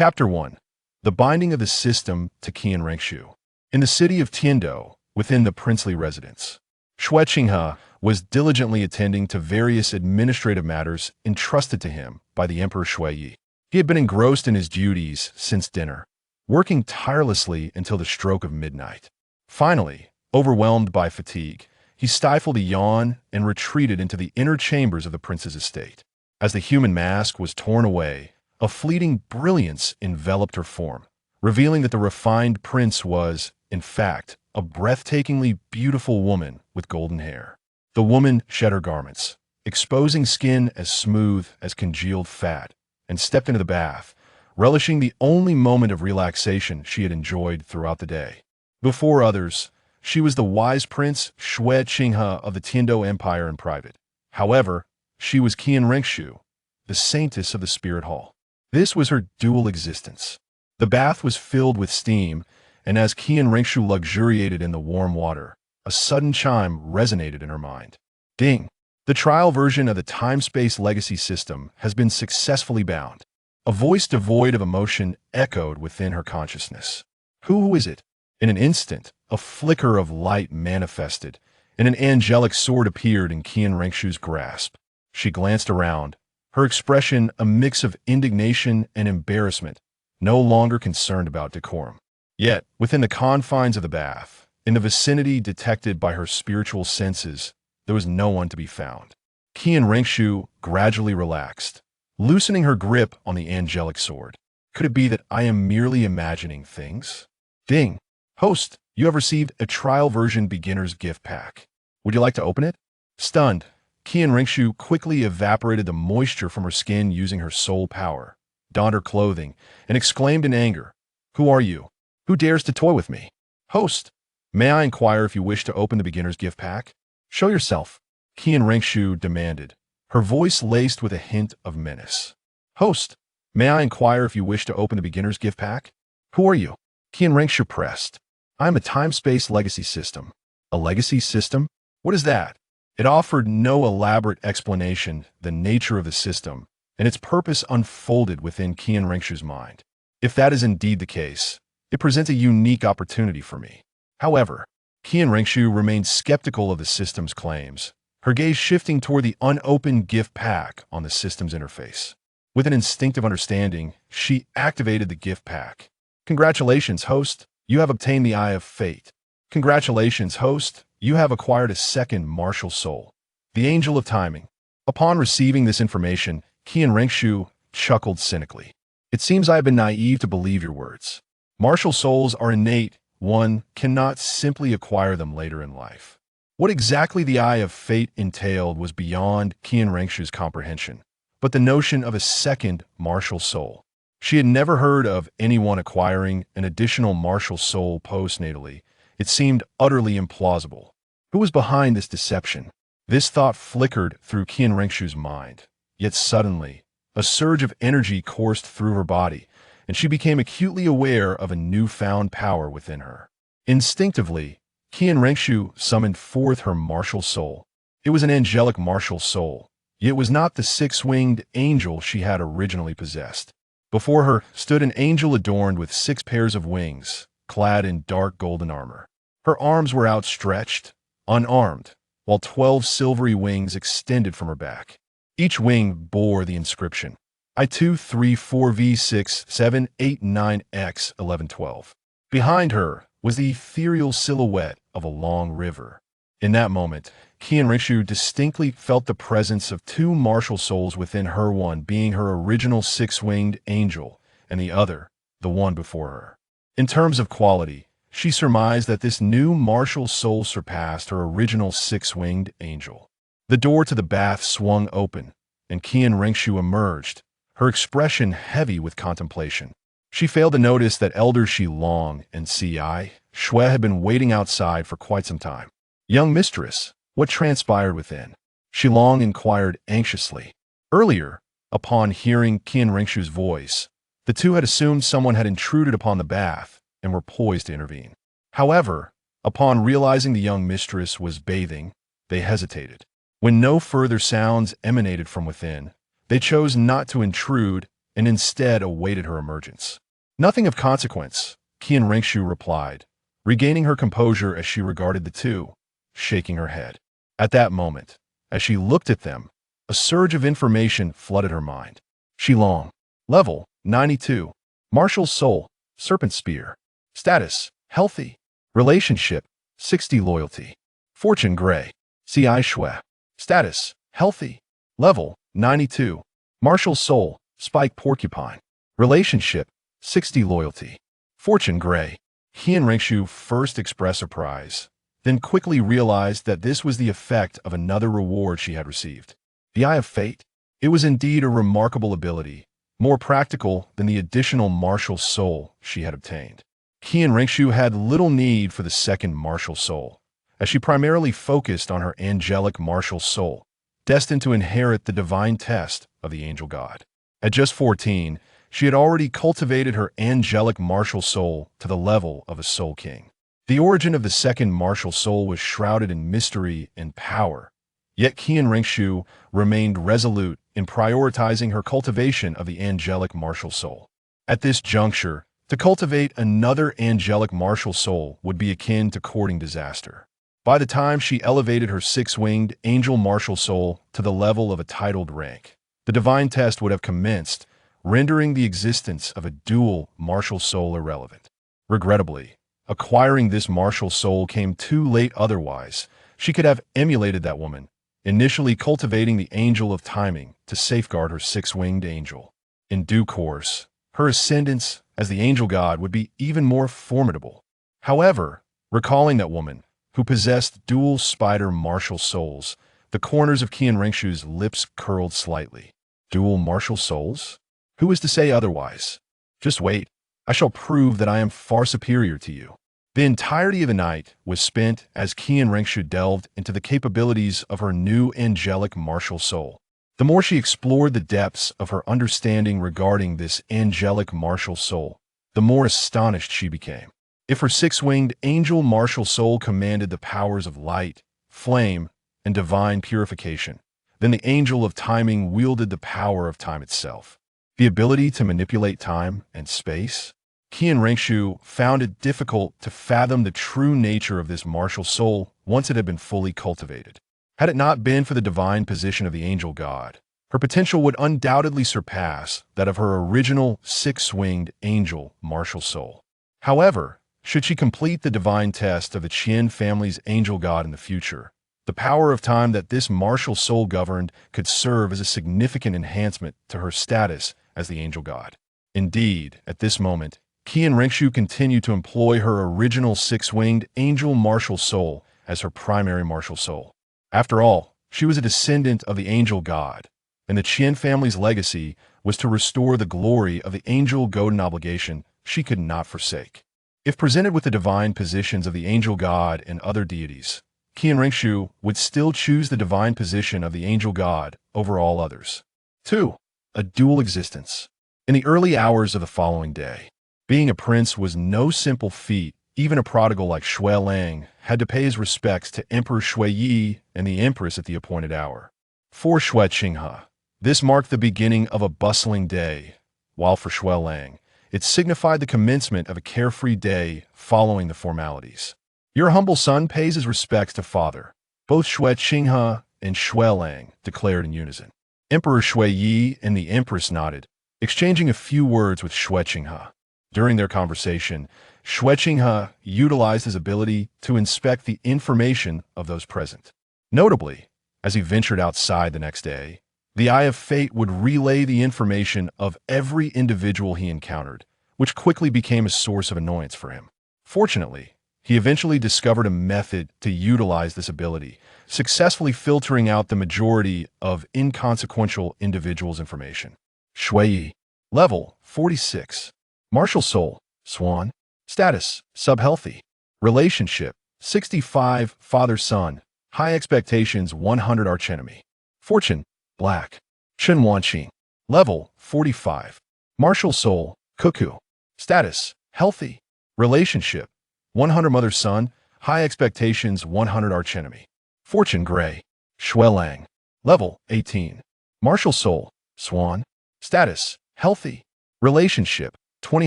Chapter 1. The Binding of the System to Qian Renxue. In the city of Tiandou, within the princely residence, Shrek Academy was diligently attending to various administrative matters entrusted to him by the Emperor Shui Yi. He had been engrossed in his duties since dinner, working tirelessly until the stroke of midnight. Finally, overwhelmed by fatigue, he stifled a yawn and retreated into the inner chambers of the prince's estate. As the human mask was torn away, a fleeting brilliance enveloped her form, revealing that the refined prince was, in fact, a breathtakingly beautiful woman with golden hair. The woman shed her garments, exposing skin as smooth as congealed fat, and stepped into the bath, relishing the only moment of relaxation she had enjoyed throughout the day. Before others, she was the wise Prince Shrek Academy of the Dou Empire in private. However, she was Qian Renxue, the saintess of the Spirit Hall. This was her dual existence. The bath was filled with steam, and as Qian Renxue luxuriated in the warm water, a sudden chime resonated in her mind. Ding! The trial version of the time-space legacy system has been successfully bound. A voice devoid of emotion echoed within her consciousness. Who is it? In an instant, a flicker of light manifested, and an angelic sword appeared in Qian Renxue's grasp. She glanced around, her expression a mix of indignation and embarrassment, no longer concerned about decorum. Yet, within the confines of the bath, in the vicinity detected by her spiritual senses, there was no one to be found. Qian Renxue gradually relaxed, loosening her grip on the angelic sword. Could it be that I am merely imagining things? Ding! Host, you have received a trial version beginner's gift pack. Would you like to open it? Stunned, Qian Renxue quickly evaporated the moisture from her skin using her soul power, donned her clothing, and exclaimed in anger, "Who are you? Who dares to toy with me? Host, may I inquire if you wish to open the beginner's gift pack? Show yourself," Qian Renxue demanded, her voice laced with a hint of menace. Host, may I inquire if you wish to open the beginner's gift pack? Who are you? Qian Renxue pressed. I am a time-space legacy system. A legacy system? What is that? It offered no elaborate explanation, the nature of the system, and its purpose unfolded within Qian Renxue's mind. If that is indeed the case, it presents a unique opportunity for me. However, Qian Renxue remained skeptical of the system's claims, her gaze shifting toward the unopened gift pack on the system's interface. With an instinctive understanding, she activated the gift pack. Congratulations, host, you have obtained the Eye of Fate. Congratulations, host, you have acquired a second martial soul, the Angel of Timing. Upon receiving this information, Qian Renxue chuckled cynically. It seems I have been naive to believe your words. Martial souls are innate, one cannot simply acquire them later in life. What exactly the Eye of Fate entailed was beyond Qian Renxue's comprehension, but the notion of a second martial soul. She had never heard of anyone acquiring an additional martial soul postnatally. It seemed utterly implausible. Who was behind this deception? This thought flickered through Qian Renxue's mind. Yet suddenly, a surge of energy coursed through her body, and she became acutely aware of a newfound power within her. Instinctively, Qian Renxue summoned forth her martial soul. It was an angelic martial soul, yet it was not the six-winged angel she had originally possessed. Before her stood an angel adorned with 6 pairs of wings, clad in dark golden armor. Her arms were outstretched, unarmed, while 12 silvery wings extended from her back. Each wing bore the inscription, I234V67889X1112. Behind her was the ethereal silhouette of a long river. In that moment, Qian Renxue distinctly felt the presence of 2 martial souls within her, one being her original 6-winged angel, and the other, the one before her. In terms of quality, she surmised that this new martial soul surpassed her original 6-winged angel. The door to the bath swung open, and Qian Renxue emerged, her expression heavy with contemplation. She failed to notice that Elder Shi Long and C.I. Shui had been waiting outside for quite some time. Young mistress, what transpired within? Shi Long inquired anxiously. Earlier, upon hearing Qian Renxue's voice, the two had assumed someone had intruded upon the bath and were poised to intervene. However, upon realizing the young mistress was bathing, they hesitated. When no further sounds emanated from within, they chose not to intrude and instead awaited her emergence. Nothing of consequence, Qian Renxue replied, regaining her composure as she regarded the two, shaking her head. At that moment, as she looked at them, a surge of information flooded her mind. Shilong. Level, 92. Martial Soul, Serpent Spear. Status, Healthy. Relationship, 60 Loyalty. Fortune Gray. Ci Shui. Status, Healthy. Level, 92. Martial Soul, Spike Porcupine. Relationship, 60 Loyalty. Fortune Gray. Qian Renxue first expressed surprise, then quickly realized that this was the effect of another reward she had received. The Eye of Fate? It was indeed a remarkable ability, more practical than the additional martial soul she had obtained. Qian Renxue had little need for the second martial soul, as she primarily focused on her angelic martial soul, destined to inherit the divine test of the angel god. At just 14, she had already cultivated her angelic martial soul to the level of a soul king. The origin of the second martial soul was shrouded in mystery and power, yet Qian Renxue remained resolute in prioritizing her cultivation of the angelic martial soul. At this juncture, to cultivate another angelic martial soul would be akin to courting disaster. By the time she elevated her six-winged angel martial soul to the level of a titled rank, the divine test would have commenced, rendering the existence of a dual martial soul irrelevant. Regrettably, acquiring this martial soul came too late. Otherwise, she could have emulated that woman, initially cultivating the angel of timing to safeguard her six-winged angel. In due course, her ascendance as the angel god would be even more formidable. However, recalling that woman, who possessed dual spider martial souls, the corners of Qian Renxue's lips curled slightly. Dual martial souls? Who is to say otherwise? Just wait. I shall prove that I am far superior to you. The entirety of the night was spent as Qian Renxue delved into the capabilities of her new angelic martial soul. The more she explored the depths of her understanding regarding this angelic martial soul, the more astonished she became. If her six-winged angel martial soul commanded the powers of light, flame, and divine purification, then the angel of timing wielded the power of time itself. The ability to manipulate time and space? Qian Renxue found it difficult to fathom the true nature of this martial soul once it had been fully cultivated. Had it not been for the divine position of the angel god, her potential would undoubtedly surpass that of her original six-winged angel martial soul. However, should she complete the divine test of the Qian family's angel god in the future, the power of time that this martial soul governed could serve as a significant enhancement to her status as the angel god. Indeed, at this moment, Qian Renxue continued to employ her original six-winged angel martial soul as her primary martial soul. After all, she was a descendant of the angel god, and the Qian family's legacy was to restore the glory of the angel god, an obligation she could not forsake. If presented with the divine positions of the angel god and other deities, Qian Renxue would still choose the divine position of the angel god over all others. 2. A dual existence. In the early hours of the following day, being a prince was no simple feat. Even a prodigal like Shui Lang had to pay his respects to Emperor Shui Yi and the Empress at the appointed hour. For Shui Qinghe, this marked the beginning of a bustling day, while for Shui Lang, it signified the commencement of a carefree day following the formalities. Your humble son pays his respects to father, both Shui Qinghe and Shui Lang declared in unison. Emperor Shui Yi and the Empress nodded, exchanging a few words with Shui Qinghe. During their conversation, Shui Qinghe utilized his ability to inspect the information of those present. Notably, as he ventured outside the next day, the Eye of Fate would relay the information of every individual he encountered, which quickly became a source of annoyance for him. Fortunately, he eventually discovered a method to utilize this ability, successfully filtering out the majority of inconsequential individuals' information. Shui Yi. Level, 46. Martial Soul, Swan. Status, Sub-Healthy. Relationship, 65, Father-Son. High Expectations, 100, Archenemy. Fortune, Black. Chen Wanqing. Level, 45. Martial Soul, Cuckoo. Status, Healthy. Relationship, 100, Mother-Son. High Expectations, 100, Archenemy. Fortune, Gray. Shui Lang. Level, 18. Martial Soul, Swan. Status, Healthy. Relationship, 20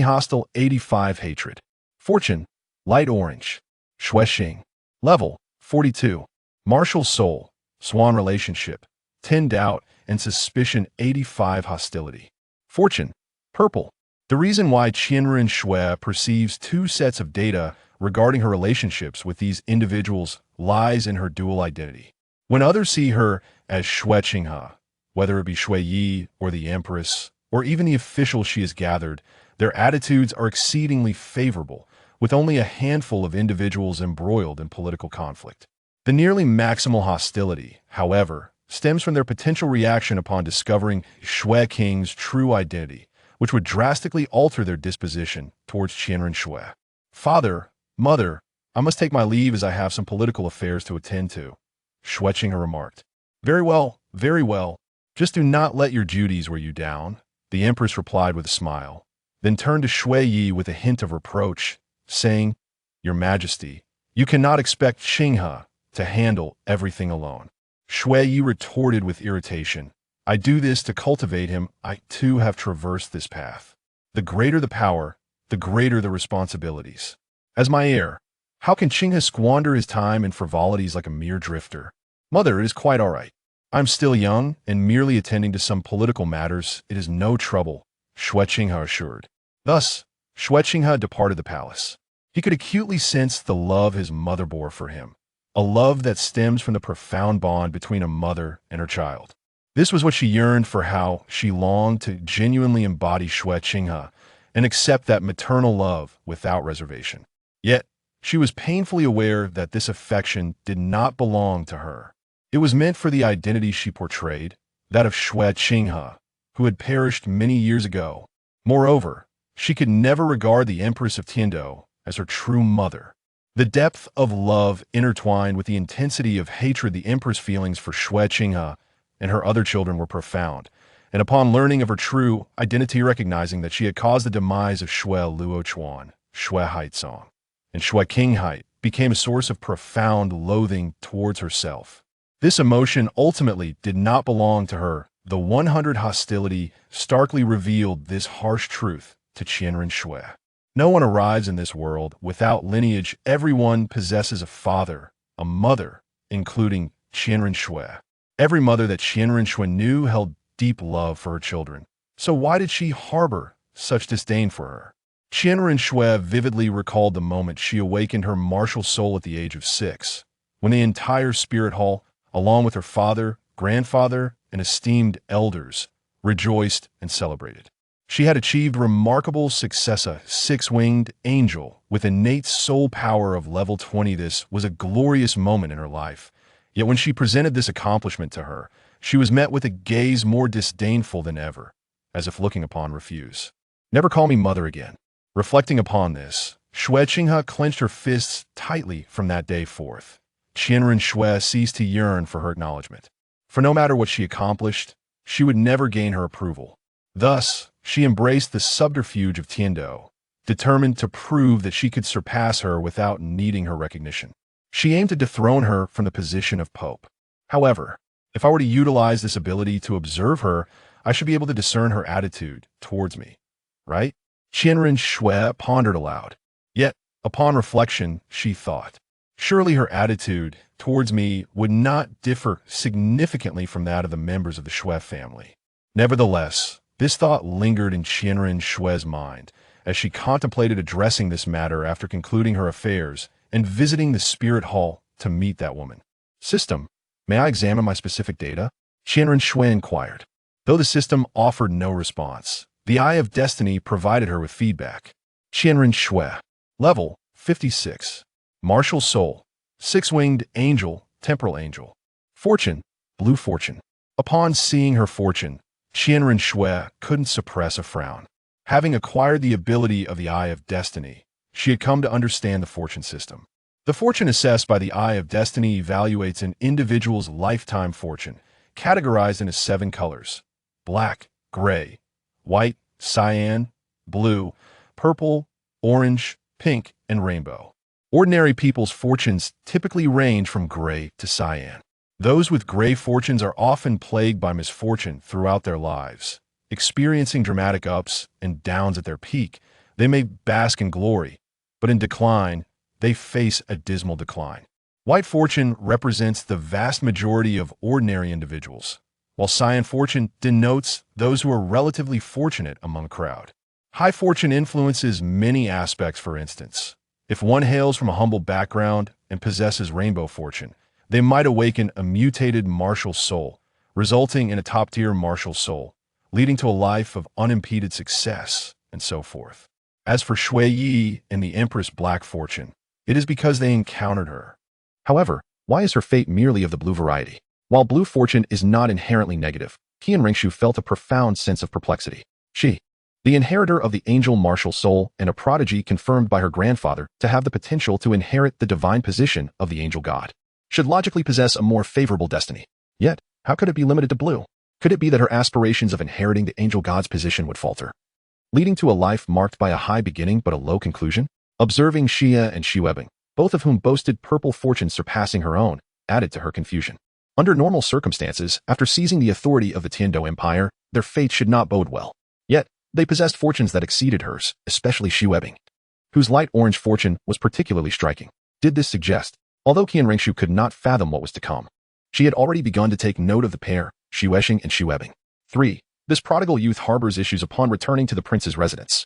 hostile, 85 hatred. Fortune, light orange. Shuexing. Level, 42. Martial soul, swan relationship, 10 doubt and suspicion, 85 hostility. Fortune, purple. The reason why Qian Renxue perceives two sets of data regarding her relationships with these individuals lies in her dual identity. When others see her as Shuexinghe, whether it be Shui Yi or the Empress, or even the official she has gathered, their attitudes are exceedingly favorable, with only a handful of individuals embroiled in political conflict. The nearly maximal hostility, however, stems from their potential reaction upon discovering Shui King's true identity, which would drastically alter their disposition towards Qian Renxue. Father, mother, I must take my leave as I have some political affairs to attend to, Shuexinghe remarked. Very well, very well. Just do not let your duties wear you down, the Empress replied with a smile, then turned to Shui Yi with a hint of reproach, saying, Your Majesty, you cannot expect Qinghe to handle everything alone. Shui Yi retorted with irritation, I do this to cultivate him. I too have traversed this path. The greater the power, the greater the responsibilities. As my heir, how can Qinghe squander his time in frivolities like a mere drifter? Mother, it is quite all right. I'm still young and merely attending to some political matters. It is no trouble, Shuexinghe assured. Thus, Shuexinghe departed the palace. He could acutely sense the love his mother bore for him, a love that stems from the profound bond between a mother and her child. This was what she yearned for, how she longed to genuinely embody Shuexinghe and accept that maternal love without reservation. Yet, she was painfully aware that this affection did not belong to her. It was meant for the identity she portrayed, that of Shuexinghe, who had perished many years ago. Moreover, she could never regard the Empress of Tiandou as her true mother. The depth of love intertwined with the intensity of hatred the Empress' feelings for Shuexinghe and her other children were profound, and upon learning of her true identity, recognizing that she had caused the demise of Shui Luochuan, Shui Haizong, and Shui Qinghai, became a source of profound loathing towards herself. This emotion ultimately did not belong to her. The 100 hostility starkly revealed this harsh truth to Qian Renxue. No one arrives in this world without lineage. Everyone possesses a father, a mother, including Qian Renxue. Every mother that Qian Renxue knew held deep love for her children. So why did she harbor such disdain for her? Qian Renxue vividly recalled the moment she awakened her martial soul at the age of 6, when the entire spirit hall, along with her father, grandfather, and esteemed elders, rejoiced and celebrated. She had achieved remarkable success, a six-winged angel with innate soul power of level 20. This was a glorious moment in her life. Yet when she presented this accomplishment to her, she was met with a gaze more disdainful than ever, as if looking upon refuse. Never call me mother again. Reflecting upon this, Shuexinghe clenched her fists tightly. From that day forth, Qian Renxue ceased to yearn for her acknowledgement. For no matter what she accomplished, she would never gain her approval. Thus, she embraced the subterfuge of Tiandou, determined to prove that she could surpass her without needing her recognition. She aimed to dethrone her from the position of Pope. However, if I were to utilize this ability to observe her, I should be able to discern her attitude towards me, right? Qian Renxue pondered aloud. Yet, upon reflection, she thought, surely her attitude towards me would not differ significantly from that of the members of the Shui family. Nevertheless, this thought lingered in Qian Renxue's mind as she contemplated addressing this matter after concluding her affairs and visiting the spirit hall to meet that woman. System, may I examine my specific data? Qian Renxue inquired. Though the system offered no response, the Eye of Destiny provided her with feedback. Qian Renxue, level 56. Martial Soul, six-winged angel, temporal angel. Fortune, blue fortune. Upon seeing her fortune, Qian Renxue couldn't suppress a frown. Having acquired the ability of the Eye of Destiny, she had come to understand the fortune system. The fortune assessed by the Eye of Destiny evaluates an individual's lifetime fortune, categorized into 7 colors: black, gray, white, cyan, blue, purple, orange, pink, and rainbow. Ordinary people's fortunes typically range from gray to cyan. Those with gray fortunes are often plagued by misfortune throughout their lives, Experiencing dramatic ups and downs at their peak, they may bask in glory, but in decline, they face a dismal decline. White fortune represents the vast majority of ordinary individuals, while cyan fortune denotes those who are relatively fortunate among a crowd. High fortune influences many aspects. For instance, if one hails from a humble background and possesses rainbow fortune, they might awaken a mutated martial soul, resulting in a top-tier martial soul, leading to a life of unimpeded success, and so forth. As for Shui Yi and the Empress Black Fortune, it is because they encountered her. However, why is her fate merely of the blue variety? While blue fortune is not inherently negative, Qian Renxue felt a profound sense of perplexity. She, the inheritor of the angel martial soul and a prodigy confirmed by her grandfather to have the potential to inherit the divine position of the angel god, should logically possess a more favorable destiny. Yet, how could it be limited to blue? Could it be that her aspirations of inheriting the angel god's position would falter, leading to a life marked by a high beginning but a low conclusion? Observing Xia and Xuebing, both of whom boasted purple fortunes surpassing her own, added to her confusion. Under normal circumstances, after seizing the authority of the Dou Empire, their fate should not bode well. Yet, they possessed fortunes that exceeded hers, especially Xuebing, whose light orange fortune was particularly striking. Did this suggest, although Qian Renxue could not fathom what was to come, she had already begun to take note of the pair, Xuexing and Xuebing. 3. This prodigal youth harbors issues upon returning to the prince's residence.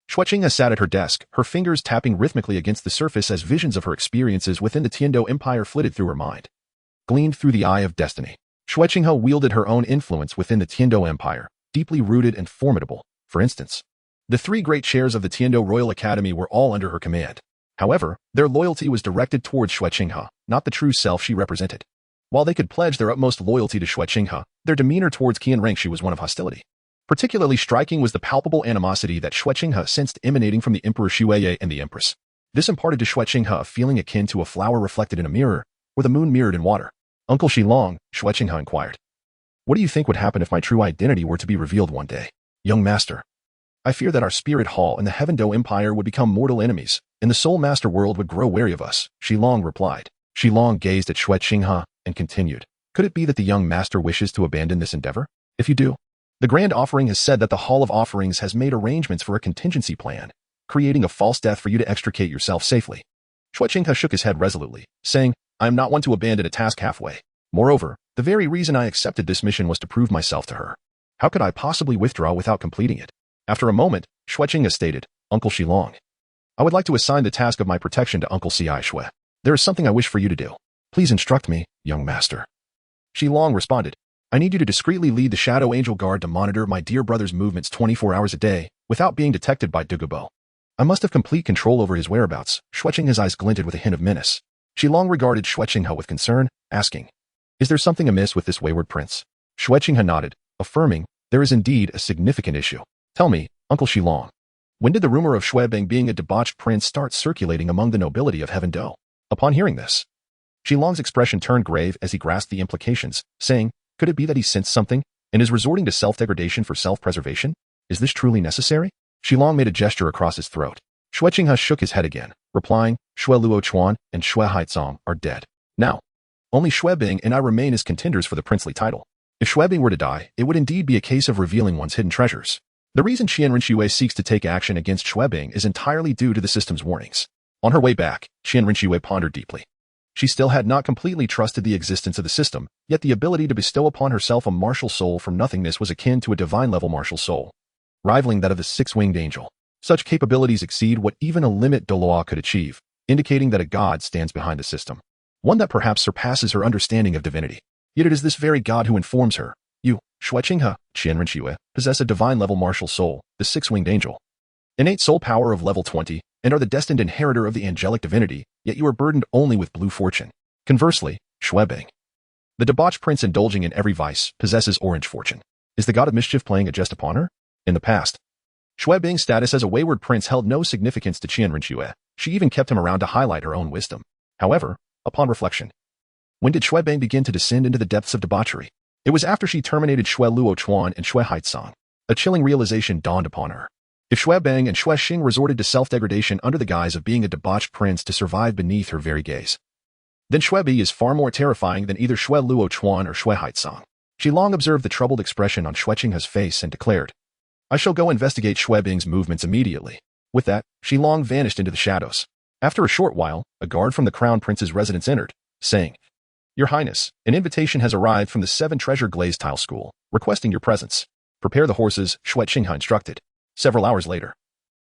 Xuexing sat at her desk, her fingers tapping rhythmically against the surface as visions of her experiences within the Dou Empire flitted through her mind. Gleamed through the eye of destiny, Xuexing wielded her own influence within the Dou Empire, deeply rooted and formidable. For instance, the 3 great chairs of the Dou Royal Academy were all under her command. However, their loyalty was directed towards Xuexing, not the true self she represented. While they could pledge their utmost loyalty to Xuexing, their demeanor towards Qian Renxue was one of hostility. Particularly striking was the palpable animosity that Xuexing sensed emanating from the Emperor Xueye and the Empress. This imparted to Xuexing a feeling akin to a flower reflected in a mirror, or the moon mirrored in water. Uncle Xilong, Xuexing inquired. What do you think would happen if my true identity were to be revealed one day? Young master, I fear that our spirit hall and the Heaven Dou Empire would become mortal enemies, and the soul master world would grow wary of us, Xilong replied. Xilong gazed at Xuexing and continued. Could it be that the young master wishes to abandon this endeavor? If you do, the Grand Offering has said that the Hall of Offerings has made arrangements for a contingency plan, creating a false death for you to extricate yourself safely. Xuexing shook his head resolutely, saying, I am not one to abandon a task halfway. Moreover, the very reason I accepted this mission was to prove myself to her. How could I possibly withdraw without completing it? After a moment, Xuexing stated, Uncle Xilong, I would like to assign the task of my protection to Uncle Ci Shui. There is something I wish for you to do. Please instruct me, young master. Xilong responded, I need you to discreetly lead the Shadow Angel Guard to monitor my dear brother's movements 24 hours a day, without being detected by Dugu. I must have complete control over his whereabouts. Xuexing's eyes glinted with a hint of menace. Xilong regarded Xuexing with concern, asking, Is there something amiss with this wayward prince? Xuexing nodded, affirming, There is indeed a significant issue. Tell me, Uncle Xilong, when did the rumor of Xuebing being a debauched prince start circulating among the nobility of Heaven Dou? Upon hearing this, Xilong's expression turned grave as he grasped the implications, saying, Could it be that he sensed something, and is resorting to self-degradation for self-preservation? Is this truly necessary? Xilong made a gesture across his throat. Xuexing shook his head again, replying, Shui Luo Chuan and Shui Haizong are dead. Now, only Xuebing and I remain as contenders for the princely title. If Xuebing were to die, it would indeed be a case of revealing one's hidden treasures. The reason Qian Renxue seeks to take action against Xuebing is entirely due to the system's warnings. On her way back, Qian Renxue pondered deeply. She still had not completely trusted the existence of the system, yet the ability to bestow upon herself a martial soul from nothingness was akin to a divine-level martial soul, rivaling that of the six-winged angel. Such capabilities exceed what even a limit Doloa could achieve, indicating that a god stands behind the system, one that perhaps surpasses her understanding of divinity. Yet it is this very god who informs her, You, Xuexing Qian Renxue, possess a divine-level martial soul, the six-winged angel, innate soul power of level 20, and are the destined inheritor of the angelic divinity, yet you are burdened only with blue fortune. Conversely, Xuebing, the debauched prince indulging in every vice, possesses orange fortune. Is the god of mischief playing a jest upon her? In the past, Xuebing's status as a wayward prince held no significance to Qian Renxue. She even kept him around to highlight her own wisdom. However, upon reflection, when did Xuebing begin to descend into the depths of debauchery? It was after she terminated Shui Luo Chuan and Shui Haizong. A chilling realization dawned upon her. If Xuebing and Xuexing resorted to self-degradation under the guise of being a debauched prince to survive beneath her very gaze, then Xuebi is far more terrifying than either Shui Luo Chuan or Shui Haizong. Long observed the troubled expression on Shrek Academy's face and declared, "I shall go investigate Shui Bing's movements immediately." With that, Long vanished into the shadows. After a short while, a guard from the Crown Prince's residence entered, saying, "Your Highness, an invitation has arrived from the 7 Treasure Glazed Tile School, requesting your presence. Prepare the horses," Shrek Academy instructed. Several hours later,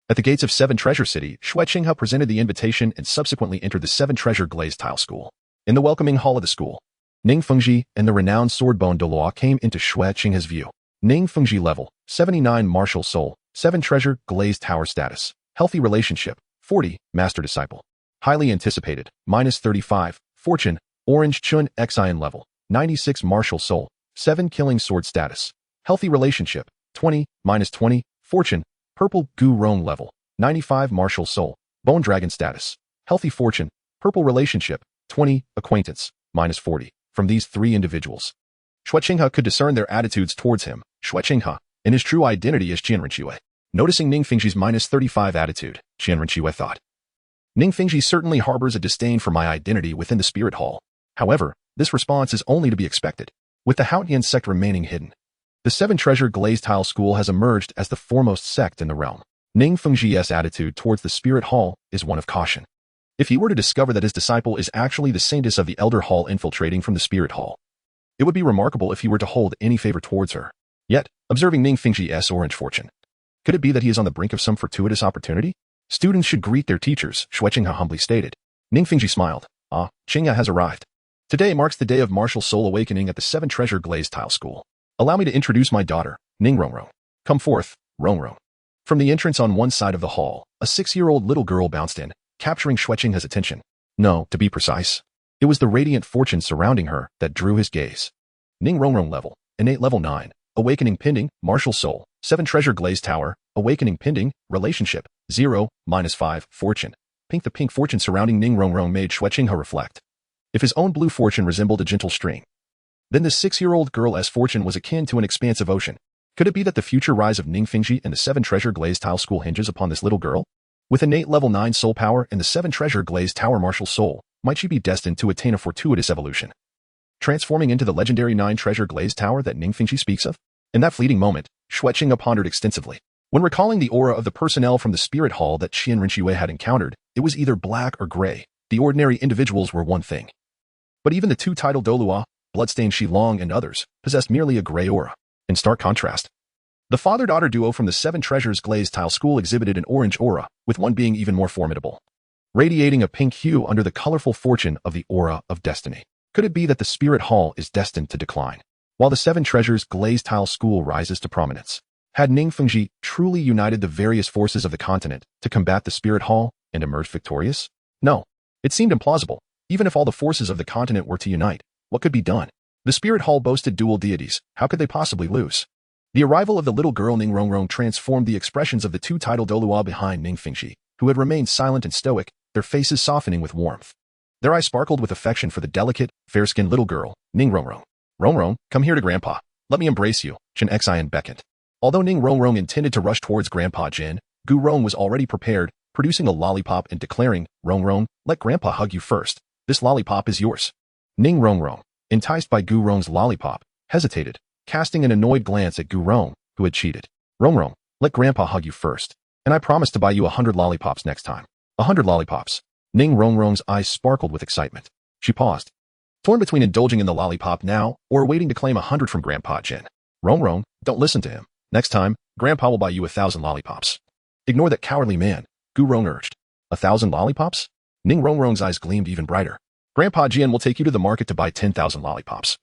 at the gates of 7 Treasure City, Shrek Academy presented the invitation and subsequently entered the 7 Treasure Glazed Tile School. In the welcoming hall of the school, Ning Fengji and the renowned swordbone Dou came into Shrek Academy's view. Ning Fengji level, 79 martial soul, 7 Treasure Glazed Tower status, healthy relationship, 40, master disciple. Highly anticipated, -35, fortune, orange Qian Renxue level, 96 martial soul, 7 killing sword status. Healthy relationship, 20, -20, fortune, purple Gu Rong level, 95 martial soul, bone dragon status. Healthy fortune, purple relationship, 20, acquaintance, -40. From these 3 individuals, Shrek Academy could discern their attitudes towards him, Shrek Academy, and his true identity as Qian Renxue. Noticing Ning Fengji's -35 attitude, Qian Renxue thought, "Ning Fengji certainly harbors a disdain for my identity within the Spirit Hall. However, this response is only to be expected. With the Haotian sect remaining hidden, the 7 Treasure Glazed Tile School has emerged as the foremost sect in the realm. Ning Fengji's attitude towards the Spirit Hall is one of caution. If he were to discover that his disciple is actually the saintess of the Elder Hall infiltrating from the Spirit Hall, it would be remarkable if he were to hold any favor towards her. Yet, observing Ning Fengji's orange fortune, could it be that he is on the brink of some fortuitous opportunity? Students should greet their teachers, Shrek Academy humbly stated. Ning Fengji smiled. Qingya has arrived. Today marks the day of martial soul awakening at the 7 Treasure Glazed Tile School. Allow me to introduce my daughter, Ning Rongrong. Come forth, Rongrong." From the entrance on one side of the hall, a 6-year-old little girl bounced in, capturing Shrek Academy's attention. No, to be precise, it was the radiant fortune surrounding her that drew his gaze. Ning Rongrong level, innate level 9, awakening pending, martial soul, 7 Treasure Glazed Tower, awakening pending, relationship, 0, -5, fortune. The pink fortune surrounding Ning Rongrong made Shrek Academy reflect. If his own blue fortune resembled a gentle stream, then the 6-year-old girl's fortune was akin to an expansive ocean. Could it be that the future rise of Ning Fengji and the 7 Treasure Glazed Tile School hinges upon this little girl? With innate level 9 soul power and the 7 Treasure Glazed Tower martial soul, might she be destined to attain a fortuitous evolution, transforming into the legendary 9 Treasure Glazed Tower that Ning Fengji speaks of? In that fleeting moment, Shrek Academy pondered extensively. When recalling the aura of the personnel from the Spirit Hall that Qian Renxue had encountered, it was either black or gray. The ordinary individuals were one thing, but even the 2 titled Doulua, Bloodstained Long, and others possessed merely a gray aura. In stark contrast, the father-daughter duo from the 7 Treasures Glazed Tile School exhibited an orange aura, with one being even more formidable, radiating a pink hue under the colorful fortune of the aura of destiny. Could it be that the Spirit Hall is destined to decline, while the 7 Treasures Glazed Tile School rises to prominence? Had Ning Fengji truly united the various forces of the continent to combat the Spirit Hall and emerge victorious? No, it seemed implausible. Even if all the forces of the continent were to unite, what could be done? The Spirit Hall boasted dual deities. How could they possibly lose? The arrival of the little girl Ning Rongrong transformed the expressions of the 2 titled Doulua behind Ning Fengji, who had remained silent and stoic, their faces softening with warmth. Their eyes sparkled with affection for the delicate, fair-skinned little girl, Ning Rongrong. "Rongrong, come here to Grandpa. Let me embrace you," Qian Renxue beckoned. Although Ning Rongrong intended to rush towards Grandpa Jin, Gu Rong was already prepared, producing a lollipop and declaring, "Rongrong, let Grandpa hug you first. This lollipop is yours." Ning Rongrong, enticed by Gu Rong's lollipop, hesitated, casting an annoyed glance at Gu Rong, who had cheated. "Rongrong, let Grandpa hug you first, and I promise to buy you 100 lollipops next time." 100 lollipops. Ning Rongrong's eyes sparkled with excitement. She paused, torn between indulging in the lollipop now or waiting to claim 100 from Grandpa Jin. "Rongrong, don't listen to him. Next time, Grandpa will buy you 1,000 lollipops." "Ignore that cowardly man," Gu Rong urged. 1,000 lollipops? Ning Rongrong's eyes gleamed even brighter. "Grandpa Jin will take you to the market to buy 10,000 lollipops,"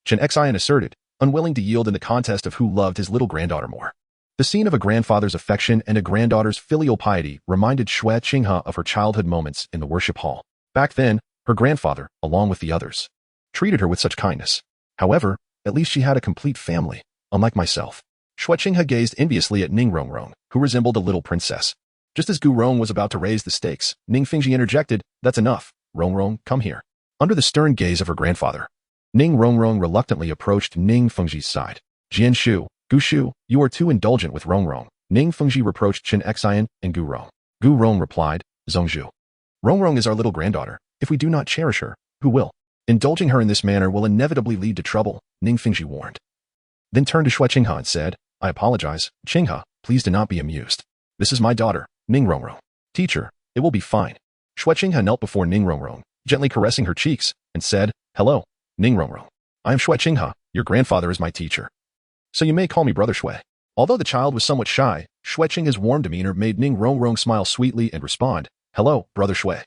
Qian Renxue asserted, unwilling to yield in the contest of who loved his little granddaughter more. The scene of a grandfather's affection and a granddaughter's filial piety reminded Shrek Academy of her childhood moments in the worship hall. Back then, her grandfather, along with the others, treated her with such kindness. However, at least she had a complete family, unlike myself. Shrek Academy gazed enviously at Ning Rongrong, who resembled a little princess. Just as Gu Rong was about to raise the stakes, Ning Fengji interjected, "That's enough. Rongrong, come here." Under the stern gaze of her grandfather, Ning Rongrong reluctantly approached Ning Fengji's side. "Jian Shu, Gu Shu, you are too indulgent with Rongrong." Ning Fengji reproached Qian Renxue and Gu Rong. Gu Rong replied, "Zhongzhu. Rongrong is our little granddaughter. If we do not cherish her, who will?" Indulging her in this manner will inevitably lead to trouble, Ning Fingji warned. Then turned to Xue Qinghe and said, I apologize, Qinghe, please do not be amused. This is my daughter, Ning Rongrong. Teacher, it will be fine. Xue Qinghe knelt before Ning Rongrong, gently caressing her cheeks, and said, Hello, Ning Rongrong. I am Xue Qinghe, your grandfather is my teacher. So you may call me Brother Xue. Although the child was somewhat shy, Xue Qinghe's warm demeanor made Ning Rongrong smile sweetly and respond, Hello, Brother Xue.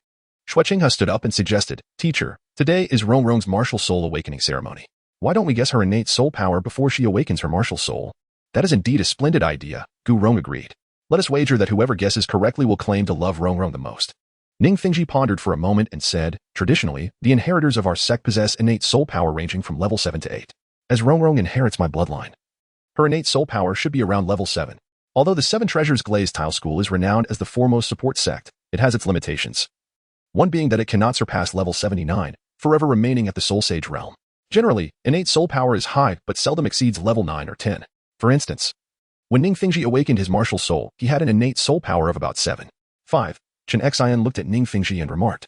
Xue Qinghe stood up and suggested, Teacher, today is Rongrong's martial soul awakening ceremony. Why don't we guess her innate soul power before she awakens her martial soul? That is indeed a splendid idea, Gu Rong agreed. Let us wager that whoever guesses correctly will claim to love Rongrong the most. Ning Fingji pondered for a moment and said, Traditionally, the inheritors of our sect possess innate soul power ranging from level 7 to 8. As Rongrong inherits my bloodline, her innate soul power should be around level 7. Although the Seven Treasures Glazed Tile School is renowned as the foremost support sect, it has its limitations. One being that it cannot surpass level 79, forever remaining at the Soul Sage realm. Generally, innate soul power is high but seldom exceeds level 9 or 10. For instance, when Ning Fingji awakened his martial soul, he had an innate soul power of about 7. 5. Qian Renxue looked at Ning Fingji and remarked.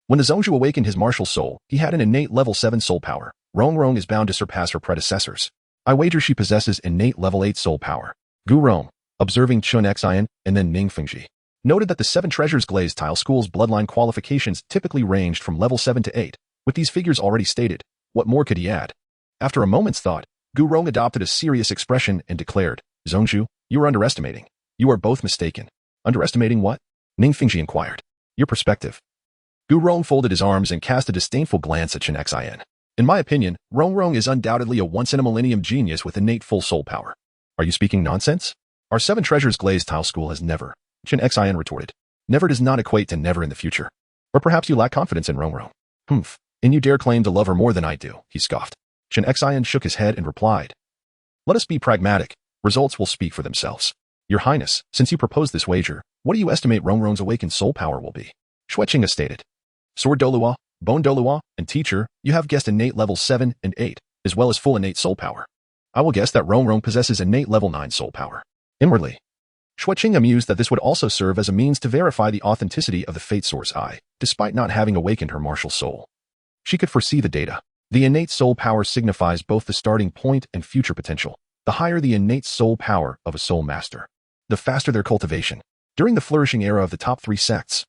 When the Zhongzhu awakened his martial soul, he had an innate level 7 soul power. Rongrong is bound to surpass her predecessors. I wager she possesses innate level 8 soul power. Gu Rong, observing Qian Renxue and then Ning Fingji, noted that the Seven Treasures Glazed Tile School's bloodline qualifications typically ranged from level 7 to 8. With these figures already stated, what more could he add? After a moment's thought, Gu Rong adopted a serious expression and declared, Zhongzhu, you are underestimating. You are both mistaken. Underestimating what? Ning Fingji inquired. Your perspective. Gu Rong folded his arms and cast a disdainful glance at Qian Renxue. In my opinion, Rongrong is undoubtedly a once-in-a-millennium genius with innate full soul power. Are you speaking nonsense? Our Seven Treasures Glazed Tile School has never, Qian Renxue retorted. Never does not equate to never in the future. Or perhaps you lack confidence in Rongrong. Humph, and you dare claim to love her more than I do, he scoffed. Qian Renxue shook his head and replied. Let us be pragmatic. Results will speak for themselves. Your Highness, since you proposed this wager, what do you estimate Rongrong's awakened soul power will be? Xue Qinghe stated. Sword Dolua, Bone Dolua, and Teacher, you have guessed innate levels 7 and 8, as well as full innate soul power. I will guess that Rongrong possesses innate level 9 soul power. Inwardly, Xue Qinghe mused that this would also serve as a means to verify the authenticity of the Fate Source Eye, despite not having awakened her martial soul. She could foresee the data. The innate soul power signifies both the starting point and future potential. The higher the innate soul power of a soul master, the faster their cultivation. During the flourishing era of the top 3 sects,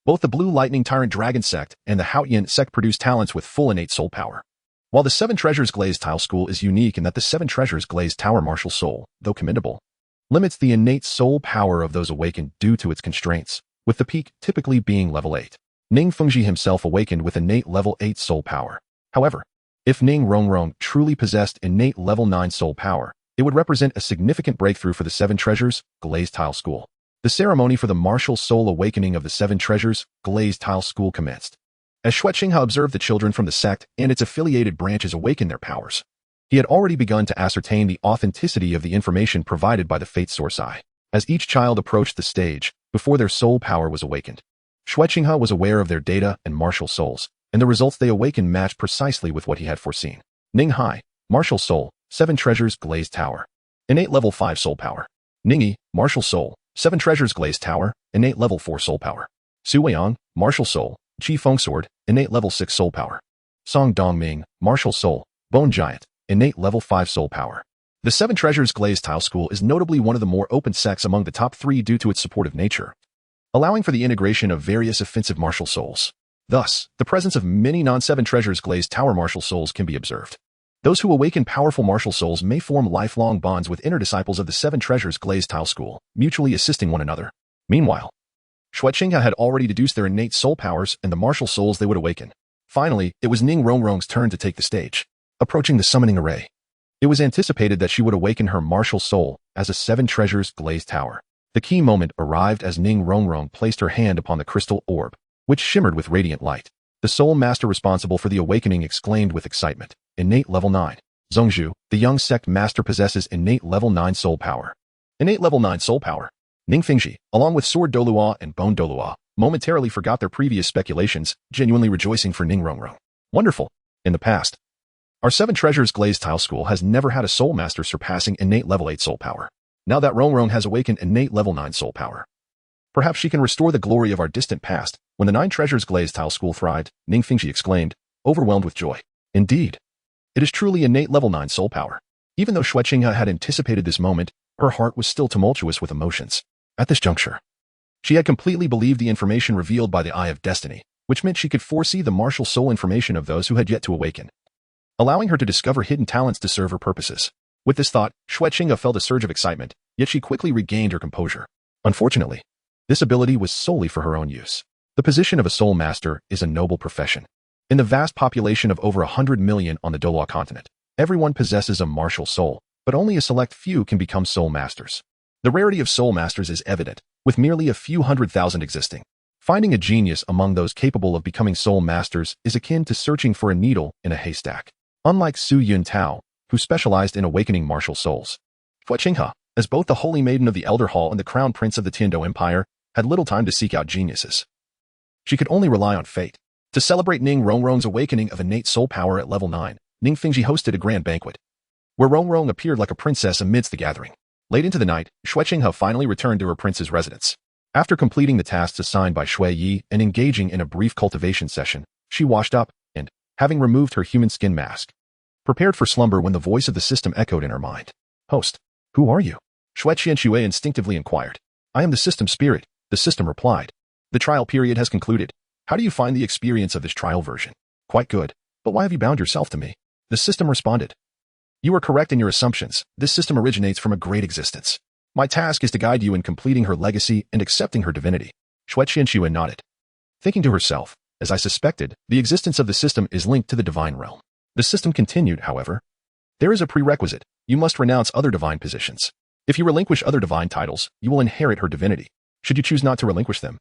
both the Blue Lightning Tyrant Dragon Sect and the Haotian Sect produced talents with full innate soul power. While the Seven Treasures Glazed Tile School is unique in that the Seven Treasures Glazed Tower martial soul, though commendable, limits the innate soul power of those awakened due to its constraints, with the peak typically being level 8. Ning Fingji himself awakened with innate level 8 soul power. However, if Ning Rongrong truly possessed innate level 9 soul power, it would represent a significant breakthrough for the Seven Treasures Glazed Tile School. The ceremony for the martial soul awakening of the Seven Treasures Glazed Tile School commenced. As Xue Qinghe observed the children from the sect and its affiliated branches awaken their powers, he had already begun to ascertain the authenticity of the information provided by the Fate Source Eye. As each child approached the stage, before their soul power was awakened, Xue Qinghe was aware of their data and martial souls, and the results they awakened matched precisely with what he had foreseen. Ning Hai, martial soul, Seven Treasures Glazed Tower. Innate level 5 soul power. Ningyi, martial soul, Seven Treasures Glazed Tower, innate level 4 soul power. Su Weiyang, martial soul, Qi Feng Sword, innate level 6 soul power. Song Dongming, martial soul, Bone Giant, innate level 5 soul power. The Seven Treasures Glazed Tile School is notably one of the more open sects among the top 3 due to its supportive nature, allowing for the integration of various offensive martial souls. Thus, the presence of many non-Seven Treasures Glazed Tower martial souls can be observed. Those who awaken powerful martial souls may form lifelong bonds with inner disciples of the Seven Treasures Glazed Tile School, mutually assisting one another. Meanwhile, Xue Qinghe had already deduced their innate soul powers and the martial souls they would awaken. Finally, it was Ning Rongrong's turn to take the stage. Approaching the summoning array, it was anticipated that she would awaken her martial soul as a Seven Treasures Glazed Tower. The key moment arrived as Ning Rongrong placed her hand upon the crystal orb, which shimmered with radiant light. The soul master responsible for the awakening exclaimed with excitement, innate level 9. Zhongzhu, the young sect master, possesses innate level 9 soul power. Innate level 9 soul power. Ning Fingji, along with Sword Dolua and Bone Dolua, momentarily forgot their previous speculations, genuinely rejoicing for Ning Rongrong. Wonderful. In the past, our Seven Treasures Glazed Tile School has never had a soul master surpassing innate level 8 soul power. Now that Rongrong has awakened innate level 9 soul power, perhaps she can restore the glory of our distant past. When the 9 Treasures Glazed Tile School thrived, Ning Fingji exclaimed, overwhelmed with joy. Indeed, it is truly innate level 9 soul power. Even though Xue Qinghe had anticipated this moment, her heart was still tumultuous with emotions. At this juncture, she had completely believed the information revealed by the Eye of Destiny, which meant she could foresee the martial soul information of those who had yet to awaken, allowing her to discover hidden talents to serve her purposes. With this thought, Xue Qinghe felt a surge of excitement, yet she quickly regained her composure. Unfortunately, this ability was solely for her own use. The position of a soul master is a noble profession. In the vast population of over 100 million on the Dou continent, everyone possesses a martial soul, but only a select few can become soul masters. The rarity of soul masters is evident, with merely a few 100,000 existing. Finding a genius among those capable of becoming soul masters is akin to searching for a needle in a haystack. Unlike Su Yun Tao, who specialized in awakening martial souls, Xue Qinghe, as both the Holy Maiden of the Elder Hall and the Crown Prince of the Dou Empire, had little time to seek out geniuses. She could only rely on fate. To celebrate Ning Rongrong's awakening of innate soul power at level 9, Ning Fingji hosted a grand banquet, where Rongrong appeared like a princess amidst the gathering. Late into the night, Xue Qinghe finally returned to her prince's residence. After completing the tasks assigned by Shui Yi and engaging in a brief cultivation session, she washed up and, having removed her human skin mask, prepared for slumber when the voice of the system echoed in her mind. "Host, who are you?" Xue Qianxue instinctively inquired. "I am the system spirit," the system replied. "The trial period has concluded. How do you find the experience of this trial version?" "Quite good, but why have you bound yourself to me?" The system responded. "You are correct in your assumptions. This system originates from a great existence. My task is to guide you in completing her legacy and accepting her divinity." Xue Qianxue nodded, thinking to herself, "As I suspected, the existence of the system is linked to the divine realm." The system continued, however. "There is a prerequisite. You must renounce other divine positions. If you relinquish other divine titles, you will inherit her divinity. Should you choose not to relinquish them,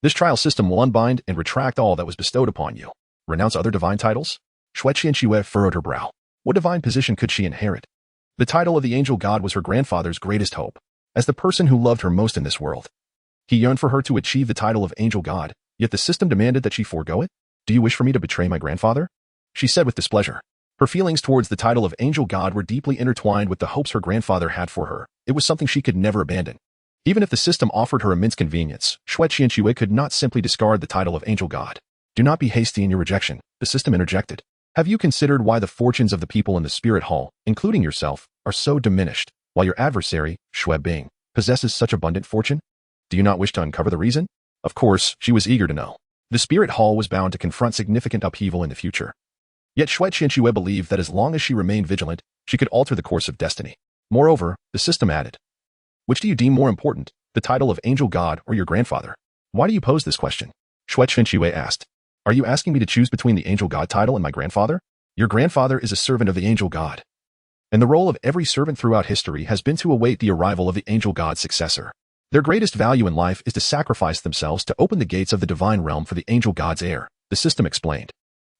this trial system will unbind and retract all that was bestowed upon you." Renounce other divine titles? Xue Qianxue furrowed her brow. What divine position could she inherit? The title of the angel god was her grandfather's greatest hope. As the person who loved her most in this world, he yearned for her to achieve the title of angel god, yet the system demanded that she forego it. "Do you wish for me to betray my grandfather?" she said with displeasure. Her feelings towards the title of angel god were deeply intertwined with the hopes her grandfather had for her. It was something she could never abandon. Even if the system offered her immense convenience, Xue Qianxue could not simply discard the title of angel god. "Do not be hasty in your rejection," the system interjected. "Have you considered why the fortunes of the people in the spirit hall, including yourself, are so diminished, while your adversary, Xue Bing, possesses such abundant fortune? Do you not wish to uncover the reason?" Of course, she was eager to know. The spirit hall was bound to confront significant upheaval in the future. Yet Xue Qianxue believed that as long as she remained vigilant, she could alter the course of destiny. Moreover, the system added, "Which do you deem more important, the title of angel god or your grandfather?" "Why do you pose this question?" Xue Qianxue asked. "Are you asking me to choose between the angel god title and my grandfather?" "Your grandfather is a servant of the angel god, and the role of every servant throughout history has been to await the arrival of the angel god's successor. Their greatest value in life is to sacrifice themselves to open the gates of the divine realm for the angel god's heir," the system explained.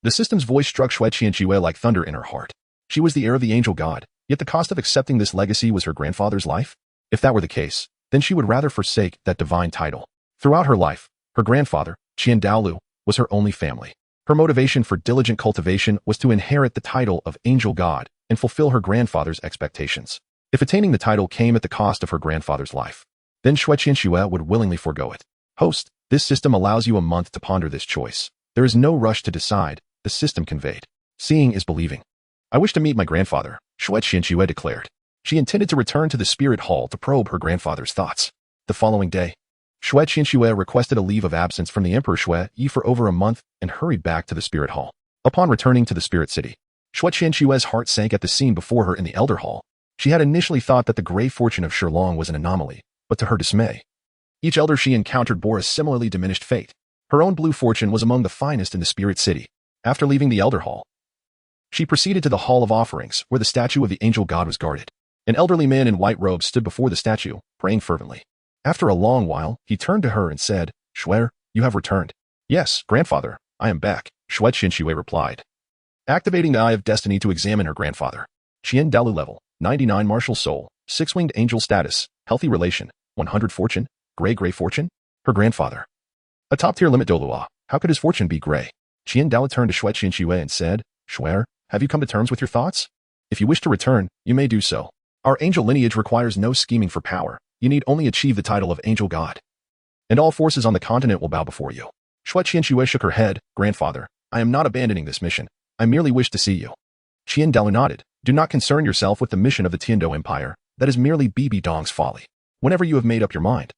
The system's voice struck Xue Qianxue like thunder in her heart. She was the heir of the angel god, yet the cost of accepting this legacy was her grandfather's life? If that were the case, then she would rather forsake that divine title. Throughout her life, her grandfather, Qian Daolu, was her only family. Her motivation for diligent cultivation was to inherit the title of angel god and fulfill her grandfather's expectations. If attaining the title came at the cost of her grandfather's life, then Xue Qianxue would willingly forego it. "Host, this system allows you a month to ponder this choice. There is no rush to decide," the system conveyed. "Seeing is believing." "I wish to meet my grandfather," Xue Qianxue declared. She intended to return to the spirit hall to probe her grandfather's thoughts. The following day, Xue Qianxue requested a leave of absence from the Emperor Xue Yi for over a month and hurried back to the spirit hall. Upon returning to the spirit city, Xue Qianxue's heart sank at the scene before her in the elder hall. She had initially thought that the gray fortune of Shilong was an anomaly, but to her dismay, each elder she encountered bore a similarly diminished fate. Her own blue fortune was among the finest in the spirit city. After leaving the elder hall, she proceeded to the hall of offerings, where the statue of the angel god was guarded. An elderly man in white robes stood before the statue, praying fervently. After a long while, he turned to her and said, "Xue, you have returned." "Yes, grandfather, I am back," Xue Qianxue replied, activating the Eye of Destiny to examine her grandfather. Qian Dalu level, 99 martial soul, 6-winged angel status, healthy relation, 100 fortune, gray fortune. Her grandfather, a top-tier limit Dolua, how could his fortune be gray? Qian Dalu turned to Xue Qianxue and said, "Xue, have you come to terms with your thoughts? If you wish to return, you may do so. Our angel lineage requires no scheming for power. You need only achieve the title of angel god, and all forces on the continent will bow before you." Xue Qianxue shook her head. "Grandfather, I am not abandoning this mission. I merely wish to see you. Qian Dalu nodded. Do not concern yourself with the mission of the Dou Empire. That is merely Bibi Dong's folly. Whenever you have made up your mind,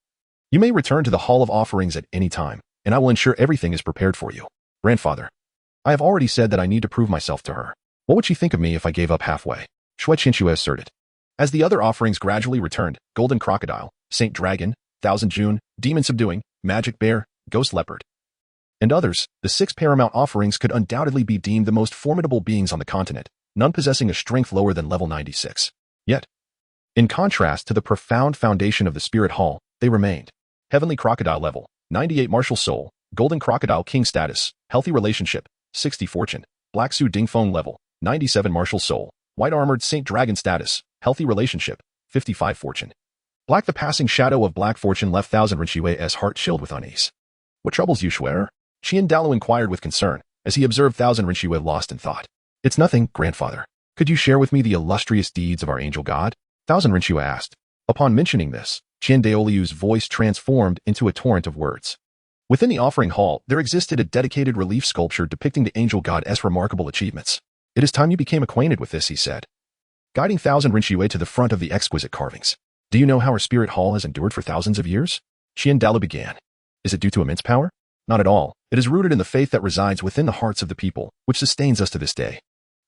you may return to the Hall of Offerings at any time, and I will ensure everything is prepared for you. Grandfather, I have already said that I need to prove myself to her. What would she think of me if I gave up halfway? Shrek Academy asserted. As the other offerings gradually returned, Golden Crocodile, Saint Dragon, Thousand June, Demon Subduing, Magic Bear, Ghost Leopard, and others, the 6 paramount offerings could undoubtedly be deemed the most formidable beings on the continent, none possessing a strength lower than level 96. Yet, in contrast to the profound foundation of the Spirit Hall, they remained. Heavenly Crocodile level, 98 Martial Soul, Golden Crocodile King status, Healthy Relationship, 60 Fortune, Black Su Dingfeng level, 97 Martial Soul, White Armored Saint Dragon status, Healthy Relationship, 55 Fortune. Black the passing shadow of Black Fortune left Thousand Renshue's heart chilled with unease. What troubles you, Shuer? Qian Dalu inquired with concern, as he observed Thousand Renxue lost in thought. It's nothing, grandfather. Could you share with me the illustrious deeds of our angel god? Thousand Renxue asked. Upon mentioning this, Qian Daoliu's voice transformed into a torrent of words. Within the offering hall, there existed a dedicated relief sculpture depicting the angel god's remarkable achievements. It is time you became acquainted with this, he said, guiding Thousand Renxue to the front of the exquisite carvings. Do you know how our spirit hall has endured for thousands of years? Qian Dalu began. Is it due to immense power? Not at all. It is rooted in the faith that resides within the hearts of the people, which sustains us to this day.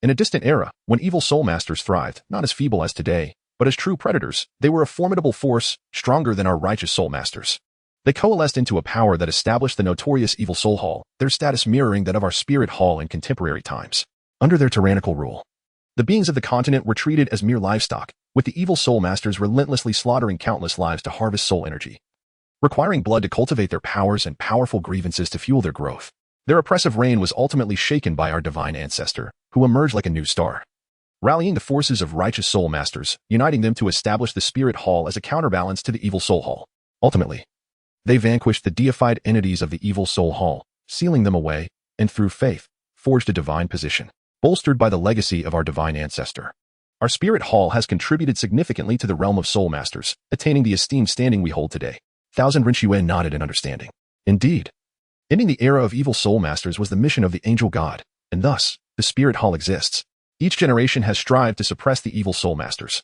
In a distant era, when evil soul masters thrived, not as feeble as today, but as true predators, they were a formidable force, stronger than our righteous soul masters. They coalesced into a power that established the notorious Evil Soul Hall, their status mirroring that of our Spirit Hall in contemporary times. Under their tyrannical rule, the beings of the continent were treated as mere livestock, with the evil soul masters relentlessly slaughtering countless lives to harvest soul energy, requiring blood to cultivate their powers and powerful grievances to fuel their growth. Their oppressive reign was ultimately shaken by our divine ancestor, who emerged like a new star, rallying the forces of righteous soul masters, uniting them to establish the Spirit Hall as a counterbalance to the Evil Soul Hall. Ultimately, they vanquished the deified entities of the Evil Soul Hall, sealing them away, and through faith, forged a divine position, bolstered by the legacy of our divine ancestor. Our Spirit Hall has contributed significantly to the realm of soul masters, attaining the esteemed standing we hold today. Thousand Renxue nodded in understanding. Indeed, ending the era of evil soul masters was the mission of the angel god, and thus, the Spirit Hall exists. Each generation has strived to suppress the evil soul masters,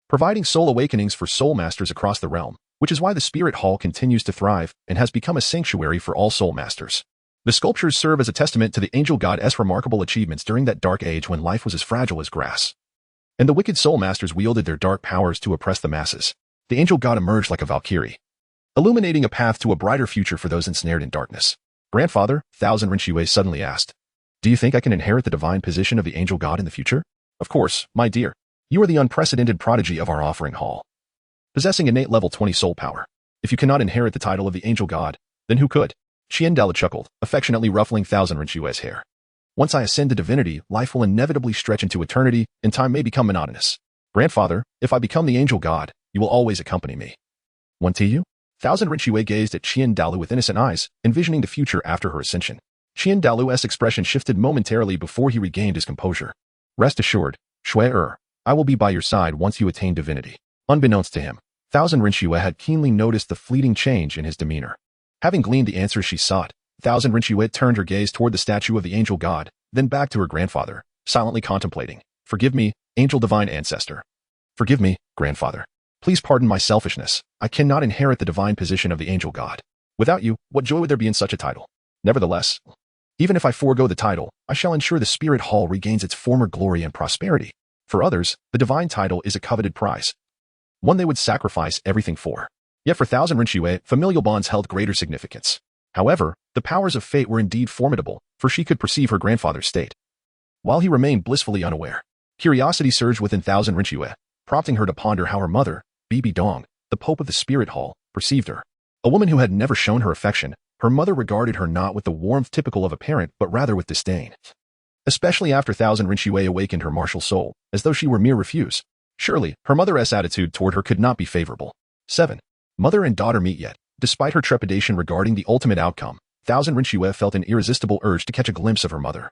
providing soul awakenings for soul masters across the realm, which is why the Spirit Hall continues to thrive and has become a sanctuary for all soul masters. The sculptures serve as a testament to the angel god's remarkable achievements during that dark age when life was as fragile as grass, and the wicked soul masters wielded their dark powers to oppress the masses. The angel god emerged like a Valkyrie, illuminating a path to a brighter future for those ensnared in darkness. Grandfather, Thousand Renxue suddenly asked, do you think I can inherit the divine position of the angel god in the future? Of course, my dear. You are the unprecedented prodigy of our offering hall, possessing innate level 20 soul power. If you cannot inherit the title of the angel god, then who could? Qian Dalu chuckled, affectionately ruffling Thousand Renshue's hair. Once I ascend to divinity, life will inevitably stretch into eternity, and time may become monotonous. Grandfather, if I become the angel god, you will always accompany me. Won't you? Thousand Renxue gazed at Qian Dalu with innocent eyes, envisioning the future after her ascension. Qian Dalu's expression shifted momentarily before he regained his composure. Rest assured, Shuer, I will be by your side once you attain divinity. Unbeknownst to him, Thousand Renxue had keenly noticed the fleeting change in his demeanor. Having gleaned the answers she sought, Thousand Renxue turned her gaze toward the statue of the angel god, then back to her grandfather, silently contemplating. Forgive me, angel divine ancestor. Forgive me, grandfather. Please pardon my selfishness. I cannot inherit the divine position of the angel god. Without you, what joy would there be in such a title? Nevertheless, even if I forego the title, I shall ensure the Spirit Hall regains its former glory and prosperity. For others, the divine title is a coveted prize, one they would sacrifice everything for. Yet for Thousand Renxue, familial bonds held greater significance. However, the powers of fate were indeed formidable, for she could perceive her grandfather's state, while he remained blissfully unaware. Curiosity surged within Thousand Renxue, prompting her to ponder how her mother, Bibi Dong, the Pope of the Spirit Hall, perceived her. A woman who had never shown her affection, her mother regarded her not with the warmth typical of a parent but rather with disdain. Especially after Thousand Renxue awakened her martial soul, as though she were mere refuse. Surely, her mother's attitude toward her could not be favorable. 7. Mother and daughter meet yet. Despite her trepidation regarding the ultimate outcome, Thousand Renxue felt an irresistible urge to catch a glimpse of her mother.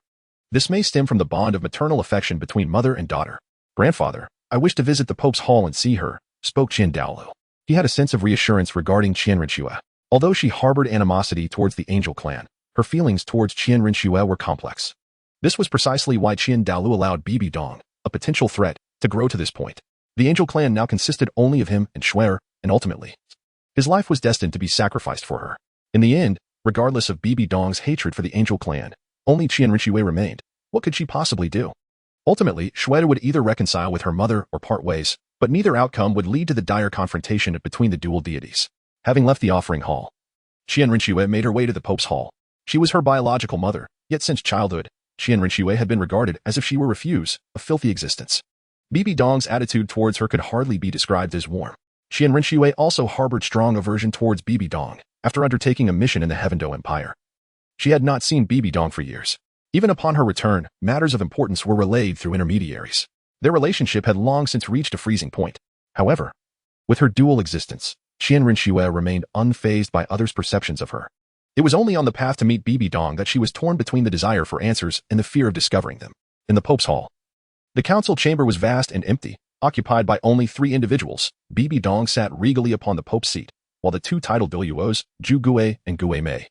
This may stem from the bond of maternal affection between mother and daughter. Grandfather, I wish to visit the Pope's hall and see her, spoke Qian Daolu. He had a sense of reassurance regarding Qian Renxue. Although she harbored animosity towards the angel clan, her feelings towards Qian Renxue were complex. This was precisely why Qian Daolu allowed Bibi Dong, a potential threat, to grow to this point. The Angel clan now consisted only of him and Shuer, and ultimately, his life was destined to be sacrificed for her. In the end, regardless of Bibi Dong's hatred for the Angel clan, only Qian Renxue remained. What could she possibly do? Ultimately, Shuer would either reconcile with her mother or part ways, but neither outcome would lead to the dire confrontation between the dual deities. Having left the offering hall, Qian Renxue made her way to the Pope's hall. She was her biological mother, yet since childhood, Qian Renxue had been regarded as if she were refuse, a filthy existence. Bibi Dong's attitude towards her could hardly be described as warm. Qian Renxue also harbored strong aversion towards Bibi Dong after undertaking a mission in the Dou Empire. She had not seen Bibi Dong for years. Even upon her return, matters of importance were relayed through intermediaries. Their relationship had long since reached a freezing point. However, with her dual existence, Qian Renxue remained unfazed by others' perceptions of her. It was only on the path to meet Bibi Dong that she was torn between the desire for answers and the fear of discovering them. In the Pope's hall, the council chamber was vast and empty, occupied by only 3 individuals. Bibi Dong sat regally upon the Pope's seat, while the 2 titled Doyuos, Zhu Gue and Gue Mei,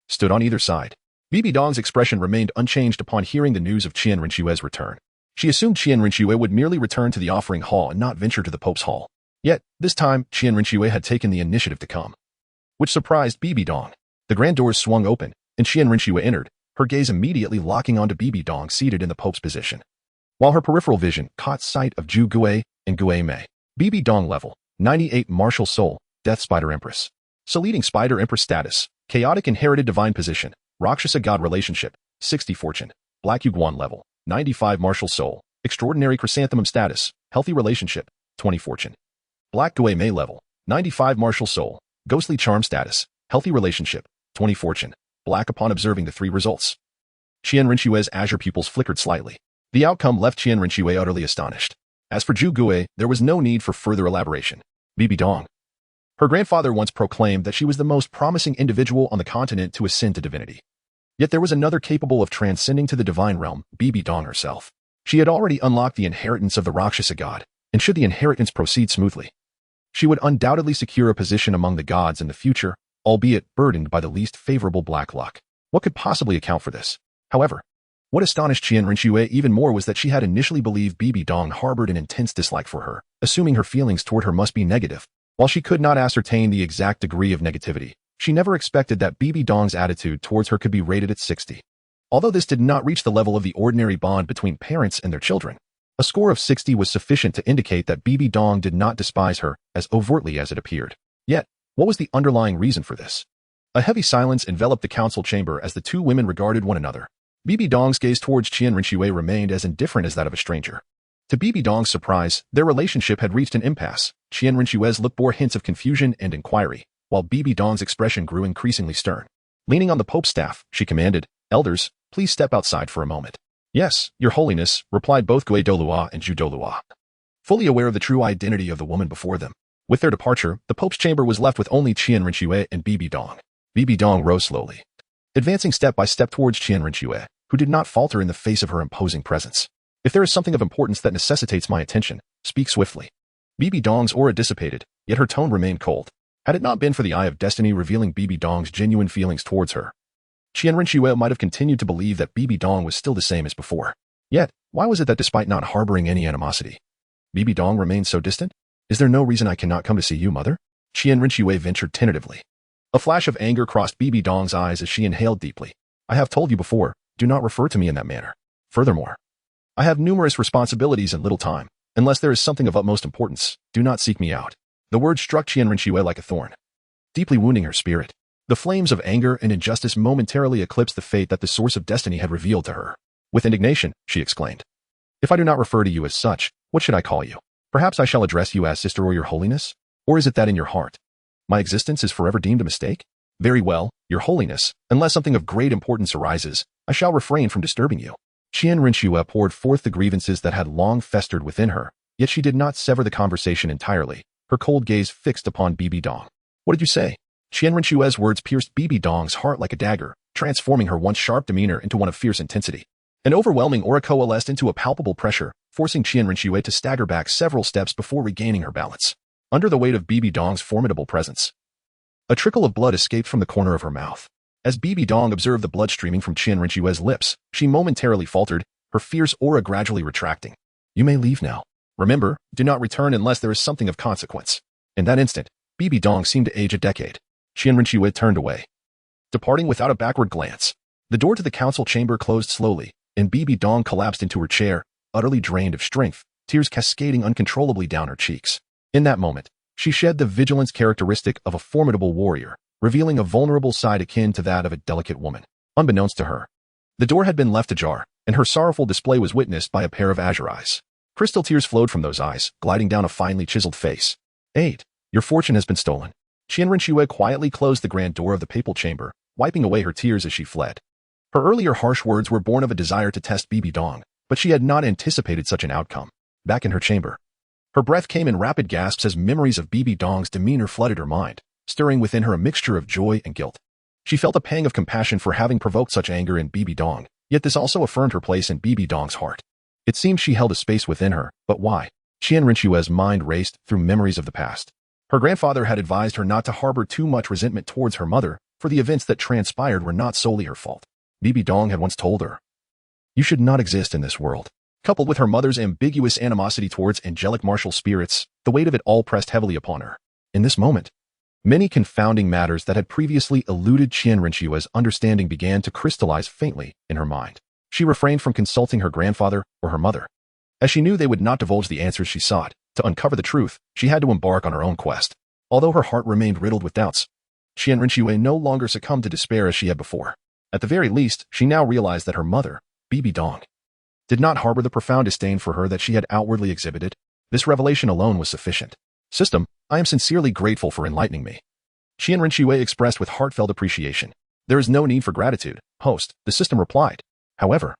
stood on either side. Bibi Dong's expression remained unchanged upon hearing the news of Qian Renxue's return. She assumed Qian Renxue would merely return to the offering hall and not venture to the Pope's hall. Yet, this time, Qian Renxue had taken the initiative to come, which surprised Bibi Dong. The grand doors swung open, and Qian Renxue entered, her gaze immediately locking onto Bibi Dong seated in the Pope's position. While her peripheral vision caught sight of Zhu Gue and Gue Mei. Bibi Dong level, 98 martial soul, Death Spider Empress. Leading Spider Empress status, chaotic inherited divine position, Rakshasa God relationship, 60 fortune. Black Yuguan level, 95 martial soul, extraordinary chrysanthemum status, healthy relationship, 20 fortune. Black Gue Mei level, 95 martial soul, ghostly charm status, healthy relationship, 20 fortune. Black upon observing the 3 results. Qian Renxue's azure pupils flickered slightly. The outcome left Qian Renxue utterly astonished. As for Zhu Gue, there was no need for further elaboration. Bibi Dong. Her grandfather once proclaimed that she was the most promising individual on the continent to ascend to divinity. Yet there was another capable of transcending to the divine realm, Bibi Dong herself. She had already unlocked the inheritance of the Rakshasa god, and should the inheritance proceed smoothly, she would undoubtedly secure a position among the gods in the future, albeit burdened by the least favorable black luck. What could possibly account for this? However, what astonished Qian Renxue even more was that she had initially believed Bibi Dong harbored an intense dislike for her, assuming her feelings toward her must be negative. While she could not ascertain the exact degree of negativity, she never expected that Bibi Dong's attitude towards her could be rated at 60. Although this did not reach the level of the ordinary bond between parents and their children, a score of 60 was sufficient to indicate that Bibi Dong did not despise her as overtly as it appeared. Yet, what was the underlying reason for this? A heavy silence enveloped the council chamber as the 2 women regarded one another. Bibi Dong's gaze towards Qian Renxue remained as indifferent as that of a stranger. To Bibi Dong's surprise, their relationship had reached an impasse. Qian Renxue's look bore hints of confusion and inquiry, while Bibi Dong's expression grew increasingly stern. Leaning on the Pope's staff, she commanded, "Elders, please step outside for a moment." "Yes, Your Holiness," replied both Gui Dolua and Zhu Dolua, fully aware of the true identity of the woman before them. With their departure, the Pope's chamber was left with only Qian Renxue and Bibi Dong. Bibi Dong rose slowly, advancing step by step towards Qian Renxue, who did not falter in the face of her imposing presence. "If there is something of importance that necessitates my attention, speak swiftly." Bibi Dong's aura dissipated, yet her tone remained cold. Had it not been for the eye of destiny revealing Bibi Dong's genuine feelings towards her, Qian Renxue might have continued to believe that Bibi Dong was still the same as before. Yet, why was it that despite not harboring any animosity, Bibi Dong remained so distant? "Is there no reason I cannot come to see you, mother?" Qian Renxue ventured tentatively. A flash of anger crossed Bibi Dong's eyes as she inhaled deeply. "I have told you before, do not refer to me in that manner. Furthermore, I have numerous responsibilities and little time. Unless there is something of utmost importance, do not seek me out." The words struck Qian Renxue like a thorn, deeply wounding her spirit. The flames of anger and injustice momentarily eclipsed the fate that the source of destiny had revealed to her. With indignation, she exclaimed, "If I do not refer to you as such, what should I call you? Perhaps I shall address you as Sister or Your Holiness? Or is it that in your heart my existence is forever deemed a mistake? Very well, Your Holiness, unless something of great importance arises, I shall refrain from disturbing you." Qian Renxue poured forth the grievances that had long festered within her, yet she did not sever the conversation entirely, her cold gaze fixed upon Bibi Dong. "What did you say?" Qian Renxue's words pierced Bibi Dong's heart like a dagger, transforming her once sharp demeanor into one of fierce intensity. An overwhelming aura coalesced into a palpable pressure, forcing Qian Renxue to stagger back several steps before regaining her balance. Under the weight of Bibi Dong's formidable presence, a trickle of blood escaped from the corner of her mouth. As Bibi Dong observed the blood streaming from Qian Renxue's lips, she momentarily faltered, her fierce aura gradually retracting. You may leave now. Remember, do not return unless there is something of consequence. In that instant, Bibi Dong seemed to age a decade. Qian Renxue turned away, departing without a backward glance. The door to the council chamber closed slowly, and Bibi Dong collapsed into her chair, utterly drained of strength, tears cascading uncontrollably down her cheeks. In that moment, she shed the vigilance characteristic of a formidable warrior, revealing a vulnerable side akin to that of a delicate woman. Unbeknownst to her, the door had been left ajar, and her sorrowful display was witnessed by a pair of azure eyes. Crystal tears flowed from those eyes, gliding down a finely chiseled face. 8. Your fortune has been stolen. Qian Renxue quietly closed the grand door of the papal chamber, wiping away her tears as she fled. Her earlier harsh words were born of a desire to test Bibi Dong, but she had not anticipated such an outcome. Back in her chamber, her breath came in rapid gasps as memories of Bibi Dong's demeanor flooded her mind, stirring within her a mixture of joy and guilt. She felt a pang of compassion for having provoked such anger in Bibi Dong, yet this also affirmed her place in Bibi Dong's heart. It seemed she held a space within her, but why? Qian Renxue's mind raced through memories of the past. Her grandfather had advised her not to harbor too much resentment towards her mother, for the events that transpired were not solely her fault. Bibi Dong had once told her, you should not exist in this world. Coupled with her mother's ambiguous animosity towards angelic martial spirits, the weight of it all pressed heavily upon her. In this moment, many confounding matters that had previously eluded Qian Renxue's understanding began to crystallize faintly in her mind. She refrained from consulting her grandfather or her mother, as she knew they would not divulge the answers she sought. To uncover the truth, she had to embark on her own quest. Although her heart remained riddled with doubts, Qian Renxue no longer succumbed to despair as she had before. At the very least, she now realized that her mother, Bibi Dong, did not harbor the profound disdain for her that she had outwardly exhibited. This revelation alone was sufficient. System, I am sincerely grateful for enlightening me. Qian Renxue expressed with heartfelt appreciation. There is no need for gratitude, host, the system replied. However,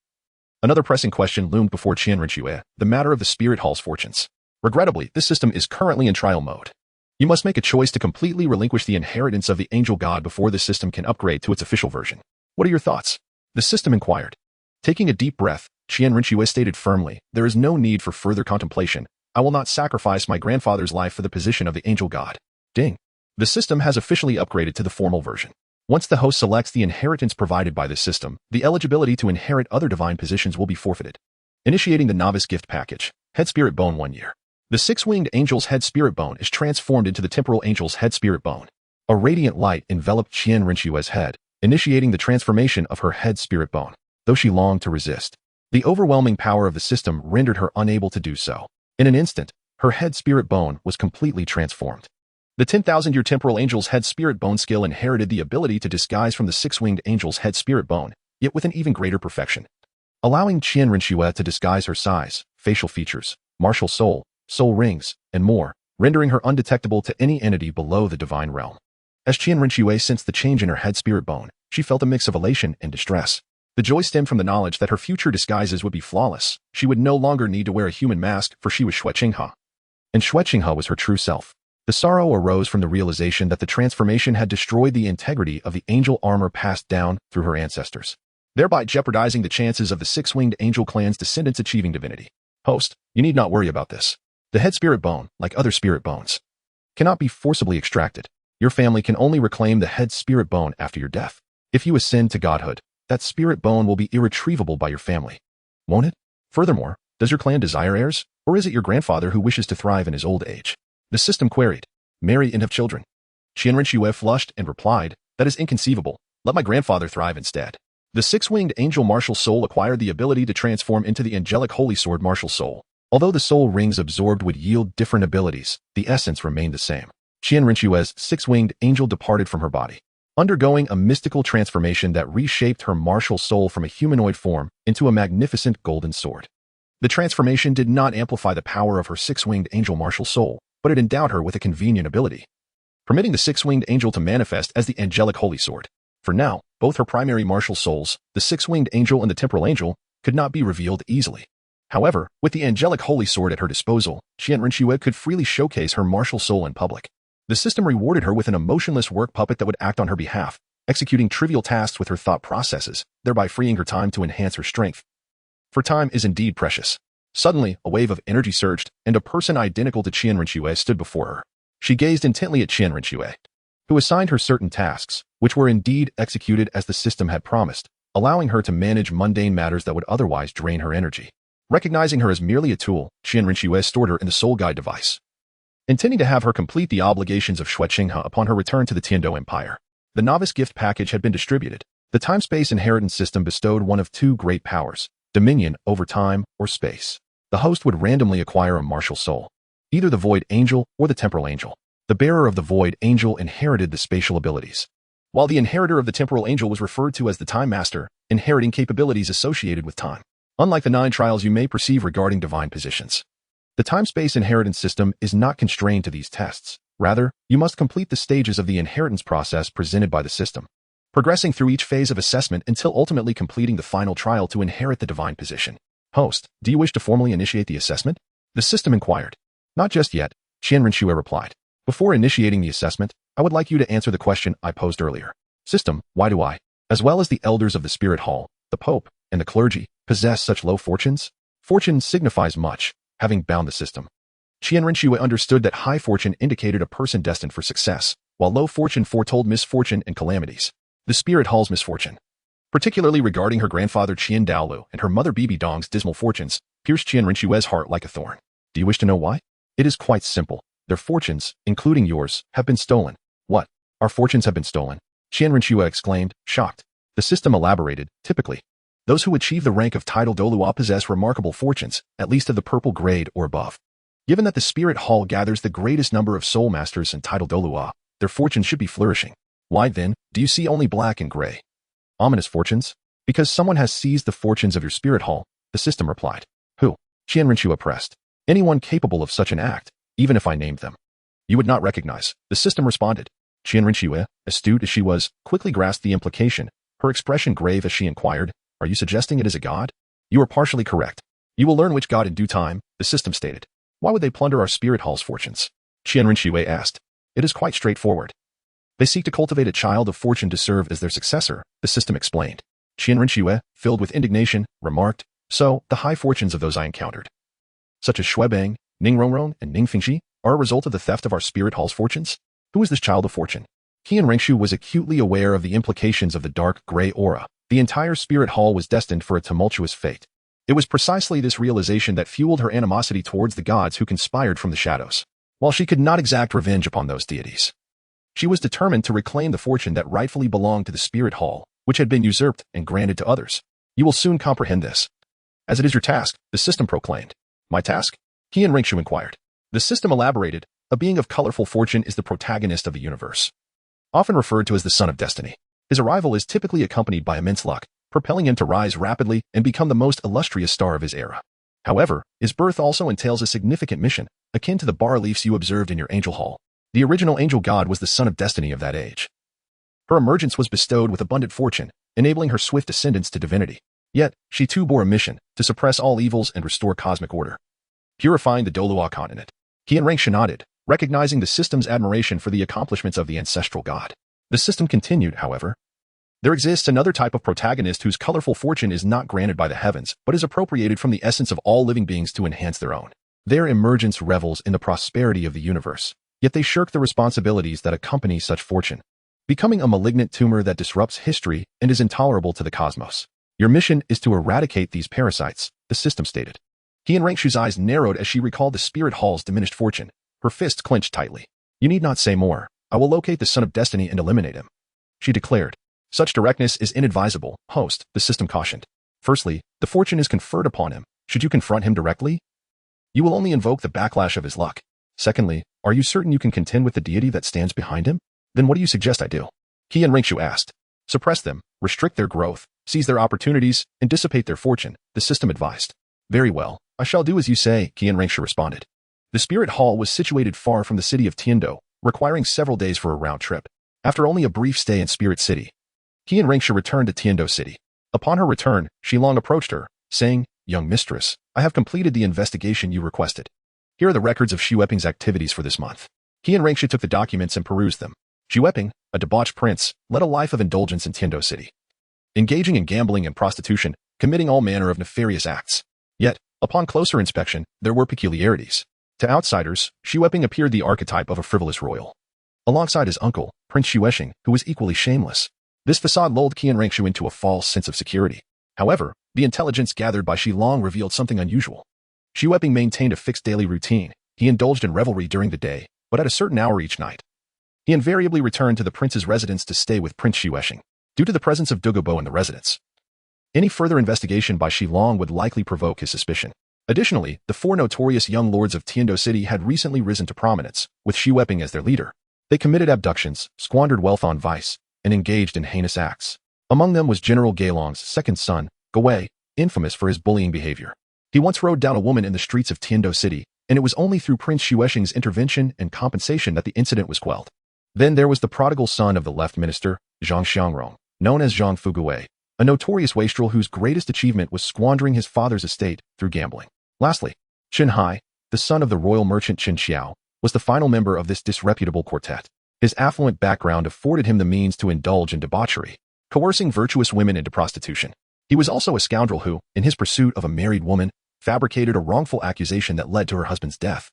another pressing question loomed before Qian Renxue, the matter of the spirit hall's fortunes. Regrettably, this system is currently in trial mode. You must make a choice to completely relinquish the inheritance of the angel god before this system can upgrade to its official version. What are your thoughts? The system inquired. Taking a deep breath, Qian Renxue stated firmly, there is no need for further contemplation. I will not sacrifice my grandfather's life for the position of the angel god. Ding. The system has officially upgraded to the formal version. Once the host selects the inheritance provided by this system, the eligibility to inherit other divine positions will be forfeited. Initiating the novice gift package. Head spirit bone 1 year. The six-winged angel's head spirit bone is transformed into the temporal angel's head spirit bone. A radiant light enveloped Qian Renxue's head, initiating the transformation of her head spirit bone. Though she longed to resist, the overwhelming power of the system rendered her unable to do so. In an instant, her head spirit bone was completely transformed. The 10,000-year temporal angel's head spirit bone skill inherited the ability to disguise from the six-winged angel's head spirit bone, yet with an even greater perfection, allowing Qian Renxue to disguise her size, facial features, martial soul rings, and more, rendering her undetectable to any entity below the divine realm. As Qian Renxue sensed the change in her head spirit bone, she felt a mix of elation and distress. The joy stemmed from the knowledge that her future disguises would be flawless. She would no longer need to wear a human mask, for she was Shueqinghe. And Shueqinghe was her true self. The sorrow arose from the realization that the transformation had destroyed the integrity of the angel armor passed down through her ancestors, thereby jeopardizing the chances of the six-winged angel clan's descendants achieving divinity. Host, you need not worry about this. The head spirit bone, like other spirit bones, cannot be forcibly extracted. Your family can only reclaim the head spirit bone after your death. If you ascend to godhood, that spirit bone will be irretrievable by your family, won't it? Furthermore, does your clan desire heirs, or is it your grandfather who wishes to thrive in his old age? The system queried. Marry and have children. Qian Renxue flushed and replied, that is inconceivable. Let my grandfather thrive instead. The six-winged angel martial soul acquired the ability to transform into the angelic holy sword martial soul. Although the soul rings absorbed would yield different abilities, the essence remained the same. Qian Renxue's six-winged angel departed from her body, undergoing a mystical transformation that reshaped her martial soul from a humanoid form into a magnificent golden sword. The transformation did not amplify the power of her six-winged angel martial soul, but it endowed her with a convenient ability, permitting the six-winged angel to manifest as the angelic holy sword. For now, both her primary martial souls, the six-winged angel and the temporal angel, could not be revealed easily. However, with the angelic holy sword at her disposal, Qian Renxue could freely showcase her martial soul in public. The system rewarded her with an emotionless work puppet that would act on her behalf, executing trivial tasks with her thought processes, thereby freeing her time to enhance her strength. For time is indeed precious. Suddenly, a wave of energy surged, and a person identical to Qian Renxue stood before her. She gazed intently at Qian Renxue, who assigned her certain tasks, which were indeed executed as the system had promised, allowing her to manage mundane matters that would otherwise drain her energy. Recognizing her as merely a tool, Qian Renxue stored her in the soul guide device, intending to have her complete the obligations of Shueqinghe upon her return to the Dou Empire. The novice gift package had been distributed. The time-space inheritance system bestowed one of two great powers, dominion over time or space. The host would randomly acquire a martial soul, either the Void Angel or the Temporal Angel. The bearer of the Void Angel inherited the spatial abilities, while the inheritor of the Temporal Angel was referred to as the Time Master, inheriting capabilities associated with time. Unlike the 9 trials you may perceive regarding divine positions, the time-space inheritance system is not constrained to these tests. Rather, you must complete the stages of the inheritance process presented by the system, progressing through each phase of assessment until ultimately completing the final trial to inherit the divine position. Host, do you wish to formally initiate the assessment? The system inquired. Not just yet, Qian Renxue replied. Before initiating the assessment, I would like you to answer the question I posed earlier. System, why do I, as well as the elders of the Spirit Hall, the Pope, and the clergy, possess such low fortunes? Fortune signifies much, having bound the system. Qian Renxue understood that high fortune indicated a person destined for success, while low fortune foretold misfortune and calamities. The Spirit Hall's misfortune, particularly regarding her grandfather Qian Daolu and her mother Bibi Dong's dismal fortunes, pierced Qian Renxue's heart like a thorn. Do you wish to know why? It is quite simple. Their fortunes, including yours, have been stolen. What? Our fortunes have been stolen? Qian Renxue exclaimed, shocked. The system elaborated, typically, those who achieve the rank of title Dolua possess remarkable fortunes, at least of the purple grade or above. Given that the Spirit Hall gathers the greatest number of soul masters and title Dolua, their fortunes should be flourishing. Why then, do you see only black and gray? Ominous fortunes? Because someone has seized the fortunes of your Spirit Hall, the system replied. Who? Qian Renxue pressed. Anyone capable of such an act, even if I named them. You would not recognize, the system responded. Qian Renxue, astute as she was, quickly grasped the implication, her expression grave as she inquired, are you suggesting it is a god? You are partially correct. You will learn which god in due time, the system stated. Why would they plunder our Spirit Hall's fortunes? Qian Renxue asked. It is quite straightforward. They seek to cultivate a child of fortune to serve as their successor, the system explained. Qian Renxue, filled with indignation, remarked, so, the high fortunes of those I encountered, such as Shuebang, Ning Rongrong, and Ning Fingxi, are a result of the theft of our Spirit Hall's fortunes? Who is this child of fortune? Qian Renxue was acutely aware of the implications of the dark gray aura. The entire Spirit Hall was destined for a tumultuous fate. It was precisely this realization that fueled her animosity towards the gods who conspired from the shadows. While she could not exact revenge upon those deities, she was determined to reclaim the fortune that rightfully belonged to the Spirit Hall, which had been usurped and granted to others. You will soon comprehend this, as it is your task, the system proclaimed. My task? Qian Renxue inquired. The system elaborated, a being of colorful fortune is the protagonist of the universe, often referred to as the Son of Destiny. His arrival is typically accompanied by immense luck, propelling him to rise rapidly and become the most illustrious star of his era. However, his birth also entails a significant mission, akin to the bas-reliefs you observed in your angel hall. The original angel god was the Son of Destiny of that age. Her emergence was bestowed with abundant fortune, enabling her swift ascendance to divinity. Yet, she too bore a mission, to suppress all evils and restore cosmic order, purifying the Dolua continent. Qian Renxue nodded, recognizing the system's admiration for the accomplishments of the ancestral god. The system continued, however. There exists another type of protagonist whose colorful fortune is not granted by the heavens, but is appropriated from the essence of all living beings to enhance their own. Their emergence revels in the prosperity of the universe, yet they shirk the responsibilities that accompany such fortune, becoming a malignant tumor that disrupts history and is intolerable to the cosmos. Your mission is to eradicate these parasites, the system stated. Qian Renxue's eyes narrowed as she recalled the Spirit Hall's diminished fortune. Her fists clenched tightly. You need not say more. I will locate the Son of Destiny and eliminate him, she declared. Such directness is inadvisable, host, the system cautioned. Firstly, the fortune is conferred upon him. Should you confront him directly, you will only invoke the backlash of his luck. Secondly, are you certain you can contend with the deity that stands behind him? Then what do you suggest I do? Qian Renxue asked. Suppress them, restrict their growth, seize their opportunities, and dissipate their fortune, the system advised. Very well, I shall do as you say, Qian Renxue responded. The Spirit Hall was situated far from the city of Tiandou, requiring several days for a round trip. After only a brief stay in Spirit City, Qian Renxue returned to Tiandou City. Upon her return, Shilong approached her, saying, Young mistress, I have completed the investigation you requested. Here are the records of Xueping's activities for this month. Qian Renxue took the documents and perused them. Xueping, a debauched prince, led a life of indulgence in Tiandou City, engaging in gambling and prostitution, committing all manner of nefarious acts. Yet, upon closer inspection, there were peculiarities. To outsiders, Xueping appeared the archetype of a frivolous royal. Alongside his uncle, Prince Xuexing, who was equally shameless. This facade lulled Qian Renxue into a false sense of security. However, the intelligence gathered by Xilong revealed something unusual. Xueping maintained a fixed daily routine. He indulged in revelry during the day, but at a certain hour each night. He invariably returned to the prince's residence to stay with Prince Xuexing, due to the presence of Dugu in the residence. Any further investigation by Xilong would likely provoke his suspicion. Additionally, the four notorious young lords of Tiando City had recently risen to prominence, with Xueping as their leader. They committed abductions, squandered wealth on vice, and engaged in heinous acts. Among them was General Gailong's second son, Gowei, infamous for his bullying behavior. He once rode down a woman in the streets of Tiando City, and it was only through Prince Xuexing's intervention and compensation that the incident was quelled. Then there was the prodigal son of the left minister, Zhang Xiangrong, known as Zhang Fugui, a notorious wastrel whose greatest achievement was squandering his father's estate through gambling. Lastly, Chen Hai, the son of the royal merchant Chen Xiao, was the final member of this disreputable quartet. His affluent background afforded him the means to indulge in debauchery, coercing virtuous women into prostitution. He was also a scoundrel who, in his pursuit of a married woman, fabricated a wrongful accusation that led to her husband's death,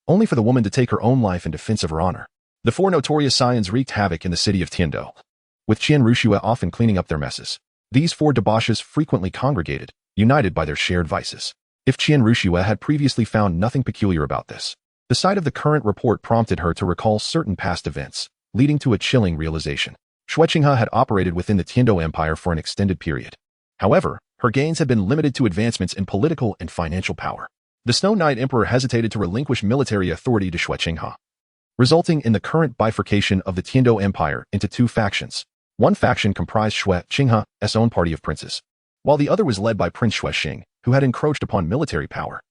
only for the woman to take her own life in defense of her honor. The four notorious scions wreaked havoc in the city of Tiando, with Qian Renxue often cleaning up their messes. These four debauches frequently congregated, united by their shared vices. If Qian Renxue had previously found nothing peculiar about this, the sight of the current report prompted her to recall certain past events, leading to a chilling realization. Xuexing had operated within the Dou Empire for an extended period. However, her gains had been limited to advancements in political and financial power. The Snow Knight Emperor hesitated to relinquish military authority to Xuexing, resulting in the current bifurcation of the Dou Empire into two factions. One faction comprised Xuexing's own party of princes, while the other was led by Prince Xuexing, who had encroached upon military power.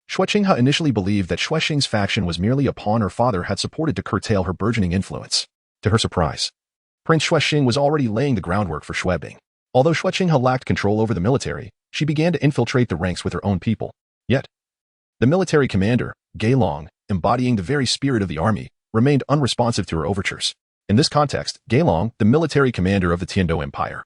Xuexing initially believed that Xuexing's faction was merely a pawn her father had supported to curtail her burgeoning influence. To her surprise, Prince Xuexing was already laying the groundwork for Xuebing. Although Xuexing lacked control over the military, she began to infiltrate the ranks with her own people. Yet, the military commander, Gailong, embodying the very spirit of the army, remained unresponsive to her overtures. In this context, Gailong, the military commander of the Dou Empire,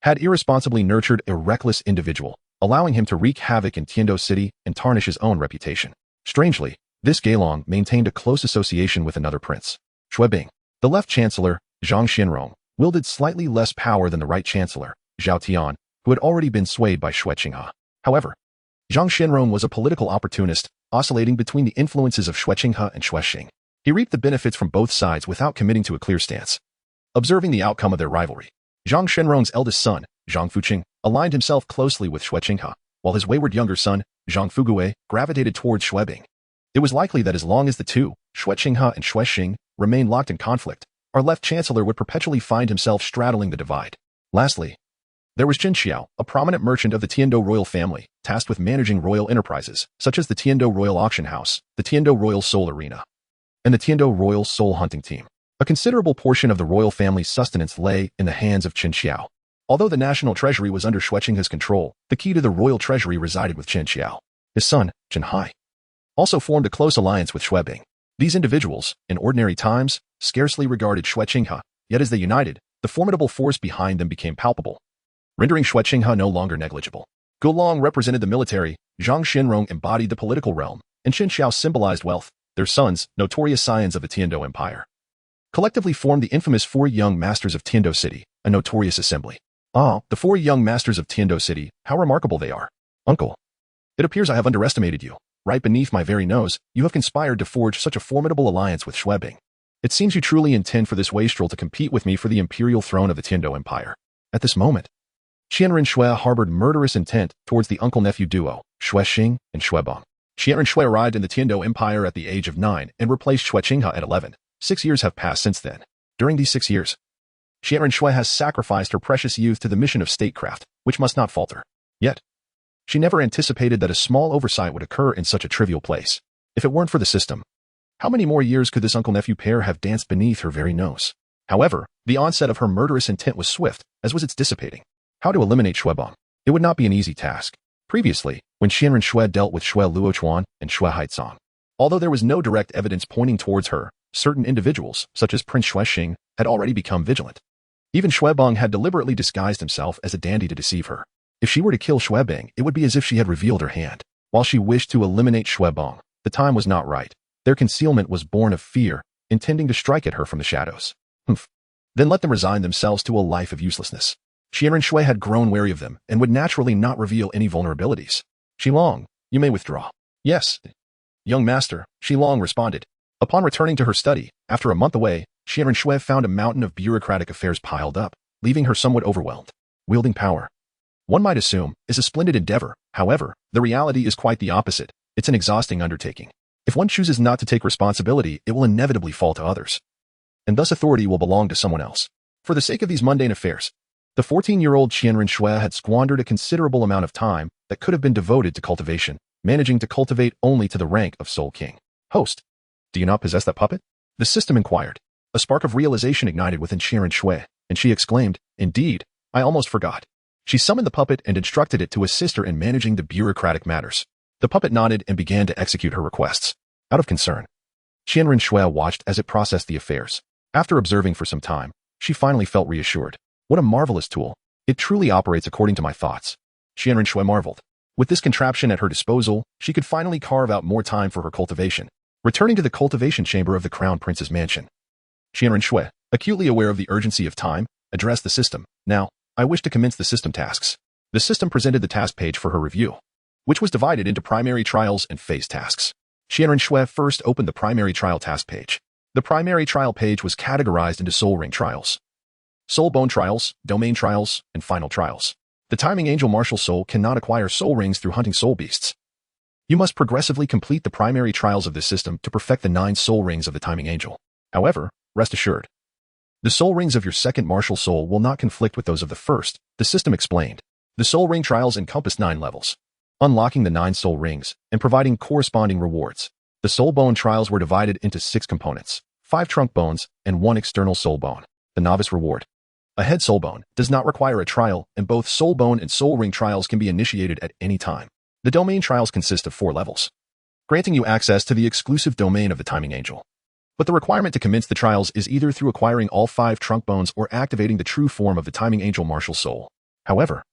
had irresponsibly nurtured a reckless individual, allowing him to wreak havoc in Tiando City and tarnish his own reputation. Strangely, this Gailong maintained a close association with another prince, Xuebing. The left chancellor, Zhang Xianrong, wielded slightly less power than the right chancellor, Zhao Tian, who had already been swayed by Xuexing. However, Zhang Xianrong was a political opportunist, oscillating between the influences of Xuexing and Xuexing. He reaped the benefits from both sides without committing to a clear stance. Observing the outcome of their rivalry, Zhang Xianrong's eldest son, Zhang Fuqing, aligned himself closely with Xuexing, while his wayward younger son, Zhang Fugui, gravitated towards Xuebing. It was likely that as long as the two, Xuexing and Xuexing, remained locked in conflict, our left chancellor would perpetually find himself straddling the divide. Lastly, there was Chen Xiao, a prominent merchant of the Tiando royal family, tasked with managing royal enterprises, such as the Tiando Royal Auction House, the Tiando Royal Soul Arena, and the Tiando Royal Soul Hunting Team. A considerable portion of the royal family's sustenance lay in the hands of Chen Xiao. Although the national treasury was under Xuexing's control, the key to the royal treasury resided with Chen Xiao. His son, Chen Hai, also formed a close alliance with Xuebing. These individuals, in ordinary times, scarcely regarded Xuexing, yet as they united, the formidable force behind them became palpable, rendering Xuexing no longer negligible. Gailong represented the military, Zhang Xianrong embodied the political realm, and Chen Xiao symbolized wealth. Their sons, notorious scions of the Dou Empire, collectively formed the infamous Four Young Masters of Tiando City, a notorious assembly. Ah, the Four Young Masters of Tiando City, how remarkable they are. Uncle, it appears I have underestimated you. Right beneath my very nose, you have conspired to forge such a formidable alliance with Xuebing. It seems you truly intend for this wastrel to compete with me for the imperial throne of the Dou Empire. At this moment, Qian Renxue harbored murderous intent towards the uncle-nephew duo, Xuexing and Xuebing. Qian Renxue arrived in the Dou Empire at the age of 9 and replaced Xuexing at 11. 6 years have passed since then. During these 6 years, Qian Renxue has sacrificed her precious youth to the mission of statecraft, which must not falter. Yet, she never anticipated that a small oversight would occur in such a trivial place. If it weren't for the system, how many more years could this uncle-nephew pair have danced beneath her very nose? However, the onset of her murderous intent was swift, as was its dissipating. How to eliminate Xuebing? It would not be an easy task. Previously, when Qian Renxue dealt with Xue Luochuan and Xue Haizong, although there was no direct evidence pointing towards her, certain individuals, such as Prince Xuexing, had already become vigilant. Even Xuebing had deliberately disguised himself as a dandy to deceive her. If she were to kill Xuebing, it would be as if she had revealed her hand. While she wished to eliminate Xuebing, the time was not right. Their concealment was born of fear, intending to strike at her from the shadows. Humph. then let them resign themselves to a life of uselessness. Qian Renxue had grown wary of them and would naturally not reveal any vulnerabilities. Xilong, you may withdraw. Yes, young master, Xilong responded. Upon returning to her study, after a month away, Qian Renxue found a mountain of bureaucratic affairs piled up, leaving her somewhat overwhelmed. Wielding power, one might assume, is a splendid endeavor. However, the reality is quite the opposite. It's an exhausting undertaking. If one chooses not to take responsibility, it will inevitably fall to others. And thus authority will belong to someone else. For the sake of these mundane affairs, the 14-year-old Qian Renxue had squandered a considerable amount of time that could have been devoted to cultivation, managing to cultivate only to the rank of Soul King. Host, do you not possess that puppet? The system inquired. A spark of realization ignited within Qian Renxue, and she exclaimed, indeed, I almost forgot. She summoned the puppet and instructed it to assist her in managing the bureaucratic matters. The puppet nodded and began to execute her requests. Out of concern, Qian Renxue watched as it processed the affairs. After observing for some time, she finally felt reassured. What a marvelous tool. It truly operates according to my thoughts. Qian Renxue marveled. With this contraption at her disposal, she could finally carve out more time for her cultivation. Returning to the cultivation chamber of the Crown Prince's mansion, Qian Renxue, acutely aware of the urgency of time, addressed the system. Now, I wish to commence the system tasks. The system presented the task page for her review, which was divided into primary trials and phase tasks. Qian Renxue first opened the primary trial task page. The primary trial page was categorized into soul ring trials, soul bone trials, domain trials, and final trials. The timing angel martial soul cannot acquire soul rings through hunting soul beasts. You must progressively complete the primary trials of this system to perfect the 9 soul rings of the timing angel. However, rest assured, the soul rings of your second martial soul will not conflict with those of the first, the system explained. The soul ring trials encompass 9 levels, unlocking the 9 soul rings and providing corresponding rewards. The soul bone trials were divided into 6 components, 5 trunk bones and 1 external soul bone. The novice reward. A head soul bone does not require a trial, and both soul bone and soul ring trials can be initiated at any time. The domain trials consist of 4 levels, granting you access to the exclusive domain of the timing angel. But the requirement to commence the trials is either through acquiring all 5 trunk bones or activating the true form of the timing angel martial soul. However,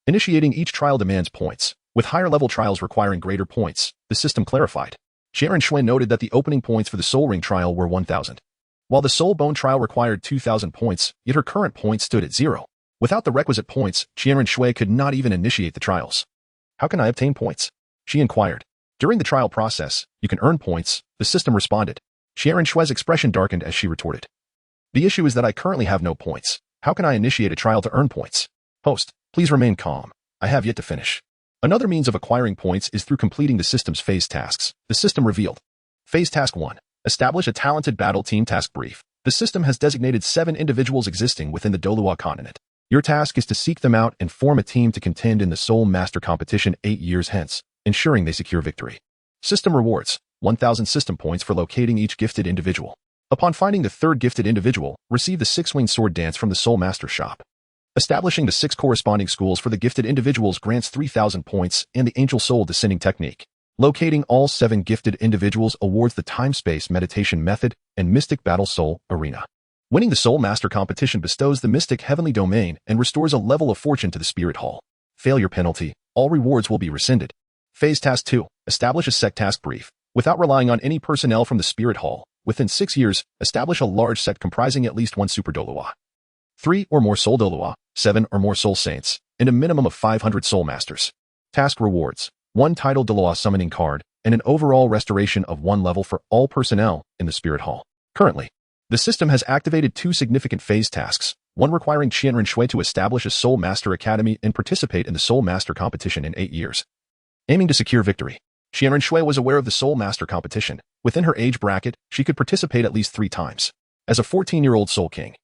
initiating each trial demands points, with higher level trials requiring greater points, the system clarified. Qian Renxue noted that the opening points for the soul ring trial were 1,000. While the soul bone trial required 2,000 points, yet her current points stood at 0. Without the requisite points, Qian Renxue could not even initiate the trials. How can I obtain points? She inquired. During the trial process, you can earn points, the system responded. Qian Renxue's expression darkened as she retorted. The issue is that I currently have no points. How can I initiate a trial to earn points? Host, please remain calm. I have yet to finish. Another means of acquiring points is through completing the system's phase tasks. The system revealed. Phase Task 1. Establish a talented battle team task brief. The system has designated 7 individuals existing within the Dolua continent. Your task is to seek them out and form a team to contend in the Soul Master competition 8 years hence, ensuring they secure victory. System rewards. 1,000 system points for locating each gifted individual. Upon finding the 3rd gifted individual, receive the 6-winged sword dance from the Soul Master shop. Establishing the 6 corresponding schools for the gifted individuals grants 3,000 points and the Angel Soul Descending Technique. Locating all 7 gifted individuals awards the Time-Space Meditation Method and Mystic Battle Soul Arena. Winning the Soul Master competition bestows the Mystic Heavenly Domain and restores a level of fortune to the Spirit Hall. Failure penalty. All rewards will be rescinded. Phase Task 2. Establish a Sect task brief. Without relying on any personnel from the Spirit Hall, within 6 years, establish a large sect comprising at least 1 Super Dolua, 3 or more Soul Dolua, 7 or more Soul Saints, and a minimum of 500 Soul Masters. Task rewards. 1 title Dolua summoning card, and an overall restoration of 1 level for all personnel in the Spirit Hall. Currently, the system has activated 2 significant phase tasks, one requiring Qian Renxue to establish a Soul Master Academy and participate in the Soul Master competition in 8 years. Aiming to secure victory. Qian Renxue was aware of the Soul Master competition. Within her age bracket, she could participate at least 3 times. As a 14-year-old Soul King,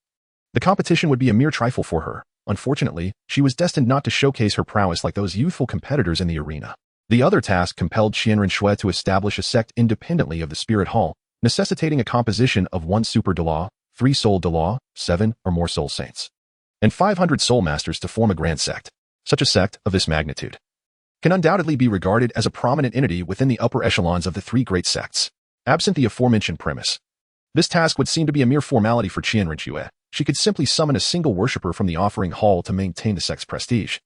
the competition would be a mere trifle for her. Unfortunately, she was destined not to showcase her prowess like those youthful competitors in the arena. The other task compelled Qian Renxue to establish a sect independently of the Spirit Hall, necessitating a composition of 1 Super Dolua, 3 Soul Dolua, 7 or more Soul Saints, and 500 Soul Masters to form a grand sect. Such a sect of this magnitude can undoubtedly be regarded as a prominent entity within the upper echelons of the 3 great sects. Absent the aforementioned premise, this task would seem to be a mere formality for Qian Renxue. She could simply summon a single worshipper from the offering hall to maintain the sect's prestige.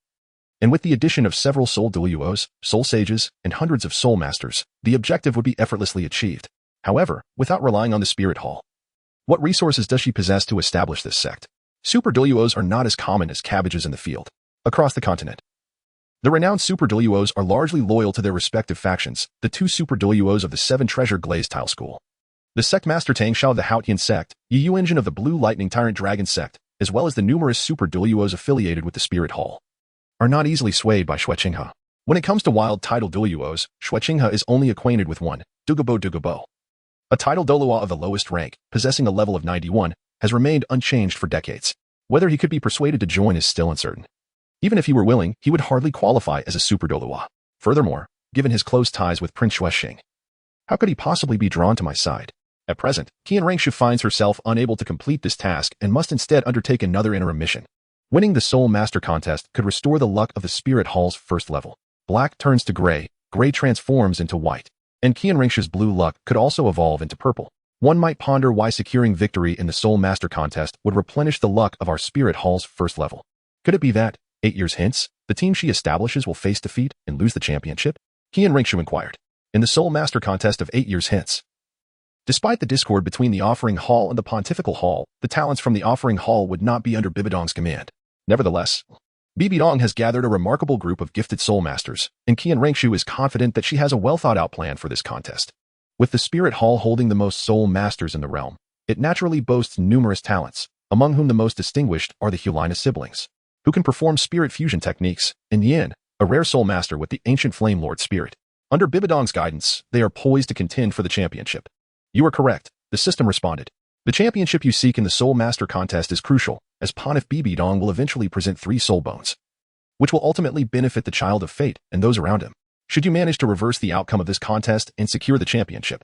And with the addition of several Soul Doluos, Soul Sages, and hundreds of Soul Masters, the objective would be effortlessly achieved. However, without relying on the Spirit Hall. What resources does she possess to establish this sect? Super Duluos are not as common as cabbages in the field. Across the continent, the renowned Super Duluos are largely loyal to their respective factions, the two Super Duluos of the Seven Treasure Glazed Tile School. The Sect Master Tang Hao of the Haotian Sect, Yu Engine of the Blue Lightning Tyrant Dragon Sect, as well as the numerous Super Duluos affiliated with the Spirit Hall, are not easily swayed by Shueqinghe. When it comes to wild title Duluos, Shueqinghe is only acquainted with one, Dugu. A title Dolua of the lowest rank, possessing a level of 91, has remained unchanged for decades. Whether he could be persuaded to join is still uncertain. Even if he were willing, he would hardly qualify as a Super Dolua. Furthermore, given his close ties with Prince Xuexing, how could he possibly be drawn to my side? At present, Qian Renxue finds herself unable to complete this task and must instead undertake another interim mission. Winning the Soul Master contest could restore the luck of the Spirit Hall's first level. Black turns to gray, gray transforms into white, and Qian Renxue's blue luck could also evolve into purple. One might ponder why securing victory in the Soul Master contest would replenish the luck of our Spirit Hall's first level. Could it be that, 8 years hence, the team she establishes will face defeat and lose the championship? Qian Renxue inquired. In the Soul Master contest of 8 years hence. Despite the discord between the Offering Hall and the Pontifical Hall, the talents from the Offering Hall would not be under Bibidong's command. Nevertheless, Bibidong has gathered a remarkable group of gifted Soul Masters, and Qian Renxue is confident that she has a well-thought-out plan for this contest. With the Spirit Hall holding the most Soul Masters in the realm, it naturally boasts numerous talents, among whom the most distinguished are the Hulina siblings, who can perform spirit fusion techniques, and Yin, a rare Soul Master with the ancient Flame Lord spirit. Under Bibidong's guidance, they are poised to contend for the championship. You are correct, the system responded. The championship you seek in the Soul Master contest is crucial, as Pontiff Bibidong will eventually present 3 soul bones, which will ultimately benefit the Child of Fate and those around him. Should you manage to reverse the outcome of this contest and secure the championship,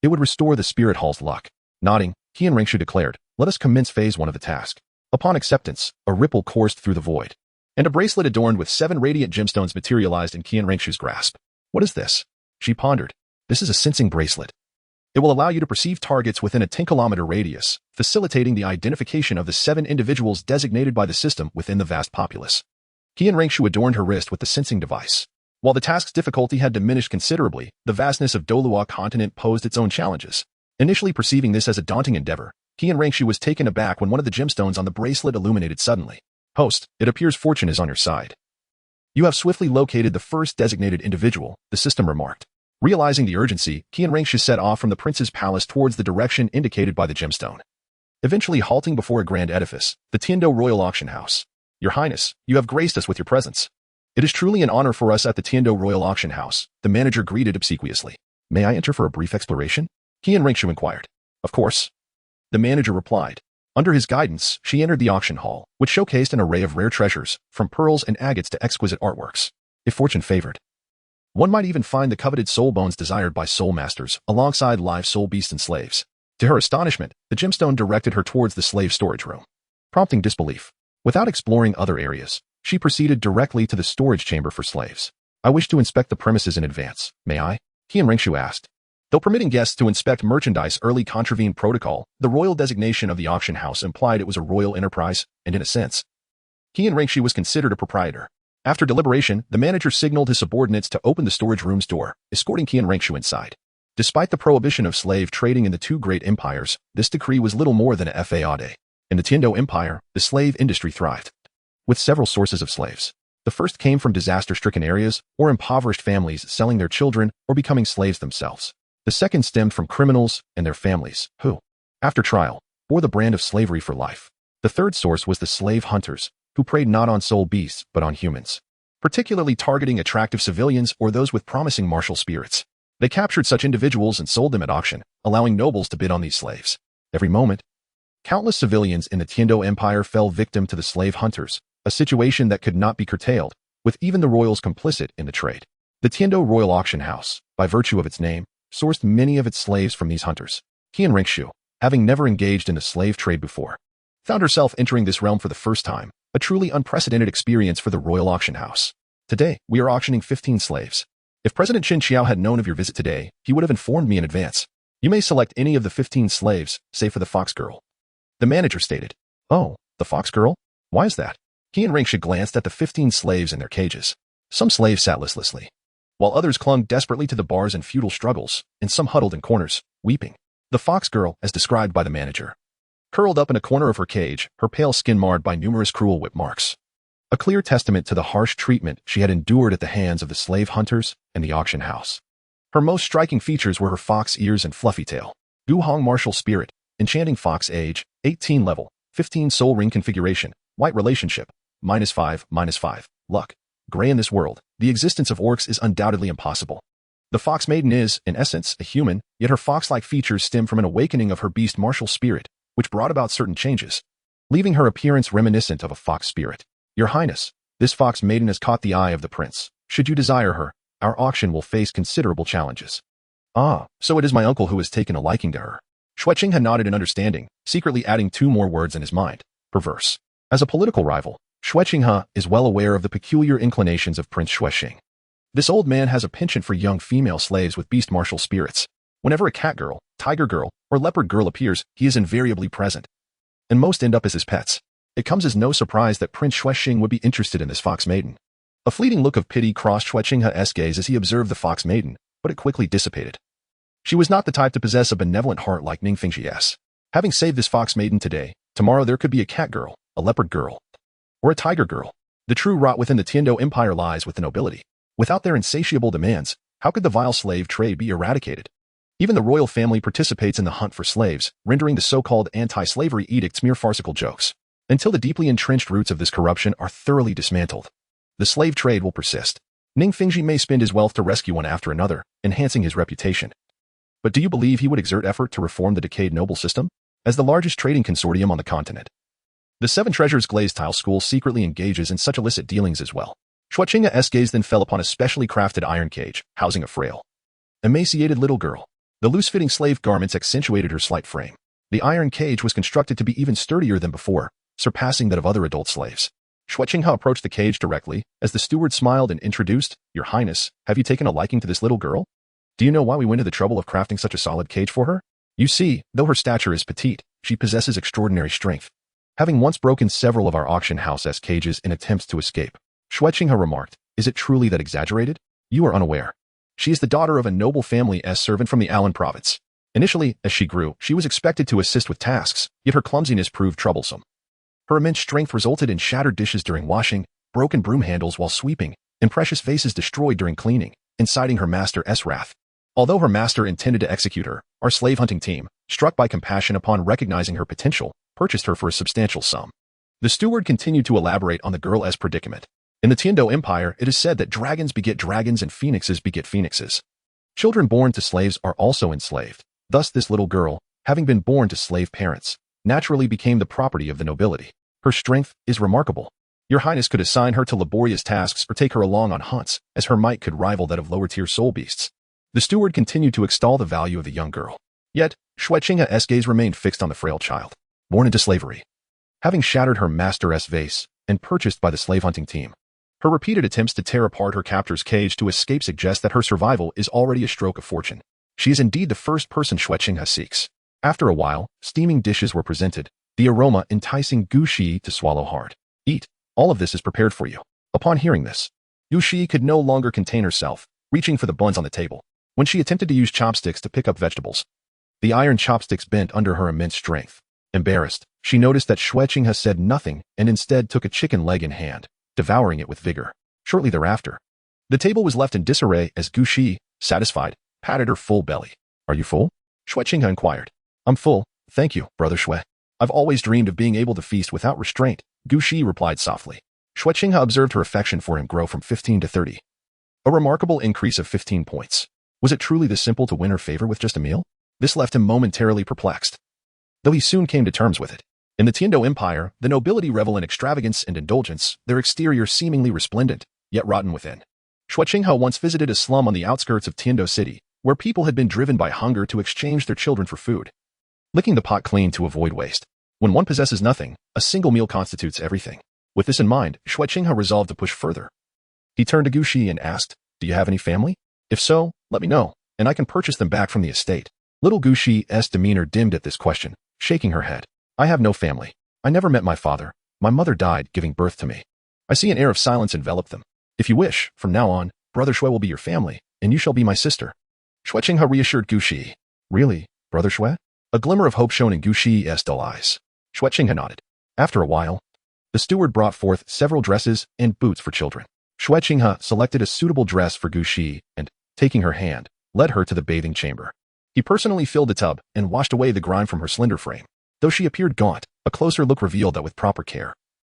it would restore the Spirit Hall's luck. Nodding, Qian Renxue declared, let us commence phase 1 of the task. Upon acceptance, a ripple coursed through the void, and a bracelet adorned with 7 radiant gemstones materialized in Qian Renxue's grasp. What is this? She pondered. This is a sensing bracelet. It will allow you to perceive targets within a 10-kilometer radius, facilitating the identification of the 7 individuals designated by the system within the vast populace. Qian Renxue adorned her wrist with the sensing device. While the task's difficulty had diminished considerably, the vastness of Dolua continent posed its own challenges. Initially perceiving this as a daunting endeavor, Qian Renxue was taken aback when one of the gemstones on the bracelet illuminated suddenly. Host, it appears fortune is on your side. You have swiftly located the first designated individual, the system remarked. Realizing the urgency, Qian Renxue set off from the prince's palace towards the direction indicated by the gemstone, eventually halting before a grand edifice, the Tiando Royal Auction House. Your Highness, you have graced us with your presence. It is truly an honor for us at the Tiando Royal Auction House, the manager greeted obsequiously. May I enter for a brief exploration? Qian Renxue inquired. Of course. The manager replied. Under his guidance, she entered the auction hall, which showcased an array of rare treasures, from pearls and agates to exquisite artworks. If fortune favored, one might even find the coveted soul bones desired by soul masters, alongside live soul beasts and slaves. To her astonishment, the gemstone directed her towards the slave storage room, prompting disbelief. Without exploring other areas, she proceeded directly to the storage chamber for slaves. I wish to inspect the premises in advance, may I? Qian Renxue asked. Though permitting guests to inspect merchandise early contravened protocol, the royal designation of the auction house implied it was a royal enterprise, and in a sense, Qian Renxue was considered a proprietor. After deliberation, the manager signaled his subordinates to open the storage room's door, escorting Qian Renxue inside. Despite the prohibition of slave trading in the 2 great empires, this decree was little more than a fade. In the Dou Empire, the slave industry thrived, with several sources of slaves. The first came from disaster-stricken areas or impoverished families selling their children or becoming slaves themselves. The second stemmed from criminals and their families, who, after trial, bore the brand of slavery for life. The third source was the slave hunters, who preyed not on soul beasts but on humans, particularly targeting attractive civilians or those with promising martial spirits. They captured such individuals and sold them at auction, allowing nobles to bid on these slaves. Every moment, countless civilians in the Dou Empire fell victim to the slave hunters, a situation that could not be curtailed, with even the royals complicit in the trade. The Dou Royal Auction House, by virtue of its name, sourced many of its slaves from these hunters. Qian Renxue, having never engaged in the slave trade before, found herself entering this realm for the first time, a truly unprecedented experience for the Royal Auction House. Today, we are auctioning 15 slaves. If President Qin Xiao had known of your visit today, he would have informed me in advance. You may select any of the 15 slaves, save for the Fox Girl. The manager stated. Oh, the Fox Girl? Why is that? Qian Renxue glanced at the 15 slaves in their cages. Some slaves sat listlessly, while others clung desperately to the bars in futile struggles, and some huddled in corners, weeping. The Fox Girl, as described by the manager, curled up in a corner of her cage, her pale skin marred by numerous cruel whip marks. A clear testament to the harsh treatment she had endured at the hands of the slave hunters and the auction house. Her most striking features were her fox ears and fluffy tail. Gu Hong martial spirit, enchanting fox age, 18 level, 15 soul ring configuration, white relationship, -5/-5, luck. Gray in this world, the existence of orcs is undoubtedly impossible. The fox maiden is, in essence, a human, yet her fox-like features stem from an awakening of her beast martial spirit, which brought about certain changes, leaving her appearance reminiscent of a fox spirit. Your Highness, this fox maiden has caught the eye of the prince. Should you desire her, our auction will face considerable challenges. Ah, so it is my uncle who has taken a liking to her. Shueqing had nodded in understanding, secretly adding 2 more words in his mind. Perverse. As a political rival, Shueqing is well aware of the peculiar inclinations of Prince Shuexing. This old man has a penchant for young female slaves with beast martial spirits. Whenever a cat girl, tiger girl, or leopard girl appears, he is invariably present. And most end up as his pets. It comes as no surprise that Prince Shuexing would be interested in this fox maiden. A fleeting look of pity crossed Shueqing's gaze as he observed the fox maiden, but it quickly dissipated. She was not the type to possess a benevolent heart like Ning Fingji's. Having saved this fox maiden today, tomorrow there could be a cat girl, a leopard girl, or a tiger girl. The true rot within the Dou Empire lies with the nobility. Without their insatiable demands, how could the vile slave trade be eradicated? Even the royal family participates in the hunt for slaves, rendering the so-called anti-slavery edicts mere farcical jokes. Until the deeply entrenched roots of this corruption are thoroughly dismantled, the slave trade will persist. Ning Fingji may spend his wealth to rescue one after another, enhancing his reputation. But do you believe he would exert effort to reform the decayed noble system? As the largest trading consortium on the continent, the Seven Treasures Glazed Tile School secretly engages in such illicit dealings as well. Shueqing's gaze then fell upon a specially crafted iron cage, housing a frail, emaciated little girl. The loose-fitting slave garments accentuated her slight frame. The iron cage was constructed to be even sturdier than before, surpassing that of other adult slaves. Shueqing approached the cage directly, as the steward smiled and introduced, Your Highness, have you taken a liking to this little girl? Do you know why we went to the trouble of crafting such a solid cage for her? You see, though her stature is petite, she possesses extraordinary strength. Having once broken several of our auction house's cages in attempts to escape, Shueqing remarked, Is it truly that exaggerated? You are unaware. She is the daughter of a noble family as servant from the Alan province. Initially, as she grew, she was expected to assist with tasks, yet her clumsiness proved troublesome. Her immense strength resulted in shattered dishes during washing, broken broom handles while sweeping, and precious vases destroyed during cleaning, inciting her master's wrath. Although her master intended to execute her, our slave hunting team, struck by compassion upon recognizing her potential, purchased her for a substantial sum. The steward continued to elaborate on the girl's predicament. In the Dou Empire, it is said that dragons beget dragons and phoenixes beget phoenixes. Children born to slaves are also enslaved. Thus this little girl, having been born to slave parents, naturally became the property of the nobility. Her strength is remarkable. Your Highness could assign her to laborious tasks or take her along on hunts, as her might could rival that of lower-tier soul beasts. The steward continued to extol the value of the young girl. Yet, Shueqing's gaze remained fixed on the frail child, born into slavery. Having shattered her master's vase and purchased by the slave hunting team, her repeated attempts to tear apart her captor's cage to escape suggest that her survival is already a stroke of fortune. She is indeed the first person Shueqing seeks. After a while, steaming dishes were presented, the aroma enticing Gu Shi to swallow hard. Eat. All of this is prepared for you. Upon hearing this, Gu Shi could no longer contain herself, reaching for the buns on the table. When she attempted to use chopsticks to pick up vegetables, the iron chopsticks bent under her immense strength. Embarrassed, she noticed that Shueqing had said nothing and instead took a chicken leg in hand, devouring it with vigor. Shortly thereafter, the table was left in disarray as Gu Shi, satisfied, patted her full belly. Are you full? Shueqing inquired. I'm full, thank you, Brother Shui. I've always dreamed of being able to feast without restraint, Gu Shi replied softly. Shueqing observed her affection for him grow from 15 to 30. A remarkable increase of 15 points. Was it truly this simple to win her favor with just a meal? This left him momentarily perplexed, though he soon came to terms with it. In the Dou Empire, the nobility revel in extravagance and indulgence, their exterior seemingly resplendent, yet rotten within. Shueqing once visited a slum on the outskirts of Dou City, where people had been driven by hunger to exchange their children for food, licking the pot clean to avoid waste. When one possesses nothing, a single meal constitutes everything. With this in mind, Shueqing resolved to push further. He turned to Gu Shi and asked, Do you have any family? If so, let me know, and I can purchase them back from the estate. Little Gu Shi's demeanor dimmed at this question, shaking her head. I have no family. I never met my father. My mother died giving birth to me. I see an air of silence envelop them. If you wish, from now on, Brother Shui will be your family, and you shall be my sister. Shueqing reassured Gu Shi. Really, Brother Shui? A glimmer of hope shone in Gu Shi's dull eyes. Xueqinghe nodded. After a while, the steward brought forth several dresses and boots for children. Xueqinghe selected a suitable dress for Gu Shi and, taking her hand, led her to the bathing chamber. He personally filled the tub and washed away the grime from her slender frame. Though she appeared gaunt, a closer look revealed that with proper care,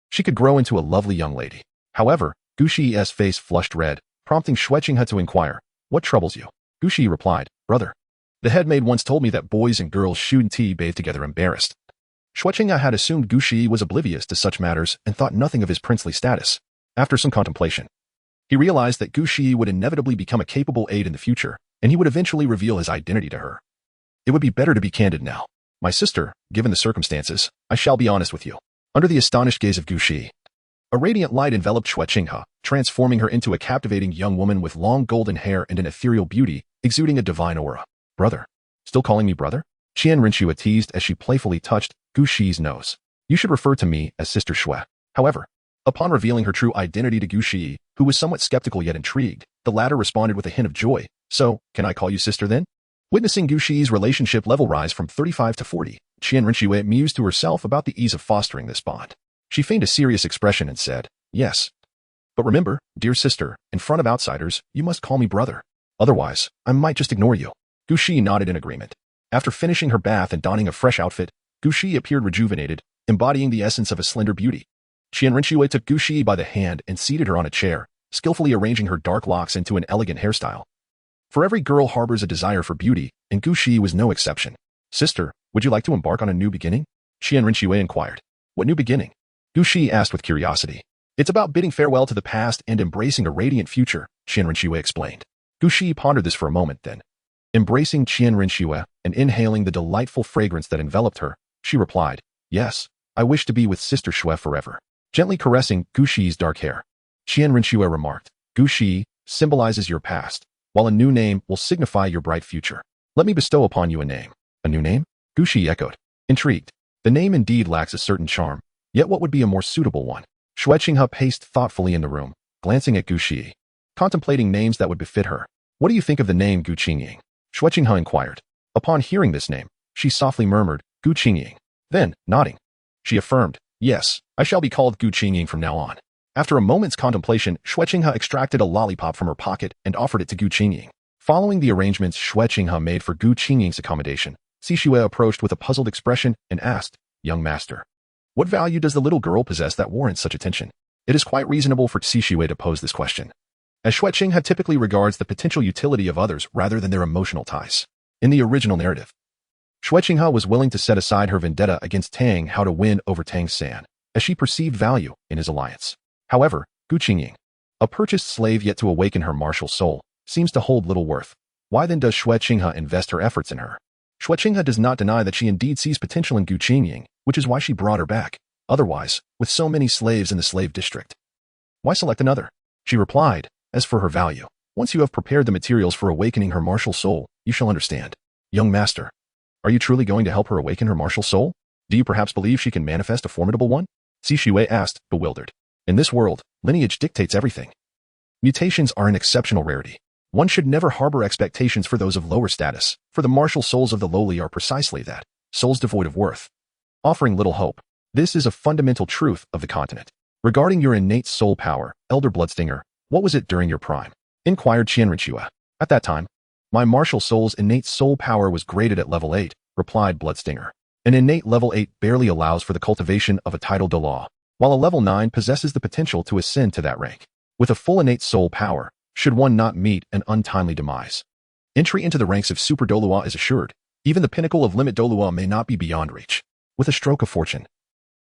she could grow into a lovely young lady. However, Gu Shi's face flushed red, prompting Xueqinghe to inquire, "What troubles you?" Gu Shi replied, "Brother, the head maid once told me that boys and girls shouldn't bathe together embarrassed." Xueqinghe had assumed Gu Shi was oblivious to such matters and thought nothing of his princely status. After some contemplation, he realized that Gu Shi would inevitably become a capable aide in the future, and he would eventually reveal his identity to her. It would be better to be candid now. "My sister, given the circumstances, I shall be honest with you." Under the astonished gaze of Gu Shi, a radiant light enveloped Xueqinghe, transforming her into a captivating young woman with long golden hair and an ethereal beauty, exuding a divine aura. "Brother? Still calling me brother?" Qian Renxue teased as she playfully touched Gu Shi's nose. "You should refer to me as Sister Xue." However, upon revealing her true identity to Gu Shi, who was somewhat skeptical yet intrigued, the latter responded with a hint of joy. "So, can I call you sister then?" Witnessing Gu Shi's relationship level rise from 35 to 40, Qian Renxue mused to herself about the ease of fostering this bond. She feigned a serious expression and said, "Yes. But remember, dear sister, in front of outsiders, you must call me brother. Otherwise, I might just ignore you." Gu Shi nodded in agreement. After finishing her bath and donning a fresh outfit, Gu Shi appeared rejuvenated, embodying the essence of a slender beauty. Qian Renxue took Gu Shi by the hand and seated her on a chair, skillfully arranging her dark locks into an elegant hairstyle. For every girl harbors a desire for beauty, and Gu Shi was no exception. "Sister, would you like to embark on a new beginning?" Qian Renxue inquired. "What new beginning?" Gu Shi asked with curiosity. "It's about bidding farewell to the past and embracing a radiant future," Qian Renxue explained. Gu Shi pondered this for a moment, then, embracing Qian Renxue and inhaling the delightful fragrance that enveloped her, she replied, "Yes, I wish to be with Sister Xue forever." Gently caressing Gu Shi's dark hair, Qian Renxue remarked, "Gu Shi symbolizes your past, while a new name will signify your bright future. Let me bestow upon you a name." "A new name?" Gu Shi echoed, intrigued. The name indeed lacks a certain charm, yet what would be a more suitable one? Xueqinghe paced thoughtfully in the room, glancing at Gu Shi, contemplating names that would befit her. "What do you think of the name Gu Qingying?" Xueqinghe inquired. Upon hearing this name, she softly murmured, "Gu Qingying." Then, nodding, she affirmed, "Yes, I shall be called Gu Qingying from now on." After a moment's contemplation, Xueqinghe extracted a lollipop from her pocket and offered it to Gu Qingying. Following the arrangements Xueqinghe made for Gu Qingying's accommodation, Xishue approached with a puzzled expression and asked, "Young master, what value does the little girl possess that warrants such attention?" It is quite reasonable for Xishue to pose this question, as Xueqinghe typically regards the potential utility of others rather than their emotional ties. In the original narrative, Xueqinghe was willing to set aside her vendetta against Tang Hao to win over Tang San, as she perceived value in his alliance. However, Gu Qingying, a purchased slave yet to awaken her martial soul, seems to hold little worth. Why then does Xueqinghe invest her efforts in her? Xueqinghe does not deny that she indeed sees potential in Gu Qingying, which is why she brought her back. Otherwise, with so many slaves in the slave district, why select another? She replied, "As for her value, once you have prepared the materials for awakening her martial soul, you shall understand." "Young master, are you truly going to help her awaken her martial soul? Do you perhaps believe she can manifest a formidable one?" Xishue asked, bewildered. In this world, lineage dictates everything. Mutations are an exceptional rarity. One should never harbor expectations for those of lower status, for the martial souls of the lowly are precisely that, souls devoid of worth, offering little hope. This is a fundamental truth of the continent. "Regarding your innate soul power, Elder Bloodstinger, what was it during your prime?" inquired Qian Renxue. "At that time, my martial soul's innate soul power was graded at level 8, replied Bloodstinger. An innate level 8 barely allows for the cultivation of a title de law, while a level 9 possesses the potential to ascend to that rank. With a full innate soul power, should one not meet an untimely demise, entry into the ranks of Super Dolua is assured. Even the pinnacle of Limit Dolua may not be beyond reach. With a stroke of fortune,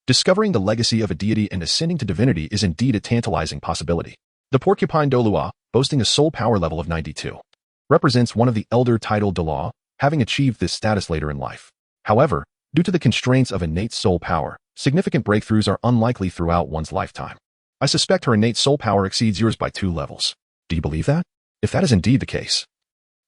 discovering the legacy of a deity and ascending to divinity is indeed a tantalizing possibility. The Porcupine Dolua, boasting a soul power level of 92, represents one of the Elder Title Dolua, having achieved this status later in life. However, due to the constraints of innate soul power, significant breakthroughs are unlikely throughout one's lifetime. I suspect her innate soul power exceeds yours by 2 levels. Do you believe that? If that is indeed the case,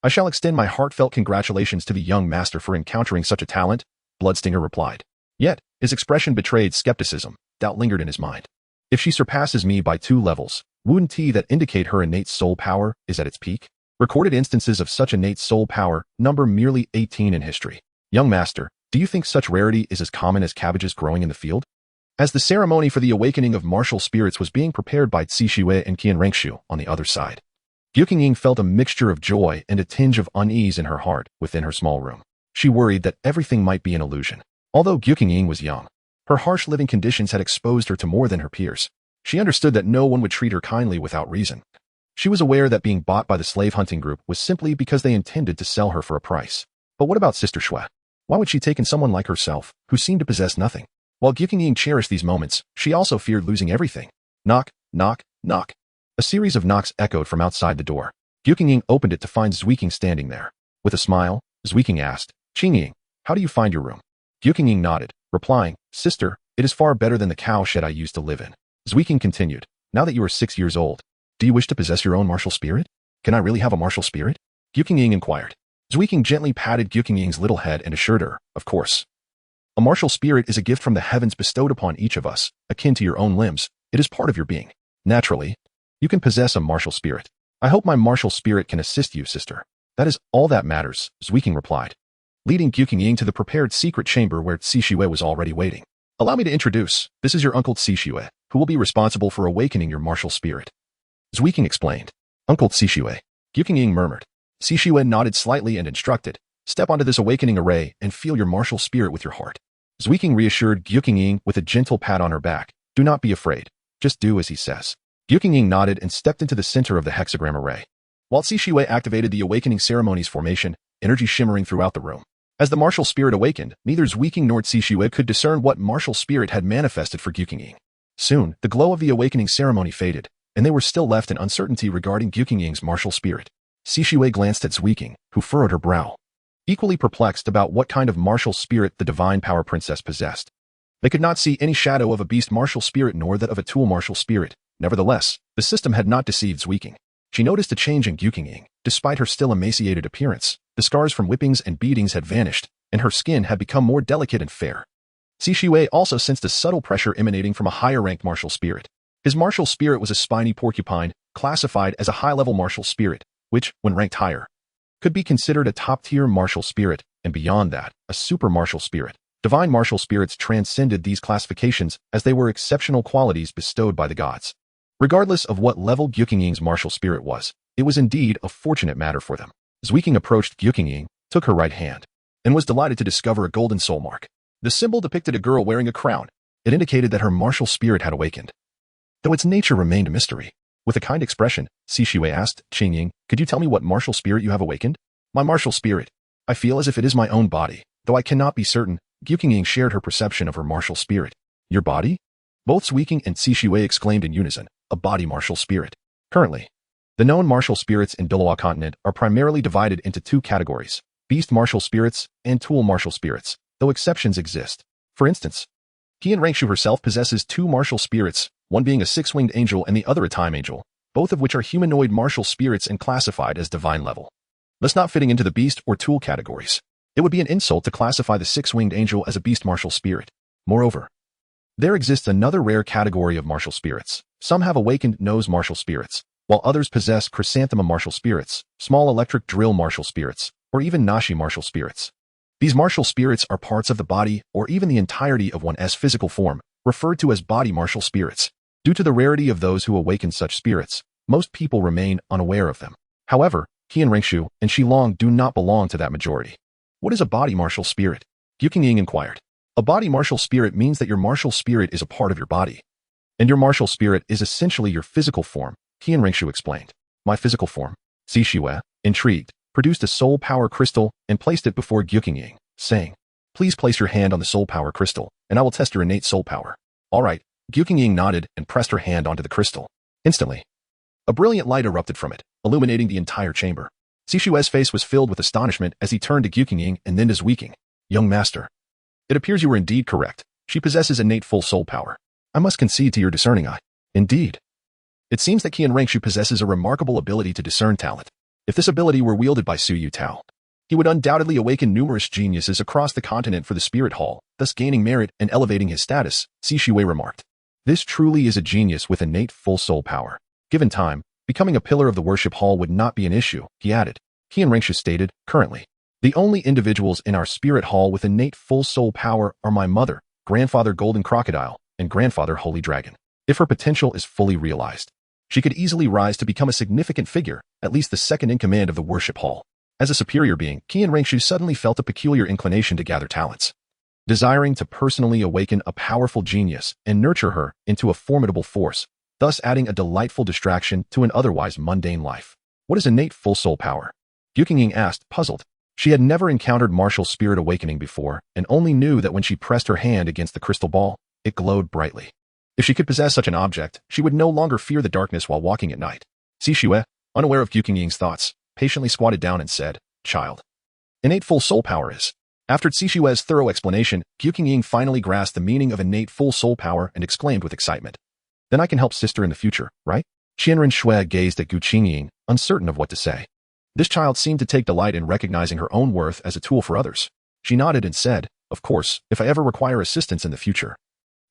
I shall extend my heartfelt congratulations to the young master for encountering such a talent, Bloodstinger replied. Yet, his expression betrayed skepticism. Doubt lingered in his mind. If she surpasses me by 2 levels, wouldn't that indicate her innate soul power is at its peak? Recorded instances of such innate soul power number merely 18 in history. Young master, do you think such rarity is as common as cabbages growing in the field? As the ceremony for the awakening of martial spirits was being prepared by Qixue and Qian Renxue on the other side, Yutinhang felt a mixture of joy and a tinge of unease in her heart within her small room. She worried that everything might be an illusion. Although Yutinhang was young, her harsh living conditions had exposed her to more than her peers. She understood that no one would treat her kindly without reason. She was aware that being bought by the slave hunting group was simply because they intended to sell her for a price. But what about Sister Shui? Why would she take in someone like herself, who seemed to possess nothing? While Yutinhang cherished these moments, she also feared losing everything. Knock, knock, knock. A series of knocks echoed from outside the door. Yutinhang opened it to find Zwiking standing there. With a smile, Zwiking asked, "Qingying, how do you find your room?" Yutinhang nodded, replying, "Sister, it is far better than the cow shed I used to live in." Zwiking continued, "Now that you are 6 years old, do you wish to possess your own martial spirit? Can I really have a martial spirit?" Yutinhang inquired. Zwiking gently patted Yutinhang's little head and assured her, "Of course. A martial spirit is a gift from the heavens bestowed upon each of us, akin to your own limbs. It is part of your being. Naturally, you can possess a martial spirit. I hope my martial spirit can assist you, sister." "That is all that matters," Zwiking replied, leading Yutinhang to the prepared secret chamber where Qixue was already waiting. "Allow me to introduce, this is your uncle Qixue, who will be responsible for awakening your martial spirit." Zwiking explained. "Uncle Qixue," Yutinhang murmured. Qixue nodded slightly and instructed, "Step onto this awakening array and feel your martial spirit with your heart." Zwiking reassured Yutinhang with a gentle pat on her back. "Do not be afraid. Just do as he says." Yutinhang nodded and stepped into the center of the hexagram array. While Qixue activated the awakening ceremony's formation, energy shimmering throughout the room. As the martial spirit awakened, neither Zwiking nor Qixue could discern what martial spirit had manifested for Yutinhang. Soon, the glow of the awakening ceremony faded, and they were still left in uncertainty regarding Yutinhang's martial spirit. Qixue glanced at Zwiking, who furrowed her brow, equally perplexed about what kind of martial spirit the divine power princess possessed. They could not see any shadow of a beast martial spirit nor that of a tool martial spirit. Nevertheless, the system had not deceived Zwiking. She noticed a change in Yutinhang. Despite her still emaciated appearance, the scars from whippings and beatings had vanished, and her skin had become more delicate and fair. Qixue also sensed a subtle pressure emanating from a higher-ranked martial spirit. His martial spirit was a spiny porcupine, classified as a high-level martial spirit, which, when ranked higher, could be considered a top-tier martial spirit, and beyond that, a super martial spirit. Divine martial spirits transcended these classifications as they were exceptional qualities bestowed by the gods. Regardless of what level Yutinhang's martial spirit was, it was indeed a fortunate matter for them. Zwiking approached Yutinhang, took her right hand, and was delighted to discover a golden soul mark. The symbol depicted a girl wearing a crown. It indicated that her martial spirit had awakened, though its nature remained a mystery. With a kind expression, Qixue asked, "Qingying, could you tell me what martial spirit you have awakened?" "My martial spirit. I feel as if it is my own body, though I cannot be certain." Yutinhang shared her perception of her martial spirit. "Your body?" Both Zwiking and Qixue exclaimed in unison, "A body martial spirit." Currently, the known martial spirits in Doloa continent are primarily divided into two categories: beast martial spirits and tool martial spirits, though exceptions exist. For instance, Qian Renxue herself possesses two martial spirits, one being a six-winged angel and the other a time angel, both of which are humanoid martial spirits and classified as divine level, thus not fitting into the beast or tool categories. It would be an insult to classify the six-winged angel as a beast martial spirit. Moreover, there exists another rare category of martial spirits. Some have awakened nose martial spirits, while others possess chrysanthemum martial spirits, small electric drill martial spirits, or even nashi martial spirits. These martial spirits are parts of the body or even the entirety of one's physical form, referred to as body martial spirits. Due to the rarity of those who awaken such spirits, most people remain unaware of them. However, Qian Renxue and Shilong do not belong to that majority. "What is a body martial spirit?" Yutinhang inquired. "A body martial spirit means that your martial spirit is a part of your body, and your martial spirit is essentially your physical form," Qian Renxue explained. "My physical form?" Qixue, intrigued, produced a soul power crystal and placed it before Yutinhang, saying, "Please place your hand on the soul power crystal, and I will test your innate soul power." "All right." Yutinhang nodded and pressed her hand onto the crystal. Instantly, a brilliant light erupted from it, illuminating the entire chamber. Qixue's face was filled with astonishment as he turned to Yutinhang and then to Zwiking. "Young master, it appears you were indeed correct. She possesses innate full soul power. I must concede to your discerning eye." "Indeed. It seems that Qian Renxue possesses a remarkable ability to discern talent. If this ability were wielded by Su Yutao, he would undoubtedly awaken numerous geniuses across the continent for the Spirit Hall, thus gaining merit and elevating his status," Qixue remarked. "This truly is a genius with innate full soul power. Given time, becoming a pillar of the worship hall would not be an issue," he added. Qian Renxue stated, "Currently, The only individuals in our spirit hall with innate full soul power are my mother, grandfather Golden Crocodile, and grandfather Holy Dragon. If her potential is fully realized, she could easily rise to become a significant figure, at least the second in command of the worship hall. As a superior being, Qian Renxue suddenly felt a peculiar inclination to gather talents, desiring to personally awaken a powerful genius and nurture her into a formidable force, thus adding a delightful distraction to an otherwise mundane life. What is innate full soul power? Yutinhang asked, puzzled. She had never encountered martial spirit awakening before and only knew that when she pressed her hand against the crystal ball, it glowed brightly. If she could possess such an object, she would no longer fear the darkness while walking at night. Xixue, unaware of Yutinhang's thoughts, patiently squatted down and said, child. Innate full soul power is. After Xixue's thorough explanation, Yutinhang finally grasped the meaning of innate full soul power and exclaimed with excitement. Then I can help sister in the future, right? Qian Renxue gazed at Yutinhang, uncertain of what to say. This child seemed to take delight in recognizing her own worth as a tool for others. She nodded and said, of course, if I ever require assistance in the future,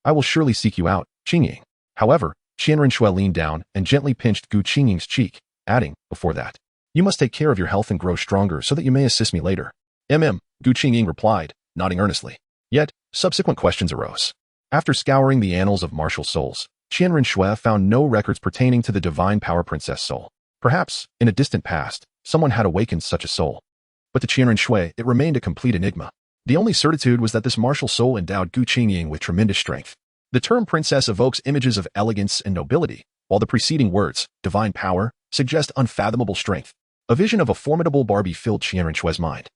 I will surely seek you out, Qingying. However, Qian Renxue leaned down and gently pinched Yutinhang's cheek, adding, before that, you must take care of your health and grow stronger so that you may assist me later. Yutinhang replied, nodding earnestly. Yet, subsequent questions arose. After scouring the annals of martial souls, Qian Renxue found no records pertaining to the divine power princess soul. Perhaps, in a distant past, someone had awakened such a soul. But to Qian Renxue, it remained a complete enigma. The only certitude was that this martial soul endowed Yutinhang with tremendous strength. The term princess evokes images of elegance and nobility, while the preceding words, divine power, suggest unfathomable strength. A vision of a formidable Barbie filled Qian Renxue's mind.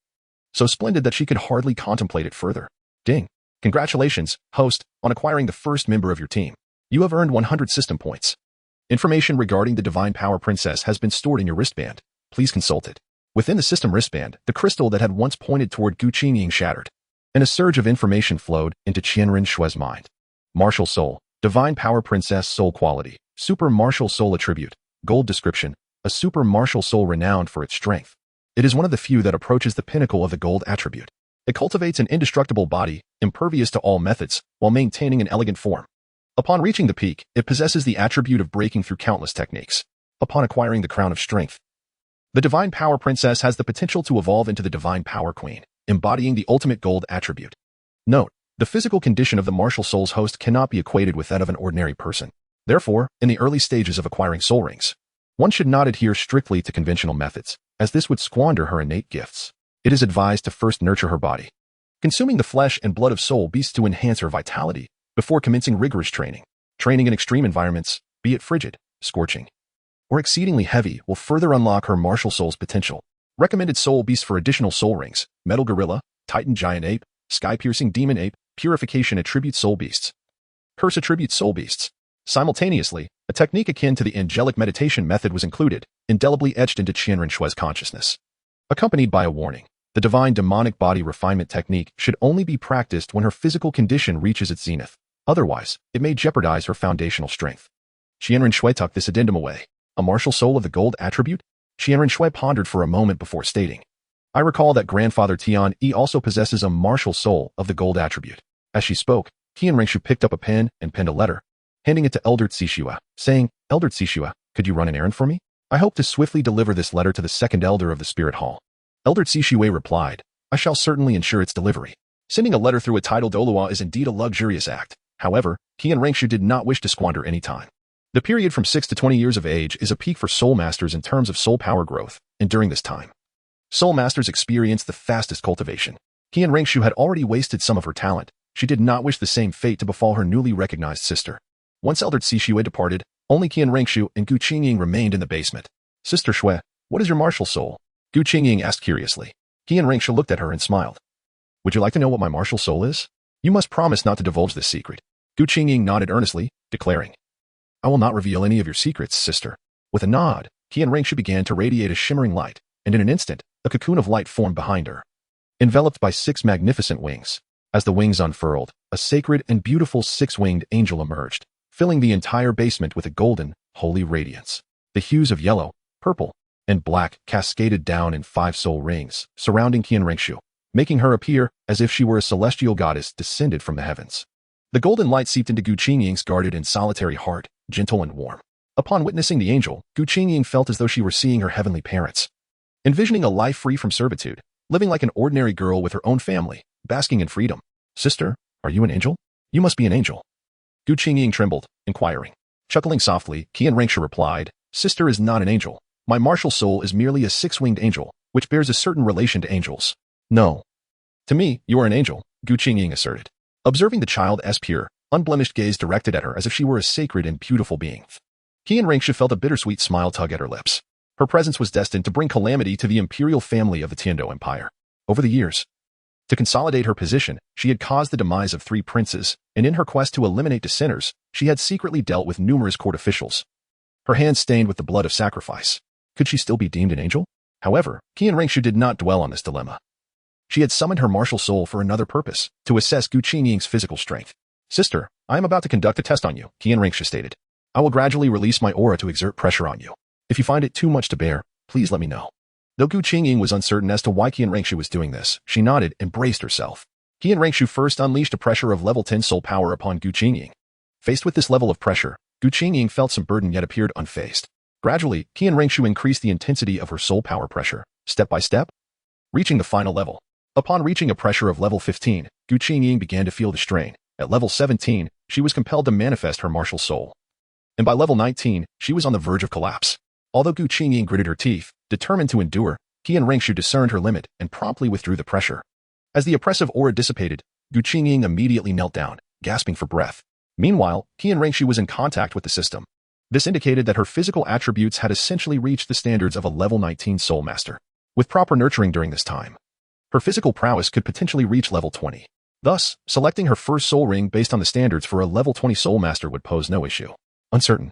So splendid that she could hardly contemplate it further. Ding. Congratulations, host, on acquiring the first member of your team. You have earned 100 system points. Information regarding the divine power princess has been stored in your wristband. Please consult it. Within the system wristband, the crystal that had once pointed toward Yutinhang shattered, and a surge of information flowed into Qian Renxue's mind. Martial soul, divine power princess soul quality, super martial soul attribute, gold description, a super martial soul renowned for its strength. It is one of the few that approaches the pinnacle of the gold attribute. It cultivates an indestructible body, impervious to all methods, while maintaining an elegant form. Upon reaching the peak, it possesses the attribute of breaking through countless techniques. Upon acquiring the crown of strength, the divine power princess has the potential to evolve into the divine power queen, embodying the ultimate gold attribute. Note, the physical condition of the martial soul's host cannot be equated with that of an ordinary person. Therefore, in the early stages of acquiring soul rings, one should not adhere strictly to conventional methods, as this would squander her innate gifts. It is advised to first nurture her body, consuming the flesh and blood of soul beasts to enhance her vitality, before commencing rigorous training. Training in extreme environments, be it frigid, scorching, or exceedingly heavy, will further unlock her martial soul's potential. Recommended soul beasts for additional soul rings: Metal Gorilla, Titan Giant Ape, Sky-Piercing Demon Ape, Purification Attribute Soul Beasts, Curse Attribute Soul Beasts. Simultaneously, a technique akin to the angelic meditation method was included, indelibly etched into Qian Renxue's consciousness. Accompanied by a warning: the divine demonic body refinement technique should only be practiced when her physical condition reaches its zenith. Otherwise, it may jeopardize her foundational strength. Qian Renxue tucked this addendum away. A martial soul of the gold attribute? Qian Renxue pondered for a moment before stating, I recall that Grandfather Tian also possesses a martial soul of the gold attribute. As she spoke, Qian Renxue picked up a pen and penned a letter, handing it to Elder Xixue, saying, Elder Xixue, could you run an errand for me? I hope to swiftly deliver this letter to the second elder of the Spirit Hall. Elder Xixue replied, I shall certainly ensure its delivery. Sending a letter through a titled Olua is indeed a luxurious act. However, Qian Renxue did not wish to squander any time. The period from 6 to 20 years of age is a peak for soul masters in terms of soul power growth, and during this time, soul masters experience the fastest cultivation. Qian Renxue had already wasted some of her talent. She did not wish the same fate to befall her newly recognized sister. Once Elder Xixue departed, only Qian Renxue and Yutinhang remained in the basement. Sister Xue, what is your martial soul? Yutinhang asked curiously. Qian Renxue looked at her and smiled. Would you like to know what my martial soul is? You must promise not to divulge this secret. Yutinhang nodded earnestly, declaring, I will not reveal any of your secrets, sister. With a nod, Qian Renxue began to radiate a shimmering light, and in an instant, a cocoon of light formed behind her, enveloped by 6 magnificent wings. As the wings unfurled, a sacred and beautiful 6-winged angel emerged, filling the entire basement with a golden, holy radiance. The hues of yellow, purple, and black cascaded down in 5 soul rings, surrounding Qian Renxue, making her appear as if she were a celestial goddess descended from the heavens. The golden light seeped into Yutinhang's guarded and solitary heart, gentle and warm. Upon witnessing the angel, Yutinhang felt as though she were seeing her heavenly parents. Envisioning a life free from servitude, living like an ordinary girl with her own family, basking in freedom. Sister, are you an angel? You must be an angel. Gu Qingying trembled, inquiring. Chuckling softly, Qian Renxue replied, Sister is not an angel. My martial soul is merely a six-winged angel, which bears a certain relation to angels. No. To me, you are an angel, Gu Qingying asserted, observing the child's pure, unblemished gaze directed at her as if she were a sacred and beautiful being. Qian Renxue felt a bittersweet smile tug at her lips. Her presence was destined to bring calamity to the imperial family of the Dou Empire. Over the years, to consolidate her position, she had caused the demise of 3 princes, and in her quest to eliminate dissenters, she had secretly dealt with numerous court officials. Her hands stained with the blood of sacrifice. Could she still be deemed an angel? However, Qian Renxue did not dwell on this dilemma. She had summoned her martial soul for another purpose, to assess Gu Qingying's physical strength. Sister, I am about to conduct a test on you, Qian Renxue stated. I will gradually release my aura to exert pressure on you. If you find it too much to bear, please let me know. Though Gu Qingying was uncertain as to why Qian Renxue was doing this, she nodded and braced herself. Qian Renxue first unleashed a pressure of level 10 soul power upon Gu Qingying. Faced with this level of pressure, Gu Qingying felt some burden yet appeared unfazed. Gradually, Qian Renxue increased the intensity of her soul power pressure, step by step, reaching the final level. Upon reaching a pressure of level 15, Gu Qingying began to feel the strain. At level 17, she was compelled to manifest her martial soul. And by level 19, she was on the verge of collapse. Although Gu Qingying gritted her teeth, determined to endure, Qian Renxue discerned her limit and promptly withdrew the pressure. As the oppressive aura dissipated, Gu Qingying immediately knelt down, gasping for breath. Meanwhile, Qian Renxue was in contact with the system. This indicated that her physical attributes had essentially reached the standards of a level 19 soul master. With proper nurturing during this time, her physical prowess could potentially reach level 20. Thus, selecting her first soul ring based on the standards for a level 20 soul master would pose no issue. Uncertain,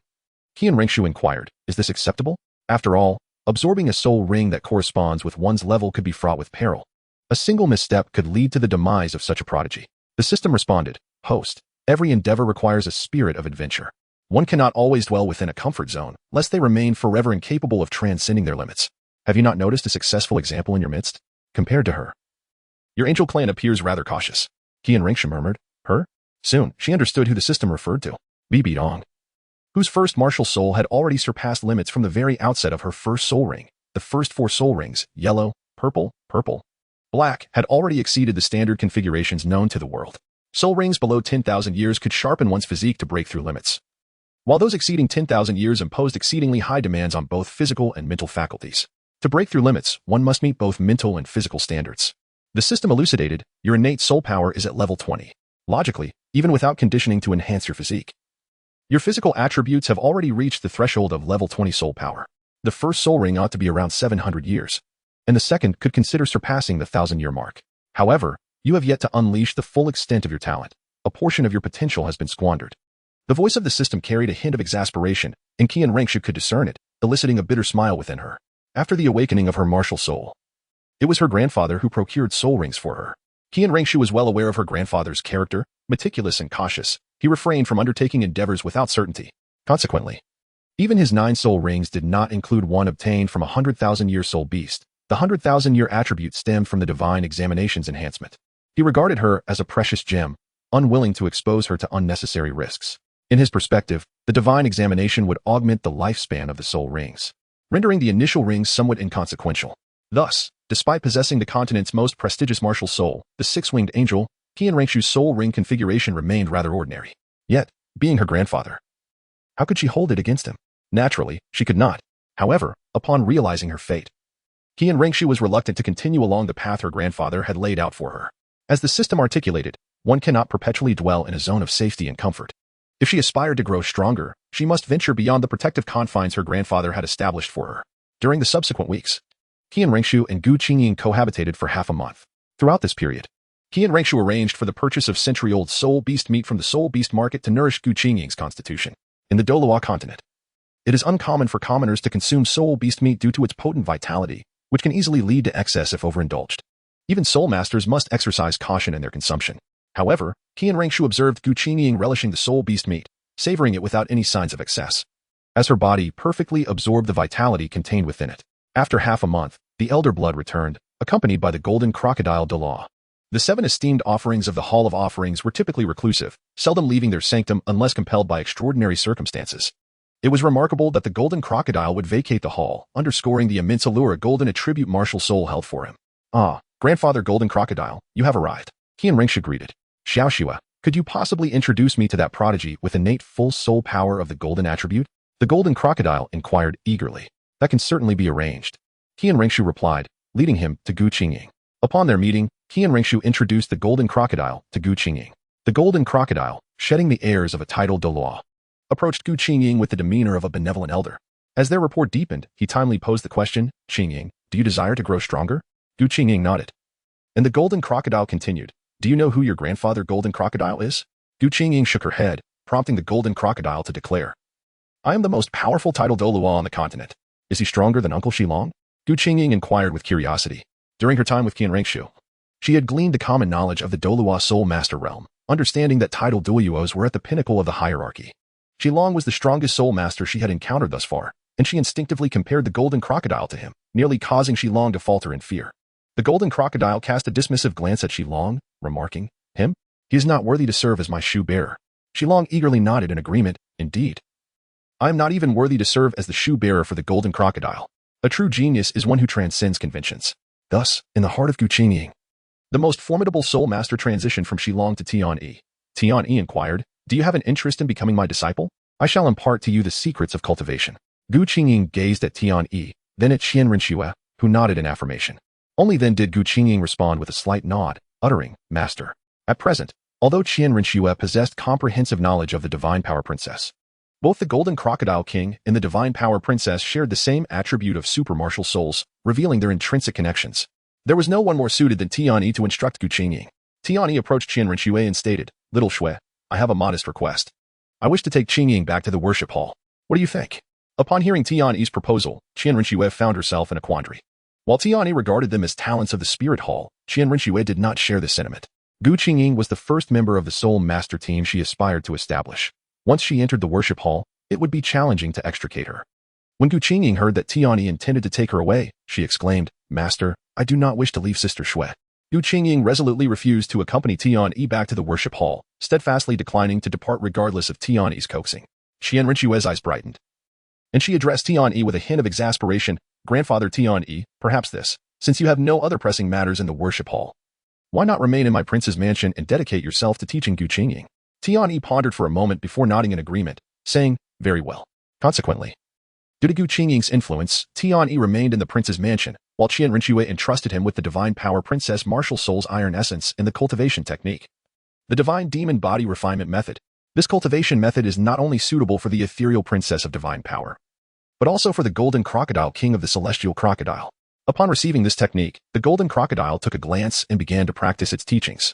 Qian Renxue inquired, is this acceptable? After all, absorbing a soul ring that corresponds with one's level could be fraught with peril. A single misstep could lead to the demise of such a prodigy. The system responded, Host, every endeavor requires a spirit of adventure. One cannot always dwell within a comfort zone, lest they remain forever incapable of transcending their limits. Have you not noticed a successful example in your midst? Compared to her, your angel clan appears rather cautious. Qian Renxue murmured, Her? Soon, she understood who the system referred to. Bibi Dong, whose first martial soul had already surpassed limits from the very outset of her first soul ring. The first 4 soul rings, yellow, purple, black, had already exceeded the standard configurations known to the world. Soul rings below 10,000 years could sharpen one's physique to break through limits, while those exceeding 10,000 years imposed exceedingly high demands on both physical and mental faculties. To break through limits, one must meet both mental and physical standards. The system elucidated, your innate soul power is at level 20. Logically, even without conditioning to enhance your physique, your physical attributes have already reached the threshold of level 20 soul power. The first soul ring ought to be around 700 years, and the second could consider surpassing the 1,000-year mark. However, you have yet to unleash the full extent of your talent. A portion of your potential has been squandered. The voice of the system carried a hint of exasperation, and Qian Renxue could discern it, eliciting a bitter smile within her. After the awakening of her martial soul, it was her grandfather who procured soul rings for her. Qian Renxue was well aware of her grandfather's character, meticulous and cautious. He refrained from undertaking endeavors without certainty. Consequently, even his 9 soul rings did not include one obtained from a 100,000-year soul beast. The 100,000-year attribute stemmed from the divine examination's enhancement. He regarded her as a precious gem, unwilling to expose her to unnecessary risks. In his perspective, the divine examination would augment the lifespan of the soul rings, rendering the initial rings somewhat inconsequential. Thus, despite possessing the continent's most prestigious martial soul, the 6-winged angel, Qian Renxue's soul ring configuration remained rather ordinary. Yet, being her grandfather, how could she hold it against him? Naturally, she could not. However, upon realizing her fate, Qian Renxue was reluctant to continue along the path her grandfather had laid out for her. As the system articulated, one cannot perpetually dwell in a zone of safety and comfort. If she aspired to grow stronger, she must venture beyond the protective confines her grandfather had established for her. During the subsequent weeks, Qian Renxue and Gu Qingying cohabitated for half a month. Throughout this period, Qian Renxue arranged for the purchase of century-old soul beast meat from the soul beast market to nourish Gu Qingying's constitution. In the Dou continent, it is uncommon for commoners to consume soul beast meat due to its potent vitality, which can easily lead to excess if overindulged. Even soul masters must exercise caution in their consumption. However, Qian Renxue observed Gu Qingying relishing the soul beast meat, savoring it without any signs of excess, as her body perfectly absorbed the vitality contained within it. After half a month, the elder blood returned, accompanied by the golden crocodile de law. The 7 esteemed offerings of the Hall of Offerings were typically reclusive, seldom leaving their sanctum unless compelled by extraordinary circumstances. It was remarkable that the golden crocodile would vacate the hall, underscoring the immense allure a golden attribute martial soul held for him. Ah, Grandfather Golden Crocodile, you have arrived. Qian Renxue greeted. Xiaoxua, could you possibly introduce me to that prodigy with innate full soul power of the golden attribute? The Golden Crocodile inquired eagerly. That can certainly be arranged. Qian Renxue replied, leading him to Gu Qingying. Upon their meeting, Qian Renxue introduced the Golden Crocodile to Gu Qingying. The Golden Crocodile, shedding the airs of a titled Dou, approached Gu Qingying with the demeanor of a benevolent elder. As their rapport deepened, he timely posed the question, Qingying, do you desire to grow stronger? Gu Qingying nodded. And the Golden Crocodile continued, do you know who your grandfather Golden Crocodile is? Gu Qingying shook her head, prompting the Golden Crocodile to declare, I am the most powerful titled Dou on the continent. Is he stronger than Uncle Shilong? Gu Qingying inquired with curiosity. During her time with Qian Renxue, she had gleaned the common knowledge of the Dou Soul Master realm, understanding that titled Douyuos were at the pinnacle of the hierarchy. Shilong was the strongest Soul Master she had encountered thus far, and she instinctively compared the Golden Crocodile to him, nearly causing Shilong to falter in fear. The Golden Crocodile cast a dismissive glance at Shilong, remarking, him? He is not worthy to serve as my shoe-bearer. Shilong eagerly nodded in agreement, indeed. I am not even worthy to serve as the shoe-bearer for the Golden Crocodile. A true genius is one who transcends conventions. Thus, in the heart of Gu Qingying, the most formidable Soul Master transitioned from Shilong to Tian. Tian inquired, do you have an interest in becoming my disciple? I shall impart to you the secrets of cultivation. Gu Qingying gazed at Tian, then at Qian Renxue, who nodded in affirmation. Only then did Gu Qingying respond with a slight nod, uttering, Master. At present, although Qian Renxue possessed comprehensive knowledge of the Divine Power Princess, both the Golden Crocodile King and the Divine Power Princess shared the same attribute of supermartial souls, revealing their intrinsic connections. There was no one more suited than Tian to instruct Gu Qingying. Tian approached Qian Renxue and stated, Little Shui, I have a modest request. I wish to take Qingying back to the worship hall. What do you think? Upon hearing Tian's proposal, Qian Renxue found herself in a quandary. While Tian regarded them as talents of the Spirit Hall, Qian Renxue did not share this sentiment. Gu Qingying was the first member of the Soul Master team she aspired to establish. Once she entered the worship hall, it would be challenging to extricate her. When Gu Qingying heard that Tian intended to take her away, she exclaimed, Master, I do not wish to leave Sister Shui. Gu Qingying resolutely refused to accompany Tian back to the worship hall, steadfastly declining to depart regardless of Tian's coaxing. Qian Renxue's eyes brightened, and she addressed Tian with a hint of exasperation, Grandfather Tian, perhaps this, since you have no other pressing matters in the worship hall. Why not remain in my prince's mansion and dedicate yourself to teaching Gu Qingying? Tian pondered for a moment before nodding in agreement, saying, very well. Consequently, due to Gu Qingying's influence, Tian remained in the prince's mansion, while Qian Renxue entrusted him with the Divine Power Princess Martial Soul's Iron Essence and the cultivation technique. The Divine Demon Body Refinement Method. This cultivation method is not only suitable for the ethereal princess of divine power, but also for the Golden Crocodile King of the Celestial Crocodile. Upon receiving this technique, the Golden Crocodile took a glance and began to practice its teachings,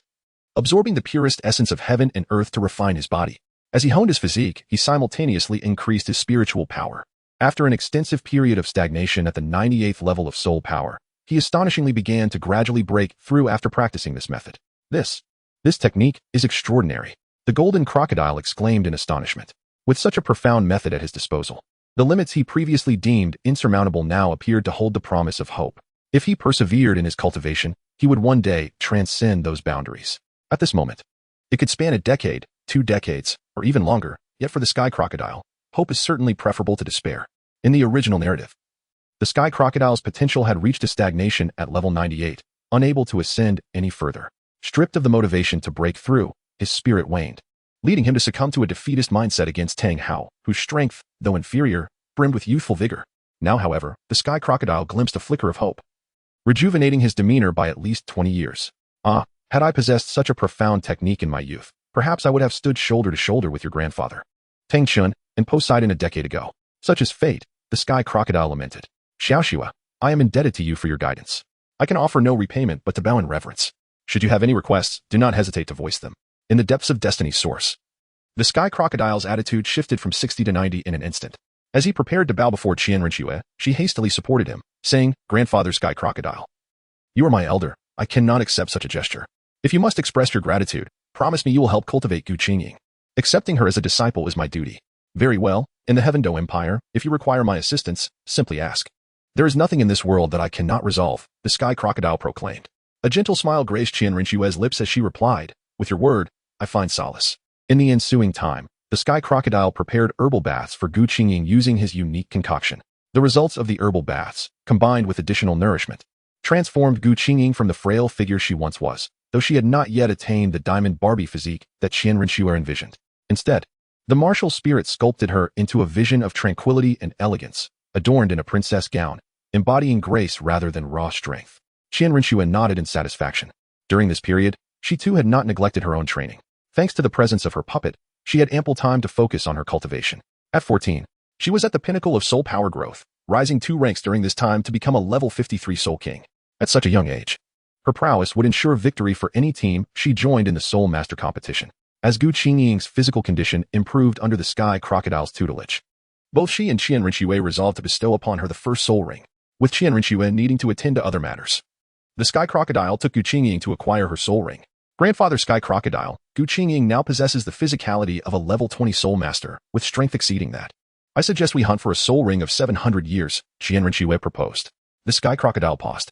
absorbing the purest essence of heaven and earth to refine his body. As he honed his physique, he simultaneously increased his spiritual power. After an extensive period of stagnation at the 98th level of soul power, he astonishingly began to gradually break through after practicing this method. This technique is extraordinary, the Golden Crocodile exclaimed in astonishment. With such a profound method at his disposal, the limits he previously deemed insurmountable now appeared to hold the promise of hope. If he persevered in his cultivation, he would one day transcend those boundaries. At this moment, it could span a decade, 2 decades, or even longer, yet for the Sky Crocodile, hope is certainly preferable to despair. In the original narrative, the Sky Crocodile's potential had reached a stagnation at level 98, unable to ascend any further. Stripped of the motivation to break through, his spirit waned, leading him to succumb to a defeatist mindset against Tang Hao, whose strength, though inferior, brimmed with youthful vigor. Now, however, the Sky Crocodile glimpsed a flicker of hope, rejuvenating his demeanor by at least 20 years. Ah, had I possessed such a profound technique in my youth, perhaps I would have stood shoulder to shoulder with your grandfather, Tang Chun, and Poseidon a decade ago. Such is fate, the Sky Crocodile lamented. Xiaoxua, I am indebted to you for your guidance. I can offer no repayment but to bow in reverence. Should you have any requests, do not hesitate to voice them. In the depths of Destiny's source, the Sky Crocodile's attitude shifted from 60 to 90 in an instant. As he prepared to bow before Qian Renxue, she hastily supported him, saying, Grandfather Sky Crocodile, you are my elder. I cannot accept such a gesture. If you must express your gratitude, promise me you will help cultivate Gu Qingying. Accepting her as a disciple is my duty. Very well, in the Dou Empire, if you require my assistance, simply ask. There is nothing in this world that I cannot resolve, the Sky Crocodile proclaimed. A gentle smile graced Qian Renxue's lips as she replied, with your word, I find solace. In the ensuing time, the Sky Crocodile prepared herbal baths for Gu Qingying using his unique concoction. The results of the herbal baths, combined with additional nourishment, transformed Gu Qingying from the frail figure she once was, though she had not yet attained the diamond Barbie physique that Qian Renxue envisioned. Instead, the martial spirit sculpted her into a vision of tranquility and elegance, adorned in a princess gown, embodying grace rather than raw strength. Qian Renxue nodded in satisfaction. During this period, she too had not neglected her own training. Thanks to the presence of her puppet, she had ample time to focus on her cultivation. At 14, she was at the pinnacle of soul power growth, rising 2 ranks during this time to become a level 53 Soul King. At such a young age, her prowess would ensure victory for any team she joined in the Soul Master competition. As Gu Qingying's physical condition improved under the Sky Crocodile's tutelage, both she and Qian Renxue resolved to bestow upon her the first soul ring, with Qian Renxue needing to attend to other matters. The Sky Crocodile took Gu Qingying to acquire her soul ring. Grandfather Sky Crocodile, Gu Qingying now possesses the physicality of a level 20 Soul Master, with strength exceeding that. I suggest we hunt for a soul ring of 700 years, Qian Renxue proposed. The Sky Crocodile paused,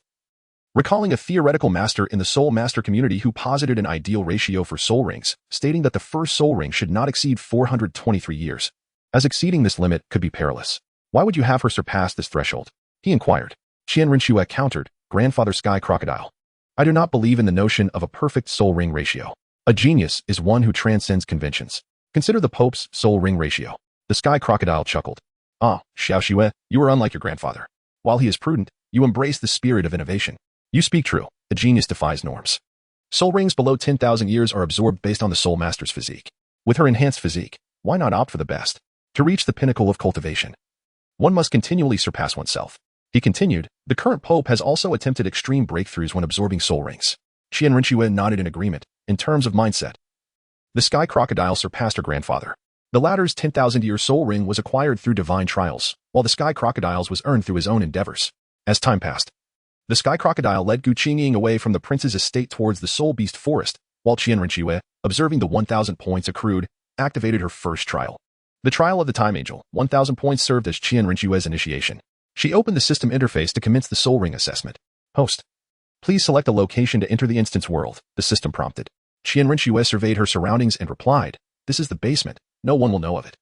recalling a theoretical master in the Soul Master community who posited an ideal ratio for soul rings, stating that the first soul ring should not exceed 423 years, as exceeding this limit could be perilous. Why would you have her surpass this threshold? He inquired. Qian Renxue countered, Grandfather Sky Crocodile. I do not believe in the notion of a perfect soul ring ratio. A genius is one who transcends conventions. Consider the Pope's soul ring ratio. The Sky Crocodile chuckled. Ah, Xiao Xue, you are unlike your grandfather. While he is prudent, you embrace the spirit of innovation. You speak true. A genius defies norms. Soul rings below 10,000 years are absorbed based on the Soul Master's physique. With her enhanced physique, why not opt for the best? To reach the pinnacle of cultivation, one must continually surpass oneself. He continued, the current Pope has also attempted extreme breakthroughs when absorbing soul rings. Qian Renxue nodded in agreement. In terms of mindset, the Sky Crocodile surpassed her grandfather. The latter's 10,000-year soul ring was acquired through divine trials, while the Sky Crocodile's was earned through his own endeavors. As time passed, the Sky Crocodile led Gu Qingying away from the prince's estate towards the Soul Beast Forest, while Qian Renxue, observing the 1,000 points accrued, activated her first trial. The trial of the Time Angel, 1,000 points served as Qian Renxue's initiation. She opened the system interface to commence the soul ring assessment. Host, please select a location to enter the instance world, the system prompted. Qian Renxue surveyed her surroundings and replied, this is the basement. No one will know of it.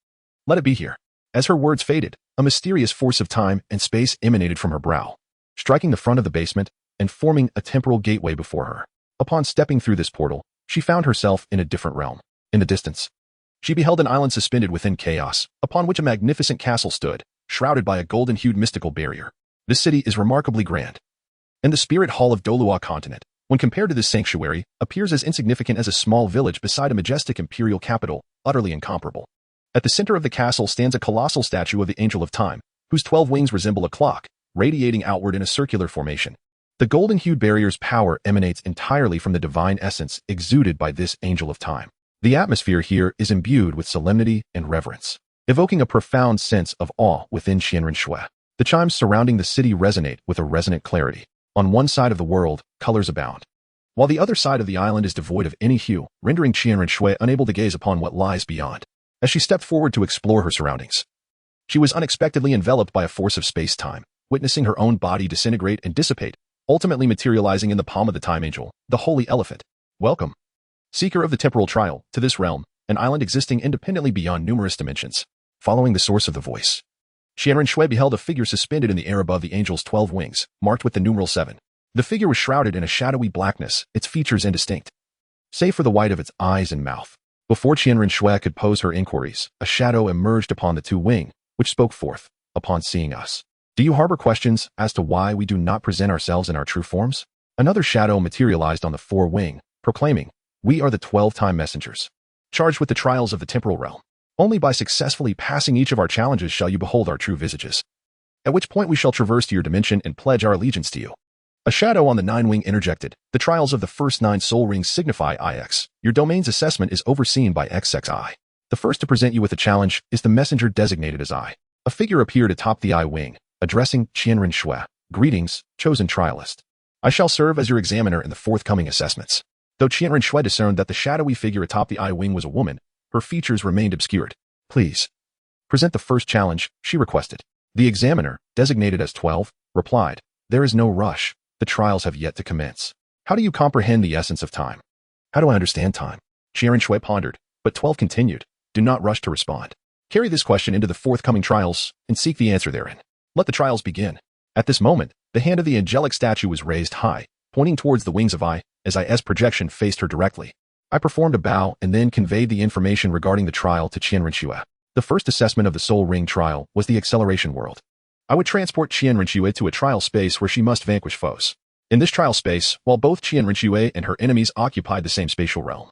Let it be here. As her words faded, a mysterious force of time and space emanated from her brow, striking the front of the basement and forming a temporal gateway before her. Upon stepping through this portal, she found herself in a different realm. In the distance, she beheld an island suspended within chaos, upon which a magnificent castle stood, shrouded by a golden-hued mystical barrier. This city is remarkably grand, and the spirit hall of Dolua continent, when compared to this sanctuary, appears as insignificant as a small village beside a majestic imperial capital, utterly incomparable. At the center of the castle stands a colossal statue of the Angel of Time, whose 12 wings resemble a clock, radiating outward in a circular formation. The golden-hued barrier's power emanates entirely from the divine essence exuded by this Angel of Time. The atmosphere here is imbued with solemnity and reverence, evoking a profound sense of awe within Qian Renxue. The chimes surrounding the city resonate with a resonant clarity. On one side of the world, colors abound, while the other side of the island is devoid of any hue, rendering Qian Renxue unable to gaze upon what lies beyond. As she stepped forward to explore her surroundings, she was unexpectedly enveloped by a force of space-time, witnessing her own body disintegrate and dissipate, ultimately materializing in the palm of the Time Angel, the Holy Elephant. Welcome, seeker of the temporal trial, to this realm, an island existing independently beyond numerous dimensions. Following the source of the voice, Qian Renxue beheld a figure suspended in the air above the angel's 12 wings, marked with the numeral 7. The figure was shrouded in a shadowy blackness, its features indistinct, save for the white of its eyes and mouth. Before Qian Renxue could pose her inquiries, a shadow emerged upon the 2 wing, which spoke forth, upon seeing us. Do you harbor questions as to why we do not present ourselves in our true forms? Another shadow materialized on the 4 wing, proclaiming, we are the 12 time messengers, charged with the trials of the temporal realm. Only by successfully passing each of our challenges shall you behold our true visages, at which point we shall traverse to your dimension and pledge our allegiance to you. A shadow on the 9 wing interjected, the trials of the first 9 soul rings signify IX. Your domain's assessment is overseen by XXI. The first to present you with a challenge is the messenger designated as I. A figure appeared atop the I wing, addressing Qian Renxue. Greetings, chosen trialist. I shall serve as your examiner in the forthcoming assessments. Though Qian Renxue discerned that the shadowy figure atop the I wing was a woman, her features remained obscured. Please present the first challenge, she requested. The examiner, designated as 12, replied, there is no rush. The trials have yet to commence. How do you comprehend the essence of time? How do I understand time? Qian Renxue pondered, but 12 continued, do not rush to respond. Carry this question into the forthcoming trials and seek the answer therein. Let the trials begin. At this moment, the hand of the angelic statue was raised high, pointing towards the wings of I, as I's projection faced her directly. I performed a bow and then conveyed the information regarding the trial to Qian Renxue. The first assessment of the Soul Ring trial was the acceleration world. I would transport Qian Renxue to a trial space where she must vanquish foes. In this trial space, while both Qian Renxue and her enemies occupied the same spatial realm,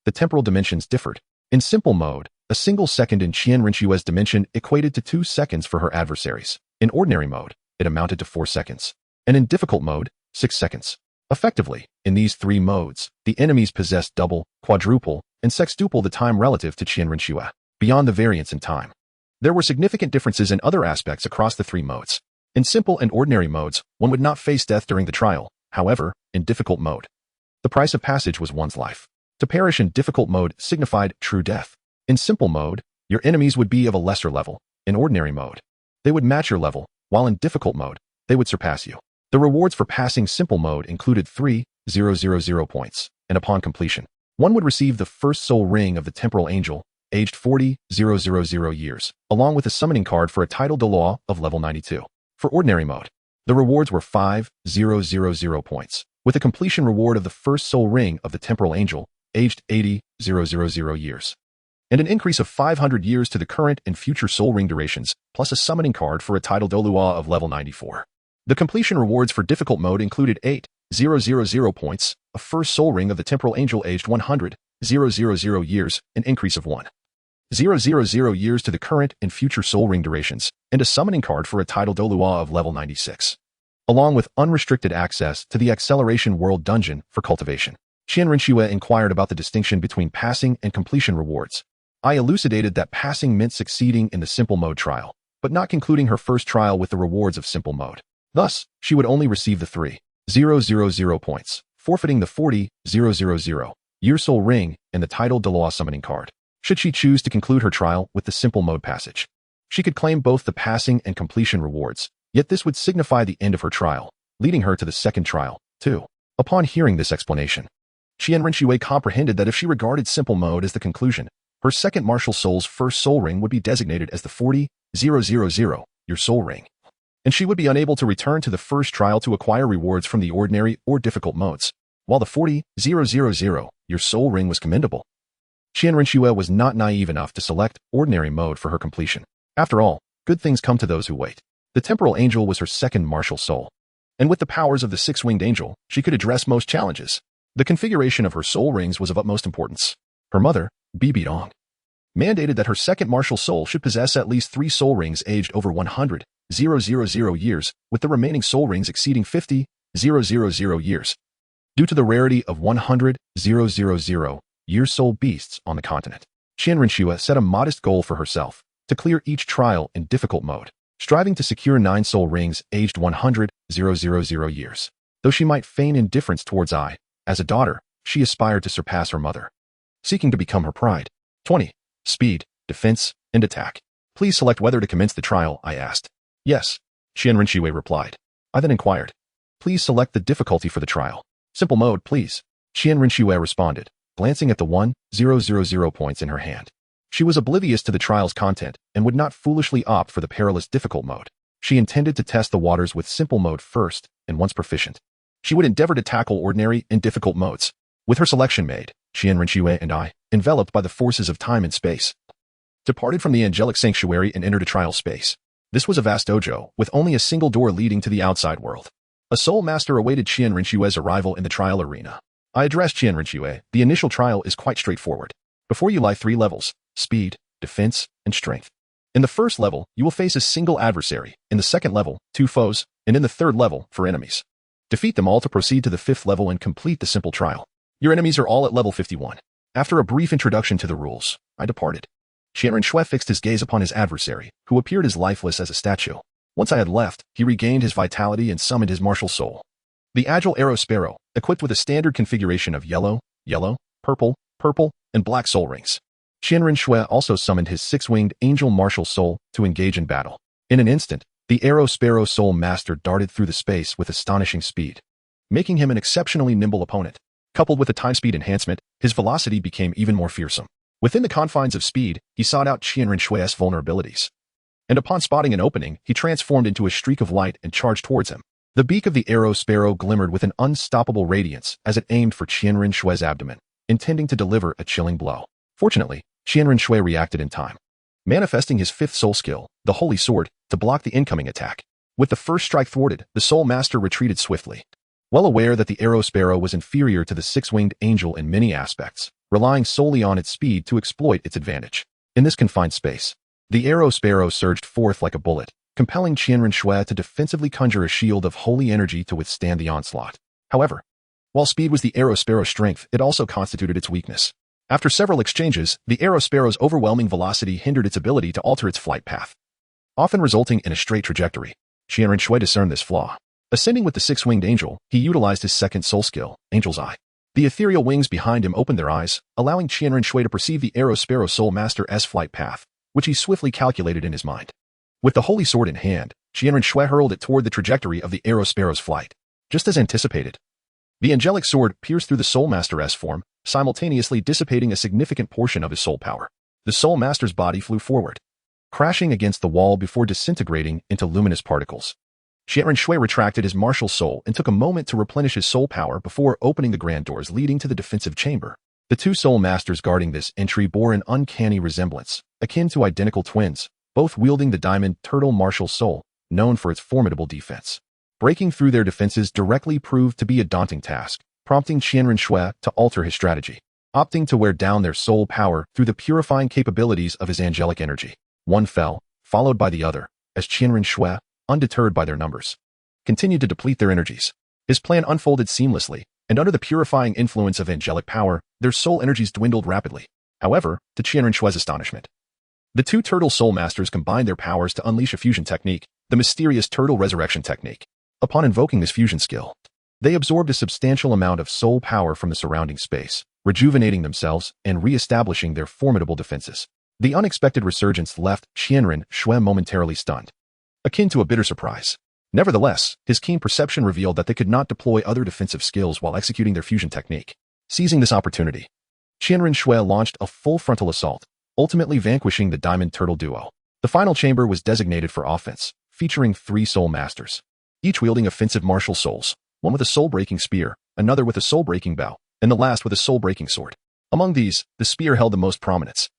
the temporal dimensions differed. In simple mode, a single second in Qian Renxue's dimension equated to 2 seconds for her adversaries. In ordinary mode, it amounted to 4 seconds. And in difficult mode, 6 seconds. Effectively, in these 3 modes, the enemies possessed double, quadruple, and sextuple the time relative to Qian Renxue. Beyond the variance in time, there were significant differences in other aspects across the 3 modes. In simple and ordinary modes, one would not face death during the trial. However, in difficult mode, the price of passage was one's life. To perish in difficult mode signified true death. In simple mode, your enemies would be of a lesser level. In ordinary mode, they would match your level, while in difficult mode, they would surpass you. The rewards for passing simple mode included 3,000 points, and upon completion, one would receive the first soul ring of the temporal angel, aged 40,000 years, along with a summoning card for a title de law of level 92. For ordinary mode, the rewards were 5,000 points, with a completion reward of the first soul ring of the temporal angel, aged 80,000 years, and an increase of 500 years to the current and future soul ring durations, plus a summoning card for a title de law of level 94. The completion rewards for difficult mode included 8,000 points, a first soul ring of the temporal angel aged 100,000 years, an increase of 1,000 years to the current and future soul ring durations, and a summoning card for a title de law of level 96, along with unrestricted access to the acceleration world dungeon for cultivation. Qian Renxue inquired about the distinction between passing and completion rewards. I elucidated that passing meant succeeding in the simple mode trial, but not concluding her first trial with the rewards of simple mode. Thus, she would only receive the 3,000 points, forfeiting the 40,000 year soul ring and the title de law summoning card. Should she choose to conclude her trial with the simple mode passage, she could claim both the passing and completion rewards, yet this would signify the end of her trial, leading her to the second trial, too. Upon hearing this explanation, Qian Renxue comprehended that if she regarded simple mode as the conclusion, her second martial soul's first soul ring would be designated as the 40,000 year soul ring, and she would be unable to return to the first trial to acquire rewards from the ordinary or difficult modes. While the 40,000 year soul ring was commendable, Qian Renxue was not naive enough to select ordinary mode for her completion. After all, good things come to those who wait. The temporal angel was her second martial soul, and with the powers of the six-winged angel, she could address most challenges. The configuration of her soul rings was of utmost importance. Her mother, Bibi Dong, mandated that her second martial soul should possess at least 3 soul rings aged over 100,000 years, with the remaining soul rings exceeding 50,000 years. Due to the rarity of 100,000 year soul beasts on the continent, Qian Renxue set a modest goal for herself, to clear each trial in difficult mode, striving to secure 9 soul rings aged 100,000 years. Though she might feign indifference towards I, as a daughter, she aspired to surpass her mother, seeking to become her pride. 20. Speed, defense, and attack. Please select whether to commence the trial, I asked. Yes, Qian Renxue replied. I then inquired. Please select the difficulty for the trial. Simple mode, please. Qian Renxue responded, glancing at the 1,000 points in her hand. She was oblivious to the trial's content and would not foolishly opt for the perilous difficult mode. She intended to test the waters with simple mode first, and once proficient, she would endeavor to tackle ordinary and difficult modes. With her selection made, Qian Renxue and I, enveloped by the forces of time and space, departed from the angelic sanctuary and entered a trial space. This was a vast dojo, with only a single door leading to the outside world. A soul master awaited Qian Renxue's arrival in the trial arena. I addressed Qian Renxue. The initial trial is quite straightforward. Before you lie 3 levels: speed, defense, and strength. In the first level, you will face a single adversary, in the second level, 2 foes, and in the third level, 4 enemies. Defeat them all to proceed to the 5th level and complete the simple trial. Your enemies are all at level 51. After a brief introduction to the rules, I departed. Qian Renxue fixed his gaze upon his adversary, who appeared as lifeless as a statue. Once I had left, he regained his vitality and summoned his martial soul. The agile arrow sparrow, equipped with a standard configuration of yellow, purple, and black soul rings. Qian Renxue also summoned his 6-winged angel martial soul to engage in battle. In an instant, the arrow sparrow soul master darted through the space with astonishing speed, making him an exceptionally nimble opponent. Coupled with the time speed enhancement, his velocity became even more fearsome. Within the confines of speed, he sought out Qian Renxue's vulnerabilities. and upon spotting an opening, he transformed into a streak of light and charged towards him. The beak of the arrow sparrow glimmered with an unstoppable radiance as it aimed for Qian Renshue's abdomen, intending to deliver a chilling blow. Fortunately, Qian Renxue reacted in time, manifesting his fifth soul skill, the Holy Sword, to block the incoming attack. With the first strike thwarted, the Soul Master retreated swiftly. Well aware that the arrow sparrow was inferior to the six-winged angel in many aspects, relying solely on its speed to exploit its advantage. In this confined space, the arrow sparrow surged forth like a bullet, compelling Qian Renxue to defensively conjure a shield of holy energy to withstand the onslaught. However, while speed was the arrow sparrow's strength, it also constituted its weakness. After several exchanges, the arrow sparrow's overwhelming velocity hindered its ability to alter its flight path, often resulting in a straight trajectory. Qian Renxue discerned this flaw. Ascending with the six-winged angel, he utilized his second soul skill, Angel's Eye. The ethereal wings behind him opened their eyes, allowing Qian Renxue to perceive the arrow sparrow soul master's flight path, which he swiftly calculated in his mind. With the holy sword in hand, Qian Renxue hurled it toward the trajectory of the arrow sparrow's flight. Just as anticipated, the angelic sword pierced through the soul master's form, simultaneously dissipating a significant portion of his soul power. The soul master's body flew forward, crashing against the wall before disintegrating into luminous particles. Qian Renxue retracted his martial soul and took a moment to replenish his soul power before opening the grand doors leading to the defensive chamber. The two soul masters guarding this entry bore an uncanny resemblance, akin to identical twins, both wielding the diamond turtle martial soul, known for its formidable defense. Breaking through their defenses directly proved to be a daunting task, prompting Qian Renxue to alter his strategy, opting to wear down their soul power through the purifying capabilities of his angelic energy. One fell, followed by the other, as Qian Renxue, undeterred by their numbers, continued to deplete their energies. His plan unfolded seamlessly, and under the purifying influence of angelic power, their soul energies dwindled rapidly. However, to Qian Renxue's astonishment, the two turtle soul masters combined their powers to unleash a fusion technique, the mysterious turtle resurrection technique. Upon invoking this fusion skill, they absorbed a substantial amount of soul power from the surrounding space, rejuvenating themselves and re-establishing their formidable defenses. The unexpected resurgence left Qian Renxue momentarily stunned, akin to a bitter surprise. Nevertheless, his keen perception revealed that they could not deploy other defensive skills while executing their fusion technique. Seizing this opportunity, Qian Renxue launched a full frontal assault, ultimately vanquishing the Diamond Turtle duo. The final chamber was designated for offense, featuring three soul masters, each wielding offensive martial souls, one with a soul-breaking spear, another with a soul-breaking bow, and the last with a soul-breaking sword. Among these, the spear held the most prominence,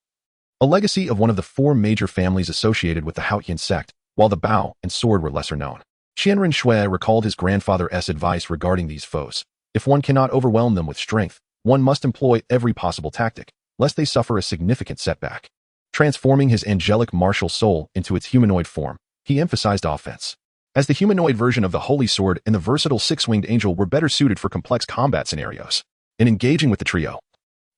a legacy of one of the four major families associated with the Haotian sect, while the bow and sword were lesser known. Qian Renxue recalled his grandfather's advice regarding these foes. If one cannot overwhelm them with strength, one must employ every possible tactic, lest they suffer a significant setback. Transforming his angelic martial soul into its humanoid form, he emphasized offense, as the humanoid version of the Holy Sword and the versatile six-winged angel were better suited for complex combat scenarios. In engaging with the trio,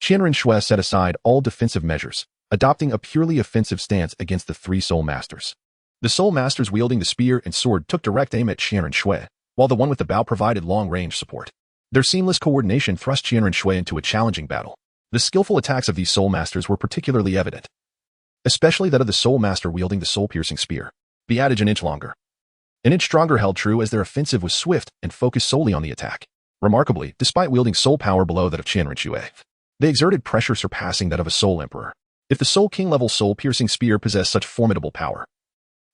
Qian Renxue set aside all defensive measures, adopting a purely offensive stance against the three soul masters. The soul masters wielding the spear and sword took direct aim at Qian Renxue, while the one with the bow provided long-range support. Their seamless coordination thrust Qian Renxue into a challenging battle. The skillful attacks of these soul masters were particularly evident, especially that of the soul master wielding the soul-piercing spear. The adage "an inch longer, an inch stronger" held true as their offensive was swift and focused solely on the attack. Remarkably, despite wielding soul power below that of Qian Renxue, they exerted pressure surpassing that of a soul emperor. If the Soul King-level soul-piercing spear possessed such formidable power,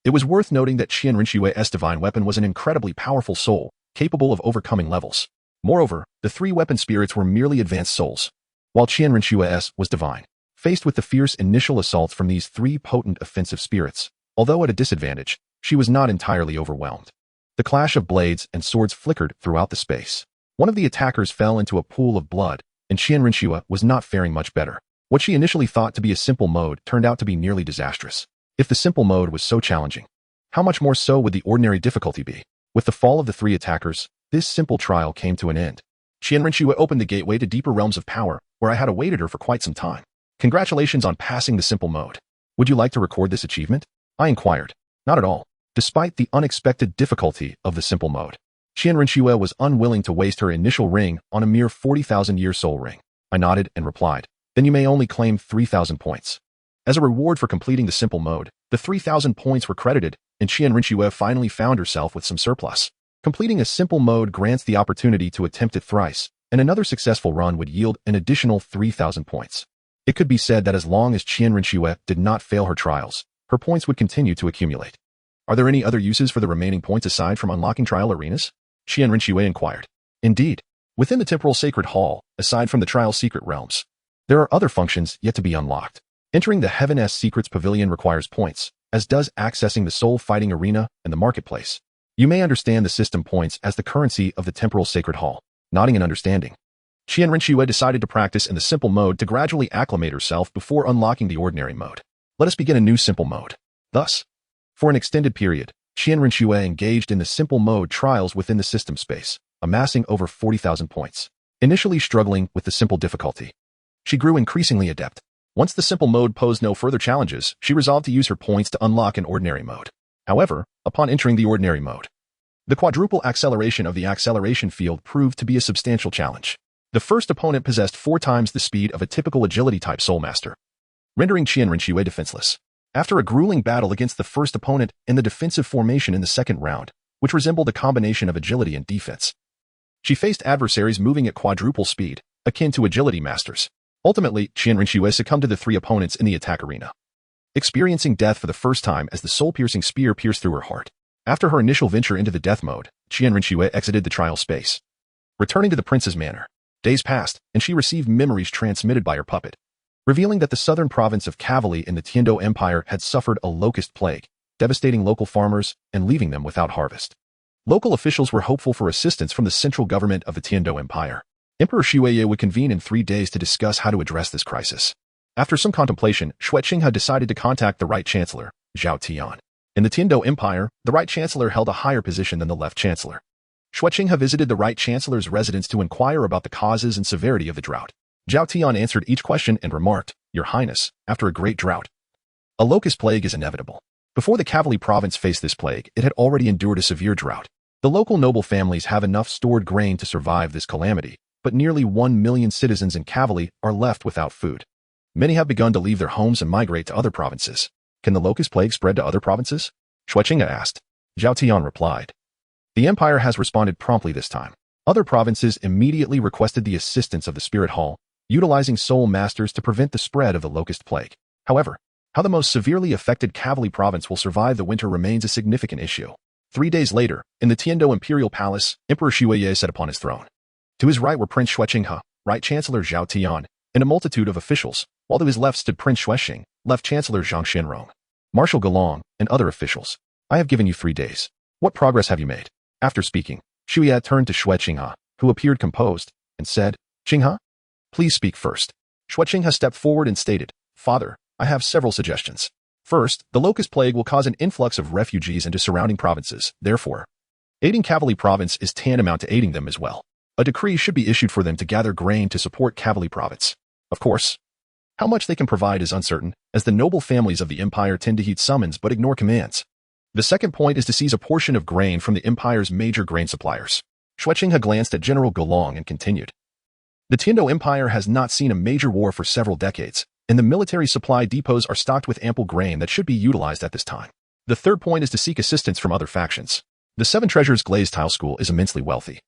it was worth noting that Qian Renxue's divine weapon was an incredibly powerful soul, capable of overcoming levels. Moreover, the three weapon spirits were merely advanced souls, while Qian Renxue's was divine. Faced with the fierce initial assaults from these three potent offensive spirits, although at a disadvantage, she was not entirely overwhelmed. The clash of blades and swords flickered throughout the space. One of the attackers fell into a pool of blood, and Qian Renxue was not faring much better. What she initially thought to be a simple mode turned out to be nearly disastrous. If the simple mode was so challenging, how much more so would the ordinary difficulty be? With the fall of the three attackers, this simple trial came to an end. Qian Renxue opened the gateway to deeper realms of power, where I had awaited her for quite some time. Congratulations on passing the simple mode. Would you like to record this achievement? I inquired. Not at all. Despite the unexpected difficulty of the simple mode, Qian Renxue was unwilling to waste her initial ring on a mere 40,000-year soul ring. I nodded and replied, then you may only claim 3,000 points. As a reward for completing the simple mode, the 3,000 points were credited, and Qian Renxue finally found herself with some surplus. Completing a simple mode grants the opportunity to attempt it thrice, and another successful run would yield an additional 3,000 points. It could be said that as long as Qian Renxue did not fail her trials, her points would continue to accumulate. Are there any other uses for the remaining points aside from unlocking trial arenas? Qian Renxue inquired. Indeed. Within the temporal sacred hall, aside from the trial secret realms, there are other functions yet to be unlocked. Entering the Heaven-S Secrets Pavilion requires points, as does accessing the Soul Fighting Arena and the Marketplace. You may understand the system points as the currency of the temporal sacred hall. Nodding in understanding, Qian Renxue decided to practice in the simple mode to gradually acclimate herself before unlocking the ordinary mode. Let us begin a new simple mode. Thus, for an extended period, Qian Renxue engaged in the simple mode trials within the system space, amassing over 40,000 points. Initially struggling with the simple difficulty, she grew increasingly adept. Once the simple mode posed no further challenges, she resolved to use her points to unlock an ordinary mode. However, upon entering the ordinary mode, the quadruple acceleration of the acceleration field proved to be a substantial challenge. The first opponent possessed 4 times the speed of a typical agility-type Soulmaster, rendering Qian Renxue defenseless. After a grueling battle against the first opponent in the defensive formation in the second round, which resembled a combination of agility and defense, she faced adversaries moving at quadruple speed, akin to agility masters. Ultimately, Qian Renxue succumbed to the 3 opponents in the attack arena, experiencing death for the first time as the soul-piercing spear pierced through her heart. After her initial venture into the death mode, Qian Renxue exited the trial space. Returning to the prince's manor, days passed, and she received memories transmitted by her puppet, revealing that the southern province of Cavalli in the Dou Empire had suffered a locust plague, devastating local farmers and leaving them without harvest. Local officials were hopeful for assistance from the central government of the Dou Empire. Emperor Shueye would convene in 3 days to discuss how to address this crisis. After some contemplation, Shueqing had decided to contact the right chancellor, Zhao Tian. In the Dou Empire, the right chancellor held a higher position than the left chancellor. Shueqing had visited the right chancellor's residence to inquire about the causes and severity of the drought. Zhao Tian answered each question and remarked, "Your Highness, after a great drought, a locust plague is inevitable. Before the Cavalli province faced this plague, it had already endured a severe drought. The local noble families have enough stored grain to survive this calamity, but nearly 1 million citizens in Cavalli are left without food. Many have begun to leave their homes and migrate to other provinces. Can the locust plague spread to other provinces?" Shueqing asked. Zhao Tian replied. The empire has responded promptly this time. Other provinces immediately requested the assistance of the Spirit Hall, utilizing soul masters to prevent the spread of the locust plague. However, how the most severely affected Cavalli province will survive the winter remains a significant issue. 3 days later, in the Dou Imperial Palace, Emperor Shueye sat upon his throne. To his right were Prince Shueqing, Right Chancellor Zhao Tian, and a multitude of officials, while to his left stood Prince Shuexing, Left Chancellor Zhang Shenrong, Marshal Galong, and other officials. I have given you 3 days. What progress have you made? After speaking, Shuye turned to Shueqing, who appeared composed, and said, "Qinghe, please speak first." Shueqing stepped forward and stated, "Father, I have several suggestions. First, the locust plague will cause an influx of refugees into surrounding provinces. Therefore, aiding Cavalli province is tantamount to aiding them as well. A decree should be issued for them to gather grain to support Cavalli province. Of course, how much they can provide is uncertain, as the noble families of the empire tend to heed summons but ignore commands. The second point is to seize a portion of grain from the empire's major grain suppliers." Shueqing glanced at General Galong and continued. The Dou Empire has not seen a major war for several decades, and the military supply depots are stocked with ample grain that should be utilized at this time. The third point is to seek assistance from other factions. The Seven Treasures Glazed Tile School is immensely wealthy.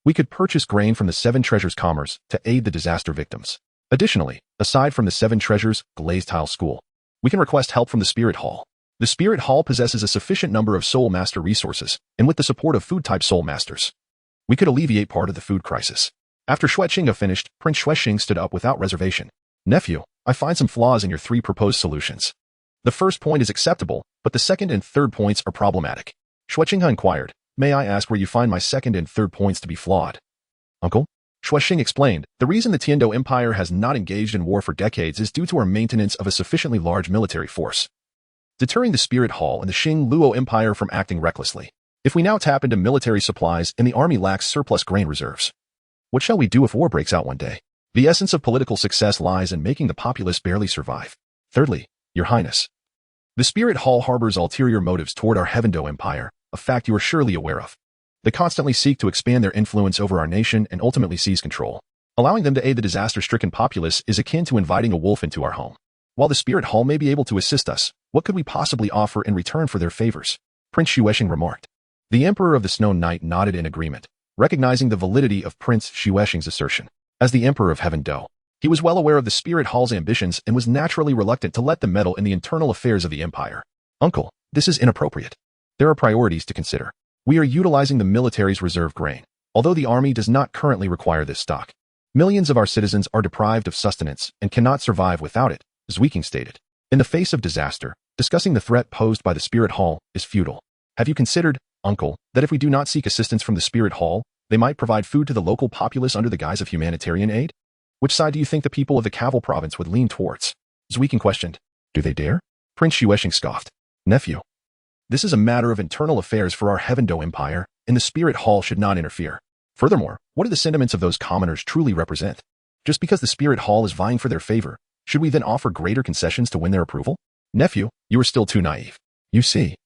We could purchase grain from the Seven Treasures Commerce to aid the disaster victims. Additionally, aside from the Seven Treasures Glazed Tile School, we can request help from the Spirit Hall. The Spirit Hall possesses a sufficient number of Soul Master resources, and with the support of food-type Soul Masters, we could alleviate part of the food crisis. After Shueqing finished, Prince Shuexing stood up without reservation. "Nephew, I find some flaws in your 3 proposed solutions. The first point is acceptable, but the second and third points are problematic." Shueqing inquired, "May I ask where you find my second and third points to be flawed?" "Uncle?" Shueqing explained, "The reason the Dou Empire has not engaged in war for decades is due to our maintenance of a sufficiently large military force, deterring the Spirit Hall and the Xing Luo Empire from acting recklessly. If we now tap into military supplies and the army lacks surplus grain reserves, what shall we do if war breaks out one day? The essence of political success lies in making the populace barely survive. Thirdly, Your Highness, the Spirit Hall harbors ulterior motives toward our Dou Empire, a fact you are surely aware of. They constantly seek to expand their influence over our nation and ultimately seize control. Allowing them to aid the disaster-stricken populace is akin to inviting a wolf into our home. While the Spirit Hall may be able to assist us, what could we possibly offer in return for their favors?" Prince Shuexing remarked. The Emperor of the Snow Knight nodded in agreement, recognizing the validity of Prince Shuexing's assertion. As the Emperor of Heaven Dou, He was well aware of the Spirit Hall's ambitions and was naturally reluctant to let them meddle in the internal affairs of the Empire. Uncle, this is inappropriate. There are priorities to consider. We are utilizing the military's reserve grain, although the army does not currently require this stock. Millions of our citizens are deprived of sustenance and cannot survive without it, Zwiking stated. In the face of disaster, discussing the threat posed by the Spirit Hall is futile. Have you considered, Uncle, that if we do not seek assistance from the Spirit Hall, they might provide food to the local populace under the guise of humanitarian aid? Which side do you think the people of the Caval province would lean towards? Zwiking questioned. Do they dare? Prince Xuexing scoffed. Nephew, this is a matter of internal affairs for our Dou Empire, and the Spirit Hall should not interfere. Furthermore, what do the sentiments of those commoners truly represent? Just because the Spirit Hall is vying for their favor, should we then offer greater concessions to win their approval? Nephew, you are still too naive. You see,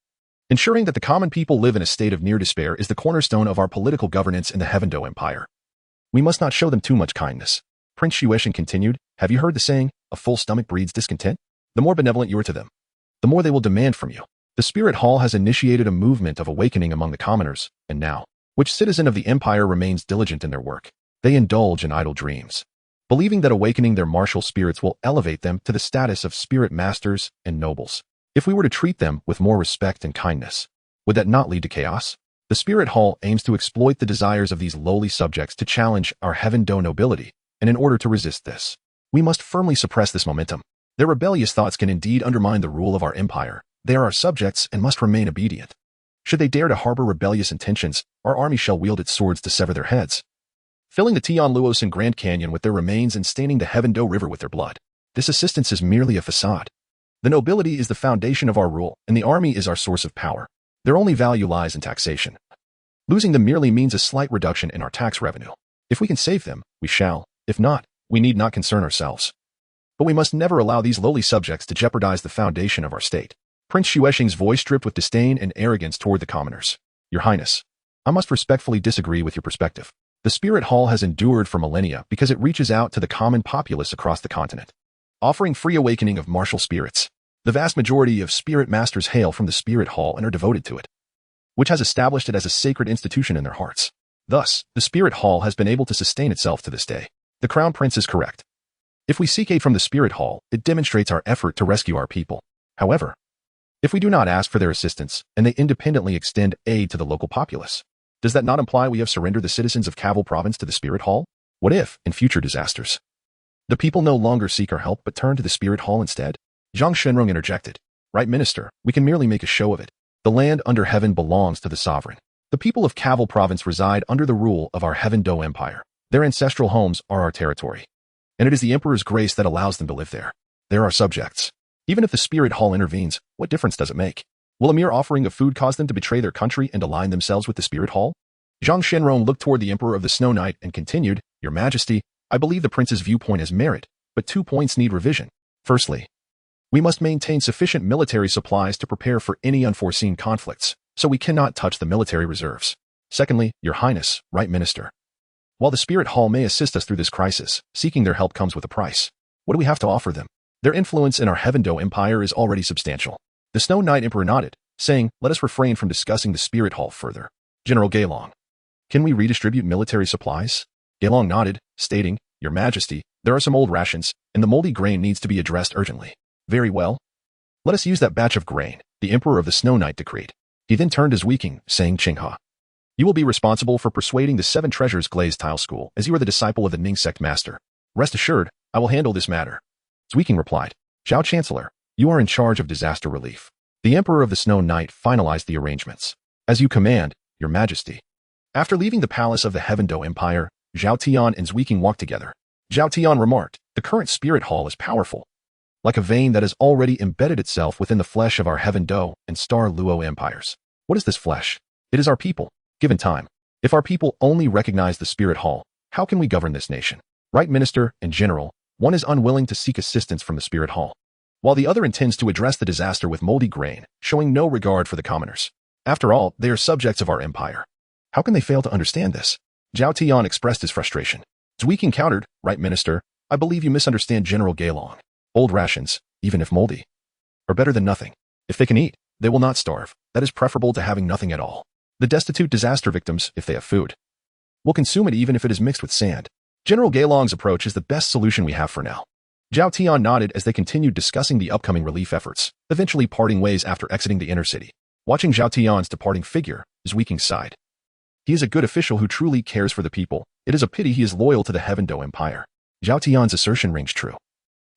ensuring that the common people live in a state of near despair is the cornerstone of our political governance in the Dou Empire. We must not show them too much kindness. Prince Xuexing continued, have you heard the saying, a full stomach breeds discontent? The more benevolent you are to them, the more they will demand from you. The Spirit Hall has initiated a movement of awakening among the commoners, and now, which citizen of the Empire remains diligent in their work? They indulge in idle dreams, believing that awakening their martial spirits will elevate them to the status of spirit masters and nobles. If we were to treat them with more respect and kindness, would that not lead to chaos? The Spirit Hall aims to exploit the desires of these lowly subjects to challenge our Dou nobility, and in order to resist this, we must firmly suppress this momentum. Their rebellious thoughts can indeed undermine the rule of our empire. They are our subjects and must remain obedient. Should they dare to harbor rebellious intentions, our army shall wield its swords to sever their heads, filling the Tianluosan Grand Canyon with their remains and staining the Dou River with their blood. This assistance is merely a facade. The nobility is the foundation of our rule, and the army is our source of power. Their only value lies in taxation. Losing them merely means a slight reduction in our tax revenue. If we can save them, we shall. If not, we need not concern ourselves. But we must never allow these lowly subjects to jeopardize the foundation of our state. Prince Xuexing's voice dripped with disdain and arrogance toward the commoners. Your Highness, I must respectfully disagree with your perspective. The Spirit Hall has endured for millennia because it reaches out to the common populace across the continent, offering free awakening of martial spirits. The vast majority of spirit masters hail from the Spirit Hall and are devoted to it, which has established it as a sacred institution in their hearts. Thus, the Spirit Hall has been able to sustain itself to this day. The Crown Prince is correct. If we seek aid from the Spirit Hall, it demonstrates our effort to rescue our people. However, if we do not ask for their assistance and they independently extend aid to the local populace, does that not imply we have surrendered the citizens of Caval Province to the Spirit Hall? What if, in future disasters, the people no longer seek our help but turn to the Spirit Hall instead? Zhang Shenrong interjected. Right, Minister, we can merely make a show of it. The land under heaven belongs to the sovereign. The people of Caval Province reside under the rule of our Dou Empire. Their ancestral homes are our territory, and it is the Emperor's grace that allows them to live there. They're our subjects. Even if the Spirit Hall intervenes, what difference does it make? Will a mere offering of food cause them to betray their country and align themselves with the Spirit Hall? Zhang Shenrong looked toward the Emperor of the Snow Knight and continued, Your Majesty, I believe the prince's viewpoint has merit, but 2 points need revision. Firstly, we must maintain sufficient military supplies to prepare for any unforeseen conflicts, so we cannot touch the military reserves. Secondly, Your Highness, Right Minister, while the Spirit Hall may assist us through this crisis, seeking their help comes with a price. What do we have to offer them? Their influence in our Dou Empire is already substantial. The Snow Knight Emperor nodded, saying, Let us refrain from discussing the Spirit Hall further. General Gailong, can we redistribute military supplies? Gailong nodded, stating, Your Majesty, there are some old rations, and the moldy grain needs to be addressed urgently. Very well. Let us use that batch of grain, the Emperor of the Snow Knight decreed. He then turned to Zwiking, saying, Qinghe, you will be responsible for persuading the 7 Treasures Glazed Tile School, as you are the disciple of the Ning Sect Master. Rest assured, I will handle this matter. Zwiking replied, Zhao Chancellor, you are in charge of disaster relief. The Emperor of the Snow Knight finalized the arrangements. As you command, Your Majesty. After leaving the palace of the Dou Empire, Zhao Tian and Zwiking walked together. Zhao Tian remarked, The current Spirit Hall is powerful, like a vein that has already embedded itself within the flesh of our Dou and Star Luo empires. What is this flesh? It is our people. Given time, if our people only recognize the Spirit Hall, how can we govern this nation? Right, Minister and General, one is unwilling to seek assistance from the Spirit Hall, while the other intends to address the disaster with moldy grain, showing no regard for the commoners. After all, they are subjects of our empire. How can they fail to understand this? Zhao Tian expressed his frustration. Zwiking countered, Right, Minister, I believe you misunderstand General Gailong. Old rations, even if moldy, are better than nothing. If they can eat, they will not starve. That is preferable to having nothing at all. The destitute disaster victims, if they have food, will consume it even if it is mixed with sand. General Gailong's approach is the best solution we have for now. Zhao Tian nodded as they continued discussing the upcoming relief efforts, eventually parting ways after exiting the inner city. Watching Zhao Tian's departing figure, Zhu Weking sighed. He is a good official who truly cares for the people. It is a pity he is loyal to the Heaven Dou Empire. Zhao Tian's assertion rings true.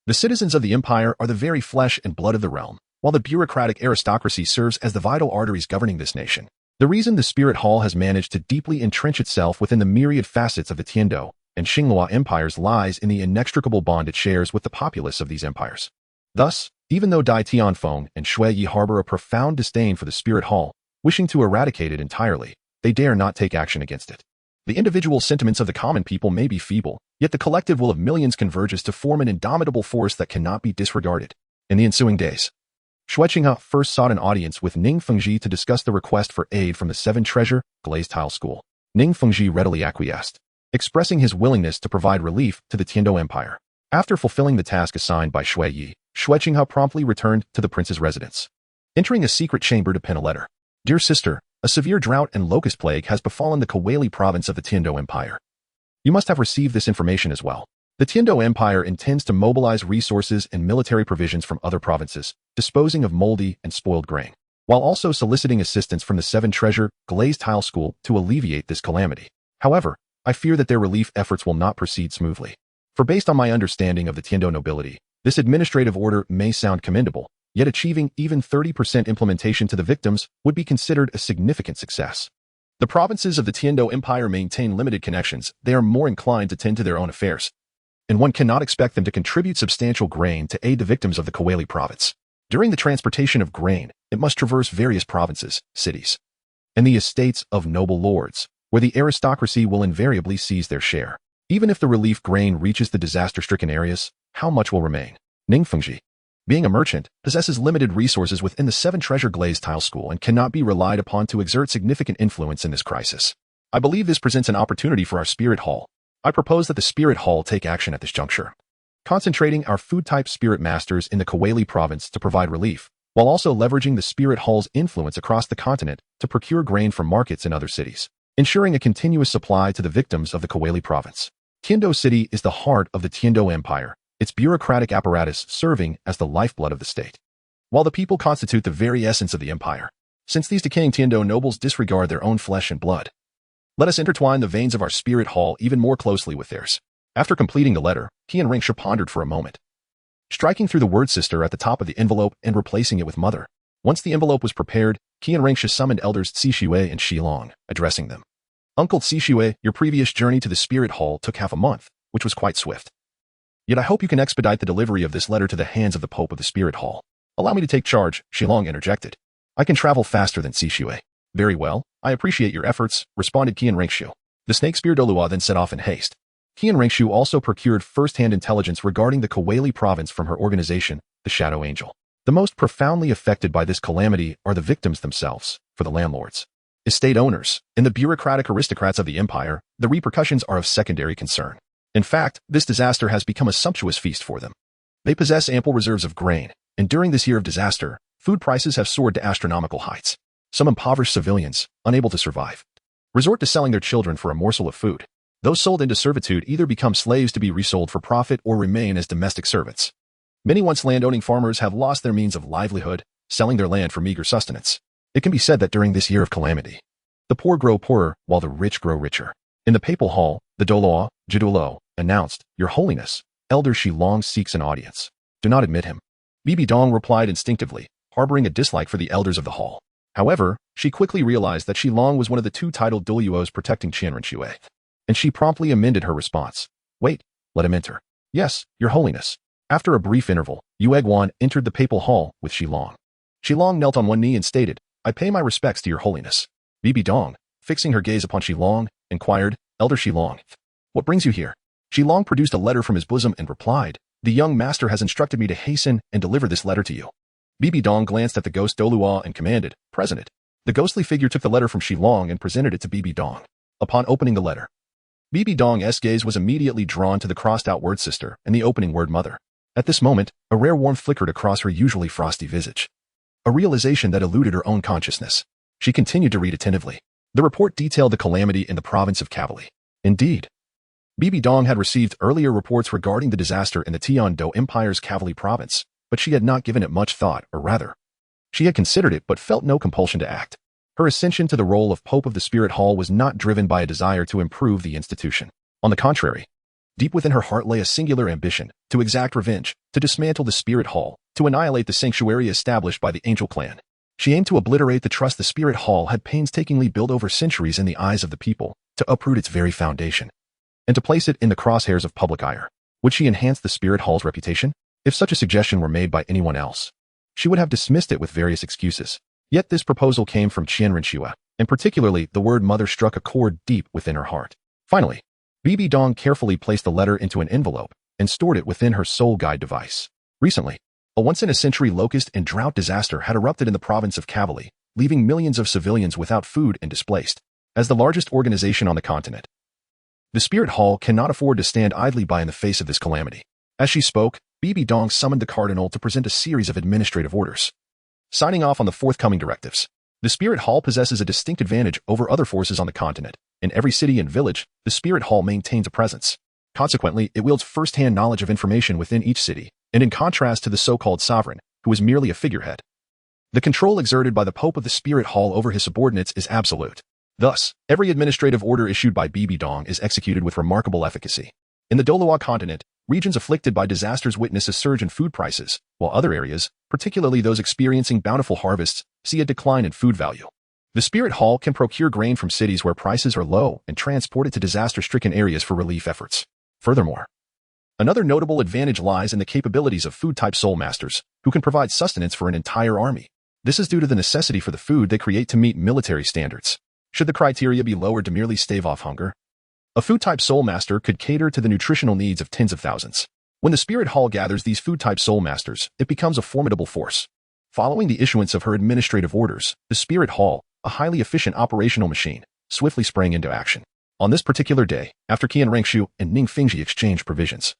The citizens of the empire are the very flesh and blood of the realm, while the bureaucratic aristocracy serves as the vital arteries governing this nation. The reason the Spirit Hall has managed to deeply entrench itself within the myriad facets of the Tiandou and Xinghua empires lies in the inextricable bond it shares with the populace of these empires. Thus, even though Dai Tianfeng and Shui Yi harbor a profound disdain for the Spirit Hall, wishing to eradicate it entirely, they dare not take action against it. The individual sentiments of the common people may be feeble, yet the collective will of millions converges to form an indomitable force that cannot be disregarded. In the ensuing days, Shui Qinghe first sought an audience with Ning Fengji to discuss the request for aid from the Seven Treasure Glazed Tile School. Ning Fengji readily acquiesced, expressing his willingness to provide relief to the Tiandou Empire. After fulfilling the task assigned by Shui Yi, Shui Qinghe promptly returned to the prince's residence. Entering a secret chamber to pen a letter. Dear sister, a severe drought and locust plague has befallen the Kaweli province of the Tiandou Empire. You must have received this information as well. The Tiandou Empire intends to mobilize resources and military provisions from other provinces, disposing of moldy and spoiled grain, while also soliciting assistance from the Seven Treasure Glazed Tile School to alleviate this calamity. However, I fear that their relief efforts will not proceed smoothly. For based on my understanding of the Tiandou nobility, this administrative order may sound commendable, yet achieving even 30% implementation to the victims would be considered a significant success. The provinces of the Tiandou Empire maintain limited connections. They are more inclined to tend to their own affairs, and one cannot expect them to contribute substantial grain to aid the victims of the Kaweli province. During the transportation of grain, it must traverse various provinces, cities, and the estates of noble lords, where the aristocracy will invariably seize their share. Even if the relief grain reaches the disaster-stricken areas, how much will remain? Ning Fengji, being a merchant, possesses limited resources within the Seven Treasure Glazed Tile School and cannot be relied upon to exert significant influence in this crisis. I believe this presents an opportunity for our Spirit Hall. I propose that the Spirit Hall take action at this juncture, concentrating our food-type spirit masters in the Kaweli province to provide relief, while also leveraging the Spirit Hall's influence across the continent to procure grain from markets in other cities, ensuring a continuous supply to the victims of the Kaweli province. Tiandou City is the heart of the Tiandou Empire, its bureaucratic apparatus serving as the lifeblood of the state, while the people constitute the very essence of the empire. Since these decaying Tiandou nobles disregard their own flesh and blood, let us intertwine the veins of our Spirit Hall even more closely with theirs. After completing the letter, Qian Renxue pondered for a moment, striking through the word sister at the top of the envelope and replacing it with mother. Once the envelope was prepared, Qian Renxue summoned elders Cixue and Xilong, addressing them. Uncle Cixue, your previous journey to the Spirit Hall took half a month, which was quite swift. Yet I hope you can expedite the delivery of this letter to the hands of the Pope of the Spirit Hall. Allow me to take charge, Xilong interjected. I can travel faster than Cixue. Very well, I appreciate your efforts, responded Qian Renxue. The snake spear Dolua then set off in haste. Qian Renxue also procured first-hand intelligence regarding the Kaweli province from her organization, the Shadow Angel. The most profoundly affected by this calamity are the victims themselves, for the landlords, estate owners, and the bureaucratic aristocrats of the empire. The repercussions are of secondary concern. In fact, this disaster has become a sumptuous feast for them. They possess ample reserves of grain, and during this year of disaster, food prices have soared to astronomical heights. Some impoverished civilians, unable to survive, resort to selling their children for a morsel of food. Those sold into servitude either become slaves to be resold for profit or remain as domestic servants. Many once land-owning farmers have lost their means of livelihood, selling their land for meager sustenance. It can be said that during this year of calamity, the poor grow poorer while the rich grow richer. In the papal hall, the Doloa, Jidulo, announced, Your Holiness, Elder Xilong seeks an audience. Do not admit him. Bibi Dong replied instinctively, harboring a dislike for the elders of the hall. However, she quickly realized that Xilong was one of the two titled Duluos protecting Qian Renxue, and she promptly amended her response. Wait, let him enter. Yes, Your Holiness. After a brief interval, Yu Egwan entered the papal hall with Xilong. Xilong knelt on one knee and stated, I pay my respects to Your Holiness. Bibi Dong, fixing her gaze upon Xilong, inquired, Elder Xilong, what brings you here? Xilong produced a letter from his bosom and replied, The young master has instructed me to hasten and deliver this letter to you. Bibi Dong glanced at the ghost Dolua and commanded, Present it. The ghostly figure took the letter from Xilong and presented it to Bibi Dong. Upon opening the letter, Bibi Dong's gaze was immediately drawn to the crossed-out word sister and the opening word mother. At this moment, a rare warmth flickered across her usually frosty visage. A realization that eluded her own consciousness. She continued to read attentively. The report detailed the calamity in the province of Kavali. Indeed, Bibi Dong had received earlier reports regarding the disaster in the Dou Empire's cavalry province, but she had not given it much thought, or rather, she had considered it but felt no compulsion to act. Her ascension to the role of Pope of the Spirit Hall was not driven by a desire to improve the institution. On the contrary, deep within her heart lay a singular ambition to exact revenge, to dismantle the Spirit Hall, to annihilate the sanctuary established by the Angel clan. She aimed to obliterate the trust the Spirit Hall had painstakingly built over centuries in the eyes of the people, to uproot its very foundation, and to place it in the crosshairs of public ire. Would she enhance the Spirit Hall's reputation? If such a suggestion were made by anyone else, she would have dismissed it with various excuses. Yet this proposal came from Qian Renxue, and particularly the word mother struck a chord deep within her heart. Finally, Bibi Dong carefully placed the letter into an envelope and stored it within her soul guide device. Recently, a once-in-a-century locust and drought disaster had erupted in the province of Cavalry, leaving millions of civilians without food and displaced. As the largest organization on the continent, the Spirit Hall cannot afford to stand idly by in the face of this calamity. As she spoke, Bibi Dong summoned the Cardinal to present a series of administrative orders. Signing off on the forthcoming directives, the Spirit Hall possesses a distinct advantage over other forces on the continent. In every city and village, the Spirit Hall maintains a presence. Consequently, it wields first-hand knowledge of information within each city, and in contrast to the so-called sovereign, who is merely a figurehead, the control exerted by the Pope of the Spirit Hall over his subordinates is absolute. Thus, every administrative order issued by Bibi Dong is executed with remarkable efficacy. In the Doloa continent, regions afflicted by disasters witness a surge in food prices, while other areas, particularly those experiencing bountiful harvests, see a decline in food value. The Spirit Hall can procure grain from cities where prices are low and transport it to disaster-stricken areas for relief efforts. Furthermore, another notable advantage lies in the capabilities of food-type soul masters, who can provide sustenance for an entire army. This is due to the necessity for the food they create to meet military standards. Should the criteria be lowered to merely stave off hunger, a food-type soul master could cater to the nutritional needs of tens of thousands. When the Spirit Hall gathers these food-type soul masters, it becomes a formidable force. Following the issuance of her administrative orders, the Spirit Hall, a highly efficient operational machine, swiftly sprang into action. On this particular day, after Qian Renxue and Ning Fingji exchanged provisions,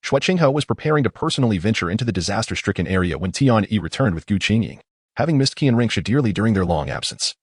Shrek Academy was preparing to personally venture into the disaster-stricken area when Tian Yi returned with Gu Qingying, having missed Qian Renxue dearly during their long absence.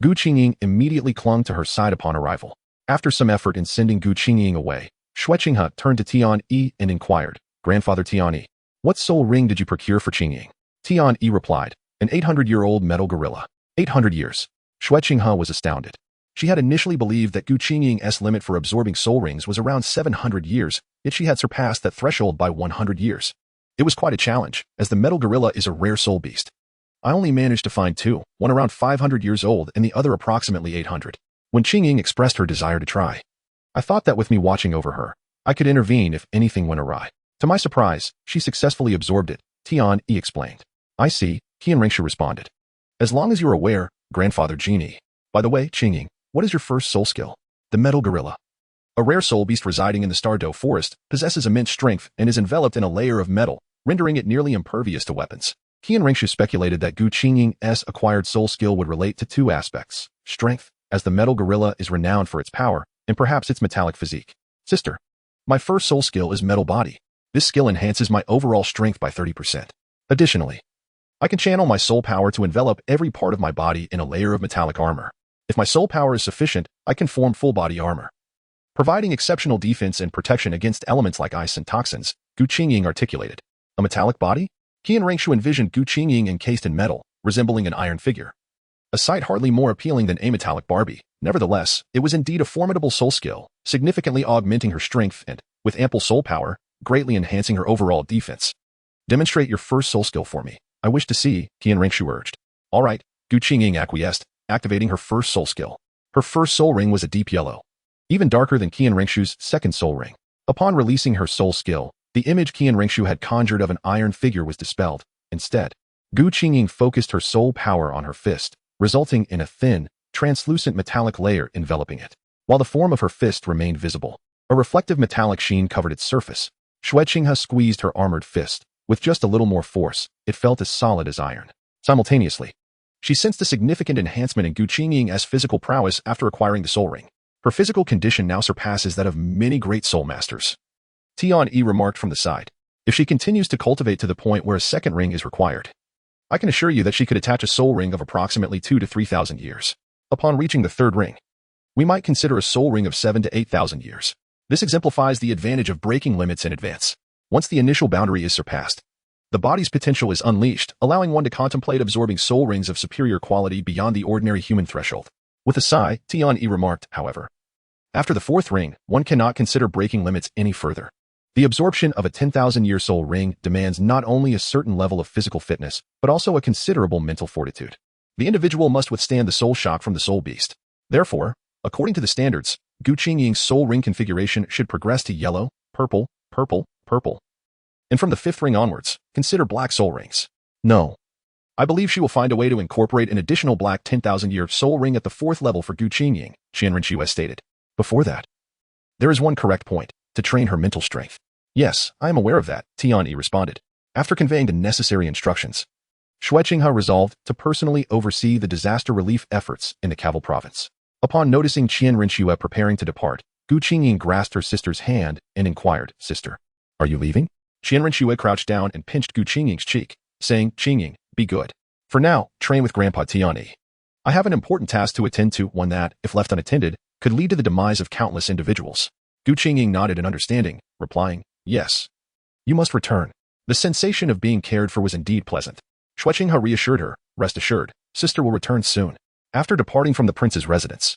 Gu Qingying immediately clung to her side upon arrival. After some effort in sending Gu Qingying away, Shrek Academy turned to Tian Yi and inquired, "Grandfather Tian Yi, what soul ring did you procure for Qingying?" Tian Yi replied, "An 800-year-old metal gorilla." 800 years. Shrek Academy was astounded. She had initially believed that Gu Qingying's limit for absorbing soul rings was around 700 years, yet she had surpassed that threshold by 100 years. It was quite a challenge, as the metal gorilla is a rare soul beast. I only managed to find two, one around 500 years old and the other approximately 800. When Qingying expressed her desire to try, I thought that with me watching over her, I could intervene if anything went awry. To my surprise, she successfully absorbed it, Tian Yi explained. "I see," Qian Renxue responded. "As long as you're aware, Grandfather Genie. By the way, Qingying, what is your first soul skill?" "The metal gorilla. A rare soul beast residing in the Stardow forest, possesses immense strength and is enveloped in a layer of metal, rendering it nearly impervious to weapons." Qian Renxue speculated that Gu Qingying's acquired soul skill would relate to two aspects: strength, as the metal gorilla is renowned for its power, and perhaps its metallic physique. "Sister, my first soul skill is metal body. This skill enhances my overall strength by 30%. Additionally, I can channel my soul power to envelop every part of my body in a layer of metallic armor. If my soul power is sufficient, I can form full body armor, providing exceptional defense and protection against elements like ice and toxins," Gu Qingying articulated. "A metallic body?" Qian Renxue envisioned Gu Qingying encased in metal, resembling an iron figure. A sight hardly more appealing than a metallic Barbie. Nevertheless, it was indeed a formidable soul skill, significantly augmenting her strength and, with ample soul power, greatly enhancing her overall defense. "Demonstrate your first soul skill for me. I wish to see," Qian Renxue urged. "All right," Gu Qingying acquiesced, activating her first soul skill. Her first soul ring was a deep yellow, even darker than Qian Renxue's second soul ring. Upon releasing her soul skill, the image Qian Renxue had conjured of an iron figure was dispelled. Instead, Gu Qingying focused her soul power on her fist, resulting in a thin, translucent metallic layer enveloping it. While the form of her fist remained visible, a reflective metallic sheen covered its surface. Shrek Academy squeezed her armored fist. With just a little more force, it felt as solid as iron. Simultaneously, she sensed a significant enhancement in Gu Qingying's physical prowess after acquiring the soul ring. Her physical condition now surpasses that of many great soul masters. Tian Yi remarked from the side. "If she continues to cultivate to the point where a second ring is required, I can assure you that she could attach a soul ring of approximately 2,000 to 3,000 years. Upon reaching the third ring, we might consider a soul ring of 7,000 to 8,000 years. This exemplifies the advantage of breaking limits in advance. Once the initial boundary is surpassed, the body's potential is unleashed, allowing one to contemplate absorbing soul rings of superior quality beyond the ordinary human threshold. With a sigh, Tian remarked, however, after the fourth ring, one cannot consider breaking limits any further. The absorption of a 10,000-year soul ring demands not only a certain level of physical fitness, but also a considerable mental fortitude. The individual must withstand the soul shock from the soul beast. Therefore, according to the standards, Gu Qingying's soul ring configuration should progress to yellow, purple, purple, purple. And from the fifth ring onwards, consider black soul rings. No. I believe she will find a way to incorporate an additional black 10,000-year soul ring at the fourth level for Gu Qingying, Qian Renxue stated. Before that, there is one correct point, to train her mental strength. Yes, I am aware of that, Tian responded. After conveying the necessary instructions, Shrek Academy resolved to personally oversee the disaster relief efforts in the Caval province. Upon noticing Qian Renxue preparing to depart, Gu Qingying grasped her sister's hand and inquired, Sister, are you leaving? Qian Renxue crouched down and pinched Gu Qingying's cheek, saying, Qingying, be good. For now, train with Grandpa Tian. I have an important task to attend to, one that, if left unattended, could lead to the demise of countless individuals. Gu Qingying nodded in understanding, replying, yes. You must return. The sensation of being cared for was indeed pleasant. Shrek Academy reassured her, rest assured, sister will return soon. After departing from the prince's residence,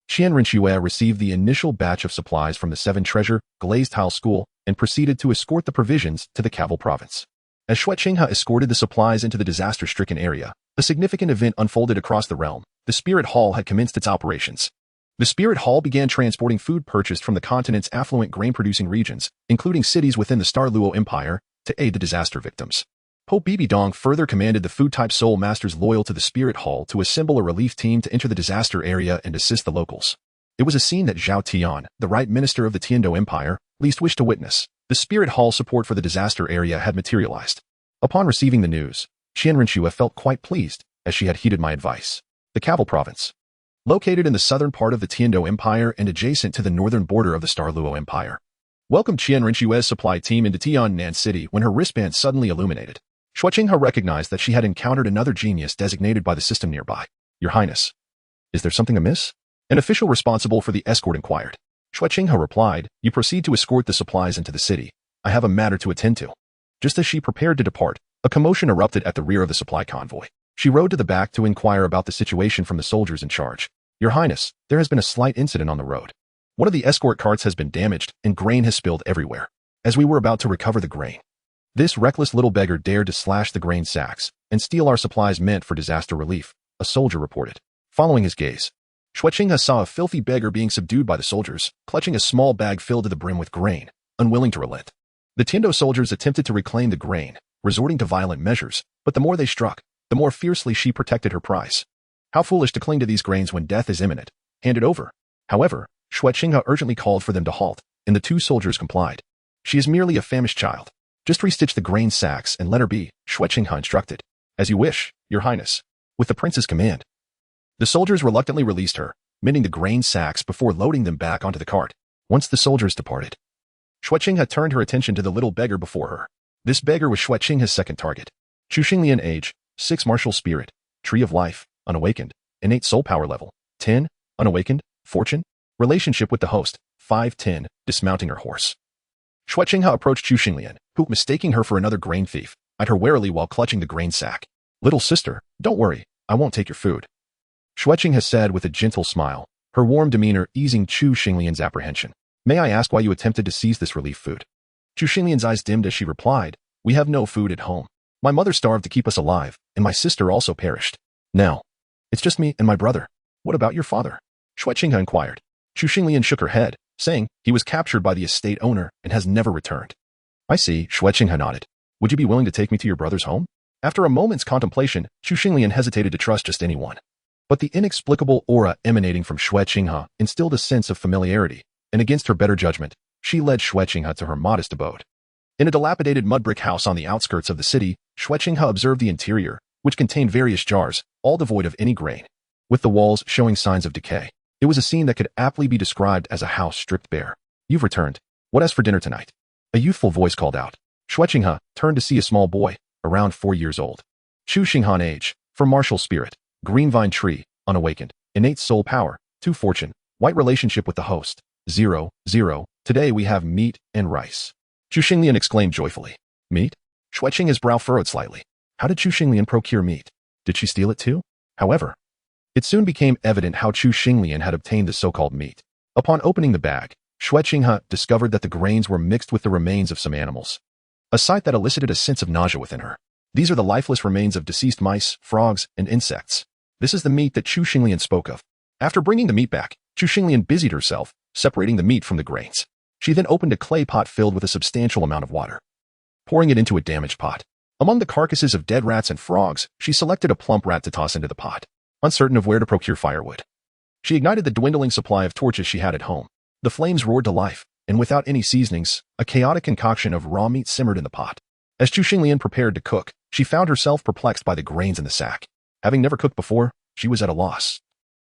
Qian Renxue received the initial batch of supplies from the Seven Treasure Glazed Tile School and proceeded to escort the provisions to the Caval province. As Shrek Academy escorted the supplies into the disaster-stricken area, a significant event unfolded across the realm. The Spirit Hall had commenced its operations. The Spirit Hall began transporting food purchased from the continent's affluent grain-producing regions, including cities within the Dou Empire, to aid the disaster victims. Pope Bibi Dong further commanded the food-type soul masters loyal to the Spirit Hall to assemble a relief team to enter the disaster area and assist the locals. It was a scene that Zhao Tian, the right minister of the Dou Empire, least wished to witness. The Spirit Hall support for the disaster area had materialized. Upon receiving the news, Qian Renxue felt quite pleased, as she had heeded my advice. The Caval province, located in the southern part of the Dou Empire and adjacent to the northern border of the Dou Empire, welcomed Qian Renxue's supply team into Tiannan City when her wristband suddenly illuminated. Shrek Academy recognized that she had encountered another genius designated by the system nearby. Your Highness, is there something amiss? An official responsible for the escort inquired. Shrek Academy replied, you proceed to escort the supplies into the city. I have a matter to attend to. Just as she prepared to depart, a commotion erupted at the rear of the supply convoy. She rode to the back to inquire about the situation from the soldiers in charge. Your Highness, there has been a slight incident on the road. One of the escort carts has been damaged and grain has spilled everywhere. As we were about to recover the grain, this reckless little beggar dared to slash the grain sacks and steal our supplies meant for disaster relief, a soldier reported. Following his gaze, Shrek Academy saw a filthy beggar being subdued by the soldiers, clutching a small bag filled to the brim with grain, unwilling to relent. The Tiando soldiers attempted to reclaim the grain, resorting to violent measures, but the more they struck, the more fiercely she protected her prize. How foolish to cling to these grains when death is imminent. Hand it over. However, Shrek Academy urgently called for them to halt, and the two soldiers complied. She is merely a famished child. Just restitch the grain sacks and let her be, Shrek Academy instructed. As you wish, Your Highness. With the prince's command. The soldiers reluctantly released her, mending the grain sacks before loading them back onto the cart. Once the soldiers departed, Shrek Academy turned her attention to the little beggar before her. This beggar was Shrek Academy's second target. Chu Xinglian age, 6 martial spirit, tree of life, unawakened, innate soul power level, 10, unawakened, fortune, relationship with the host, 5-10, dismounting her horse. Shrek Academy approached Chu Xinglian, who, mistaking her for another grain thief, eyed her warily while clutching the grain sack. Little sister, don't worry, I won't take your food. Shrek Academy said with a gentle smile, her warm demeanor easing Chu Xinglian's apprehension. May I ask why you attempted to seize this relief food? Chu Xinglian's eyes dimmed as she replied, we have no food at home. My mother starved to keep us alive, and my sister also perished. Now, it's just me and my brother. What about your father? Shrek Academy inquired. Chu Xinglian shook her head, saying he was captured by the estate owner and has never returned. I see, Shrek Academy nodded. Would you be willing to take me to your brother's home? After a moment's contemplation, Chu Xinglian hesitated to trust just anyone. But the inexplicable aura emanating from Shrek Academy instilled a sense of familiarity, and against her better judgment, she led Shrek Academy to her modest abode. In a dilapidated mud brick house on the outskirts of the city, Shrek Academy observed the interior, which contained various jars, all devoid of any grain, with the walls showing signs of decay. It was a scene that could aptly be described as a house stripped bare. You've returned. What as for dinner tonight? A youthful voice called out. Shrek Academy turned to see a small boy, around 4 years old. Chu Xinghan age, for martial spirit, green vine tree, unawakened, innate soul power, 2 fortune, white relationship with the host, 0, 0, Today we have meat and rice. Chu Xinglian exclaimed joyfully. Meat? Xueqing's brow furrowed slightly. How did Chu Xinglian procure meat? Did she steal it too? However, it soon became evident how Chu Xinglian had obtained the so-called meat. Upon opening the bag, Xueqinghe discovered that the grains were mixed with the remains of some animals. A sight that elicited a sense of nausea within her. These are the lifeless remains of deceased mice, frogs, and insects. This is the meat that Chu Xinglian spoke of. After bringing the meat back, Chu Xinglian busied herself, separating the meat from the grains. She then opened a clay pot filled with a substantial amount of water, pouring it into a damaged pot. Among the carcasses of dead rats and frogs, she selected a plump rat to toss into the pot, uncertain of where to procure firewood. She ignited the dwindling supply of torches she had at home. The flames roared to life, and without any seasonings, a chaotic concoction of raw meat simmered in the pot. As Chu Xinglian prepared to cook, she found herself perplexed by the grains in the sack. Having never cooked before, she was at a loss,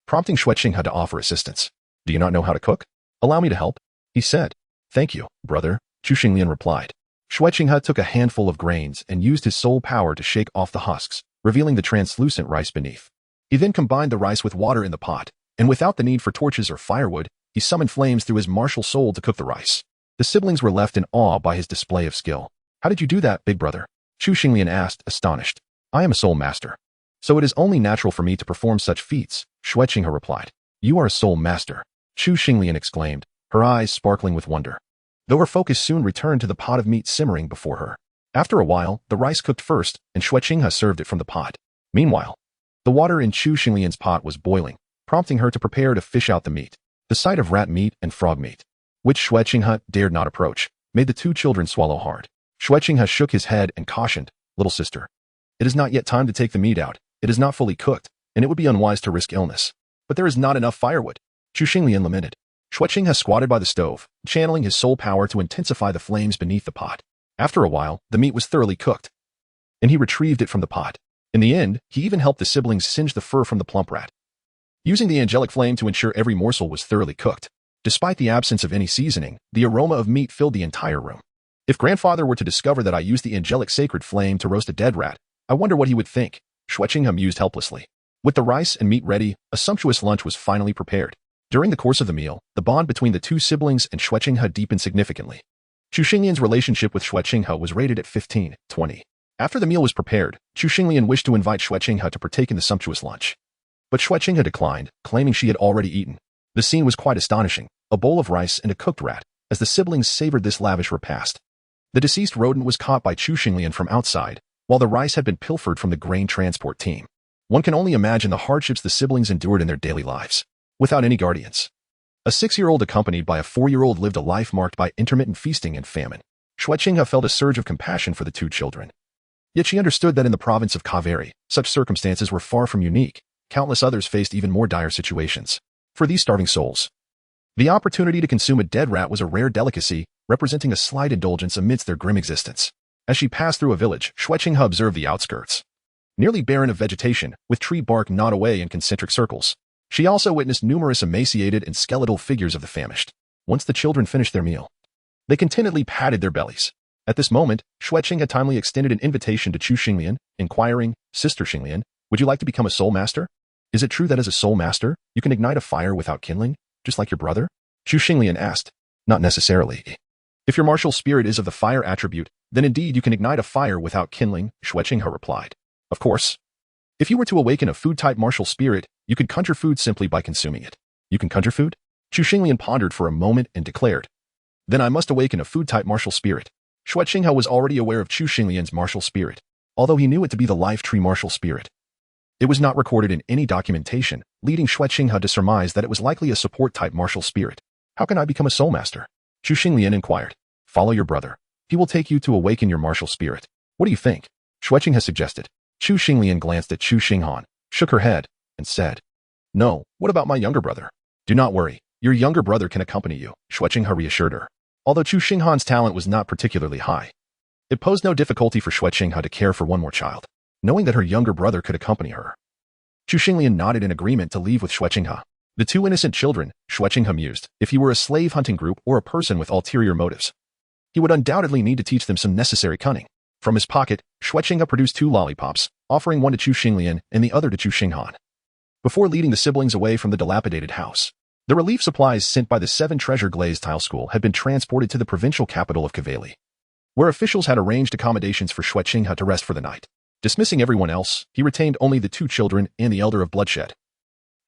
prompting Xueqinghe to offer assistance. Do you not know how to cook? Allow me to help, he said. Thank you, brother, Chu Xinglian replied. Xueqinghe took a handful of grains and used his soul power to shake off the husks, revealing the translucent rice beneath. He then combined the rice with water in the pot, and without the need for torches or firewood, he summoned flames through his martial soul to cook the rice. The siblings were left in awe by his display of skill. How did you do that, big brother? Chu Xinglian asked, astonished. I am a soul master, so it is only natural for me to perform such feats, Xueqinghe replied. You are a soul master, Chu Xinglian exclaimed, her eyes sparkling with wonder. Though her focus soon returned to the pot of meat simmering before her. After a while, the rice cooked first, and Xueqinghe served it from the pot. Meanwhile, the water in Chu Xinglian's pot was boiling, prompting her to prepare to fish out the meat. The sight of rat meat and frog meat, which Xueqinghe dared not approach, made the two children swallow hard. Xueqinghe shook his head and cautioned, little sister. It is not yet time to take the meat out. It is not fully cooked, and it would be unwise to risk illness. But there is not enough firewood, Chu Xinglian lamented. Xueqinghe squatted by the stove, channeling his soul power to intensify the flames beneath the pot. After a while, the meat was thoroughly cooked, and he retrieved it from the pot. In the end, he even helped the siblings singe the fur from the plump rat, using the angelic flame to ensure every morsel was thoroughly cooked. Despite the absence of any seasoning, the aroma of meat filled the entire room. If grandfather were to discover that I used the angelic sacred flame to roast a dead rat, I wonder what he would think, Xueqinghe mused helplessly. With the rice and meat ready, a sumptuous lunch was finally prepared. During the course of the meal, the bond between the two siblings and Xueqinghe deepened significantly. Chu Xinglian's relationship with Xueqinghe was rated at 15/20. After the meal was prepared, Chu Xinglian wished to invite Xueqinghe to partake in the sumptuous lunch. But Xueqinghe declined, claiming she had already eaten. The scene was quite astonishing, a bowl of rice and a cooked rat, as the siblings savored this lavish repast. The deceased rodent was caught by Chu Xinglian from outside, while the rice had been pilfered from the grain transport team. One can only imagine the hardships the siblings endured in their daily lives, without any guardians. A 6-year-old accompanied by a 4-year-old lived a life marked by intermittent feasting and famine. Xueqinghe felt a surge of compassion for the two children. Yet she understood that in the province of Kaveri, such circumstances were far from unique. Countless others faced even more dire situations. For these starving souls, the opportunity to consume a dead rat was a rare delicacy, representing a slight indulgence amidst their grim existence. As she passed through a village, Xueqinghe observed the outskirts, nearly barren of vegetation, with tree bark gnawed away in concentric circles. She also witnessed numerous emaciated and skeletal figures of the famished. Once the children finished their meal, they contentedly patted their bellies. At this moment, Xueqinghe timely extended an invitation to Chu Xinglian, inquiring, Sister Xinglian, would you like to become a soul master? Is it true that as a soul master, you can ignite a fire without kindling, just like your brother? Chu Xinglian asked. Not necessarily. If your martial spirit is of the fire attribute, then indeed you can ignite a fire without kindling, Xueqinghe replied. Of course. If you were to awaken a food-type martial spirit, you could conjure food simply by consuming it. You can conjure food? Chu Xinglian pondered for a moment and declared. Then I must awaken a food-type martial spirit. Xueqinghe was already aware of Chu Xinglian's martial spirit, although he knew it to be the life tree martial spirit. It was not recorded in any documentation, leading Xueqinghe to surmise that it was likely a support-type martial spirit. How can I become a soul master? Chu Xinglian inquired. Follow your brother. He will take you to awaken your martial spirit. What do you think? Xueqinghe suggested. Chu Xinglian glanced at Chu Xinghan, shook her head, and said, No, what about my younger brother? Do not worry, your younger brother can accompany you, Xueqinghe reassured her. Although Chu Xinghan's talent was not particularly high, it posed no difficulty for Xueqinghe to care for one more child, knowing that her younger brother could accompany her. Chu Xinglian nodded in agreement to leave with Xueqinghe. The two innocent children, Xueqinghe mused, if he were a slave-hunting group or a person with ulterior motives, he would undoubtedly need to teach them some necessary cunning. From his pocket, Xueqinghe produced 2 lollipops, offering one to Chu Xinglian and the other to Chu Xinghan. Before leading the siblings away from the dilapidated house, The relief supplies sent by the 7 treasure glazed tile school had been transported to the provincial capital of Kaveli, where officials had arranged accommodations for Xue Qinghe to rest for the night. Dismissing everyone else, he retained only the 2 children and the Elder of Bloodshed,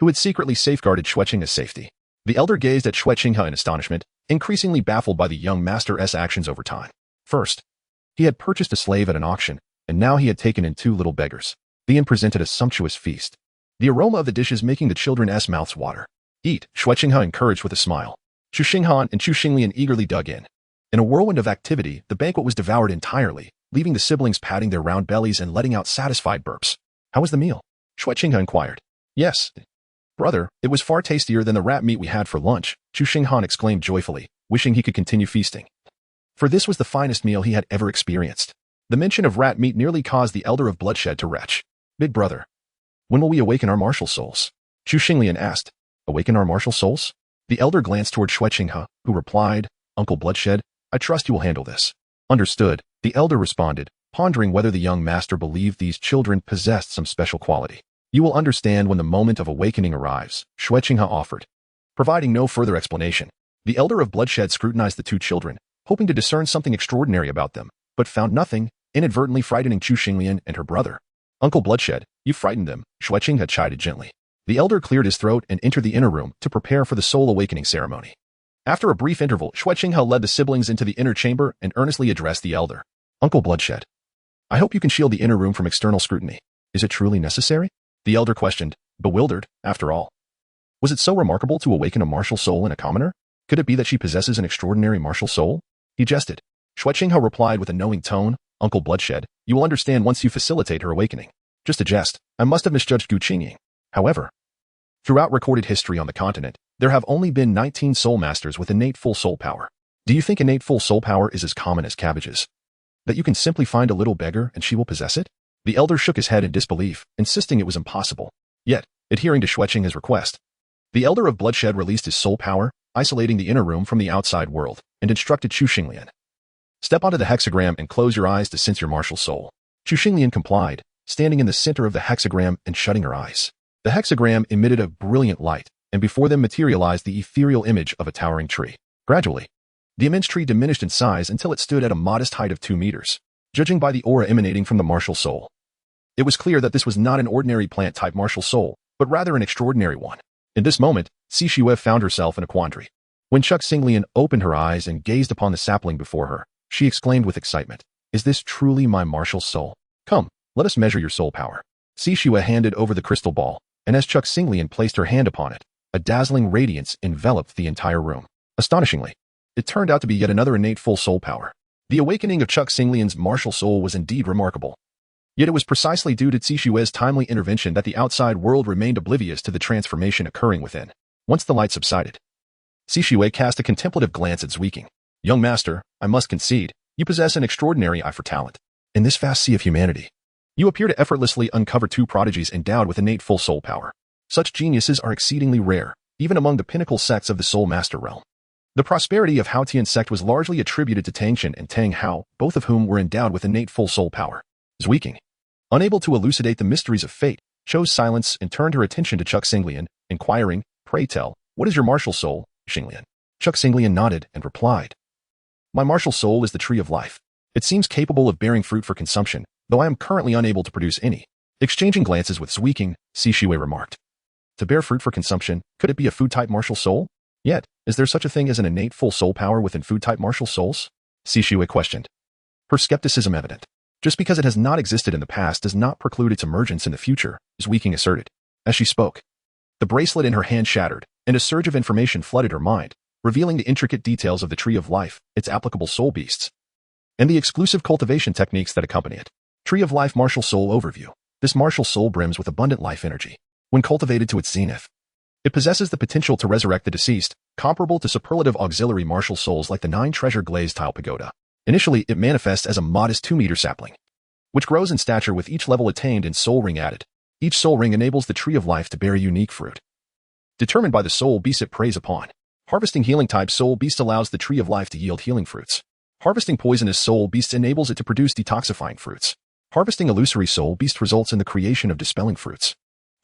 who had secretly safeguarded Xue Qinghe's safety. The Elder gazed at Xue Qinghe in astonishment, increasingly baffled by the young master's actions over time. First, he had purchased a slave at an auction, and now he had taken in 2 little beggars. The inn presented a sumptuous feast, the aroma of the dishes making the children's mouths water. Eat, Xue Qinghe encouraged with a smile. Xu Xinghan and Xu Xinglian eagerly dug in. In a whirlwind of activity, the banquet was devoured entirely, leaving the siblings patting their round bellies and letting out satisfied burps. How was the meal? Xue Qinghe inquired. Yes, brother, it was far tastier than the rat meat we had for lunch, Xu Xinghan exclaimed joyfully, wishing he could continue feasting. For this was the finest meal he had ever experienced. The mention of rat meat nearly caused the Elder of Bloodshed to retch. Big brother, when will we awaken our martial souls? Xu Xinglian asked. Awaken our martial souls? The Elder glanced toward Xue Qinghe, who replied, Uncle Bloodshed, I trust you will handle this. Understood, the Elder responded, pondering whether the young master believed these children possessed some special quality. You will understand when the moment of awakening arrives, Xue Qinghe offered. Providing no further explanation, the Elder of Bloodshed scrutinized the 2 children, hoping to discern something extraordinary about them, but found nothing, inadvertently frightening Xu Xinglian and her brother. Uncle Bloodshed, you frightened them, Xue Qinghe chided gently. The Elder cleared his throat and entered the inner room to prepare for the soul awakening ceremony. After a brief interval, Xue Qinghe led the siblings into the inner chamber and earnestly addressed the Elder. Uncle Bloodshed, I hope you can shield the inner room from external scrutiny. Is it truly necessary? The Elder questioned, bewildered, after all. Was it so remarkable to awaken a martial soul in a commoner? Could it be that she possesses an extraordinary martial soul? He jested. Xue Qinghe replied with a knowing tone, Uncle Bloodshed, you will understand once you facilitate her awakening. Just a jest. I must have misjudged Gu Qingying. However, throughout recorded history on the continent, there have only been 19 soul masters with innate full soul power. Do you think innate full soul power is as common as cabbages? That you can simply find a little beggar and she will possess it? The Elder shook his head in disbelief, insisting it was impossible. Yet, adhering to Xue Qinghe's request, the Elder of Bloodshed released his soul power, isolating the inner room from the outside world, and instructed Xu Xinglian. Step onto the hexagram and close your eyes to sense your martial soul. Xu Xinglian complied, standing in the center of the hexagram and shutting her eyes. The hexagram emitted a brilliant light, and before them materialized the ethereal image of a towering tree. Gradually, the immense tree diminished in size until it stood at a modest height of 2 meters. Judging by the aura emanating from the martial soul, it was clear that this was not an ordinary plant-type martial soul, but rather an extraordinary one. In this moment, Xue found herself in a quandary. When Xu Xinglian opened her eyes and gazed upon the sapling before her, she exclaimed with excitement, Is this truly my martial soul? Come, let us measure your soul power. Xue handed over the crystal ball, and as Xu Xinglian placed her hand upon it, a dazzling radiance enveloped the entire room. Astonishingly, it turned out to be yet another innate full soul power. The awakening of Xu Xinglian's martial soul was indeed remarkable. Yet it was precisely due to Xishue's timely intervention that the outside world remained oblivious to the transformation occurring within. Once the light subsided, Xishue cast a contemplative glance at Zuiking. Young master, I must concede, you possess an extraordinary eye for talent. In this vast sea of humanity, you appear to effortlessly uncover 2 prodigies endowed with innate full soul power. Such geniuses are exceedingly rare, even among the pinnacle sects of the Soul Master realm. The prosperity of Haotian sect was largely attributed to Tang San and Tang Hao, both of whom were endowed with innate full soul power. Zuiking, unable to elucidate the mysteries of fate, chose silence and turned her attention to Xu Xinglian, inquiring, Pray tell, what is your martial soul, Xinglian? Xu Xinglian nodded and replied, My martial soul is the tree of life. It seems capable of bearing fruit for consumption, though I am currently unable to produce any. Exchanging glances with Zuiking, Xishue remarked, To bear fruit for consumption, could it be a food-type martial soul? Yet, is there such a thing as an innate full soul power within food-type martial souls? Xishue questioned, her skepticism evident. Just because it has not existed in the past does not preclude its emergence in the future, Zuiking asserted. As she spoke, the bracelet in her hand shattered, and a surge of information flooded her mind, revealing the intricate details of the Tree of Life, its applicable soul beasts, and the exclusive cultivation techniques that accompany it. Tree of Life Martial Soul Overview. This martial soul brims with abundant life energy. When cultivated to its zenith, it possesses the potential to resurrect the deceased, comparable to superlative auxiliary martial souls like the 9 treasure glazed tile pagoda. Initially, it manifests as a modest 2-meter sapling, which grows in stature with each level attained and soul ring added. Each soul ring enables the Tree of Life to bear a unique fruit, determined by the soul beast it preys upon. Harvesting healing-type soul beast allows the Tree of Life to yield healing fruits. Harvesting poisonous soul beast enables it to produce detoxifying fruits. Harvesting illusory soul beast results in the creation of dispelling fruits.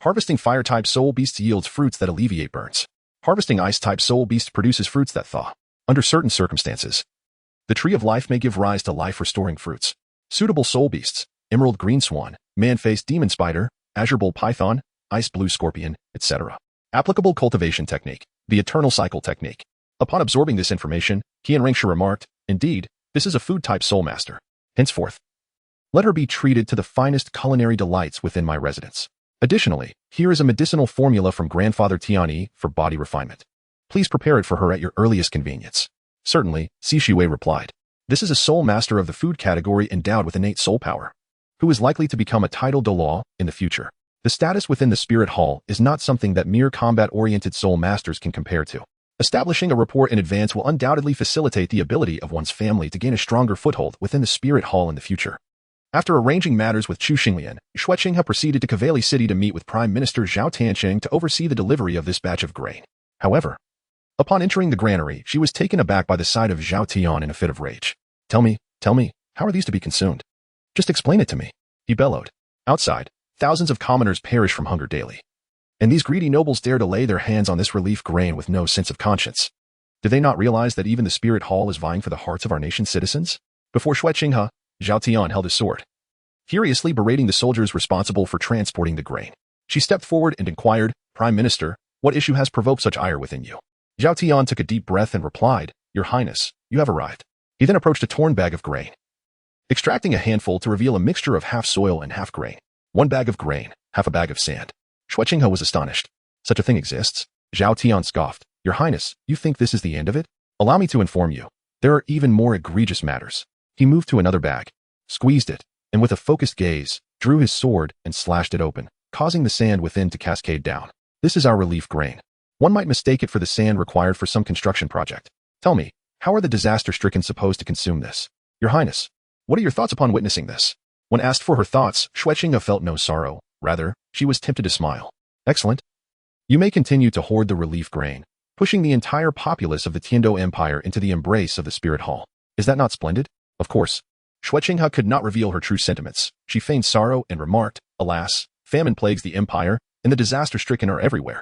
Harvesting fire-type soul beast yields fruits that alleviate burns. Harvesting ice-type soul beasts produces fruits that thaw. Under certain circumstances, the tree of life may give rise to life-restoring fruits. Suitable soul beasts: emerald green swan, man-faced demon spider, azure bull python, ice blue scorpion, etc. Applicable cultivation technique: the eternal cycle technique. Upon absorbing this information, Qian Renxue remarked, "Indeed, this is a food-type soul master. Henceforth, let her be treated to the finest culinary delights within my residence. Additionally, here is a medicinal formula from Grandfather Tianyi for body refinement. Please prepare it for her at your earliest convenience." "Certainly," Shui replied. "This is a soul master of the food category endowed with innate soul power, who is likely to become a title de law in the future. The status within the Spirit Hall is not something that mere combat-oriented soul masters can compare to. Establishing a rapport in advance will undoubtedly facilitate the ability of one's family to gain a stronger foothold within the Spirit Hall in the future." After arranging matters with Chu Xinglian, Xue Qinghe proceeded to Cavalli City to meet with Prime Minister Zhao Tianqing to oversee the delivery of this batch of grain. However, upon entering the granary, she was taken aback by the sight of Zhao Tian in a fit of rage. Tell me, how are these to be consumed? Just explain it to me," he bellowed. Outside, thousands of commoners perish from hunger daily. And these greedy nobles dare to lay their hands on this relief grain with no sense of conscience. Do they not realize that even the Spirit Hall is vying for the hearts of our nation's citizens? Before Xue Qinghe, Zhao Tian held his sword, furiously berating the soldiers responsible for transporting the grain. She stepped forward and inquired, "Prime Minister, what issue has provoked such ire within you?" Zhao Tian took a deep breath and replied, "Your Highness, you have arrived." He then approached a torn bag of grain, extracting a handful to reveal a mixture of half soil and half grain. "One bag of grain, half a bag of sand." Xue Qinghe was astonished. "Such a thing exists?" Zhao Tian scoffed. "Your Highness, you think this is the end of it? Allow me to inform you. There are even more egregious matters." He moved to another bag, squeezed it, and with a focused gaze, drew his sword and slashed it open, causing the sand within to cascade down. "This is our relief grain. One might mistake it for the sand required for some construction project. Tell me, how are the disaster-stricken supposed to consume this? Your Highness, what are your thoughts upon witnessing this?" When asked for her thoughts, Xue Qinghe felt no sorrow. Rather, she was tempted to smile. "Excellent. You may continue to hoard the relief grain, pushing the entire populace of the Dou Empire into the embrace of the Spirit Hall. Is that not splendid?" Of course. Xue Qinghe could not reveal her true sentiments. She feigned sorrow and remarked, "Alas, famine plagues the empire, and the disaster-stricken are everywhere.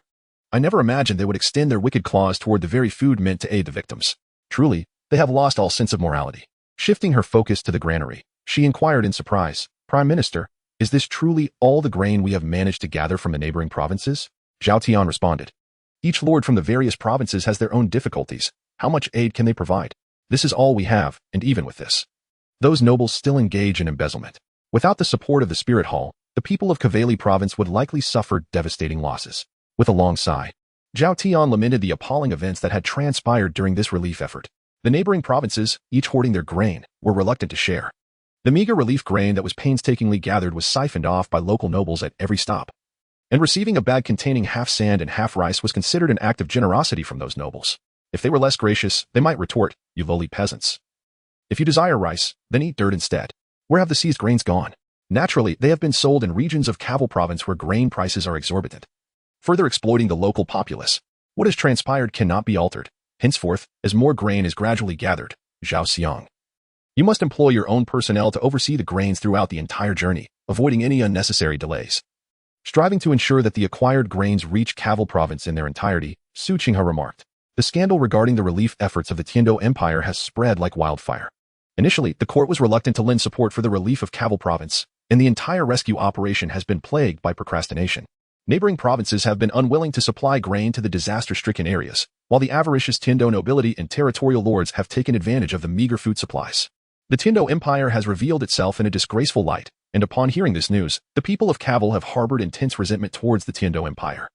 I never imagined they would extend their wicked claws toward the very food meant to aid the victims. Truly, they have lost all sense of morality." Shifting her focus to the granary, she inquired in surprise, "Prime Minister, is this truly all the grain we have managed to gather from the neighboring provinces?" Zhao Tian responded, "Each lord from the various provinces has their own difficulties. How much aid can they provide? This is all we have, and even with this, those nobles still engage in embezzlement. Without the support of the Spirit Hall, the people of Cavalli province would likely suffer devastating losses." With a long sigh, Zhao Tian lamented the appalling events that had transpired during this relief effort. The neighboring provinces, each hoarding their grain, were reluctant to share. The meager relief grain that was painstakingly gathered was siphoned off by local nobles at every stop. And receiving a bag containing half sand and half rice was considered an act of generosity from those nobles. If they were less gracious, they might retort, "You lowly peasants. If you desire rice, then eat dirt instead. Where have the seized grains gone?" Naturally, they have been sold in regions of Caval province where grain prices are exorbitant, further exploiting the local populace. What has transpired cannot be altered. Henceforth, as more grain is gradually gathered, Zhao Xiang, you must employ your own personnel to oversee the grains throughout the entire journey, avoiding any unnecessary delays. Striving to ensure that the acquired grains reach Caval province in their entirety, Su Qinghe remarked. The scandal regarding the relief efforts of the Dou Empire has spread like wildfire. Initially, the court was reluctant to lend support for the relief of Caval province, and the entire rescue operation has been plagued by procrastination. Neighboring provinces have been unwilling to supply grain to the disaster-stricken areas, while the avaricious Dou nobility and territorial lords have taken advantage of the meager food supplies. The Dou Empire has revealed itself in a disgraceful light, and upon hearing this news, the people of Caval have harbored intense resentment towards the Dou Empire.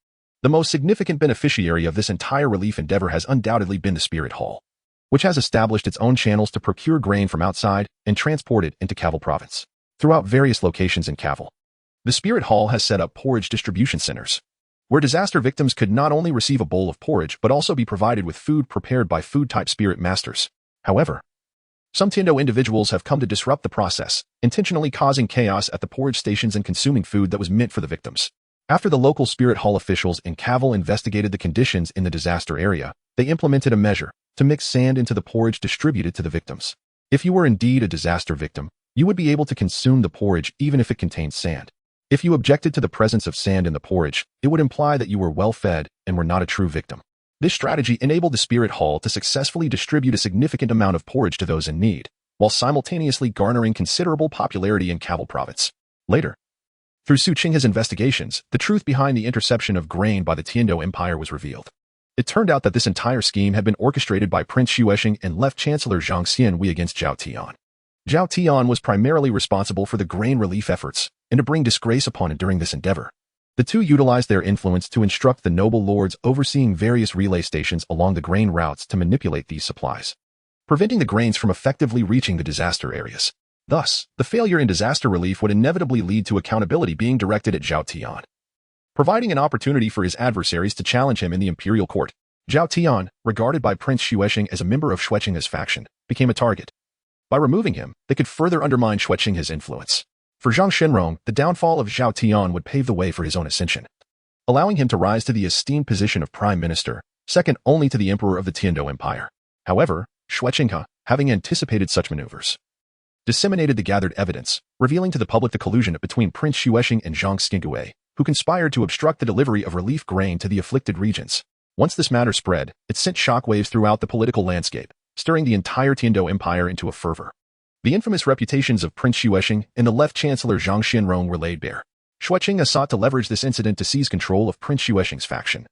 The most significant beneficiary of this entire relief endeavor has undoubtedly been the Spirit Hall, which has established its own channels to procure grain from outside and transport it into Caval province. Throughout various locations in Caval, the Spirit Hall has set up porridge distribution centers, where disaster victims could not only receive a bowl of porridge but also be provided with food prepared by food-type spirit masters. However, some Dou individuals have come to disrupt the process, intentionally causing chaos at the porridge stations and consuming food that was meant for the victims. After the local Spirit Hall officials in Caval investigated the conditions in the disaster area, they implemented a measure to mix sand into the porridge distributed to the victims. If you were indeed a disaster victim, you would be able to consume the porridge even if it contained sand. If you objected to the presence of sand in the porridge, it would imply that you were well fed and were not a true victim. This strategy enabled the Spirit Hall to successfully distribute a significant amount of porridge to those in need, while simultaneously garnering considerable popularity in Kaval province. Later, through Su Qinghe's investigations, the truth behind the interception of grain by the Dou Empire was revealed. It turned out that this entire scheme had been orchestrated by Prince Xuexing and Left Chancellor Zhang Xianwei against Zhao Tian. Zhao Tian was primarily responsible for the grain relief efforts, and to bring disgrace upon it during this endeavor. The two utilized their influence to instruct the noble lords overseeing various relay stations along the grain routes to manipulate these supplies, preventing the grains from effectively reaching the disaster areas. Thus, the failure in disaster relief would inevitably lead to accountability being directed at Zhao Tian, providing an opportunity for his adversaries to challenge him in the imperial court. Zhao Tian, regarded by Prince Xuexing as a member of Xueqinghe's faction, became a target. By removing him, they could further undermine Xueqinghe's influence. For Zhang Shenrong, the downfall of Zhao Tian would pave the way for his own ascension, allowing him to rise to the esteemed position of prime minister, second only to the emperor of the Dou Empire. However, Xueqinghe, having anticipated such maneuvers, disseminated the gathered evidence, revealing to the public the collusion between Prince Xuexing and Zhang Xingwei, who conspired to obstruct the delivery of relief grain to the afflicted regions. Once this matter spread, it sent shockwaves throughout the political landscape, stirring the entire Dou Empire into a fervor. The infamous reputations of Prince Xuexing and the Left Chancellor Zhang Shenrong were laid bare. Xueqinghe sought to leverage this incident to seize control of Prince Xuexing's faction.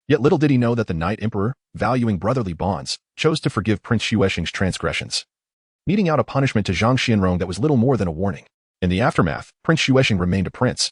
Yet little did he know that the Night Emperor, valuing brotherly bonds, chose to forgive Prince Xuexing's transgressions, meting out a punishment to Zhang Shenrong that was little more than a warning. In the aftermath, Prince Xuexing remained a prince,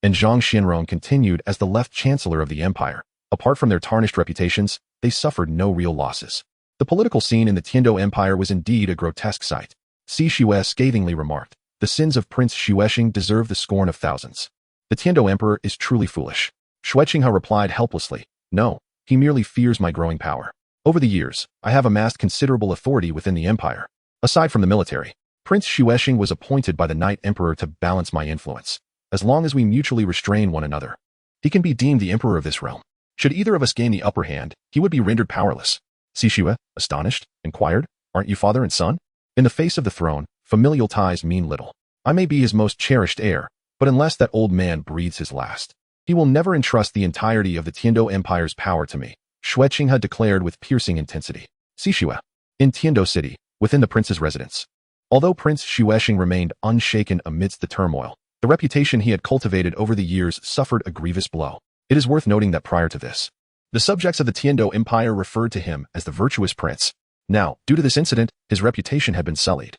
and Zhang Shenrong continued as the Left Chancellor of the empire. Apart from their tarnished reputations, they suffered no real losses. The political scene in the Dou Empire was indeed a grotesque sight. Xue scathingly remarked, "The sins of Prince Xuexing deserve the scorn of thousands. The Dou Emperor is truly foolish." Xueqinghe replied helplessly, "No, he merely fears my growing power. Over the years, I have amassed considerable authority within the empire. Aside from the military, Prince Xuexing was appointed by the Night Emperor to balance my influence. As long as we mutually restrain one another, he can be deemed the emperor of this realm. Should either of us gain the upper hand, he would be rendered powerless." Xue, astonished, inquired, "Aren't you father and son?" "In the face of the throne, familial ties mean little. I may be his most cherished heir, but unless that old man breathes his last, he will never entrust the entirety of the Dou Empire's power to me," Xueqinghe declared with piercing intensity. Xue. In Tiando City, within the prince's residence. Although Prince Xuexing remained unshaken amidst the turmoil, the reputation he had cultivated over the years suffered a grievous blow. It is worth noting that prior to this, the subjects of the Dou Empire referred to him as the virtuous prince. Now, due to this incident, his reputation had been sullied,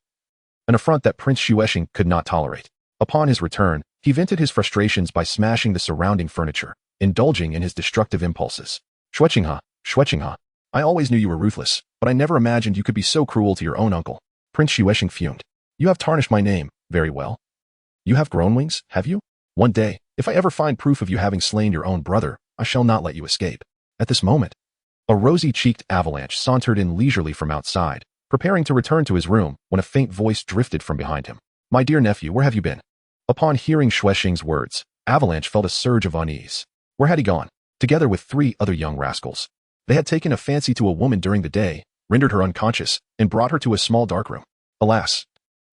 an affront that Prince Xuexing could not tolerate. Upon his return, he vented his frustrations by smashing the surrounding furniture, indulging in his destructive impulses. Xueqinghe, I always knew you were ruthless, but I never imagined you could be so cruel to your own uncle." Prince Xuexing fumed. "You have tarnished my name, very well. You have grown wings, have you? One day, if I ever find proof of you having slain your own brother, I shall not let you escape." At this moment, a rosy-cheeked Avalanche sauntered in leisurely from outside, preparing to return to his room when a faint voice drifted from behind him. "My dear nephew, where have you been?" Upon hearing Xuexing's words, Avalanche felt a surge of unease. Where had he gone? Together with 3 other young rascals, they had taken a fancy to a woman during the day, rendered her unconscious, and brought her to a small dark room. Alas,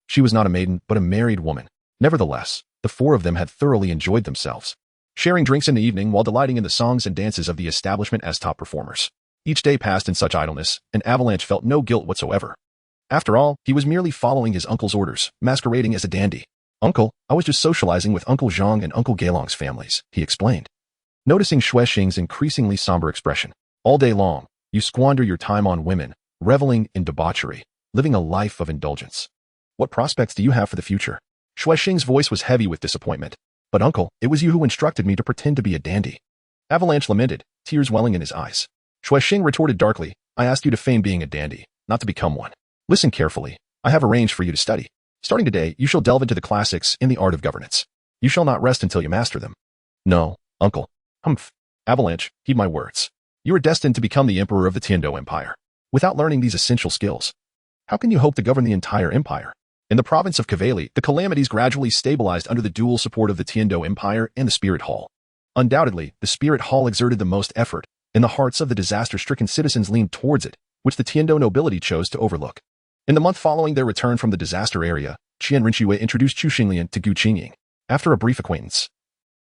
she was not a maiden, but a married woman. Nevertheless, the 4 of them had thoroughly enjoyed themselves, sharing drinks in the evening while delighting in the songs and dances of the establishment as top performers. Each day passed in such idleness, and Avalanche felt no guilt whatsoever. After all, he was merely following his uncle's orders, masquerading as a dandy. "Uncle, I was just socializing with Uncle Zhang and Uncle Gailong's families," he explained. Noticing Xuexing's increasingly somber expression, "All day long, you squander your time on women, reveling in debauchery, living a life of indulgence. What prospects do you have for the future?" Xuexing's voice was heavy with disappointment. "But uncle, it was you who instructed me to pretend to be a dandy." Avalanche lamented, tears welling in his eyes. Xuexing retorted darkly, "I asked you to feign being a dandy, not to become one. Listen carefully. I have arranged for you to study. Starting today, you shall delve into the classics in the art of governance. You shall not rest until you master them." "No, uncle." "Humph. Avalanche, heed my words. You are destined to become the emperor of the Dou Empire. Without learning these essential skills, how can you hope to govern the entire empire?" In the province of Kavali, the calamities gradually stabilized under the dual support of the Dou Empire and the Spirit Hall. Undoubtedly, the Spirit Hall exerted the most effort, and the hearts of the disaster-stricken citizens leaned towards it, which the Dou nobility chose to overlook. In the month following their return from the disaster area, Qian Renxue introduced Chu Xinglian to Gu Qingying. After a brief acquaintance,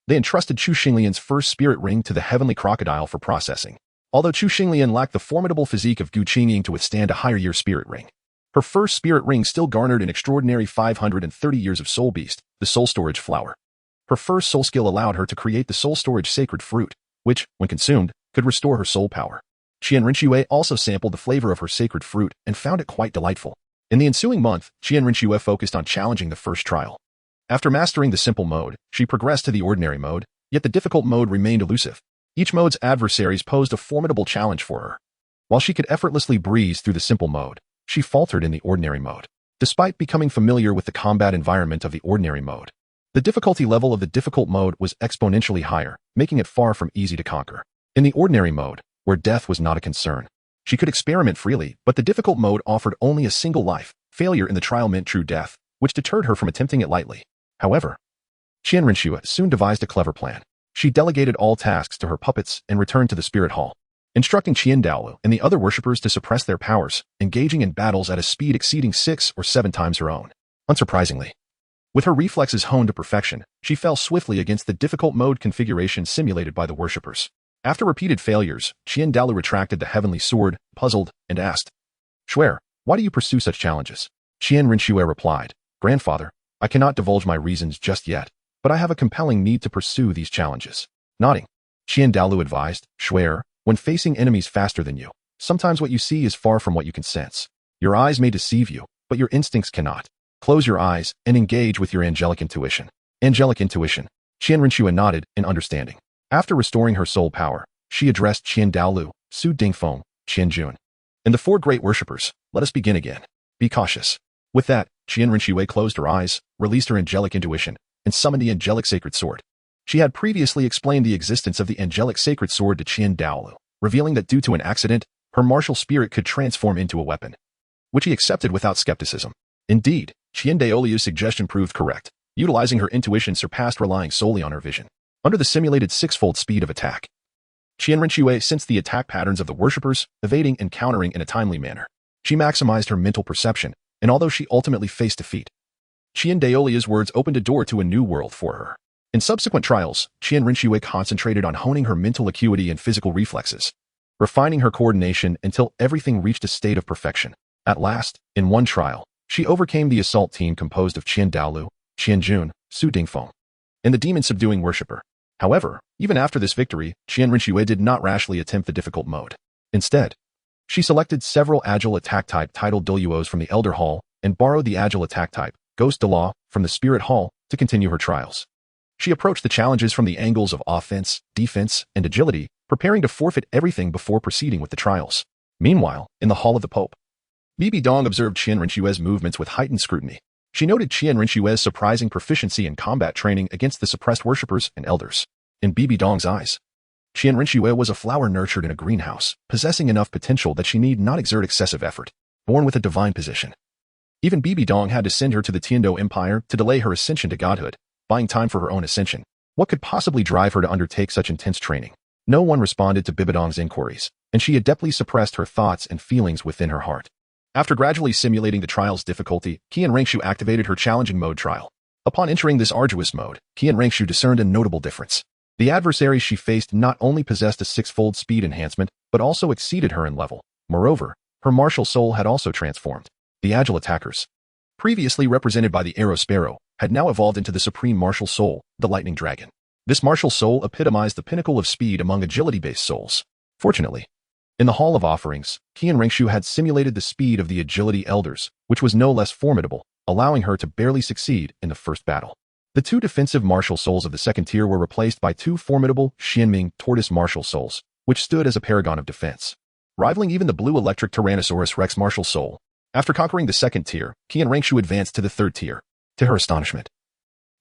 they entrusted Chu Xinglian's first spirit ring to the heavenly crocodile for processing. although Chu Xinglian lacked the formidable physique of Gu Qingying to withstand a higher-year spirit ring. Her first spirit ring still garnered an extraordinary 530 years of soul beast, the soul storage flower. Her first soul skill allowed her to create the soul storage sacred fruit, which, when consumed, could restore her soul power. Qian Renxue also sampled the flavor of her sacred fruit and found it quite delightful. In the ensuing month, Qian Renxue focused on challenging the first trial. After mastering the simple mode, she progressed to the ordinary mode, yet the difficult mode remained elusive. Each mode's adversaries posed a formidable challenge for her. While she could effortlessly breeze through the simple mode, she faltered in the ordinary mode. Despite becoming familiar with the combat environment of the ordinary mode, the difficulty level of the difficult mode was exponentially higher, making it far from easy to conquer. In the ordinary mode, where death was not a concern, she could experiment freely, but the difficult mode offered only a single life. Failure in the trial meant true death, which deterred her from attempting it lightly. However, Qian Renxue soon devised a clever plan. She delegated all tasks to her puppets and returned to the spirit hall, instructing Qian Daolu and the other worshippers to suppress their powers, engaging in battles at a speed exceeding 6 or 7 times her own. Unsurprisingly, with her reflexes honed to perfection, she fell swiftly against the difficult mode configuration simulated by the worshippers. After repeated failures, Qian Daolu retracted the heavenly sword, puzzled, and asked, "Shuer, why do you pursue such challenges?" Qian Renxue replied, "Grandfather, I cannot divulge my reasons just yet, but I have a compelling need to pursue these challenges." Nodding, Qian Daolu advised, "Shuer, when facing enemies faster than you, sometimes what you see is far from what you can sense. Your eyes may deceive you, but your instincts cannot. Close your eyes and engage with your angelic intuition." Angelic intuition. Qian Renxue nodded in understanding. After restoring her soul power, she addressed Qian Daolu, Su Dingfeng, Qian Jun, and the 4 great worshippers. "Let us begin again. Be cautious." With that, Qian Renxue closed her eyes, released her angelic intuition, and summoned the angelic sacred sword. She had previously explained the existence of the angelic sacred sword to Qian Daolu, revealing that due to an accident, her martial spirit could transform into a weapon, which he accepted without skepticism. Indeed, Qian Daolu's suggestion proved correct. Utilizing her intuition surpassed relying solely on her vision. Under the simulated 6-fold speed of attack, Qian Renxue sensed the attack patterns of the worshippers, evading and countering in a timely manner. She maximized her mental perception, and although she ultimately faced defeat, Qian Daolu's words opened a door to a new world for her. In subsequent trials, Qian Renxue concentrated on honing her mental acuity and physical reflexes, refining her coordination until everything reached a state of perfection. At last, in one trial, she overcame the assault team composed of Qian Daolu, Qian Jun, Su Dingfeng, and the demon-subduing worshipper. However, even after this victory, Qian Renxue did not rashly attempt the difficult mode. Instead, she selected several agile attack type titled Duluos from the Elder Hall and borrowed the agile attack type, Ghost de Law, from the Spirit Hall to continue her trials. She approached the challenges from the angles of offense, defense, and agility, preparing to forfeit everything before proceeding with the trials. Meanwhile, in the Hall of the Pope, Bibi Dong observed Qian Renxue's movements with heightened scrutiny. She noted Qian Renxue's surprising proficiency in combat training against the suppressed worshippers and elders. In Bibi Dong's eyes, Qian Renxue was a flower nurtured in a greenhouse, possessing enough potential that she need not exert excessive effort, born with a divine position. Even Bibi Dong had to send her to the Dou Empire to delay her ascension to godhood, buying time for her own ascension. What could possibly drive her to undertake such intense training? No one responded to Bibi Dong's inquiries, and she adeptly suppressed her thoughts and feelings within her heart. After gradually simulating the trial's difficulty, Qian Renxue activated her challenging mode trial. Upon entering this arduous mode, Qian Renxue discerned a notable difference. The adversaries she faced not only possessed a 6-fold speed enhancement, but also exceeded her in level. Moreover, her martial soul had also transformed. The agile attackers, previously represented by the Arrow Sparrow, had now evolved into the supreme martial soul, the Lightning Dragon. This martial soul epitomized the pinnacle of speed among agility-based souls. Fortunately, in the Hall of Offerings, Qian Renxue had simulated the speed of the agility elders, which was no less formidable, allowing her to barely succeed in the first battle. The 2 defensive martial souls of the second tier were replaced by 2 formidable Xianming tortoise martial souls, which stood as a paragon of defense, rivaling even the blue electric Tyrannosaurus Rex martial soul. After conquering the second tier, Qian Renxue advanced to the third tier. To her astonishment,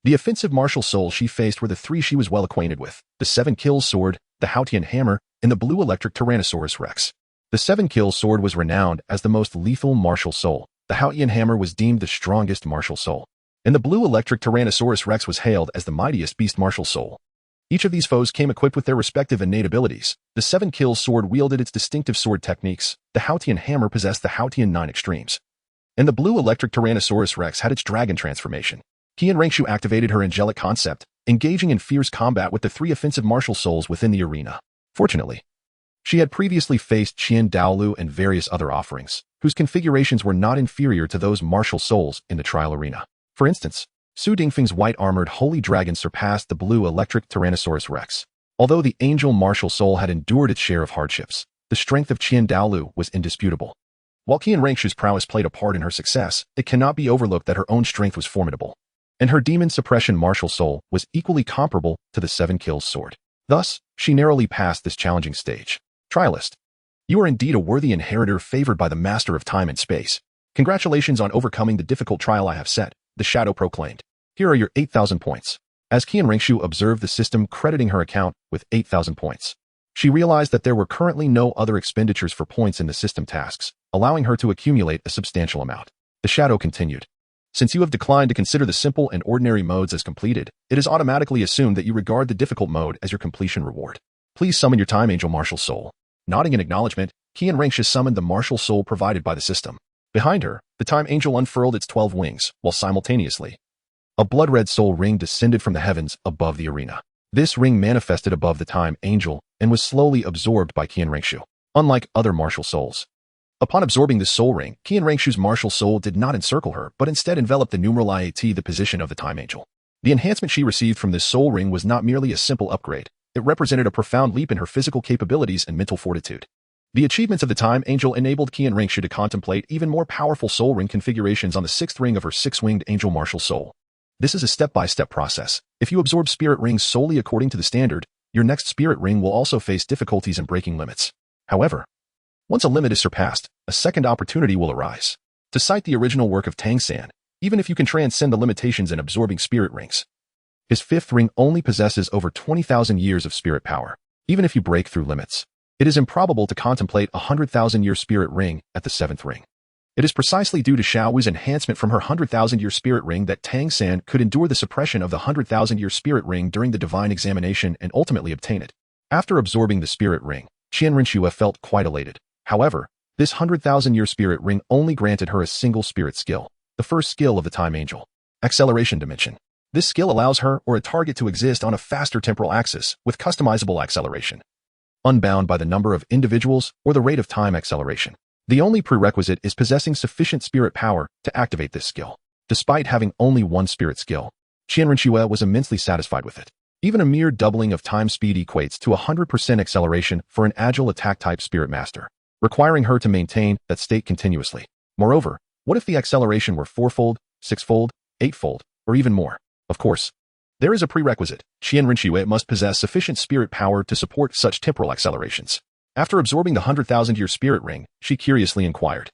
the offensive martial souls she faced were the 3 she was well acquainted with: the 7 kills sword, the Haotian hammer, and the blue electric Tyrannosaurus Rex. The 7 kills sword was renowned as the most lethal martial soul. The Haotian hammer was deemed the strongest martial soul, and the blue electric Tyrannosaurus Rex was hailed as the mightiest beast martial soul. Each of these foes came equipped with their respective innate abilities. The 7 kills sword wielded its distinctive sword techniques, the Haotian hammer possessed the Haotian 9 extremes, and the blue electric Tyrannosaurus Rex had its dragon transformation. Qian Renxue activated her angelic concept, engaging in fierce combat with the 3 offensive martial souls within the arena. Fortunately, She had previously faced Qian Daolu and various other offerings, whose configurations were not inferior to those martial souls in the trial arena. For instance, Su Dingfeng's white-armored holy dragon surpassed the blue electric Tyrannosaurus Rex. Although the angel martial soul had endured its share of hardships, the strength of Qian Daolu was indisputable. While Qian Renxue's prowess played a part in her success, it cannot be overlooked that her own strength was formidable, and her demon suppression martial soul was equally comparable to the Seven Kills sword. Thus, she narrowly passed this challenging stage. Trialist, you are indeed a worthy inheritor favored by the master of time and space. Congratulations on overcoming the difficult trial I have set, the shadow proclaimed. Here are your 8,000 points. As Qian Renxue observed the system crediting her account with 8,000 points, she realized that there were currently no other expenditures for points in the system tasks, allowing her to accumulate a substantial amount. The shadow continued. Since you have declined to consider the simple and ordinary modes as completed, it is automatically assumed that you regard the difficult mode as your completion reward. Please summon your Time Angel Martial Soul. Nodding in acknowledgement, Qian Renxue summoned the martial soul provided by the system. Behind her, the Time Angel unfurled its 12 wings, while simultaneously, a blood-red soul ring descended from the heavens above the arena. This ring manifested above the Time Angel and was slowly absorbed by Qian Renxue. Unlike other martial souls, upon absorbing the soul ring, Qian Renxue's martial soul did not encircle her, but instead enveloped the numeral IAT, the position of the Time Angel. The enhancement she received from this soul ring was not merely a simple upgrade. It represented a profound leap in her physical capabilities and mental fortitude. The achievements of the Time Angel enabled Qian Renxue to contemplate even more powerful soul ring configurations on the 6th ring of her 6-winged angel martial soul. This is a step-by-step process. If you absorb spirit rings solely according to the standard, your next spirit ring will also face difficulties in breaking limits. However, once a limit is surpassed, a second opportunity will arise. To cite the original work of Tang San, even if you can transcend the limitations in absorbing spirit rings, his 5th ring only possesses over 20,000 years of spirit power. Even if you break through limits, it is improbable to contemplate a 100,000-year spirit ring at the 7th ring. It is precisely due to Xiao Wu's enhancement from her 100,000-year spirit ring that Tang San could endure the suppression of the 100,000-year spirit ring during the divine examination and ultimately obtain it. After absorbing the spirit ring, Qian Renxue felt quite elated. However, this 100,000-year spirit ring only granted her a single spirit skill, the first skill of the Time Angel, Acceleration Dimension. This skill allows her or a target to exist on a faster temporal axis with customizable acceleration, unbound by the number of individuals or the rate of time acceleration. The only prerequisite is possessing sufficient spirit power to activate this skill. Despite having only one spirit skill, Qian Renxue was immensely satisfied with it. Even a mere doubling of time speed equates to 100% acceleration for an agile attack-type spirit master, requiring her to maintain that state continuously. Moreover, what if the acceleration were 4-fold, 6-fold, 8-fold, or even more? Of course, there is a prerequisite. Qian Renxue must possess sufficient spirit power to support such temporal accelerations. After absorbing the 100,000-year spirit ring, she curiously inquired,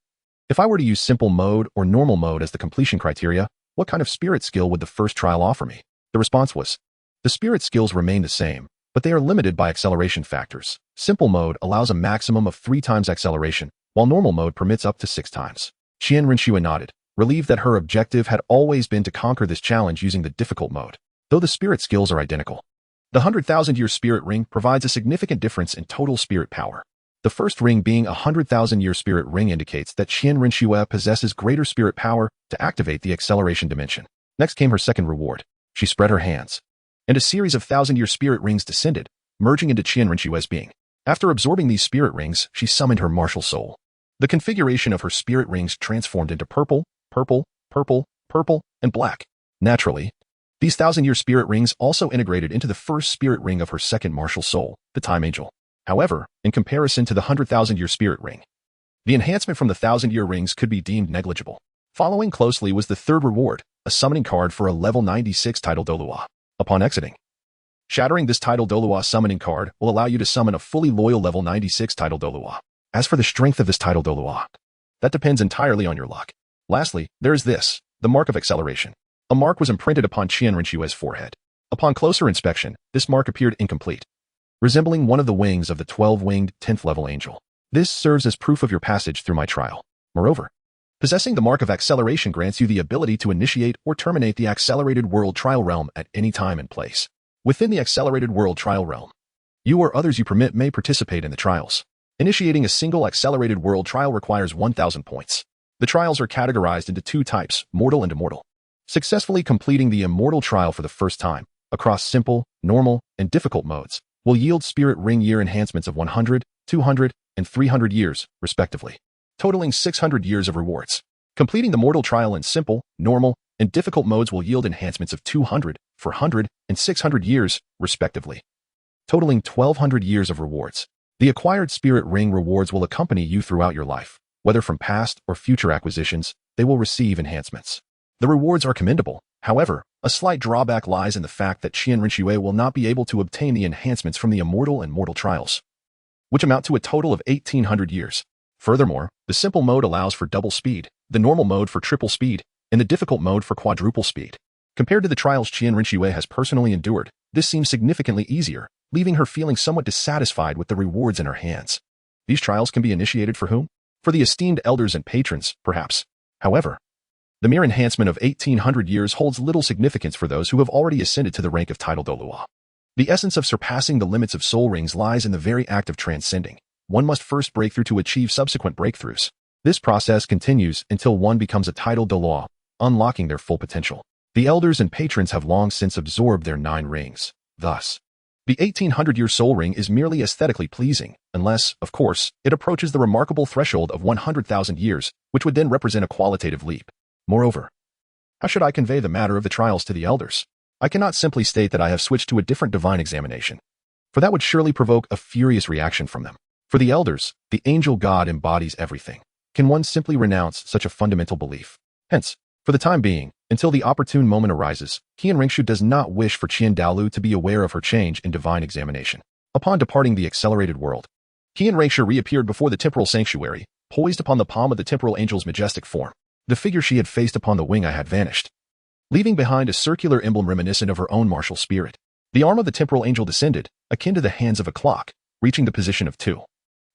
if I were to use simple mode or normal mode as the completion criteria, what kind of spirit skill would the first trial offer me? The response was, the spirit skills remain the same, but they are limited by acceleration factors. Simple mode allows a maximum of 3 times acceleration, while normal mode permits up to 6 times. Qian Renxue nodded, relieved that her objective had always been to conquer this challenge using the difficult mode, though the spirit skills are identical. The 100,000-year spirit ring provides a significant difference in total spirit power. The first ring being a 100,000-year spirit ring indicates that Qian Renxue possesses greater spirit power to activate the acceleration dimension. Next came her second reward. She spread her hands, and a series of 1,000-year spirit rings descended, merging into Qian Renxue's being. After absorbing these spirit rings, she summoned her martial soul. The configuration of her spirit rings transformed into purple, purple, purple, purple, and black. Naturally, these 1,000-year spirit rings also integrated into the first spirit ring of her second martial soul, the Time Angel. However, in comparison to the 100,000-year spirit ring, the enhancement from the 1,000-year rings could be deemed negligible. Following closely was the third reward, a summoning card for a level 96 Tidal Dolua. Upon exiting, shattering this Tidal Dolua summoning card will allow you to summon a fully loyal level 96 Tidal Dolua. As for the strength of this Tidal Dolua, that depends entirely on your luck. Lastly, there is this, the Mark of Acceleration. A mark was imprinted upon Qian Renxue's forehead. Upon closer inspection, this mark appeared incomplete, resembling one of the wings of the 12-winged 10th-level angel. This serves as proof of your passage through my trial. Moreover, possessing the Mark of Acceleration grants you the ability to initiate or terminate the Accelerated World Trial Realm at any time and place. Within the Accelerated World Trial Realm, you or others you permit may participate in the trials. Initiating a single Accelerated World Trial requires 1,000 points. The trials are categorized into 2 types, mortal and immortal. Successfully completing the immortal trial for the first time, across simple, normal, and difficult modes, will yield spirit ring year enhancements of 100, 200, and 300 years, respectively, totaling 600 years of rewards. Completing the mortal trial in simple, normal, and difficult modes will yield enhancements of 200, 400, and 600 years, respectively, totaling 1,200 years of rewards. The acquired spirit ring rewards will accompany you throughout your life. Whether from past or future acquisitions, they will receive enhancements. The rewards are commendable. However, a slight drawback lies in the fact that Qian Renxue will not be able to obtain the enhancements from the immortal and mortal trials, which amount to a total of 1,800 years. Furthermore, the simple mode allows for double speed, the normal mode for triple speed, and the difficult mode for quadruple speed. Compared to the trials Qian Renxue has personally endured, this seems significantly easier, leaving her feeling somewhat dissatisfied with the rewards in her hands. These trials can be initiated for whom? For the esteemed elders and patrons, perhaps. However, the mere enhancement of 1,800 years holds little significance for those who have already ascended to the rank of title Dolua. The essence of surpassing the limits of soul rings lies in the very act of transcending. One must first break through to achieve subsequent breakthroughs. This process continues until one becomes a title Dolua, unlocking their full potential. The elders and patrons have long since absorbed their 9 rings. Thus, the 1,800-year soul ring is merely aesthetically pleasing, unless, of course, it approaches the remarkable threshold of 100,000 years, which would then represent a qualitative leap. Moreover, how should I convey the matter of the trials to the elders? I cannot simply state that I have switched to a different divine examination, for that would surely provoke a furious reaction from them. For the elders, the angel god embodies everything. Can one simply renounce such a fundamental belief? Hence, for the time being, until the opportune moment arises, Qian Renxue does not wish for Qian Daolu to be aware of her change in divine examination. Upon departing the accelerated world, Qian Renxue reappeared before the temporal sanctuary, poised upon the palm of the temporal angel's majestic form. The figure she had faced upon the wing eye had vanished, leaving behind a circular emblem reminiscent of her own martial spirit. The arm of the temporal angel descended, akin to the hands of a clock, reaching the position of 2,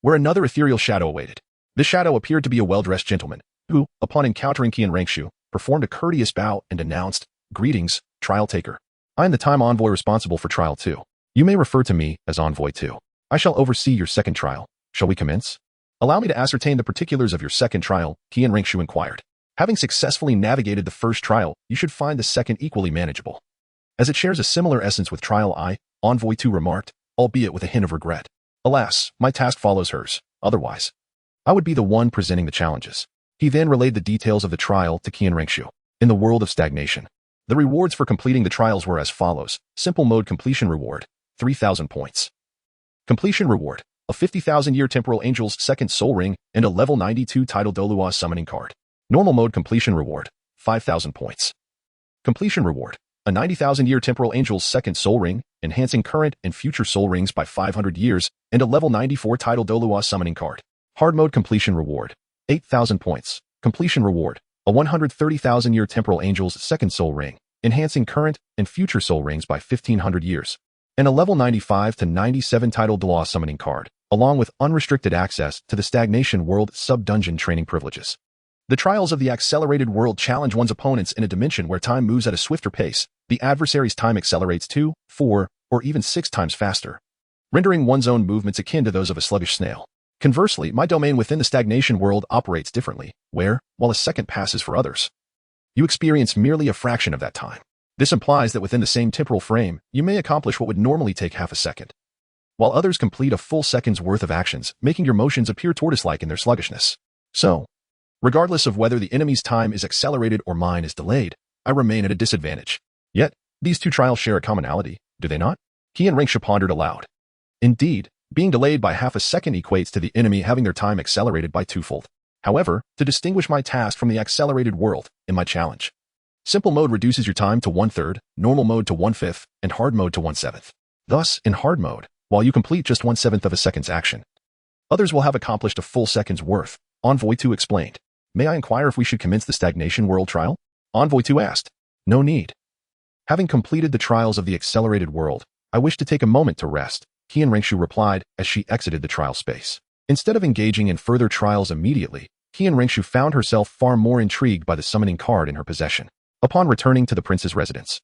where another ethereal shadow awaited. This shadow appeared to be a well-dressed gentleman, who, upon encountering Qian Renxue, performed a courteous bow and announced, "Greetings, Trial Taker. I am the time envoy responsible for Trial 2. You may refer to me as Envoy 2. I shall oversee your second trial. Shall we commence?" "Allow me to ascertain the particulars of your second trial," Qian Renxue inquired. "Having successfully navigated the first trial, you should find the second equally manageable, as it shares a similar essence with Trial I," Envoy 2 remarked, albeit with a hint of regret. "Alas, my task follows hers. Otherwise, I would be the one presenting the challenges." He then relayed the details of the trial to Qian Renxue. In the world of stagnation, the rewards for completing the trials were as follows. Simple mode completion reward, 3,000 points. Completion reward, a 50,000-year temporal angel's second soul ring and a level 92 title Dolua summoning card. Normal mode completion reward, 5,000 points. Completion reward, a 90,000-year temporal angel's second soul ring, enhancing current and future soul rings by 500 years, and a level 94 title Dolua summoning card. Hard mode completion reward, 8,000 points. Completion reward, a 130,000-year temporal angel's second soul ring, enhancing current and future soul rings by 1,500 years, and a level 95 to 97 title Dolua summoning card, along with unrestricted access to the Stagnation World sub-dungeon training privileges. The trials of the accelerated world challenge one's opponents in a dimension where time moves at a swifter pace. The adversary's time accelerates 2, 4, or even 6 times faster, rendering one's own movements akin to those of a sluggish snail. Conversely, my domain within the stagnation world operates differently, where, while a second passes for others, you experience merely a fraction of that time. This implies that within the same temporal frame, you may accomplish what would normally take half a second, while others complete a full second's worth of actions, making your motions appear tortoise-like in their sluggishness. So, regardless of whether the enemy's time is accelerated or mine is delayed, I remain at a disadvantage. Yet, these two trials share a commonality, do they not? Qian Renxue pondered aloud. Indeed, being delayed by half a second equates to the enemy having their time accelerated by twofold. However, to distinguish my task from the accelerated world, in my challenge, simple mode reduces your time to 1/3, normal mode to 1/5, and hard mode to 1/7. Thus, in hard mode, while you complete just 1/7 of a second's action, others will have accomplished a full second's worth, Envoy 2 explained. "May I inquire if we should commence the Stagnation World trial?" Envoy 2 asked. "No need. Having completed the trials of the accelerated world, I wish to take a moment to rest," Qian Renxue replied as she exited the trial space. Instead of engaging in further trials immediately, Qian Renxue found herself far more intrigued by the summoning card in her possession. Upon returning to the prince's residence,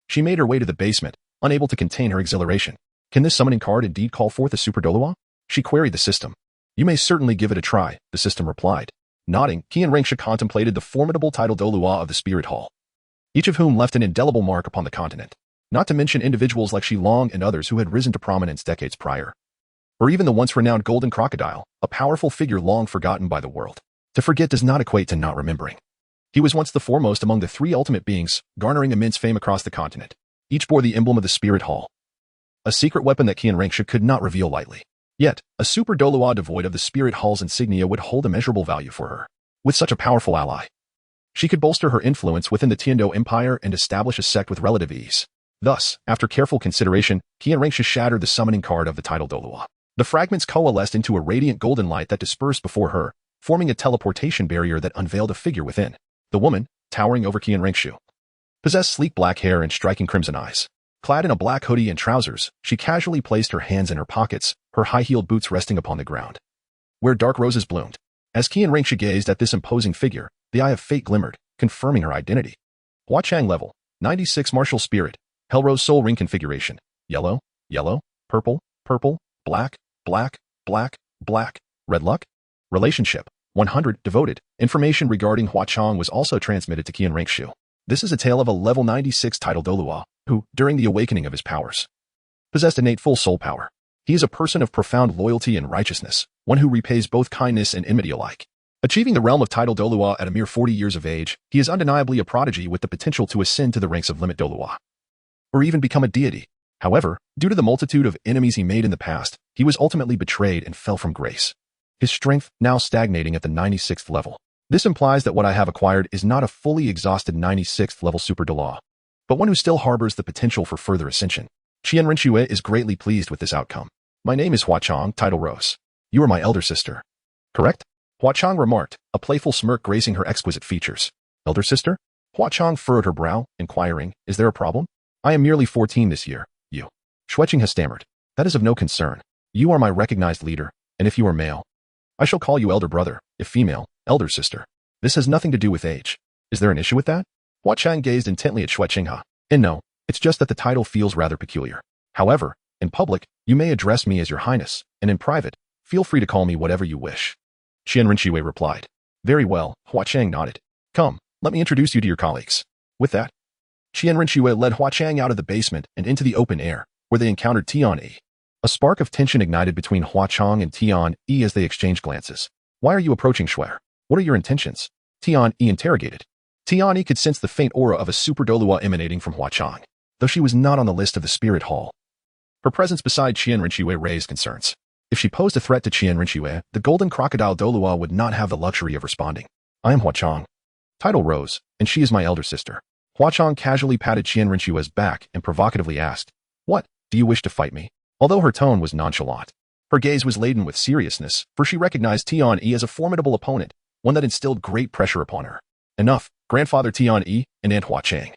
she made her way to the basement, unable to contain her exhilaration. "Can this summoning card indeed call forth a Super Dolua?" she queried the system. "You may certainly give it a try," the system replied. Nodding, Qian Renxue contemplated the formidable title Dolua of the Spirit Hall, each of whom left an indelible mark upon the continent, not to mention individuals like Shi Long and others who had risen to prominence decades prior. or even the once-renowned golden crocodile, a powerful figure long forgotten by the world. To forget does not equate to not remembering. He was once the foremost among the three ultimate beings, garnering immense fame across the continent. Each bore the emblem of the Spirit Hall, a secret weapon that Qian Renxue could not reveal lightly. Yet, a super Dolua devoid of the Spirit Hall's insignia would hold immeasurable value for her. With such a powerful ally, she could bolster her influence within the Dou Empire and establish a sect with relative ease. Thus, after careful consideration, Qian Renxue shattered the summoning card of the title Dolua. The fragments coalesced into a radiant golden light that dispersed before her, forming a teleportation barrier that unveiled a figure within. The woman, towering over Qian Renxue, possessed sleek black hair and striking crimson eyes. Clad in a black hoodie and trousers, she casually placed her hands in her pockets, her high-heeled boots resting upon the ground, where dark roses bloomed. As Qian Renxue gazed at this imposing figure, the eye of fate glimmered, confirming her identity. Hua Chang level, 96 martial spirit, Hellrose soul ring configuration, yellow, yellow, purple, purple, black, black, black, black, red luck. Relationship, 100, devoted. Information regarding Hua Chang was also transmitted to Qian Renxue. This is a tale of a level 96 title Dolua, who, during the awakening of his powers, possessed innate full soul power. He is a person of profound loyalty and righteousness, one who repays both kindness and enmity alike. Achieving the realm of title Dolua at a mere 40 years of age, he is undeniably a prodigy with the potential to ascend to the ranks of limit Dolua, or even become a deity. However, due to the multitude of enemies he made in the past, he was ultimately betrayed and fell from grace, his strength now stagnating at the 96th level. This implies that what I have acquired is not a fully exhausted 96th level super Dolua, but one who still harbors the potential for further ascension. Qian Renxue is greatly pleased with this outcome. My name is Hua Chang, title Rose. You are my elder sister, correct? Hua Chang remarked, a playful smirk gracing her exquisite features. Elder sister? Hua Chang furrowed her brow, inquiring, is there a problem? I am merely 14 this year, you. Shueqing stammered. That is of no concern. You are my recognized leader, and if you are male, I shall call you elder brother, if female, elder sister. This has nothing to do with age. Is there an issue with that? Hua Chang gazed intently at Shueqing. And no, it's just that the title feels rather peculiar. However, in public, you may address me as your highness, and in private, feel free to call me whatever you wish. Qian Renxue replied. Very well, Hua Chang nodded. Come, let me introduce you to your colleagues. With that, Qian Renxue led Hua Chang out of the basement and into the open air, where they encountered Tian Yi. A spark of tension ignited between Hua Chang and Tian Yi as they exchanged glances. Why are you approaching Shuer? What are your intentions? Tian Yi interrogated. Tian Yi could sense the faint aura of a super Dolua emanating from Hua Chang, though she was not on the list of the Spirit Hall. Her presence beside Qian Renxue raised concerns. If she posed a threat to Qian Renxue, the golden crocodile Dolua would not have the luxury of responding. I am Hua Chang, title Rose, and she is my elder sister. Hua Chang casually patted Qian Renxue's back and provocatively asked, What, do you wish to fight me? Although her tone was nonchalant, her gaze was laden with seriousness, for she recognized Tian Yi as a formidable opponent, one that instilled great pressure upon her. Enough, grandfather Tian Yi and Aunt Hua Chang.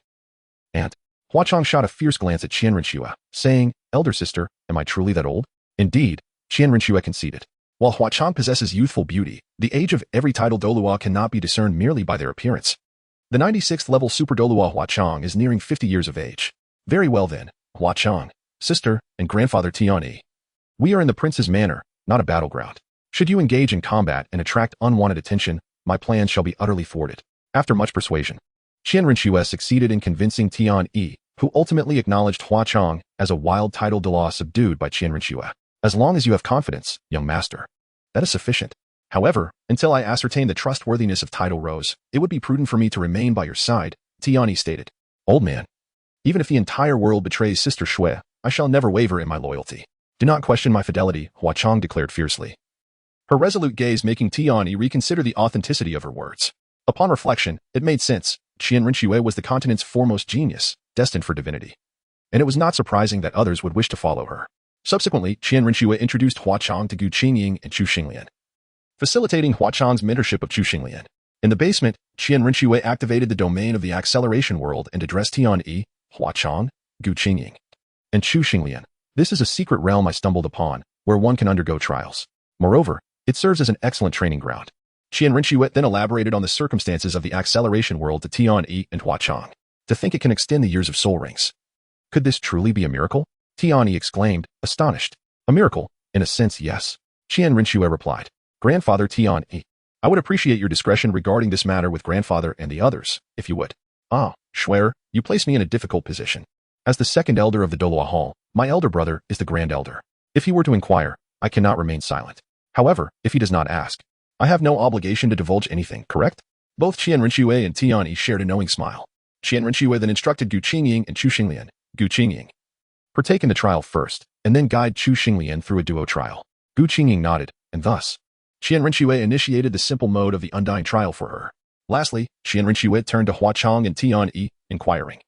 Aunt. Hua Chang shot a fierce glance at Qian Renxue, saying, Elder sister, am I truly that old? Indeed, Qian Renxue conceded. While Hua Chang possesses youthful beauty, the age of every title Dolua cannot be discerned merely by their appearance. The 96th level Super Dolua Hua Chang is nearing 50 years of age. Very well then, Hua Chang, sister, and grandfather Tian Yi. We are in the prince's manor, not a battleground. Should you engage in combat and attract unwanted attention, my plans shall be utterly thwarted. After much persuasion, Qian Renxue succeeded in convincing Tian Yi, who ultimately acknowledged Hua Chang as a wild title Dolua subdued by Qian Renxue. As long as you have confidence, young master, that is sufficient. However, until I ascertain the trustworthiness of title Rose, it would be prudent for me to remain by your side, Tian Yi stated. Old man, even if the entire world betrays Sister Shui, I shall never waver in my loyalty. Do not question my fidelity, Hua Chang declared fiercely, her resolute gaze making Tian Yi reconsider the authenticity of her words. Upon reflection, it made sense. Qian Renxue was the continent's foremost genius, destined for divinity. And it was not surprising that others would wish to follow her. Subsequently, Qian Renxue introduced Hua Chang to Gu Qingying and Chu Xinglian, facilitating Hua Chang's mentorship of Chu Xinglian. In the basement, Qian Renxue activated the domain of the acceleration world and addressed Tian Yi, Hua Chang, Gu Qingying, and Chu Xinglian. This is a secret realm I stumbled upon, where one can undergo trials. Moreover, it serves as an excellent training ground. Qian Renxue then elaborated on the circumstances of the acceleration world to Tian Yi and Hua Chang. To think it can extend the years of soul rings. Could this truly be a miracle? Tian Yi exclaimed, astonished. A miracle? In a sense, yes. Qian Renxue replied. Grandfather Tian Yi, I would appreciate your discretion regarding this matter with grandfather and the others, if you would. Ah, Shuer, you place me in a difficult position. As the second elder of the Dolua Hall, my elder brother is the grand elder. If he were to inquire, I cannot remain silent. However, if he does not ask, I have no obligation to divulge anything, correct? Both Qian Renxue and Tian Yi shared a knowing smile. Qian Renxue then instructed Gu Qingying and Chu Xinglian, Gu Qingying, partake in the trial first, and then guide Chu Xinglian through a duo trial. Gu Qingying nodded, and thus, Qian Renxue initiated the simple mode of the undying trial for her. Lastly, Qian Renxue turned to Hua Chong and Tian Yi, inquiring,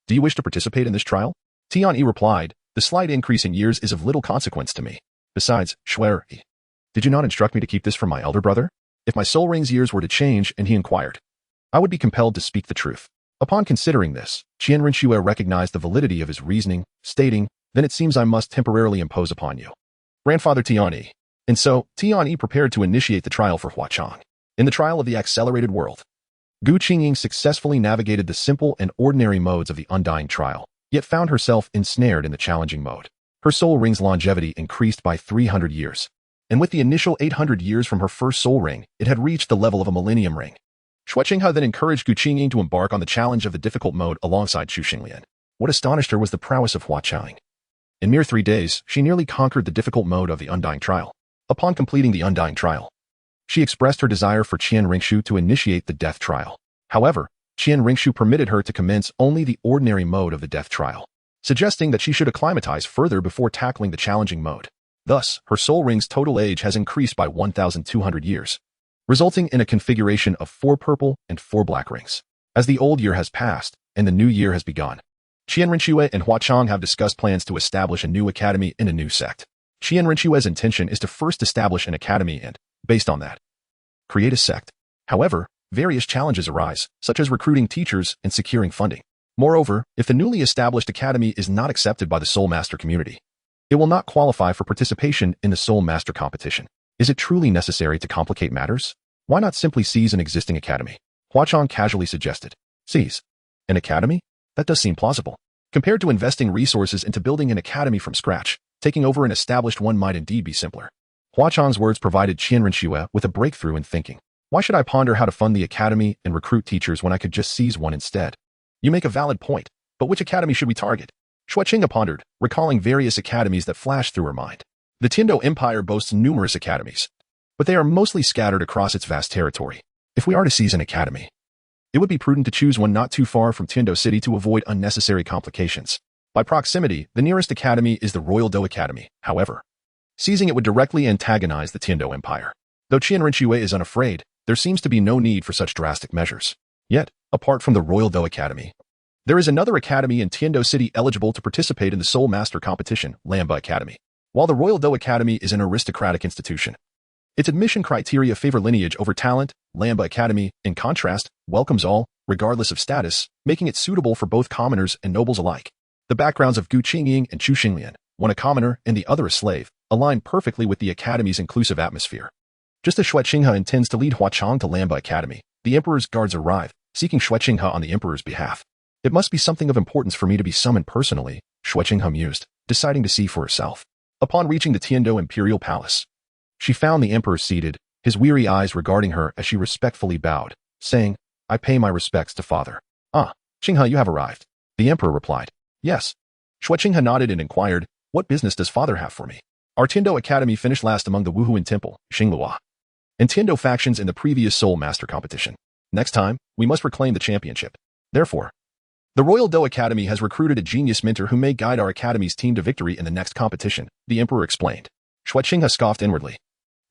"Do you wish to participate in this trial?" Tian Yi replied, "The slight increase in years is of little consequence to me. Besides, Shuer, did you not instruct me to keep this from my elder brother? If my soul ring's years were to change," and he inquired, "I would be compelled to speak the truth." Upon considering this, Qian Renxue recognized the validity of his reasoning, stating, "Then it seems I must temporarily impose upon you, Grandfather Tian Yi." And so, Tian Yi prepared to initiate the trial for Hua Chong. In the trial of the accelerated world, Gu Qingying successfully navigated the simple and ordinary modes of the undying trial, yet found herself ensnared in the challenging mode. Her soul ring's longevity increased by 300 years. And with the initial 800 years from her first soul ring, it had reached the level of a millennium ring. Shuai Qinghe then encouraged Gu Qingying to embark on the challenge of the difficult mode alongside Chu Xinglian. What astonished her was the prowess of Hua Chang. In mere 3 days, she nearly conquered the difficult mode of the undying trial. Upon completing the undying trial, she expressed her desire for Qian Renxue to initiate the death trial. However, Qian Renxue permitted her to commence only the ordinary mode of the death trial, suggesting that she should acclimatize further before tackling the challenging mode. Thus, her soul ring's total age has increased by 1,200 years, resulting in a configuration of 4 purple and 4 black rings. As the old year has passed and the new year has begun, Qian Renxue and Hua Chong have discussed plans to establish a new academy in a new sect. Qian Renxue's intention is to first establish an academy and, based on that, create a sect. However, various challenges arise, such as recruiting teachers and securing funding. Moreover, if the newly established academy is not accepted by the Soul Master community, it will not qualify for participation in the Soul Master competition. Is it truly necessary to complicate matters? Why not simply seize an existing academy? Hua Chong casually suggested. Seize an academy? That does seem plausible. Compared to investing resources into building an academy from scratch, taking over an established one might indeed be simpler. Hua Chong's words provided Qian Renxue with a breakthrough in thinking. Why should I ponder how to fund the academy and recruit teachers when I could just seize one instead? You make a valid point, but which academy should we target? Shuai Qinghe pondered, recalling various academies that flashed through her mind. The Dou Empire boasts numerous academies, but they are mostly scattered across its vast territory. If we are to seize an academy, it would be prudent to choose one not too far from Dou City to avoid unnecessary complications. By proximity, the nearest academy is the Royal Dou Academy. However, seizing it would directly antagonize the Dou Empire. Though Qian Renxue is unafraid, there seems to be no need for such drastic measures. Yet, apart from the Royal Dou Academy, there is another academy in Dou City eligible to participate in the Soul Master competition, Lamba Academy. While the Royal Dou Academy is an aristocratic institution, its admission criteria favor lineage over talent. Lamba Academy, in contrast, welcomes all, regardless of status, making it suitable for both commoners and nobles alike. The backgrounds of Gu Qingying and Chu Xinglian, one a commoner and the other a slave, align perfectly with the academy's inclusive atmosphere. Just as Shuai Qinghe intends to lead Hua Chong to Lamba Academy, the Emperor's guards arrive, seeking Shuai Qinghe on the Emperor's behalf. It must be something of importance for me to be summoned personally, Shuai Qinghe mused, deciding to see for herself. Upon reaching the Tiandou Imperial Palace, she found the Emperor seated, his weary eyes regarding her as she respectfully bowed, saying, "I pay my respects to Father." "Ah, Qinghe, you have arrived." The Emperor replied, "Yes." Shuai Qinghe nodded and inquired, "What business does Father have for me?" Our Dou Academy finished last among the Wuhuan Temple, Xinglua, and Dou factions in the previous Soul Master competition. Next time, we must reclaim the championship. Therefore, the Royal Dou Academy has recruited a genius mentor who may guide our academy's team to victory in the next competition, the Emperor explained. Shuai Qinghe scoffed inwardly.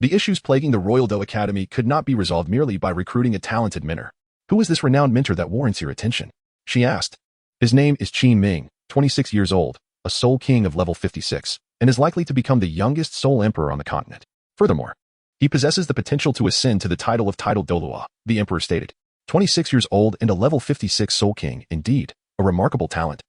The issues plaguing the Royal Dou Academy could not be resolved merely by recruiting a talented mentor. Who is this renowned mentor that warrants your attention? She asked. His name is Qi Ming, 26 years old, a Soul King of level 56, and is likely to become the youngest Soul Emperor on the continent. Furthermore, he possesses the potential to ascend to the title of Title Dolua, the Emperor stated. 26 years old and a level 56 Soul King, indeed, a remarkable talent.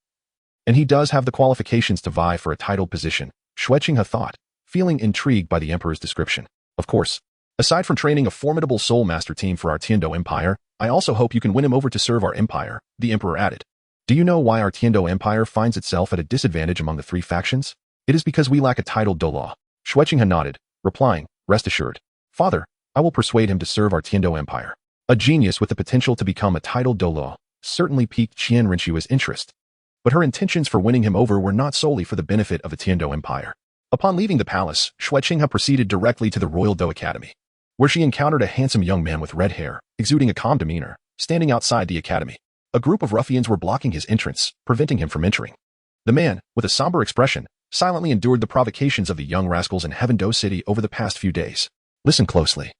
And he does have the qualifications to vie for a titled position, Shuai Qinghe thought, feeling intrigued by the Emperor's description. Of course, aside from training a formidable Soul Master team for our Dou Empire, I also hope you can win him over to serve our empire, the Emperor added. Do you know why our Dou Empire finds itself at a disadvantage among the 3 factions? It is because we lack a titled Dola. Shuai Qinghe nodded, replying, "Rest assured, Father, I will persuade him to serve our Dou Empire." A genius with the potential to become a titled Dola certainly piqued Qian Renxue's interest. But her intentions for winning him over were not solely for the benefit of the Dou Empire. Upon leaving the palace, Qinghe proceeded directly to the Royal Dou Academy, where she encountered a handsome young man with red hair, exuding a calm demeanor, standing outside the academy. A group of ruffians were blocking his entrance, preventing him from entering. The man, with a somber expression, silently endured the provocations of the young rascals in Heaven Dou City over the past few days. Listen closely.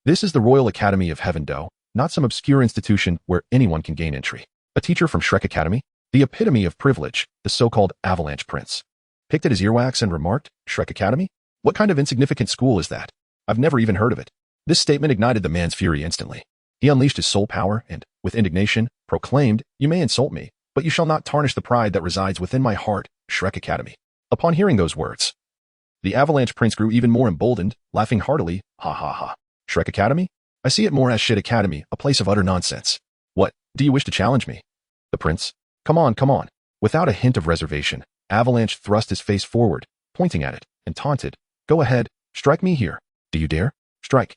This is the Royal Academy of Heaven Dou, not some obscure institution where anyone can gain entry. A teacher from Shrek Academy, the epitome of privilege, the so-called Avalanche Prince, picked at his earwax and remarked, Shrek Academy? What kind of insignificant school is that? I've never even heard of it. This statement ignited the man's fury instantly. He unleashed his soul power and, with indignation, proclaimed, You may insult me, but you shall not tarnish the pride that resides within my heart, Shrek Academy. Upon hearing those words, the Avalanche Prince grew even more emboldened, laughing heartily, Ha ha ha. Shrek Academy? I see it more as Shit Academy, a place of utter nonsense. What, do you wish to challenge me? The prince? Come on, come on. Without a hint of reservation, Avalanche thrust his face forward, pointing at it, and taunted, Go ahead, strike me here. Do you dare? Strike.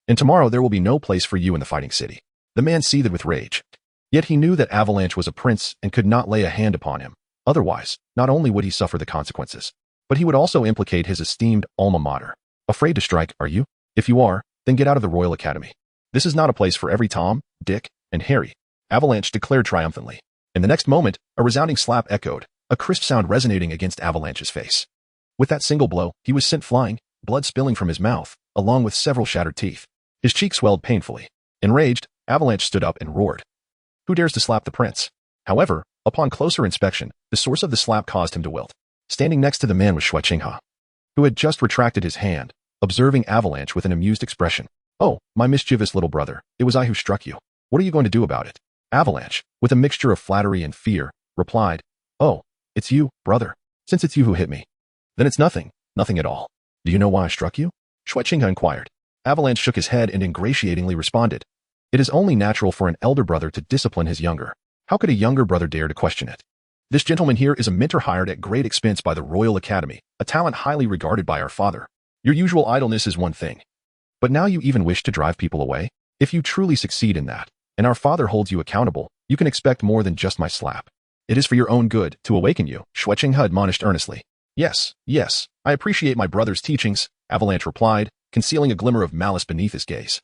And tomorrow there will be no place for you in the fighting city. The man seethed with rage. Yet he knew that Avalanche was a prince and could not lay a hand upon him. Otherwise, not only would he suffer the consequences, but he would also implicate his esteemed alma mater. Afraid to strike, are you? If you are, then get out of the Royal Academy. This is not a place for every Tom, Dick, and Harry, Avalanche declared triumphantly. In the next moment, a resounding slap echoed, a crisp sound resonating against Avalanche's face. With that single blow, he was sent flying, blood spilling from his mouth, along with several shattered teeth. His cheek swelled painfully. Enraged, Avalanche stood up and roared. Who dares to slap the prince? However, upon closer inspection, the source of the slap caused him to wilt. Standing next to the man was Qinghe, who had just retracted his hand, observing Avalanche with an amused expression. Oh, my mischievous little brother, it was I who struck you. What are you going to do about it? Avalanche, with a mixture of flattery and fear, replied, Oh, it's you, brother. Since it's you who hit me, then it's nothing at all. Do you know why I struck you? Qinghe inquired. Avalanche shook his head and ingratiatingly responded. It is only natural for an elder brother to discipline his younger. How could a younger brother dare to question it? This gentleman here is a mentor hired at great expense by the Royal Academy, a talent highly regarded by our father. Your usual idleness is one thing. But now you even wish to drive people away? If you truly succeed in that, and our father holds you accountable, you can expect more than just my slap. It is for your own good to awaken you, Qinghe admonished earnestly. Yes, I appreciate my brother's teachings, Avalanche replied, concealing a glimmer of malice beneath his gaze.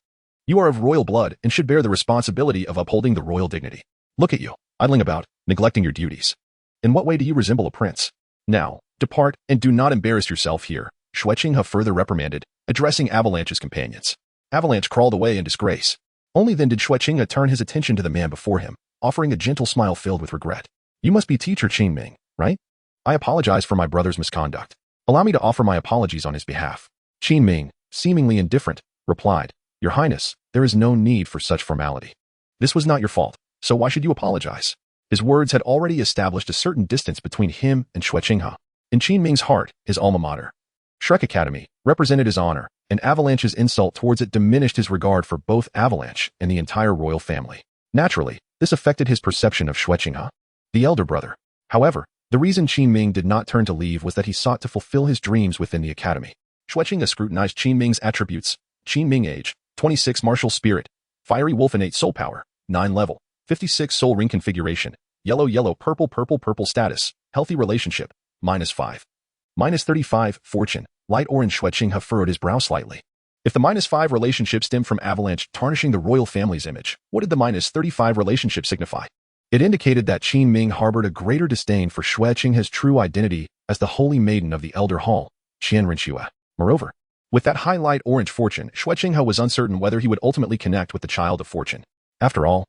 You are of royal blood and should bear the responsibility of upholding the royal dignity. Look at you, idling about, neglecting your duties. In what way do you resemble a prince? Now, depart and do not embarrass yourself here, Qinghe further reprimanded, addressing Avalanche's companions. Avalanche crawled away in disgrace. Only then did Qinghe turn his attention to the man before him, offering a gentle smile filled with regret. You must be teacher Qingming, right? I apologize for my brother's misconduct. Allow me to offer my apologies on his behalf. Qingming, seemingly indifferent, replied, Your Highness, there is no need for such formality. This was not your fault, so why should you apologize? His words had already established a certain distance between him and Qinghe. In Qingming's heart, his alma mater, Shrek Academy, represented his honor, and Avalanche's insult towards it diminished his regard for both Avalanche and the entire royal family. Naturally, this affected his perception of Qinghe, the elder brother. However, the reason Qingming did not turn to leave was that he sought to fulfill his dreams within the academy. Qinghe scrutinized Qingming's attributes. Qingming age, 26 martial spirit, fiery wolf innate soul power, 9 level, 56 soul ring configuration, yellow purple status, healthy relationship, -5. -35 fortune, light orange. Qinghe furrowed his brow slightly. If the -5 relationship stemmed from Avalanche tarnishing the royal family's image, what did the -35 relationship signify? It indicated that Qingming harbored a greater disdain for Qinghe's true identity as the holy maiden of the Elder Hall, Qian Renxue. Moreover, with that high light orange fortune, Qinghe was uncertain whether he would ultimately connect with the child of fortune. After all,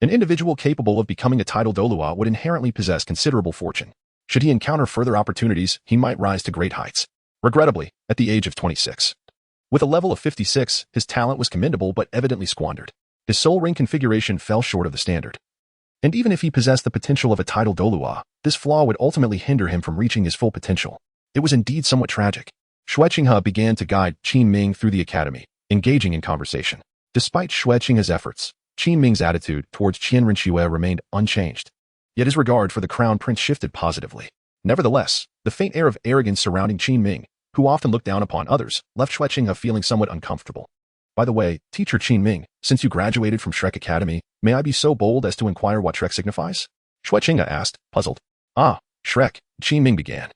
an individual capable of becoming a title Dolua would inherently possess considerable fortune. Should he encounter further opportunities, he might rise to great heights. Regrettably, at the age of 26. With a level of 56, his talent was commendable but evidently squandered. His soul ring configuration fell short of the standard. And even if he possessed the potential of a title Dolua, this flaw would ultimately hinder him from reaching his full potential. It was indeed somewhat tragic. Qinghe began to guide Qingming through the academy, engaging in conversation. Despite Qinghe's efforts, Qingming's attitude towards Qian Renxue remained unchanged. Yet his regard for the crown prince shifted positively. Nevertheless, the faint air of arrogance surrounding Qingming, who often looked down upon others, left Qinghe feeling somewhat uncomfortable. By the way, teacher Qingming, since you graduated from Shrek Academy, may I be so bold as to inquire what Shrek signifies? Qinghe asked, puzzled. Ah, Shrek, Qingming began.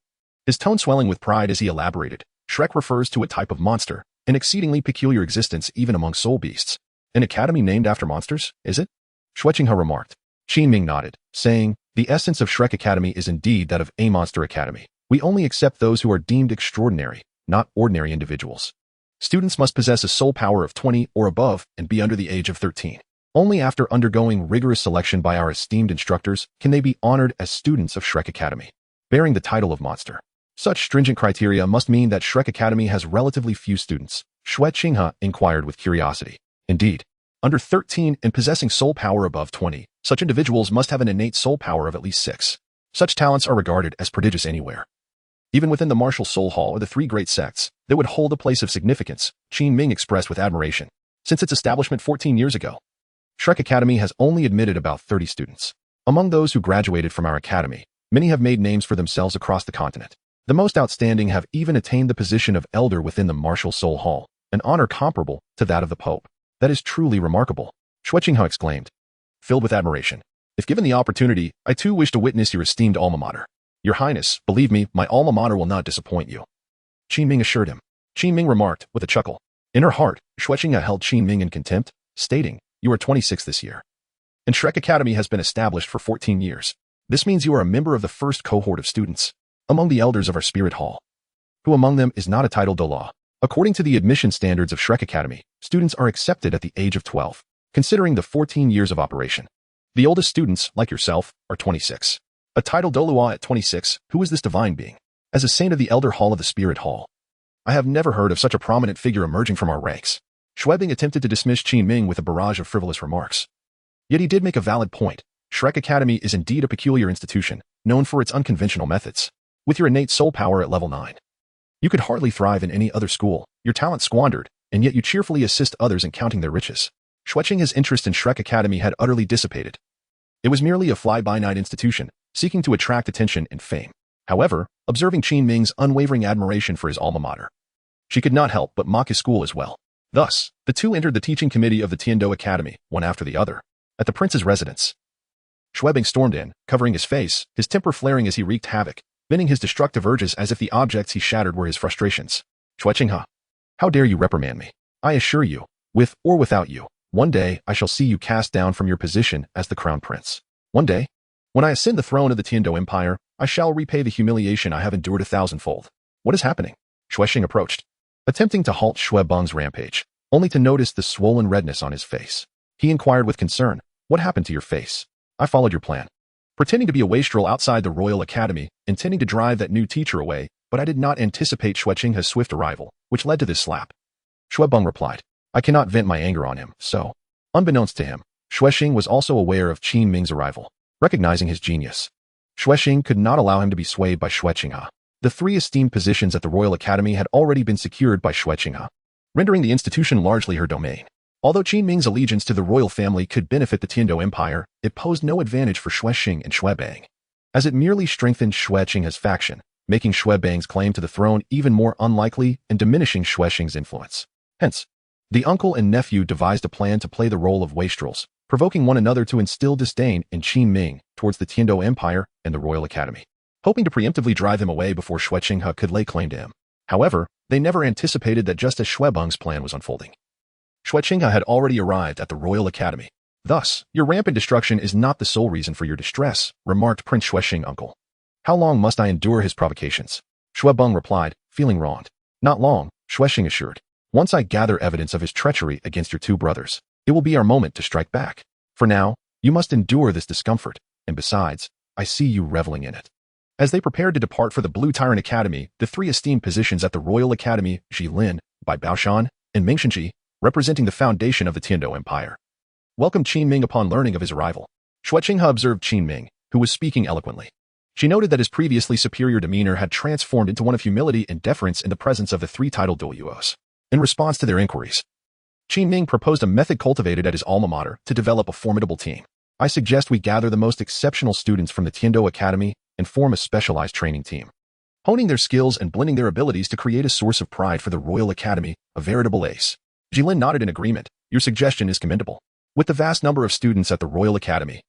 His tone swelling with pride as he elaborated. Shrek refers to a type of monster, an exceedingly peculiar existence even among soul beasts. An academy named after monsters, is it? Shueqinghe remarked. Qin Ming nodded, saying, the essence of Shrek Academy is indeed that of a monster academy. We only accept those who are deemed extraordinary, not ordinary individuals. Students must possess a soul power of 20 or above and be under the age of 13. Only after undergoing rigorous selection by our esteemed instructors can they be honored as students of Shrek Academy, bearing the title of monster. Such stringent criteria must mean that Shrek Academy has relatively few students, Shueqinghe inquired with curiosity. Indeed, under 13 and possessing soul power above 20, such individuals must have an innate soul power of at least 6. Such talents are regarded as prodigious anywhere. Even within the martial soul hall or the three great sects, that would hold a place of significance, Qin Ming expressed with admiration. Since its establishment 14 years ago, Shrek Academy has only admitted about 30 students. Among those who graduated from our academy, many have made names for themselves across the continent. The most outstanding have even attained the position of elder within the martial soul hall, an honor comparable to that of the Pope. That is truly remarkable, Shueqinghe exclaimed, filled with admiration. If given the opportunity, I too wish to witness your esteemed alma mater. Your Highness, believe me, my alma mater will not disappoint you. Qin Ming assured him. Qin Ming remarked with a chuckle. In her heart, Shueqinghe held Qin Ming in contempt, stating, you are 26 this year. And Shrek Academy has been established for 14 years. This means you are a member of the first cohort of students, among the elders of our spirit hall. Who among them is not a title de law? According to the admission standards of Shrek Academy, students are accepted at the age of 12, considering the 14 years of operation. The oldest students, like yourself, are 26. A title Dolua at 26, who is this divine being? As a saint of the Elder Hall of the Spirit Hall. I have never heard of such a prominent figure emerging from our ranks. Shueqinghe attempted to dismiss Qin Ming with a barrage of frivolous remarks. Yet he did make a valid point. Shrek Academy is indeed a peculiar institution, known for its unconventional methods. With your innate soul power at level 9, you could hardly thrive in any other school, your talent squandered, and yet you cheerfully assist others in counting their riches. Shueqinghe's interest in Shrek Academy had utterly dissipated. It was merely a fly-by-night institution, seeking to attract attention and fame. However, observing Qin Ming's unwavering admiration for his alma mater, she could not help but mock his school as well. Thus, the two entered the teaching committee of the Dou Academy, one after the other, at the prince's residence. Shueqinghe stormed in, covering his face, his temper flaring as he wreaked havoc, venting his destructive urges as if the objects he shattered were his frustrations. Shueqinghe, how dare you reprimand me? I assure you, with or without you, one day I shall see you cast down from your position as the crown prince. One day, when I ascend the throne of the Dou Empire, I shall repay the humiliation I have endured 1,000-fold. What is happening? Shueqinghe approached, attempting to halt Shuebeng's rampage, only to notice the swollen redness on his face. He inquired with concern, what happened to your face? I followed your plan, pretending to be a wastrel outside the Royal Academy, intending to drive that new teacher away, but I did not anticipate Shueqinghe's swift arrival, which led to this slap. Shuebeng replied, I cannot vent my anger on him, so. Unbeknownst to him, Shueqinghe was also aware of Qin Ming's arrival. Recognizing his genius, Shueqinghe could not allow him to be swayed by Shueqinghe. The three esteemed positions at the Royal Academy had already been secured by Shueqinghe, rendering the institution largely her domain. Although Qin Ming's allegiance to the royal family could benefit the Dou Empire, it posed no advantage for Shueqinghe and Shuebeng, as it merely strengthened Shueqinghe's faction, making Shuebeng's claim to the throne even more unlikely and diminishing Shueqinghe's influence. Hence, the uncle and nephew devised a plan to play the role of wastrels, provoking one another to instill disdain in Qin Ming towards the Dou Empire and the Royal Academy, hoping to preemptively drive him away before Shueqinghe could lay claim to him. However, they never anticipated that just as Shuebeng's plan was unfolding, Shueqinghe had already arrived at the Royal Academy. Thus, your rampant destruction is not the sole reason for your distress, remarked Prince Shueqinghe uncle. How long must I endure his provocations? Shuebeng replied, feeling wronged. Not long, Shueqinghe assured. Once I gather evidence of his treachery against your two brothers, it will be our moment to strike back. For now, you must endure this discomfort, and besides, I see you reveling in it. As they prepared to depart for the Blue Tyrant Academy, the three esteemed positions at the Royal Academy, Jilin, by Baoshan, and Mingxinji, representing the foundation of the Dou Empire, welcomed Qin Ming upon learning of his arrival. Shueqinghe observed Qin Ming, who was speaking eloquently. She noted that his previously superior demeanor had transformed into one of humility and deference in the presence of the three titled Douyuos. In response to their inquiries, Qin Ming proposed a method cultivated at his alma mater to develop a formidable team. I suggest we gather the most exceptional students from the Dou Academy and form a specialized training team, honing their skills and blending their abilities to create a source of pride for the Royal Academy, a veritable ace. Jilin nodded in agreement. Your suggestion is commendable. With the vast number of students at the Royal Academy,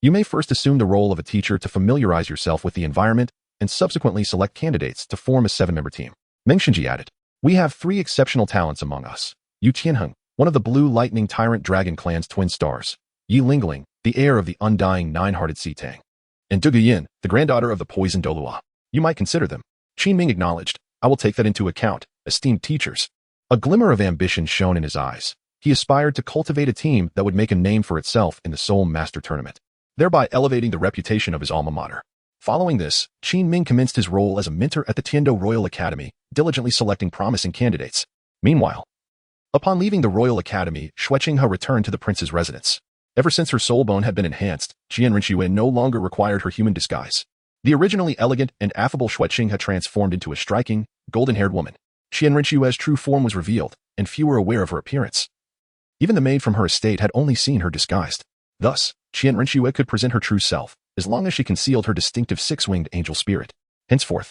you may first assume the role of a teacher to familiarize yourself with the environment and subsequently select candidates to form a 7-member team. Meng Xinji added, "We have 3 exceptional talents among us. Yutinhang, one of the Blue Lightning Tyrant Dragon Clan's twin stars. Yi Lingling, the heir of the undying 9-hearted Sea Tang. And Dugu Yin, the granddaughter of the poisoned Dolua. You might consider them." Qin Ming acknowledged, "I will take that into account, esteemed teachers." A glimmer of ambition shone in his eyes. He aspired to cultivate a team that would make a name for itself in the Soul Master Tournament, thereby elevating the reputation of his alma mater. Following this, Qin Ming commenced his role as a mentor at the Tiando Royal Academy, diligently selecting promising candidates. Meanwhile, upon leaving the Royal Academy, Xueqinghe returned to the prince's residence. Ever since her soul bone had been enhanced, Qian Renxue no longer required her human disguise. The originally elegant and affable Xueqinghe had transformed into a striking, golden-haired woman. Qian Renxue's true form was revealed, and few were aware of her appearance. Even the maid from her estate had only seen her disguised. Thus, Qian Renxue could present her true self, as long as she concealed her distinctive 6-winged angel spirit. Henceforth,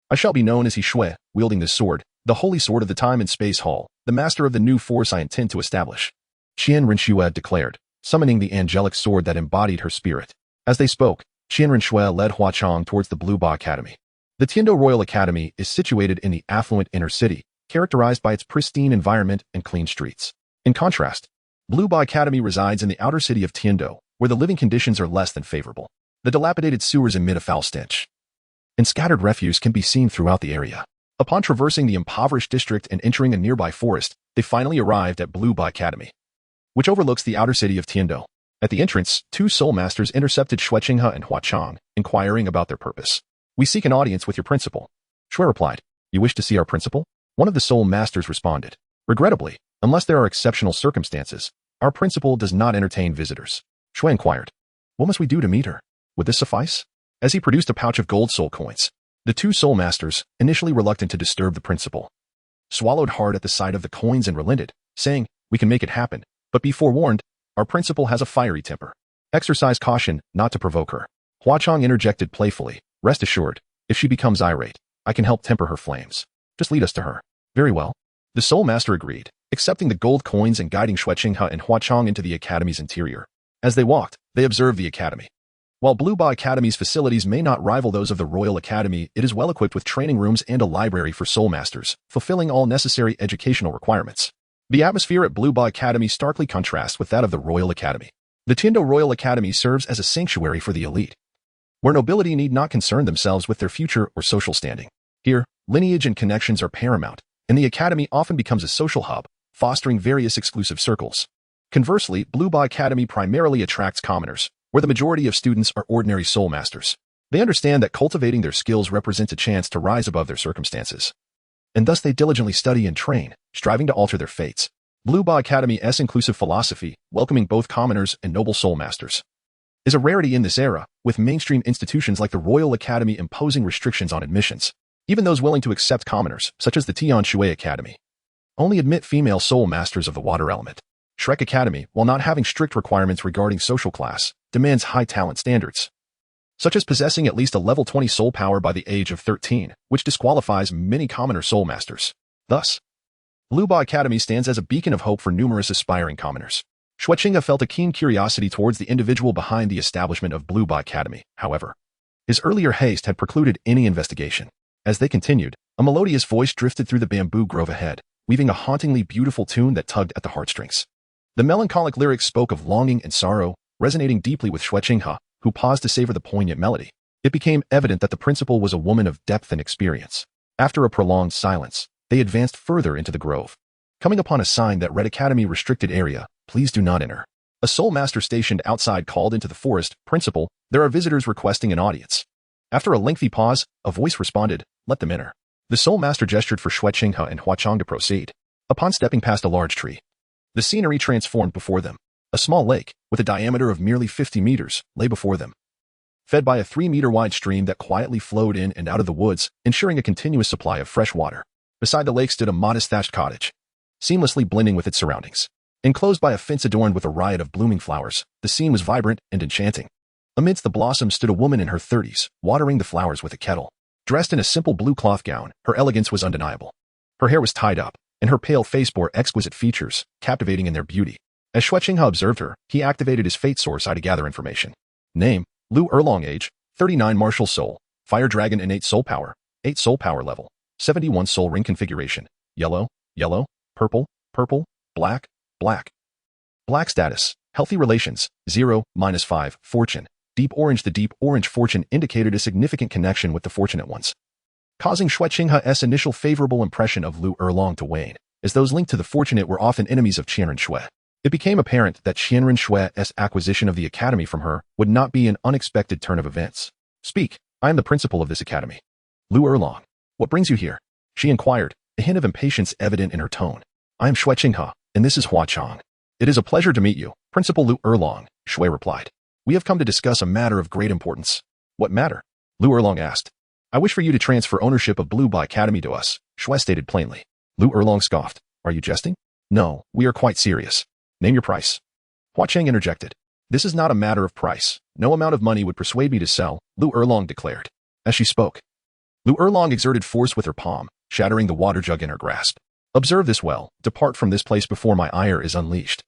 I shall be known as He Shui, wielding this sword, the holy sword of the time and space hall, the master of the new force I intend to establish. Qian Renxue declared, summoning the angelic sword that embodied her spirit. As they spoke, Qian Renxue led Huachang towards the Blue Ba Academy. The Tiando Royal Academy is situated in the affluent inner city, characterized by its pristine environment and clean streets. In contrast, Blue Ba Academy resides in the outer city of Tiando, where the living conditions are less than favorable. The dilapidated sewers emit a foul stench, and scattered refuse can be seen throughout the area. Upon traversing the impoverished district and entering a nearby forest, they finally arrived at Blue Ba Academy, which overlooks the outer city of Tiando. At the entrance, 2 soul masters intercepted Xueqinghe and Huachang, inquiring about their purpose. "We seek an audience with your principal." Shui replied, "You wish to see our principal?" One of the soul masters responded, "Regrettably, unless there are exceptional circumstances, our principal does not entertain visitors." Shui inquired, "What must we do to meet her? Would this suffice?" As he produced a pouch of gold soul coins, the 2 soul masters, initially reluctant to disturb the principal, swallowed hard at the sight of the coins and relented, saying, "We can make it happen, but be forewarned, our principal has a fiery temper. Exercise caution not to provoke her." Huachang interjected playfully, "Rest assured, if she becomes irate, I can help temper her flames. Just lead us to her." "Very well." The soul master agreed, accepting the gold coins and guiding Xueqinghe and Huachang into the academy's interior. As they walked, they observed the academy. While Blue Ba Academy's facilities may not rival those of the Royal Academy, it is well equipped with training rooms and a library for soul masters, fulfilling all necessary educational requirements. The atmosphere at Blue Ba Academy starkly contrasts with that of the Royal Academy. The Tiando Royal Academy serves as a sanctuary for the elite, where nobility need not concern themselves with their future or social standing. Here, lineage and connections are paramount, and the academy often becomes a social hub, fostering various exclusive circles. Conversely, Blue Ba Academy primarily attracts commoners, where the majority of students are ordinary soul masters. They understand that cultivating their skills represents a chance to rise above their circumstances, and thus they diligently study and train, striving to alter their fates. Blue Ba Academy's inclusive philosophy, welcoming both commoners and noble soul masters, is a rarity in this era, with mainstream institutions like the Royal Academy imposing restrictions on admissions. Even those willing to accept commoners, such as the Qian Renxue Academy, only admit female soul masters of the water element. Shrek Academy, while not having strict requirements regarding social class, demands high talent standards, such as possessing at least a level 20 soul power by the age of 13, which disqualifies many commoner soul masters. Thus, Blue Ba Academy stands as a beacon of hope for numerous aspiring commoners. Xueqinghe felt a keen curiosity towards the individual behind the establishment of Blue Ba Academy. However, his earlier haste had precluded any investigation. As they continued, a melodious voice drifted through the bamboo grove ahead, weaving a hauntingly beautiful tune that tugged at the heartstrings. The melancholic lyrics spoke of longing and sorrow, resonating deeply with Xueqinghe, who paused to savor the poignant melody. It became evident that the principal was a woman of depth and experience. After a prolonged silence, they advanced further into the grove, coming upon a sign that read Academy Restricted Area, Please Do Not Enter. A soul master stationed outside called into the forest, Principal, there are visitors requesting an audience. After a lengthy pause, a voice responded, Let them enter. The soul master gestured for Xueqinghe and Huachang to proceed. Upon stepping past a large tree, the scenery transformed before them. A small lake, with a diameter of merely 50 meters, lay before them, fed by a 3-meter-wide stream that quietly flowed in and out of the woods, ensuring a continuous supply of fresh water. Beside the lake stood a modest thatched cottage, seamlessly blending with its surroundings. Enclosed by a fence adorned with a riot of blooming flowers, the scene was vibrant and enchanting. Amidst the blossoms stood a woman in her 30s, watering the flowers with a kettle. Dressed in a simple blue cloth gown, her elegance was undeniable. Her hair was tied up, and her pale face bore exquisite features, captivating in their beauty. As Xueqinghe observed her, he activated his fate source eye to gather information. Name, Lu Erlong. Age, 39. Martial soul, Fire Dragon innate soul power, 8 soul power level, 71 soul ring configuration, yellow, yellow, purple, purple, black, black. Black status, healthy relations, 0-5, fortune, deep orange. The deep orange fortune indicated a significant connection with the fortunate ones, causing Shui Qinghe's initial favorable impression of Lu Erlong to wane, as those linked to the fortunate were often enemies of Qian Renxue. It became apparent that Qian Renshue's acquisition of the academy from her would not be an unexpected turn of events. Speak, I am the principal of this academy. Lu Erlong, what brings you here? She inquired, a hint of impatience evident in her tone. I am Shui Qinghe, and this is Hua Chang. It is a pleasure to meet you, Principal Lu Erlong, Shui replied. We have come to discuss a matter of great importance. What matter? Lu Erlong asked. I wish for you to transfer ownership of Blue Ba Academy to us, Shui stated plainly. Lu Erlong scoffed. Are you jesting? No, we are quite serious. Name your price. Hua Chang interjected. This is not a matter of price. No amount of money would persuade me to sell, Lu Erlong declared. As she spoke, Lu Erlong exerted force with her palm, shattering the water jug in her grasp. Observe this well. Depart from this place before my ire is unleashed,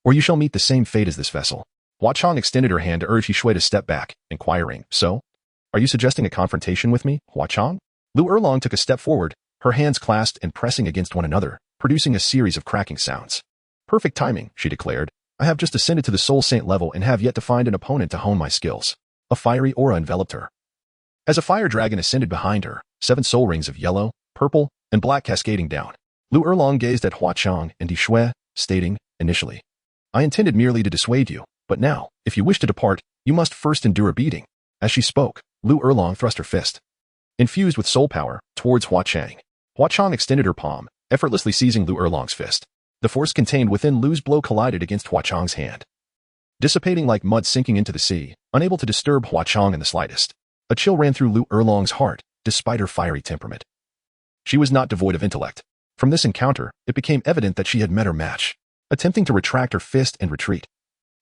or you shall meet the same fate as this vessel. Hua Chang extended her hand to urge Shui to step back, inquiring, So? Are you suggesting a confrontation with me, Hua Chang? Lu Erlong took a step forward, her hands clasped and pressing against one another, producing a series of cracking sounds. Perfect timing, she declared. I have just ascended to the Soul Saint level and have yet to find an opponent to hone my skills. A fiery aura enveloped her. As a fire dragon ascended behind her, 7 soul rings of yellow, purple, and black cascading down, Lu Erlong gazed at Hua Chang and Shui, stating, initially, I intended merely to dissuade you, but now, if you wish to depart, you must first endure a beating. As she spoke, Lu Erlong thrust her fist, infused with soul power, towards Hua Chang. Hua Chang extended her palm, effortlessly seizing Lu Erlong's fist. The force contained within Lu's blow collided against Hua Chang's hand, dissipating like mud sinking into the sea, unable to disturb Hua Chang in the slightest. A chill ran through Lu Erlong's heart, despite her fiery temperament. She was not devoid of intellect. From this encounter, it became evident that she had met her match. Attempting to retract her fist and retreat,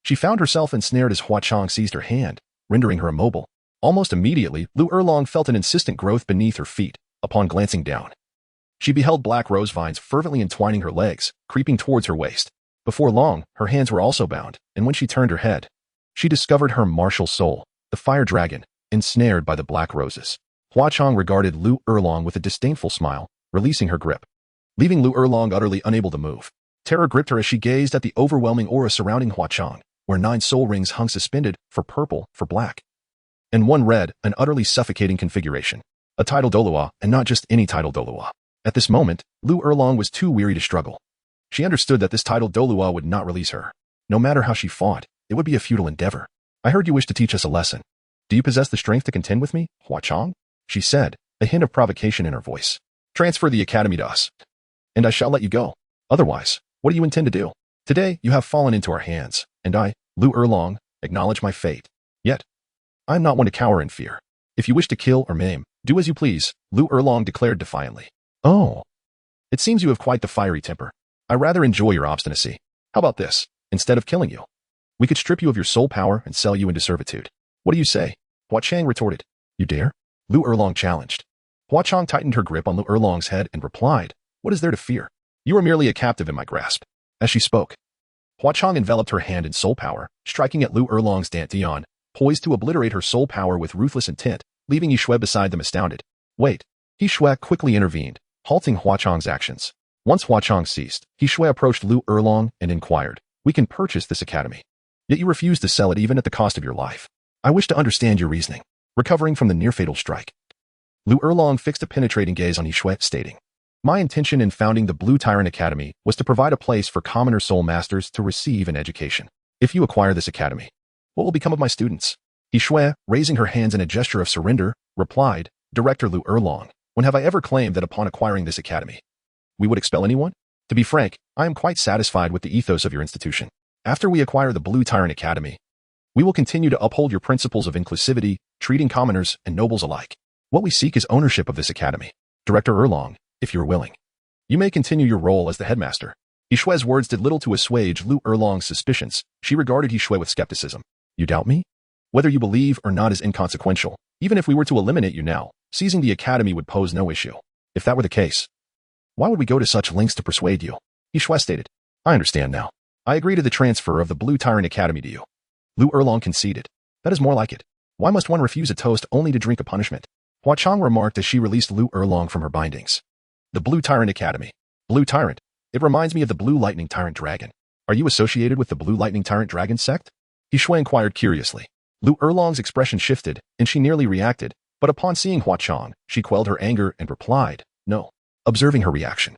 she found herself ensnared as Hua Chang seized her hand, rendering her immobile. Almost immediately, Lu Erlong felt an insistent growth beneath her feet. Upon glancing down, she beheld black rose vines fervently entwining her legs, creeping towards her waist. Before long, her hands were also bound, and when she turned her head, she discovered her martial soul, the fire dragon, ensnared by the black roses. Hua Chang regarded Lu Erlong with a disdainful smile, releasing her grip, leaving Lu Erlong utterly unable to move. Terror gripped her as she gazed at the overwhelming aura surrounding Hua Chang, where 9 soul rings hung suspended, for purple, for black, and 1 red, an utterly suffocating configuration. A tidal Dolua, and not just any tidal Dolua. At this moment, Lu Erlong was too weary to struggle. She understood that this tidal Dolua would not release her. No matter how she fought, it would be a futile endeavor. I heard you wish to teach us a lesson. Do you possess the strength to contend with me, Hua Chang? She said, a hint of provocation in her voice. Transfer the academy to us, and I shall let you go. Otherwise, what do you intend to do? Today, you have fallen into our hands, and I, Lu Erlong, acknowledge my fate. Yet, I am not one to cower in fear. If you wish to kill or maim, do as you please, Lu Erlong declared defiantly. Oh, it seems you have quite the fiery temper. I rather enjoy your obstinacy. How about this? Instead of killing you, we could strip you of your soul power and sell you into servitude. What do you say? Hua Chang retorted. You dare? Lu Erlong challenged. Hua Chang tightened her grip on Lu Erlong's head and replied, What is there to fear? You are merely a captive in my grasp. As she spoke, Hua Chang enveloped her hand in soul power, striking at Lu Erlong's dantian, poised to obliterate her soul power with ruthless intent, leaving Shui beside them astounded. Wait. Shui quickly intervened, halting Hua Chang's actions. Once Hua Chang ceased, Shui approached Lu Erlong and inquired, We can purchase this academy. Yet you refuse to sell it even at the cost of your life. I wish to understand your reasoning. Recovering from the near-fatal strike, Lu Erlong fixed a penetrating gaze on Shui, stating, My intention in founding the Blue Tyrant Academy was to provide a place for commoner soul masters to receive an education. If you acquire this academy, what will become of my students? Shui, raising her hands in a gesture of surrender, replied, Director Lu Erlong, when have I ever claimed that upon acquiring this academy, we would expel anyone? To be frank, I am quite satisfied with the ethos of your institution. After we acquire the Blue Tyrant Academy, we will continue to uphold your principles of inclusivity, treating commoners and nobles alike. What we seek is ownership of this academy. Director Erlong, if you are willing, you may continue your role as the headmaster. Shui's words did little to assuage Lu Erlong's suspicions. She regarded Shui with skepticism. You doubt me? Whether you believe or not is inconsequential. Even if we were to eliminate you now, seizing the academy would pose no issue. If that were the case, why would we go to such lengths to persuade you? Shui stated. I understand now. I agree to the transfer of the Blue Tyrant Academy to you. Lu Erlong conceded. That is more like it. Why must one refuse a toast only to drink a punishment? Hua Chang remarked as she released Lu Erlong from her bindings. The Blue Tyrant Academy. Blue Tyrant. It reminds me of the Blue Lightning Tyrant Dragon. Are you associated with the Blue Lightning Tyrant Dragon sect? Yishui inquired curiously. Lu Erlong's expression shifted, and she nearly reacted, but upon seeing Hua Chang, she quelled her anger and replied, no. Observing her reaction,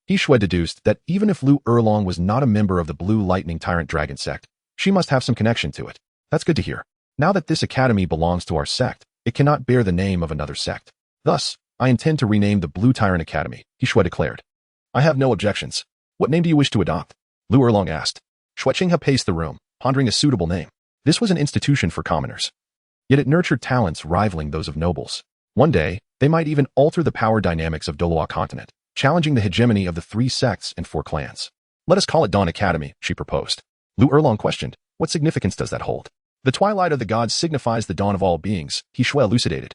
Yishui deduced that even if Lu Erlong was not a member of the Blue Lightning Tyrant Dragon sect, she must have some connection to it. That's good to hear. Now that this academy belongs to our sect, it cannot bear the name of another sect. Thus, I intend to rename the Blue Tyrant Academy, Yishui declared. I have no objections. What name do you wish to adopt? Lu Erlong asked. Shuai Qinghe paced the room, pondering a suitable name. This was an institution for commoners. Yet it nurtured talents rivaling those of nobles. One day, they might even alter the power dynamics of Doloa continent, challenging the hegemony of the 3 sects and 4 clans. Let us call it Dawn Academy, she proposed. Lu Erlong questioned, what significance does that hold? The twilight of the gods signifies the dawn of all beings, Yishui elucidated.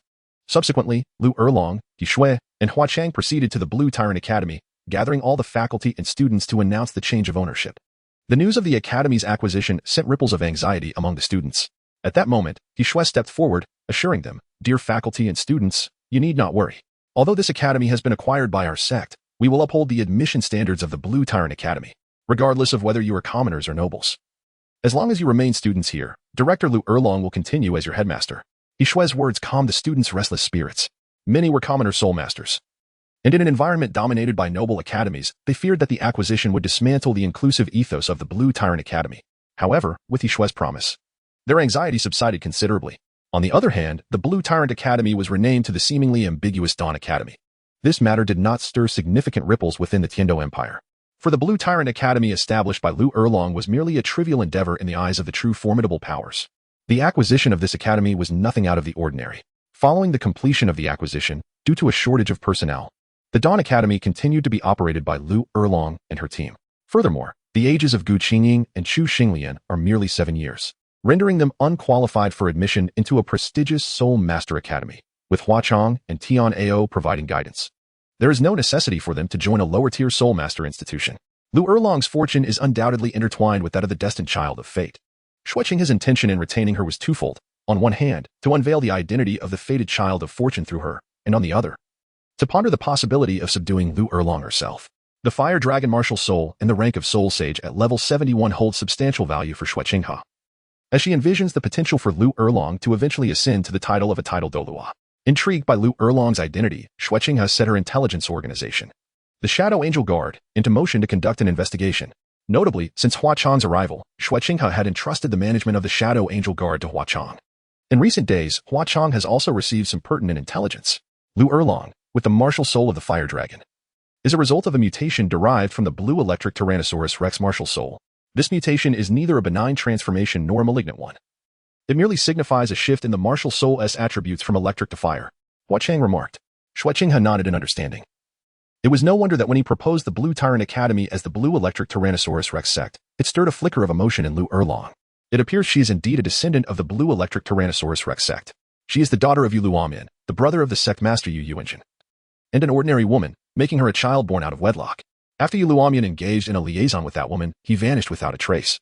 Subsequently, Lu Erlong, Yishui, and Hua Chang proceeded to the Blue Tyrant Academy, gathering all the faculty and students to announce the change of ownership. The news of the academy's acquisition sent ripples of anxiety among the students. At that moment, Yishui stepped forward, assuring them, dear faculty and students, you need not worry. Although this academy has been acquired by our sect, we will uphold the admission standards of the Blue Tyrant Academy, regardless of whether you are commoners or nobles. As long as you remain students here, Director Lu Erlong will continue as your headmaster. Yishui's words calmed the students' restless spirits. Many were commoner soul masters. And in an environment dominated by noble academies, they feared that the acquisition would dismantle the inclusive ethos of the Blue Tyrant Academy. However, with Yishui's promise, their anxiety subsided considerably. On the other hand, the Blue Tyrant Academy was renamed to the seemingly ambiguous Dawn Academy. This matter did not stir significant ripples within the Dou Empire. For the Blue Tyrant Academy established by Lu Erlong was merely a trivial endeavor in the eyes of the true formidable powers. The acquisition of this academy was nothing out of the ordinary. Following the completion of the acquisition, due to a shortage of personnel, the Dawn Academy continued to be operated by Lu Erlong and her team. Furthermore, the ages of Gu Qingying and Chu Xinglian are merely 7 years, rendering them unqualified for admission into a prestigious Soul Master Academy, with Hua Chang and Tian Ao providing guidance. There is no necessity for them to join a lower-tier Soul Master institution. Lu Erlong's fortune is undoubtedly intertwined with that of the destined child of fate. Shuai Qinghe's intention in retaining her was twofold. On one hand, to unveil the identity of the fated child of fortune through her, and on the other, to ponder the possibility of subduing Lu Erlong herself. The Fire Dragon Martial Soul and the rank of Soul Sage at level 71 holds substantial value for Shuai Qinghe, as she envisions the potential for Lu Erlong to eventually ascend to the title of a title Dolua. Intrigued by Lu Erlong's identity, Shuai Qinghe set her intelligence organization, the Shadow Angel Guard, into motion to conduct an investigation. Notably, since Hua Chang's arrival, Shuai Qinghe had entrusted the management of the Shadow Angel Guard to Hua Chang. In recent days, Hua Chang has also received some pertinent intelligence. Lu Erlong, with the martial soul of the Fire Dragon, is a result of a mutation derived from the Blue Electric Tyrannosaurus Rex martial soul. This mutation is neither a benign transformation nor a malignant one. It merely signifies a shift in the martial soul's attributes from electric to fire, Hua Chang remarked. Shuai Qinghe nodded in understanding. It was no wonder that when he proposed the Blue Tyrant Academy as the Blue Electric Tyrannosaurus Rex sect, it stirred a flicker of emotion in Lu Erlong. It appears she is indeed a descendant of the Blue Electric Tyrannosaurus Rex sect. She is the daughter of Yu Luomian, the brother of the sect master Yu Yuanjin, and an ordinary woman, making her a child born out of wedlock. After Yu Luomian engaged in a liaison with that woman, he vanished without a trace,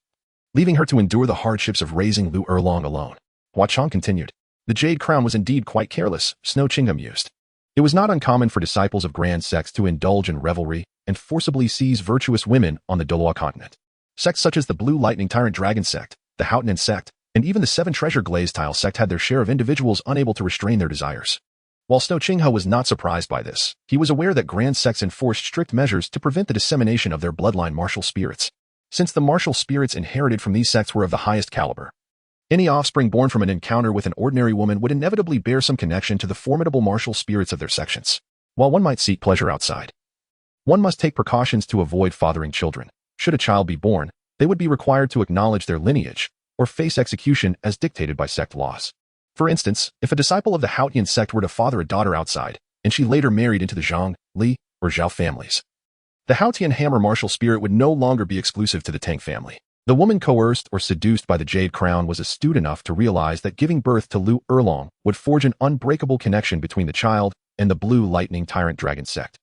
leaving her to endure the hardships of raising Lu Erlong alone. Hua Chang continued. The Jade Crown was indeed quite careless, Snow Qinghe mused. It was not uncommon for disciples of grand sects to indulge in revelry and forcibly seize virtuous women on the Doloa continent. Sects such as the Blue Lightning Tyrant Dragon sect, the Hautian sect, and even the 7 Treasure Glaze Tile sect had their share of individuals unable to restrain their desires. While Snow Qinghe was not surprised by this, he was aware that grand sects enforced strict measures to prevent the dissemination of their bloodline martial spirits, since the martial spirits inherited from these sects were of the highest caliber. Any offspring born from an encounter with an ordinary woman would inevitably bear some connection to the formidable martial spirits of their sections. While one might seek pleasure outside, one must take precautions to avoid fathering children. Should a child be born, they would be required to acknowledge their lineage or face execution as dictated by sect laws. For instance, if a disciple of the Hautian sect were to father a daughter outside, and she later married into the Zhang, Li, or Zhao families, the Hautian hammer martial spirit would no longer be exclusive to the Tang family. The woman coerced or seduced by the Jade Crown was astute enough to realize that giving birth to Lu Erlong would forge an unbreakable connection between the child and the Blue Lightning Tyrant Dragon sect.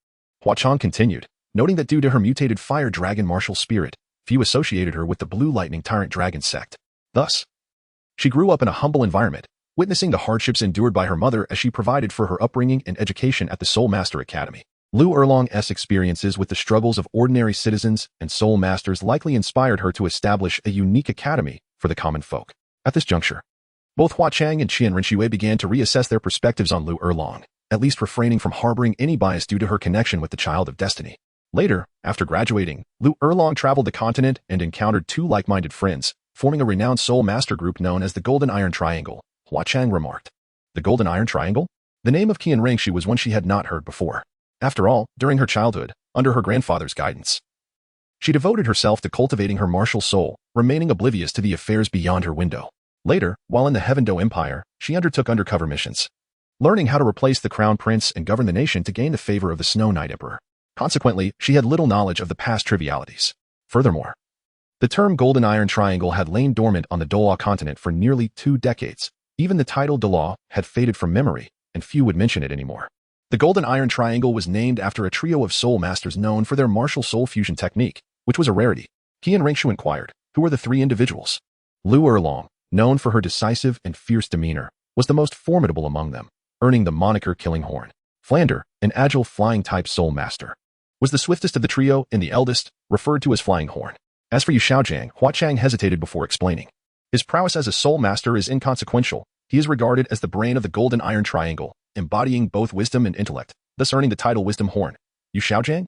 Hua Chang continued, noting that due to her mutated Fire Dragon martial spirit, few associated her with the Blue Lightning Tyrant Dragon sect. Thus, she grew up in a humble environment, witnessing the hardships endured by her mother as she provided for her upbringing and education at the Soul Master Academy. Lu Erlong's experiences with the struggles of ordinary citizens and soul masters likely inspired her to establish a unique academy for the common folk. At this juncture, both Hua Chang and Qian Renxue began to reassess their perspectives on Lu Erlong, at least refraining from harboring any bias due to her connection with the Child of Destiny. Later, after graduating, Lu Erlong traveled the continent and encountered two like-minded friends, forming a renowned soul master group known as the Golden Iron Triangle. Hua Chang remarked. The Golden Iron Triangle? The name of Qian Renxue was one she had not heard before. After all, during her childhood, under her grandfather's guidance, she devoted herself to cultivating her martial soul, remaining oblivious to the affairs beyond her window. Later, while in the Dou Empire, she undertook undercover missions, learning how to replace the crown prince and govern the nation to gain the favor of the Snow Knight Emperor. Consequently, she had little knowledge of the past trivialities. Furthermore, the term Golden Iron Triangle had lain dormant on the Doua continent for nearly 2 decades. Even the title Delaw had faded from memory, and few would mention it anymore. The Golden Iron Triangle was named after a trio of soul masters known for their martial soul fusion technique, which was a rarity. Qian Renxue inquired, who were the 3 individuals? Lu Erlong, known for her decisive and fierce demeanor, was the most formidable among them, earning the moniker Killing Horn. Flander, an agile flying-type soul master, was the swiftest of the trio and the eldest, referred to as Flying Horn. As for Yu Xiaojiang, Hua Chang hesitated before explaining. His prowess as a soul master is inconsequential. He is regarded as the brain of the Golden Iron Triangle, embodying both wisdom and intellect, thus earning the title Wisdom Horn. Yu Xiaojiang?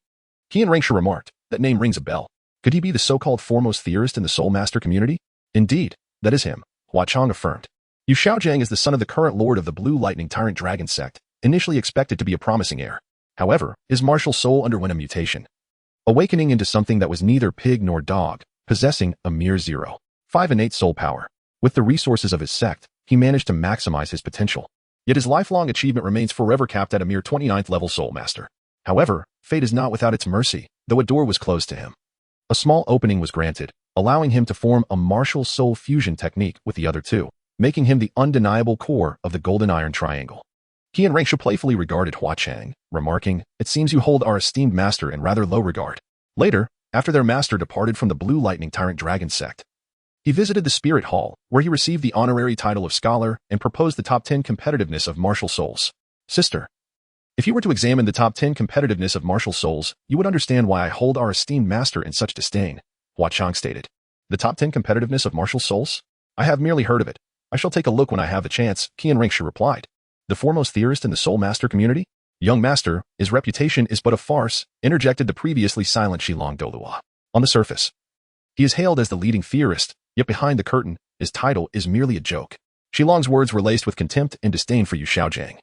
Qian Renxue remarked. That name rings a bell. Could he be the so-called foremost theorist in the soul master community? Indeed, that is him, Hua Chang affirmed. Yu Xiaojiang is the son of the current lord of the Blue Lightning Tyrant Dragon Sect, initially expected to be a promising heir. However, his martial soul underwent a mutation, awakening into something that was neither pig nor dog, possessing a mere 0.5 innate soul power. With the resources of his sect, he managed to maximize his potential. Yet his lifelong achievement remains forever capped at a mere 29th level soul master. However, fate is not without its mercy, though a door was closed to him. A small opening was granted, allowing him to form a martial soul fusion technique with the other 2, making him the undeniable core of the Golden Iron Triangle. Qian Renxue playfully regarded Hua Chang, remarking, "It seems you hold our esteemed master in rather low regard." Later, after their master departed from the Blue Lightning Tyrant Dragon Sect, he visited the Spirit Hall, where he received the honorary title of Scholar and proposed the top 10 competitiveness of martial souls. Sister, if you were to examine the top 10 competitiveness of martial souls, you would understand why I hold our esteemed master in such disdain, Hua Chang stated. The top 10 competitiveness of martial souls? I have merely heard of it. I shall take a look when I have the chance, Qian Renxue replied. The foremost theorist in the soul master community? Young master, his reputation is but a farce, interjected the previously silent Shilong Dolua. On the surface, he is hailed as the leading theorist, yet behind the curtain, his title is merely a joke. Shilong's words were laced with contempt and disdain for Yu Xiaojiang.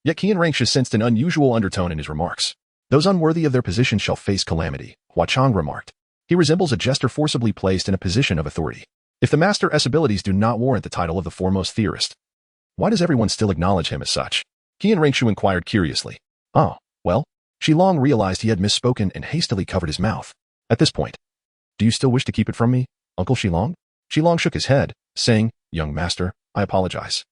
Yet Qian Renxue sensed an unusual undertone in his remarks. Those unworthy of their position shall face calamity, Hua Chang remarked. He resembles a jester forcibly placed in a position of authority. If the master's abilities do not warrant the title of the foremost theorist, why does everyone still acknowledge him as such? Qian Renxue inquired curiously. Oh, well, Shilong realized he had misspoken and hastily covered his mouth. At this point, do you still wish to keep it from me, Uncle Shilong? Shilong shook his head, saying, Young master, I apologize.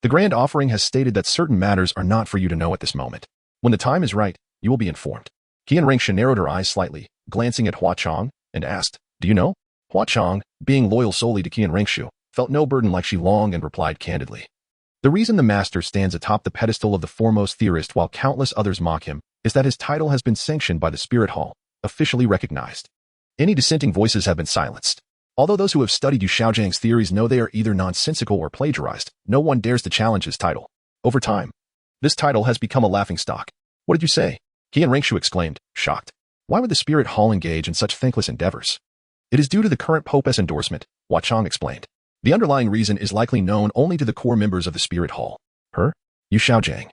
The Grand Offering has stated that certain matters are not for you to know at this moment. When the time is right, you will be informed. Qian Renxue narrowed her eyes slightly, glancing at Hua Chang, and asked, Do you know? Hua Chang, being loyal solely to Qian Renxue, felt no burden like Shilong and replied candidly. The reason the master stands atop the pedestal of the foremost theorist while countless others mock him is that his title has been sanctioned by the Spirit Hall, officially recognized. Any dissenting voices have been silenced. Although those who have studied Yu Xiaojiang's theories know they are either nonsensical or plagiarized, no one dares to challenge his title. Over time, this title has become a laughingstock. What did you say? Qian Renxue exclaimed, shocked. Why would the Spirit Hall engage in such thankless endeavors? It is due to the current Pope's endorsement, Hua Chang explained. The underlying reason is likely known only to the core members of the Spirit Hall. Her? Yu Xiaojiang.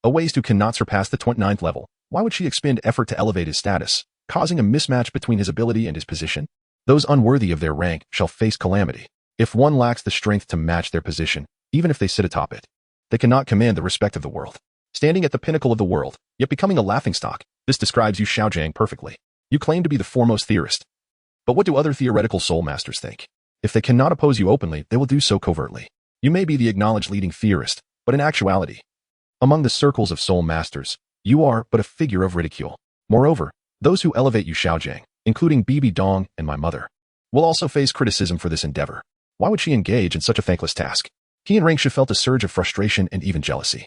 A waste who cannot surpass the 29th level. Why would she expend effort to elevate his status, causing a mismatch between his ability and his position? Those unworthy of their rank shall face calamity. If one lacks the strength to match their position, even if they sit atop it, they cannot command the respect of the world. Standing at the pinnacle of the world, yet becoming a laughingstock, this describes Yu Xiaojiang perfectly. You claim to be the foremost theorist. But what do other theoretical soul masters think? If they cannot oppose you openly, they will do so covertly. You may be the acknowledged leading theorist, but in actuality, among the circles of soul masters, you are but a figure of ridicule. Moreover, those who elevate Yu Xiaojiang, including Bibi Dong and my mother, will also face criticism for this endeavor. Why would she engage in such a thankless task? Qian Renxue felt a surge of frustration and even jealousy.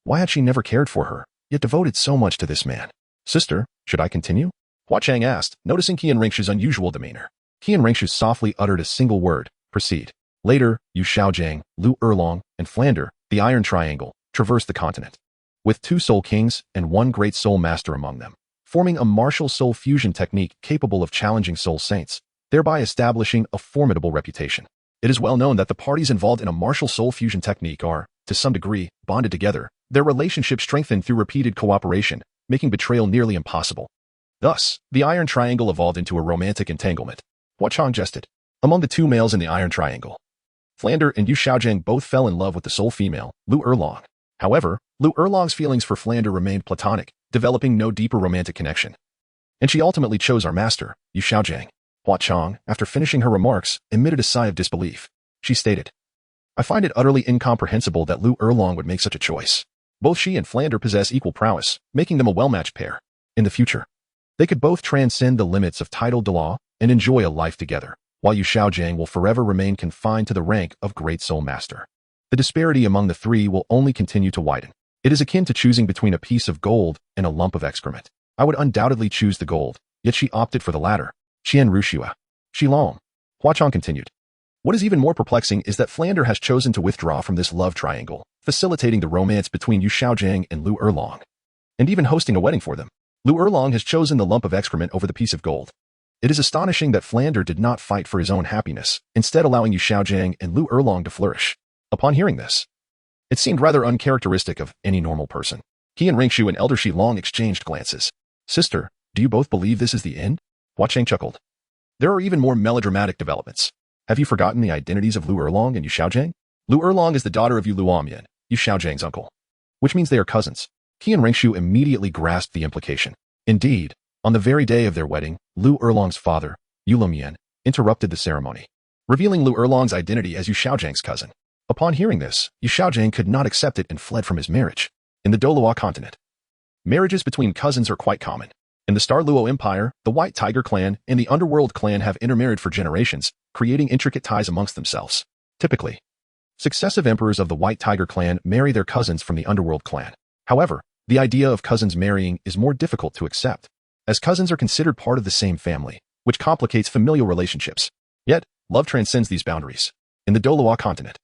Why had she never cared for her, yet devoted so much to this man? Sister, should I continue? Hua Chang asked, noticing Qian Renxue's unusual demeanor. Qian Renxue softly uttered a single word, proceed. Later, Yu Xiaojiang, Lu Erlong, and Flander, the Iron Triangle, traversed the continent, with 2 soul kings and 1 great soul master among them, forming a martial soul fusion technique capable of challenging soul saints, thereby establishing a formidable reputation. It is well known that the parties involved in a martial soul fusion technique are, to some degree, bonded together, their relationship strengthened through repeated cooperation, making betrayal nearly impossible. Thus, the Iron Triangle evolved into a romantic entanglement. Hua Chang jested. Among the 2 males in the Iron Triangle, Flander and Yu Xiaojiang both fell in love with the soul female, Lu Erlong. However, Lu Erlong's feelings for Flander remained platonic, developing no deeper romantic connection. And she ultimately chose our master, Yu Xiaojiang. Hua Chang, after finishing her remarks, emitted a sigh of disbelief. She stated, I find it utterly incomprehensible that Lu Erlong would make such a choice. Both she and Flander possess equal prowess, making them a well-matched pair. In the future, they could both transcend the limits of title de law and enjoy a life together, while Yu Xiaojiang will forever remain confined to the rank of Great Soul Master. The disparity among the 3 will only continue to widen. It is akin to choosing between a piece of gold and a lump of excrement. I would undoubtedly choose the gold, yet she opted for the latter. Qian Renxue. Shilong. Hua Chang continued. What is even more perplexing is that Flander has chosen to withdraw from this love triangle, facilitating the romance between Yu Xiaojiang and Lu Erlong, and even hosting a wedding for them. Lu Erlong has chosen the lump of excrement over the piece of gold. It is astonishing that Flander did not fight for his own happiness, instead allowing Yu Xiaojiang and Lu Erlong to flourish. Upon hearing this, it seemed rather uncharacteristic of any normal person. Qian Renxue and Elder Shilong exchanged glances. Sister, do you both believe this is the end? Hua Chang chuckled. There are even more melodramatic developments. Have you forgotten the identities of Lu Erlong and Yu Xiaojiang? Lu Erlong is the daughter of Yu Luomian, Yu Xiaojiang's uncle, which means they are cousins. Qian Renxue immediately grasped the implication. Indeed, on the very day of their wedding, Lu Erlong's father, Yu Luomian, interrupted the ceremony, revealing Lu Erlong's identity as Yu Xiaojiang's cousin. Upon hearing this, Yu Xiaojiang could not accept it and fled from his marriage. In the Dou continent, marriages between cousins are quite common. In the Star Luo Empire, the White Tiger clan and the Underworld clan have intermarried for generations, creating intricate ties amongst themselves. Typically, successive emperors of the White Tiger clan marry their cousins from the Underworld clan. However, the idea of cousins marrying is more difficult to accept, as cousins are considered part of the same family, which complicates familial relationships. Yet, love transcends these boundaries. In the Dou continent,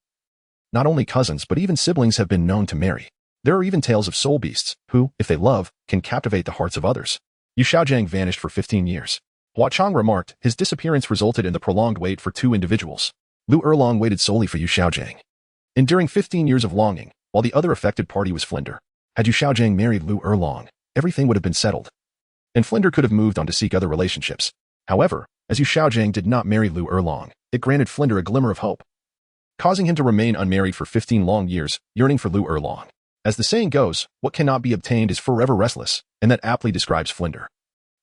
not only cousins but even siblings have been known to marry. There are even tales of soul beasts, who, if they love, can captivate the hearts of others. Yu Xiaojiang vanished for 15 years. Hua Chang remarked, his disappearance resulted in the prolonged wait for 2 individuals. Lu Erlong waited solely for Yu Xiaojiang, enduring 15 years of longing, while the other affected party was Flinder. Had Yu Xiaojiang married Lu Erlong, everything would have been settled, and Flinder could have moved on to seek other relationships. However, as Yu Xiaojiang did not marry Lu Erlong, it granted Flinder a glimmer of hope, causing him to remain unmarried for 15 long years, yearning for Lu Erlong. As the saying goes, what cannot be obtained is forever restless, and that aptly describes Flinder.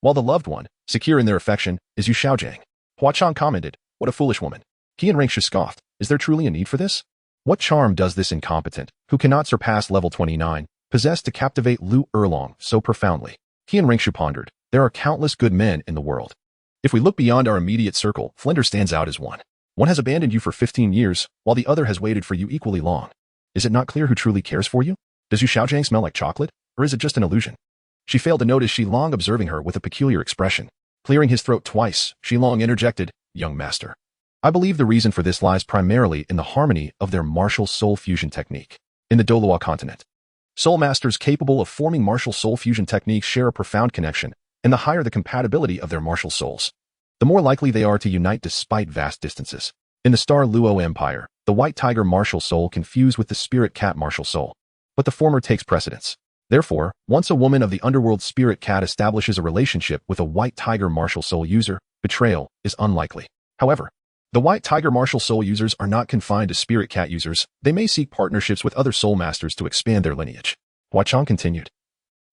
While the loved one, secure in their affection, is Yu Xiaojiang. Hua Chang commented, what a foolish woman. Qian Renxue scoffed, is there truly a need for this? What charm does this incompetent, who cannot surpass level 29, possess to captivate Lu Erlong so profoundly? Qian Renxue pondered, there are countless good men in the world. If we look beyond our immediate circle, Flinder stands out as one. One has abandoned you for 15 years, while the other has waited for you equally long. Is it not clear who truly cares for you? Does Yu Xiaojiang smell like chocolate, or is it just an illusion? She failed to notice Shilong observing her with a peculiar expression. Clearing his throat twice, Shilong interjected, young master. I believe the reason for this lies primarily in the harmony of their martial soul fusion technique. In the Dou continent, soul masters capable of forming martial soul fusion techniques share a profound connection, and the higher the compatibility of their martial souls, the more likely they are to unite despite vast distances. In the Star Luo Empire, the White Tiger martial soul can fuse with the Spirit Cat martial soul, but the former takes precedence. Therefore, once a woman of the Underworld Spirit Cat establishes a relationship with a White Tiger martial soul user, betrayal is unlikely. However, the White Tiger martial soul users are not confined to Spirit Cat users. They may seek partnerships with other soul masters to expand their lineage. Hua Chang continued.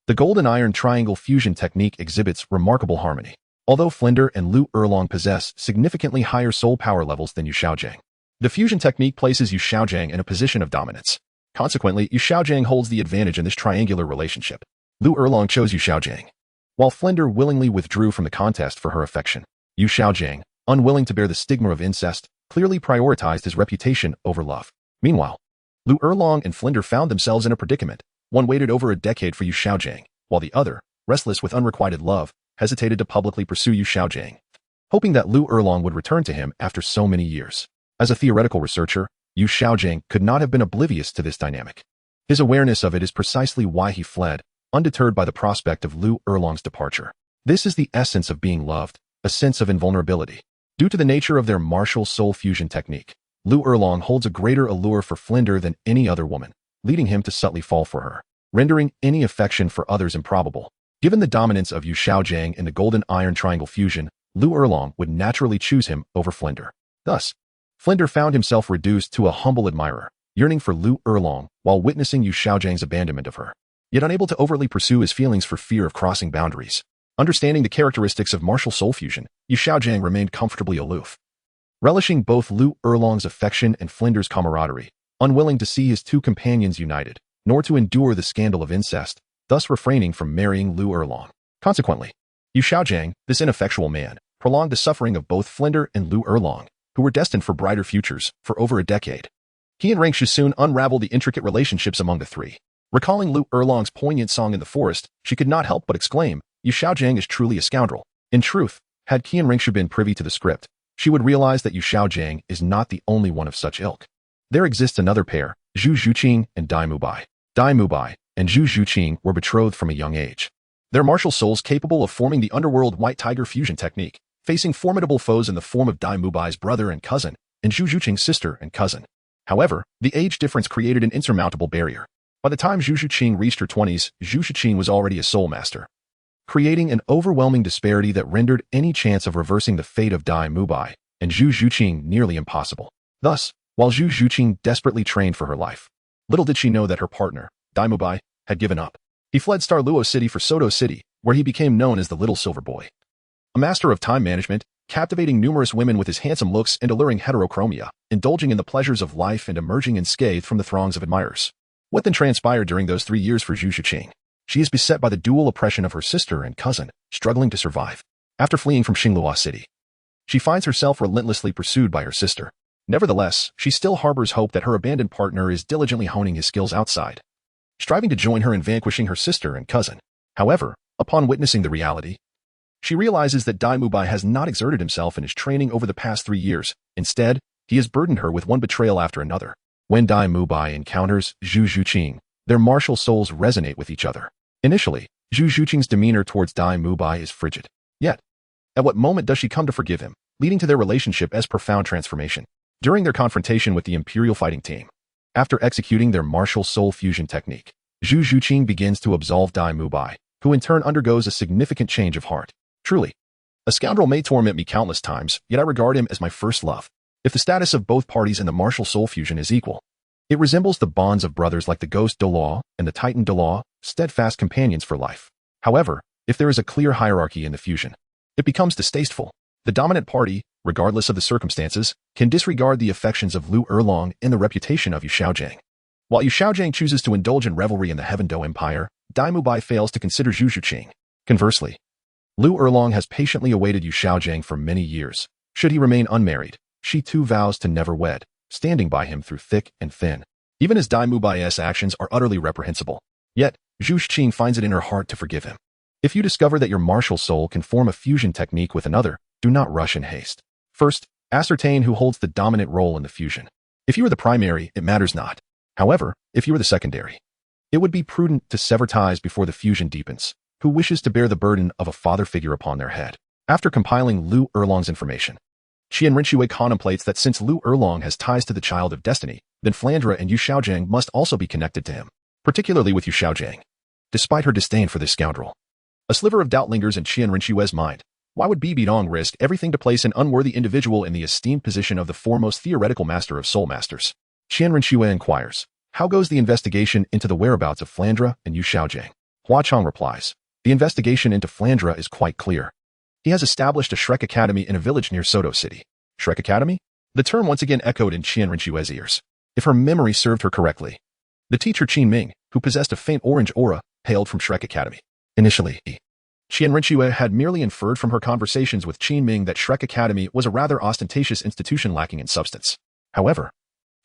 The Golden Iron Triangle fusion technique exhibits remarkable harmony. Although Flinder and Lu Erlong possess significantly higher soul power levels than Yu Xiaojiang, the fusion technique places Yu Xiaojiang in a position of dominance. Consequently, Yu Xiaojiang holds the advantage in this triangular relationship. Lu Erlong chose Yu Xiaojiang, while Flinder willingly withdrew from the contest for her affection. Yu Xiaojiang, unwilling to bear the stigma of incest, clearly prioritized his reputation over love. Meanwhile, Lu Erlong and Flinder found themselves in a predicament. One waited over a decade for Yu Xiaojiang, while the other, restless with unrequited love, hesitated to publicly pursue Yu Xiaojiang, hoping that Lu Erlong would return to him after so many years. As a theoretical researcher, Yu Xiaojiang could not have been oblivious to this dynamic. His awareness of it is precisely why he fled, undeterred by the prospect of Lu Erlong's departure. This is the essence of being loved, a sense of invulnerability. Due to the nature of their martial soul fusion technique, Lu Erlong holds a greater allure for Flinder than any other woman, leading him to subtly fall for her, rendering any affection for others improbable. Given the dominance of Yu Xiaojiang in the Golden Iron Triangle fusion, Lu Erlong would naturally choose him over Flinder. Thus, Flinder found himself reduced to a humble admirer, yearning for Lu Erlong while witnessing Yu Xiaojiang's abandonment of her, yet unable to overtly pursue his feelings for fear of crossing boundaries. Understanding the characteristics of martial soul fusion, Yu Xiaojiang remained comfortably aloof, relishing both Lu Erlong's affection and Flinder's camaraderie, unwilling to see his two companions united, nor to endure the scandal of incest, thus refraining from marrying Lu Erlong. Consequently, Yu Xiaojiang, this ineffectual man, prolonged the suffering of both Flinder and Lu Erlong, who were destined for brighter futures, for over a decade. Qian Renxue soon unraveled the intricate relationships among the three. Recalling Lu Erlong's poignant song in the forest, she could not help but exclaim, "Yu Xiaojiang is truly a scoundrel." In truth, had Qian Renxue been privy to the script, she would realize that Yu Xiaojiang is not the only one of such ilk. There exists another pair, Zhu Zhuqing and Dai Mubai. Dai Mubai and Zhu Zhuqing were betrothed from a young age. Their martial souls capable of forming the underworld White Tiger fusion technique, facing formidable foes in the form of Dai Mubai's brother and cousin, and Zhu Zhuqing's sister and cousin. However, the age difference created an insurmountable barrier. By the time Zhu Zhuqing reached her 20s, Zhu Zhuqing was already a soul master, creating an overwhelming disparity that rendered any chance of reversing the fate of Dai Mubai and Zhu Zhuqing nearly impossible. Thus, while Zhu Zhuqing desperately trained for her life, little did she know that her partner, Dai Mubai, had given up. He fled Star Luo City for Soto City, where he became known as the Little Silver Boy. A master of time management, captivating numerous women with his handsome looks and alluring heterochromia, indulging in the pleasures of life and emerging unscathed from the throngs of admirers. What then transpired during those 3 years for Zhu Zhuqing? She is beset by the dual oppression of her sister and cousin, struggling to survive. After fleeing from Xinglua City, she finds herself relentlessly pursued by her sister. Nevertheless, she still harbors hope that her abandoned partner is diligently honing his skills outside, striving to join her in vanquishing her sister and cousin. However, upon witnessing the reality, she realizes that Dai Mubai has not exerted himself in his training over the past 3 years. Instead, he has burdened her with one betrayal after another. When Dai Mubai encounters Zhu Zhuqing, their martial souls resonate with each other. Initially, Zhu Zhuqing's demeanor towards Dai Mubai is frigid. Yet, at what moment does she come to forgive him, leading to their relationship as profound transformation? During their confrontation with the Imperial fighting team, after executing their martial soul fusion technique, Zhu Zhuqing begins to absolve Dai Mubai, who in turn undergoes a significant change of heart. Truly, a scoundrel may torment me countless times, yet I regard him as my first love. If the status of both parties in the martial soul fusion is equal, it resembles the bonds of brothers like the Ghost Dolaw and the Titan Dolaw, steadfast companions for life. However, if there is a clear hierarchy in the fusion, it becomes distasteful. The dominant party, regardless of the circumstances, can disregard the affections of Lu Erlong and the reputation of Yu Xiaojiang. While Yu Xiaojiang chooses to indulge in revelry in the Heaven Dou Empire, Dai Mubai fails to consider Zhu Zhuqing. Conversely, Lu Erlong has patiently awaited Yu Xiaojiang for many years. Should he remain unmarried, she too vows to never wed, standing by him through thick and thin. Even as Dai Mubai's actions are utterly reprehensible, yet Zhu Zhuqing finds it in her heart to forgive him. If you discover that your martial soul can form a fusion technique with another, do not rush in haste. First, ascertain who holds the dominant role in the fusion. If you are the primary, it matters not. However, if you are the secondary, it would be prudent to sever ties before the fusion deepens. Who wishes to bear the burden of a father figure upon their head? After compiling Lu Erlong's information, Qian Renxue contemplates that since Lu Erlong has ties to the Child of Destiny, then Flandra and Yu Xiaojiang must also be connected to him, particularly with Yu Xiaojiang. Despite her disdain for this scoundrel, a sliver of doubt lingers in Qian Renxue's mind. Why would Bi Bidong risk everything to place an unworthy individual in the esteemed position of the foremost theoretical master of soul masters? Qian Renxue inquires, how goes the investigation into the whereabouts of Flandra and Yu Xiaojiang? Hua Chong replies, the investigation into Flandra is quite clear. He has established a Shrek Academy in a village near Soto City. Shrek Academy? The term once again echoed in Qian Renxue's ears. If her memory served her correctly, the teacher Qin Ming, who possessed a faint orange aura, hailed from Shrek Academy. Initially, Qian Renxue had merely inferred from her conversations with Qin Ming that Shrek Academy was a rather ostentatious institution lacking in substance. However,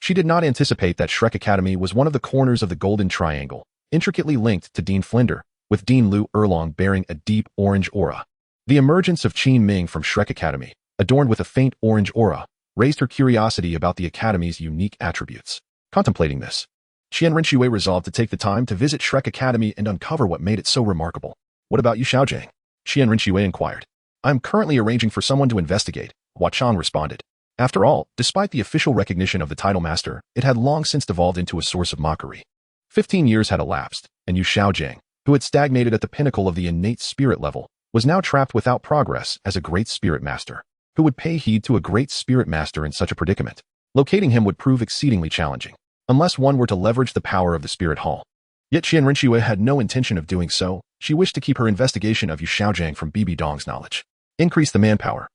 She did not anticipate that Shrek Academy was one of the corners of the Golden Triangle, intricately linked to Dean Flinder, with Dean Lu Erlong bearing a deep orange aura. The emergence of Qin Ming from Shrek Academy, adorned with a faint orange aura, raised her curiosity about the Academy's unique attributes. Contemplating this, Qian Renxue resolved to take the time to visit Shrek Academy and uncover what made it so remarkable. What about you, Xiaojiang? Qian Renxue inquired. I am currently arranging for someone to investigate, Hua Chang responded. After all, despite the official recognition of the title master, it had long since devolved into a source of mockery. 15 years had elapsed, and Yu Xiaojiang, who had stagnated at the pinnacle of the innate spirit level, was now trapped without progress as a great spirit master. Who would pay heed to a great spirit master in such a predicament? Locating him would prove exceedingly challenging, unless one were to leverage the power of the spirit hall. Yet Qian Renxue had no intention of doing so. She wished to keep her investigation of Yu Xiaojiang from Bibi Dong's knowledge. Increase the manpower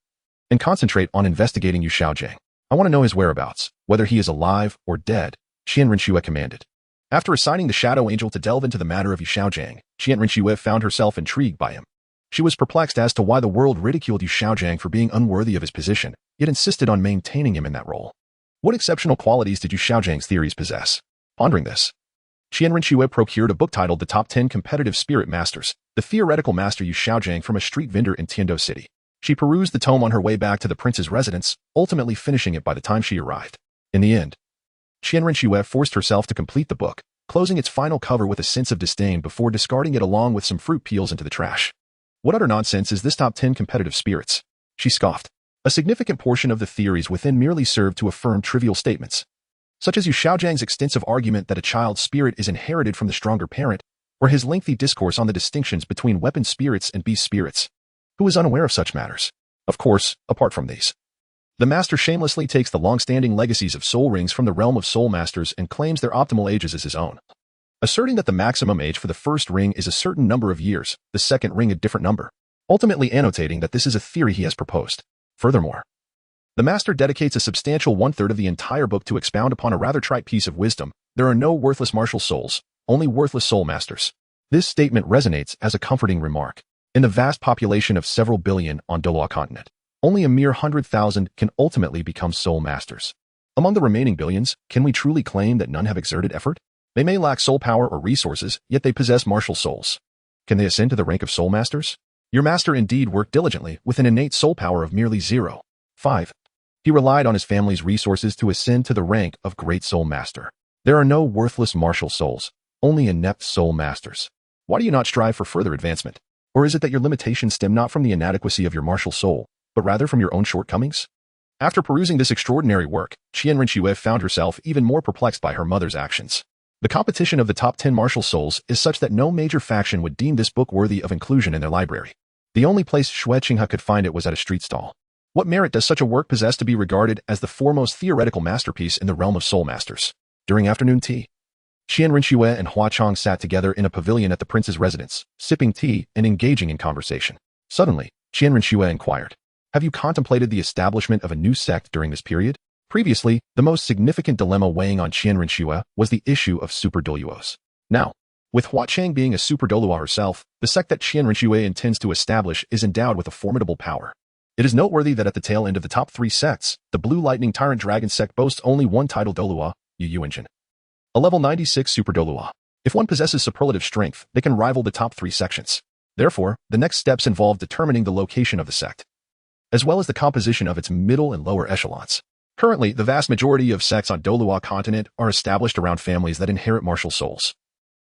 and concentrate on investigating Yu Xiaojiang. I want to know his whereabouts, whether he is alive or dead, Qian Renxue commanded. After assigning the Shadow Angel to delve into the matter of Yu Xiaojiang, Qian Renxue found herself intrigued by him. She was perplexed as to why the world ridiculed Yu Xiaojiang for being unworthy of his position, yet insisted on maintaining him in that role. What exceptional qualities did Yu Xiaojiang's theories possess? Pondering this, Qian Renxue procured a book titled The Top 10 Competitive Spirit Masters, the theoretical master Yu Xiaojiang from a street vendor in Tiando City. She perused the tome on her way back to the prince's residence, ultimately finishing it by the time she arrived. In the end, Qian Renxue forced herself to complete the book, closing its final cover with a sense of disdain before discarding it along with some fruit peels into the trash. What utter nonsense is this top 10 competitive spirits? She scoffed. A significant portion of the theories within merely served to affirm trivial statements, such as Yu Xiaojiang's extensive argument that a child's spirit is inherited from the stronger parent, or his lengthy discourse on the distinctions between weapon spirits and beast spirits. Who is unaware of such matters? Of course, apart from these, the master shamelessly takes the long-standing legacies of soul rings from the realm of soul masters and claims their optimal ages as his own, asserting that the maximum age for the first ring is a certain number of years, the second ring a different number, ultimately annotating that this is a theory he has proposed. Furthermore, the master dedicates a substantial one-third of the entire book to expound upon a rather trite piece of wisdom: there are no worthless martial souls, only worthless soul masters. This statement resonates as a comforting remark. In the vast population of several billion on Dolua continent, only a mere 100,000 can ultimately become soul masters. Among the remaining billions, can we truly claim that none have exerted effort? They may lack soul power or resources, yet they possess martial souls. Can they ascend to the rank of soul masters? Your master indeed worked diligently with an innate soul power of merely 0.5. He relied on his family's resources to ascend to the rank of great soul master. There are no worthless martial souls, only inept soul masters. Why do you not strive for further advancement? Or is it that your limitations stem not from the inadequacy of your martial soul, but rather from your own shortcomings? After perusing this extraordinary work, Qian Renxue found herself even more perplexed by her mother's actions. The competition of the top 10 martial souls is such that no major faction would deem this book worthy of inclusion in their library. The only place Xue Qinghe could find it was at a street stall. What merit does such a work possess to be regarded as the foremost theoretical masterpiece in the realm of soul masters? During afternoon tea, Qian Renxue and Hua Chang sat together in a pavilion at the prince's residence, sipping tea and engaging in conversation. Suddenly, Qian Renxue inquired, "Have you contemplated the establishment of a new sect during this period?" Previously, the most significant dilemma weighing on Qian Renxue was the issue of super doluos. Now, with Hua Chang being a super dolua herself, the sect that Qian Renxue intends to establish is endowed with a formidable power. It is noteworthy that at the tail end of the top 3 sects, the Blue Lightning Tyrant Dragon sect boasts only one title dolua, Yu Yuanjin, a level 96 super dolua. If one possesses superlative strength, they can rival the top 3 sections. Therefore, the next steps involve determining the location of the sect, as well as the composition of its middle and lower echelons. Currently, the vast majority of sects on Dolua continent are established around families that inherit martial souls.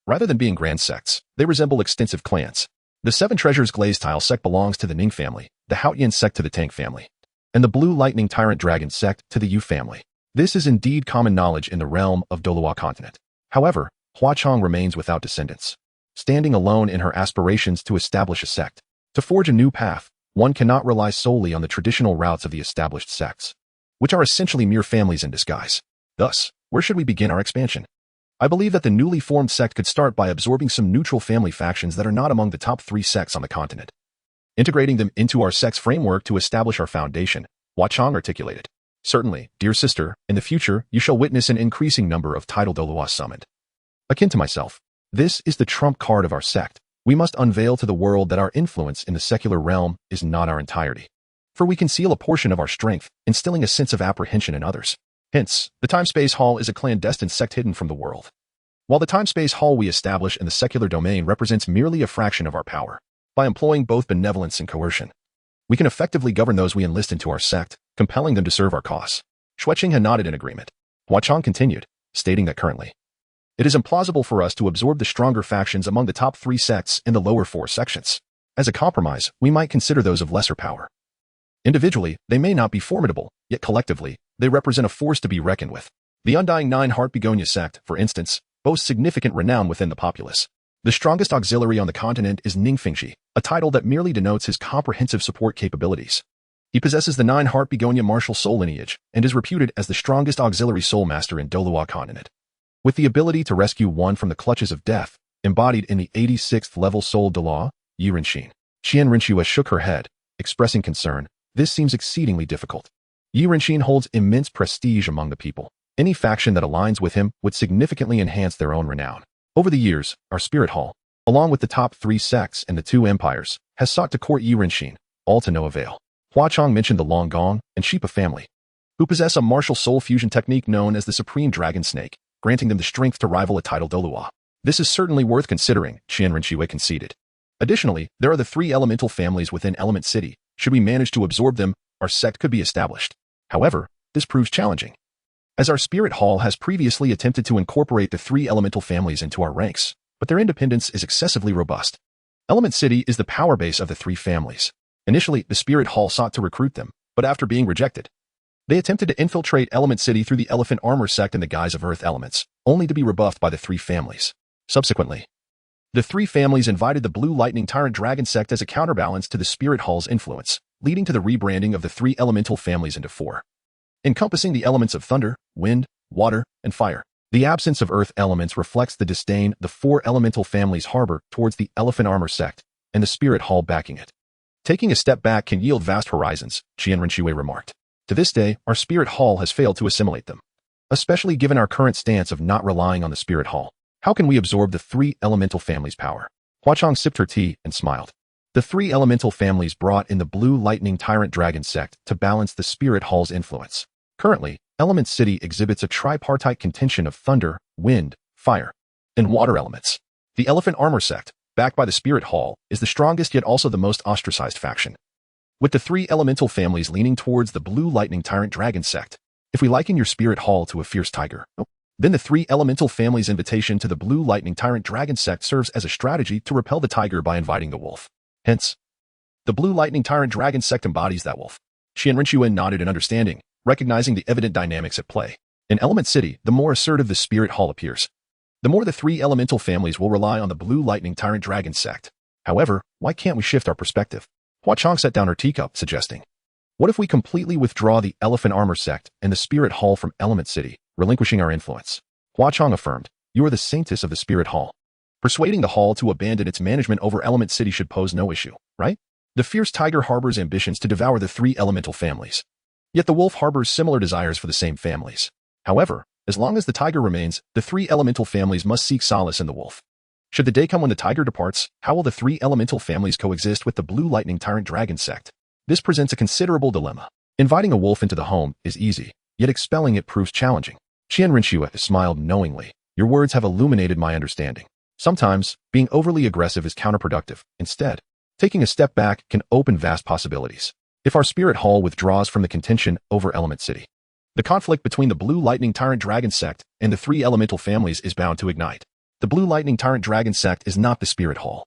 Rather than being grand sects, they resemble extensive clans. The Seven Treasures Glaze Tile sect belongs to the Ning family, the Haotian sect to the Tang family, and the Blue Lightning Tyrant Dragon sect to the Yu family. This is indeed common knowledge in the realm of Dolua continent. However, Hua Chang remains without descendants, standing alone in her aspirations to establish a sect. To forge a new path, one cannot rely solely on the traditional routes of the established sects, which are essentially mere families in disguise. Thus, where should we begin our expansion? I believe that the newly formed sect could start by absorbing some neutral family factions that are not among the top 3 sects on the continent, integrating them into our sect's framework to establish our foundation, Hua Chang articulated. Certainly, dear sister, in the future, you shall witness an increasing number of title doluas summoned. Akin to myself, this is the trump card of our sect. We must unveil to the world that our influence in the secular realm is not our entirety, for we conceal a portion of our strength, instilling a sense of apprehension in others. Hence, the Time-Space Hall is a clandestine sect hidden from the world. While the Time-Space Hall we establish in the secular domain represents merely a fraction of our power, by employing both benevolence and coercion, we can effectively govern those we enlist into our sect, compelling them to serve our cause. Shueqing nodded in agreement. Hua Chong continued, stating that currently, it is implausible for us to absorb the stronger factions among the top 3 sects in the lower 4 sections. As a compromise, we might consider those of lesser power. Individually, they may not be formidable, yet collectively, they represent a force to be reckoned with. The Undying Nine-Heart Begonia sect, for instance, boasts significant renown within the populace. The strongest auxiliary on the continent is Ningfengxi, a title that merely denotes his comprehensive support capabilities. He possesses the Nine-Heart Begonia martial soul lineage and is reputed as the strongest auxiliary soul master in Dolua continent. With the ability to rescue one from the clutches of death, embodied in the 86th level soul Dou Empire, Qian Renxue shook her head, expressing concern. This seems exceedingly difficult. Yi Renxin holds immense prestige among the people. Any faction that aligns with him would significantly enhance their own renown. Over the years, our Spirit Hall, along with the top 3 sects and the 2 empires, has sought to court Yi Renxin, all to no avail. Hua Chong mentioned the Long Gong and Sheepa family, who possess a martial soul fusion technique known as the Supreme Dragon Snake, granting them the strength to rival a title Dolua. This is certainly worth considering, Qian Renxue conceded. Additionally, there are the 3 elemental families within Element City. Should we manage to absorb them, our sect could be established. However, this proves challenging, as our Spirit Hall has previously attempted to incorporate the 3 elemental families into our ranks, but their independence is excessively robust. Element City is the power base of the 3 families. Initially, the Spirit Hall sought to recruit them, but after being rejected, they attempted to infiltrate Element City through the Elephant Armor sect in the guise of Earth elements, only to be rebuffed by the 3 families. Subsequently, the 3 families invited the Blue Lightning Tyrant Dragon sect as a counterbalance to the Spirit Hall's influence, leading to the rebranding of the 3 elemental families into 4, encompassing the elements of thunder, wind, water, and fire. The absence of earth elements reflects the disdain the 4 elemental families harbor towards the Elephant Armor sect, and the Spirit Hall backing it. Taking a step back can yield vast horizons, Qian Renxue remarked. To this day, our Spirit Hall has failed to assimilate them. Especially given our current stance of not relying on the Spirit Hall, how can we absorb the 3 elemental families' power? Hua Chong sipped her tea and smiled. The 3 elemental families brought in the Blue Lightning Tyrant Dragon sect to balance the Spirit Hall's influence. Currently, Element City exhibits a tripartite contention of thunder, wind, fire, and water elements. The Elephant Armor sect, backed by the Spirit Hall, is the strongest yet also the most ostracized faction, with the 3 elemental families leaning towards the Blue Lightning Tyrant Dragon sect. If we liken your Spirit Hall to a fierce tiger, then the 3 elemental families' invitation to the Blue Lightning Tyrant Dragon sect serves as a strategy to repel the tiger by inviting the wolf. Hence, the Blue Lightning Tyrant Dragon sect embodies that wolf. Qian Renxue nodded in understanding, recognizing the evident dynamics at play. In Element City, the more assertive the Spirit Hall appears, the more the 3 elemental families will rely on the Blue Lightning Tyrant Dragon sect. However, why can't we shift our perspective? Hua Chong set down her teacup, suggesting, what if we completely withdraw the Elephant Armor sect and the Spirit Hall from Element City, relinquishing our influence? Hua Chong affirmed, you are the saintess of the Spirit Hall. Persuading the Hall to abandon its management over Element City should pose no issue, right? The fierce tiger harbors ambitions to devour the 3 elemental families. Yet the wolf harbors similar desires for the same families. However, as long as the tiger remains, the 3 elemental families must seek solace in the wolf. Should the day come when the tiger departs, how will the 3 elemental families coexist with the Blue Lightning Tyrant Dragon sect? This presents a considerable dilemma. Inviting a wolf into the home is easy, yet expelling it proves challenging. Qian Renxue smiled knowingly. Your words have illuminated my understanding. Sometimes, being overly aggressive is counterproductive. Instead, taking a step back can open vast possibilities. If our Spirit Hall withdraws from the contention over Element City, the conflict between the Blue Lightning Tyrant Dragon sect and the 3 elemental families is bound to ignite. The Blue Lightning Tyrant Dragon sect is not the Spirit Hall.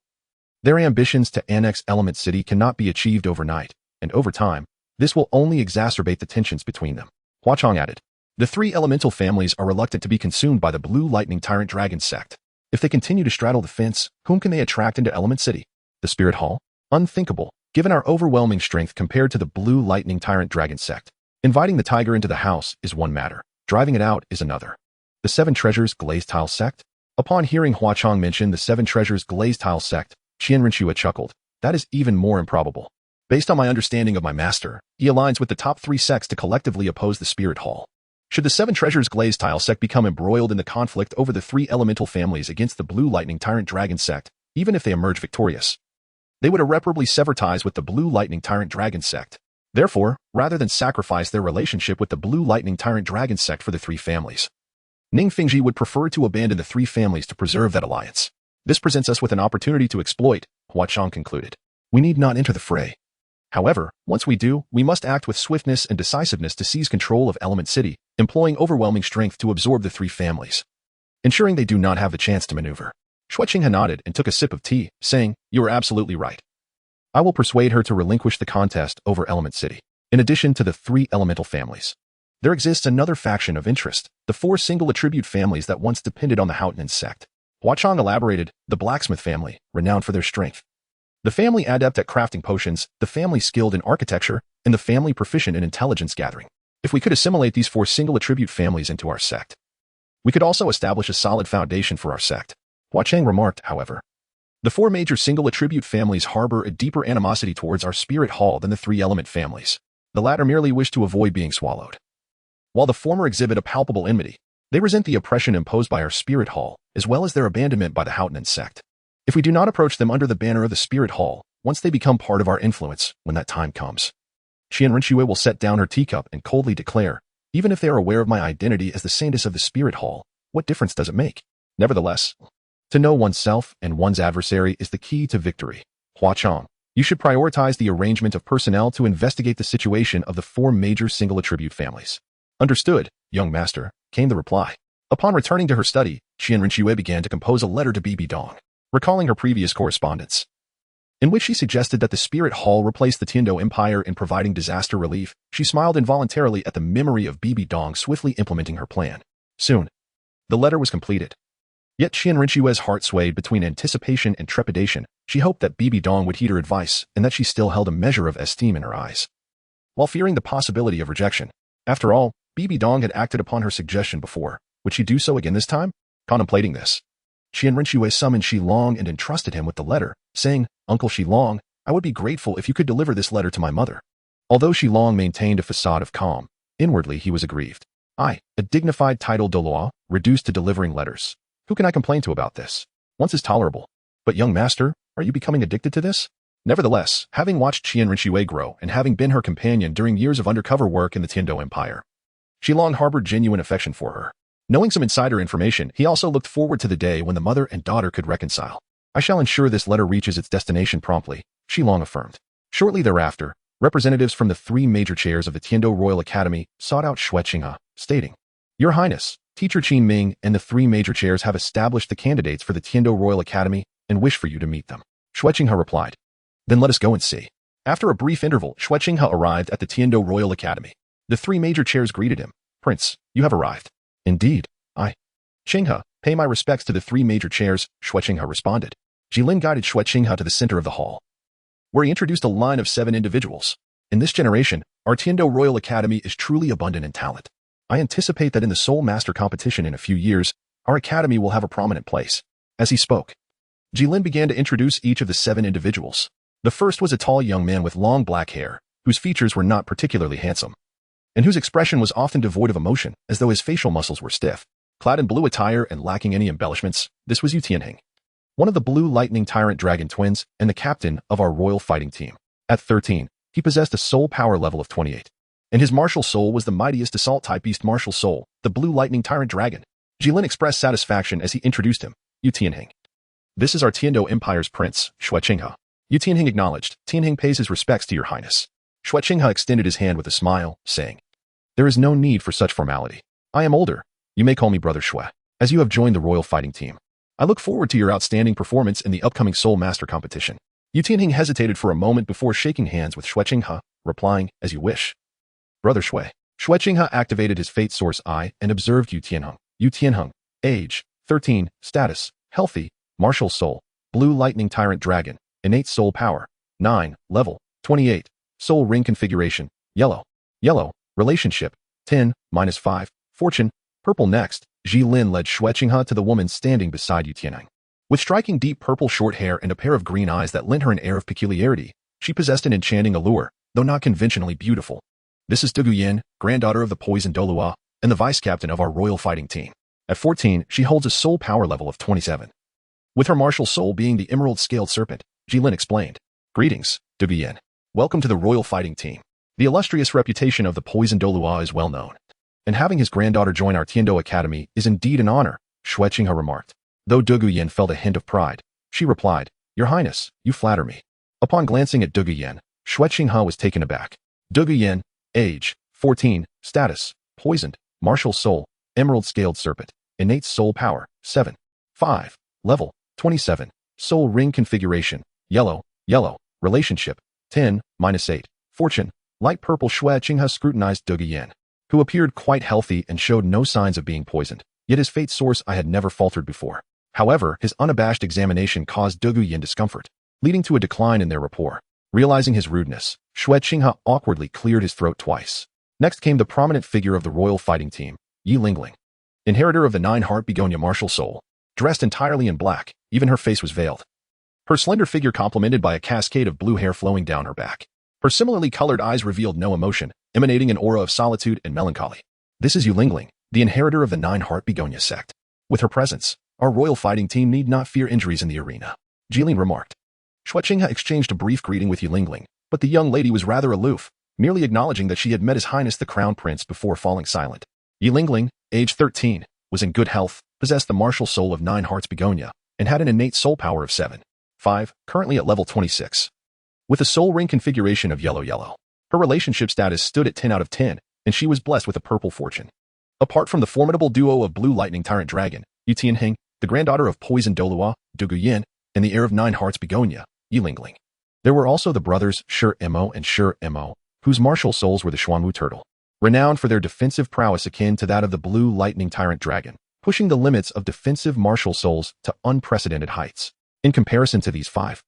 Their ambitions to annex Element City cannot be achieved overnight, and over time, this will only exacerbate the tensions between them. Hua Chong added, the 3 elemental families are reluctant to be consumed by the Blue Lightning Tyrant Dragon sect. If they continue to straddle the fence, whom can they attract into Element City? The Spirit Hall? Unthinkable, given our overwhelming strength compared to the Blue Lightning Tyrant Dragon sect. Inviting the tiger into the house is one matter, driving it out is another. The 7 Treasures Glazed Tile sect? Upon hearing Hua Chong mention the 7 Treasures Glazed Tile sect, Qian Renxue chuckled. That is even more improbable. Based on my understanding of my master, he aligns with the top 3 sects to collectively oppose the Spirit Hall. Should the 7 Treasures Glazed Tile sect become embroiled in the conflict over the 3 elemental families against the Blue Lightning Tyrant Dragon sect, even if they emerge victorious, they would irreparably sever ties with the Blue Lightning Tyrant Dragon sect. Therefore, rather than sacrifice their relationship with the Blue Lightning Tyrant Dragon Sect for the three families, Ning Fingji would prefer to abandon the three families to preserve that alliance. This presents us with an opportunity to exploit, Hua Chang concluded. We need not enter the fray. However, once we do, we must act with swiftness and decisiveness to seize control of Element City, employing overwhelming strength to absorb the three families, ensuring they do not have the chance to maneuver. Shuqinghe nodded and took a sip of tea, saying, "You are absolutely right. I will persuade her to relinquish the contest over Element City. In addition to the three elemental families, there exists another faction of interest, the four single attribute families that once depended on the Houghton Sect." Hua Chang elaborated, the blacksmith family, renowned for their strength, the family adept at crafting potions, the family skilled in architecture, and the family proficient in intelligence gathering. If we could assimilate these four single attribute families into our sect, we could also establish a solid foundation for our sect. Hua Chang remarked, however, the four major single attribute families harbor a deeper animosity towards our spirit hall than the three element families. The latter merely wish to avoid being swallowed, while the former exhibit a palpable enmity. They resent the oppression imposed by our spirit hall, as well as their abandonment by the Houghton Sect. If we do not approach them under the banner of the Spirit Hall, once they become part of our influence, when that time comes, Qian Renxue will set down her teacup and coldly declare, even if they are aware of my identity as the saintess of the Spirit Hall, what difference does it make? Nevertheless, to know oneself and one's adversary is the key to victory. Hua Chang, you should prioritize the arrangement of personnel to investigate the situation of the four major single attribute families. Understood, young master, came the reply. Upon returning to her study, Qian Renxue began to compose a letter to Bibi Dong, recalling her previous correspondence, in which she suggested that the Spirit Hall replace the Dou Empire in providing disaster relief. She smiled involuntarily at the memory of Bibi Dong swiftly implementing her plan. Soon, the letter was completed. Yet Qian Renxue's heart swayed between anticipation and trepidation. She hoped that Bibi Dong would heed her advice and that she still held a measure of esteem in her eyes, while fearing the possibility of rejection. After all, Bibi Dong had acted upon her suggestion before. Would she do so again this time? Contemplating this, Qian Renxue summoned Shilong and entrusted him with the letter, saying, Uncle Shilong, I would be grateful if you could deliver this letter to my mother. Although Shilong maintained a facade of calm, inwardly he was aggrieved. I, a dignified title Dolois, reduced to delivering letters. Who can I complain to about this? Once is tolerable. But young master, are you becoming addicted to this? Nevertheless, having watched Qian Renxue grow and having been her companion during years of undercover work in the Dou Empire, Shilong harbored genuine affection for her. Knowing some insider information, he also looked forward to the day when the mother and daughter could reconcile. I shall ensure this letter reaches its destination promptly, Shilong affirmed. Shortly thereafter, representatives from the three major chairs of the Tiando Royal Academy sought out Shuqinghe, stating, Your Highness, Teacher Qin Ming and the three major chairs have established the candidates for the Tiando Royal Academy and wish for you to meet them. Shuqinghe replied, Then let us go and see. After a brief interval, Shuqinghe arrived at the Tiando Royal Academy. The three major chairs greeted him. Prince, you have arrived. Indeed, I. Qinghe, pay my respects to the three major chairs, Shuqinghe responded. Jilin guided Shuqinghe to the center of the hall, where he introduced a line of 7 individuals. In this generation, our Tiando Royal Academy is truly abundant in talent. I anticipate that in the Soul Master competition in a few years, our academy will have a prominent place. As he spoke, Jilin began to introduce each of the 7 individuals. The first was a tall young man with long black hair, whose features were not particularly handsome, and whose expression was often devoid of emotion, as though his facial muscles were stiff. Clad in blue attire and lacking any embellishments, this was Yutinhang, one of the Blue Lightning Tyrant Dragon twins and the captain of our royal fighting team. At 13, he possessed a soul power level of 28, and his martial soul was the mightiest assault-type beast martial soul, the Blue Lightning Tyrant Dragon. Jilin expressed satisfaction as he introduced him, Yutinhang. This is our Dou Empire's prince, Shuqinghe. Yutinhang acknowledged. Tianhang pays his respects to your highness. Shuqinghe extended his hand with a smile, saying, There is no need for such formality. I am older. You may call me Brother Shui, as you have joined the royal fighting team. I look forward to your outstanding performance in the upcoming Soul Master competition. Yutinhang hesitated for a moment before shaking hands with Shuqinghe, replying, As you wish. Brother Shui. Shuqinghe activated his fate source eye and observed Yutinhang. Yutinhang, age, 13, status, healthy, martial soul, Blue Lightning Tyrant Dragon, innate soul power, 9, level, 28, soul ring configuration, yellow, relationship, 10, -5, fortune, purple. Next, Jilin led Shuqinghe to the woman standing beside Yutinhang. With striking deep purple short hair and a pair of green eyes that lent her an air of peculiarity, she possessed an enchanting allure, though not conventionally beautiful. This is Dugu Yin, granddaughter of the Poison Dolois, and the vice-captain of our royal fighting team. At 14, she holds a soul power level of 27. With her martial soul being the emerald-scaled serpent, Jilin explained, Greetings, Dugu Yin. Welcome to the royal fighting team. The illustrious reputation of the poisoned Dolua is well known, and having his granddaughter join our Dou Academy is indeed an honor, Shrek Academy remarked. Though Dugu Yin felt a hint of pride, she replied, Your Highness, you flatter me. Upon glancing at Dugu Yin, Shrek Academy was taken aback. Dugu Yin, age, 14, status, poisoned, martial soul, emerald scaled serpent, innate soul power, 7. 5. Level, 27, soul ring configuration, yellow, relationship, 10-8, fortune, light purple. Shrek Academy scrutinized Dugu Yin, who appeared quite healthy and showed no signs of being poisoned, yet his fate source I had never faltered before. However, his unabashed examination caused Dugu Yin discomfort, leading to a decline in their rapport. Realizing his rudeness, Shrek Academy awkwardly cleared his throat twice. Next came the prominent figure of the royal fighting team, Yi Lingling, inheritor of the 9-heart begonia martial soul. Dressed entirely in black, even her face was veiled. Her slender figure complemented by a cascade of blue hair flowing down her back. Her similarly colored eyes revealed no emotion, emanating an aura of solitude and melancholy. This is Yi Lingling, the inheritor of the 9-heart begonia sect. With her presence, our royal fighting team need not fear injuries in the arena, Jilin remarked. Shrek Academy exchanged a brief greeting with Yi Lingling, but the young lady was rather aloof, merely acknowledging that she had met His Highness the Crown Prince before falling silent. Yi Lingling, age 13, was in good health, possessed the martial soul of 9 hearts begonia, and had an innate soul power of 7. 5, currently at level 26. With a soul ring configuration of yellow. Her relationship status stood at 10 out of 10, and she was blessed with a purple fortune. Apart from the formidable duo of Blue Lightning Tyrant Dragon, Yutinhang, the granddaughter of Poison Dolua, Dugu Yin, and the heir of 9 hearts begonia, Yi Lingling, there were also the brothers Shi Mo and Shi Mo, whose martial souls were the Xuanwu turtle, renowned for their defensive prowess akin to that of the Blue Lightning Tyrant Dragon, pushing the limits of defensive martial souls to unprecedented heights. In comparison to these 5,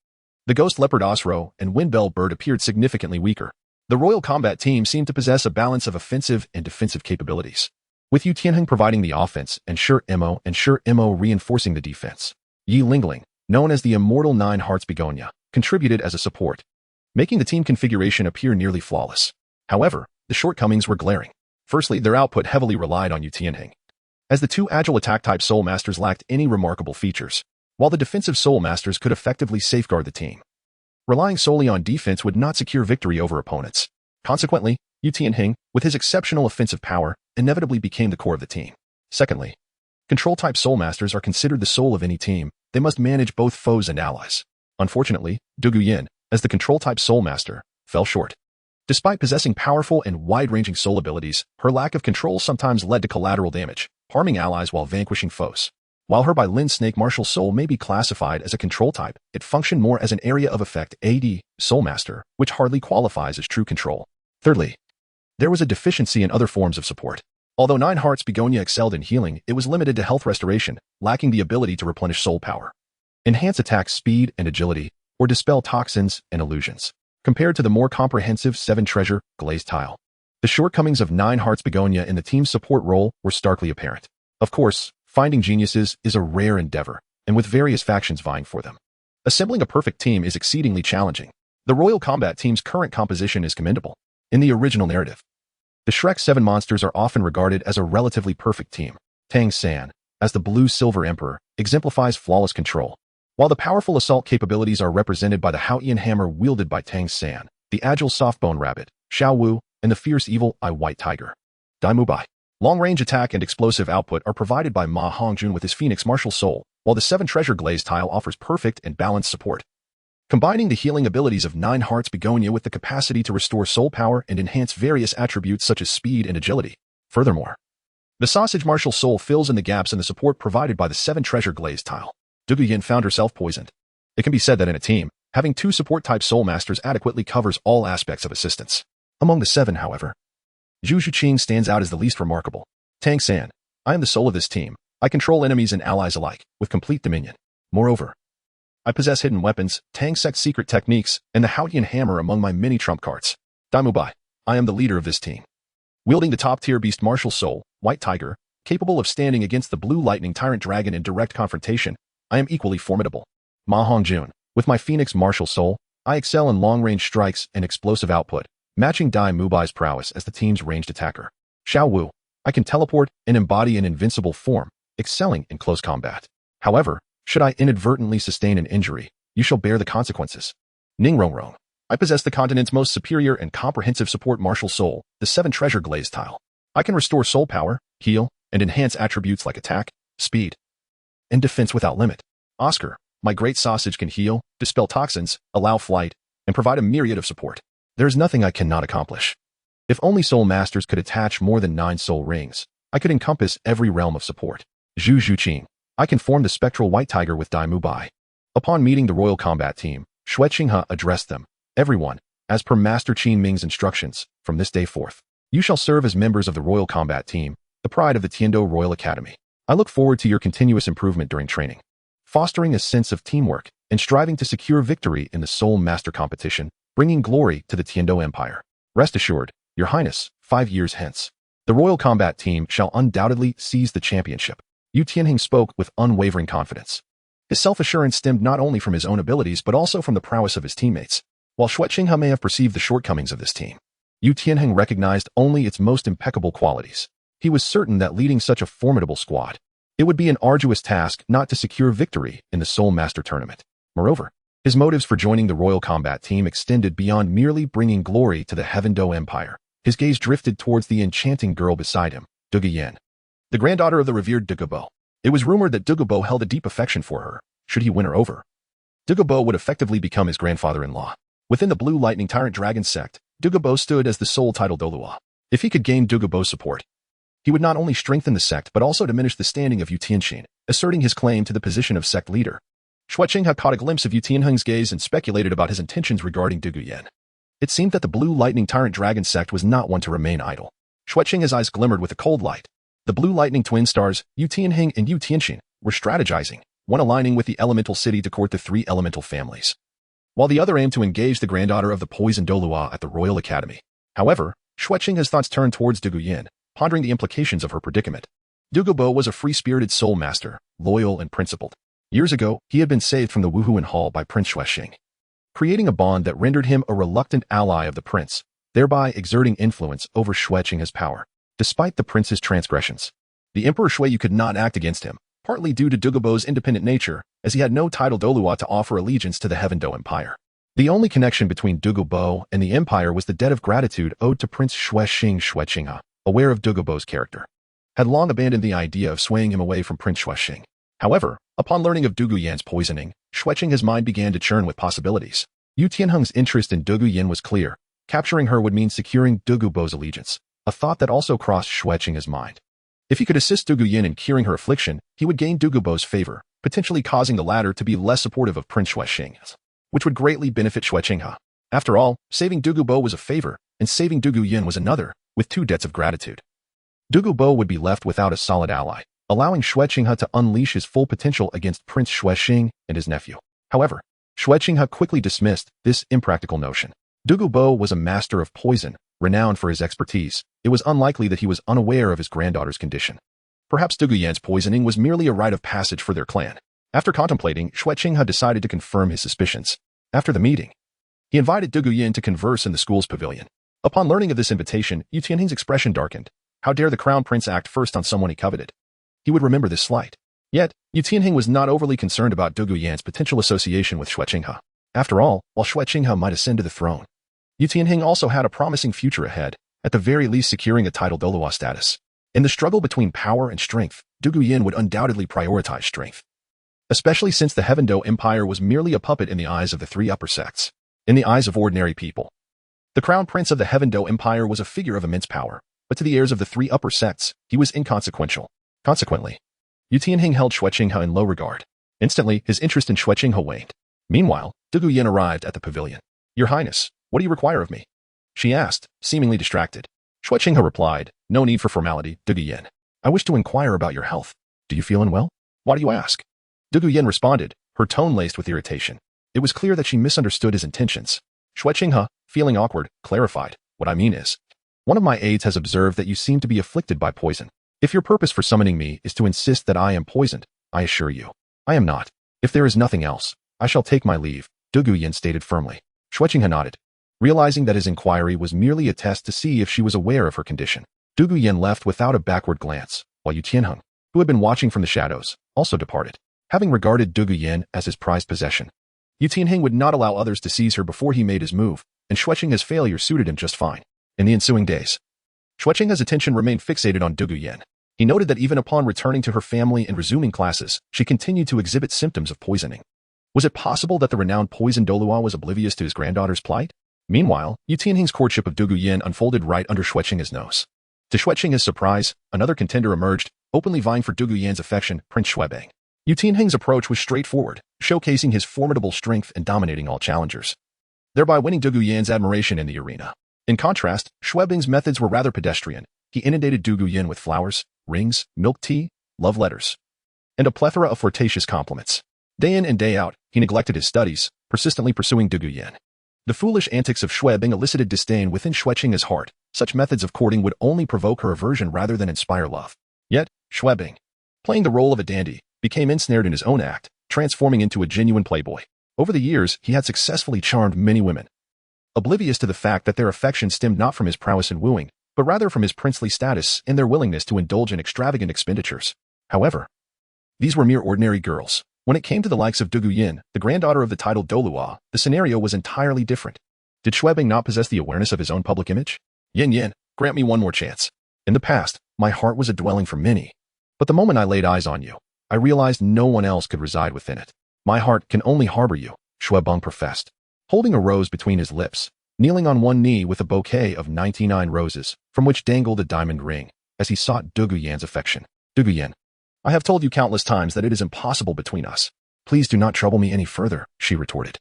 the Ghost Leopard Osro and Windbell Bird appeared significantly weaker. The Royal Combat Team seemed to possess a balance of offensive and defensive capabilities, with Yutinhang providing the offense and Shi Mo reinforcing the defense. Yi Lingling, known as the Immortal 9 Hearts Begonia, contributed as a support, making the team configuration appear nearly flawless. However, the shortcomings were glaring. Firstly, their output heavily relied on Yutinhang, as the 2 agile attack-type Soul Masters lacked any remarkable features, while the defensive Soul Masters could effectively safeguard the team. Relying solely on defense would not secure victory over opponents. Consequently, Yutinhang, with his exceptional offensive power, inevitably became the core of the team. Secondly, control-type Soul Masters are considered the soul of any team. They must manage both foes and allies. Unfortunately, Dugu Yin, as the control-type Soul Master, fell short. Despite possessing powerful and wide-ranging soul abilities, her lack of control sometimes led to collateral damage, harming allies while vanquishing foes. While her Lin Snake martial soul may be classified as a control type, it functioned more as an area of effect AD, Soul Master, which hardly qualifies as true control. Thirdly, there was a deficiency in other forms of support. Although 9 Hearts Begonia excelled in healing, it was limited to health restoration, lacking the ability to replenish soul power, enhance attack speed and agility, or dispel toxins and illusions. Compared to the more comprehensive 7 Treasure Glazed Tile, the shortcomings of 9 Hearts Begonia in the team's support role were starkly apparent. Of course, finding geniuses is a rare endeavor, and with various factions vying for them, assembling a perfect team is exceedingly challenging. The Royal Combat Team's current composition is commendable. In the original narrative, the Shrek 7 monsters are often regarded as a relatively perfect team. Tang San, as the Blue-Silver Emperor, exemplifies flawless control, while the powerful assault capabilities are represented by the Haotian hammer wielded by Tang San, the agile Softbone Rabbit, Xiao Wu, and the fierce Evil Eye White Tiger, Dai Mubai. Long-range attack and explosive output are provided by Ma Hongjun with his Phoenix Martial Soul, while the 7 Treasure Glazed Tile offers perfect and balanced support, combining the healing abilities of 9 Hearts Begonia with the capacity to restore soul power and enhance various attributes such as speed and agility. Furthermore, the Sausage Martial Soul fills in the gaps in the support provided by the 7 Treasure Glazed Tile. Dugu Yin found herself poisoned. It can be said that in a team, having 2 support-type Soul Masters adequately covers all aspects of assistance. Among the 7, however, Zhu Zhuqing stands out as the least remarkable. Tang San, I am the soul of this team. I control enemies and allies alike, with complete dominion. Moreover, I possess hidden weapons, Tang Sect's secret techniques, and the Haotian hammer among my many trump cards. Dai Mubai, I am the leader of this team. Wielding the top-tier beast Martial Soul, White Tiger, capable of standing against the Blue Lightning Tyrant Dragon in direct confrontation, I am equally formidable. Ma Hongjun, with my Phoenix Martial Soul, I excel in long-range strikes and explosive output, matching Dai Mubai's prowess as the team's ranged attacker. Xiao Wu, I can teleport and embody an invincible form, excelling in close combat. However, should I inadvertently sustain an injury, you shall bear the consequences. Ning Rongrong, I possess the continent's most superior and comprehensive support martial soul, the 7 treasure glaze tile. I can restore soul power, heal, and enhance attributes like attack, speed, and defense without limit. Oscar, my great sausage can heal, dispel toxins, allow flight, and provide a myriad of support. There is nothing I cannot accomplish. If only soul masters could attach more than 9 soul rings, I could encompass every realm of support. Zhu Zhuqing, I can form the spectral white tiger with Dai Mu Bai. Upon meeting the royal combat team, Xue Qinghe addressed them. Everyone, as per Master Qin Ming's instructions, from this day forth, you shall serve as members of the royal combat team, the pride of the Tiando Royal Academy. I look forward to your continuous improvement during training, fostering a sense of teamwork and striving to secure victory in the Soul Master competition, bringing glory to the Tiando Empire. Rest assured, Your Highness, 5 years hence, the royal combat team shall undoubtedly seize the championship. Yutinhang spoke with unwavering confidence. His self-assurance stemmed not only from his own abilities but also from the prowess of his teammates. While Xue Qinghe may have perceived the shortcomings of this team, Yutinhang recognized only its most impeccable qualities. He was certain that leading such a formidable squad, it would be an arduous task not to secure victory in the Soul Master tournament. Moreover, his motives for joining the royal combat team extended beyond merely bringing glory to the Dou Empire. His gaze drifted towards the enchanting girl beside him, Dugu Yin, the granddaughter of the revered Dugu Bo. It was rumored that Dugu Bo held a deep affection for her. Should he win her over, Dugu Bo would effectively become his grandfather-in-law. Within the Blue Lightning Tyrant Dragon Sect, Dugu Bo stood as the sole title Dolua. If he could gain Dugu Bo's support, he would not only strengthen the sect but also diminish the standing of Yutinhang, asserting his claim to the position of sect leader. Xue Qinghe caught a glimpse of Yutinhang's gaze and speculated about his intentions regarding Dugu Yin. It seemed that the Blue Lightning Tyrant Dragon Sect was not one to remain idle. Xue Qinghe's eyes glimmered with a cold light. The Blue Lightning twin stars, Yutinhang and Yutinhang, were strategizing, one aligning with the elemental city to court the 3 elemental families, while the other aimed to engage the granddaughter of the poisoned Dolua at the Royal Academy. However, Xue Qinghe's thoughts turned towards Dugu Yin, pondering the implications of her predicament. Dugu Bo was a free-spirited soul master, loyal and principled. Years ago, he had been saved from the Wuhuan Hall by Prince Xuexing, creating a bond that rendered him a reluctant ally of the prince, thereby exerting influence over Xue Qinghe's power. Despite the prince's transgressions, the Emperor Shuiyu could not act against him, partly due to Dugu Bo's independent nature, as he had no title Dolua to offer allegiance to the Dou Empire. The only connection between Dugu Bo and the empire was the debt of gratitude owed to Prince Xuexing. Xue Qinghe, aware of Dugu Bo's character, had long abandoned the idea of swaying him away from Prince Xuexing. However, upon learning of Dugu Yin's poisoning, Xue Qinghe's mind began to churn with possibilities. Yutinhang's interest in Dugu Yin was clear. Capturing her would mean securing Dugu Bo's allegiance, a thought that also crossed Xue Qinghe's mind. If he could assist Dugu Yin in curing her affliction, he would gain Dugu Bo's favor, potentially causing the latter to be less supportive of Prince Xuexing, which would greatly benefit Xue Qinghe. After all, saving Dugu Bo was a favor, and saving Dugu Yin was another, with 2 debts of gratitude. Dugu Bo would be left without a solid ally, allowing Xue Qinghe to unleash his full potential against Prince Xuexing and his nephew. However, Xue Qinghe quickly dismissed this impractical notion. Dugu Bo was a master of poison, renowned for his expertise. It was unlikely that he was unaware of his granddaughter's condition. Perhaps Dugu Yin's poisoning was merely a rite of passage for their clan. After contemplating, Xue Qinghe decided to confirm his suspicions. After the meeting, he invited Dugu Yin to converse in the school's pavilion. Upon learning of this invitation, Yutinhang's expression darkened. How dare the crown prince act first on someone he coveted? He would remember this slight. Yet, Yutinhang was not overly concerned about Dugu Yin's potential association with Xue Qinghe. After all, while Xue Qinghe might ascend to the throne, Yutinhang also had a promising future ahead, at the very least securing a title Dolua status. In the struggle between power and strength, Dugu Yin would undoubtedly prioritize strength, especially since the Dou Empire was merely a puppet in the eyes of the 3 upper sects. In the eyes of ordinary people, the crown prince of the Dou Empire was a figure of immense power, but to the heirs of the 3 upper sects, he was inconsequential. Consequently, Yutinhang held Xue Qinghe in low regard. Instantly, his interest in Xue Qinghe waned. Meanwhile, Dugu Yin arrived at the pavilion. Your Highness, what do you require of me? She asked, seemingly distracted. Xue Qinghe replied, no need for formality, Dugu Yin. I wish to inquire about your health. Do you feel unwell? Why do you ask? Dugu Yin responded, her tone laced with irritation. It was clear that she misunderstood his intentions. Xue Qinghe, feeling awkward, clarified, what I mean is, one of my aides has observed that you seem to be afflicted by poison. If your purpose for summoning me is to insist that I am poisoned, I assure you, I am not. If there is nothing else, I shall take my leave, Dugu Yin stated firmly. Xue Qinghe nodded, realizing that his inquiry was merely a test to see if she was aware of her condition. Dugu Yin left without a backward glance, while Yutinhang, who had been watching from the shadows, also departed, having regarded Dugu Yin as his prized possession. Yutinhang would not allow others to seize her before he made his move, and Shueqinghe's failure suited him just fine. In the ensuing days, Shueqinghe's attention remained fixated on Dugu Yin. He noted that even upon returning to her family and resuming classes, she continued to exhibit symptoms of poisoning. Was it possible that the renowned poison Dolua was oblivious to his granddaughter's plight? Meanwhile, Yutinhang's courtship of Dugu Yin unfolded right under Shueqinghe's nose. To Shueqinghe's surprise, another contender emerged, openly vying for Dugu Yin's affection, Prince Shuebing. Yutinhang's approach was straightforward, showcasing his formidable strength and dominating all challengers, thereby winning Dugu Yin's admiration in the arena. In contrast, Shuebing's methods were rather pedestrian. He inundated Dugu Yin with flowers, rings, milk tea, love letters, and a plethora of flirtatious compliments. Day in and day out, he neglected his studies, persistently pursuing Dugu Yin. The foolish antics of Shuebing elicited disdain within Shueqinghe's heart. Such methods of courting would only provoke her aversion rather than inspire love. Yet, Shuebing, playing the role of a dandy, became ensnared in his own act, transforming into a genuine playboy. Over the years, he had successfully charmed many women, oblivious to the fact that their affection stemmed not from his prowess in wooing, but rather from his princely status and their willingness to indulge in extravagant expenditures. However, these were mere ordinary girls. When it came to the likes of Dugu Yin, the granddaughter of the titled Dolua, the scenario was entirely different. Did Shuebing not possess the awareness of his own public image? Yin Yin, grant me one more chance. In the past, my heart was a dwelling for many. But the moment I laid eyes on you, I realized no one else could reside within it. My heart can only harbor you, Shuebing professed. Holding a rose between his lips, kneeling on one knee with a bouquet of 99 roses, from which dangled a diamond ring, as he sought Dugu Yin's affection. Dugu Yin, I have told you countless times that it is impossible between us. Please do not trouble me any further, she retorted,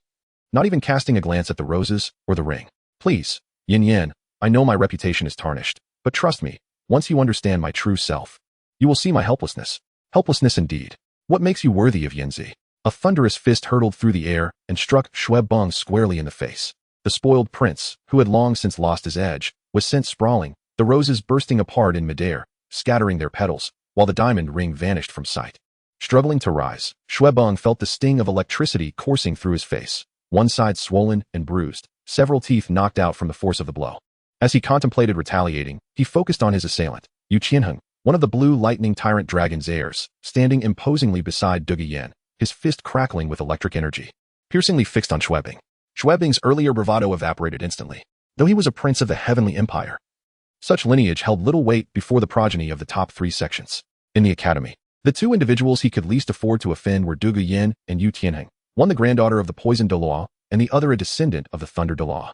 not even casting a glance at the roses or the ring. Please, Yin Yin, I know my reputation is tarnished, but trust me, once you understand my true self, you will see my helplessness. Helplessness indeed. What makes you worthy of Yinzi? A thunderous fist hurtled through the air and struck Shuebing squarely in the face. The spoiled prince, who had long since lost his edge, was sent sprawling, the roses bursting apart in midair, scattering their petals, while the diamond ring vanished from sight. Struggling to rise, Shuebing felt the sting of electricity coursing through his face, one side swollen and bruised, several teeth knocked out from the force of the blow. As he contemplated retaliating, he focused on his assailant, Yutinhang, one of the blue lightning tyrant dragon's heirs, standing imposingly beside Dugu Yin, his fist crackling with electric energy, piercingly fixed on Shuebing. Shuebing's earlier bravado evaporated instantly. Though he was a prince of the Heavenly Empire, such lineage held little weight before the progeny of the top 3 sections. In the academy, the two individuals he could least afford to offend were Dugu Yin and Yutinhang, one the granddaughter of the poison Dolua, and the other a descendant of the thunder Dolua.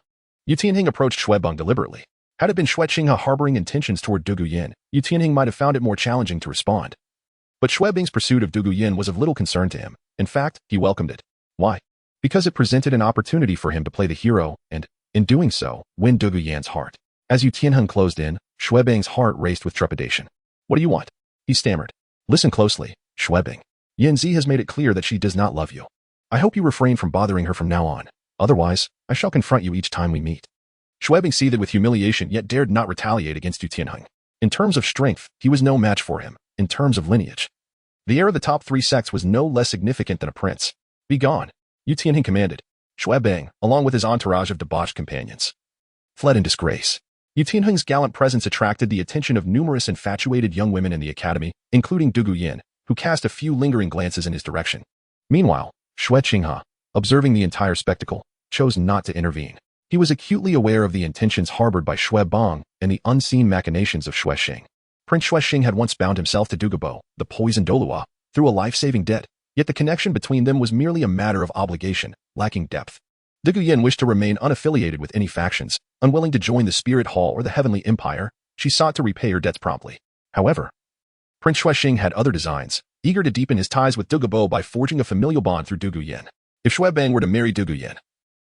Yutinhang approached Shuebing deliberately. Had it been Shueqinghe harboring intentions toward Dugu Yin, Yutinhang might have found it more challenging to respond. But Shuebing's pursuit of Dugu Yin was of little concern to him. In fact, he welcomed it. Why? Because it presented an opportunity for him to play the hero and, in doing so, win Dugu Yin's heart. As Yutinhang closed in, Shuebing's heart raced with trepidation. What do you want? He stammered. Listen closely, Shuebing. Yinzi has made it clear that she does not love you. I hope you refrain from bothering her from now on. Otherwise, I shall confront you each time we meet. Shuebing seethed with humiliation yet dared not retaliate against Yutinhang. In terms of strength, he was no match for him. In terms of lineage, the heir of the top 3 sects was no less significant than a prince. Be gone, Yutinhang commanded. Shuebing, along with his entourage of debauched companions, fled in disgrace. Yutinhang's gallant presence attracted the attention of numerous infatuated young women in the academy, including Dugu Yin, who cast a few lingering glances in his direction. Meanwhile, Shueqinghe, observing the entire spectacle, chose not to intervene. He was acutely aware of the intentions harbored by Shuebing and the unseen machinations of Shueqing. Prince Shueqing had once bound himself to Dugubo, the poison Dolua, through a life-saving debt, yet the connection between them was merely a matter of obligation, lacking depth. Dugu Yin wished to remain unaffiliated with any factions, unwilling to join the Spirit Hall or the Heavenly Empire. She sought to repay her debts promptly. However, Prince Shueqing had other designs, eager to deepen his ties with Dugubo by forging a familial bond through Dugu Yin. If Shuebing were to marry Dugu Yin,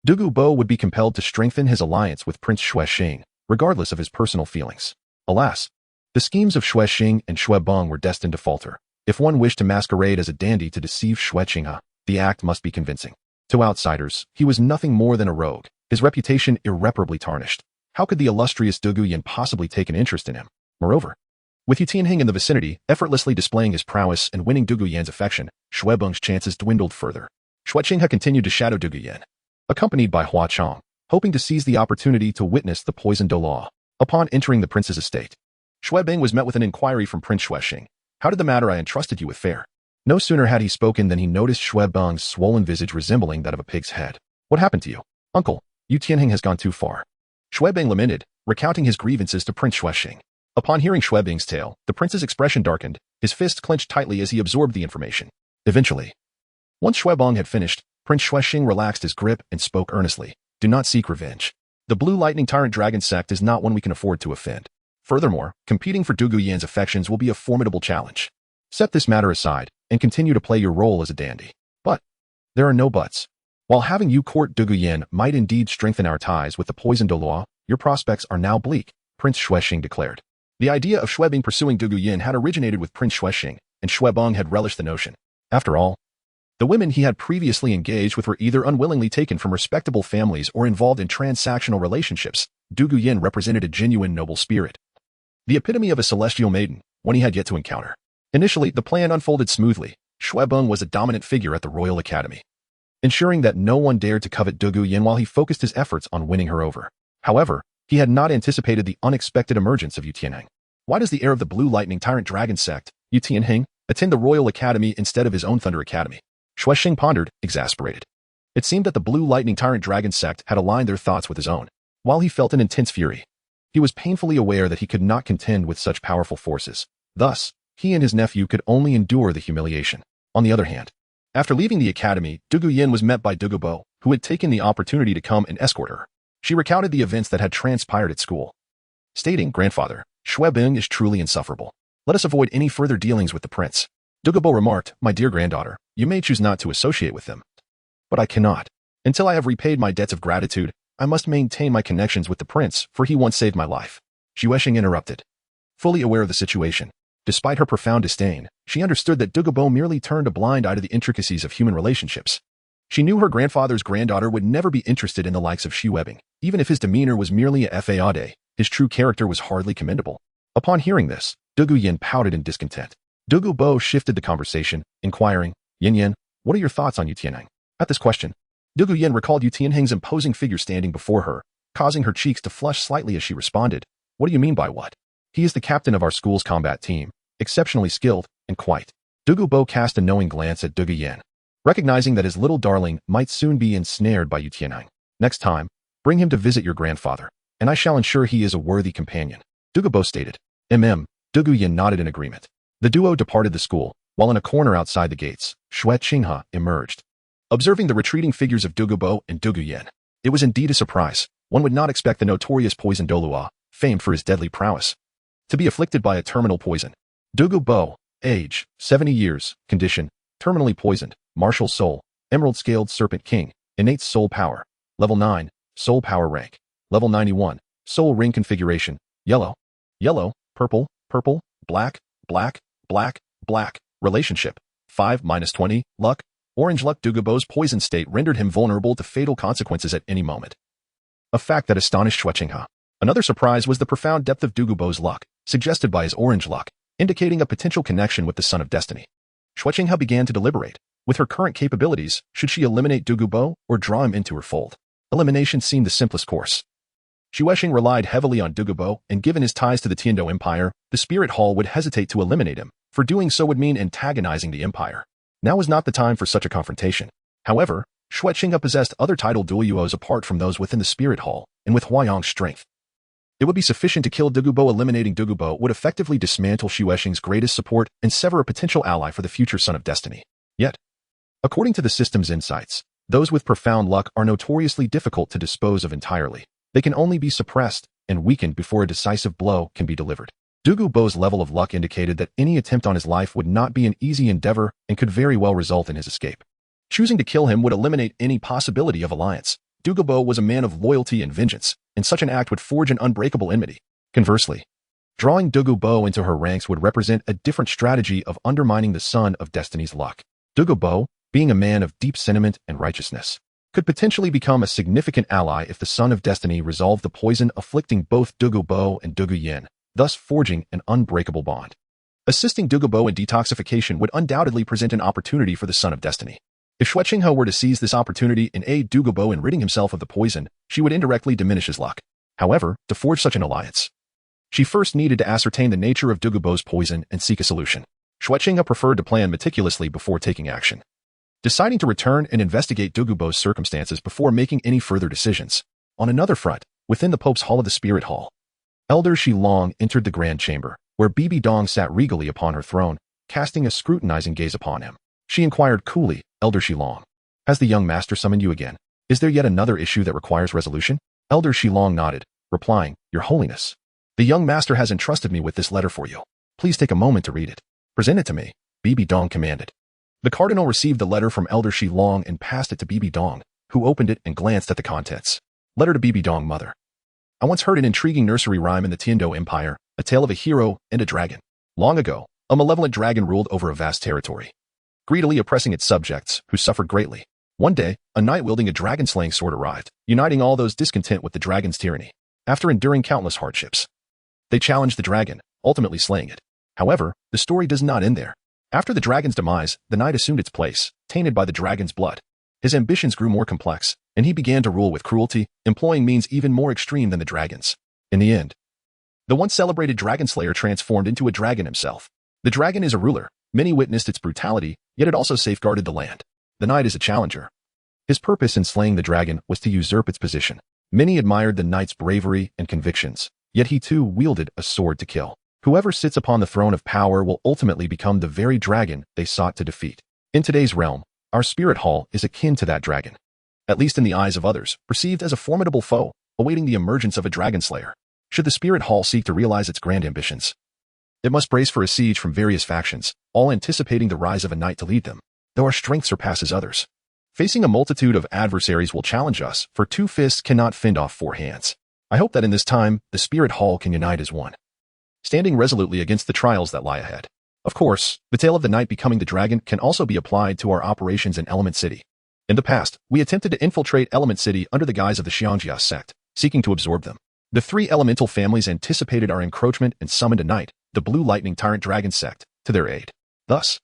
Dugubo would be compelled to strengthen his alliance with Prince Shueqing, regardless of his personal feelings. Alas, the schemes of Shueqing and Shuebing were destined to falter. If one wished to masquerade as a dandy to deceive Shueqinghe, the act must be convincing. To outsiders, he was nothing more than a rogue, his reputation irreparably tarnished. How could the illustrious Dugu Yin possibly take an interest in him? Moreover, with Yutinhang in the vicinity, effortlessly displaying his prowess and winning Dugu Yin's affection, Shuebing's chances dwindled further. Shueqinghe continued to shadow Dugu Yin, accompanied by Hua Chong, hoping to seize the opportunity to witness the poison Dolua. Upon entering the prince's estate, Shuebing was met with an inquiry from Prince Shueqing. How did the matter I entrusted you with fare? No sooner had he spoken than he noticed Xue Beng's swollen visage resembling that of a pig's head. What happened to you? Uncle, Yutinhang has gone too far. Xue Beng lamented, recounting his grievances to Prince Xuexing. Upon hearing Xue Beng's tale, the prince's expression darkened, his fist clenched tightly as he absorbed the information. Eventually, once Xue Beng had finished, Prince Xuexing relaxed his grip and spoke earnestly. Do not seek revenge. The Blue Lightning Tyrant Dragon Sect is not one we can afford to offend. Furthermore, competing for Dugu Yin's affections will be a formidable challenge. Set this matter aside and continue to play your role as a dandy. But there are no buts. While having you court Dugu Yin might indeed strengthen our ties with the poisoned Dou, your prospects are now bleak, Prince Xuexing declared. The idea of Xue Beng pursuing Dugu Yin had originated with Prince Xuexing, and Xue Beng had relished the notion. After all, the women he had previously engaged with were either unwillingly taken from respectable families or involved in transactional relationships. Dugu Yin represented a genuine noble spirit, the epitome of a celestial maiden, one he had yet to encounter. Initially, the plan unfolded smoothly. Xue Beng was a dominant figure at the Royal Academy, ensuring that no one dared to covet Dugu Yin while he focused his efforts on winning her over. However, he had not anticipated the unexpected emergence of Yutinhang. Why does the heir of the Blue Lightning Tyrant Dragon Sect, Yutinhang, attend the Royal Academy instead of his own Thunder Academy? Xuexing pondered, exasperated. It seemed that the Blue Lightning Tyrant Dragon Sect had aligned their thoughts with his own. While he felt an intense fury, he was painfully aware that he could not contend with such powerful forces. Thus, he and his nephew could only endure the humiliation. On the other hand, after leaving the academy, Dugu Yin was met by Dugu Bo, who had taken the opportunity to come and escort her. She recounted the events that had transpired at school, stating, Grandfather, Xue Beng is truly insufferable. Let us avoid any further dealings with the prince. Dugu Bo remarked, My dear granddaughter, you may choose not to associate with him. But I cannot. Until I have repaid my debts of gratitude, I must maintain my connections with the prince, for he once saved my life. Xuexing interrupted. Fully aware of the situation, despite her profound disdain, she understood that Dugu Bo merely turned a blind eye to the intricacies of human relationships. She knew her grandfather's granddaughter would never be interested in the likes of Xue Beng. Even if his demeanor was merely a fade, his true character was hardly commendable. Upon hearing this, Dugu Yin pouted in discontent. Dugu Bo shifted the conversation, inquiring, Yin Yin, what are your thoughts on Yutinhang? At this question, Dugu Yin recalled Yutinhang's imposing figure standing before her, causing her cheeks to flush slightly as she responded, What do you mean by what? He is the captain of our school's combat team, exceptionally skilled, and quite. Dugu Bo cast a knowing glance at Dugu Yin, recognizing that his little darling might soon be ensnared by Yutinhang. Next time, bring him to visit your grandfather, and I shall ensure he is a worthy companion. Dugu Bo stated. Dugu Yin nodded in agreement. The duo departed the school, while in a corner outside the gates, Xue Qinghe emerged. Observing the retreating figures of Dugu Bo and Dugu Yin, it was indeed a surprise. One would not expect the notorious poison Dou, famed for his deadly prowess, to be afflicted by a terminal poison. Dugu Bo, age, 70 years, condition, terminally poisoned, martial soul, emerald-scaled serpent king, innate soul power, level 9, soul power rank, level 91, soul ring configuration, yellow, purple, black, black, relationship, 5-20, luck, orange luck. Dugu Bo's poison state rendered him vulnerable to fatal consequences at any moment, a fact that astonished Xue Qinghe. Another surprise was the profound depth of Dugu Bo's luck, suggested by his orange luck, indicating a potential connection with the Son of Destiny. Xue Qinghe began to deliberate. With her current capabilities, should she eliminate Dugu Bo or draw him into her fold? Elimination seemed the simplest course. Xuexing relied heavily on Dugu Bo, and given his ties to the Dou Empire, the Spirit Hall would hesitate to eliminate him, for doing so would mean antagonizing the Empire. Now was not the time for such a confrontation. However, Xue Qinghe possessed other titled duos apart from those within the Spirit Hall, and with Huayong's strength, it would be sufficient to kill Dugu Bo. Eliminating Dugu Bo would effectively dismantle Xuexing's greatest support and sever a potential ally for the future Son of Destiny. Yet, according to the system's incites, those with profound luck are notoriously difficult to dispose of entirely. They can only be suppressed and weakened before a decisive blow can be delivered. Dugu Bo's level of luck indicated that any attempt on his life would not be an easy endeavor and could very well result in his escape. Choosing to kill him would eliminate any possibility of alliance. Dugu Bo was a man of loyalty and vengeance, and such an act would forge an unbreakable enmity. Conversely, drawing Dugu Bo into her ranks would represent a different strategy of undermining the Son of Destiny's luck. Dugu Bo, being a man of deep sentiment and righteousness, could potentially become a significant ally if the Son of Destiny resolved the poison afflicting both Dugu Bo and Dugu Yin, thus forging an unbreakable bond. Assisting Dugu Bo in detoxification would undoubtedly present an opportunity for the Son of Destiny. If Xue Qinghe were to seize this opportunity and aid Dugu Bo in ridding himself of the poison, she would indirectly diminish his luck. However, to forge such an alliance, she first needed to ascertain the nature of Dugu Bo's poison and seek a solution. Qinghe preferred to plan meticulously before taking action, deciding to return and investigate Dugubo's circumstances before making any further decisions. On another front, within the Pope's Hall of the Spirit Hall, Elder Shilong entered the grand chamber, where Bibi Dong sat regally upon her throne, casting a scrutinizing gaze upon him. She inquired coolly, Elder Shilong, has the young master summoned you again? Is there yet another issue that requires resolution? Elder Shilong nodded, replying, Your Holiness, the young master has entrusted me with this letter for you. Please take a moment to read it. Present it to me, Bibi Dong commanded. The cardinal received the letter from Elder Shilong and passed it to Bibi Dong, who opened it and glanced at the contents. Letter to Bibi Dong, Mother. I once heard an intriguing nursery rhyme in the Dou Empire, a tale of a hero and a dragon. Long ago, a malevolent dragon ruled over a vast territory, greedily oppressing its subjects, who suffered greatly. One day, a knight wielding a dragon-slaying sword arrived, uniting all those discontent with the dragon's tyranny. After enduring countless hardships, they challenged the dragon, ultimately slaying it. However, the story does not end there. After the dragon's demise, the knight assumed its place, tainted by the dragon's blood. His ambitions grew more complex, and he began to rule with cruelty, employing means even more extreme than the dragon's. In the end, the once celebrated dragon slayer transformed into a dragon himself. The dragon is a ruler. Many witnessed its brutality, yet it also safeguarded the land. The knight is a challenger. His purpose in slaying the dragon was to usurp its position. Many admired the knight's bravery and convictions, yet he too wielded a sword to kill. Whoever sits upon the throne of power will ultimately become the very dragon they sought to defeat. In today's realm, our spirit hall is akin to that dragon, at least in the eyes of others, perceived as a formidable foe, awaiting the emergence of a dragon slayer. Should the spirit hall seek to realize its grand ambitions, it must brace for a siege from various factions, all anticipating the rise of a knight to lead them, though our strength surpasses others. Facing a multitude of adversaries will challenge us, for 2 fists cannot fend off 4 hands. I hope that in this time, the spirit hall can unite as one, standing resolutely against the trials that lie ahead. Of course, the tale of the knight becoming the dragon can also be applied to our operations in Element City. In the past, we attempted to infiltrate Element City under the guise of the Xiangjia sect, seeking to absorb them. The 3 elemental families anticipated our encroachment and summoned a knight, the Blue Lightning Tyrant Dragon Sect, to their aid. Thus,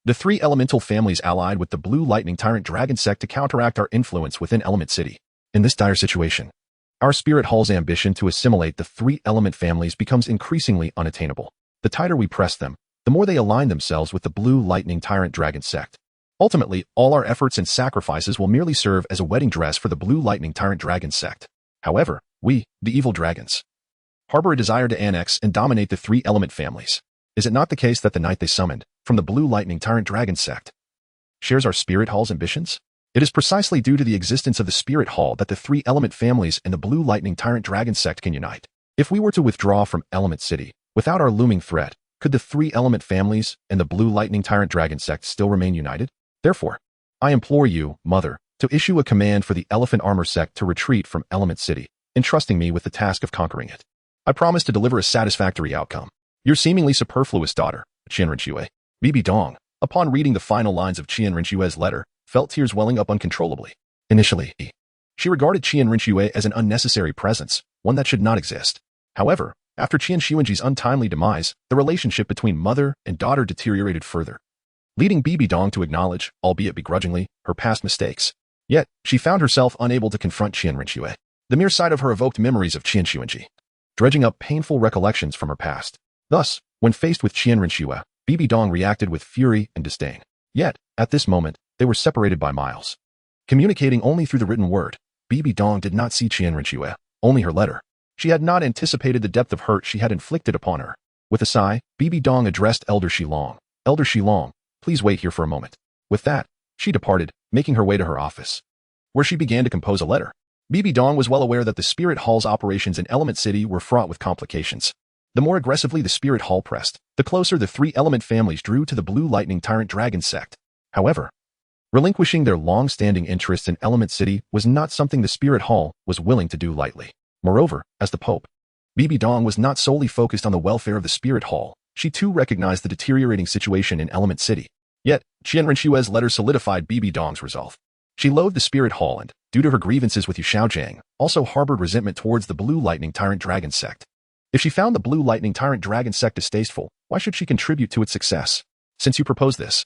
the 3 elemental families allied with the Blue Lightning Tyrant Dragon Sect to counteract our influence within Element City. In this dire situation, our spirit hall's ambition to assimilate the 3 element families becomes increasingly unattainable. The tighter we press them, the more they align themselves with the Blue Lightning Tyrant Dragon Sect. Ultimately, all our efforts and sacrifices will merely serve as a wedding dress for the Blue Lightning Tyrant Dragon Sect. However, we, the evil dragons, harbor a desire to annex and dominate the 3 element families. Is it not the case that the knight they summoned, from the Blue Lightning Tyrant Dragon Sect, shares our spirit hall's ambitions? It is precisely due to the existence of the spirit hall that the 3 element families and the Blue Lightning Tyrant Dragon Sect can unite. If we were to withdraw from Element City, without our looming threat, could the 3 element families and the Blue Lightning Tyrant Dragon Sect still remain united? Therefore, I implore you, Mother, to issue a command for the Elephant Armor Sect to retreat from Element City, entrusting me with the task of conquering it. I promise to deliver a satisfactory outcome. Your seemingly superfluous daughter, Qian Renxue. Bibi Dong, upon reading the final lines of Qian Renxue's letter, felt tears welling up uncontrollably. Initially, she regarded Qian Renxue as an unnecessary presence, one that should not exist. However, after Qian Xuanji's untimely demise, the relationship between mother and daughter deteriorated further, leading Bibi Dong to acknowledge, albeit begrudgingly, her past mistakes. Yet, she found herself unable to confront Qian Renxue. The mere sight of her evoked memories of Qian Xuanji, dredging up painful recollections from her past. Thus, when faced with Qian Renxue, Bibi Dong reacted with fury and disdain. Yet, at this moment, they were separated by miles. Communicating only through the written word, Bibi Dong did not see Qian Renxue, only her letter. She had not anticipated the depth of hurt she had inflicted upon her. With a sigh, Bibi Dong addressed Elder Shilong. Elder Shilong, please wait here for a moment. With that, she departed, making her way to her office, where she began to compose a letter. Bibi Dong was well aware that the Spirit Hall's operations in Element City were fraught with complications. The more aggressively the Spirit Hall pressed, the closer the 3 element families drew to the Blue Lightning Tyrant Dragon Sect. However, relinquishing their long-standing interests in Element City was not something the Spirit Hall was willing to do lightly. Moreover, as the Pope, Bibi Dong was not solely focused on the welfare of the Spirit Hall. She too recognized the deteriorating situation in Element City. Yet, Qian Renxue's letter solidified Bibi Dong's resolve. She loathed the Spirit Hall and, due to her grievances with Yu Xiaojiang, also harbored resentment towards the Blue Lightning Tyrant Dragon Sect. If she found the Blue Lightning Tyrant Dragon Sect distasteful, why should she contribute to its success? Since you propose this,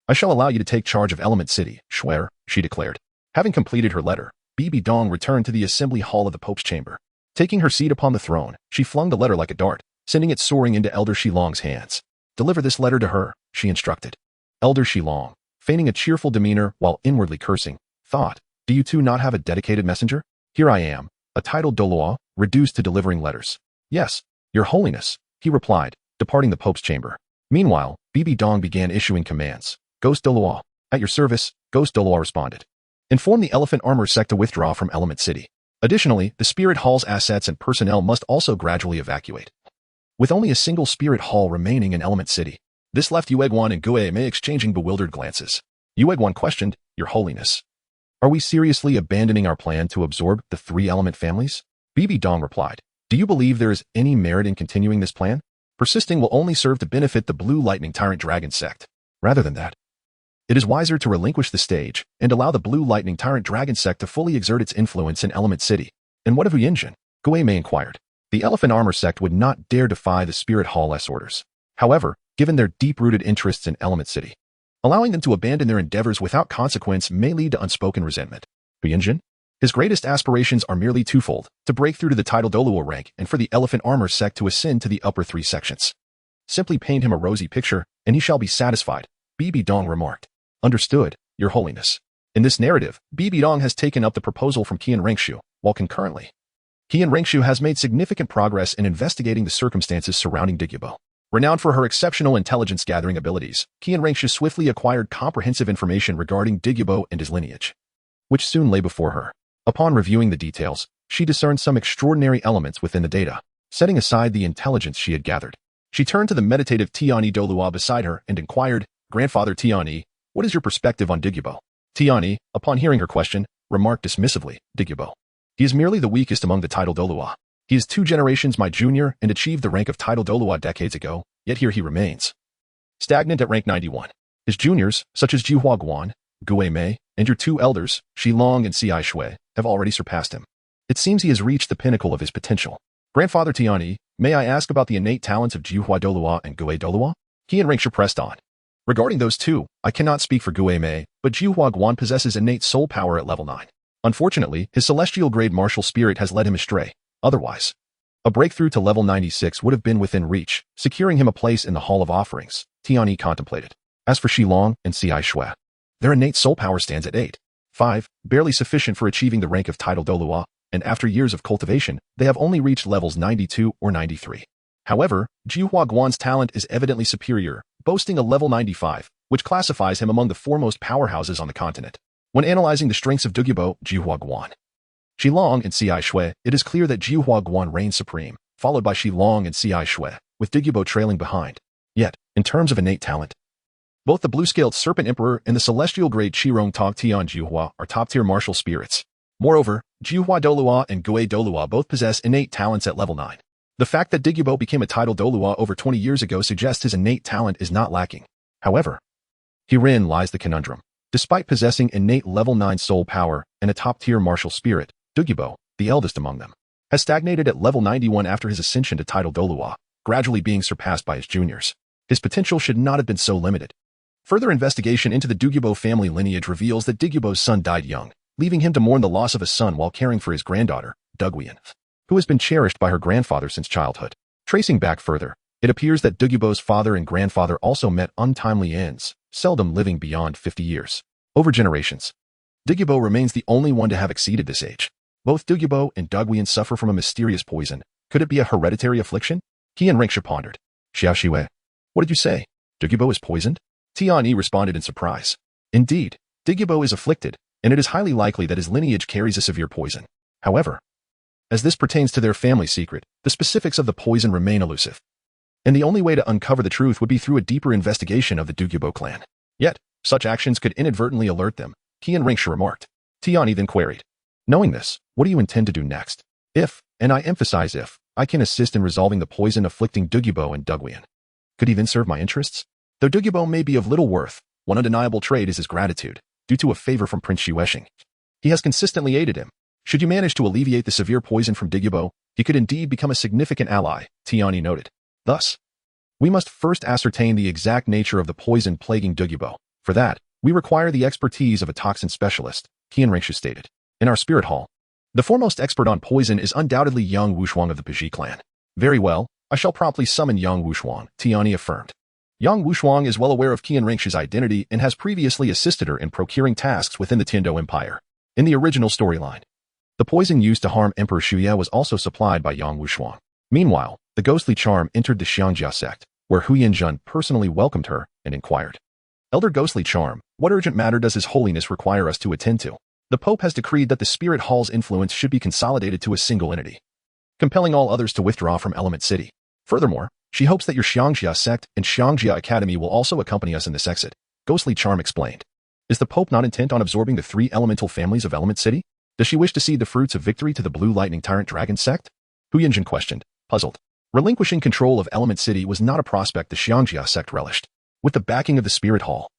I shall allow you to take charge of Element City, Shuer, she declared. Having completed her letter, Bibi Dong returned to the assembly hall of the Pope's chamber. Taking her seat upon the throne, she flung the letter like a dart, sending it soaring into Elder Shilong's hands. Deliver this letter to her, she instructed. Elder Shilong, feigning a cheerful demeanor while inwardly cursing, thought, do you two not have a dedicated messenger? Here I am, a titled Doloa, reduced to delivering letters. Yes, your holiness, he replied, departing the Pope's chamber. Meanwhile, Bibi Dong began issuing commands. Ghost Doloa, at your service, Ghost Doloa responded. Inform the Elephant Armor Sect to withdraw from Element City. Additionally, the Spirit Hall's assets and personnel must also gradually evacuate. With only a single Spirit Hall remaining in Element City, this left Yueguan and Gue Mei exchanging bewildered glances. Yueguan questioned, Your Holiness, are we seriously abandoning our plan to absorb the 3 element families? Bibi Dong replied, do you believe there is any merit in continuing this plan? Persisting will only serve to benefit the Blue Lightning Tyrant Dragon Sect. Rather than that, it is wiser to relinquish the stage and allow the Blue Lightning Tyrant Dragon Sect to fully exert its influence in Element City. And what of Yinjin? Gue Mei inquired. The Elephant Armor Sect would not dare defy the Spirit Hall's orders. However, given their deep-rooted interests in Element City, allowing them to abandon their endeavors without consequence may lead to unspoken resentment. Yinjin? His greatest aspirations are merely twofold, to break through to the title Doluo rank and for the Elephant Armor Sect to ascend to the upper 3 sections. Simply paint him a rosy picture, and he shall be satisfied, Bibi Dong remarked. Understood, Your Holiness. In this narrative, Bibi Dong has taken up the proposal from Qian Renxue, while concurrently, Qian Renxue has made significant progress in investigating the circumstances surrounding Diggybo. Renowned for her exceptional intelligence-gathering abilities, Qian Renxue swiftly acquired comprehensive information regarding Diggybo and his lineage, which soon lay before her. Upon reviewing the details, she discerned some extraordinary elements within the data. Setting aside the intelligence she had gathered, she turned to the meditative Tiani Dolua beside her and inquired, Grandfather Tiani, what is your perspective on Diggybo? Tiani, upon hearing her question, remarked dismissively, Diggybo. He is merely the weakest among the title Dolua. He is 2 generations my junior and achieved the rank of title Dolua decades ago, yet here he remains, stagnant at rank 91. His juniors, such as Juhua Guan, Gue Mei, and your 2 elders, Shilong and Ci Shui, have already surpassed him. It seems he has reached the pinnacle of his potential. Grandfather Tiani, may I ask about the innate talents of Juhua Dolua and Gue Dolua? Qian Renxue pressed on. Regarding those 2, I cannot speak for Gue Mei, but Juhua Guan possesses innate soul power at level 9. Unfortunately, his celestial-grade martial spirit has led him astray. Otherwise, a breakthrough to level 96 would have been within reach, securing him a place in the Hall of Offerings, Tiani contemplated. As for Shilong and Ci Shui, their innate soul power stands at 8.5, barely sufficient for achieving the rank of title Dolua, and after years of cultivation, they have only reached levels 92 or 93. However, Juhua Guan's talent is evidently superior, boasting a level 95, which classifies him among the foremost powerhouses on the continent. When analyzing the strengths of Diggybo, Juhua Guan, Shilong and Ci Shui, it is clear that Juhua Guan reigns supreme, followed by Shilong and Ci Shui, with Diggybo trailing behind. Yet, in terms of innate talent, both the blue-scaled Serpent Emperor and the celestial-grade Qirong Tog Tian Juhua are top-tier martial spirits. Moreover, Juhua Dolua and Gue Dolua both possess innate talents at level 9. The fact that Diggybo became a title Dolua over 20 years ago suggests his innate talent is not lacking. However, herein lies the conundrum. Despite possessing innate level 9 soul power and a top-tier martial spirit, Diggybo, the eldest among them, has stagnated at level 91 after his ascension to title Dolua, gradually being surpassed by his juniors. His potential should not have been so limited. Further investigation into the Diggybo family lineage reveals that Diggybo's son died young, leaving him to mourn the loss of a son while caring for his granddaughter, Dugu Yin, who has been cherished by her grandfather since childhood. Tracing back further, it appears that Diggybo's father and grandfather also met untimely ends, seldom living beyond 50 years. Over generations, Diggybo remains the only one to have exceeded this age. Both Diggybo and Dugu Yin suffer from a mysterious poison. Could it be a hereditary affliction? Qian Renxue pondered. Xiao Shiwei, what did you say? Diggybo is poisoned? Tiani responded in surprise. Indeed, Diggybo is afflicted, and it is highly likely that his lineage carries a severe poison. However, as this pertains to their family secret, the specifics of the poison remain elusive. And the only way to uncover the truth would be through a deeper investigation of the Diggybo clan. Yet, such actions could inadvertently alert them, Qian Renxue remarked. Tiani then queried. Knowing this, what do you intend to do next? If, and I emphasize if, I can assist in resolving the poison afflicting Diggybo and Dugu Yin, could he then serve my interests? Though Diggybo may be of little worth, one undeniable trait is his gratitude, due to a favor from Prince Xuexing. He has consistently aided him. Should you manage to alleviate the severe poison from Diggybo, he could indeed become a significant ally, Tiani noted. Thus, we must first ascertain the exact nature of the poison plaguing Diggybo. For that, we require the expertise of a toxin specialist, Qian Renxue stated. In our spirit hall, the foremost expert on poison is undoubtedly Yang Wushuang of the Piji clan. Very well, I shall promptly summon Yang Wushuang, Tiani affirmed. Yang Wushuang is well aware of Qian Renxue's identity and has previously assisted her in procuring tasks within the Dou Empire. In the original storyline, the poison used to harm Emperor Shuye was also supplied by Yang Wushuang. Meanwhile, the ghostly charm entered the Xiangjia sect, where Hu Yinzhen personally welcomed her and inquired, "Elder Ghostly Charm, what urgent matter does His Holiness require us to attend to?" The Pope has decreed that the Spirit Hall's influence should be consolidated to a single entity, compelling all others to withdraw from Element City. Furthermore, she hopes that your Xiangjia sect and Shrek Academy will also accompany us in this exit. Ghostly Charm explained. Is the Pope not intent on absorbing the 3 elemental families of Element City? Does she wish to see the fruits of victory to the Blue Lightning Tyrant Dragon sect? Hu Yinzhen questioned, puzzled. Relinquishing control of Element City was not a prospect the Xiangjia sect relished. With the backing of the Spirit Hall,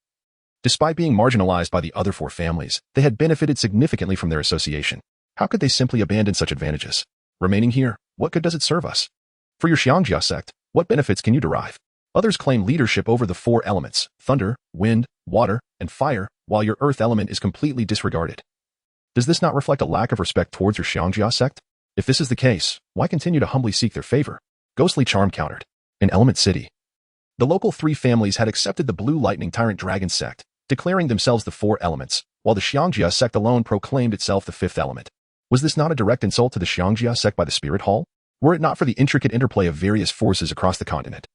despite being marginalized by the other 4 families, they had benefited significantly from their association. How could they simply abandon such advantages? Remaining here, what good does it serve us? For your Xiangjia sect, what benefits can you derive? Others claim leadership over the 4 elements, thunder, wind, water, and fire, while your earth element is completely disregarded. Does this not reflect a lack of respect towards your Xiangjia sect? If this is the case, why continue to humbly seek their favor? Ghostly Charm countered. In Element City, the local 3 families had accepted the Blue Lightning Tyrant Dragon sect, declaring themselves the 4 elements, while the Xiangjia sect alone proclaimed itself the 5th element. Was this not a direct insult to the Xiangjia sect by the Spirit Hall? Were it not for the intricate interplay of various forces across the continent,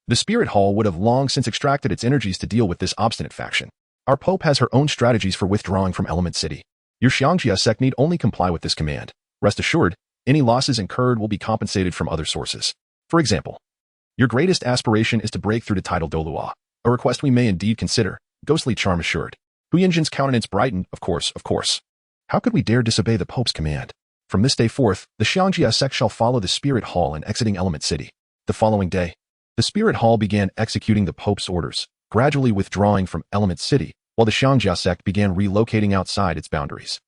the Spirit Hall would have long since extracted its energies to deal with this obstinate faction. Our Pope has her own strategies for withdrawing from Element City. Your Xiangjia sect need only comply with this command. Rest assured, any losses incurred will be compensated from other sources. For example, your greatest aspiration is to break through to Title Dolua, a request we may indeed consider, Ghostly Charm assured. Hu Yinzhen's countenance brightened, of course. How could we dare disobey the Pope's command? From this day forth, the Xiangjia sect shall follow the Spirit Hall in exiting Element City. The following day, the Spirit Hall began executing the Pope's orders, gradually withdrawing from Element City, while the Xiangjia sect began relocating outside its boundaries.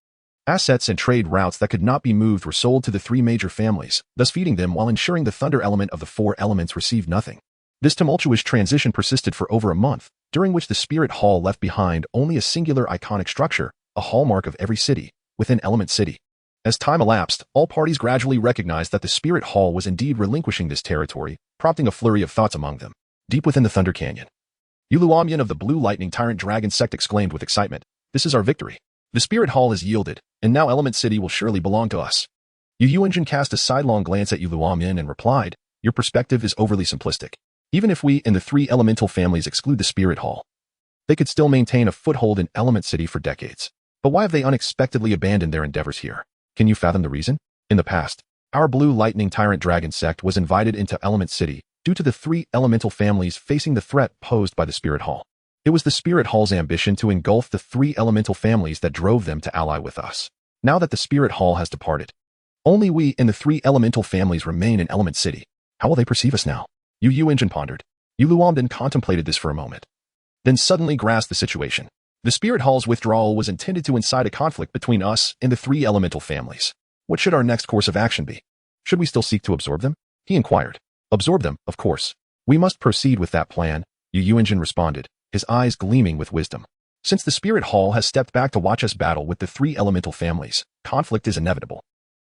Assets and trade routes that could not be moved were sold to the 3 major families, thus feeding them while ensuring the thunder element of the 4 elements received nothing. This tumultuous transition persisted for over a month, during which the Spirit Hall left behind only a singular iconic structure, a hallmark of every city, within Element City. As time elapsed, all parties gradually recognized that the Spirit Hall was indeed relinquishing this territory, prompting a flurry of thoughts among them. Deep within the Thunder Canyon, Yuluamian of the Blue Lightning Tyrant Dragon sect exclaimed with excitement, "This is our victory. The Spirit Hall has yielded, and now Element City will surely belong to us." Yu Yunjin cast a sidelong glance at Yuluamian and replied, "Your perspective is overly simplistic. Even if we and the 3 elemental families exclude the Spirit Hall, they could still maintain a foothold in Element City for decades. But why have they unexpectedly abandoned their endeavors here? Can you fathom the reason? In the past, our Blue Lightning Tyrant Dragon sect was invited into Element City due to the 3 elemental families facing the threat posed by the Spirit Hall. It was the Spirit Hall's ambition to engulf the 3 elemental families that drove them to ally with us. Now that the Spirit Hall has departed, only we and the 3 elemental families remain in Element City. How will they perceive us now?" Yu Yunjin pondered. Yu Luomden contemplated this for a moment, then suddenly grasped the situation. The Spirit Hall's withdrawal was intended to incite a conflict between us and the 3 elemental families. What should our next course of action be? Should we still seek to absorb them? He inquired. Absorb them, of course. We must proceed with that plan, Yu Yunjin responded, his eyes gleaming with wisdom. Since the Spirit Hall has stepped back to watch us battle with the 3 elemental families, conflict is inevitable.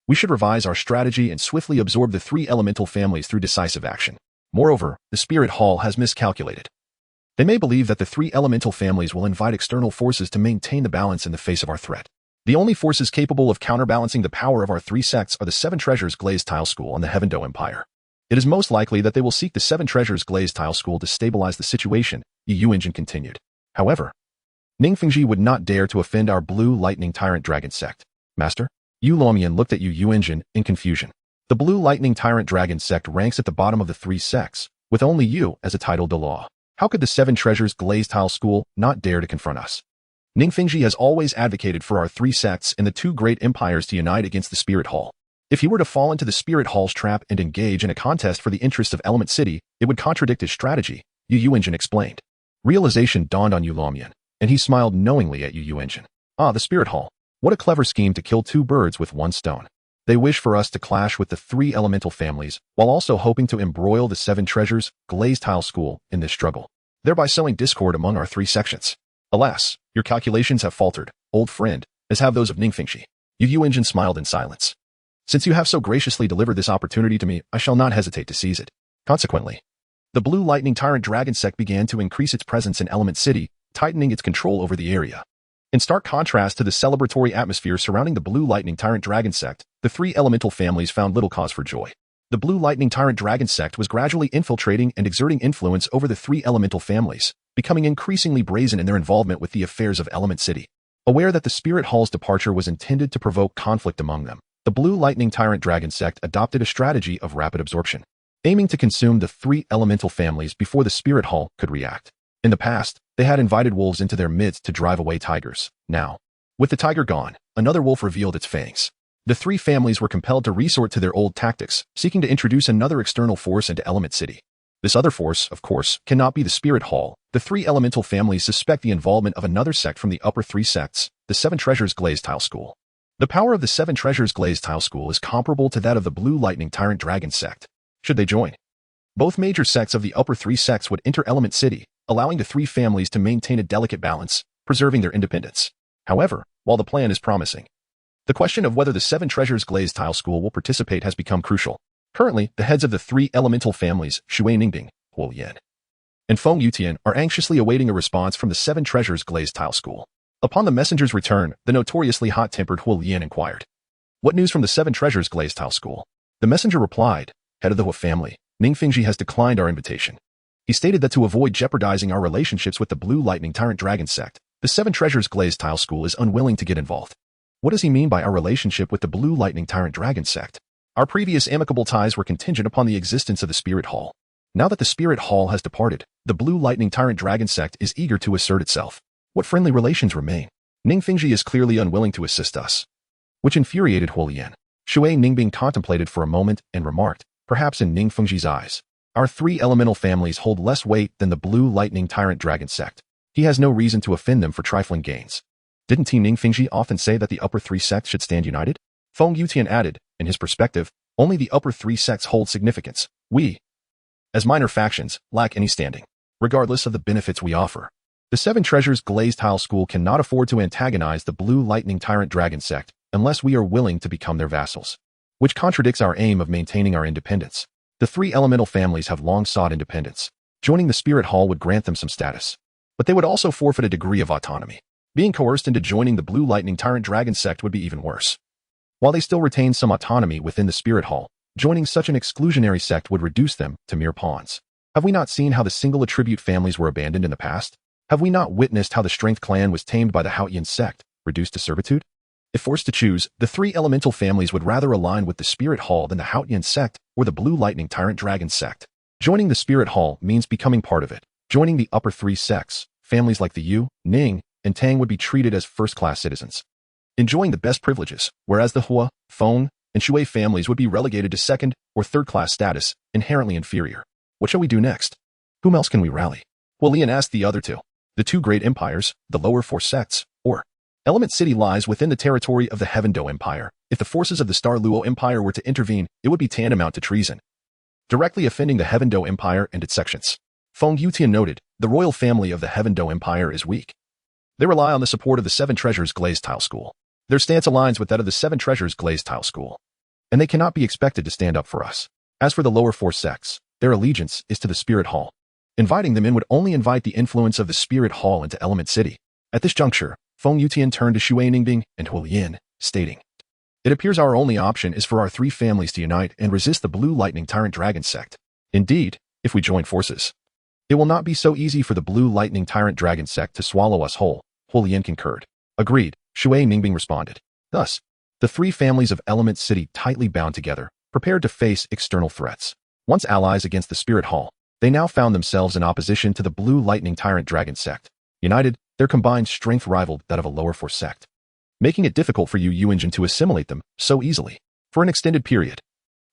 We should revise our strategy and swiftly absorb the 3 elemental families through decisive action. Moreover, the Spirit Hall has miscalculated. They may believe that the 3 elemental families will invite external forces to maintain the balance in the face of our threat. The only forces capable of counterbalancing the power of our 3 sects are the 7 Treasures Glazed Tile School and the Dou Empire. It is most likely that they will seek the 7 Treasures Glazed Tile School to stabilize the situation, Yu Yunjin continued. However, Ningfengji would not dare to offend our Blue Lightning Tyrant Dragon sect. Master? Yu Luomian looked at Yu Yunjin in confusion. The Blue Lightning Tyrant Dragon sect ranks at the bottom of the 3 sects, with only you as a title de law. How could the 7 Treasures Glazed Tile School not dare to confront us? Ningfengji has always advocated for our 3 sects and the 2 great empires to unite against the Spirit Hall. If he were to fall into the Spirit Hall's trap and engage in a contest for the interest of Element City, it would contradict his strategy, Yu Yunjin explained. Realization dawned on Yu Luomian, and he smiled knowingly at Yu Yunjin. Ah, the Spirit Hall. What a clever scheme to kill 2 birds with 1 stone. They wish for us to clash with the 3 elemental families, while also hoping to embroil the 7 Treasures Glazed Tile School in this struggle, thereby sowing discord among our 3 sections. Alas, your calculations have faltered, old friend, as have those of Ningfengji. Yu Yunjin smiled in silence. Since you have so graciously delivered this opportunity to me, I shall not hesitate to seize it. Consequently, The Blue Lightning Tyrant Dragon Sect began to increase its presence in Element City, tightening its control over the area. In stark contrast to the celebratory atmosphere surrounding the Blue Lightning Tyrant Dragon Sect, the three elemental families found little cause for joy. The Blue Lightning Tyrant Dragon Sect was gradually infiltrating and exerting influence over the three elemental families, becoming increasingly brazen in their involvement with the affairs of Element City. Aware that the Spirit Hall's departure was intended to provoke conflict among them, the Blue Lightning Tyrant Dragon Sect adopted a strategy of rapid absorption, aiming to consume the three elemental families before the Spirit Hall could react. In the past, they had invited wolves into their midst to drive away tigers. Now, with the tiger gone, another wolf revealed its fangs. The three families were compelled to resort to their old tactics, seeking to introduce another external force into Element City. This other force, of course, cannot be the Spirit Hall. The three elemental families suspect the involvement of another sect from the upper three sects, the Seven Treasures Glazed Tile School. The power of the Seven Treasures Glazed Tile School is comparable to that of the Blue Lightning Tyrant Dragon Sect. Should they join? Both major sects of the upper three sects would enter Element City, allowing the three families to maintain a delicate balance, preserving their independence. However, while the plan is promising, the question of whether the Seven Treasures Glazed Tile School will participate has become crucial. Currently, the heads of the three elemental families, Shui Ningbing, Dugu Yin, and Feng Yutian, are anxiously awaiting a response from the Seven Treasures Glazed Tile School. Upon the messenger's return, the notoriously hot-tempered Dugu Yin inquired, "What news from the Seven Treasures Glazed Tile School?" The messenger replied, "Head of the Hua family, Ning Fengji has declined our invitation. He stated that to avoid jeopardizing our relationships with the Blue Lightning Tyrant Dragon Sect, the Seven Treasures Glazed Tile School is unwilling to get involved." What does he mean by our relationship with the Blue Lightning Tyrant Dragon Sect? Our previous amicable ties were contingent upon the existence of the Spirit Hall. Now that the Spirit Hall has departed, the Blue Lightning Tyrant Dragon Sect is eager to assert itself. What friendly relations remain? Ning Fengji is clearly unwilling to assist us, which infuriated Dugu Yin. Shui Ningbing contemplated for a moment and remarked, perhaps in Ning Fengji's eyes, our three elemental families hold less weight than the Blue Lightning Tyrant Dragon Sect. He has no reason to offend them for trifling gains. Didn't Ning Fengji often say that the upper three sects should stand united? Feng Yutian added, in his perspective, only the upper three sects hold significance. We, as minor factions, lack any standing, regardless of the benefits we offer. The Seven Treasures Glazed Tile School cannot afford to antagonize the Blue Lightning Tyrant Dragon Sect unless we are willing to become their vassals, which contradicts our aim of maintaining our independence. The three elemental families have long sought independence. Joining the Spirit Hall would grant them some status, but they would also forfeit a degree of autonomy. Being coerced into joining the Blue Lightning Tyrant Dragon Sect would be even worse. While they still retain some autonomy within the Spirit Hall, joining such an exclusionary sect would reduce them to mere pawns. Have we not seen how the single attribute families were abandoned in the past? Have we not witnessed how the Strength clan was tamed by the Haotian sect, reduced to servitude? If forced to choose, the three elemental families would rather align with the Spirit Hall than the Haotian sect or the Blue Lightning Tyrant Dragon Sect. Joining the Spirit Hall means becoming part of it. Joining the upper three sects, families like the Yu, Ning, and Tang would be treated as first-class citizens, enjoying the best privileges, whereas the Hua, Feng, and Shui families would be relegated to second or third-class status, inherently inferior. What shall we do next? Whom else can we rally? Dugu Yin asked the other two. The two great empires, the lower four sects, or Element City lies within the territory of the Dou Empire. If the forces of the Star Luo Empire were to intervene, it would be tantamount to treason, directly offending the Dou Empire and its sections. Feng Yutian noted, the royal family of the Dou Empire is weak. They rely on the support of the Seven Treasures Glazed Tile School. Their stance aligns with that of the Seven Treasures Glazed Tile School, and they cannot be expected to stand up for us. As for the lower four sects, their allegiance is to the Spirit Hall. Inviting them in would only invite the influence of the Spirit Hall into Element City. At this juncture, Feng Yutian turned to Shui Ningbing and Dugu Yin, stating, "It appears our only option is for our three families to unite and resist the Blue Lightning Tyrant Dragon Sect. Indeed, if we join forces, it will not be so easy for the Blue Lightning Tyrant Dragon Sect to swallow us whole." Dugu Yin concurred. Agreed, Shui Ningbing responded. Thus, the three families of Element City tightly bound together, prepared to face external threats. Once allies against the Spirit Hall, they now found themselves in opposition to the Blue Lightning Tyrant Dragon Sect. United, their combined strength rivaled that of a lower four sect, making it difficult for Yu Engine to assimilate them so easily. For an extended period,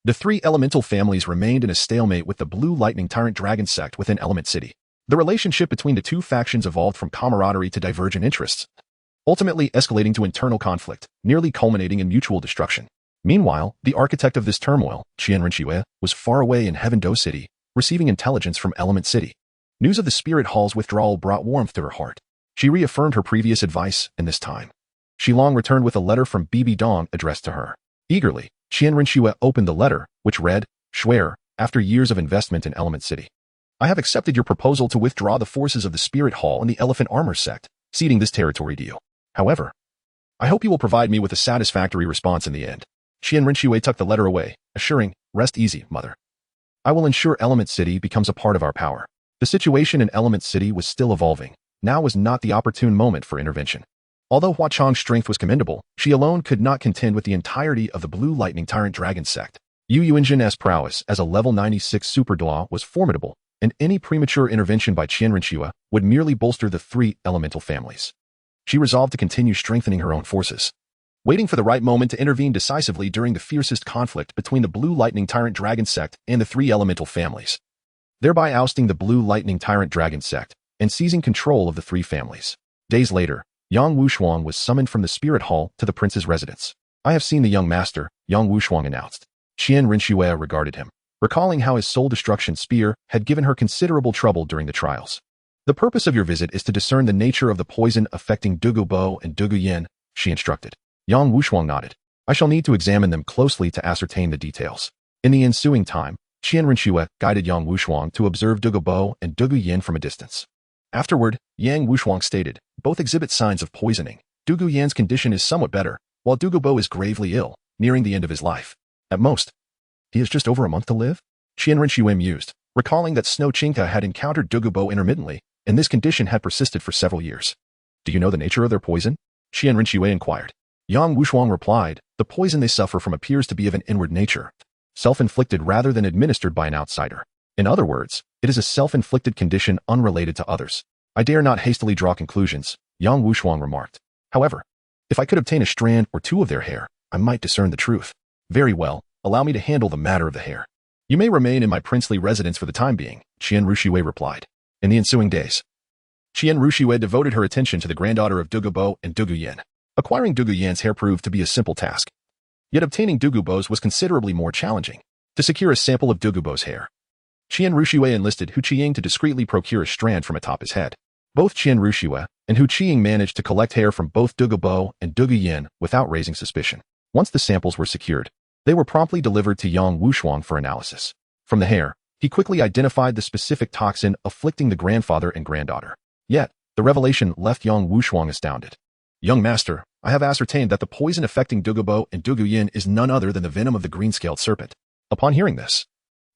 the three elemental families remained in a stalemate with the Blue Lightning Tyrant Dragon Sect within Element City. The relationship between the two factions evolved from camaraderie to divergent interests, ultimately escalating to internal conflict, nearly culminating in mutual destruction. Meanwhile, the architect of this turmoil, Qian Renxue, was far away in Dou City, receiving intelligence from Element City. News of the Spirit Hall's withdrawal brought warmth to her heart. She reaffirmed her previous advice, and this time, she long returned with a letter from Bibi Dong addressed to her. Eagerly, Qian Renxue opened the letter, which read, "Schwer, after years of investment in Element City, I have accepted your proposal to withdraw the forces of the Spirit Hall and the Elephant Armor Sect, ceding this territory to you. However, I hope you will provide me with a satisfactory response in the end. Qian Renxue tucked the letter away, assuring, rest easy, mother. I will ensure Element City becomes a part of our power. The situation in Element City was still evolving. Now was not the opportune moment for intervention. Although Hua Chang's strength was commendable, she alone could not contend with the entirety of the Blue Lightning Tyrant Dragon Sect. Yu Yuanjin's prowess as a level 96 Super Dua was formidable, and any premature intervention by Qian Renxue would merely bolster the three elemental families. She resolved to continue strengthening her own forces, waiting for the right moment to intervene decisively during the fiercest conflict between the Blue Lightning Tyrant Dragon Sect and the three elemental families, thereby ousting the Blue Lightning Tyrant Dragon Sect and seizing control of the three families. Days later, Yang Wushuang was summoned from the Spirit Hall to the prince's residence. I have seen the young master, Yang Wushuang announced. Qian Renxue regarded him, recalling how his soul destruction spear had given her considerable trouble during the trials. The purpose of your visit is to discern the nature of the poison affecting Dugu Bo and Dugu Yin, she instructed. Yang Wushuang nodded. I shall need to examine them closely to ascertain the details. In the ensuing time, Qian Renxue guided Yang Wushuang to observe Dugu Bo and Dugu Yin from a distance. Afterward, Yang Wushuang stated, both exhibit signs of poisoning. Dugu Yin's condition is somewhat better, while Dugu Bo is gravely ill, nearing the end of his life. At most, he has just over a month to live? Qian Renxue mused, recalling that Snow Chinka had encountered Dugu Bo intermittently, and this condition had persisted for several years. Do you know the nature of their poison? Qian Renxue inquired. Yang Wushuang replied, the poison they suffer from appears to be of an inward nature, self-inflicted rather than administered by an outsider. In other words, it is a self-inflicted condition unrelated to others. I dare not hastily draw conclusions, Yang Wushuang remarked. However, if I could obtain a strand or two of their hair, I might discern the truth. Very well, allow me to handle the matter of the hair. You may remain in my princely residence for the time being, Qian Renxue replied. In the ensuing days, Qian Renxue devoted her attention to the granddaughter of Dugu Bo and Dugu Yin. Acquiring Dugu Yin's hair proved to be a simple task. Yet obtaining Dugu Bo's was considerably more challenging. To secure a sample of Dugu Bo's hair, Qian Renxue enlisted Hu Qiying to discreetly procure a strand from atop his head. Both Qian Renxue and Hu Qiying managed to collect hair from both Dugu Bo and Dugu Yin without raising suspicion. Once the samples were secured, they were promptly delivered to Yang Wushuang for analysis. From the hair, he quickly identified the specific toxin afflicting the grandfather and granddaughter. Yet, the revelation left Yang Wushuang astounded. Young master, I have ascertained that the poison affecting Dugu Bo and Dugu Yin is none other than the venom of the green-scaled serpent. Upon hearing this,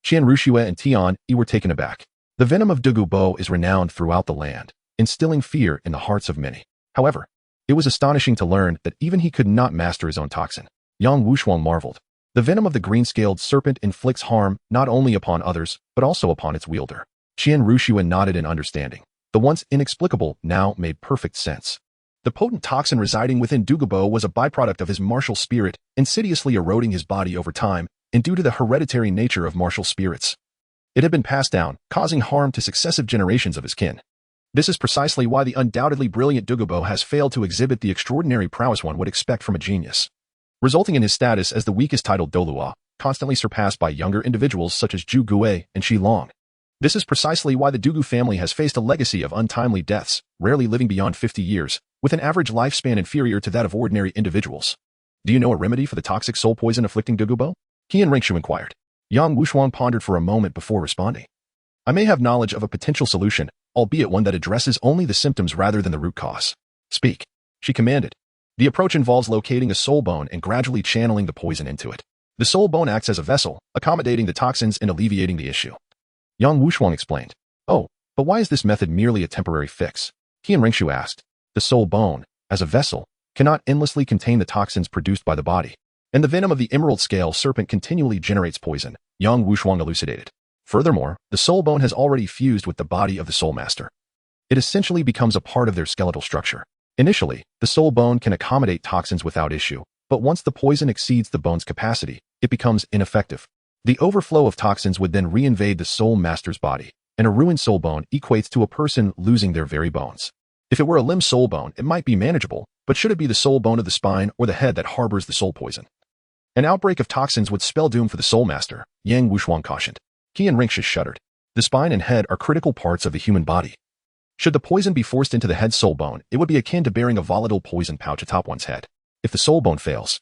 Qian Renxue and Tian Yi were taken aback. The venom of Dugu Bo is renowned throughout the land, instilling fear in the hearts of many. However, it was astonishing to learn that even he could not master his own toxin. Yang Wushuang marveled. The venom of the green-scaled serpent inflicts harm not only upon others, but also upon its wielder. Qian Renxue nodded in understanding. The once inexplicable now made perfect sense. The potent toxin residing within Dugu Bo was a byproduct of his martial spirit, insidiously eroding his body over time, and due to the hereditary nature of martial spirits. It had been passed down, causing harm to successive generations of his kin. This is precisely why the undoubtedly brilliant Dugu Bo has failed to exhibit the extraordinary prowess one would expect from a genius, resulting in his status as the weakest titled Doulua, constantly surpassed by younger individuals such as Zhu Gui and Shi Long. This is precisely why the Dugu family has faced a legacy of untimely deaths, rarely living beyond 50 years, with an average lifespan inferior to that of ordinary individuals. Do you know a remedy for the toxic soul poison afflicting Dugu Bo? Qian Renxue inquired. Yang Wushuang pondered for a moment before responding. I may have knowledge of a potential solution, albeit one that addresses only the symptoms rather than the root cause. Speak, she commanded. The approach involves locating a soul bone and gradually channeling the poison into it. The soul bone acts as a vessel, accommodating the toxins and alleviating the issue. Yang Wushuang explained. Oh, but why is this method merely a temporary fix? Qian Renxue asked. The soul bone, as a vessel, cannot endlessly contain the toxins produced by the body, and the venom of the emerald scale serpent continually generates poison, Yang Wushuang elucidated. Furthermore, the soul bone has already fused with the body of the soul master. It essentially becomes a part of their skeletal structure. Initially, the soul bone can accommodate toxins without issue, but once the poison exceeds the bone's capacity, it becomes ineffective. The overflow of toxins would then reinvade the soul master's body, and a ruined soul bone equates to a person losing their very bones. If it were a limb soul bone, it might be manageable, but should it be the soul bone of the spine or the head that harbors the soul poison? An outbreak of toxins would spell doom for the soul master, Yang Wushuang cautioned. Qian Renxue shuddered. The spine and head are critical parts of the human body. Should the poison be forced into the head soul bone, it would be akin to bearing a volatile poison pouch atop one's head. If the soul bone fails,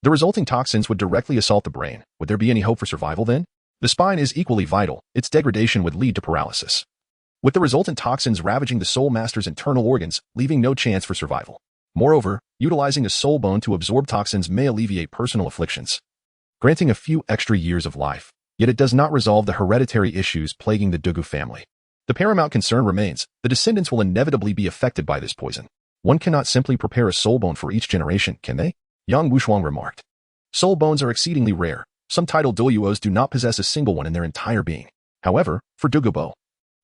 the resulting toxins would directly assault the brain. Would there be any hope for survival then? The spine is equally vital, its degradation would lead to paralysis, with the resultant toxins ravaging the soul master's internal organs, leaving no chance for survival. Moreover, utilizing a soul bone to absorb toxins may alleviate personal afflictions, granting a few extra years of life, yet it does not resolve the hereditary issues plaguing the Dugu family. The paramount concern remains, the descendants will inevitably be affected by this poison. One cannot simply prepare a soul bone for each generation, can they? Yang Wushuang remarked. Soul bones are exceedingly rare. Some titled Doyuos do not possess a single one in their entire being. However, for Dugubo,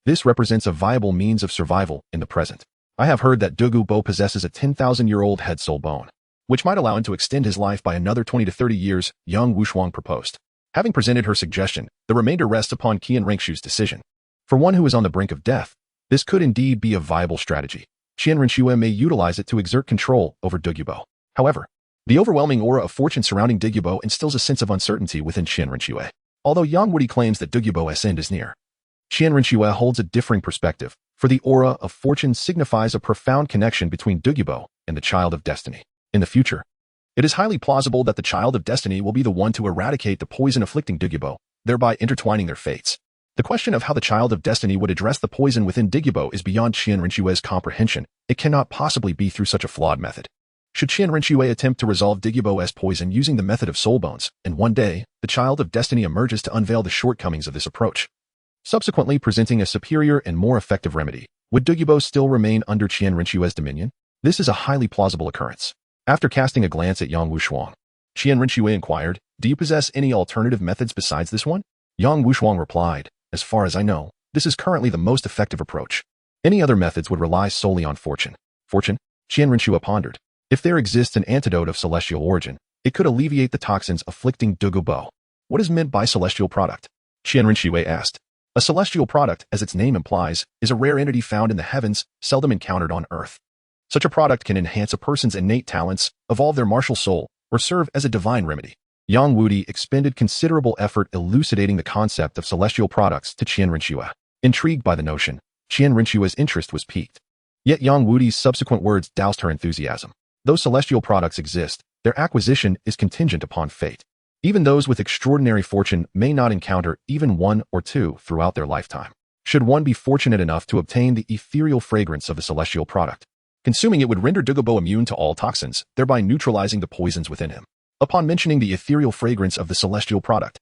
this represents a viable means of survival in the present. I have heard that Dugubo possesses a 10,000-year-old head soul bone, which might allow him to extend his life by another 20 to 30 years, Yang Wushuang proposed. Having presented her suggestion, the remainder rests upon Qian Renxue's decision. For one who is on the brink of death, this could indeed be a viable strategy. Qian Renxue may utilize it to exert control over Dugubo. However, the overwhelming aura of fortune surrounding Dugubo instills a sense of uncertainty within Qian Renxue. Although Yang Wudi claims that Dugubo's end is near, Qian Renxue holds a differing perspective, for the aura of fortune signifies a profound connection between Dugubo and the Child of Destiny. In the future, it is highly plausible that the Child of Destiny will be the one to eradicate the poison afflicting Dugubo, thereby intertwining their fates. The question of how the Child of Destiny would address the poison within Dugubo is beyond Qian Renxue's comprehension. It cannot possibly be through such a flawed method. Should Qian Renxue attempt to resolve Dugubo's poison using the method of soul bones, and one day, the Child of Destiny emerges to unveil the shortcomings of this approach, subsequently presenting a superior and more effective remedy, would Dugubo still remain under Qian Renxue's dominion? This is a highly plausible occurrence. After casting a glance at Yang Wushuang, Qian Renxue inquired, "Do you possess any alternative methods besides this one?" Yang Wushuang replied, "As far as I know, this is currently the most effective approach. Any other methods would rely solely on fortune." Fortune? Qian Renxue pondered. If there exists an antidote of celestial origin, it could alleviate the toxins afflicting Dugubo. What is meant by celestial product? Qian Renxue asked. A celestial product, as its name implies, is a rare entity found in the heavens, seldom encountered on Earth. Such a product can enhance a person's innate talents, evolve their martial soul, or serve as a divine remedy. Yang Wudi expended considerable effort elucidating the concept of celestial products to Qian Renxue. Intrigued by the notion, Qian Renxue's interest was piqued. Yet Yang Wudi's subsequent words doused her enthusiasm. Though celestial products exist, their acquisition is contingent upon fate. Even those with extraordinary fortune may not encounter even one or two throughout their lifetime. Should one be fortunate enough to obtain the ethereal fragrance of the celestial product, consuming it would render Dugubo immune to all toxins, thereby neutralizing the poisons within him. Upon mentioning the ethereal fragrance of the celestial product,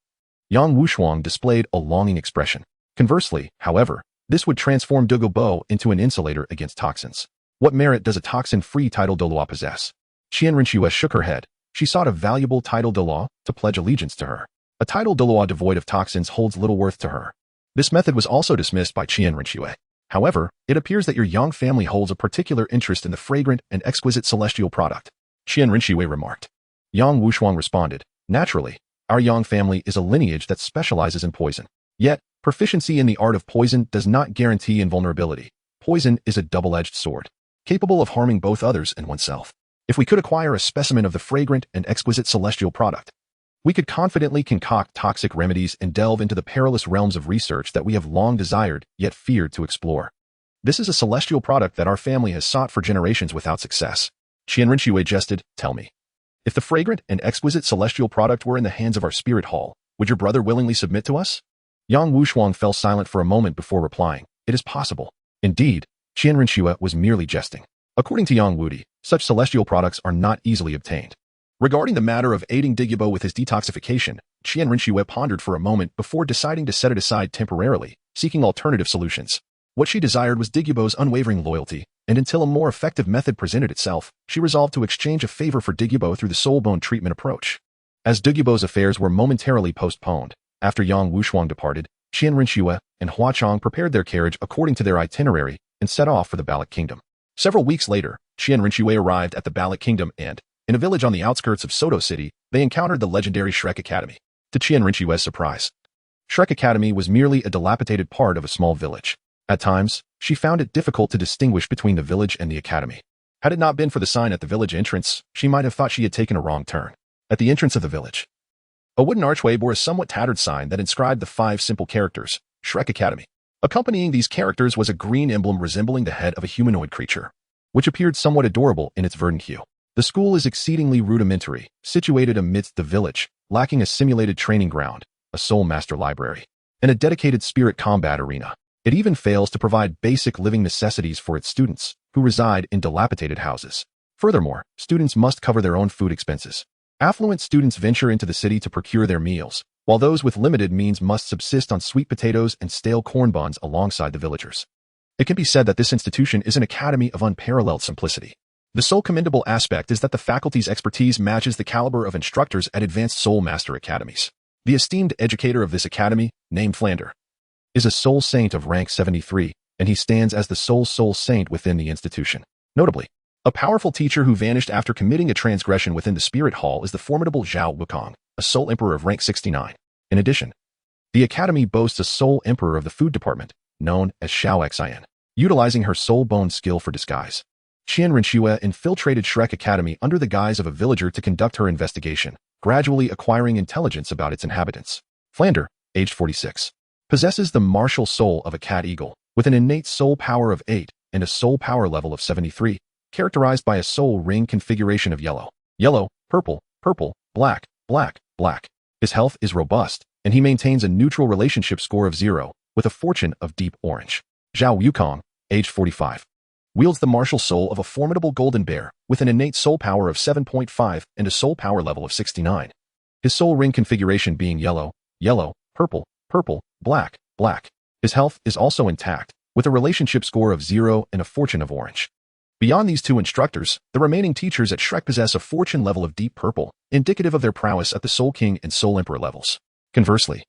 Yang Wushuang displayed a longing expression. Conversely, however, this would transform Dugubo into an insulator against toxins. What merit does a toxin-free title de loi possess? Qian Renxue shook her head. She sought a valuable title de loi to pledge allegiance to her. A title de loi devoid of toxins holds little worth to her. This method was also dismissed by Qian Renxue. However, it appears that your Yang family holds a particular interest in the fragrant and exquisite celestial product, Qian Renxue remarked. Yang Wushuang responded, "Naturally, our Yang family is a lineage that specializes in poison. Yet, proficiency in the art of poison does not guarantee invulnerability. Poison is a double-edged sword, capable of harming both others and oneself. If we could acquire a specimen of the fragrant and exquisite celestial product, we could confidently concoct toxic remedies and delve into the perilous realms of research that we have long desired yet feared to explore. This is a celestial product that our family has sought for generations without success." Qian Renxue jested, "Tell me, if the fragrant and exquisite celestial product were in the hands of our spirit hall, would your brother willingly submit to us?" Yang Wushuang fell silent for a moment before replying, "It is possible." Indeed, Qian Renxue was merely jesting. According to Yang Wudi, such celestial products are not easily obtained. Regarding the matter of aiding Dugubo with his detoxification, Qian Renxue pondered for a moment before deciding to set it aside temporarily, seeking alternative solutions. What she desired was Dugubo's unwavering loyalty, and until a more effective method presented itself, she resolved to exchange a favor for Dugubo through the soul bone treatment approach. As Dugubo's affairs were momentarily postponed, after Yang Wushuang departed, Qian Renxue and Hua Chong prepared their carriage according to their itinerary and set off for the Ballot Kingdom. Several weeks later, Qian Renxue arrived at the Ballot Kingdom and, in a village on the outskirts of Soto City, they encountered the legendary Shrek Academy. To Qian Renxue's surprise, Shrek Academy was merely a dilapidated part of a small village. At times, she found it difficult to distinguish between the village and the academy. Had it not been for the sign at the village entrance, she might have thought she had taken a wrong turn. At the entrance of the village, a wooden archway bore a somewhat tattered sign that inscribed the 5 simple characters, Shrek Academy. Accompanying these characters was a green emblem resembling the head of a humanoid creature, which appeared somewhat adorable in its verdant hue. The school is exceedingly rudimentary, situated amidst the village, lacking a simulated training ground, a soul master library, and a dedicated spirit combat arena. It even fails to provide basic living necessities for its students, who reside in dilapidated houses. Furthermore, students must cover their own food expenses. Affluent students venture into the city to procure their meals, while those with limited means must subsist on sweet potatoes and stale corn buns alongside the villagers. It can be said that this institution is an academy of unparalleled simplicity. The sole commendable aspect is that the faculty's expertise matches the caliber of instructors at advanced soul master academies. The esteemed educator of this academy, named Flander, is a soul saint of rank 73, and he stands as the sole soul saint within the institution. Notably, a powerful teacher who vanished after committing a transgression within the spirit hall is the formidable Zhao Wukong, a soul emperor of rank 69. In addition, the academy boasts a soul emperor of the food department, known as Xiao Xian, utilizing her soul bone skill for disguise. Qian Renxue infiltrated Shrek Academy under the guise of a villager to conduct her investigation, gradually acquiring intelligence about its inhabitants. Flander, aged 46, possesses the martial soul of a cat eagle, with an innate soul power of 8 and a soul power level of 73, characterized by a soul ring configuration of yellow, yellow, purple, purple, black, black, black. His health is robust, and he maintains a neutral relationship score of 0, with a fortune of deep orange. Zhao Wukong, aged 45, wields the martial soul of a formidable golden bear, with an innate soul power of 7.5 and a soul power level of 69. His soul ring configuration being yellow, yellow, purple, purple, black, black. His health is also intact, with a relationship score of 0 and a fortune of orange. Beyond these two instructors, the remaining teachers at Shrek possess a fortune level of deep purple, indicative of their prowess at the Soul King and Soul Emperor levels. Conversely,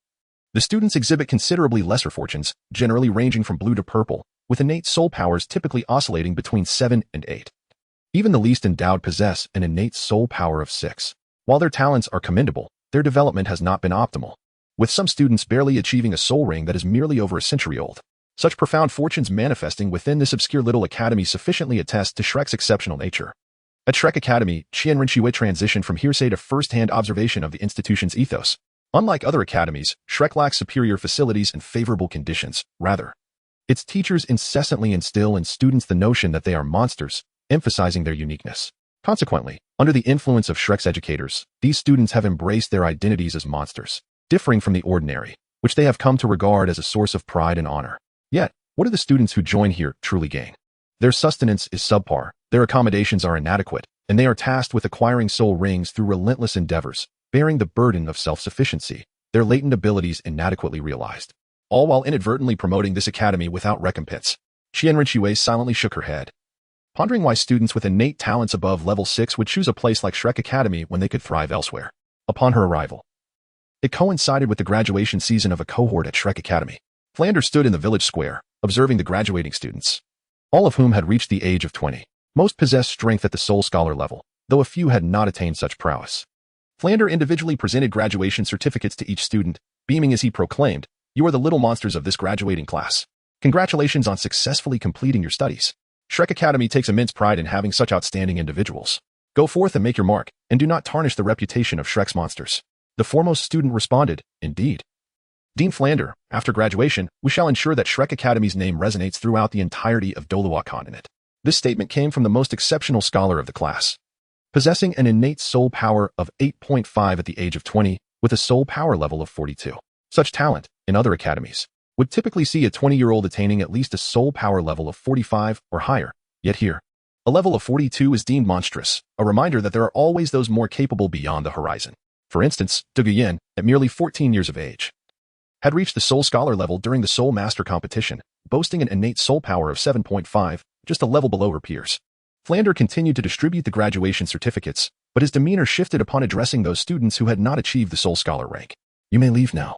the students exhibit considerably lesser fortunes, generally ranging from blue to purple, with innate soul powers typically oscillating between 7 and 8. Even the least endowed possess an innate soul power of 6. While their talents are commendable, their development has not been optimal, with some students barely achieving a soul ring that is merely over a century old. Such profound fortunes manifesting within this obscure little academy sufficiently attest to Shrek's exceptional nature. At Shrek Academy, Qian Renxue transitioned from hearsay to first-hand observation of the institution's ethos. Unlike other academies, Shrek lacks superior facilities and favorable conditions. Rather, its teachers incessantly instill in students the notion that they are monsters, emphasizing their uniqueness. Consequently, under the influence of Shrek's educators, these students have embraced their identities as monsters, differing from the ordinary, which they have come to regard as a source of pride and honor. Yet, what do the students who join here truly gain? Their sustenance is subpar, their accommodations are inadequate, and they are tasked with acquiring soul rings through relentless endeavors, bearing the burden of self-sufficiency, their latent abilities inadequately realized. All while inadvertently promoting this academy without recompense. Qian Renxue silently shook her head, pondering why students with innate talents above level 6 would choose a place like Shrek Academy when they could thrive elsewhere. Upon her arrival, it coincided with the graduation season of a cohort at Shrek Academy. Flander stood in the village square, observing the graduating students, all of whom had reached the age of 20. Most possessed strength at the soul scholar level, though a few had not attained such prowess. Flander individually presented graduation certificates to each student, beaming as he proclaimed, "You are the little monsters of this graduating class. Congratulations on successfully completing your studies. Shrek Academy takes immense pride in having such outstanding individuals. Go forth and make your mark, and do not tarnish the reputation of Shrek's monsters." The foremost student responded, "Indeed. Dean Flander, after graduation, we shall ensure that Shrek Academy's name resonates throughout the entirety of Doluwa continent." This statement came from the most exceptional scholar of the class, possessing an innate soul power of 8.5 at the age of 20, with a soul power level of 42. Such talent, in other academies, would typically see a 20-year-old attaining at least a soul power level of 45 or higher. Yet here, a level of 42 is deemed monstrous, a reminder that there are always those more capable beyond the horizon. For instance, Dugu Yin, at merely 14 years of age, had reached the Soul Scholar level during the Soul Master competition, boasting an innate soul power of 7.5, just a level below her peers. Flander continued to distribute the graduation certificates, but his demeanor shifted upon addressing those students who had not achieved the Soul Scholar rank. "You may leave now.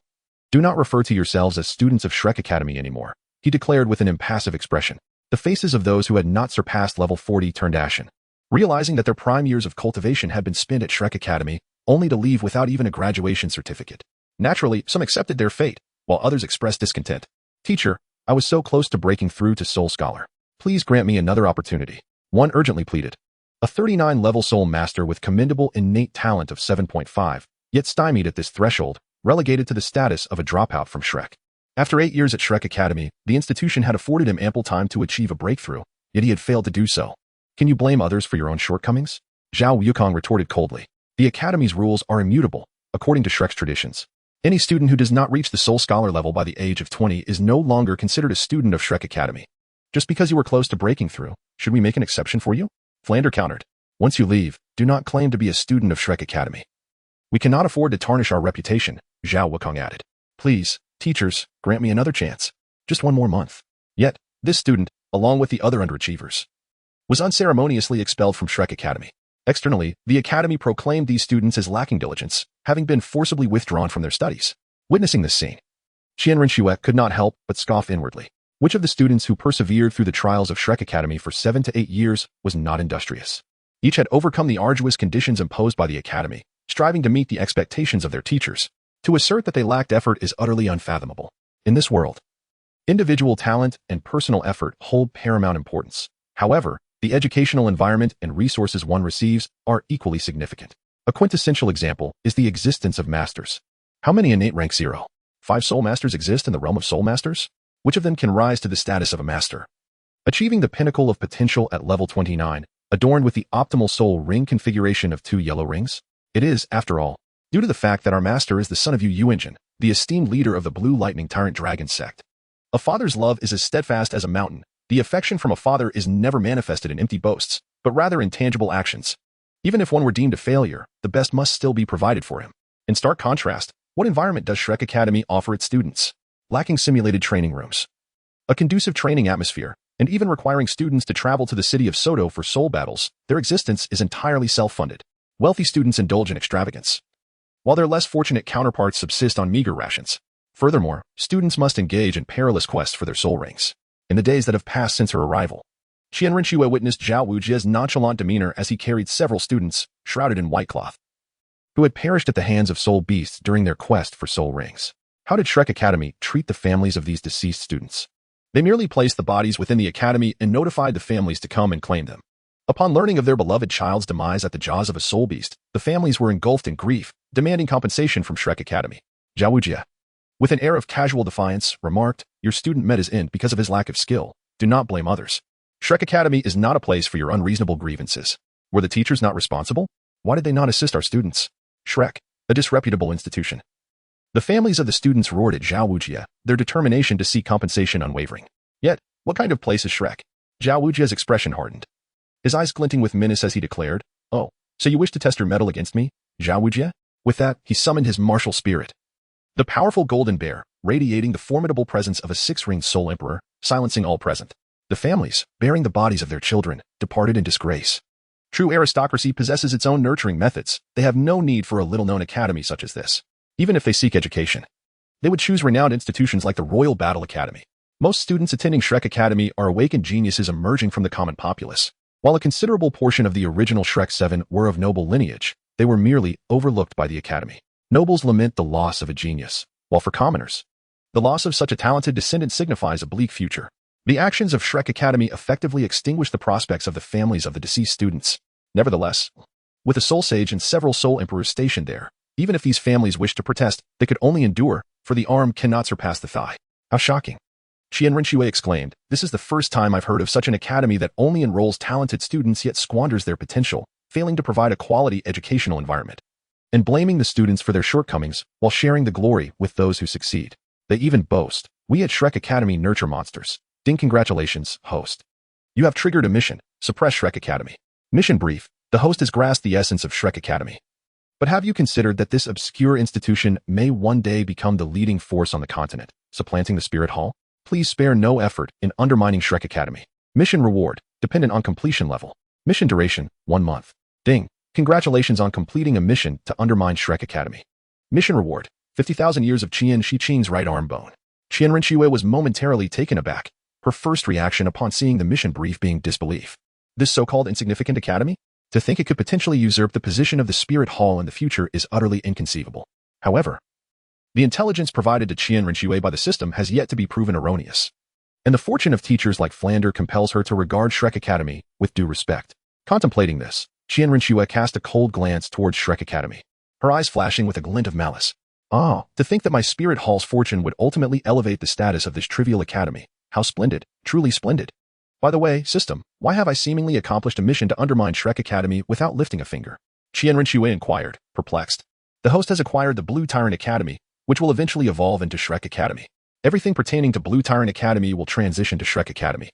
Do not refer to yourselves as students of Shrek Academy anymore," he declared with an impassive expression. The faces of those who had not surpassed level 40 turned ashen, realizing that their prime years of cultivation had been spent at Shrek Academy, only to leave without even a graduation certificate. Naturally, some accepted their fate, while others expressed discontent. "Teacher, I was so close to breaking through to Soul Scholar. Please grant me another opportunity," one urgently pleaded. A 39-level Soul Master with commendable innate talent of 7.5, yet stymied at this threshold, relegated to the status of a dropout from Shrek. After 8 years at Shrek Academy, the institution had afforded him ample time to achieve a breakthrough, yet he had failed to do so. "Can you blame others for your own shortcomings?" Zhao Wukong retorted coldly. "The Academy's rules are immutable, according to Shrek's traditions. Any student who does not reach the Soul Scholar level by the age of 20 is no longer considered a student of Shrek Academy. Just because you were close to breaking through, should we make an exception for you? Flander countered. Once you leave, do not claim to be a student of Shrek Academy. We cannot afford to tarnish our reputation, Zhao Wukong added. Please, teachers, grant me another chance. Just one more month. Yet, this student, along with the other underachievers, was unceremoniously expelled from Shrek Academy. Externally, the Academy proclaimed these students as lacking diligence, having been forcibly withdrawn from their studies. Witnessing this scene, Qian Renxue could not help but scoff inwardly. Which of the students who persevered through the trials of Shrek Academy for 7 to 8 years was not industrious? Each had overcome the arduous conditions imposed by the Academy, striving to meet the expectations of their teachers. To assert that they lacked effort is utterly unfathomable. In this world, individual talent and personal effort hold paramount importance. However, the educational environment and resources one receives are equally significant. A quintessential example is the existence of masters. How many innate rank 0? 5 soul masters exist in the realm of soul masters? Which of them can rise to the status of a master? Achieving the pinnacle of potential at level 29, adorned with the optimal soul ring configuration of 2 yellow rings? It is, after all, due to the fact that our master is the son of Yu Engine, the esteemed leader of the Blue Lightning Tyrant Dragon Sect. A father's love is as steadfast as a mountain. The affection from a father is never manifested in empty boasts, but rather in tangible actions. Even if one were deemed a failure, the best must still be provided for him. In stark contrast, what environment does Shrek Academy offer its students? Lacking simulated training rooms, a conducive training atmosphere, and even requiring students to travel to the city of Soto for soul battles, their existence is entirely self-funded. Wealthy students indulge in extravagance, while their less fortunate counterparts subsist on meager rations. Furthermore, students must engage in perilous quests for their soul rings. In the days that have passed since her arrival, Qian Renxue witnessed Zhao Wujie's nonchalant demeanor as he carried several students, shrouded in white cloth, who had perished at the hands of soul beasts during their quest for soul rings. How did Shrek Academy treat the families of these deceased students? They merely placed the bodies within the academy and notified the families to come and claim them. Upon learning of their beloved child's demise at the jaws of a soul beast, the families were engulfed in grief, demanding compensation from Shrek Academy. Zhao Wujie, with an air of casual defiance, remarked, "Your student met his end because of his lack of skill. Do not blame others. Shrek Academy is not a place for your unreasonable grievances. Were the teachers not responsible? Why did they not assist our students? Shrek, a disreputable institution." The families of the students roared at Zhao Wujie, their determination to seek compensation unwavering. Yet, what kind of place is Shrek? Zhao Wujie's expression hardened, his eyes glinting with menace as he declared, "Oh, so you wish to test your mettle against me, Zhao Wujie?" With that, he summoned his martial spirit, the powerful golden bear, radiating the formidable presence of a 6-ringed soul emperor, silencing all present. The families, bearing the bodies of their children, departed in disgrace. True aristocracy possesses its own nurturing methods. They have no need for a little-known academy such as this. Even if they seek education, they would choose renowned institutions like the Royal Battle Academy. Most students attending Shrek Academy are awakened geniuses emerging from the common populace. While a considerable portion of the original Shrek 7 were of noble lineage, they were merely overlooked by the Academy. Nobles lament the loss of a genius, while for commoners, the loss of such a talented descendant signifies a bleak future. The actions of Shrek Academy effectively extinguish the prospects of the families of the deceased students. Nevertheless, with a soul sage and several soul emperors stationed there, even if these families wished to protest, they could only endure, for the arm cannot surpass the thigh. How shocking! Qian Renxue exclaimed, "This is the first time I've heard of such an academy that only enrolls talented students yet squanders their potential, failing to provide a quality educational environment, and blaming the students for their shortcomings while sharing the glory with those who succeed. They even boast, 'We at Shrek Academy nurture monsters.' Ding, congratulations, host. You have triggered a mission, suppress Shrek Academy." Mission brief, the host has grasped the essence of Shrek Academy. But have you considered that this obscure institution may one day become the leading force on the continent, supplanting the Spirit Hall? Please spare no effort in undermining Shrek Academy. Mission reward, dependent on completion level. Mission duration, 1 month. Ding, congratulations on completing a mission to undermine Shrek Academy. Mission reward, 50,000 years of Qian Shiqing's right arm bone. Qian Renxue was momentarily taken aback, her first reaction upon seeing the mission brief being disbelief. This so-called insignificant academy? To think it could potentially usurp the position of the Spirit Hall in the future is utterly inconceivable. However, the intelligence provided to Qian Renxue by the system has yet to be proven erroneous, and the fortune of teachers like Flander compels her to regard Shrek Academy with due respect. Contemplating this, Qian Renxue cast a cold glance towards Shrek Academy, her eyes flashing with a glint of malice. "Ah, to think that my Spirit Hall's fortune would ultimately elevate the status of this trivial academy. How splendid, truly splendid. By the way, system, why have I seemingly accomplished a mission to undermine Shrek Academy without lifting a finger?" Qian Renxue inquired, perplexed. The host has acquired the Blue Tyrant Academy, which will eventually evolve into Shrek Academy. Everything pertaining to Blue Tyrant Academy will transition to Shrek Academy.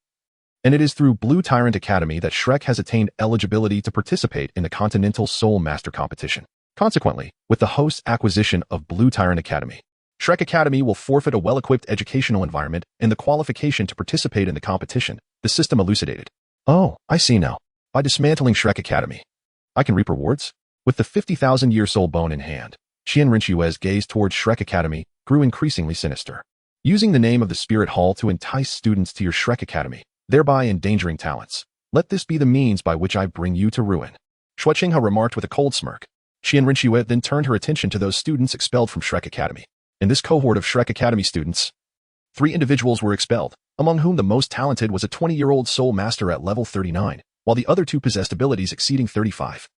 And it is through Blue Tyrant Academy that Shrek has attained eligibility to participate in the Continental Soul Master Competition. Consequently, with the host's acquisition of Blue Tyrant Academy, Shrek Academy will forfeit a well-equipped educational environment and the qualification to participate in the competition, the system elucidated. Oh, I see now. By dismantling Shrek Academy, I can reap rewards? With the 50,000-year soul bone in hand, Qian Renshue's gaze towards Shrek Academy grew increasingly sinister. Using the name of the Spirit Hall to entice students to your Shrek Academy, thereby endangering talents. Let this be the means by which I bring you to ruin. Shuqinghe remarked with a cold smirk. Qian Renxue then turned her attention to those students expelled from Shrek Academy. In this cohort of Shrek Academy students, 3 individuals were expelled, among whom the most talented was a 20-year-old soul master at level 39, while the other 2 possessed abilities exceeding 35.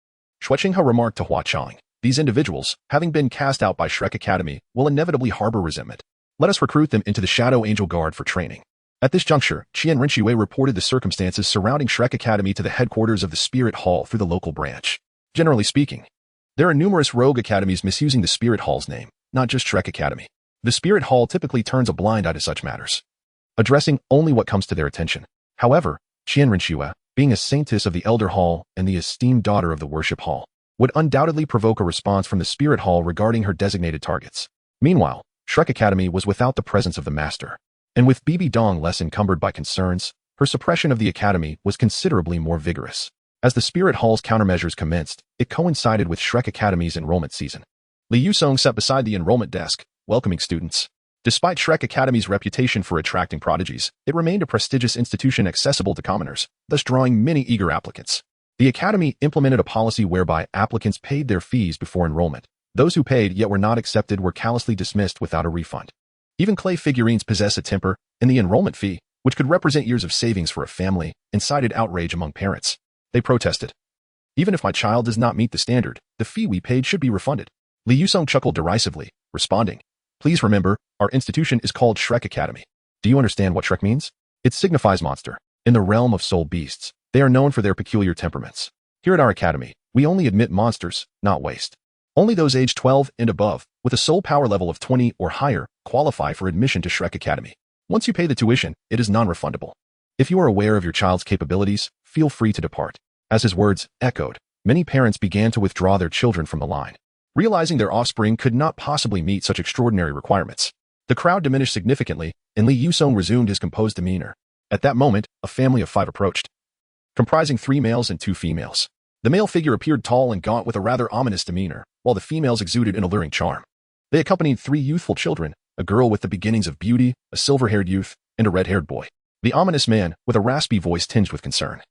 Shuqinghe remarked to Hua Chang, these individuals, having been cast out by Shrek Academy, will inevitably harbor resentment. Let us recruit them into the Shadow Angel Guard for training. At this juncture, Qian Renxue reported the circumstances surrounding Shrek Academy to the headquarters of the Spirit Hall through the local branch. Generally speaking, there are numerous rogue academies misusing the Spirit Hall's name, not just Shrek Academy. The Spirit Hall typically turns a blind eye to such matters, addressing only what comes to their attention. However, Qian Renxue, being a saintess of the Elder Hall and the esteemed daughter of the Worship Hall, would undoubtedly provoke a response from the Spirit Hall regarding her designated targets. Meanwhile, Shrek Academy was without the presence of the Master, and with Bibi Dong less encumbered by concerns, her suppression of the Academy was considerably more vigorous. As the Spirit Hall's countermeasures commenced, it coincided with Shrek Academy's enrollment season. Li Yusong sat beside the enrollment desk, welcoming students. Despite Shrek Academy's reputation for attracting prodigies, it remained a prestigious institution accessible to commoners, thus drawing many eager applicants. The Academy implemented a policy whereby applicants paid their fees before enrollment. Those who paid yet were not accepted were callously dismissed without a refund. Even clay figurines possess a temper, and the enrollment fee, which could represent years of savings for a family, incited outrage among parents. They protested. Even if my child does not meet the standard, the fee we paid should be refunded. Li Yusong chuckled derisively, responding, please remember, our institution is called Shrek Academy. Do you understand what Shrek means? It signifies monster. In the realm of soul beasts, they are known for their peculiar temperaments. Here at our academy, we only admit monsters, not waste. Only those aged 12 and above, with a soul power level of 20 or higher, qualify for admission to Shrek Academy. Once you pay the tuition, it is non-refundable. If you are aware of your child's capabilities, feel free to depart. As his words echoed, many parents began to withdraw their children from the line, realizing their offspring could not possibly meet such extraordinary requirements. The crowd diminished significantly, and Li Yusong resumed his composed demeanor. At that moment, a family of 5 approached, comprising 3 males and 2 females. The male figure appeared tall and gaunt with a rather ominous demeanor, while the females exuded an alluring charm. They accompanied 3 youthful children, a girl with the beginnings of beauty, a silver-haired youth, and a red-haired boy. The ominous man, with a raspy voice tinged with concern,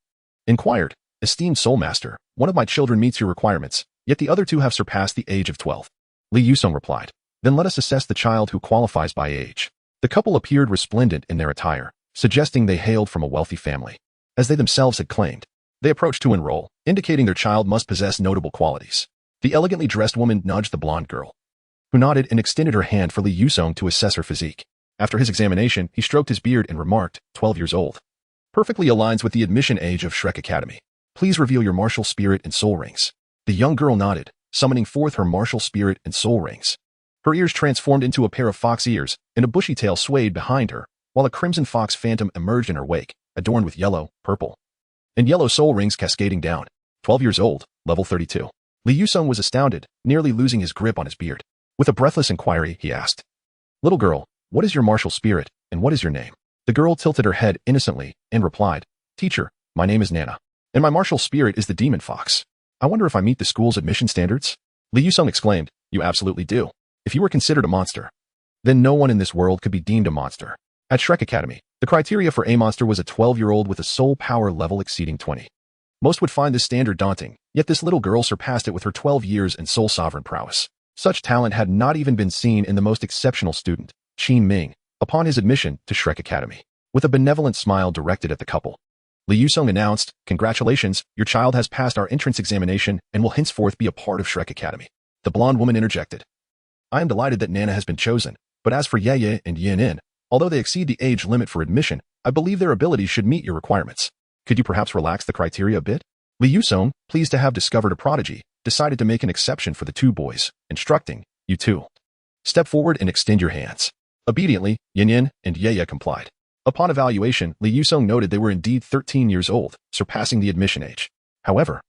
inquired, esteemed soul master, one of my children meets your requirements, yet the other 2 have surpassed the age of 12. Li Yusong replied, then let us assess the child who qualifies by age. The couple appeared resplendent in their attire, suggesting they hailed from a wealthy family. As they themselves had claimed, they approached to enroll, indicating their child must possess notable qualities. The elegantly dressed woman nudged the blonde girl, who nodded and extended her hand for Li Yusong to assess her physique. After his examination, he stroked his beard and remarked, 12 years old. Perfectly aligns with the admission age of Shrek Academy. Please reveal your martial spirit and soul rings. The young girl nodded, summoning forth her martial spirit and soul rings. Her ears transformed into a pair of fox ears, and a bushy tail swayed behind her, while a crimson fox phantom emerged in her wake, adorned with yellow, purple, and yellow soul rings cascading down. 12 years old, level 32. Li Yusong was astounded, nearly losing his grip on his beard. With a breathless inquiry, he asked, little girl, what is your martial spirit, and what is your name? The girl tilted her head innocently and replied, teacher, my name is Nana, and my martial spirit is the demon fox. I wonder if I meet the school's admission standards? Li Yusong exclaimed, you absolutely do. If you were considered a monster, then no one in this world could be deemed a monster. At Shrek Academy, the criteria for a monster was a 12-year-old with a soul power level exceeding 20. Most would find this standard daunting, yet this little girl surpassed it with her 12 years and soul sovereign prowess. Such talent had not even been seen in the most exceptional student, Qin Ming, upon his admission to Shrek Academy. With a benevolent smile directed at the couple, Li Yusong announced, congratulations, your child has passed our entrance examination and will henceforth be a part of Shrek Academy. The blonde woman interjected, I am delighted that Nana has been chosen, but as for Ye and Yin, although they exceed the age limit for admission, I believe their abilities should meet your requirements. Could you perhaps relax the criteria a bit? Li Yusong, pleased to have discovered a prodigy, decided to make an exception for the 2 boys, instructing, you 2 Step forward and extend your hands. Obediently, Yin and Ye complied. Upon evaluation, Li Yusong noted they were indeed 13 years old, surpassing the admission age. However,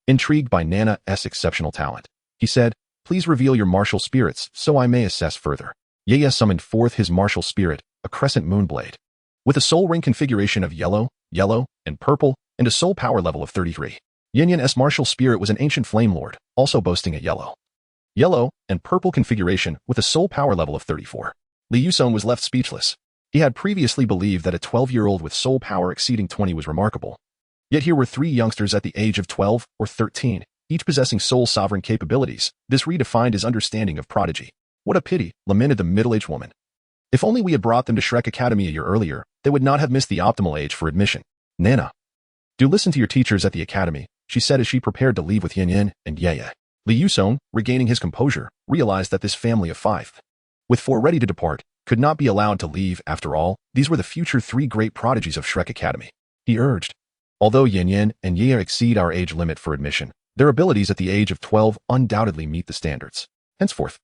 intrigued by Nana's exceptional talent, he said, "Please reveal your martial spirits so I may assess further." Ye summoned forth his martial spirit, a crescent moon blade. With a soul ring configuration of yellow, and purple, and a soul power level of 33. Yin's martial spirit was an ancient flame lord, also boasting a yellow, and purple configuration with a soul power level of 34. Li Yusong was left speechless. He had previously believed that a 12-year-old with soul power exceeding 20 was remarkable. Yet here were three youngsters at the age of 12 or 13, each possessing soul sovereign capabilities. This redefined his understanding of prodigy. What a pity, lamented the middle-aged woman. If only we had brought them to Shrek Academy a year earlier, they would not have missed the optimal age for admission. Nana, do listen to your teachers at the academy, she said as she prepared to leave with Yin and Ye. Li Yusong, regaining his composure, realized that this family of five, with four ready to depart, could not be allowed to leave. After all, these were the future three great prodigies of Shrek Academy. He urged, although Yin and Ye exceed our age limit for admission, their abilities at the age of 12 undoubtedly meet the standards. Henceforth,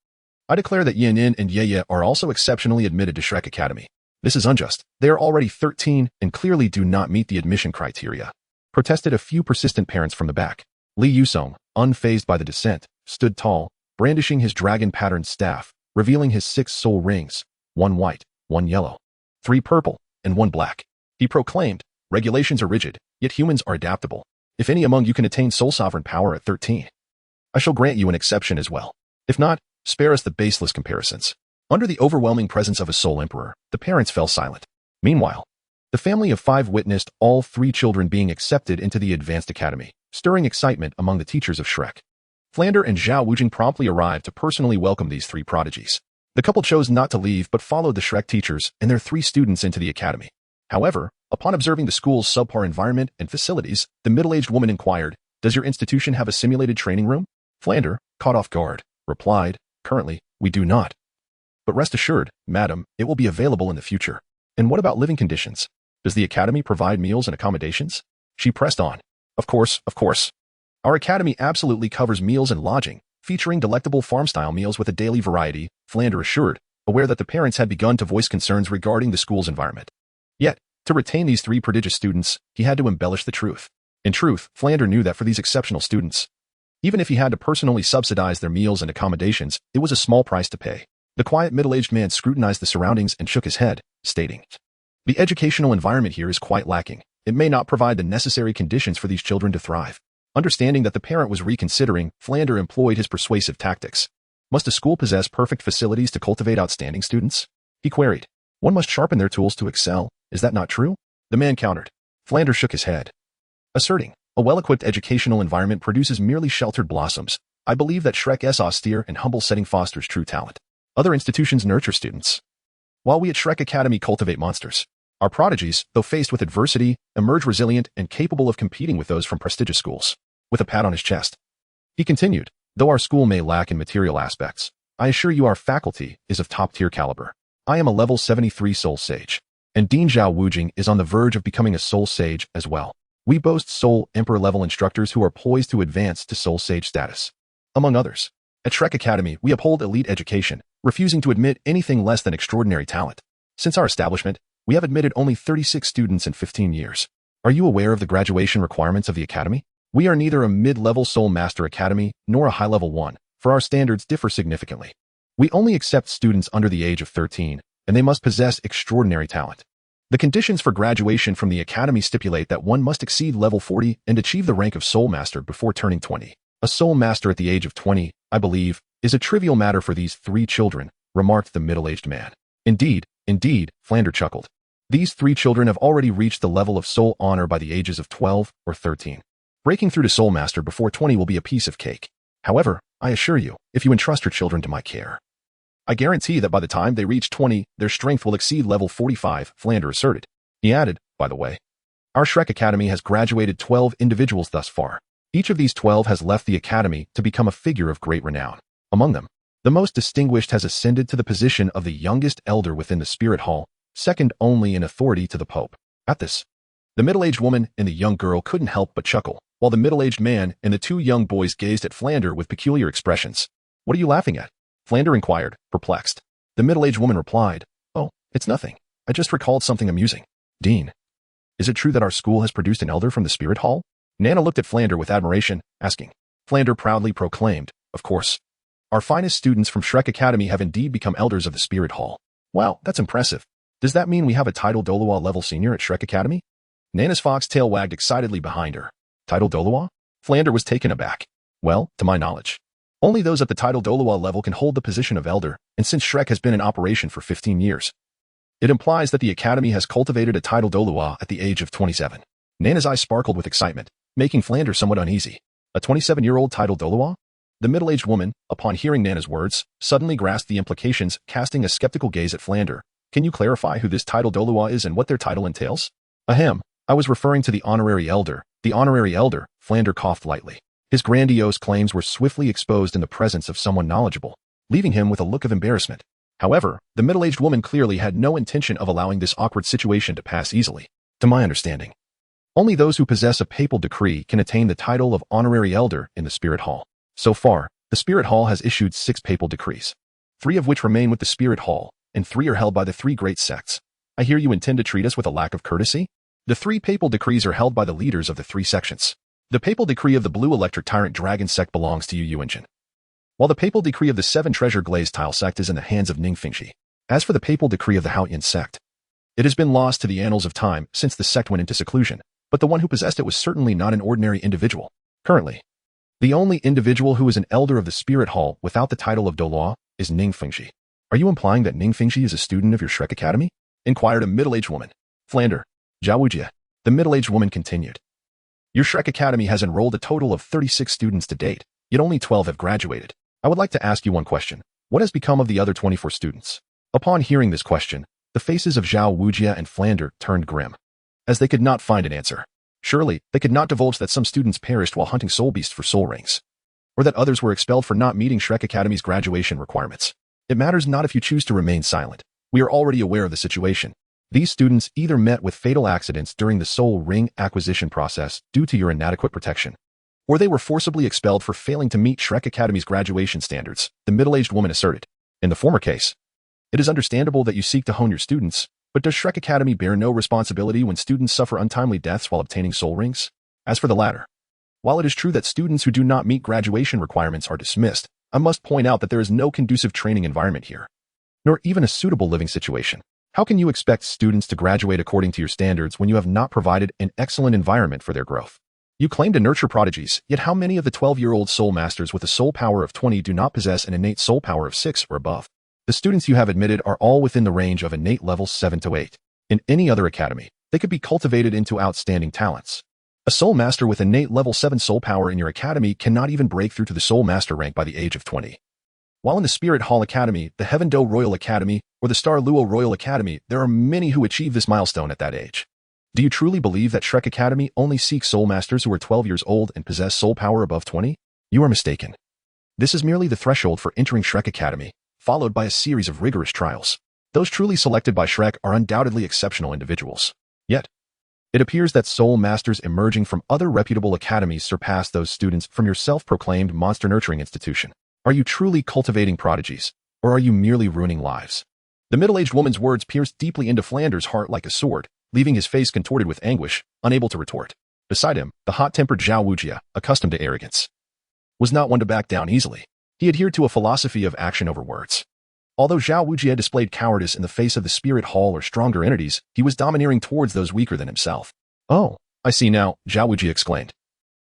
I declare that Yin and Ye are also exceptionally admitted to Shrek Academy. This is unjust. They are already 13 and clearly do not meet the admission criteria, protested a few persistent parents from the back. Li Yusong, unfazed by the dissent, stood tall, brandishing his dragon-patterned staff, revealing his 6 soul rings, 1 white, 1 yellow, 3 purple, and 1 black. He proclaimed, regulations are rigid, yet humans are adaptable. If any among you can attain soul sovereign power at 13, I shall grant you an exception as well. If not, spare us the baseless comparisons. Under the overwhelming presence of a soul emperor, the parents fell silent. Meanwhile, the family of 5 witnessed all 3 children being accepted into the advanced academy, stirring excitement among the teachers of Shrek. Flander and Zhao Wujing promptly arrived to personally welcome these 3 prodigies. The couple chose not to leave but followed the Shrek teachers and their 3 students into the academy. However, upon observing the school's subpar environment and facilities, the middle-aged woman inquired, "Does your institution have a simulated training room?" Flander, caught off guard, replied, "Currently, we do not. But rest assured, madam, it will be available in the future." "And what about living conditions? Does the academy provide meals and accommodations?" She pressed on. Of course. Our academy absolutely covers meals and lodging, featuring delectable farm-style meals with a daily variety," Flander assured, aware that the parents had begun to voice concerns regarding the school's environment. Yet, to retain these 3 prodigious students, he had to embellish the truth. In truth, Flander knew that for these exceptional students, even if he had to personally subsidize their meals and accommodations, it was a small price to pay. The quiet middle-aged man scrutinized the surroundings and shook his head, stating, "The educational environment here is quite lacking. It may not provide the necessary conditions for these children to thrive." Understanding that the parent was reconsidering, Flander employed his persuasive tactics. "Must a school possess perfect facilities to cultivate outstanding students?" he queried. "One must sharpen their tools to excel. Is that not true?" The man countered. Flander shook his head, asserting, "A well-equipped educational environment produces merely sheltered blossoms. I believe that Shrek's austere and humble setting fosters true talent. Other institutions nurture students, while we at Shrek Academy cultivate monsters. Our prodigies, though faced with adversity, emerge resilient and capable of competing with those from prestigious schools." With a pat on his chest, he continued, "Though our school may lack in material aspects, I assure you our faculty is of top-tier caliber. I am a level 73 soul sage, and Dean Zhao Wujing is on the verge of becoming a soul sage as well. We boast soul emperor level instructors who are poised to advance to soul sage status, among others. At Shrek Academy, we uphold elite education, refusing to admit anything less than extraordinary talent. Since our establishment, we have admitted only 36 students in 15 years. Are you aware of the graduation requirements of the academy? We are neither a mid-level soul master academy nor a high-level one, for our standards differ significantly. We only accept students under the age of 13, and they must possess extraordinary talent. The conditions for graduation from the academy stipulate that one must exceed level 40 and achieve the rank of soul master before turning 20. A soul master at the age of 20, I believe, is a trivial matter for these 3 children, remarked the middle-aged man. Indeed, Flander chuckled. These 3 children have already reached the level of soul honor by the ages of 12 or 13. Breaking through to soul master before 20 will be a piece of cake. However, I assure you, if you entrust your children to my care, I guarantee that by the time they reach 20, their strength will exceed level 45, Flander asserted. He added, by the way, our Shrek Academy has graduated 12 individuals thus far. Each of these 12 has left the academy to become a figure of great renown. Among them, the most distinguished has ascended to the position of the youngest elder within the Spirit Hall, second only in authority to the Pope. At this, the middle-aged woman and the young girl couldn't help but chuckle, while the middle-aged man and the 2 young boys gazed at Flander with peculiar expressions. "What are you laughing at?" Flander inquired, perplexed. The middle-aged woman replied, "Oh, it's nothing. I just recalled something amusing. Dean, is it true that our school has produced an elder from the Spirit Hall?" Nana looked at Flander with admiration, asking. Flander proudly proclaimed, "Of course. Our finest students from Shrek Academy have indeed become elders of the Spirit Hall. Wow, that's impressive. Does that mean we have a title Doloa level senior at Shrek Academy?" Nana's fox tail wagged excitedly behind her. Title Doloa? Flander was taken aback. Well, to my knowledge, only those at the title Doloa level can hold the position of elder, and since Shrek has been in operation for 15 years, it implies that the Academy has cultivated a title Doloa at the age of 27. Nana's eyes sparkled with excitement, making Flander somewhat uneasy. A 27-year-old title Doloa? The middle-aged woman, upon hearing Nana's words, suddenly grasped the implications, casting a skeptical gaze at Flander. Can you clarify who this title Doloa is and what their title entails? Ahem, I was referring to the honorary elder. The honorary elder, Flander coughed lightly. His grandiose claims were swiftly exposed in the presence of someone knowledgeable, leaving him with a look of embarrassment. However, the middle-aged woman clearly had no intention of allowing this awkward situation to pass easily. To my understanding, only those who possess a papal decree can attain the title of honorary elder in the Spirit Hall. So far, the Spirit Hall has issued 6 papal decrees, 3 of which remain with the Spirit Hall, and 3 are held by the 3 great sects. I hear you intend to treat us with a lack of courtesy? The 3 papal decrees are held by the leaders of the 3 sections. The papal decree of the Blue Electric Tyrant Dragon Sect belongs to Yu Yuanjin, while the papal decree of the 7 Treasure Glazed Tile Sect is in the hands of Ningfengxi. As for the papal decree of the Hao Yin Sect, it has been lost to the annals of time since the sect went into seclusion, but the one who possessed it was certainly not an ordinary individual. Currently, the only individual who is an elder of the Spirit Hall without the title of Doloa is Ningfengxi. Are you implying that Ningfengxi is a student of your Shrek Academy? Inquired a middle-aged woman. Flander, Zhaowujie. The middle-aged woman continued. Your Shrek Academy has enrolled a total of 36 students to date, yet only 12 have graduated. I would like to ask you one question. What has become of the other 24 students? Upon hearing this question, the faces of Zhaowujie and Flander turned grim, as they could not find an answer. Surely, they could not divulge that some students perished while hunting soul beasts for soul rings, or that others were expelled for not meeting Shrek Academy's graduation requirements. It matters not if you choose to remain silent. We are already aware of the situation. These students either met with fatal accidents during the soul ring acquisition process due to your inadequate protection, or they were forcibly expelled for failing to meet Shrek Academy's graduation standards, the middle-aged woman asserted. In the former case, it is understandable that you seek to hone your students, but does Shrek Academy bear no responsibility when students suffer untimely deaths while obtaining soul rings? As for the latter, while it is true that students who do not meet graduation requirements are dismissed, I must point out that there is no conducive training environment here, nor even a suitable living situation. How can you expect students to graduate according to your standards when you have not provided an excellent environment for their growth? You claim to nurture prodigies, yet how many of the 12-year-old soul masters with a soul power of 20 do not possess an innate soul power of 6 or above? The students you have admitted are all within the range of innate levels 7 to 8. In any other academy, they could be cultivated into outstanding talents. A soul master with innate level 7 soul power in your academy cannot even break through to the soul master rank by the age of 20. While in the Spirit Hall Academy, the Heaven Do Royal Academy, or the Star Luo Royal Academy, there are many who achieve this milestone at that age. Do you truly believe that Shrek Academy only seeks soul masters who are 12 years old and possess soul power above 20? You are mistaken. This is merely the threshold for entering Shrek Academy, followed by a series of rigorous trials. Those truly selected by Shrek are undoubtedly exceptional individuals. Yet, it appears that soul masters emerging from other reputable academies surpass those students from your self-proclaimed monster nurturing institution. Are you truly cultivating prodigies, or are you merely ruining lives? The middle-aged woman's words pierced deeply into Flander's heart like a sword, leaving his face contorted with anguish, unable to retort. Beside him, the hot-tempered Zhaowujie, accustomed to arrogance, was not one to back down easily. He adhered to a philosophy of action over words. Although Zhaowujie displayed cowardice in the face of the Spirit Hall or stronger entities, he was domineering towards those weaker than himself. Oh, I see now, Zhaowujie exclaimed,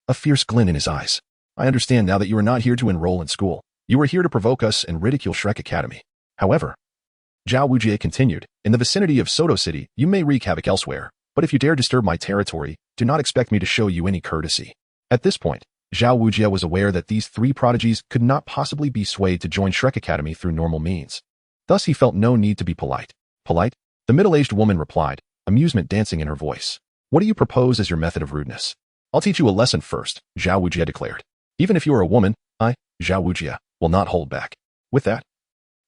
a fierce glint in his eyes. I understand now that you are not here to enroll in school. You are here to provoke us and ridicule Shrek Academy. However, Zhaowujie continued, in the vicinity of Soto City, you may wreak havoc elsewhere, but if you dare disturb my territory, do not expect me to show you any courtesy. At this point, Zhaowujie was aware that these 3 prodigies could not possibly be swayed to join Shrek Academy through normal means. Thus he felt no need to be polite. Polite? The middle-aged woman replied, amusement dancing in her voice. What do you propose as your method of rudeness? I'll teach you a lesson first, Zhaowujie declared. Even if you are a woman, I, Zhaowujie, will not hold back. With that,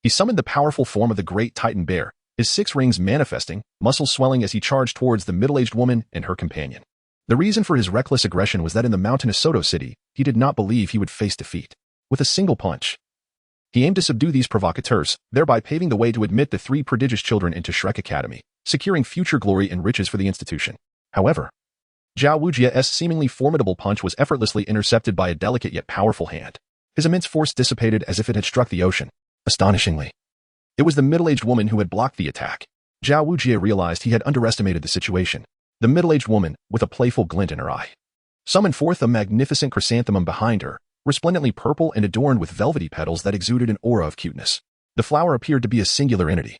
he summoned the powerful form of the great Titan bear, his 6 rings manifesting, muscles swelling as he charged towards the middle-aged woman and her companion. The reason for his reckless aggression was that in the mountainous Soto City, he did not believe he would face defeat. With a single punch, He aimed to subdue these provocateurs, thereby paving the way to admit the 3 prodigious children into Shrek Academy, securing future glory and riches for the institution. However, Zhao Wujie's seemingly formidable punch was effortlessly intercepted by a delicate yet powerful hand. His immense force dissipated as if it had struck the ocean. Astonishingly, it was the middle-aged woman who had blocked the attack. Zhao Wujie realized he had underestimated the situation. The middle-aged woman, with a playful glint in her eye, summoned forth a magnificent chrysanthemum behind her, resplendently purple and adorned with velvety petals that exuded an aura of cuteness. The flower appeared to be a singular entity,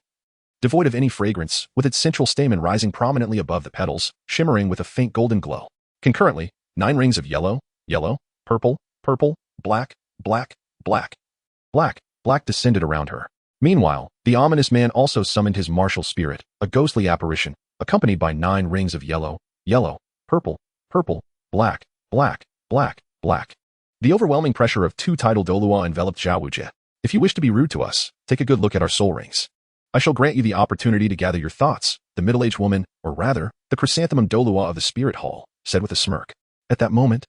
devoid of any fragrance, with its central stamen rising prominently above the petals, shimmering with a faint golden glow. Concurrently, 9 rings of yellow, yellow, purple, purple, black, black, black, black, black descended around her. Meanwhile, the ominous man also summoned his martial spirit, a ghostly apparition, accompanied by 9 rings of yellow, yellow, purple, purple, black, black, black, black. The overwhelming pressure of 2 tidal Dolua enveloped Zhao Wujie. If you wish to be rude to us, take a good look at our soul rings. I shall grant you the opportunity to gather your thoughts, the middle-aged woman, or rather, the chrysanthemum Dolua of the Spirit Hall, said with a smirk. At that moment,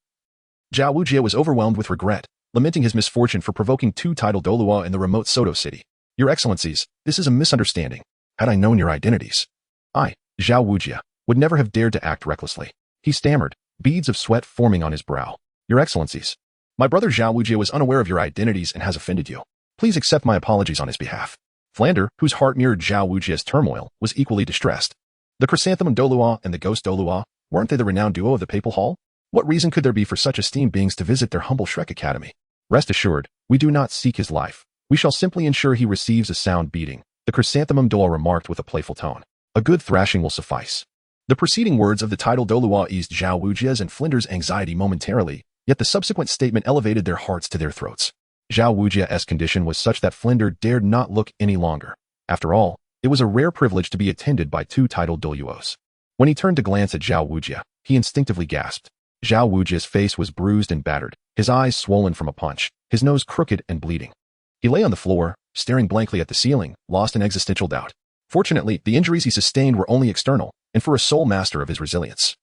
Zhao Wujie was overwhelmed with regret, lamenting his misfortune for provoking 2 tidal Dolua in the remote Soto city. Your Excellencies, this is a misunderstanding. Had I known your identities, I, Zhao Wujie, would never have dared to act recklessly. He stammered, beads of sweat forming on his brow. Your Excellencies, my brother Zhao Wujie was unaware of your identities and has offended you. Please accept my apologies on his behalf. Flander, whose heart mirrored Zhao Wujie's turmoil, was equally distressed. The chrysanthemum Dolua and the ghost Dolua, weren't they the renowned duo of the Papal Hall? What reason could there be for such esteemed beings to visit their humble Shrek Academy? Rest assured, we do not seek his life. We shall simply ensure he receives a sound beating, the chrysanthemum Dolua remarked with a playful tone. A good thrashing will suffice. The preceding words of the tidal Dolua eased Zhao Wujie's and Flinder's anxiety momentarily, yet the subsequent statement elevated their hearts to their throats. Zhao Wujie's condition was such that Flinder dared not look any longer. After all, it was a rare privilege to be attended by 2 tidal Doluos. When he turned to glance at Zhao Wujie, he instinctively gasped. Zhao Wujie's face was bruised and battered, his eyes swollen from a punch, his nose crooked and bleeding. He lay on the floor, staring blankly at the ceiling, lost in existential doubt. Fortunately, the injuries he sustained were only external, and for a soul master of his resilience.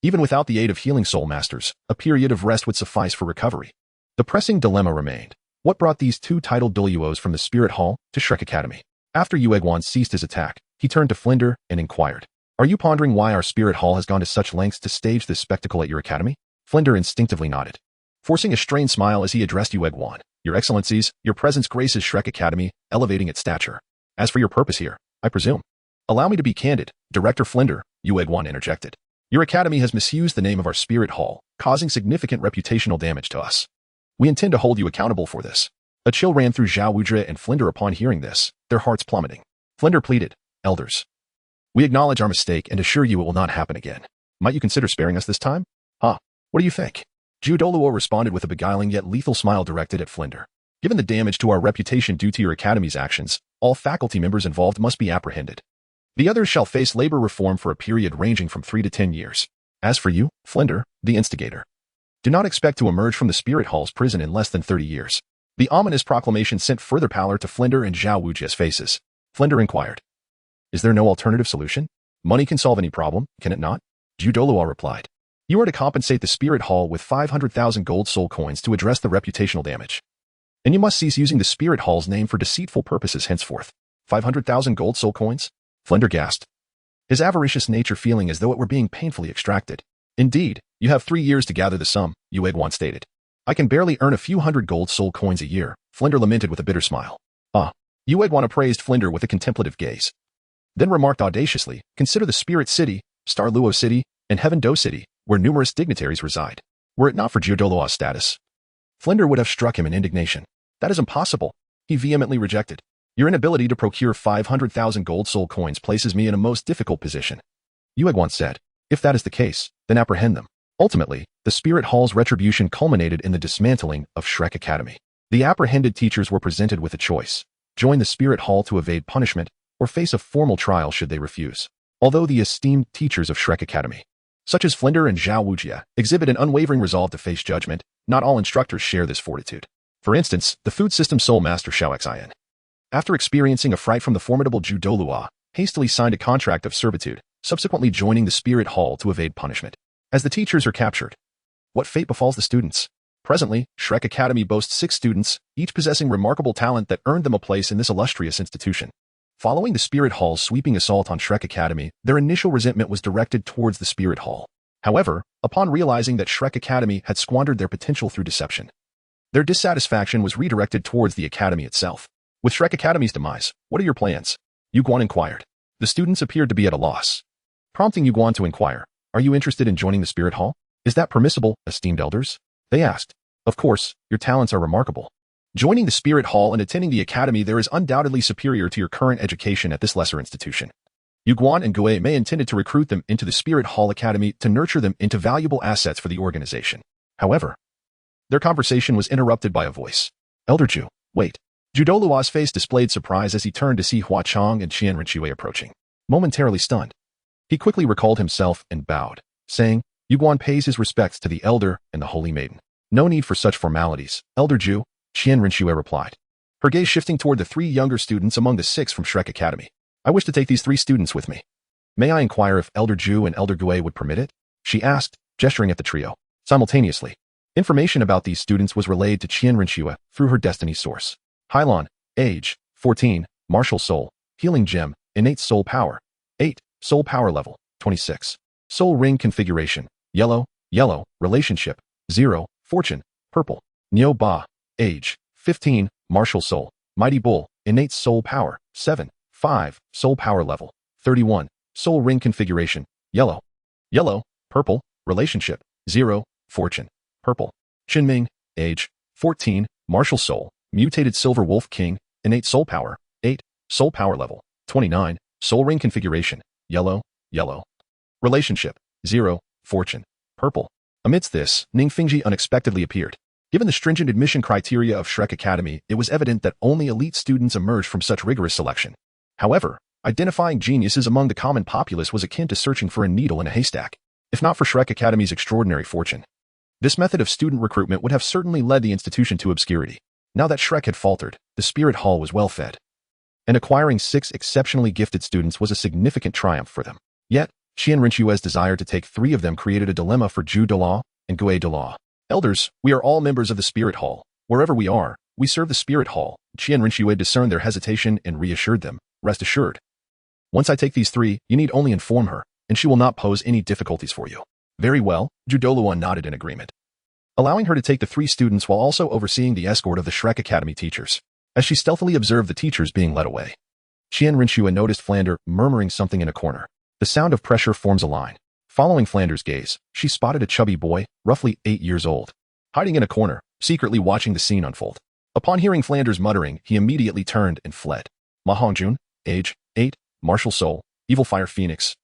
Even without the aid of healing soul masters, a period of rest would suffice for recovery. The pressing dilemma remained. What brought these 2 tidal Doluos from the Spirit Hall to Shrek Academy? After Yueguan ceased his attack, he turned to Flinder and inquired, Are you pondering why our Spirit Hall has gone to such lengths to stage this spectacle at your academy? Flinder instinctively nodded, forcing a strained smile as he addressed Yueguan. Your Excellencies, your presence graces Shrek Academy, elevating its stature. As for your purpose here, I presume. Allow me to be candid, Director Flinder, Yueguan interjected. Your academy has misused the name of our Spirit Hall, causing significant reputational damage to us. We intend to hold you accountable for this. A chill ran through Zhao Wujie and Flinder upon hearing this, their hearts plummeting. Flinder pleaded, Elders, we acknowledge our mistake and assure you it will not happen again. Might you consider sparing us this time? Huh? What do you think? Zhu Doluo responded with a beguiling yet lethal smile directed at Flinder. Given the damage to our reputation due to your academy's actions, all faculty members involved must be apprehended. The others shall face labor reform for a period ranging from 3 to 10 years. As for you, Flinder, the instigator, do not expect to emerge from the Spirit Hall's prison in less than 30 years. The ominous proclamation sent further pallor to Flinder and Zhao Wujie's faces. Flinder inquired, Is there no alternative solution? Money can solve any problem, can it not? Zhu Doluo replied, You are to compensate the Spirit Hall with 500,000 gold soul coins to address the reputational damage. And you must cease using the Spirit Hall's name for deceitful purposes henceforth. 500,000 gold soul coins? Flinder gasped, his avaricious nature feeling as though it were being painfully extracted. Indeed, you have 3 years to gather the sum, Yueguan stated. I can barely earn a few hundred gold soul coins a year, Flinder lamented with a bitter smile. Yueguan appraised Flinder with a contemplative gaze. Then remarked audaciously, Consider the Spirit City, Star Luo City, and Heaven Do City, where numerous dignitaries reside. Were it not for Zhu Doluo's status, Flinder would have struck him in indignation. That is impossible, he vehemently rejected. Your inability to procure 500,000 gold soul coins places me in a most difficult position. Yueguan said, If that is the case, then apprehend them. Ultimately, the Spirit Hall's retribution culminated in the dismantling of Shrek Academy. The apprehended teachers were presented with a choice: join the Spirit Hall to evade punishment, or face a formal trial should they refuse. Although the esteemed teachers of Shrek Academy, such as Flinder and Zhao Wujie, exhibit an unwavering resolve to face judgment, not all instructors share this fortitude. For instance, the food system soul master Xiao Xian, after experiencing a fright from the formidable Zhu Doluo, hastily signed a contract of servitude, subsequently joining the Spirit Hall to evade punishment. As the teachers are captured, what fate befalls the students? Presently, Shrek Academy boasts 6 students, each possessing remarkable talent that earned them a place in this illustrious institution. Following the Spirit Hall's sweeping assault on Shrek Academy, their initial resentment was directed towards the Spirit Hall. However, upon realizing that Shrek Academy had squandered their potential through deception, their dissatisfaction was redirected towards the Academy itself. With Shrek Academy's demise, what are your plans? Yuguan inquired. The students appeared to be at a loss. Prompting Yuguan to inquire, are you interested in joining the Spirit Hall? Is that permissible, esteemed elders? They asked. Of course, your talents are remarkable. Joining the Spirit Hall and attending the Academy there is undoubtedly superior to your current education at this lesser institution. Yuguan and Gue Mei intended to recruit them into the Spirit Hall Academy to nurture them into valuable assets for the organization. However, their conversation was interrupted by a voice. Elder Ju, wait. Judolua's face displayed surprise as he turned to see Hua Chong and Qian Renxue approaching. Momentarily stunned, he quickly recalled himself and bowed, saying, Yuguan pays his respects to the Elder and the Holy Maiden. No need for such formalities, Elder Ju, Qian Renxue replied, her gaze shifting toward the 3 younger students among the 6 from Shrek Academy. I wish to take these 3 students with me. May I inquire if Elder Ju and Elder Gue would permit it? She asked, gesturing at the trio. Simultaneously, information about these students was relayed to Qian Renxue through her destiny source. Hylon, age, 14, martial soul, healing gem, innate soul power, 8, soul power level, 26. Soul ring configuration, yellow, relationship, 0, fortune, purple. Nyo Ba, age, 15, martial soul, mighty bull, innate soul power, 7, 5, soul power level, 31. Soul ring configuration, yellow, purple, relationship, 0, fortune, purple. Qinming, age, 14, martial soul, mutated silver wolf king, innate soul power, 8, soul power level, 29. Soul ring configuration, yellow, relationship, 0, fortune, purple. Amidst this, Ningfengji unexpectedly appeared. Given the stringent admission criteria of Shrek Academy, it was evident that only elite students emerged from such rigorous selection. However, identifying geniuses among the common populace was akin to searching for a needle in a haystack. If not for Shrek Academy's extraordinary fortune, this method of student recruitment would have certainly led the institution to obscurity. Now that Shrek had faltered, the Spirit Hall was well fed, and acquiring 6 exceptionally gifted students was a significant triumph for them. Yet, Qian Renxue's desire to take 3 of them created a dilemma for Ju Dela and Gue Dela. Elders, we are all members of the Spirit Hall. Wherever we are, we serve the Spirit Hall. Qian Renxue discerned their hesitation and reassured them. Rest assured. Once I take these 3, you need only inform her, and she will not pose any difficulties for you. Very well, Judolua nodded in agreement, allowing her to take the 3 students while also overseeing the escort of the Shrek Academy teachers. As she stealthily observed the teachers being led away, Qian Renxue noticed Flander murmuring something in a corner. The sound of pressure forms a line. Following Flander's gaze, she spotted a chubby boy, roughly 8 years old, hiding in a corner, secretly watching the scene unfold. Upon hearing Flander's muttering, he immediately turned and fled. Ma Hongjun, age, 8, martial soul, evil fire phoenix,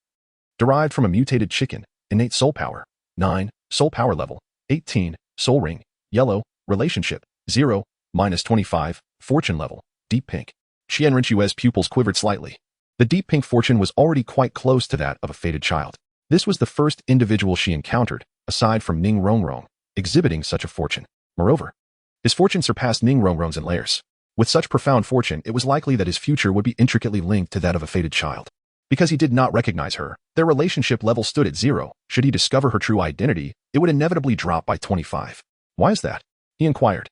derived from a mutated chicken, innate soul power, 9, soul power level, 18, soul ring, yellow, relationship, 0, -25, fortune level, deep pink. Qian Renxue's pupils quivered slightly. The deep pink fortune was already quite close to that of a fated child. This was the first individual she encountered, aside from Ning Rongrong, exhibiting such a fortune. Moreover, his fortune surpassed Ning Rongrong's in layers. With such profound fortune, it was likely that his future would be intricately linked to that of a fated child. Because he did not recognize her, their relationship level stood at 0. Should he discover her true identity, it would inevitably drop by 25. Why is that? He inquired.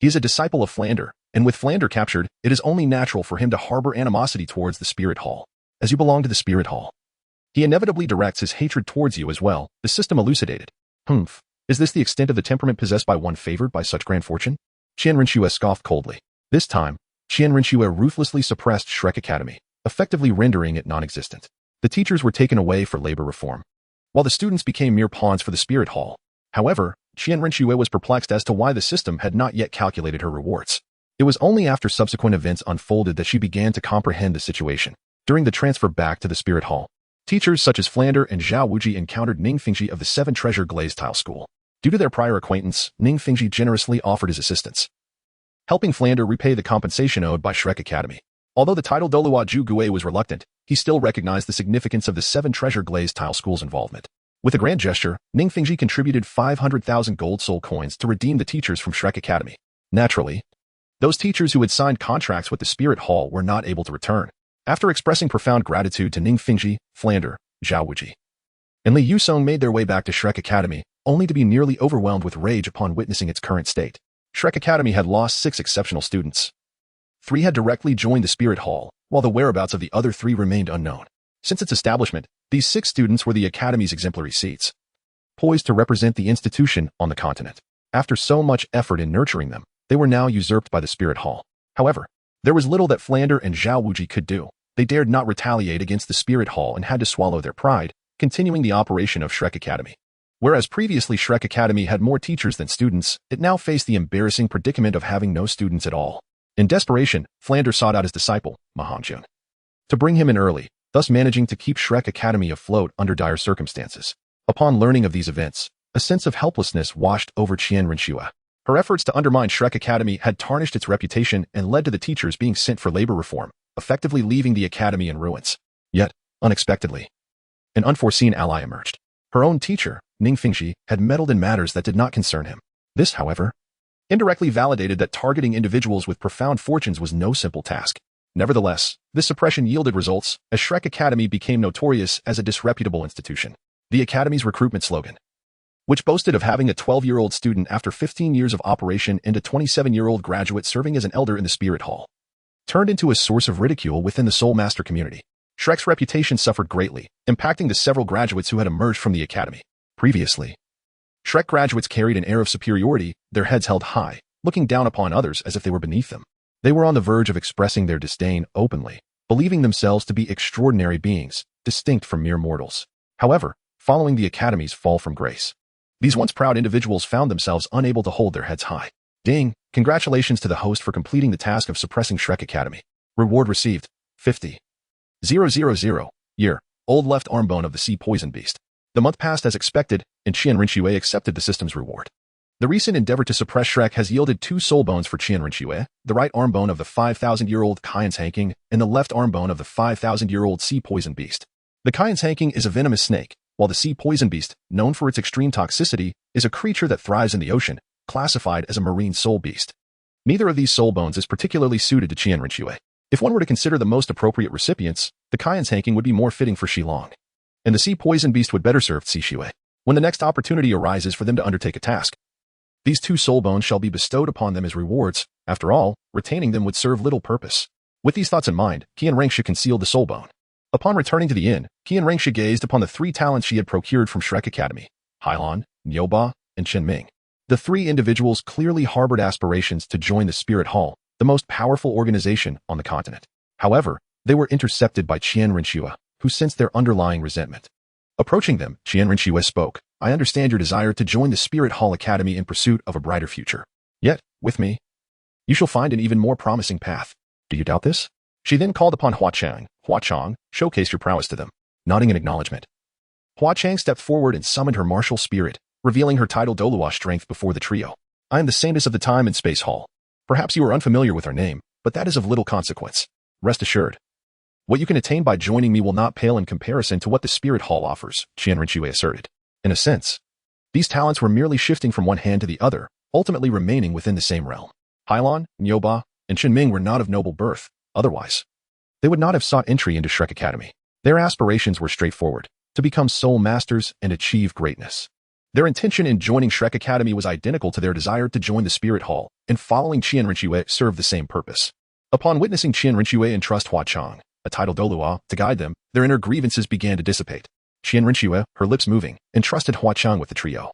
He is a disciple of Flander, and with Flander captured, it is only natural for him to harbor animosity towards the Spirit Hall. As you belong to the Spirit Hall, he inevitably directs his hatred towards you as well, the system elucidated. Humph. Is this the extent of the temperament possessed by one favored by such grand fortune? Qian Renxue scoffed coldly. This time, Qian Renxue ruthlessly suppressed Shrek Academy, effectively rendering it non-existent. The teachers were taken away for labor reform, while the students became mere pawns for the Spirit Hall. However, Qian Renxue was perplexed as to why the system had not yet calculated her rewards. It was only after subsequent events unfolded that she began to comprehend the situation. During the transfer back to the Spirit Hall, teachers such as Flander and Zhao Wuji encountered Ningfengji of the 7 Treasure Glazed Tile School. Due to their prior acquaintance, Ningfengji generously offered his assistance, helping Flander repay the compensation owed by Shrek Academy. Although the title Dolua Ju Gue was reluctant, he still recognized the significance of the 7 Treasure Glazed Tile School's involvement. With a grand gesture, Ningfengji contributed 500,000 gold soul coins to redeem the teachers from Shrek Academy. Naturally, those teachers who had signed contracts with the Spirit Hall were not able to return. After expressing profound gratitude to Ningfengji, Flander, Zhao Wuji, and Li Yusong made their way back to Shrek Academy, only to be nearly overwhelmed with rage upon witnessing its current state. Shrek Academy had lost 6 exceptional students. 3 had directly joined the Spirit Hall, while the whereabouts of the other 3 remained unknown. Since its establishment, these 6 students were the Academy's exemplary seeds, poised to represent the institution on the continent. After so much effort in nurturing them, they were now usurped by the Spirit Hall. However, there was little that Flander and Zhao Wuji could do. They dared not retaliate against the Spirit Hall and had to swallow their pride, continuing the operation of Shrek Academy. Whereas previously Shrek Academy had more teachers than students, it now faced the embarrassing predicament of having no students at all. In desperation, Flander sought out his disciple, Mahanjun, to bring him in early, thus managing to keep Shrek Academy afloat under dire circumstances. Upon learning of these events, a sense of helplessness washed over Qian Renxue. Her efforts to undermine Shrek Academy had tarnished its reputation and led to the teachers being sent for labor reform, effectively leaving the academy in ruins. Yet, unexpectedly, an unforeseen ally emerged. Her own teacher, Ning Fingxi, had meddled in matters that did not concern him. This, however, indirectly validated that targeting individuals with profound fortunes was no simple task. Nevertheless, this suppression yielded results, as Shrek Academy became notorious as a disreputable institution. The Academy's recruitment slogan, which boasted of having a 12-year-old student after 15 years of operation and a 27-year-old graduate serving as an elder in the Spirit Hall, turned into a source of ridicule within the Soul Master community. Shrek's reputation suffered greatly, impacting the several graduates who had emerged from the Academy. Previously, Shrek graduates carried an air of superiority, their heads held high, looking down upon others as if they were beneath them. They were on the verge of expressing their disdain openly, believing themselves to be extraordinary beings, distinct from mere mortals. However, following the Academy's fall from grace, these once proud individuals found themselves unable to hold their heads high. Ding! Congratulations to the host for completing the task of suppressing Shrek Academy. Reward received, 50,000 year, old left arm bone of the sea poison beast. The month passed as expected, and Qian Renxue accepted the system's reward. The recent endeavor to suppress Shrek has yielded 2 soul bones for Qian Renxue, the right arm bone of the 5,000-year-old Qian's Hanking and the left arm bone of the 5,000-year-old sea poison beast. The Qian's Hanking is a venomous snake, while the sea poison beast, known for its extreme toxicity, is a creature that thrives in the ocean, classified as a marine soul beast. Neither of these soul bones is particularly suited to Qian Renxue. If one were to consider the most appropriate recipients, the Qian's Hanking would be more fitting for Shilong, and the sea poison beast would better serve Xixue. When the next opportunity arises for them to undertake a task, these 2 soul bones shall be bestowed upon them as rewards. After all, retaining them would serve little purpose. With these thoughts in mind, Qian Renxue concealed the soul bone. Upon returning to the inn, Qian Renxue gazed upon the 3 talents she had procured from Shrek Academy, Hailan, Nyoba, and Chen Ming. The 3 individuals clearly harbored aspirations to join the Spirit Hall, the most powerful organization on the continent. However, they were intercepted by Qian Renxue, who sensed their underlying resentment. Approaching them, Qian Renxue spoke, "I understand your desire to join the Spirit Hall Academy in pursuit of a brighter future. Yet, with me, you shall find an even more promising path. Do you doubt this?" She then called upon Hua Chang, showcase your prowess to them. Nodding in acknowledgement, Hua Chang stepped forward and summoned her martial spirit, revealing her title Dolua strength before the trio. "I am the saintess of the time and space hall. Perhaps you are unfamiliar with our name, but that is of little consequence. Rest assured, what you can attain by joining me will not pale in comparison to what the Spirit Hall offers," Qian Renxue asserted. In a sense, these talents were merely shifting from one hand to the other, ultimately remaining within the same realm. Hailan, Nyoba, and Chen Ming were not of noble birth. Otherwise, they would not have sought entry into Shrek Academy. Their aspirations were straightforward, to become soul masters and achieve greatness. Their intention in joining Shrek Academy was identical to their desire to join the Spirit Hall, and following Qian Renxue served the same purpose. Upon witnessing Qian Renxue entrust Hua Chang, a title Dolua, to guide them, their inner grievances began to dissipate. Qian Renxue, her lips moving, entrusted Hua Chang with the trio,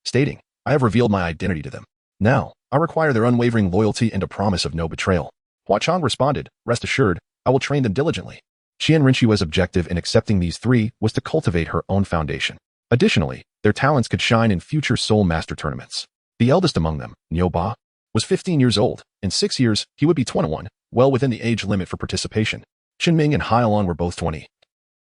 stating, "I have revealed my identity to them. Now, I require their unwavering loyalty and a promise of no betrayal." Hua Chang responded, "Rest assured, I will train them diligently." Qian Renxue's objective in accepting these 3 was to cultivate her own foundation. Additionally, their talents could shine in future Soul Master tournaments. The eldest among them, Nyoba, was 15 years old. In 6 years, he would be 21, well within the age limit for participation. Chen Ming and Hailan were both 20,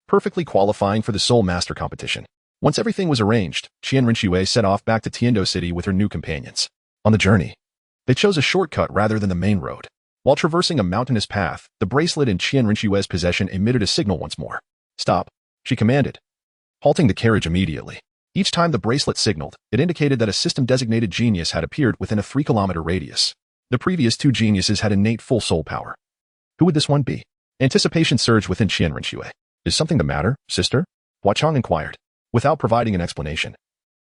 perfectly qualifying for the Soul Master competition. Once everything was arranged, Qian Renxue set off back to Tiando City with her new companions. On the journey, they chose a shortcut rather than the main road. While traversing a mountainous path, the bracelet in Qian Renxue's possession emitted a signal once more. "Stop," she commanded, halting the carriage immediately. Each time the bracelet signaled, it indicated that a system-designated genius had appeared within a 3-kilometer radius. The previous 2 geniuses had innate full soul power. Who would this one be? Anticipation surged within Qian Renxue. "Is something the matter, sister?" Hua Chang inquired. Without providing an explanation,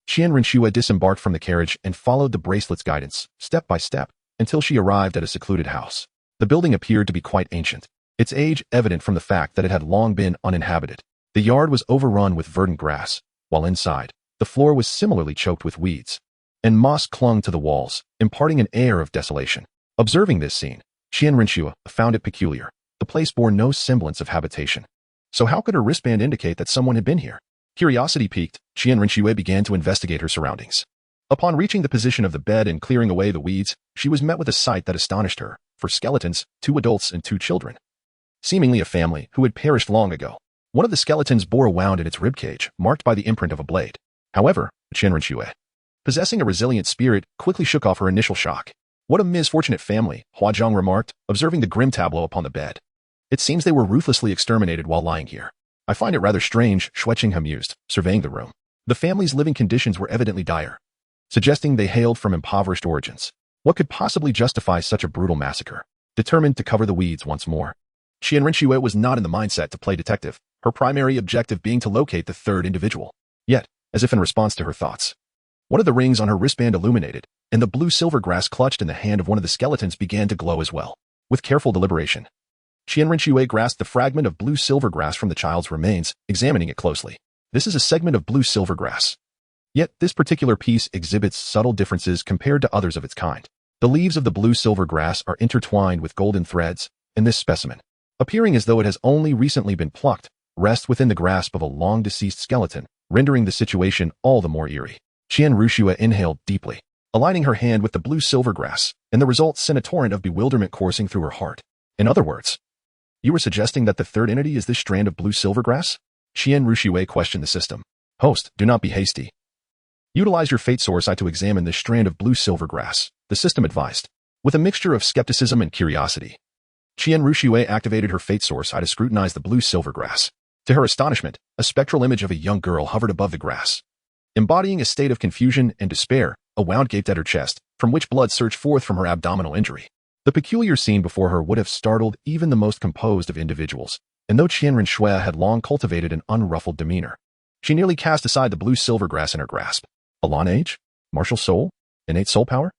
Qian Renxue disembarked from the carriage and followed the bracelet's guidance, step by step, until she arrived at a secluded house. The building appeared to be quite ancient, its age evident from the fact that it had long been uninhabited. The yard was overrun with verdant grass, while inside, the floor was similarly choked with weeds, and moss clung to the walls, imparting an air of desolation. Observing this scene, Qian Renxue found it peculiar. The place bore no semblance of habitation. So how could her wristband indicate that someone had been here? Curiosity piqued, Qian Renxue began to investigate her surroundings. Upon reaching the position of the bed and clearing away the weeds, she was met with a sight that astonished her. 4 skeletons, 2 adults and 2 children. Seemingly a family who had perished long ago. One of the skeletons bore a wound in its ribcage, marked by the imprint of a blade. However, Qian Renxue, possessing a resilient spirit, quickly shook off her initial shock. What a misfortunate family, Huazhang remarked, observing the grim tableau upon the bed. It seems they were ruthlessly exterminated while lying here. I find it rather strange, Shuqinghe mused, surveying the room. The family's living conditions were evidently dire, suggesting they hailed from impoverished origins. What could possibly justify such a brutal massacre? Determined to cover the weeds once more, Qian Renxue was not in the mindset to play detective, her primary objective being to locate the third individual. Yet, as if in response to her thoughts, one of the rings on her wristband illuminated, and the blue-silver grass clutched in the hand of one of the skeletons began to glow as well. With careful deliberation, Qian Renxue grasped the fragment of blue-silver grass from the child's remains, examining it closely. This is a segment of blue-silver grass. Yet, this particular piece exhibits subtle differences compared to others of its kind. The leaves of the blue-silver grass are intertwined with golden threads, and this specimen, appearing as though it has only recently been plucked, rests within the grasp of a long-deceased skeleton, rendering the situation all the more eerie. Qian Renxue inhaled deeply, aligning her hand with the blue-silver grass, and the result sent a torrent of bewilderment coursing through her heart. In other words, you were suggesting that the third entity is this strand of blue-silver grass? Qian Renxue questioned the system. Host, do not be hasty. Utilize your fate source eye to examine this strand of blue-silver grass, the system advised. With a mixture of skepticism and curiosity, Qian Renxue activated her fate source eye to scrutinize the blue-silver grass. To her astonishment, a spectral image of a young girl hovered above the grass. Embodying a state of confusion and despair, a wound gaped at her chest, from which blood surged forth from her abdominal injury. The peculiar scene before her would have startled even the most composed of individuals, and though Qian Renxue had long cultivated an unruffled demeanor, she nearly cast aside the blue-silver grass in her grasp. Elan age? Martial soul? Innate soul power?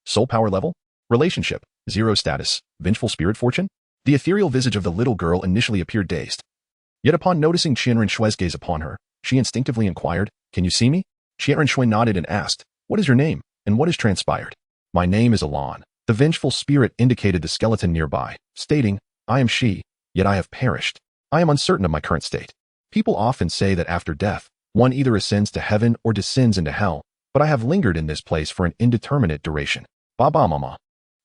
Soul power level? Relationship? 0 status? Vengeful spirit fortune? The ethereal visage of the little girl initially appeared dazed. Yet upon noticing Qian Renxue's gaze upon her, she instinctively inquired, "Can you see me?" Qian Renxue nodded and asked, "What is your name, and what has transpired?" "My name is Elan." The vengeful spirit indicated the skeleton nearby, stating, "I am she, yet I have perished. I am uncertain of my current state. People often say that after death, one either ascends to heaven or descends into hell, but I have lingered in this place for an indeterminate duration. Baba Mama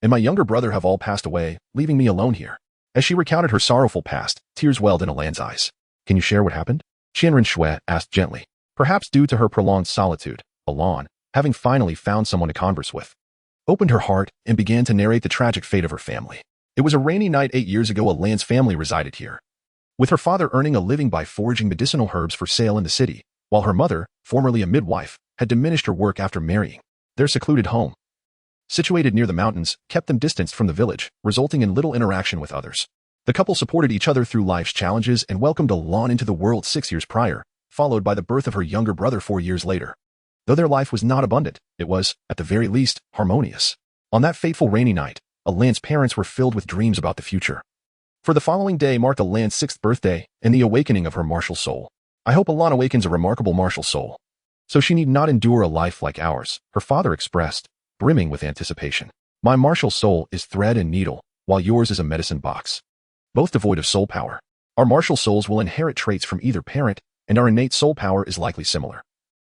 and my younger brother have all passed away, leaving me alone here." As she recounted her sorrowful past, tears welled in Elan's eyes. "Can you share what happened?" Qian Renxue asked gently. Perhaps due to her prolonged solitude, Elan, having finally found someone to converse with, opened her heart and began to narrate the tragic fate of her family. It was a rainy night 8 years ago. Elan's family resided here, with her father earning a living by foraging medicinal herbs for sale in the city, while her mother, formerly a midwife, had diminished her work after marrying. Their secluded home, situated near the mountains, kept them distanced from the village, resulting in little interaction with others. The couple supported each other through life's challenges and welcomed Elan into the world 6 years prior, followed by the birth of her younger brother 4 years later. Though their life was not abundant, it was, at the very least, harmonious. On that fateful rainy night, Elan's parents were filled with dreams about the future. For the following day marked Elan's 6th birthday and the awakening of her martial soul. "I hope Elan awakens a remarkable martial soul, so she need not endure a life like ours," her father expressed, brimming with anticipation. "My martial soul is thread and needle, while yours is a medicine box, both devoid of soul power. Our martial souls will inherit traits from either parent, and our innate soul power is likely similar,"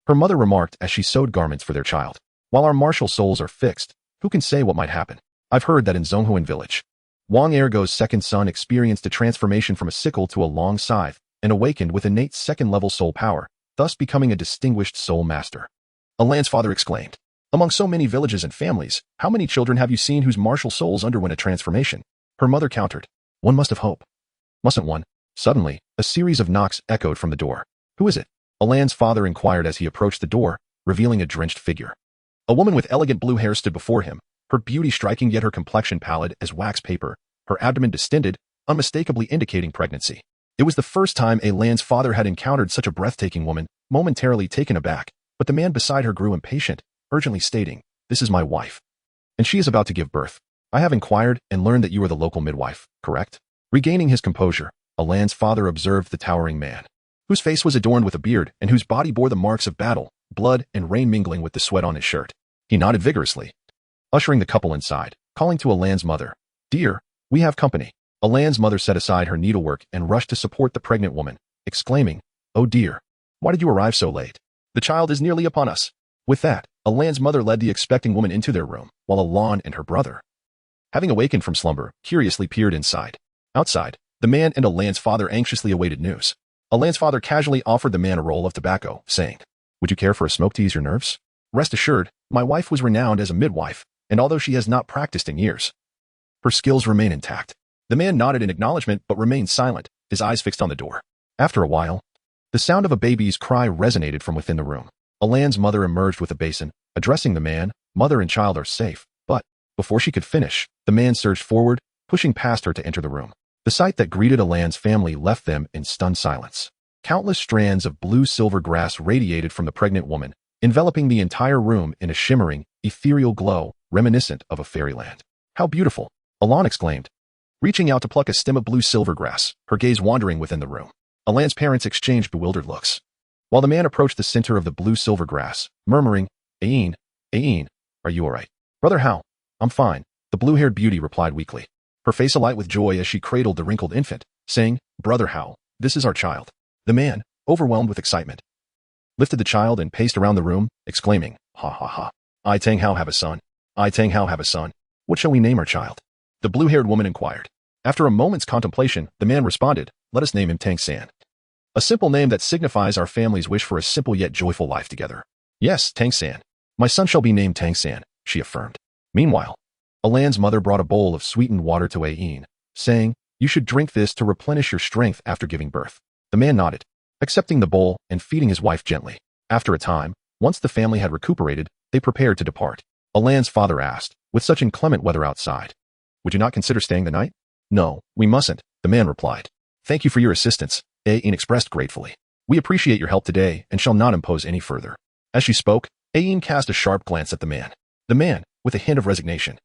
her mother remarked as she sewed garments for their child. "While our martial souls are fixed, who can say what might happen? I've heard that in Zhonghuan village, Wang Ergo's second son experienced a transformation from a sickle to a long scythe and awakened with innate second-level soul power, thus becoming a distinguished soul master." Elan's father exclaimed, "Among so many villages and families, how many children have you seen whose martial souls underwent a transformation?" Her mother countered, "One must have hope. Mustn't one?" Suddenly, a series of knocks echoed from the door. "Who is it?" Elan's father inquired as he approached the door, revealing a drenched figure. A woman with elegant blue hair stood before him, her beauty striking yet her complexion pallid as wax paper, her abdomen distended, unmistakably indicating pregnancy. It was the first time Elan's father had encountered such a breathtaking woman. Momentarily taken aback, But the man beside her grew impatient, urgently stating, "This is my wife, and she is about to give birth. I have inquired and learned that you are the local midwife, correct?" Regaining his composure, Alan's father observed the towering man, whose face was adorned with a beard and whose body bore the marks of battle, blood, and rain mingling with the sweat on his shirt. He nodded vigorously, ushering the couple inside, calling to Alan's mother, "Dear, we have company." Alan's mother set aside her needlework and rushed to support the pregnant woman, exclaiming, "Oh dear, why did you arrive so late? The child is nearly upon us." With that, Alan's mother led the expecting woman into their room, while Alan and her brother, having awakened from slumber, curiously peered inside. Outside, the man and Alan's father anxiously awaited news. Alan's father casually offered the man a roll of tobacco, saying, "Would you care for a smoke to ease your nerves? Rest assured, my wife was renowned as a midwife, and although she has not practiced in years, her skills remain intact." The man nodded in acknowledgement but remained silent, his eyes fixed on the door. After a while, the sound of a baby's cry resonated from within the room. Alan's mother emerged with a basin, addressing the man, "Mother and child are safe," but before she could finish, the man surged forward, pushing past her to enter the room. The sight that greeted Alan's family left them in stunned silence. Countless strands of blue-silver grass radiated from the pregnant woman, enveloping the entire room in a shimmering, ethereal glow reminiscent of a fairyland. "How beautiful!" Alan exclaimed, reaching out to pluck a stem of blue-silver grass, her gaze wandering within the room. Alan's parents exchanged bewildered looks, while the man approached the center of the blue-silver grass, murmuring, Ain, are you all right?" "Brother Hao, I'm fine," the blue-haired beauty replied weakly, her face alight with joy as she cradled the wrinkled infant, saying, "Brother Hao, this is our child." The man, overwhelmed with excitement, lifted the child and paced around the room, exclaiming, "Ha ha ha. I Tang Hao have a son. I Tang Hao have a son. What shall we name our child?" The blue-haired woman inquired. After a moment's contemplation, the man responded, "Let us name him Tang San. A simple name that signifies our family's wish for a simple yet joyful life together." "Yes, Tang San. My son shall be named Tang San," she affirmed. Meanwhile, Alan's mother brought a bowl of sweetened water to Ain, saying, "You should drink this to replenish your strength after giving birth." The man nodded, accepting the bowl and feeding his wife gently. After a time, once the family had recuperated, they prepared to depart. Alan's father asked, "With such inclement weather outside, would you not consider staying the night?" "No, we mustn't," the man replied. "Thank you for your assistance," Ain expressed gratefully. "We appreciate your help today and shall not impose any further." As she spoke, Ain cast a sharp glance at the man. The man, with a hint of resignation,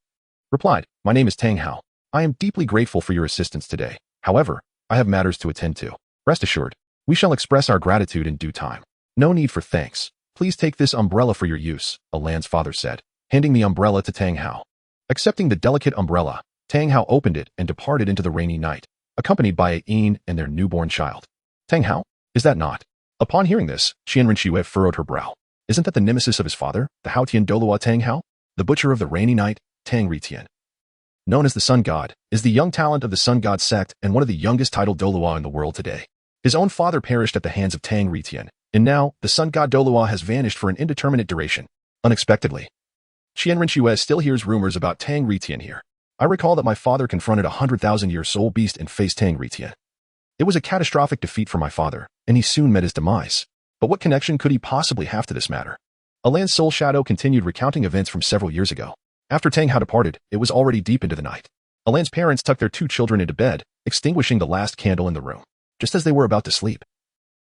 replied, "My name is Tang Hao. I am deeply grateful for your assistance today. However, I have matters to attend to. Rest assured, we shall express our gratitude in due time." "No need for thanks. Please take this umbrella for your use," Alan's father said, handing the umbrella to Tang Hao. Accepting the delicate umbrella, Tang Hao opened it and departed into the rainy night, accompanied by Ain and their newborn child. "Tang Hao? Is that not?" Upon hearing this, Qian Renxue furrowed her brow. "Isn't that the nemesis of his father, the Haotian Dolua Tang Hao? The butcher of the rainy night, Tang Ritian, known as the Sun God, is the young talent of the Sun God sect and one of the youngest titled Dolua in the world today. His own father perished at the hands of Tang Ritian, and now the Sun God Dolua has vanished for an indeterminate duration. Unexpectedly, Qian Renxue still hears rumors about Tang Ritian here. I recall that my father confronted a 100,000-year soul beast and faced Tang Ritian. It was a catastrophic defeat for my father, and he soon met his demise. But what connection could he possibly have to this matter?" Alan's soul shadow continued recounting events from several years ago. After Tang Hao departed, it was already deep into the night. Alan's parents tucked their two children into bed, extinguishing the last candle in the room, just as they were about to sleep.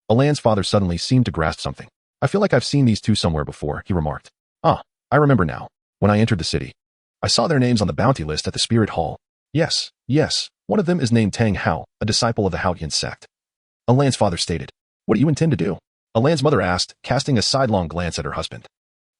Alan's father suddenly seemed to grasp something. "I feel like I've seen these two somewhere before," he remarked. "Ah, I remember now. When I entered the city, I saw their names on the bounty list at the Spirit Hall. Yes, one of them is named Tang Hao, a disciple of the Haotian sect." Alan's father stated. "What do you intend to do?" Alan's mother asked, casting a sidelong glance at her husband.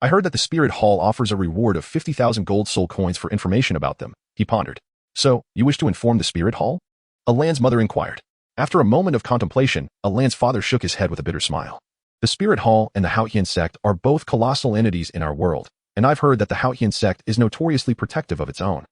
"I heard that the Spirit Hall offers a reward of 50,000 gold soul coins for information about them," he pondered. "So, you wish to inform the Spirit Hall?" Alan's mother inquired. After a moment of contemplation, Alan's father shook his head with a bitter smile. "The Spirit Hall and the Haotian sect are both colossal entities in our world, and I've heard that the Haotian sect is notoriously protective of its own,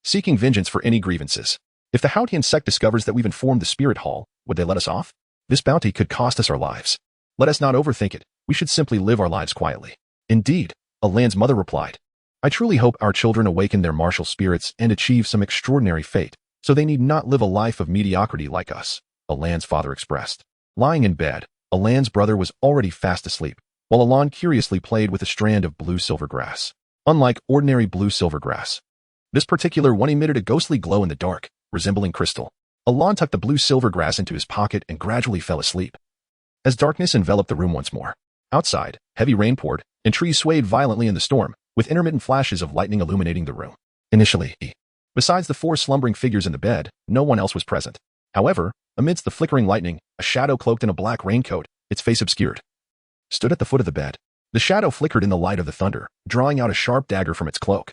seeking vengeance for any grievances. If the Haotian sect discovers that we've informed the Spirit Hall, would they let us off? This bounty could cost us our lives. Let us not overthink it. We should simply live our lives quietly." "Indeed," Alan's mother replied. "I truly hope our children awaken their martial spirits and achieve some extraordinary fate, so they need not live a life of mediocrity like us," Alan's father expressed. Lying in bed, Alan's brother was already fast asleep, while Alan curiously played with a strand of blue-silver grass. Unlike ordinary blue-silver grass, this particular one emitted a ghostly glow in the dark, resembling crystal. Alan tucked the blue-silver grass into his pocket and gradually fell asleep, as darkness enveloped the room once more. Outside, Heavy rain poured, and trees swayed violently in the storm, with intermittent flashes of lightning illuminating the room. Initially, besides the 4 slumbering figures in the bed, no one else was present. However, amidst the flickering lightning, a shadow cloaked in a black raincoat, its face obscured, stood at the foot of the bed. The shadow flickered in the light of the thunder, drawing out a sharp dagger from its cloak,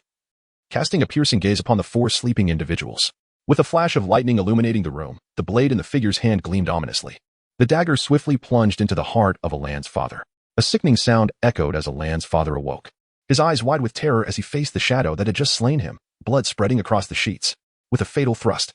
casting a piercing gaze upon the 4 sleeping individuals. With a flash of lightning illuminating the room, the blade in the figure's hand gleamed ominously. The dagger swiftly plunged into the heart of Alan's father. A sickening sound echoed as Alan's father awoke, his eyes wide with terror as he faced the shadow that had just slain him, blood spreading across the sheets. With a fatal thrust,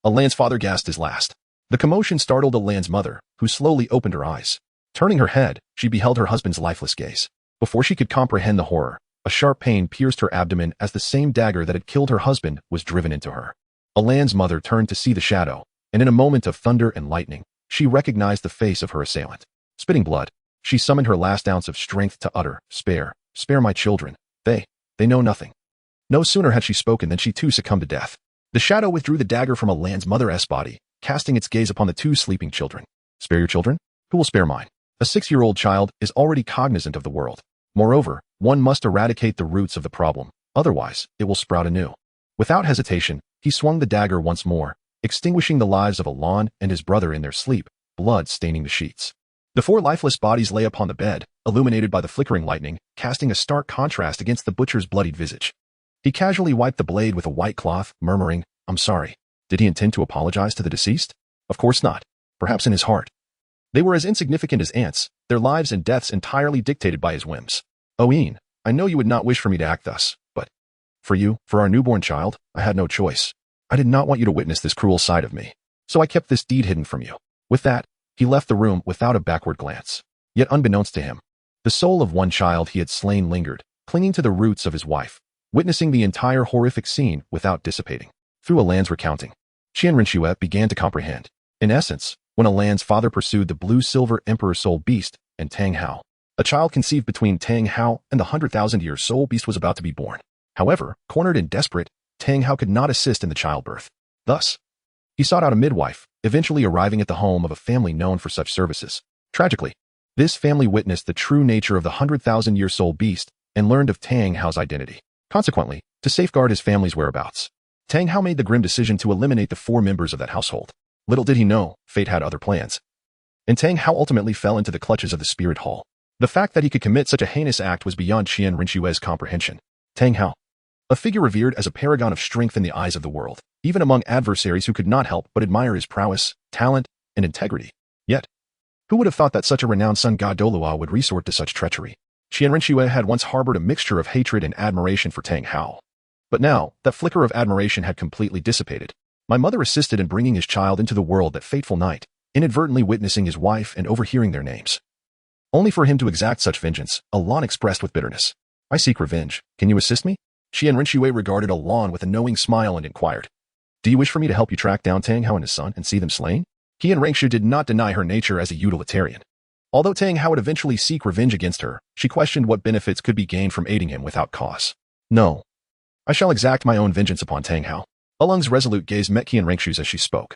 Alan's father gasped his last. The commotion startled Alan's mother, who slowly opened her eyes. Turning her head, she beheld her husband's lifeless gaze. Before she could comprehend the horror, a sharp pain pierced her abdomen as the same dagger that had killed her husband was driven into her. Alan's mother turned to see the shadow, and in a moment of thunder and lightning, she recognized the face of her assailant. Spitting blood, she summoned her last ounce of strength to utter, "Spare my children. They know nothing." No sooner had she spoken than she too succumbed to death. The shadow withdrew the dagger from Alan's mother's body, casting its gaze upon the 2 sleeping children. "Spare your children? Who will spare mine?" A 6-year-old child is already cognizant of the world. Moreover, one must eradicate the roots of the problem, otherwise it will sprout anew. Without hesitation, he swung the dagger once more, extinguishing the lives of Alan and his brother in their sleep, blood staining the sheets. The 4 lifeless bodies lay upon the bed, illuminated by the flickering lightning, casting a stark contrast against the butcher's bloodied visage. He casually wiped the blade with a white cloth, murmuring, "I'm sorry." Did he intend to apologize to the deceased? Of course not. Perhaps in his heart. They were as insignificant as ants, their lives and deaths entirely dictated by his whims. "Owen, I know you would not wish for me to act thus, but for you, for our newborn child, I had no choice. I did not want you to witness this cruel side of me, so I kept this deed hidden from you." With that, he left the room without a backward glance. Yet unbeknownst to him, the soul of one child he had slain lingered, clinging to the roots of his wife, witnessing the entire horrific scene without dissipating. Through Alan's recounting, Qian Renxue began to comprehend. In essence, when Alan's father pursued the blue-silver emperor soul beast and Tang Hao, a child conceived between Tang Hao and the 100,000-year soul beast was about to be born. However, cornered and desperate, Tang Hao could not assist in the childbirth. Thus, he sought out a midwife, eventually arriving at the home of a family known for such services. Tragically, this family witnessed the true nature of the 100,000-year soul beast and learned of Tang Hao's identity. Consequently, to safeguard his family's whereabouts, Tang Hao made the grim decision to eliminate the 4 members of that household. Little did he know, fate had other plans. And Tang Hao ultimately fell into the clutches of the spirit hall. The fact that he could commit such a heinous act was beyond Qian Renxue's comprehension. Tang Hao, a figure revered as a paragon of strength in the eyes of the world, even among adversaries who could not help but admire his prowess, talent, and integrity. Yet, who would have thought that such a renowned Sun God Dolua would resort to such treachery? Qian Renxue had once harbored a mixture of hatred and admiration for Tang Hao. But now, that flicker of admiration had completely dissipated. My mother assisted in bringing his child into the world that fateful night, inadvertently witnessing his wife and overhearing their names. Only for him to exact such vengeance, Alan expressed with bitterness. "I seek revenge. Can you assist me?" Qian Renxue regarded Alan with a knowing smile and inquired, "Do you wish for me to help you track down Tang Hao and his son and see them slain?" Qian Renxue did not deny her nature as a utilitarian. Although Tang Hao would eventually seek revenge against her, she questioned what benefits could be gained from aiding him without cause. "No. I shall exact my own vengeance upon Tang Hao." Alung's resolute gaze met Qian Renxue's as she spoke.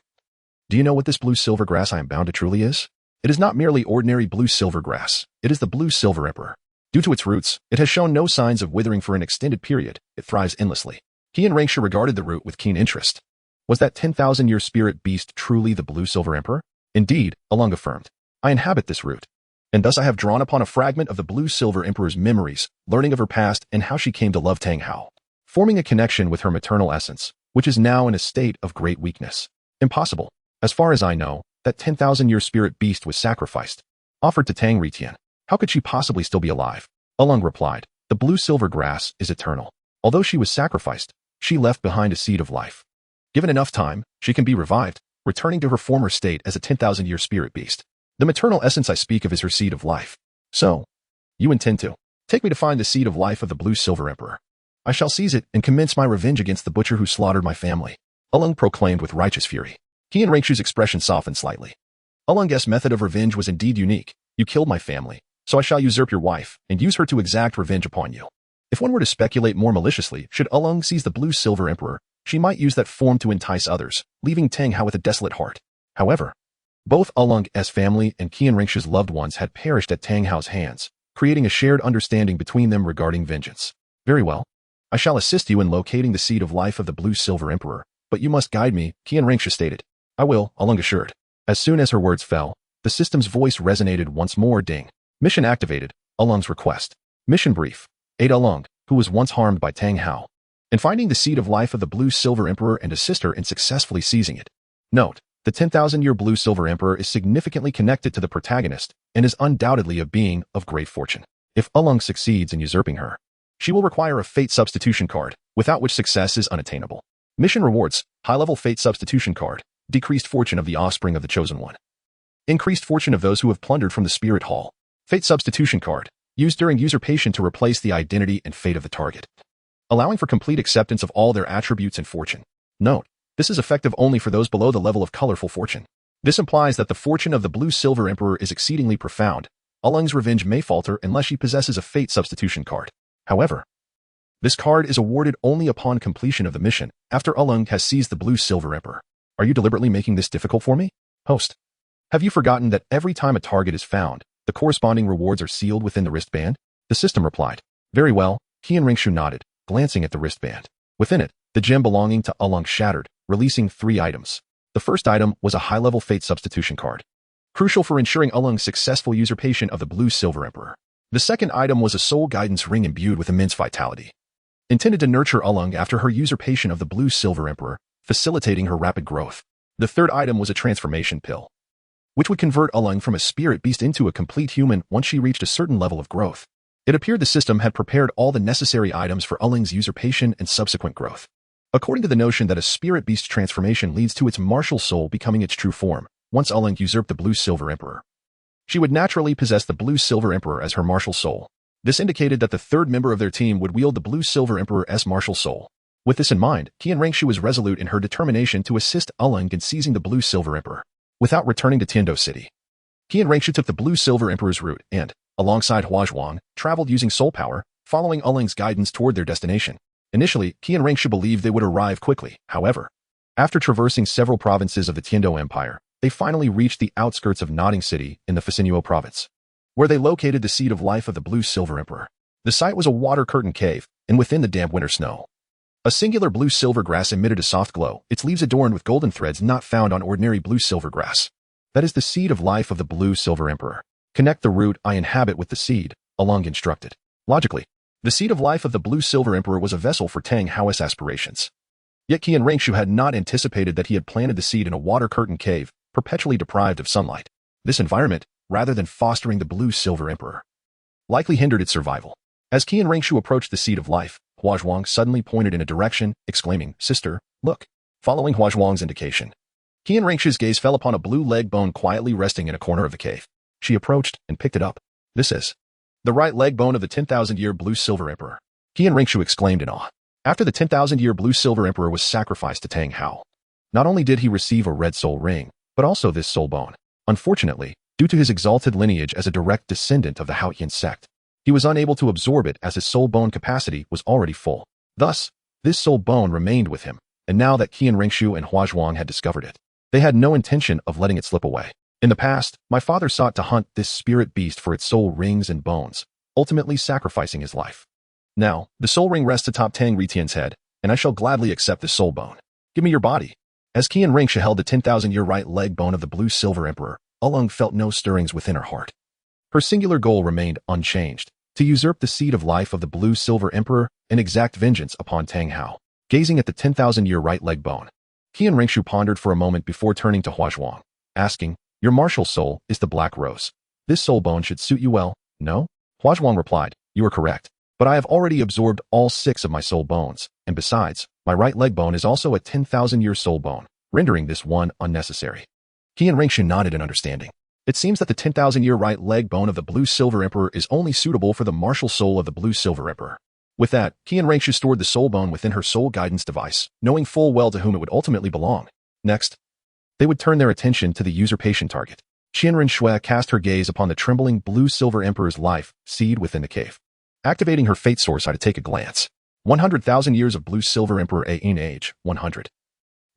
"Do you know what this blue-silver grass I am bound to truly is? It is not merely ordinary blue-silver grass. It is the blue-silver emperor. Due to its roots, it has shown no signs of withering for an extended period. It thrives endlessly." Qian Renxue regarded the root with keen interest. Was that 10,000-year spirit beast truly the blue-silver emperor? "Indeed," Alung affirmed. "I inhabit this root, and thus I have drawn upon a fragment of the blue-silver emperor's memories, learning of her past and how she came to love Tang Hao, forming a connection with her maternal essence, which is now in a state of great weakness. Impossible. As far as I know, that 10,000-year spirit beast was sacrificed, offered to Tang Retian. How could she possibly still be alive?" Alung replied, "The blue-silver grass is eternal. Although she was sacrificed, she left behind a seed of life. Given enough time, she can be revived, returning to her former state as a 10,000-year spirit beast. The maternal essence I speak of is her seed of life. So, you intend to take me to find the seed of life of the blue-silver emperor. I shall seize it and commence my revenge against the butcher who slaughtered my family," Alung proclaimed with righteous fury. Qian Renxue's expression softened slightly. Alung's method of revenge was indeed unique. "You killed my family, so I shall usurp your wife and use her to exact revenge upon you." If one were to speculate more maliciously, should Alung seize the blue-silver emperor, she might use that form to entice others, leaving Tang Hao with a desolate heart. However, both Alung's family and Qian Renxue's loved ones had perished at Tang Hao's hands, creating a shared understanding between them regarding vengeance. Very well. I shall assist you in locating the seed of life of the Blue-Silver Emperor, but you must guide me, Qian Renxue stated. I will, Alung assured. As soon as her words fell, the system's voice resonated once more. Ding. Mission activated, Alung's request. Mission brief. Aid Alung, who was once harmed by Tang Hao, in finding the seed of life of the Blue-Silver Emperor and assist her in successfully seizing it. Note, the 10,000-year Blue-Silver Emperor is significantly connected to the protagonist and is undoubtedly a being of great fortune. If Alung succeeds in usurping her, she will require a fate substitution card, without which success is unattainable. Mission rewards, high-level fate substitution card, decreased fortune of the offspring of the chosen one. Increased fortune of those who have plundered from the spirit hall. Fate substitution card, used during usurpation to replace the identity and fate of the target, allowing for complete acceptance of all their attributes and fortune. Note, this is effective only for those below the level of colorful fortune. This implies that the fortune of the Blue-Silver Emperor is exceedingly profound. Alung's revenge may falter unless she possesses a fate substitution card. However, this card is awarded only upon completion of the mission, after Alung has seized the Blue-Silver Emperor. Are you deliberately making this difficult for me? Host. Have you forgotten that every time a target is found, the corresponding rewards are sealed within the wristband? The system replied. Very well, Qian Renxue nodded, glancing at the wristband. Within it, the gem belonging to Alung shattered, releasing 3 items. The first item was a high-level fate substitution card, crucial for ensuring Alung's successful usurpation of the Blue-Silver Emperor. The second item was a soul guidance ring imbued with immense vitality, intended to nurture Alung after her usurpation of the Blue-Silver Emperor, facilitating her rapid growth. The third item was a transformation pill, which would convert Alung from a spirit beast into a complete human once she reached a certain level of growth. It appeared the system had prepared all the necessary items for Alung's usurpation and subsequent growth. According to the notion that a spirit beast transformation leads to its martial soul becoming its true form, once Alung usurped the Blue-Silver Emperor, she would naturally possess the Blue-Silver Emperor as her martial soul. This indicated that the third member of their team would wield the Blue-Silver Emperor's martial soul. With this in mind, Qian Renxue was resolute in her determination to assist Alung in seizing the Blue-Silver Emperor. Without returning to Tiando City, Qian Renxue took the Blue-Silver Emperor's route and, alongside Huazhuang, traveled using soul power, following Alung's guidance toward their destination. Initially, Qian Renxue believed they would arrive quickly. However, after traversing several provinces of the Dou Empire, they finally reached the outskirts of Nodding City in the Facinuo province, where they located the seed of life of the Blue-Silver Emperor. The site was a water-curtained cave, and within the damp winter snow, a singular blue-silver grass emitted a soft glow, its leaves adorned with golden threads not found on ordinary blue-silver grass. That is the seed of life of the Blue-Silver Emperor. Connect the root I inhabit with the seed, Alung instructed. Logically, the seed of life of the Blue-Silver Emperor was a vessel for Tang Hao's aspirations. Yet Qian Renxue had not anticipated that he had planted the seed in a water-curtained cave, perpetually deprived of sunlight. This environment, rather than fostering the Blue-Silver Emperor, likely hindered its survival. As Qian Renxue approached the seed of life, Huazhuang suddenly pointed in a direction, exclaiming, "Sister, look." Following Huazhuang's indication, Qian Renxue's gaze fell upon a blue leg bone quietly resting in a corner of the cave. She approached and picked it up. This is the right leg bone of the 10,000-year Blue-Silver Emperor. Qian Renxue exclaimed in awe. After the 10,000-year Blue-Silver Emperor was sacrificed to Tang Hao, not only did he receive a red soul ring, but also this soul bone. Unfortunately, due to his exalted lineage as a direct descendant of the Haotian sect, he was unable to absorb it as his soul bone capacity was already full. Thus, this soul bone remained with him, and now that Qian Renxue and Huazhuang had discovered it, they had no intention of letting it slip away. In the past, my father sought to hunt this spirit beast for its soul rings and bones, ultimately sacrificing his life. Now, the soul ring rests atop Tang Retian's head, and I shall gladly accept this soul bone. Give me your body. As Qian Renxue held the 10,000-year right leg bone of the Blue-Silver Emperor, Alung felt no stirrings within her heart. Her singular goal remained unchanged, to usurp the seed of life of the Blue-Silver Emperor and exact vengeance upon Tang Hao. Gazing at the 10,000-year right leg bone, Qian Renxue pondered for a moment before turning to Huazhuang, asking, "Your martial soul is the Black Rose. This soul bone should suit you well, no?" Huazhuang replied, "You are correct, but I have already absorbed all 6 of my soul bones, and besides, my right leg bone is also a 10,000-year soul bone, rendering this one unnecessary." Qian Renxue nodded in understanding. It seems that the 10,000-year right leg bone of the Blue-Silver Emperor is only suitable for the martial soul of the Blue-Silver Emperor. With that, Qian Renxue stored the soul bone within her soul guidance device, knowing full well to whom it would ultimately belong. Next, they would turn their attention to the usurpation target. Qian Renxue cast her gaze upon the trembling Blue-Silver Emperor's life seed within the cave. Activating her fate source to take a glance. 100,000 years of Blue-Silver Emperor in age, 100.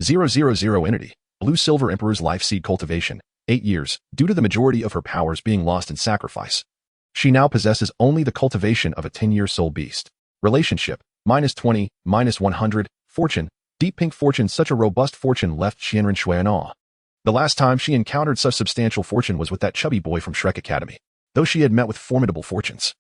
000 entity, Blue-Silver Emperor's life seed cultivation, 8 years, due to the majority of her powers being lost in sacrifice. She now possesses only the cultivation of a 10-year soul beast. Relationship, -20, -100, fortune, deep pink fortune. Such a robust fortune left Qian Renxue in awe. The last time she encountered such substantial fortune was with that chubby boy from Shrek Academy, though she had met with formidable fortunes.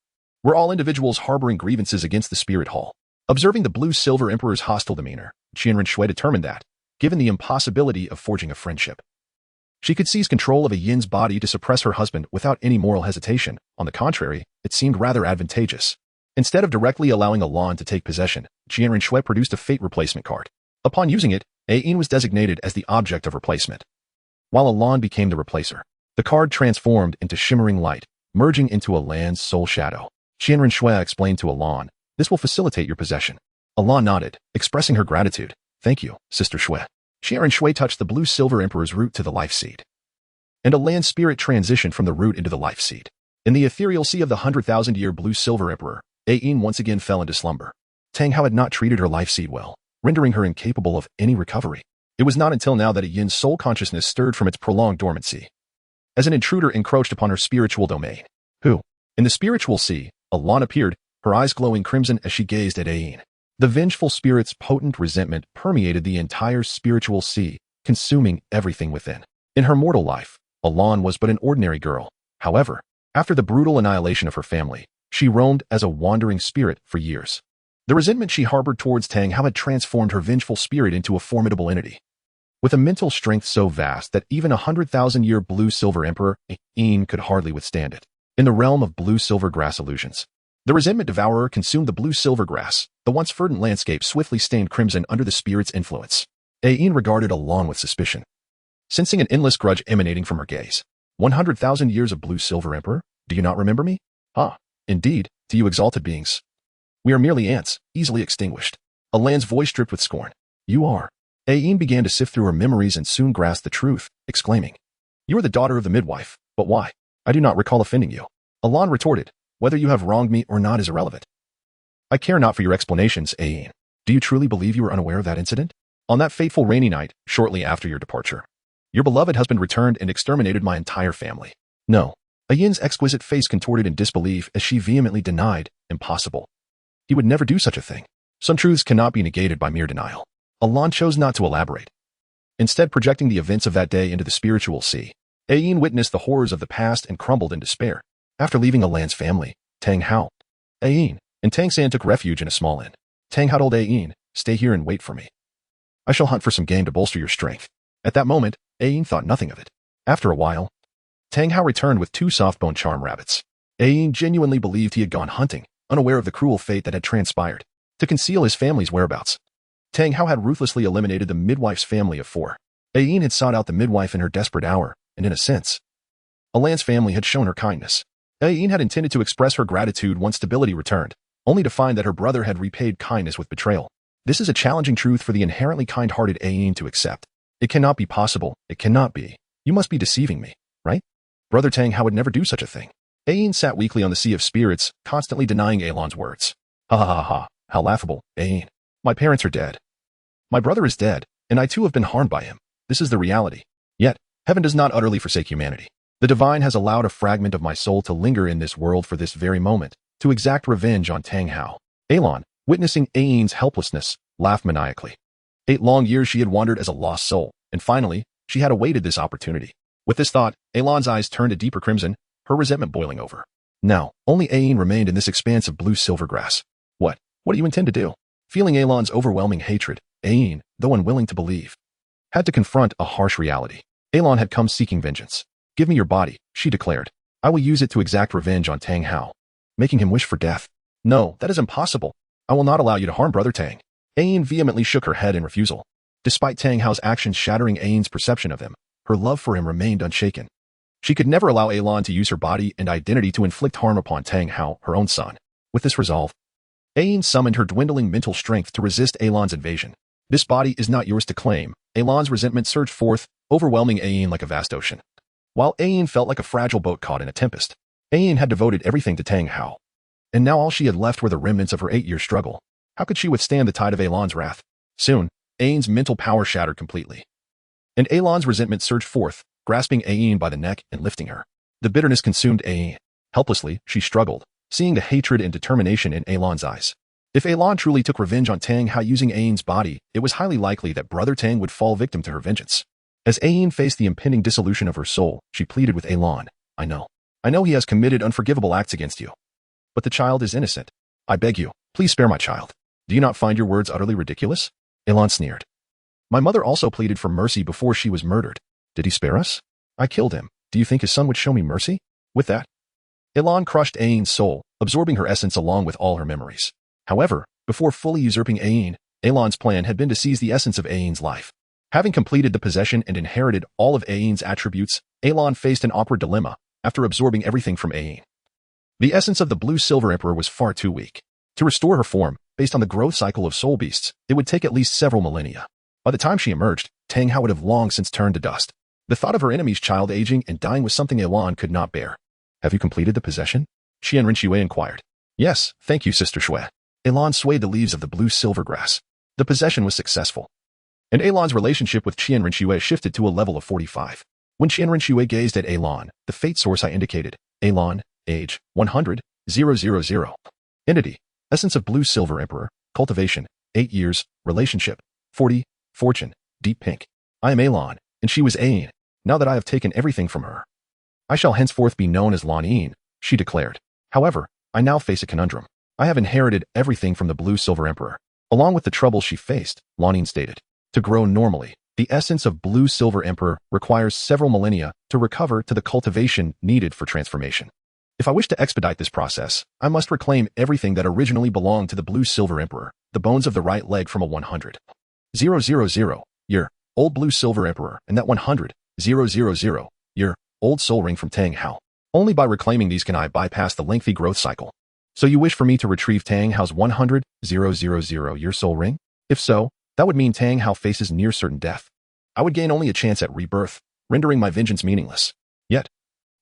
Were all individuals harboring grievances against the Spirit Hall? Observing the Blue-Silver Emperor's hostile demeanor, Qian Renxue determined that, given the impossibility of forging a friendship, she could seize control of a Yin's body to suppress her husband without any moral hesitation. On the contrary, it seemed rather advantageous. Instead of directly allowing Elon to take possession, Qian Renxue produced a fate replacement card. Upon using it, Yin was designated as the object of replacement, while Elon became the replacer. The card transformed into shimmering light, merging into Elan's soul shadow. Qian Renxue explained to Elon, "This will facilitate your possession." Elon nodded, expressing her gratitude. "Thank you, Sister Xue." Qian Renxue touched the Blue-Silver Emperor's root to the life seed, and Elan's spirit transitioned from the root into the life seed. In the ethereal sea of the 100,000-year Blue-Silver Emperor, Yin once again fell into slumber. Tang Hao had not treated her life seed well, rendering her incapable of any recovery. It was not until now that Yin's soul consciousness stirred from its prolonged dormancy, as an intruder encroached upon her spiritual domain. Who? In the spiritual sea, Elon appeared, her eyes glowing crimson as she gazed at Yin. The vengeful spirit's potent resentment permeated the entire spiritual sea, consuming everything within. In her mortal life, Elon was but an ordinary girl. However, after the brutal annihilation of her family, she roamed as a wandering spirit for years. The resentment she harbored towards Tang Hao had transformed her vengeful spirit into a formidable entity, with a mental strength so vast that even a 100,000-year Blue-Silver Emperor, Yin, could hardly withstand it. In the realm of Blue-Silver Grass illusions, the resentment devourer consumed the Blue-Silver Grass, the once verdant landscape swiftly stained crimson under the spirit's influence. Yin regarded Elon with suspicion, sensing an endless grudge emanating from her gaze. 100,000 years of Blue-Silver Emperor? Do you not remember me? Ah, indeed, to you exalted beings. We are merely ants, easily extinguished. Elan's voice dripped with scorn. You are. Yin began to sift through her memories and soon grasped the truth, exclaiming, "You are the daughter of the midwife, but why? I do not recall offending you." Elon retorted, "Whether you have wronged me or not is irrelevant. I care not for your explanations, Yin. Do you truly believe you were unaware of that incident? On that fateful rainy night, shortly after your departure, your beloved husband returned and exterminated my entire family." No. Yin's exquisite face contorted in disbelief as she vehemently denied, "Impossible. He would never do such a thing." Some truths cannot be negated by mere denial. Elon chose not to elaborate, instead projecting the events of that day into the spiritual sea. Yin witnessed the horrors of the past and crumbled in despair. After leaving Elan's family, Tang Hao, Yin, and Tang San took refuge in a small inn. Tang Hao told Yin, "Stay here and wait for me. I shall hunt for some game to bolster your strength." At that moment, Yin thought nothing of it. After a while, Tang Hao returned with 2 soft-bone charm rabbits. Yin genuinely believed he had gone hunting, unaware of the cruel fate that had transpired. To conceal his family's whereabouts, Tang Hao had ruthlessly eliminated the midwife's family of 4. Yin had sought out the midwife in her desperate hour, and in a sense, Elan's family had shown her kindness. Yin had intended to express her gratitude once stability returned, only to find that her brother had repaid kindness with betrayal. This is a challenging truth for the inherently kind-hearted Yin to accept. It cannot be possible. It cannot be. You must be deceiving me, right? Brother Tang Hao would never do such a thing. Yin sat weakly on the sea of spirits, constantly denying Elon's words. Ha ha ha ha. How laughable, Yin. My parents are dead. My brother is dead, and I too have been harmed by him. This is the reality. Yet, heaven does not utterly forsake humanity. The divine has allowed a fragment of my soul to linger in this world for this very moment, to exact revenge on Tang Hao. Elon, witnessing Yin's helplessness, laughed maniacally. 8 long years she had wandered as a lost soul, and finally, she had awaited this opportunity. With this thought, Elon's eyes turned a deeper crimson, her resentment boiling over. Now, only Yin remained in this expanse of Blue-Silver Grass. What do you intend to do? Feeling Elon's overwhelming hatred, Yin, though unwilling to believe, had to confront a harsh reality. Elon had come seeking vengeance. "Give me your body," she declared. "I will use it to exact revenge on Tang Hao, making him wish for death." "No, that is impossible. I will not allow you to harm Brother Tang." Yin vehemently shook her head in refusal. Despite Tang Hao's actions shattering Yin's perception of him, her love for him remained unshaken. She could never allow Elon to use her body and identity to inflict harm upon Tang Hao, her own son. With this resolve, Yin summoned her dwindling mental strength to resist Elon's invasion. "This body is not yours to claim." Elon's resentment surged forth, overwhelming Yin like a vast ocean. While Yin felt like a fragile boat caught in a tempest, Yin had devoted everything to Tang Hao, and now all she had left were the remnants of her 8-year struggle. How could she withstand the tide of Elon's wrath? Soon, Yin's mental power shattered completely, and Elon's resentment surged forth, grasping Yin by the neck and lifting her. The bitterness consumed Yin. Helplessly, she struggled, seeing the hatred and determination in Elan's eyes. If Elan truly took revenge on Tang Hao using Ain's body, it was highly likely that Brother Tang would fall victim to her vengeance. As Ain faced the impending dissolution of her soul, she pleaded with Elan, I know he has committed unforgivable acts against you. But the child is innocent. I beg you, please spare my child. Do you not find your words utterly ridiculous? Elan sneered. My mother also pleaded for mercy before she was murdered. Did he spare us? I killed him. Do you think his son would show me mercy? With that, Elan crushed Ain's soul, absorbing her essence along with all her memories. However, before fully usurping Ain, Elan's plan had been to seize the essence of Ain's life. Having completed the possession and inherited all of Ain's attributes, Elan faced an awkward dilemma after absorbing everything from Ain. The essence of the Blue-Silver Emperor was far too weak. To restore her form, based on the growth cycle of soul beasts, it would take at least several millennia. By the time she emerged, Tang Hao would have long since turned to dust. The thought of her enemy's child aging and dying was something Elan could not bear. Have you completed the possession? Qian Renxue inquired. Yes, thank you, Sister Shui. Elan swayed the leaves of the blue-silver grass. The possession was successful. And Elan's relationship with Qian Renxue shifted to a level of 45. When Qian Renxue gazed at Elan, the fate source I indicated, Elan, age, 100, 000. Entity, essence of Blue-Silver Emperor, cultivation, 8 years, relationship, 40, fortune, deep pink. I am Elan, and she was Ain, now that I have taken everything from her. I shall henceforth be known as Lan Yin, she declared. However, I now face a conundrum. I have inherited everything from the Blue-Silver Emperor. Along with the troubles she faced, Lan Yin stated. To grow normally, the essence of Blue-Silver Emperor requires several millennia to recover to the cultivation needed for transformation. If I wish to expedite this process, I must reclaim everything that originally belonged to the Blue-Silver Emperor, the bones of the right leg from a 100, 000 year-old Blue-Silver Emperor, and that 100, 000 year-old soul ring from Tang Hao. Only by reclaiming these can I bypass the lengthy growth cycle. So you wish for me to retrieve Tang Hao's 100, 000 year soul ring? If so, that would mean Tang Hao faces near certain death. I would gain only a chance at rebirth, rendering my vengeance meaningless. Yet,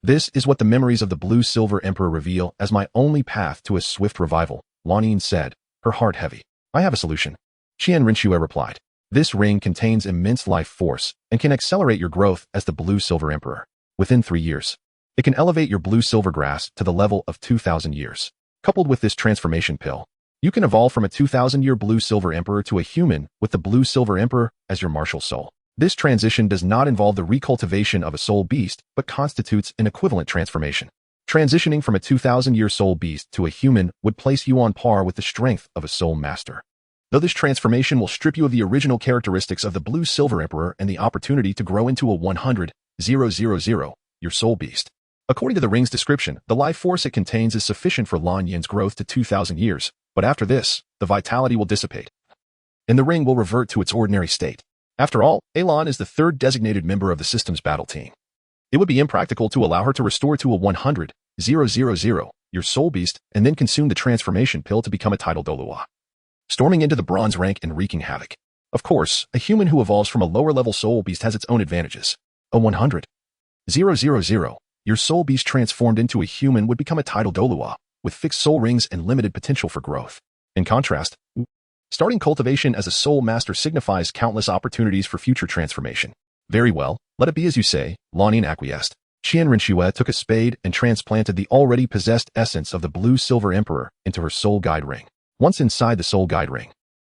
this is what the memories of the Blue-Silver Emperor reveal as my only path to a swift revival, Lan Yin said, her heart heavy. I have a solution. Qian Renxue replied. This ring contains immense life force and can accelerate your growth as the Blue-Silver Emperor. Within 3 years, it can elevate your Blue-Silver grass to the level of 2,000 years. Coupled with this transformation pill, you can evolve from a 2,000-year Blue-Silver Emperor to a human with the Blue-Silver Emperor as your martial soul. This transition does not involve the recultivation of a soul beast, but constitutes an equivalent transformation. Transitioning from a 2,000-year soul beast to a human would place you on par with the strength of a soul master. Though this transformation will strip you of the original characteristics of the Blue-Silver Emperor and the opportunity to grow into a 100, 000 your soul beast. According to the ring's description, the life force it contains is sufficient for Lan Yin's growth to 2,000 years, but after this, the vitality will dissipate, and the ring will revert to its ordinary state. After all, Elan is the third designated member of the system's battle team. It would be impractical to allow her to restore to a 100, 000 your soul beast and then consume the transformation pill to become a title Dolua, storming into the bronze rank and wreaking havoc. Of course, a human who evolves from a lower-level soul beast has its own advantages. A 100, 000 your soul beast transformed into a human would become a title Dolua, with fixed soul rings and limited potential for growth. In contrast, starting cultivation as a soul master signifies countless opportunities for future transformation. Very well, let it be as you say, Lan Yin acquiesced. Qian Renxue took a spade and transplanted the already possessed essence of the Blue-Silver Emperor into her soul guide ring. Once inside the soul guide ring,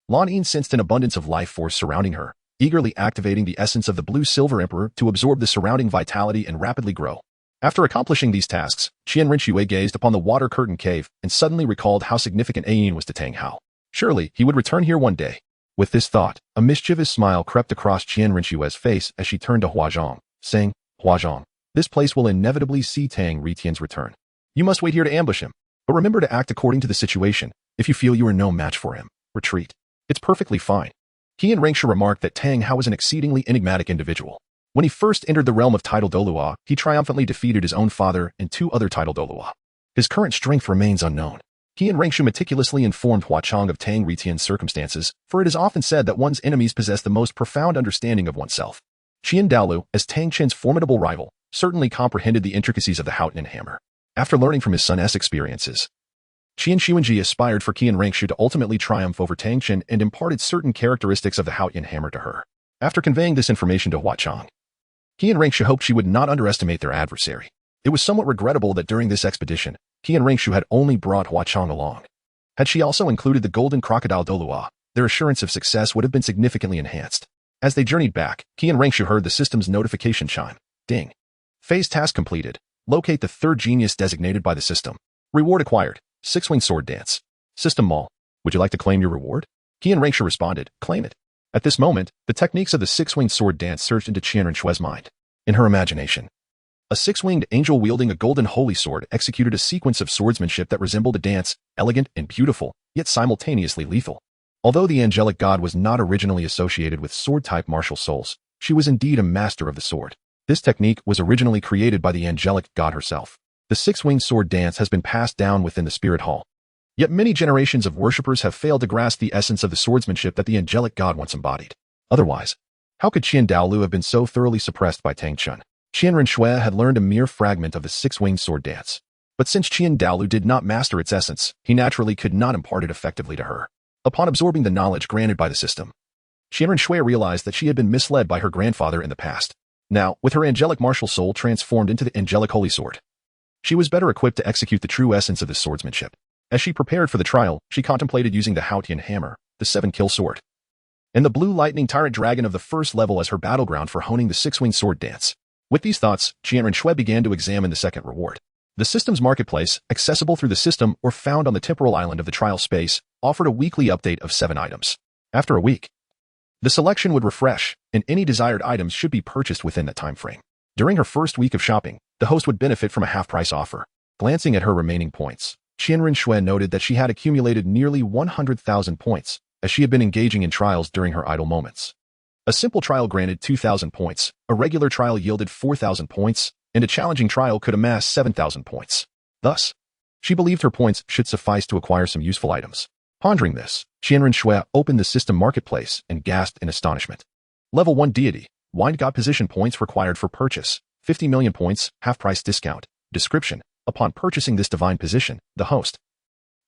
Lan Yin sensed an abundance of life force surrounding her, eagerly activating the essence of the Blue-Silver Emperor to absorb the surrounding vitality and rapidly grow. After accomplishing these tasks, Qian Renxue gazed upon the water curtain cave and suddenly recalled how significant Ayin was to Tang Hao. Surely, he would return here one day. With this thought, a mischievous smile crept across Qian Renxue's face as she turned to Huazhong, saying, Huazhong, this place will inevitably see Tang Retian's return. You must wait here to ambush him, but remember to act according to the situation. If you feel you are no match for him, retreat. It's perfectly fine. Qian Renxue remarked that Tang Hao was an exceedingly enigmatic individual. When he first entered the realm of title Dolua, he triumphantly defeated his own father and 2 other title Dolua. His current strength remains unknown. Qian Renxue meticulously informed Huachong of Tang Retian's circumstances, for it is often said that one's enemies possess the most profound understanding of oneself. Qian Daolu, as Tang Chen's formidable rival, certainly comprehended the intricacies of the Haotian hammer. After learning from his son's experiences, Qian Xuanji aspired for Qian Renxue to ultimately triumph over Tang Chen and imparted certain characteristics of the Haotian hammer to her. After conveying this information to Huachong, Qian Renxue hoped she would not underestimate their adversary. It was somewhat regrettable that during this expedition, Qian Renxue had only brought Hua Chong along. Had she also included the golden crocodile Dolua, their assurance of success would have been significantly enhanced. As they journeyed back, Qian Renxue heard the system's notification chime. Ding. Phase task completed. Locate the third genius designated by the system. Reward acquired. Six-winged sword dance. System Mall. Would you like to claim your reward? Qian Renxue responded, claim it. At this moment, the techniques of the six-winged sword dance surged into Qian Renxue's mind. In her imagination, a six-winged angel wielding a golden holy sword executed a sequence of swordsmanship that resembled a dance, elegant and beautiful, yet simultaneously lethal. Although the angelic god was not originally associated with sword-type martial souls, she was indeed a master of the sword. This technique was originally created by the angelic god herself. The six-winged sword dance has been passed down within the spirit hall. Yet many generations of worshippers have failed to grasp the essence of the swordsmanship that the angelic god once embodied. Otherwise, how could Qian Daolu have been so thoroughly suppressed by Tang Chun? Qian Renxue had learned a mere fragment of the six-winged sword dance. But since Qian Daolu did not master its essence, he naturally could not impart it effectively to her. Upon absorbing the knowledge granted by the system, Qian Renxue realized that she had been misled by her grandfather in the past. Now, with her angelic martial soul transformed into the angelic holy sword, she was better equipped to execute the true essence of this swordsmanship. As she prepared for the trial, she contemplated using the Haotian hammer, the 7-kill sword, and the blue lightning tyrant dragon of the first level as her battleground for honing the six-winged sword dance. With these thoughts, Qian Renxue began to examine the second reward. The system's marketplace, accessible through the system or found on the temporal island of the trial space, offered a weekly update of 7 items. After a week, the selection would refresh, and any desired items should be purchased within that time frame. During her first week of shopping, the host would benefit from a half-price offer. Glancing at her remaining points, Qian Renxue noted that she had accumulated nearly 100,000 points, as she had been engaging in trials during her idle moments. A simple trial granted 2,000 points, a regular trial yielded 4,000 points, and a challenging trial could amass 7,000 points. Thus, she believed her points should suffice to acquire some useful items. Pondering this, Qian Renxue opened the system marketplace and gasped in astonishment. Level 1 deity, wind god position points required for purchase, 50 million points, half-price discount. Description: upon purchasing this divine position, the host,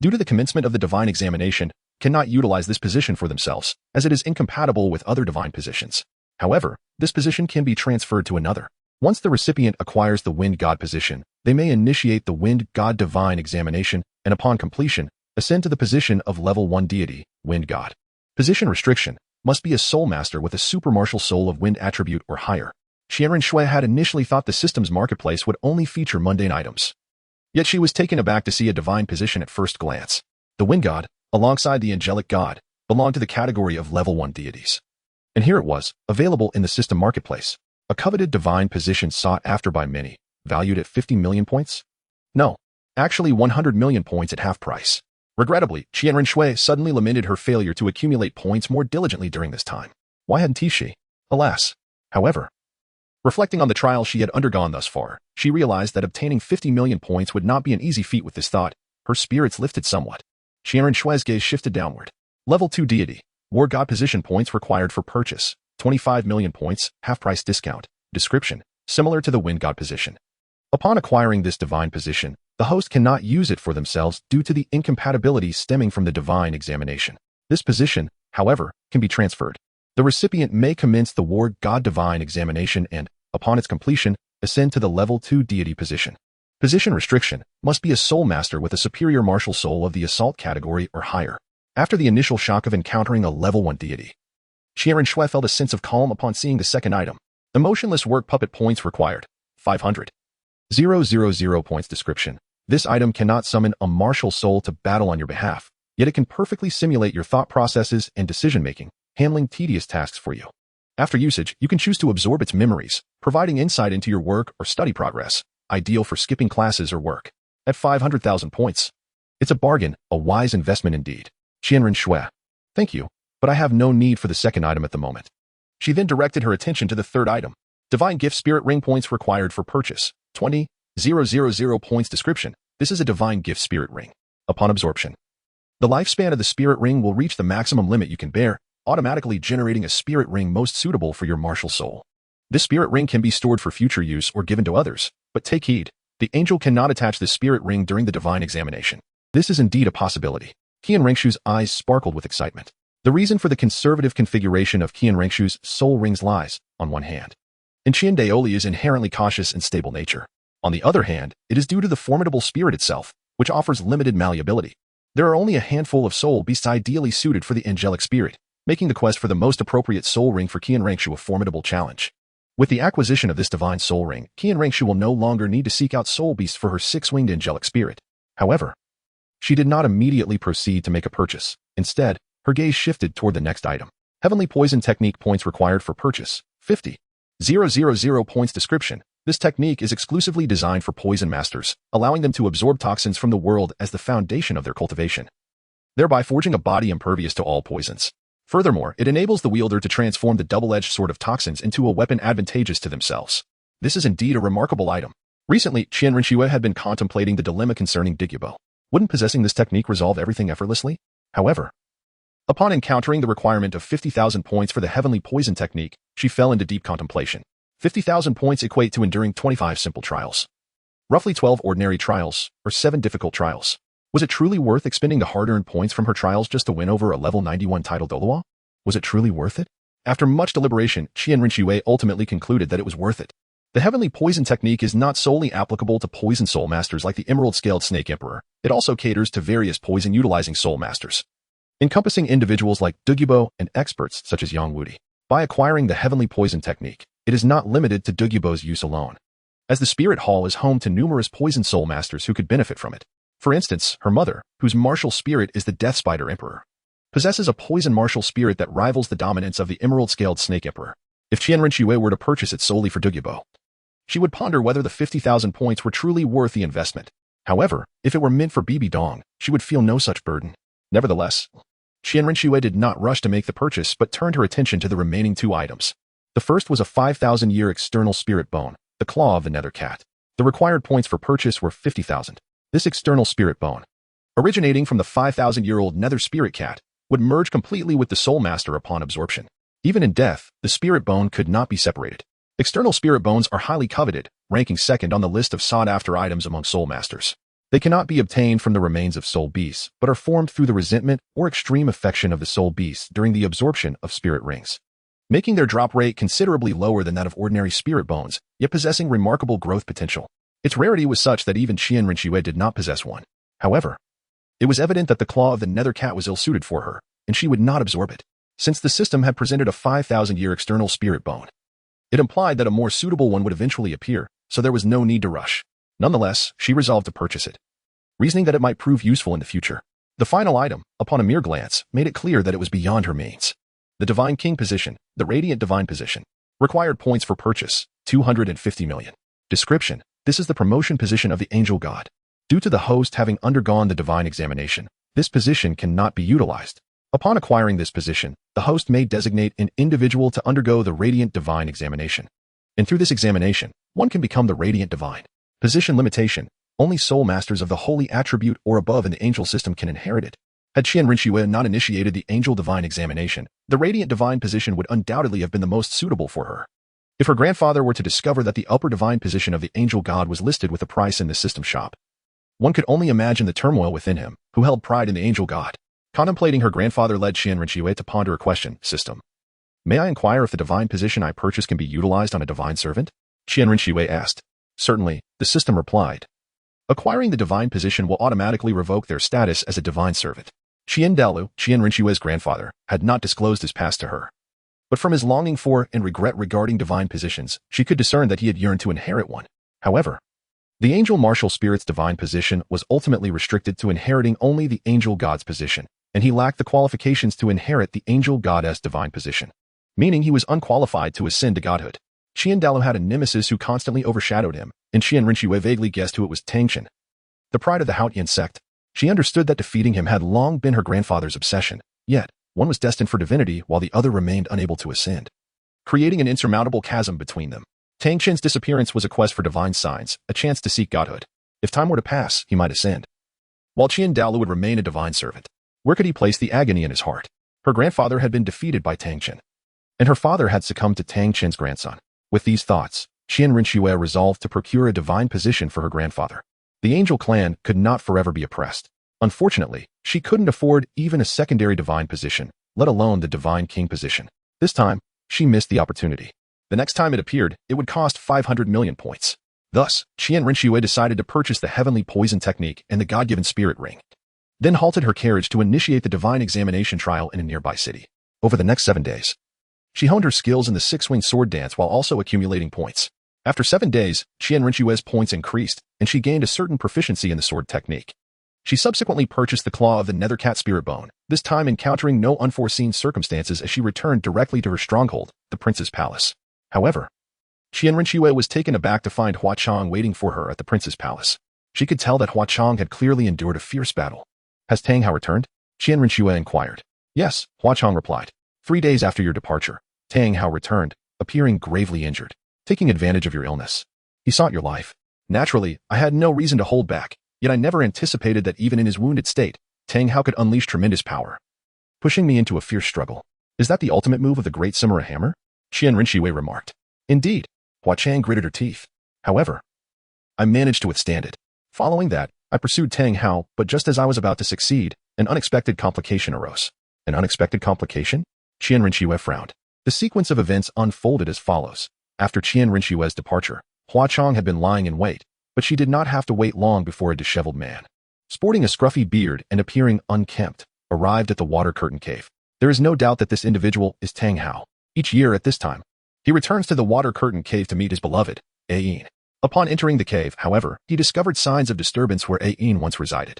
due to the commencement of the divine examination, cannot utilize this position for themselves, as it is incompatible with other divine positions. However, this position can be transferred to another. Once the recipient acquires the wind god position, they may initiate the wind god divine examination, and upon completion, ascend to the position of level 1 deity, wind god. Position restriction: must be a soul master with a supermartial soul of wind attribute or higher. Qian Renxue had initially thought the system's marketplace would only feature mundane items. Yet she was taken aback to see a divine position at first glance. The wind god, alongside the angelic god, belonged to the category of level 1 deities. And here it was, available in the system marketplace. A coveted divine position sought after by many, valued at 50 million points? No, actually 100 million points at half price. Regrettably, Qian Renxue suddenly lamented her failure to accumulate points more diligently during this time. Why hadn't she? Alas. However, reflecting on the trial she had undergone thus far, she realized that obtaining 50 million points would not be an easy feat. With this thought, her spirits lifted somewhat. Qian Renxue's gaze shifted downward. Level 2 deity, war god position points required for purchase, 25 million points, half-price discount. Description: similar to the wind god position. Upon acquiring this divine position, the host cannot use it for themselves due to the incompatibility stemming from the divine examination. This position, however, can be transferred. The recipient may commence the war god divine examination and, upon its completion, ascend to the level 2 deity position. Position restriction: must be a soul master with a superior martial soul of the assault category or higher. After the initial shock of encountering a level 1 deity, Qian Renxue felt a sense of calm upon seeing the second item. Emotionless work puppet points required, 500,000 points. Description: this item cannot summon a martial soul to battle on your behalf, yet it can perfectly simulate your thought processes and decision-making, handling tedious tasks for you. After usage, you can choose to absorb its memories, providing insight into your work or study progress, ideal for skipping classes or work. At 500,000 points, it's a bargain, a wise investment indeed. Qian Renxue: thank you, but I have no need for the second item at the moment. She then directed her attention to the third item. Divine gift spirit ring points required for purchase, 20,000 points. Description: this is a divine gift spirit ring. Upon absorption, the lifespan of the spirit ring will reach the maximum limit you can bear, automatically generating a spirit ring most suitable for your martial soul. This spirit ring can be stored for future use or given to others, but take heed, the angel cannot attach the spirit ring during the divine examination. This is indeed a possibility. Qian Renxue's eyes sparkled with excitement. The reason for the conservative configuration of Qian Renxue's soul rings lies, on one hand, in Qian Daoli's inherently cautious and stable nature. On the other hand, it is due to the formidable spirit itself, which offers limited malleability. There are only a handful of soul beasts ideally suited for the angelic spirit, making the quest for the most appropriate soul ring for Qian Renxue a formidable challenge. With the acquisition of this divine soul ring, Qian Renxue will no longer need to seek out soul beasts for her six-winged angelic spirit. However, she did not immediately proceed to make a purchase. Instead, her gaze shifted toward the next item. Heavenly Poison Technique points required for purchase, 50,000 points. Description. This technique is exclusively designed for poison masters, allowing them to absorb toxins from the world as the foundation of their cultivation, thereby forging a body impervious to all poisons. Furthermore, it enables the wielder to transform the double-edged sword of toxins into a weapon advantageous to themselves. This is indeed a remarkable item. Recently, Qian Renxue had been contemplating the dilemma concerning Dugu. Wouldn't possessing this technique resolve everything effortlessly? However, upon encountering the requirement of 50,000 points for the Heavenly Poison Technique, she fell into deep contemplation. 50,000 points equate to enduring 25 simple trials. Roughly 12 ordinary trials, or 7 difficult trials. Was it truly worth expending the hard-earned points from her trials just to win over a level 91 title Dou? Was it truly worth it? After much deliberation, Qian Renxue ultimately concluded that it was worth it. The Heavenly Poison Technique is not solely applicable to poison soul masters like the Emerald-Scaled Snake Emperor. It also caters to various poison-utilizing soul masters, encompassing individuals like Dugu and experts such as Yang Wudi. By acquiring the Heavenly Poison Technique, it is not limited to Dugu's use alone, as the Spirit Hall is home to numerous poison soul masters who could benefit from it. For instance, her mother, whose martial spirit is the Death Spider Emperor, possesses a poison martial spirit that rivals the dominance of the Emerald-Scaled Snake Emperor. If Qian Renxue were to purchase it solely for Dugu, she would ponder whether the 50,000 points were truly worth the investment. However, if it were meant for Bibi Dong, she would feel no such burden. Nevertheless, Qian Renxue did not rush to make the purchase but turned her attention to the remaining 2 items. The first was a 5,000-year external spirit bone, the Claw of the Nether Cat. The required points for purchase were 50,000. This external spirit bone, originating from the 5,000-year-old Nether Spirit Cat, would merge completely with the Soul Master upon absorption. Even in death, the spirit bone could not be separated. External spirit bones are highly coveted, ranking second on the list of sought-after items among soul masters. They cannot be obtained from the remains of soul beasts, but are formed through the resentment or extreme affection of the soul beasts during the absorption of spirit rings, making their drop rate considerably lower than that of ordinary spirit bones, yet possessing remarkable growth potential. Its rarity was such that even Qian Renxue did not possess one. However, it was evident that the Claw of the Nether Cat was ill-suited for her, and she would not absorb it. Since the system had presented a 5,000-year external spirit bone, it implied that a more suitable one would eventually appear, so there was no need to rush. Nonetheless, she resolved to purchase it, reasoning that it might prove useful in the future. The final item, upon a mere glance, made it clear that it was beyond her means. The Divine King position, the Radiant Divine position, required points for purchase, 250 million. Description. This is the promotion position of the Angel God. Due to the host having undergone the divine examination, this position cannot be utilized. Upon acquiring this position, the host may designate an individual to undergo the Radiant Divine examination. And through this examination, one can become the Radiant Divine. Position limitation. Only soul masters of the holy attribute or above in the angel system can inherit it. Had Qian Renxue not initiated the Angel Divine examination, the Radiant Divine position would undoubtedly have been the most suitable for her. If her grandfather were to discover that the upper divine position of the Angel God was listed with a price in the system shop, one could only imagine the turmoil within him, who held pride in the Angel God. Contemplating her grandfather led Qian Renxue to ponder a question. System. May I inquire if the divine position I purchase can be utilized on a divine servant? Qian Renxue asked. Certainly, the system replied. Acquiring the divine position will automatically revoke their status as a divine servant. Qian Renxue's grandfather, had not disclosed his past to her. But from his longing for and regret regarding divine positions, she could discern that he had yearned to inherit one. However, the Angel Martial Spirit's divine position was ultimately restricted to inheriting only the Angel God's position, and he lacked the qualifications to inherit the Angel Goddess divine position, meaning he was unqualified to ascend to godhood. Qian Dalu had a nemesis who constantly overshadowed him, and Qian Renxue vaguely guessed who it was. Tang San, the pride of the Haotian sect. She understood that defeating him had long been her grandfather's obsession, yet one was destined for divinity while the other remained unable to ascend, creating an insurmountable chasm between them. Tang San's disappearance was a quest for divine signs, a chance to seek godhood. If time were to pass, he might ascend, while Qian Dalu would remain a divine servant. Where could he place the agony in his heart? Her grandfather had been defeated by Tang San, and her father had succumbed to Tang San's grandson. With these thoughts, Qian Renxue resolved to procure a divine position for her grandfather. The Angel clan could not forever be oppressed. Unfortunately, she couldn't afford even a secondary divine position, let alone the Divine King position. This time, she missed the opportunity. The next time it appeared, it would cost 500 million points. Thus, Qian Renxue decided to purchase the heavenly poison technique and the God-given spirit ring, then halted her carriage to initiate the divine examination trial in a nearby city. Over the next 7 days, she honed her skills in the six-winged sword dance while also accumulating points. After 7 days, Qian Renshue's points increased, and she gained a certain proficiency in the sword technique. She subsequently purchased the claw of the Nethercat spirit bone, this time encountering no unforeseen circumstances as she returned directly to her stronghold, the prince's palace. However, Qian Renxue was taken aback to find Hua Chong waiting for her at the prince's palace. She could tell that Hua Chong had clearly endured a fierce battle. Has Tang Hao returned? Qian Renxue inquired. Yes, Hua Chong replied. 3 days after your departure, Tang Hao returned, appearing gravely injured, taking advantage of your illness. He sought your life. Naturally, I had no reason to hold back, yet I never anticipated that even in his wounded state, Tang Hao could unleash tremendous power, pushing me into a fierce struggle. Is that the ultimate move of the great samurai hammer? Qian Renxue remarked. Indeed. Hua Chang gritted her teeth. However, I managed to withstand it. Following that, I pursued Tang Hao, but just as I was about to succeed, an unexpected complication arose. An unexpected complication? Qian Renxue frowned. The sequence of events unfolded as follows. After Qian Renshue's departure, Hua Chong had been lying in wait, but she did not have to wait long before a disheveled man, sporting a scruffy beard and appearing unkempt, arrived at the water curtain cave. There is no doubt that this individual is Tang Hao. Each year at this time, he returns to the water curtain cave to meet his beloved, Ayin. Upon entering the cave, however, he discovered signs of disturbance where Ayin once resided.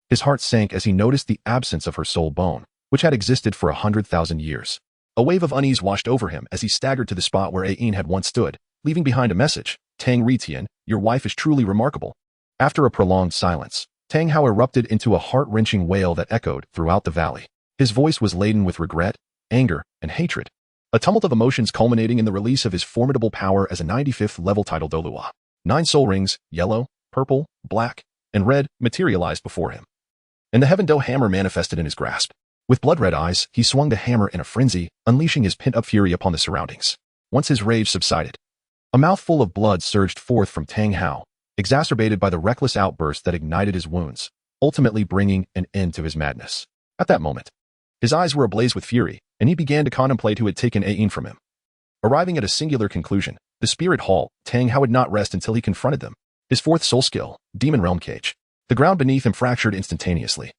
His heart sank as he noticed the absence of her soul bone, which had existed for 100,000 years. A wave of unease washed over him as he staggered to the spot where Ayin had once stood, leaving behind a message. Tang Retian, your wife is truly remarkable. After a prolonged silence, Tang Hao erupted into a heart-wrenching wail that echoed throughout the valley. His voice was laden with regret, anger, and hatred. A tumult of emotions culminating in the release of his formidable power as a 95th level title Dolua. 9 soul rings, yellow, purple, black, and red, materialized before him. And the Heaven Dou hammer manifested in his grasp. With blood-red eyes, he swung the hammer in a frenzy, unleashing his pent-up fury upon the surroundings. Once his rage subsided, a mouthful of blood surged forth from Tang Hao, exacerbated by the reckless outburst that ignited his wounds, ultimately bringing an end to his madness. At that moment, his eyes were ablaze with fury, and he began to contemplate who had taken Ayin from him. Arriving at a singular conclusion, the spirit hall, Tang Hao would not rest until he confronted them. His 4th soul skill, Demon Realm Cage. The ground beneath him fractured instantaneously,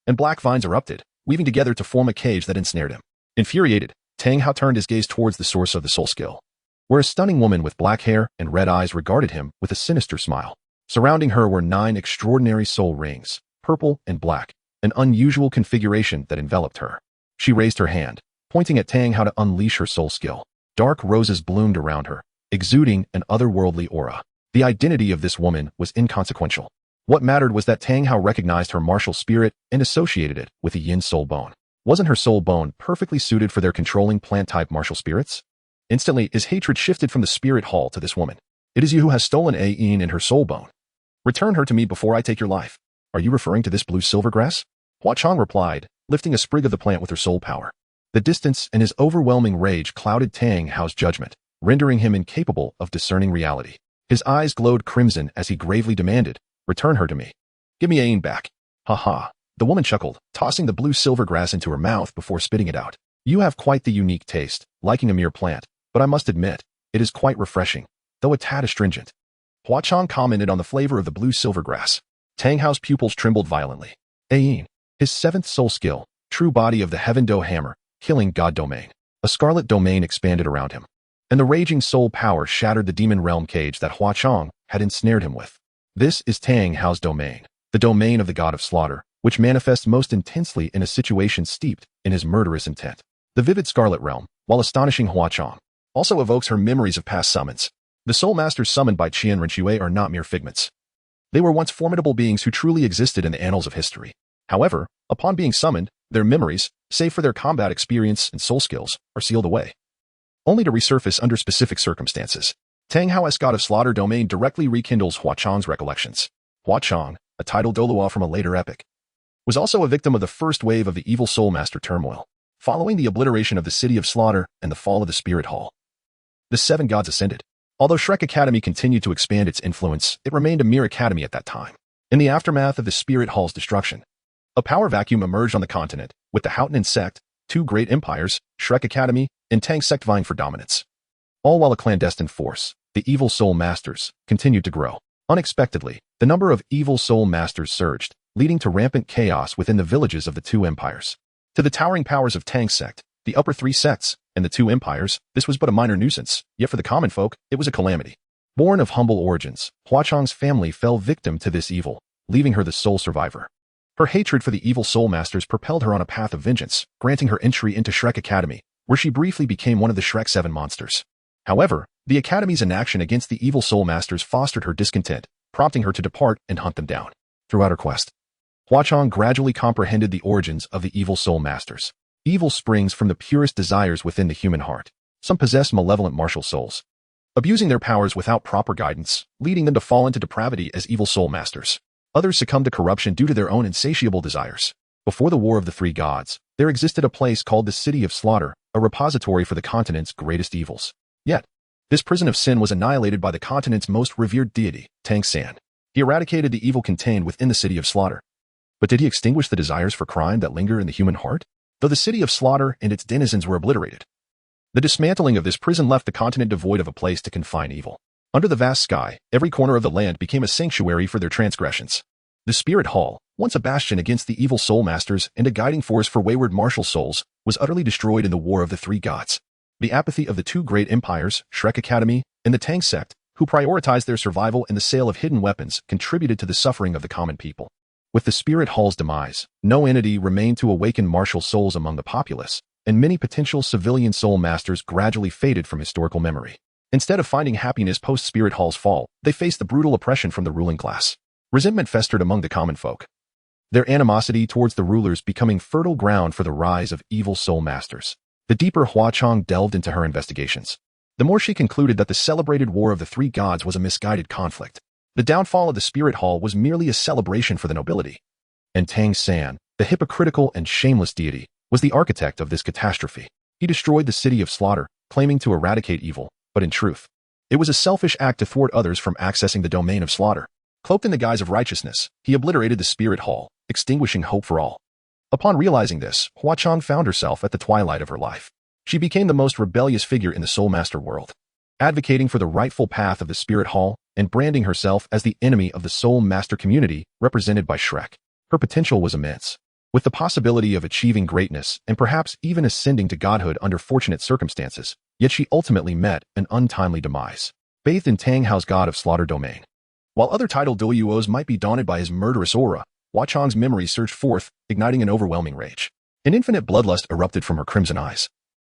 and black vines erupted, weaving together to form a cage that ensnared him. Infuriated, Tang Hao turned his gaze towards the source of the soul skill, where a stunning woman with black hair and red eyes regarded him with a sinister smile. Surrounding her were 9 extraordinary soul rings, purple and black, an unusual configuration that enveloped her. She raised her hand, pointing at Tang Hao to unleash her soul skill. Dark roses bloomed around her, exuding an otherworldly aura. The identity of this woman was inconsequential. What mattered was that Tang Hao recognized her martial spirit and associated it with a yin soul bone. Wasn't her soul bone perfectly suited for their controlling plant-type martial spirits? Instantly, his hatred shifted from the spirit hall to this woman. It is you who has stolen Ayin and her soul bone. Return her to me before I take your life. Are you referring to this blue silver grass? Hua Chong replied, lifting a sprig of the plant with her soul power. The distance and his overwhelming rage clouded Tang Hao's judgment, rendering him incapable of discerning reality. His eyes glowed crimson as he gravely demanded, return her to me. Give me Ayin back. Ha ha. The woman chuckled, tossing the blue silver grass into her mouth before spitting it out. You have quite the unique taste, liking a mere plant, but I must admit, it is quite refreshing, though a tad astringent. Hua Chong commented on the flavor of the blue silver grass. Tang Hao's pupils trembled violently. Ayin, his 7th soul skill, true body of the Heaven Dou hammer, killing God domain. A scarlet domain expanded around him, and the raging soul power shattered the demon realm cage that Hua Chong had ensnared him with. This is Tang Hao's domain, the domain of the god of slaughter, which manifests most intensely in a situation steeped in his murderous intent. The vivid scarlet realm, while astonishing Hua Chong, also evokes her memories of past summons. The soul masters summoned by Qian Renxue are not mere figments. They were once formidable beings who truly existed in the annals of history. However, upon being summoned, their memories, save for their combat experience and soul skills, are sealed away, only to resurface under specific circumstances. Tang Hao's god of slaughter domain directly rekindles Hua Chong's recollections. Hua Chong, a title Dolua from a later epic, was also a victim of the first wave of the evil soul master turmoil, following the obliteration of the city of slaughter and the fall of the spirit hall. The 7 gods ascended. Although Shrek Academy continued to expand its influence, it remained a mere academy at that time. In the aftermath of the spirit hall's destruction, a power vacuum emerged on the continent, with the Haotian Sect, 2 great empires, Shrek Academy, and Tang Sect vying for dominance. All while a clandestine force, the evil soul masters, continued to grow. Unexpectedly, the number of evil soul masters surged, leading to rampant chaos within the villages of the two empires. To the towering powers of Tang's sect, the upper three sects, and the two empires, this was but a minor nuisance, yet for the common folk, it was a calamity. Born of humble origins, Hua Chang's family fell victim to this evil, leaving her the sole survivor. Her hatred for the evil soul masters propelled her on a path of vengeance, granting her entry into Shrek Academy, where she briefly became one of the Shrek 7 monsters. However, the Academy's inaction against the evil soul masters fostered her discontent, prompting her to depart and hunt them down. Throughout her quest, Hua Chang gradually comprehended the origins of the evil soul masters. Evil springs from the purest desires within the human heart. Some possess malevolent martial souls, abusing their powers without proper guidance, leading them to fall into depravity as evil soul masters. Others succumb to corruption due to their own insatiable desires. Before the War of the Three Gods, there existed a place called the City of Slaughter, a repository for the continent's greatest evils. Yet, this prison of sin was annihilated by the continent's most revered deity, Tang San. He eradicated the evil contained within the City of Slaughter. But did he extinguish the desires for crime that linger in the human heart? Though the City of Slaughter and its denizens were obliterated, the dismantling of this prison left the continent devoid of a place to confine evil. Under the vast sky, every corner of the land became a sanctuary for their transgressions. The Spirit Hall, once a bastion against the evil soul masters and a guiding force for wayward martial souls, was utterly destroyed in the War of the Three Gods. The apathy of the two great empires, Shrek Academy and the Tang Sect, who prioritized their survival and the sale of hidden weapons, contributed to the suffering of the common people. With the Spirit Hall's demise, no entity remained to awaken martial souls among the populace, and many potential civilian soul masters gradually faded from historical memory. Instead of finding happiness post-Spirit Hall's fall, they faced the brutal oppression from the ruling class. Resentment festered among the common folk, their animosity towards the rulers becoming fertile ground for the rise of evil soul masters. The deeper Hua Chang delved into her investigations, the more she concluded that the celebrated War of the Three Gods was a misguided conflict. The downfall of the Spirit Hall was merely a celebration for the nobility. And Tang San, the hypocritical and shameless deity, was the architect of this catastrophe. He destroyed the City of Slaughter, claiming to eradicate evil, but in truth, it was a selfish act to thwart others from accessing the domain of slaughter. Cloaked in the guise of righteousness, he obliterated the Spirit Hall, extinguishing hope for all. Upon realizing this, Hua Chang found herself at the twilight of her life. She became the most rebellious figure in the Soul Master world, advocating for the rightful path of the Spirit Hall and branding herself as the enemy of the Soul Master community represented by Shrek. Her potential was immense, with the possibility of achieving greatness and perhaps even ascending to godhood under fortunate circumstances, yet she ultimately met an untimely demise, bathed in Tang Hao's God of Slaughter domain. While other titled Douyuos might be daunted by his murderous aura, Hua Chang's memories surged forth, igniting an overwhelming rage. An infinite bloodlust erupted from her crimson eyes,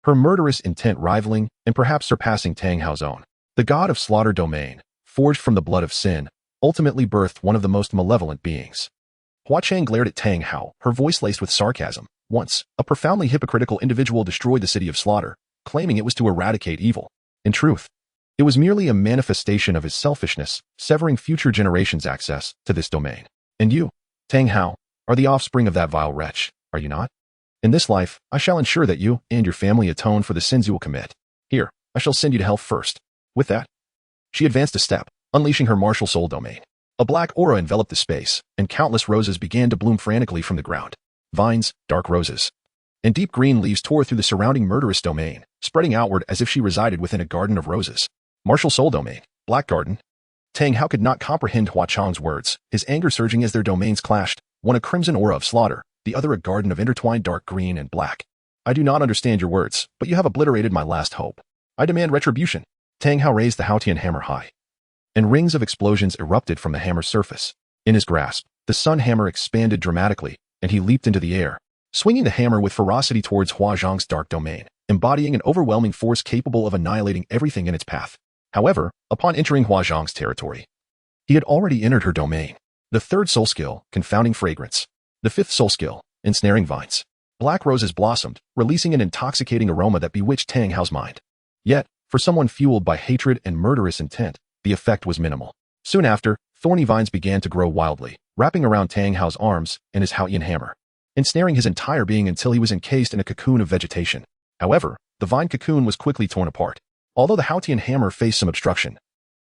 her murderous intent rivaling and perhaps surpassing Tang Hao's own. The God of Slaughter domain, forged from the blood of sin, ultimately birthed one of the most malevolent beings. Hua Chang glared at Tang Hao, her voice laced with sarcasm. Once, a profoundly hypocritical individual destroyed the City of Slaughter, claiming it was to eradicate evil. In truth, it was merely a manifestation of his selfishness, severing future generations' access to this domain. And you, Tang Hao, are the offspring of that vile wretch, are you not? In this life, I shall ensure that you and your family atone for the sins you will commit. Here, I shall send you to hell first. With that, she advanced a step, unleashing her martial soul domain. A black aura enveloped the space, and countless roses began to bloom frantically from the ground. Vines, dark roses, and deep green leaves tore through the surrounding murderous domain, spreading outward as if she resided within a garden of roses. Martial soul domain, black garden. Tang Hao could not comprehend Hua Chang's words, his anger surging as their domains clashed, one a crimson aura of slaughter, the other a garden of intertwined dark green and black. I do not understand your words, but you have obliterated my last hope. I demand retribution. Tang Hao raised the Haotian hammer high, and rings of explosions erupted from the hammer's surface. In his grasp, the sun hammer expanded dramatically, and he leaped into the air, swinging the hammer with ferocity towards Hua Zhang's dark domain, embodying an overwhelming force capable of annihilating everything in its path. However, upon entering Hua Zhang's territory, he had already entered her domain. The third soul skill, Confounding Fragrance. The fifth soul skill, Ensnaring Vines. Black roses blossomed, releasing an intoxicating aroma that bewitched Tang Hao's mind. Yet, for someone fueled by hatred and murderous intent, the effect was minimal. Soon after, thorny vines began to grow wildly, wrapping around Tang Hao's arms and his Haotian hammer, ensnaring his entire being until he was encased in a cocoon of vegetation. However, the vine cocoon was quickly torn apart. Although the Haotian hammer faced some obstruction,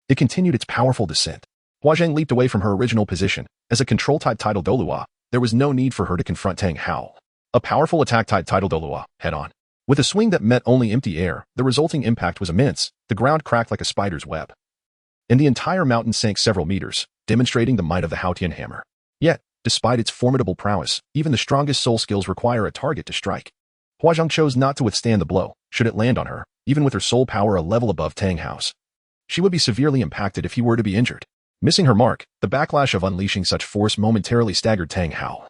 it continued its powerful descent. Hua Zhang leaped away from her original position. As a control-type title Dolua, there was no need for her to confront Tang Hao. A powerful attack-type title Dolua, head-on. With a swing that met only empty air, the resulting impact was immense. The ground cracked like a spider's web, and the entire mountain sank several meters, demonstrating the might of the Haotian hammer. Yet, despite its formidable prowess, even the strongest soul skills require a target to strike. Huazhang chose not to withstand the blow, should it land on her, even with her soul power a level above Tang Hao's. She would be severely impacted if he were to be injured. Missing her mark, the backlash of unleashing such force momentarily staggered Tang Hao,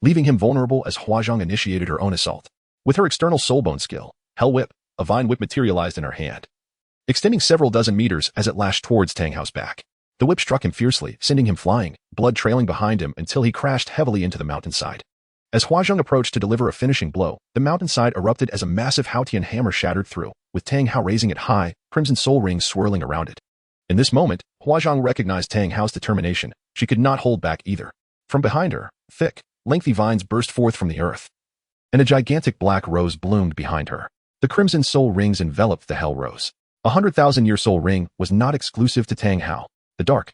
leaving him vulnerable as Huazhang initiated her own assault. With her external soulbone skill, Hell Whip, a vine whip materialized in her hand, extending several dozen meters as it lashed towards Tang Hao's back. The whip struck him fiercely, sending him flying, blood trailing behind him until he crashed heavily into the mountainside. As Huazhang approached to deliver a finishing blow, the mountainside erupted as a massive Haotian hammer shattered through, with Tang Hao raising it high, crimson soul rings swirling around it. In this moment, Huazhang recognized Tang Hao's determination. She could not hold back either. From behind her, thick, lengthy vines burst forth from the earth, and a gigantic black rose bloomed behind her. The crimson soul rings enveloped the hell rose. 100,000-year soul ring was not exclusive to Tang Hao. The dark,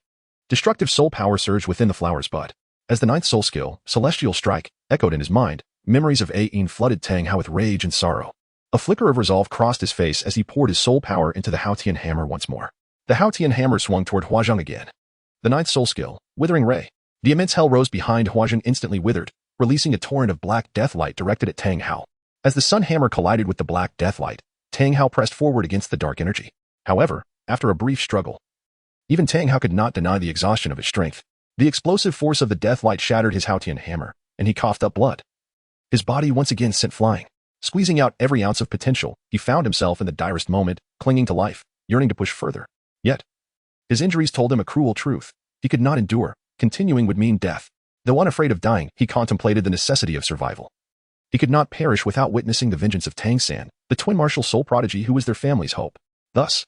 destructive soul power surged within the flower's bud. As the ninth soul skill, Celestial Strike, echoed in his mind, memories of Ain flooded Tang Hao with rage and sorrow. A flicker of resolve crossed his face as he poured his soul power into the Haotian hammer once more. The Haotian hammer swung toward Huazhang again. The ninth soul skill, Withering Ray. The immense hell rose behind Huazhang instantly withered, releasing a torrent of black deathlight directed at Tang Hao. As the sun hammer collided with the black deathlight, Tang Hao pressed forward against the dark energy. However, after a brief struggle, even Tang Hao could not deny the exhaustion of his strength. The explosive force of the deathlight shattered his Haotian hammer, and he coughed up blood. His body once again sent flying. Squeezing out every ounce of potential, he found himself in the direst moment, clinging to life, yearning to push further. Yet, his injuries told him a cruel truth. He could not endure. Continuing would mean death. Though unafraid of dying, he contemplated the necessity of survival. He could not perish without witnessing the vengeance of Tang San, the twin martial soul prodigy who was their family's hope. Thus,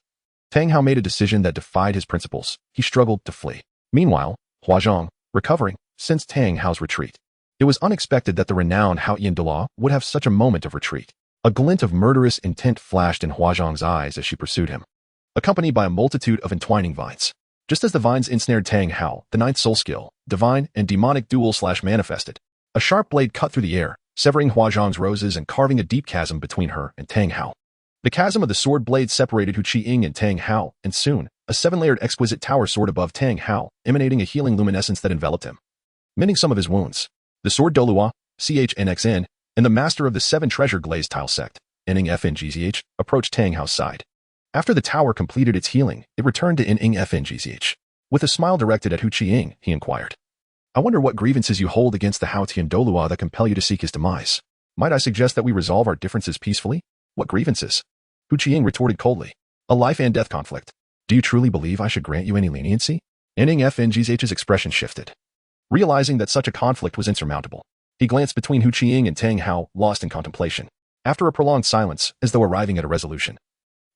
Tang Hao made a decision that defied his principles. He struggled to flee. Meanwhile, Huazhang, recovering, sensed Tang Hao's retreat. It was unexpected that the renowned Haotian Dula would have such a moment of retreat. A glint of murderous intent flashed in Huazhang's eyes as she pursued him, accompanied by a multitude of entwining vines. Just as the vines ensnared Tang Hao, the ninth soul skill, divine and demonic dual/manifested. A sharp blade cut through the air, severing Huazhang's roses and carving a deep chasm between her and Tang Hao. The chasm of the sword blade separated Hu Qi and Tang Hao, and soon, a seven-layered exquisite tower soared above Tang Hao, emanating a healing luminescence that enveloped him, mending some of his wounds. The sword Dolua, CHNXN, and the master of the seven treasure glazed tile sect, NingFNGZH, approached Tang Hao's side. After the tower completed its healing, it returned to NingFNGZH. With a smile directed at Hu Qi, he inquired, "I wonder what grievances you hold against the Haotian Dolua that compel you to seek his demise. Might I suggest that we resolve our differences peacefully?" "What grievances?" Hu Qi retorted coldly. "A life and death conflict. Do you truly believe I should grant you any leniency?" NingFNGZH's expression shifted. Realizing that such a conflict was insurmountable, he glanced between Hu Qi and Tang Hao, lost in contemplation. After a prolonged silence, as though arriving at a resolution,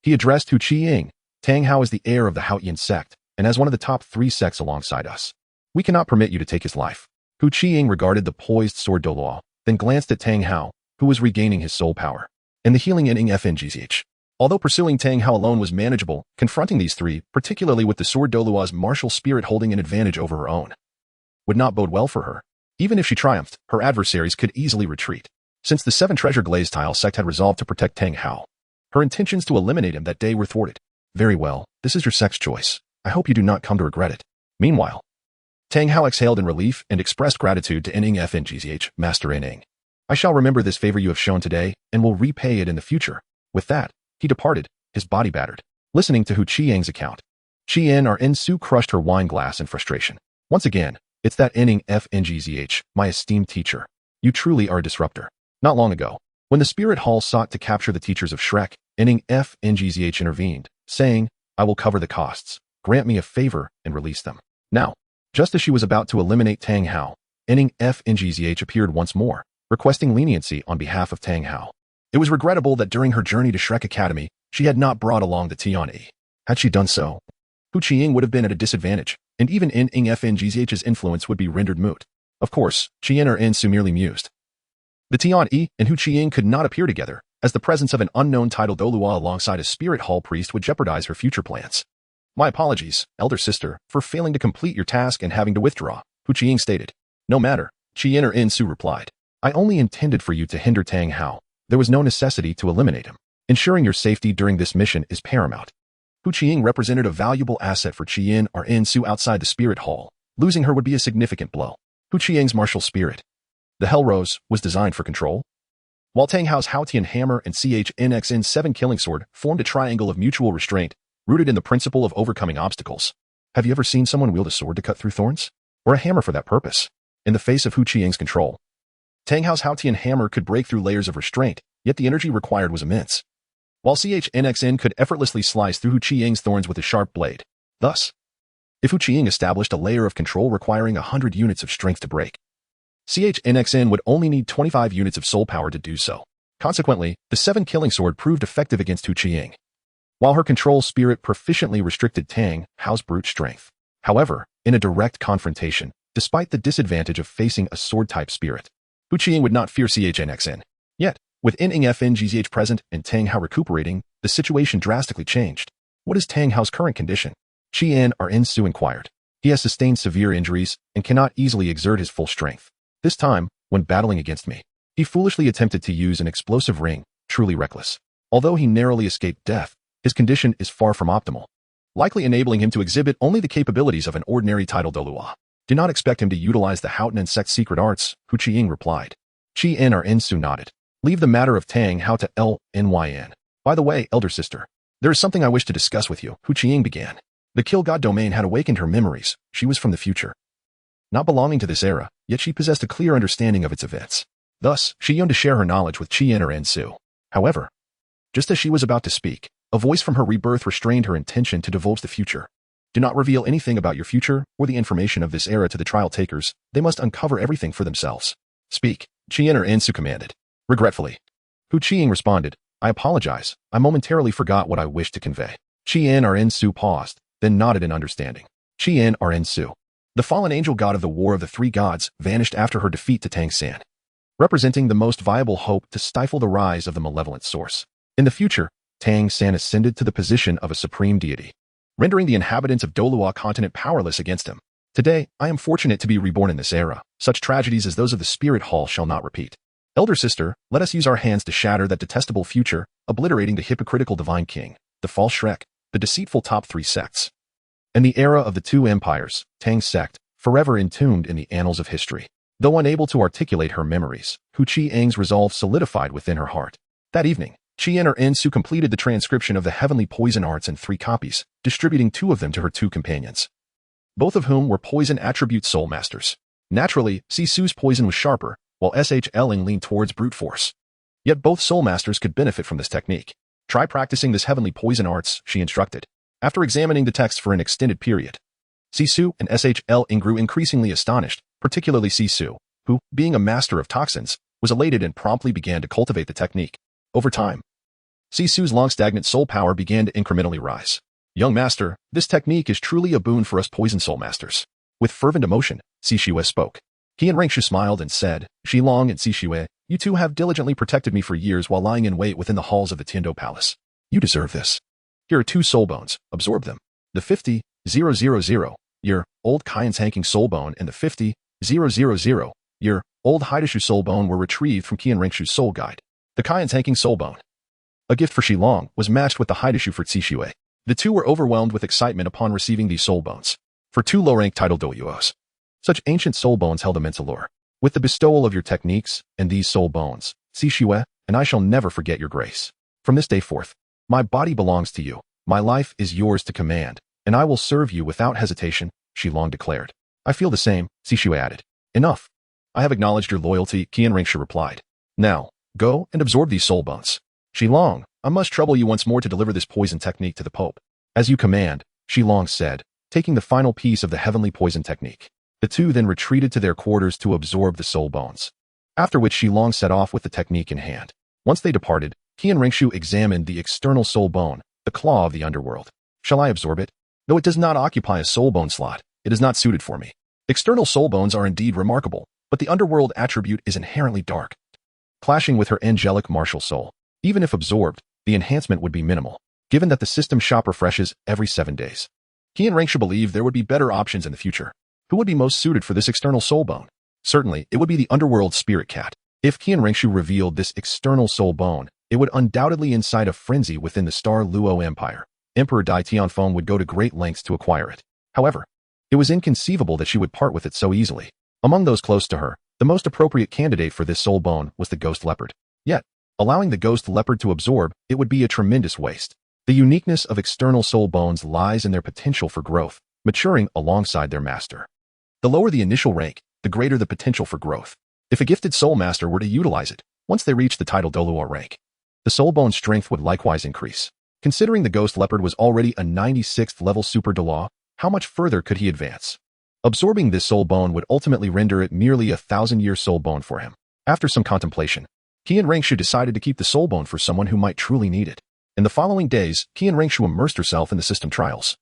he addressed Hu Qi. "Tang Hao is the heir of the Haotian sect, and as one of the top 3 sects alongside us, we cannot permit you to take his life." Hu Qi regarded the poised sword Doluo, then glanced at Tang Hao, who was regaining his soul power, and the healing NingFNGZH. Although pursuing Tang Hao alone was manageable, confronting these 3, particularly with the sword Doluo's martial spirit holding an advantage over her own, would not bode well for her. Even if she triumphed, her adversaries could easily retreat. Since the 7 treasure glazed tile sect had resolved to protect Tang Hao, her intentions to eliminate him that day were thwarted. "Very well, this is your sect's choice. I hope you do not come to regret it." Meanwhile, Tang Hao exhaled in relief and expressed gratitude to NingFNGZH, Master Ning. "I shall remember this favor you have shown today, and will repay it in the future." With that, he departed, his body battered. Listening to Hu Qi's account, Su crushed her wine glass in frustration. "Once again, it's that NingFNGZH, my esteemed teacher. You truly are a disruptor." Not long ago, when the Spirit Hall sought to capture the teachers of Shrek, NingFNGZH intervened, saying, "I will cover the costs. Grant me a favor and release them." Now, just as she was about to eliminate Tang Hao, NingFNGZH appeared once more, requesting leniency on behalf of Tang Hao. It was regrettable that during her journey to Shrek Academy, she had not brought along the Tian Yi. Had she done so, Hu Qi would have been at a disadvantage, and even NingFNGZH's influence would be rendered moot. Of course, Su merely mused. The Tian Yi and Hu Qi could not appear together, as the presence of an unknown title Dolua alongside a Spirit Hall priest would jeopardize her future plans. "My apologies, elder sister, for failing to complete your task and having to withdraw," Hu Qi stated. "No matter," Su replied. "I only intended for you to hinder Tang Hao. there was no necessity to eliminate him. Ensuring your safety during this mission is paramount. Hu Qiying represented a valuable asset for Qian Renxue outside the Spirit Hall. Losing her would be a significant blow. Hu Qiying's martial spirit. The Hell Rose was designed for control. While Tang Hao's Haotian Hammer and CHNXN's 7 Killing Sword formed a triangle of mutual restraint, rooted in the principle of overcoming obstacles. Have you ever seen someone wield a sword to cut through thorns? Or a hammer for that purpose? In the face of Hu Qiying's control, Tang Hao's Haotian Hammer could break through layers of restraint, yet the energy required was immense. While CHNXN could effortlessly slice through Hu Qiying's thorns with a sharp blade. Thus, if Hu Qiying established a layer of control requiring 100 units of strength to break, CHNXN would only need 25 units of soul power to do so. Consequently, the 7 Killing Sword proved effective against Hu Qiying, while her control spirit proficiently restricted Tang Hao's brute strength. However, in a direct confrontation, despite the disadvantage of facing a sword-type spirit, Hu Qiying would not fear CHNXN. Yet, with Ning FNGZH present and Tang Hao recuperating, the situation drastically changed. What is Tang Hao's current condition? Qian Renxue inquired. He has sustained severe injuries and cannot easily exert his full strength. This time, when battling against me, he foolishly attempted to use an explosive ring, truly reckless. Although he narrowly escaped death, his condition is far from optimal, likely enabling him to exhibit only the capabilities of an ordinary title Dolua. Do not expect him to utilize the Haotian and Sect secret arts, Hu Qiying replied. Qian Renxue nodded. Leave the matter of Tang Hao to LNYN. By the way, elder sister, there is something I wish to discuss with you, Hu Qiying began. The Kill God domain had awakened her memories. She was from the future, not belonging to this era, yet she possessed a clear understanding of its events. Thus, she yearned to share her knowledge with Qian Renxue. However, just as she was about to speak, a voice from her rebirth restrained her intention to divulge the future. Do not reveal anything about your future or the information of this era to the trial takers. They must uncover everything for themselves. Speak, Qian Renxue commanded. Regretfully, Hu Qiying responded, I apologize. I momentarily forgot what I wished to convey. Qian Renxue paused, then nodded in understanding. Qian Renxue, the fallen angel god of the War of the Three Gods, vanished after her defeat to Tang San, representing the most viable hope to stifle the rise of the malevolent source. In the future, Tang San ascended to the position of a supreme deity, rendering the inhabitants of Dolua continent powerless against him. Today, I am fortunate to be reborn in this era. Such tragedies as those of the Spirit Hall shall not repeat. Elder sister, let us use our hands to shatter that detestable future, obliterating the hypocritical divine king, the false Shrek, the deceitful top 3 sects, and the era of the 2 empires, Tang Sect, forever entombed in the annals of history. Though unable to articulate her memories, Hu Qiying's resolve solidified within her heart. That evening, Qian Renxue completed the transcription of the heavenly poison arts in 3 copies, distributing 2 of them to her 2 companions, both of whom were poison attribute soul masters. Naturally, Sisu's poison was sharper, while SHLing leaned towards brute force. Yet both soul masters could benefit from this technique. Try practicing this heavenly poison arts, she instructed. After examining the text for an extended period, Sisu and SHLing grew increasingly astonished, particularly Sisu, who, being a master of toxins, was elated and promptly began to cultivate the technique. Over time, Sisu's long-stagnant soul power began to incrementally rise. Young master, this technique is truly a boon for us poison soul masters. With fervent emotion, Sishue spoke. Qian Renxue smiled and said, Shilong and Sishue, you 2 have diligently protected me for years while lying in wait within the halls of the Tiando Palace. You deserve this. Here are 2 soul bones. Absorb them. The 50,000-year-old Qian's hanking soul bone and the 50,000-year-old Haidashu soul bone were retrieved from Qian Renxue's soul guide. The Qian's hanking soul bone, a gift for Shilong, was matched with the Haidashu for Zishue. The 2 were overwhelmed with excitement upon receiving these soul bones. For 2 low-ranked title doyuos, such ancient soul bones held immense allure. With the bestowal of your techniques and these soul bones, Zishue, and I shall never forget your grace. From this day forth, my body belongs to you. My life is yours to command, and I will serve you without hesitation, Shilong declared. I feel the same, Zishue added. Enough. I have acknowledged your loyalty, Qian Renxue replied. Now, go and absorb these soul bones. Shilong, I must trouble you once more to deliver this poison technique to the Pope. As you command, Shilong said, taking the final piece of the heavenly poison technique. The 2 then retreated to their quarters to absorb the soul bones, after which Shilong set off with the technique in hand. Once they departed, Qian Renxue examined the external soul bone, the claw of the underworld. Shall I absorb it? Though it does not occupy a soul bone slot, it is not suited for me. External soul bones are indeed remarkable, but the underworld attribute is inherently dark, clashing with her angelic martial soul. Even if absorbed, the enhancement would be minimal, given that the system shop refreshes every 7 days. Qian Renxue believed there would be better options in the future. Who would be most suited for this external soul bone? Certainly, it would be the underworld spirit cat. If Qian Renxue revealed this external soul bone, it would undoubtedly incite a frenzy within the Star Luo Empire. Emperor Dai Tianfeng would go to great lengths to acquire it. However, it was inconceivable that she would part with it so easily. Among those close to her, the most appropriate candidate for this soul bone was the ghost leopard. Yet, allowing the ghost leopard to absorb, it would be a tremendous waste. The uniqueness of external soul bones lies in their potential for growth, maturing alongside their master. The lower the initial rank, the greater the potential for growth. If a gifted soul master were to utilize it, once they reach the title Doluo rank, the soul bone strength would likewise increase. Considering the ghost leopard was already a 96th level super Doluo, how much further could he advance? Absorbing this soul bone would ultimately render it merely a 1,000-year soul bone for him. After some contemplation, Qian Renxue decided to keep the soul bone for someone who might truly need it. In the following days, Qian Renxue immersed herself in the system trials,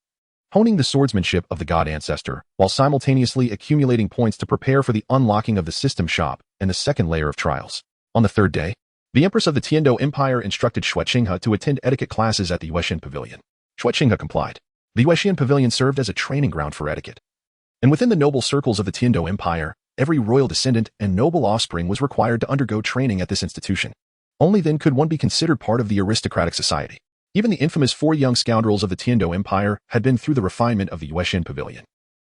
honing the swordsmanship of the god ancestor, while simultaneously accumulating points to prepare for the unlocking of the system shop and the second layer of trials. On the third day, the Empress of the Dou Empire instructed Shueqinghe to attend etiquette classes at the Yuexian Pavilion. Shueqinghe complied. The Yuexian Pavilion served as a training ground for etiquette. And within the noble circles of the Dou Empire, every royal descendant and noble offspring was required to undergo training at this institution. Only then could one be considered part of the aristocratic society. Even the infamous 4 young scoundrels of the Dou Empire had been through the refinement of the Yuexian Pavilion.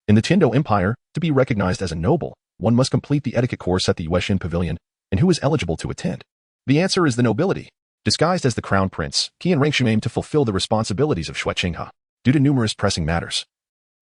In the Dou Empire, to be recognized as a noble, one must complete the etiquette course at the Yuexian Pavilion, and who is eligible to attend? The answer is the nobility. Disguised as the crown prince, Qian Renxue aimed to fulfill the responsibilities of Shueqinghe, due to numerous pressing matters.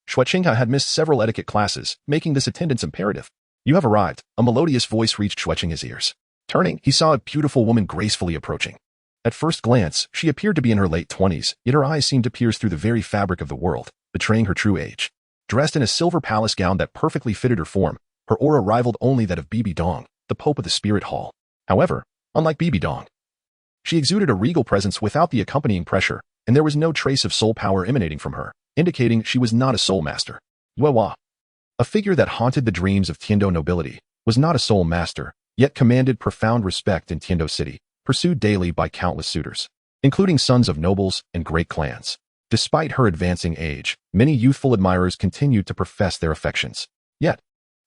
Shueqinghe had missed several etiquette classes, making this attendance imperative. "You have arrived," a melodious voice reached Shueqinghe's ears. Turning, he saw a beautiful woman gracefully approaching. At first glance, she appeared to be in her late 20s, yet her eyes seemed to pierce through the very fabric of the world, betraying her true age. Dressed in a silver palace gown that perfectly fitted her form, her aura rivaled only that of Bibi Dong, the Pope of the Spirit Hall. However, unlike Bibi Dong, she exuded a regal presence without the accompanying pressure, and there was no trace of soul power emanating from her, indicating she was not a soul master. Yuehua, a figure that haunted the dreams of Tiandou nobility, was not a soul master, yet commanded profound respect in Tiandou City, pursued daily by countless suitors, including sons of nobles and great clans. Despite her advancing age, many youthful admirers continued to profess their affections. Yet,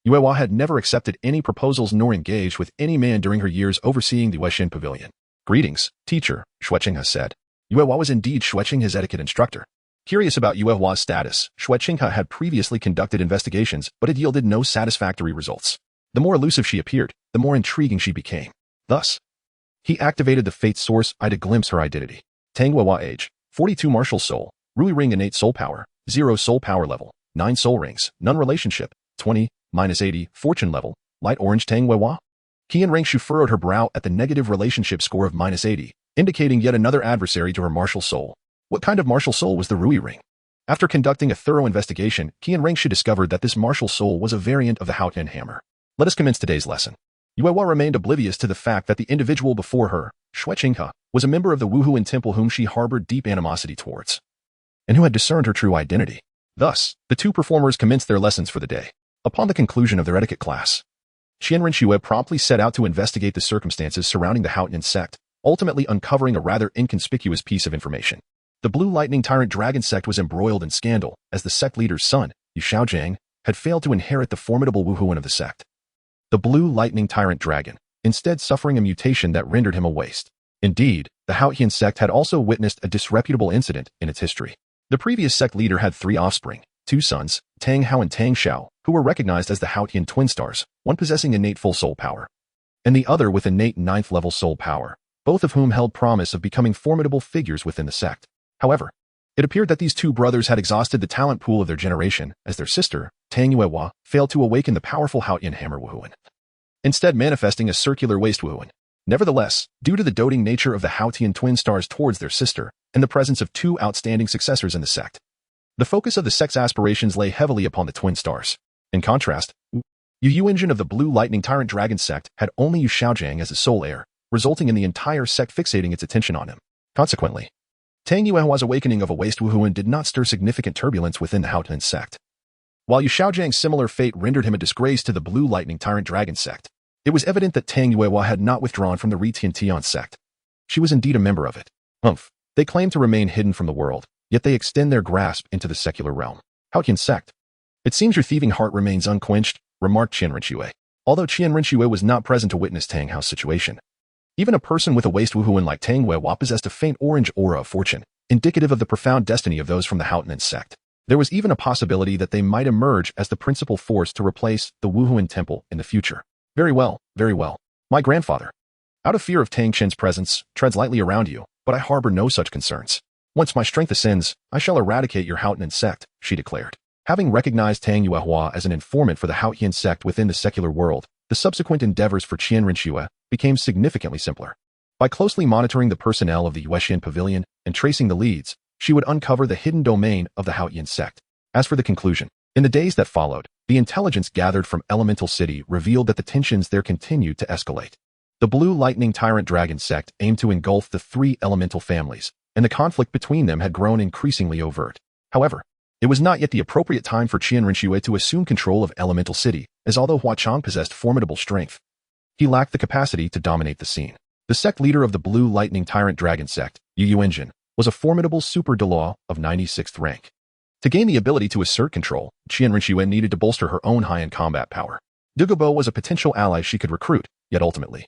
Yuehua had never accepted any proposals nor engaged with any man during her years overseeing the Yuexian Pavilion. "Greetings, teacher," Shueqinghe said. Yuehua was indeed Shueqinghe's etiquette instructor. Curious about Yuehua's status, Shueqinghe had previously conducted investigations but had yielded no satisfactory results. The more elusive she appeared, the more intriguing she became. Thus, he activated the Fate Source Eye to glimpse her identity. Tang Yuehua age, 42 martial soul, Rui Ring innate soul power, 0 soul power level, 9 soul rings, none relationship, 20, -80, fortune level, light orange Tang Yuehua. Qian Renxue furrowed her brow at the negative relationship score of -80, indicating yet another adversary to her martial soul. What kind of martial soul was the Rui Ring? After conducting a thorough investigation, Qian Renxue discovered that this martial soul was a variant of the Haotian hammer. Let us commence today's lesson. Yuehua remained oblivious to the fact that the individual before her, Shueqinghe, was a member of the Wuhuan temple whom she harbored deep animosity towards, and who had discerned her true identity. Thus, the two performers commenced their lessons for the day. Upon the conclusion of their etiquette class, Qian Renxue promptly set out to investigate the circumstances surrounding the Haotian sect, ultimately uncovering a rather inconspicuous piece of information. The Blue Lightning Tyrant Dragon sect was embroiled in scandal, as the sect leader's son, Yu Xiaojiang, had failed to inherit the formidable Wuhuan of the sect. The Blue Lightning Tyrant Dragon, instead suffering a mutation that rendered him a waste. Indeed, the Haotian sect had also witnessed a disreputable incident in its history. The previous sect leader had 3 offspring, 2 sons, Tang Hao and Tang Xiao, who were recognized as the Haotian twin stars, one possessing innate full soul power, and the other with innate 9th level soul power, both of whom held promise of becoming formidable figures within the sect. However, it appeared that these 2 brothers had exhausted the talent pool of their generation, as their sister, Tang Yuehua, failed to awaken the powerful Haotian hammer Wuhuan, instead manifesting a circular waste Wuhuan. Nevertheless, due to the doting nature of the Haotian twin stars towards their sister, and the presence of 2 outstanding successors in the sect, the focus of the sect's aspirations lay heavily upon the twin stars. In contrast, Yu Engine of the Blue Lightning Tyrant Dragon sect had only Yu Xiaojiang as a sole heir, resulting in the entire sect fixating its attention on him. Consequently, Tang Yuehua's awakening of a waste Wuhuan did not stir significant turbulence within the Haotian sect. While Yu Xiaojiang's similar fate rendered him a disgrace to the Blue Lightning Tyrant Dragon sect, it was evident that Tang Yuehua had not withdrawn from the Retian sect. She was indeed a member of it. They claim to remain hidden from the world, yet they extend their grasp into the secular realm. Haotian sect. It seems your thieving heart remains unquenched, remarked Qian Renxue. although Qian Renxue was not present to witness Tang Hao's situation. Even a person with a waste wuhuan like Tang Hao possessed a faint orange aura of fortune, indicative of the profound destiny of those from the Haotian sect. There was even a possibility that they might emerge as the principal force to replace the Wuhuan temple in the future. Very well, very well. My grandfather, out of fear of Tang Chen's presence, treads lightly around you, but I harbor no such concerns. Once my strength ascends, I shall eradicate your Haotian sect, she declared. Having recognized Tang Yuehua as an informant for the Haotian sect within the secular world, the subsequent endeavors for Qian Renxue became significantly simpler. By closely monitoring the personnel of the Yuexian Pavilion and tracing the leads, she would uncover the hidden domain of the Haotian sect. As for the conclusion, in the days that followed, the intelligence gathered from Elemental City revealed that the tensions there continued to escalate. The Blue Lightning Tyrant Dragon sect aimed to engulf the three elemental families, and the conflict between them had grown increasingly overt. However, it was not yet the appropriate time for Qian Renxue to assume control of Elemental City, as although Hua Chang possessed formidable strength, he lacked the capacity to dominate the scene. The sect leader of the Blue Lightning Tyrant Dragon sect, Yu Engine, was a formidable super Delaw of 96th rank. To gain the ability to assert control, Qian Renxue needed to bolster her own high-end combat power. Dugu was a potential ally she could recruit, yet ultimately,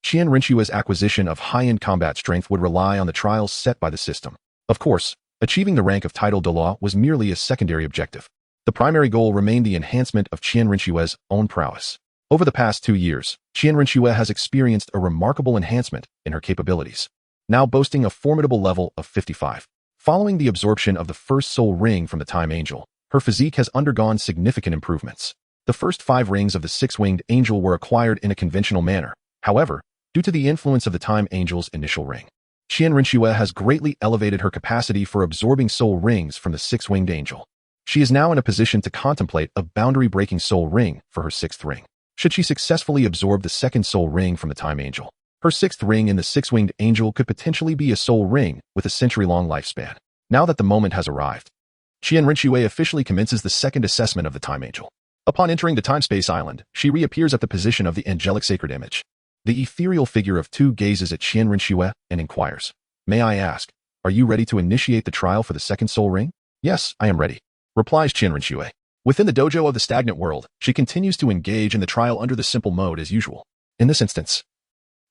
Qian Renxue's acquisition of high-end combat strength would rely on the trials set by the system. Of course, achieving the rank of Title Delaw was merely a secondary objective. The primary goal remained the enhancement of Qian Renxue's own prowess. Over the past 2 years, Qian Renxue has experienced a remarkable enhancement in her capabilities, now boasting a formidable level of 55. Following the absorption of the first soul ring from the Time Angel, her physique has undergone significant improvements. The first 5 rings of the six-winged angel were acquired in a conventional manner. However, due to the influence of the Time Angel's initial ring, Qian Renxue has greatly elevated her capacity for absorbing soul rings from the six-winged angel. She is now in a position to contemplate a boundary-breaking soul ring for her 6th ring, should she successfully absorb the second soul ring from the Time Angel. Her 6th ring in the six-winged angel could potentially be a soul ring with a century-long lifespan. Now that the moment has arrived, Qian Renxue officially commences the second assessment of the Time Angel. Upon entering the time-space island, she reappears at the position of the angelic sacred image. The ethereal figure of two gazes at Qian Renxue and inquires, "May I ask, are you ready to initiate the trial for the second soul ring?" "Yes, I am ready," replies Qian Renxue. Within the dojo of the stagnant world, she continues to engage in the trial under the simple mode as usual. In this instance,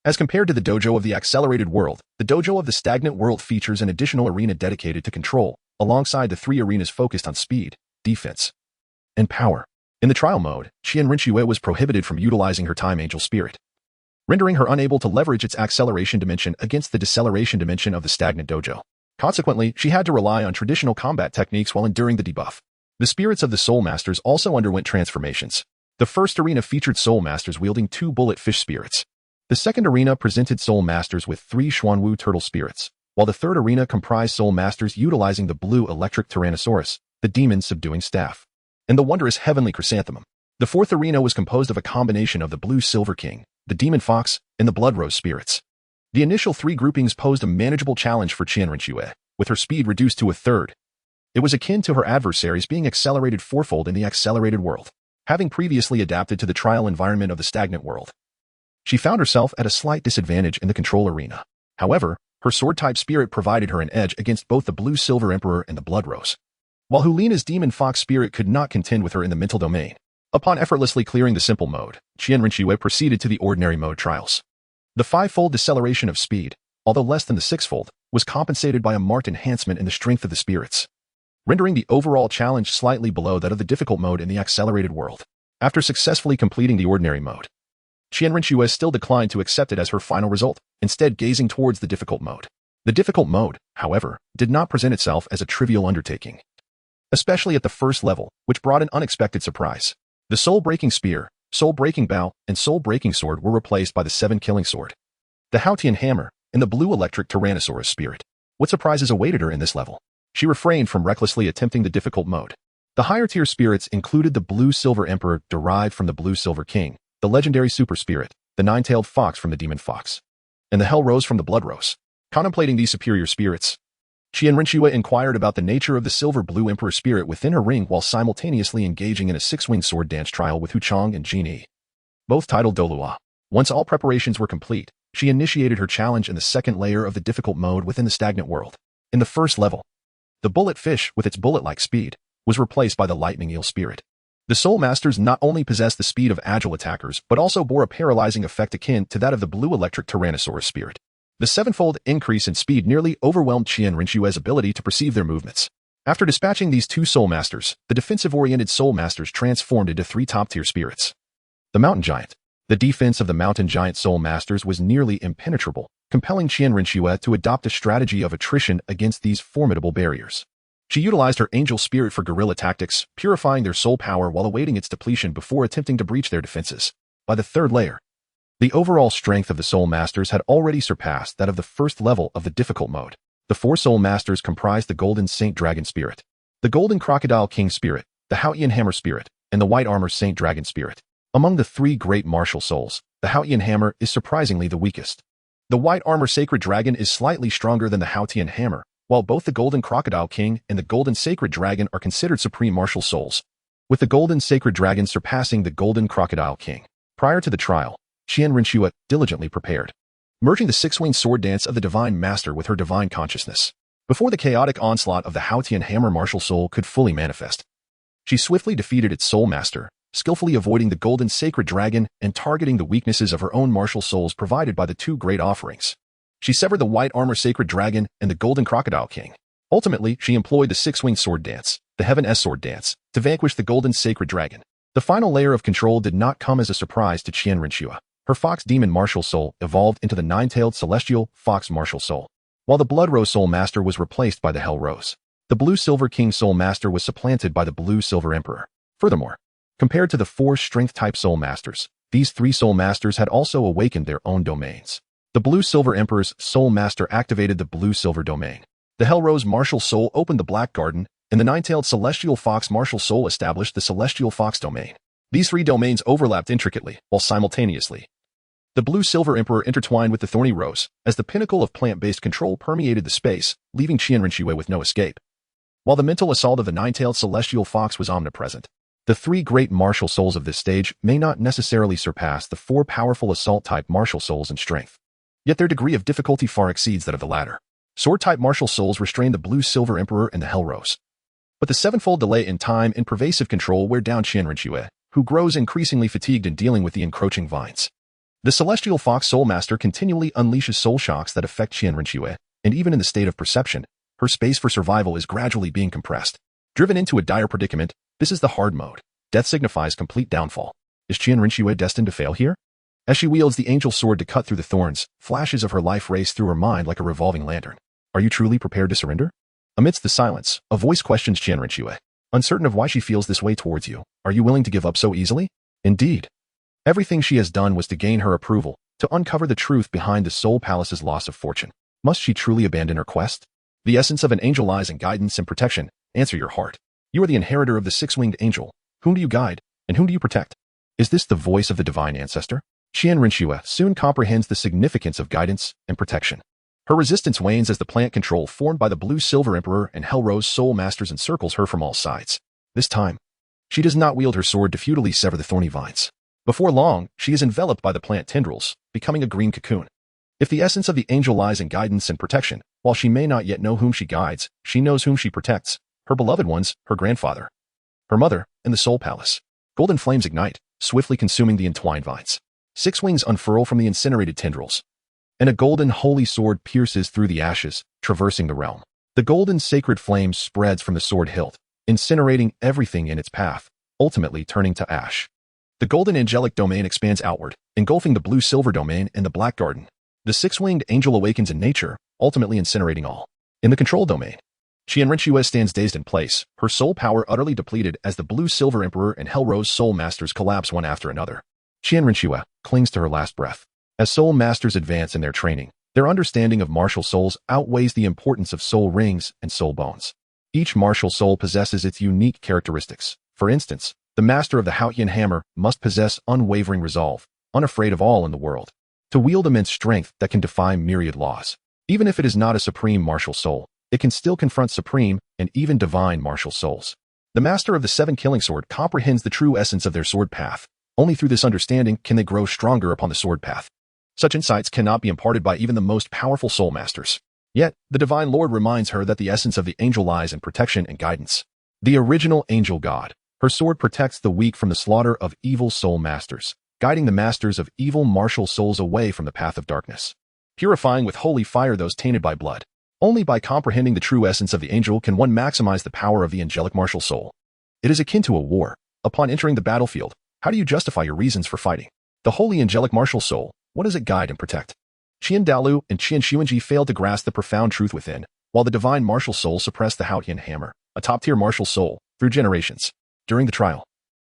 as compared to the dojo of the accelerated world, the dojo of the stagnant world features an additional arena dedicated to control, alongside the 3 arenas focused on speed, defense, and power. In the trial mode, Qian Renxue was prohibited from utilizing her Time Angel spirit, rendering her unable to leverage its acceleration dimension against the deceleration dimension of the stagnant dojo. Consequently, she had to rely on traditional combat techniques while enduring the debuff. The spirits of the Soul Masters also underwent transformations. The first arena featured Soul Masters wielding 2 bullet fish spirits. The second arena presented Soul Masters with 3 Xuanwu turtle spirits, while the third arena comprised Soul Masters utilizing the blue electric Tyrannosaurus, the demon subduing staff, and the wondrous heavenly chrysanthemum. The fourth arena was composed of a combination of the blue Silver King, the Demon Fox, and the Blood Rose spirits. The initial 3 groupings posed a manageable challenge for Qian Renxue, with her speed reduced to a third. It was akin to her adversaries being accelerated 4-fold in the accelerated world. Having previously adapted to the trial environment of the stagnant world, she found herself at a slight disadvantage in the control arena. However, her sword-type spirit provided her an edge against both the Blue Silver Emperor and the Blood Rose, while Hulina's Demon Fox spirit could not contend with her in the mental domain. Upon effortlessly clearing the simple mode, Qian Renxue proceeded to the ordinary mode trials. The 5-fold deceleration of speed, although less than the 6-fold, was compensated by a marked enhancement in the strength of the spirits, rendering the overall challenge slightly below that of the difficult mode in the accelerated world. After successfully completing the ordinary mode, Qian Renxue still declined to accept it as her final result, instead gazing towards the difficult mode. The difficult mode, however, did not present itself as a trivial undertaking, especially at the first level, which brought an unexpected surprise. The soul-breaking spear, soul-breaking bow, and soul-breaking sword were replaced by the 7-killing sword, the Haotian hammer, and the blue electric Tyrannosaurus spirit. What surprises awaited her in this level? She refrained from recklessly attempting the difficult mode. The higher-tier spirits included the Blue Silver Emperor derived from the Blue Silver King, the legendary Super Spirit, the 9-tailed fox from the Demon Fox, and the Hell Rose from the Blood Rose. Contemplating these superior spirits, Qian Renxue inquired about the nature of the Silver Blue Emperor spirit within her ring while simultaneously engaging in a 6-winged sword dance trial with Hu Chang and Jin Yi, both titled Dolua. Once all preparations were complete, she initiated her challenge in the second layer of the difficult mode within the stagnant world. In the first level, the bullet fish, with its bullet-like speed, was replaced by the lightning eel spirit. The Soul Masters not only possessed the speed of agile attackers, but also bore a paralyzing effect akin to that of the blue electric Tyrannosaurus spirit. The sevenfold increase in speed nearly overwhelmed Qian Renxue's ability to perceive their movements. After dispatching these two Soul Masters, the defensive-oriented Soul Masters transformed into three top-tier spirits. The Mountain Giant. The defense of the Mountain Giant Soul Masters was nearly impenetrable, compelling Qian Renxue to adopt a strategy of attrition against these formidable barriers. She utilized her angel spirit for guerrilla tactics, purifying their soul power while awaiting its depletion before attempting to breach their defenses. By the third layer, the overall strength of the Soul Masters had already surpassed that of the first level of the difficult mode. The four Soul Masters comprised the Golden Saint Dragon Spirit, the Golden Crocodile King Spirit, the Haotian Hammer Spirit, and the White Armor Saint Dragon Spirit. Among the three great martial souls, the Haotian Hammer is surprisingly the weakest. The White Armor Sacred Dragon is slightly stronger than the Haotian Hammer, while both the Golden Crocodile King and the Golden Sacred Dragon are considered supreme martial souls, with the Golden Sacred Dragon surpassing the Golden Crocodile King. Prior to the trial, Qian Renxue diligently prepared, merging the six-winged sword dance of the Divine Master with her divine consciousness. Before the chaotic onslaught of the Haotian Hammer martial soul could fully manifest, she swiftly defeated its Soul Master, skillfully avoiding the Golden Sacred Dragon and targeting the weaknesses of her own martial souls provided by the two great offerings. She severed the White Armor Sacred Dragon and the Golden Crocodile King. Ultimately, she employed the six-winged sword dance, the Heaven S Sword Dance, to vanquish the Golden Sacred Dragon. The final layer of control did not come as a surprise to Qian Renxue. Her Fox Demon martial soul evolved into the nine-tailed celestial Fox martial soul, while the Blood Rose Soul Master was replaced by the Hell Rose. The Blue Silver King Soul Master was supplanted by the Blue Silver Emperor. Furthermore, compared to the four Strength-type Soul Masters, these three Soul Masters had also awakened their own domains. The Blue Silver Emperor's Soul Master activated the Blue Silver Domain. The Hell Rose Martial Soul opened the Black Garden, and the nine-tailed Celestial Fox Martial Soul established the Celestial Fox Domain. These three domains overlapped intricately, while simultaneously, the Blue Silver Emperor intertwined with the Thorny Rose, as the pinnacle of plant-based control permeated the space, leaving Qian Renxue with no escape. While the mental assault of the nine-tailed Celestial Fox was omnipresent, the three great martial souls of this stage may not necessarily surpass the four powerful assault-type martial souls in strength. Yet their degree of difficulty far exceeds that of the latter. Sword-type martial souls restrain the Blue Silver Emperor and the Hell Rose. But the sevenfold delay in time and pervasive control wear down Qian Renxue, who grows increasingly fatigued in dealing with the encroaching vines. The Celestial Fox Soul Master continually unleashes soul shocks that affect Qian Renxue, and even in the state of perception, her space for survival is gradually being compressed. Driven into a dire predicament, this is the hard mode. Death signifies complete downfall. Is Qian Renxue destined to fail here? As she wields the angel sword to cut through the thorns, flashes of her life race through her mind like a revolving lantern. Are you truly prepared to surrender? Amidst the silence, a voice questions Qian Renxue. Uncertain of why she feels this way towards you, are you willing to give up so easily? Indeed. Everything she has done was to gain her approval, to uncover the truth behind the Soul Palace's loss of fortune. Must she truly abandon her quest? The essence of an angel lies in guidance and protection. Answer your heart. You are the inheritor of the six-winged angel. Whom do you guide, and whom do you protect? Is this the voice of the divine ancestor? Qian Renxue soon comprehends the significance of guidance and protection. Her resistance wanes as the plant control formed by the Blue Silver Emperor and Hell Rose Soul Masters encircles her from all sides. This time, she does not wield her sword to futilely sever the thorny vines. Before long, she is enveloped by the plant tendrils, becoming a green cocoon. If the essence of the angel lies in guidance and protection, while she may not yet know whom she guides, she knows whom she protects, her beloved ones, her grandfather, her mother, and the Soul Palace. Golden flames ignite, swiftly consuming the entwined vines. Six wings unfurl from the incinerated tendrils, and a golden holy sword pierces through the ashes, traversing the realm. The golden sacred flame spreads from the sword hilt, incinerating everything in its path, ultimately turning to ash. The golden angelic domain expands outward, engulfing the blue silver domain and the black garden. The six-winged angel awakens in nature, ultimately incinerating all. In the control domain, Qian Renxue stands dazed in place, her soul power utterly depleted as the Blue Silver Emperor and Hell Rose Soul Masters collapse one after another. Qian Renxue clings to her last breath. As Soul Masters advance in their training, their understanding of martial souls outweighs the importance of soul rings and soul bones. Each martial soul possesses its unique characteristics. For instance, the master of the Haotian Hammer must possess unwavering resolve, unafraid of all in the world, to wield immense strength that can defy myriad laws. Even if it is not a supreme martial soul, it can still confront supreme and even divine martial souls. The master of the seven killing sword comprehends the true essence of their sword path. Only through this understanding can they grow stronger upon the sword path. Such insights cannot be imparted by even the most powerful soul masters. Yet, the Divine Lord reminds her that the essence of the angel lies in protection and guidance. The original angel god, Her sword protects the weak from the slaughter of evil soul masters, guiding the masters of evil martial souls away from the path of darkness, purifying with holy fire those tainted by blood. Only by comprehending the true essence of the angel can one maximize the power of the angelic martial soul. It is akin to a war. Upon entering the battlefield, how do you justify your reasons for fighting? The holy angelic martial soul, what does it guide and protect? Qian Dalu and Qian Xuanji failed to grasp the profound truth within, while the divine martial soul suppressed the Haotian hammer, a top-tier martial soul, through generations. During the trial,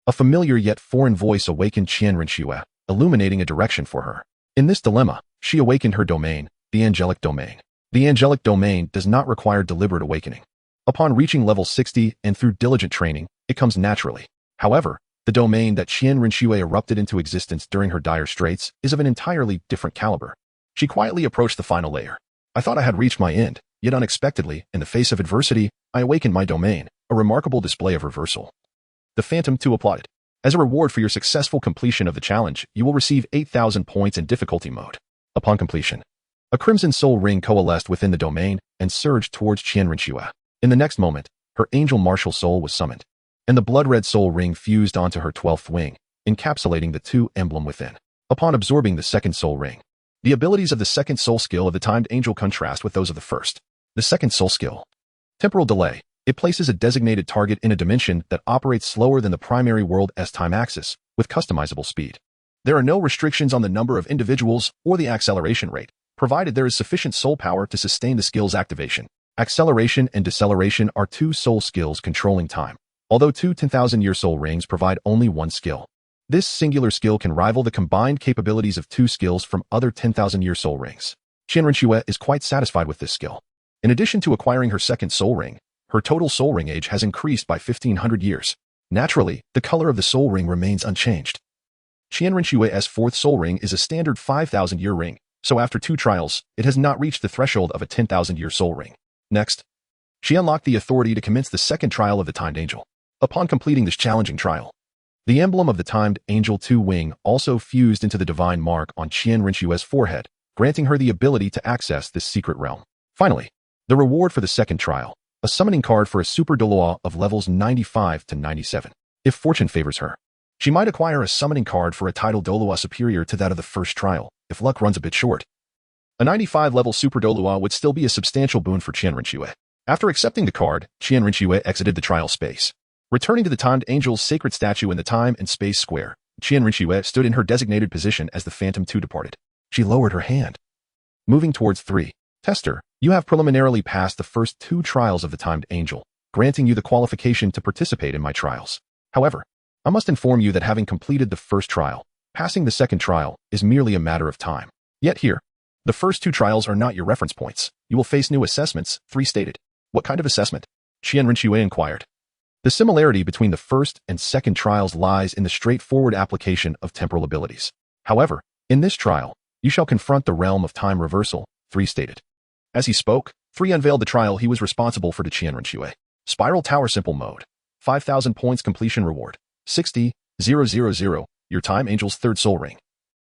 a familiar yet foreign voice awakened Qian Renxue, illuminating a direction for her. In this dilemma, she awakened her domain, the angelic domain. The angelic domain does not require deliberate awakening. Upon reaching level 60 and through diligent training, it comes naturally. However, the domain that Qian Renxue erupted into existence during her dire straits is of an entirely different caliber. She quietly approached the final layer. I thought I had reached my end, yet unexpectedly, in the face of adversity, I awakened my domain, a remarkable display of reversal. The Phantom 2 applauded. As a reward for your successful completion of the challenge, you will receive 8,000 points in difficulty mode. Upon completion, a crimson soul ring coalesced within the domain and surged towards Qian Renxue. In the next moment, her angel martial soul was summoned, and the blood-red soul ring fused onto her 12th wing, encapsulating the 2 emblem within. Upon absorbing the second soul ring, the abilities of the second soul skill of the timed angel contrast with those of the first. The second soul skill. Temporal delay. It places a designated target in a dimension that operates slower than the primary world's time axis, with customizable speed. There are no restrictions on the number of individuals or the acceleration rate, provided there is sufficient soul power to sustain the skill's activation. Acceleration and deceleration are 2 soul skills controlling time, although 2 10,000-year soul rings provide only 1 skill. This singular skill can rival the combined capabilities of 2 skills from other 10,000-year soul rings. Qian Renxue is quite satisfied with this skill. In addition to acquiring her second soul ring, her total soul ring age has increased by 1,500 years. Naturally, the color of the soul ring remains unchanged. Qian Renshue's 4th soul ring is a standard 5,000-year ring, so after 2 trials, it has not reached the threshold of a 10,000-year soul ring. Next, she unlocked the authority to commence the second trial of the Timed Angel. Upon completing this challenging trial, the emblem of the Timed Angel 2 wing also fused into the divine mark on Qian Renshue's forehead, granting her the ability to access this secret realm. Finally, the reward for the second trial, a summoning card for a super Doloa of levels 95 to 97. If fortune favors her, she might acquire a summoning card for a title Doloa superior to that of the first trial, if luck runs a bit short. A 95-level super Doloa would still be a substantial boon for Qian Renxue. After accepting the card, Qian Renxue exited the trial space. Returning to the Timed Angel's sacred statue in the time and space square, Qian Renxue stood in her designated position as the Phantom 2 departed. She lowered her hand. Moving towards 3. Tester, you have preliminarily passed the first 2 trials of the Timed Angel, granting you the qualification to participate in my trials. However, I must inform you that having completed the first trial, passing the second trial is merely a matter of time. Yet here, the first 2 trials are not your reference points. You will face new assessments, 3 stated. What kind of assessment? Qian Renxue inquired. The similarity between the first and second trials lies in the straightforward application of temporal abilities. However, in this trial, you shall confront the realm of time reversal, 3 stated. As he spoke, 3 unveiled the trial he was responsible for to Qian Renxue. Spiral Tower Simple Mode. 5,000 points completion reward. 60,000, your Time Angel's 3rd Soul Ring.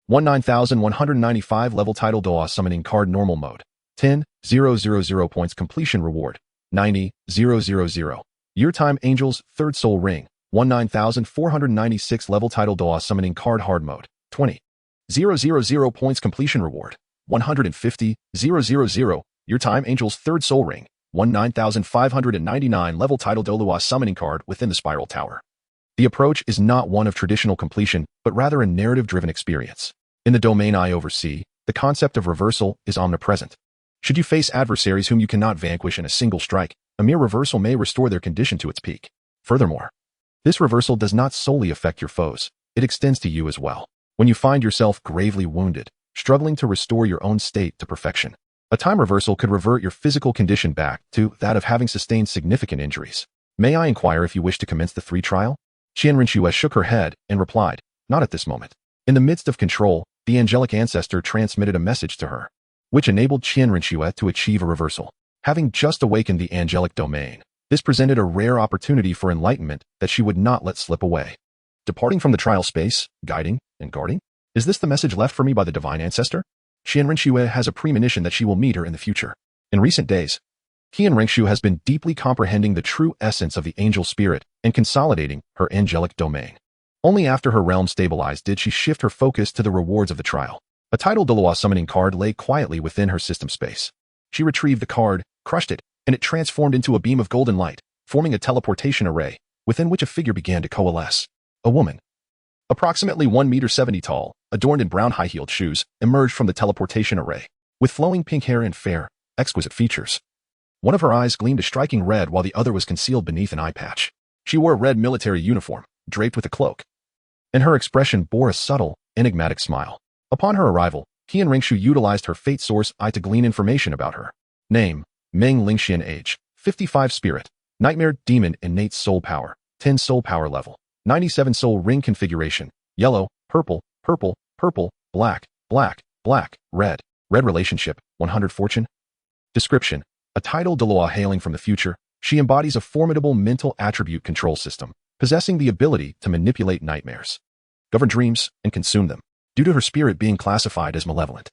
19,195 level title Doa Summoning Card Normal Mode. 10,000 points completion reward. 90,000, your Time Angel's 3rd Soul Ring. 19,496 level title Doa Summoning Card Hard Mode. 20,000 points completion reward. 150,000, your Time Angel's 3rd Soul Ring. 19,599 level title Doloa Summoning Card within the Spiral Tower. The approach is not one of traditional completion, but rather a narrative-driven experience. In the domain I oversee, the concept of reversal is omnipresent. Should you face adversaries whom you cannot vanquish in a single strike, a mere reversal may restore their condition to its peak. Furthermore, this reversal does not solely affect your foes, it extends to you as well. When you find yourself gravely wounded, struggling to restore your own state to perfection, a time reversal could revert your physical condition back to that of having sustained significant injuries. May I inquire if you wish to commence the 3 trial? Qian Renxue shook her head and replied, not at this moment. In the midst of control, the angelic ancestor transmitted a message to her, which enabled Qian Renxue to achieve a reversal. Having just awakened the angelic domain, this presented a rare opportunity for enlightenment that she would not let slip away. Departing from the trial space, guiding and guarding? Is this the message left for me by the divine ancestor? Qian Renxue has a premonition that she will meet her in the future. In recent days, Qian Renxue has been deeply comprehending the true essence of the angel spirit and consolidating her angelic domain. Only after her realm stabilized did she shift her focus to the rewards of the trial. A tidal Doloa summoning card lay quietly within her system space. She retrieved the card, crushed it, and it transformed into a beam of golden light, forming a teleportation array, within which a figure began to coalesce. A woman, approximately 1 meter 70 tall, adorned in brown high-heeled shoes, emerged from the teleportation array, with flowing pink hair and fair, exquisite features. One of her eyes gleamed a striking red while the other was concealed beneath an eye patch. She wore a red military uniform, draped with a cloak, and her expression bore a subtle, enigmatic smile. Upon her arrival, Qian Renxue utilized her fate source eye to glean information about her. Name, Meng Lingxian. Age, 55. Spirit, Nightmare Demon. Innate soul power, 10 soul power level. 97 soul ring configuration, yellow, purple, purple, purple, black, black, black, red. Red relationship, 100 fortune. Description: a tidal Doloa hailing from the future, she embodies a formidable mental attribute control system, possessing the ability to manipulate nightmares, govern dreams, and consume them, due to her spirit being classified as malevolent.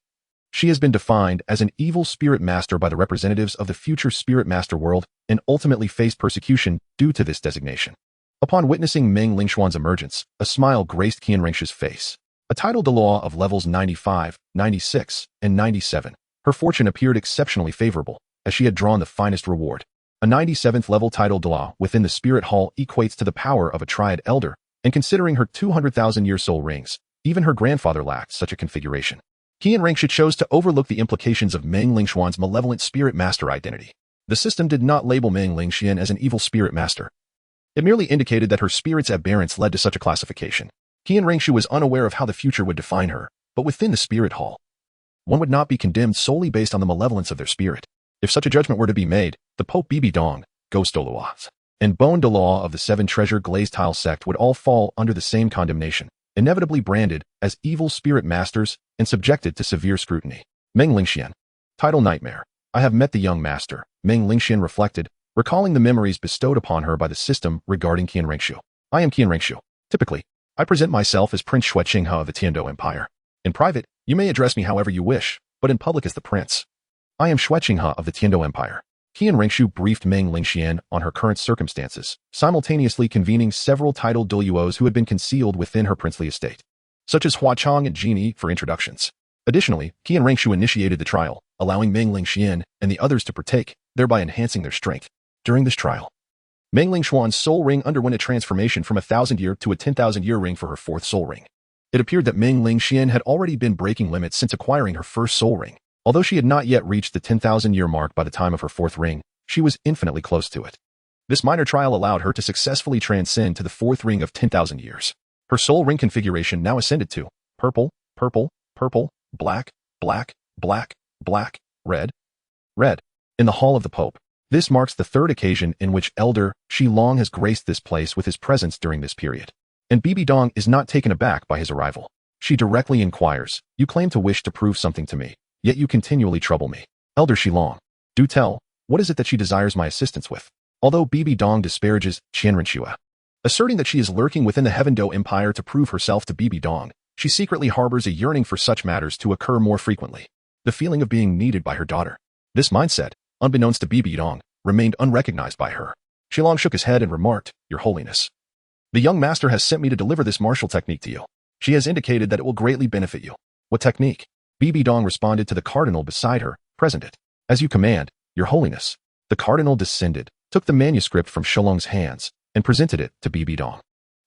She has been defined as an evil spirit master by the representatives of the future spirit master world and ultimately faced persecution due to this designation. Upon witnessing Meng Lingxuan's emergence, a smile graced Qian Renxue's face. A tidal Doloa of levels 95, 96, and 97, her fortune appeared exceptionally favorable, as she had drawn the finest reward. A 97th level tidal Doloa within the Spirit Hall equates to the power of a Triad Elder, and considering her 200,000-year soul rings, even her grandfather lacked such a configuration. Qian Renxue chose to overlook the implications of Meng Lingxuan's malevolent spirit master identity. The system did not label Meng Lingxian as an evil spirit master. It merely indicated that her spirit's aberrance led to such a classification. Qian Renxue was unaware of how the future would define her, but within the Spirit Hall, one would not be condemned solely based on the malevolence of their spirit. If such a judgment were to be made, the Pope Bibi Dong, Ghost Doloas, and Bone Doloa of the 7 Treasure Glazed Tile sect would all fall under the same condemnation, inevitably branded as evil spirit masters and subjected to severe scrutiny. Meng Lingxian. Title Nightmare. I have met the young master, Meng Lingxian reflected, recalling the memories bestowed upon her by the system regarding Qian Renxue. I am Qian Renxue. Typically, I present myself as Prince Shrek of the Dou Empire. In private, you may address me however you wish, but in public as the prince. I am Shrek of the Dou Empire. Qian Renxue briefed Meng Lingxian on her current circumstances, simultaneously convening several titled Doluos who had been concealed within her princely estate, such as Hua Chong and Genie, for introductions. Additionally, Qian Renxue initiated the trial, allowing Meng Lingxian and the others to partake, thereby enhancing their strength. During this trial, Meng Lingxuan's soul ring underwent a transformation from a 1,000-year to a 10,000-year ring for her 4th soul ring. It appeared that Meng Lingxian had already been breaking limits since acquiring her 1st soul ring. Although she had not yet reached the 10,000-year mark by the time of her 4th ring, she was infinitely close to it. This minor trial allowed her to successfully transcend to the 4th ring of 10,000 years. Her soul ring configuration now ascended to purple, purple, purple, black, black, black, black, red, red. In the Hall of the Pope. This marks the 3rd occasion in which Elder Shilong has graced this place with his presence during this period. And Bibi Dong is not taken aback by his arrival. She directly inquires, "You claim to wish to prove something to me, yet you continually trouble me. Elder Shilong, do tell, what is it that she desires my assistance with?" Although Bibi Dong disparages Qian Renxue, asserting that she is lurking within the Dou Empire to prove herself to Bibi Dong, she secretly harbors a yearning for such matters to occur more frequently. The feeling of being needed by her daughter. This mindset, unbeknownst to Bibi Dong, remained unrecognized by her. Shilong shook his head and remarked, "Your Holiness, the young master has sent me to deliver this martial technique to you. She has indicated that it will greatly benefit you." "What technique?" Bibi Dong responded to the cardinal beside her, "Present it." "As you command, Your Holiness." The cardinal descended, took the manuscript from Shilong's hands, and presented it to Bibi Dong.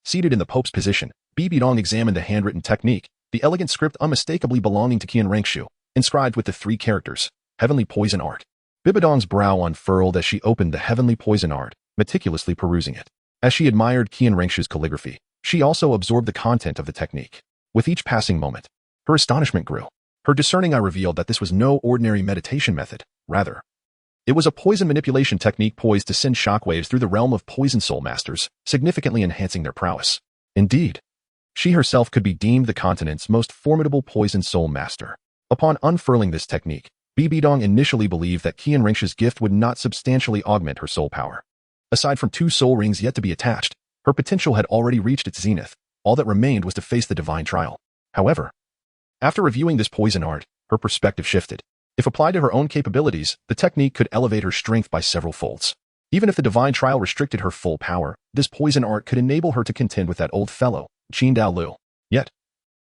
Seated in the Pope's position, Bibi Dong examined the handwritten technique, the elegant script unmistakably belonging to Qian Renxue, inscribed with the 3 characters, Heavenly Poison Art. Bibi Dong's brow unfurled as she opened the Heavenly Poison Art, meticulously perusing it. As she admired Qian Renxue's calligraphy, she also absorbed the content of the technique. With each passing moment, her astonishment grew. Her discerning eye revealed that this was no ordinary meditation method. Rather, it was a poison manipulation technique poised to send shockwaves through the realm of poison soul masters, significantly enhancing their prowess. Indeed, she herself could be deemed the continent's most formidable poison soul master. Upon unfurling this technique, Bibi Dong initially believed that Qian Renxue's gift would not substantially augment her soul power. Aside from 2 soul rings yet to be attached, her potential had already reached its zenith. All that remained was to face the divine trial. However, after reviewing this poison art, her perspective shifted. If If applied to her own capabilities, the technique could elevate her strength by several folds. Even if the divine trial restricted her full power, this poison art could enable her to contend with that old fellow, Qin Lu. Yet,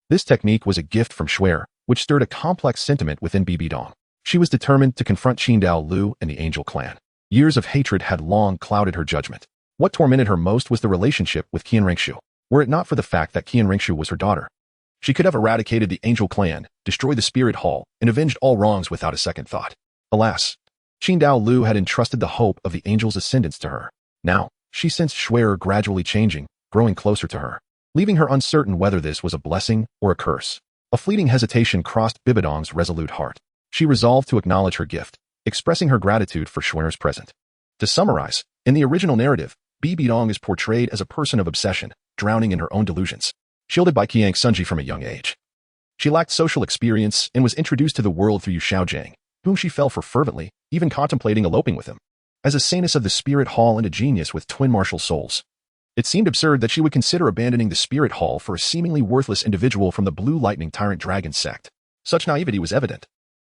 this technique was a gift from Shuer, which stirred a complex sentiment within Bibi Dong. She was determined to confront Qin Lu and the Angel clan. Years of hatred had long clouded her judgment. What tormented her most was the relationship with Qian Renxue. Were it not for the fact that Qian Renxue was her daughter, she could have eradicated the Angel clan, destroyed the Spirit Hall, and avenged all wrongs without a second thought. Alas, Qin Lu had entrusted the hope of the Angel's ascendance to her. Now, she sensed Shuer gradually changing, growing closer to her, leaving her uncertain whether this was a blessing or a curse. A fleeting hesitation crossed Bibidong's resolute heart. She resolved to acknowledge her gift, expressing her gratitude for Shuer's present. To summarize, in the original narrative, Bibidong is portrayed as a person of obsession, drowning in her own delusions, shielded by Qian Renxue from a young age. She lacked social experience and was introduced to the world through Yu Xiaojiang, whom she fell for fervently, even contemplating eloping with him. As a saintess of the Spirit Hall and a genius with twin martial souls, it seemed absurd that she would consider abandoning the Spirit Hall for a seemingly worthless individual from the Blue Lightning Tyrant Dragon sect. Such naivety was evident.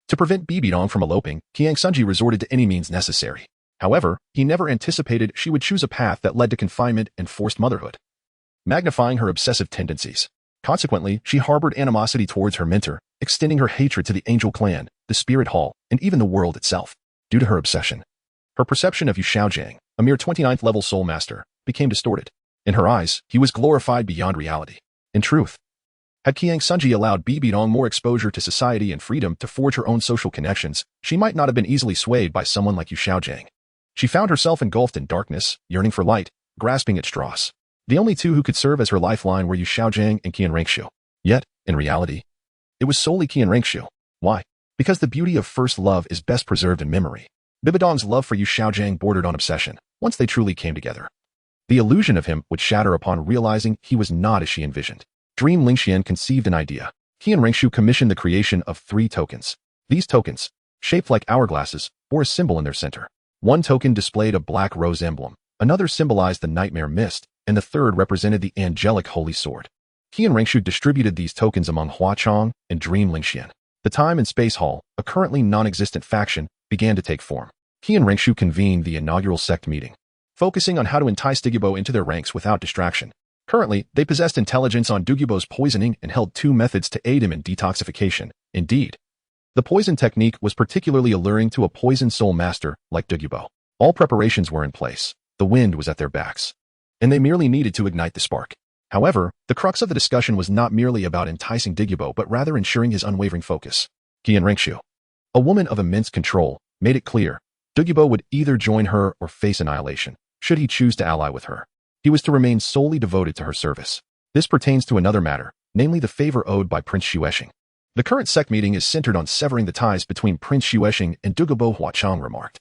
To prevent Bibidong from eloping, Qian Renxue resorted to any means necessary. However, he never anticipated she would choose a path that led to confinement and forced motherhood, magnifying her obsessive tendencies. Consequently, she harbored animosity towards her mentor, extending her hatred to the Angel clan, the Spirit Hall, and even the world itself. Due to her obsession, her perception of Yu Xiaojiang, a mere 29th level soul master, became distorted. In her eyes, he was glorified beyond reality. In truth, had Qian Renxue allowed Bibidong more exposure to society and freedom to forge her own social connections, she might not have been easily swayed by someone like Yu Xiaojiang. She found herself engulfed in darkness, yearning for light, grasping at straws. The only two who could serve as her lifeline were Yu Xiaojiang and Qian Renxue. Yet, in reality, it was solely Qian Renxue. Why? Because the beauty of first love is best preserved in memory. Bibidong's love for Yu Xiaojiang bordered on obsession, once they truly came together. The illusion of him would shatter upon realizing he was not as she envisioned. Dream Lingxian conceived an idea. Qian Renxue commissioned the creation of 3 tokens. These tokens, shaped like hourglasses, bore a symbol in their center. One token displayed a black rose emblem, another symbolized the nightmare mist, and the third represented the angelic holy sword. Qian Renxue distributed these tokens among Huachong and Dream Lingxian. The Time and Space Hall, a currently non-existent faction, began to take form. Qian Renxue convened the inaugural sect meeting, focusing on how to entice Dugu into their ranks without distraction. Currently, they possessed intelligence on Dugu's poisoning and held 2 methods to aid him in detoxification. Indeed, the poison technique was particularly alluring to a poison soul master like Dugu. All preparations were in place. The wind was at their backs, and they merely needed to ignite the spark. However, the crux of the discussion was not merely about enticing Dugu but rather ensuring his unwavering focus. Qian Renxue, a woman of immense control, made it clear Dugu would either join her or face annihilation, should he choose to ally with her. He was to remain solely devoted to her service. This pertains to another matter, namely the favor owed by Prince Xuexing. The current sect meeting is centered on severing the ties between Prince Xuexing and Dugu, Huachong remarked.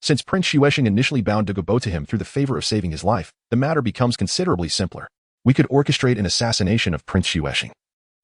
Since Prince Xuexing initially bound Dugu to him through the favor of saving his life, the matter becomes considerably simpler. We could orchestrate an assassination of Prince Xuexing.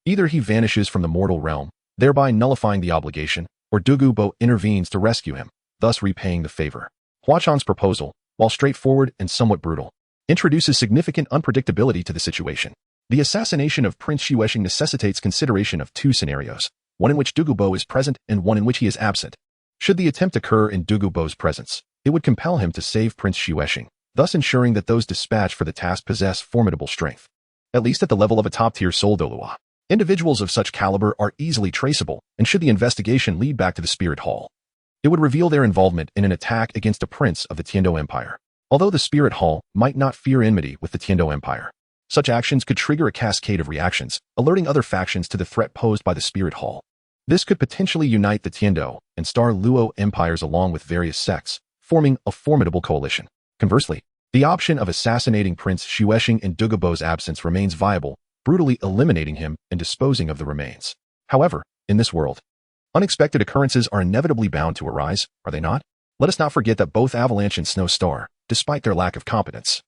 Either he vanishes from the mortal realm, thereby nullifying the obligation, or Dugu intervenes to rescue him, thus repaying the favor. Huachong's proposal, while straightforward and somewhat brutal, introduces significant unpredictability to the situation. The assassination of Prince Xuexing necessitates consideration of 2 scenarios, one in which Dugu is present and one in which he is absent. Should the attempt occur in Dugu's presence, it would compel him to save Prince Xuexing, thus ensuring that those dispatched for the task possess formidable strength, at least at the level of a top-tier soul Dolua. Individuals of such caliber are easily traceable, and should the investigation lead back to the Spirit Hall, it would reveal their involvement in an attack against a prince of the Dou Empire. Although the Spirit Hall might not fear enmity with the Dou Empire, such actions could trigger a cascade of reactions, alerting other factions to the threat posed by the Spirit Hall. This could potentially unite the Dou and Star Luo empires along with various sects, forming a formidable coalition. Conversely, the option of assassinating Prince Xuexing in Dugu's absence remains viable, brutally eliminating him and disposing of the remains. However, in this world, unexpected occurrences are inevitably bound to arise, are they not? Let us not forget that both Avalanche and Snow Star, despite their lack of competence,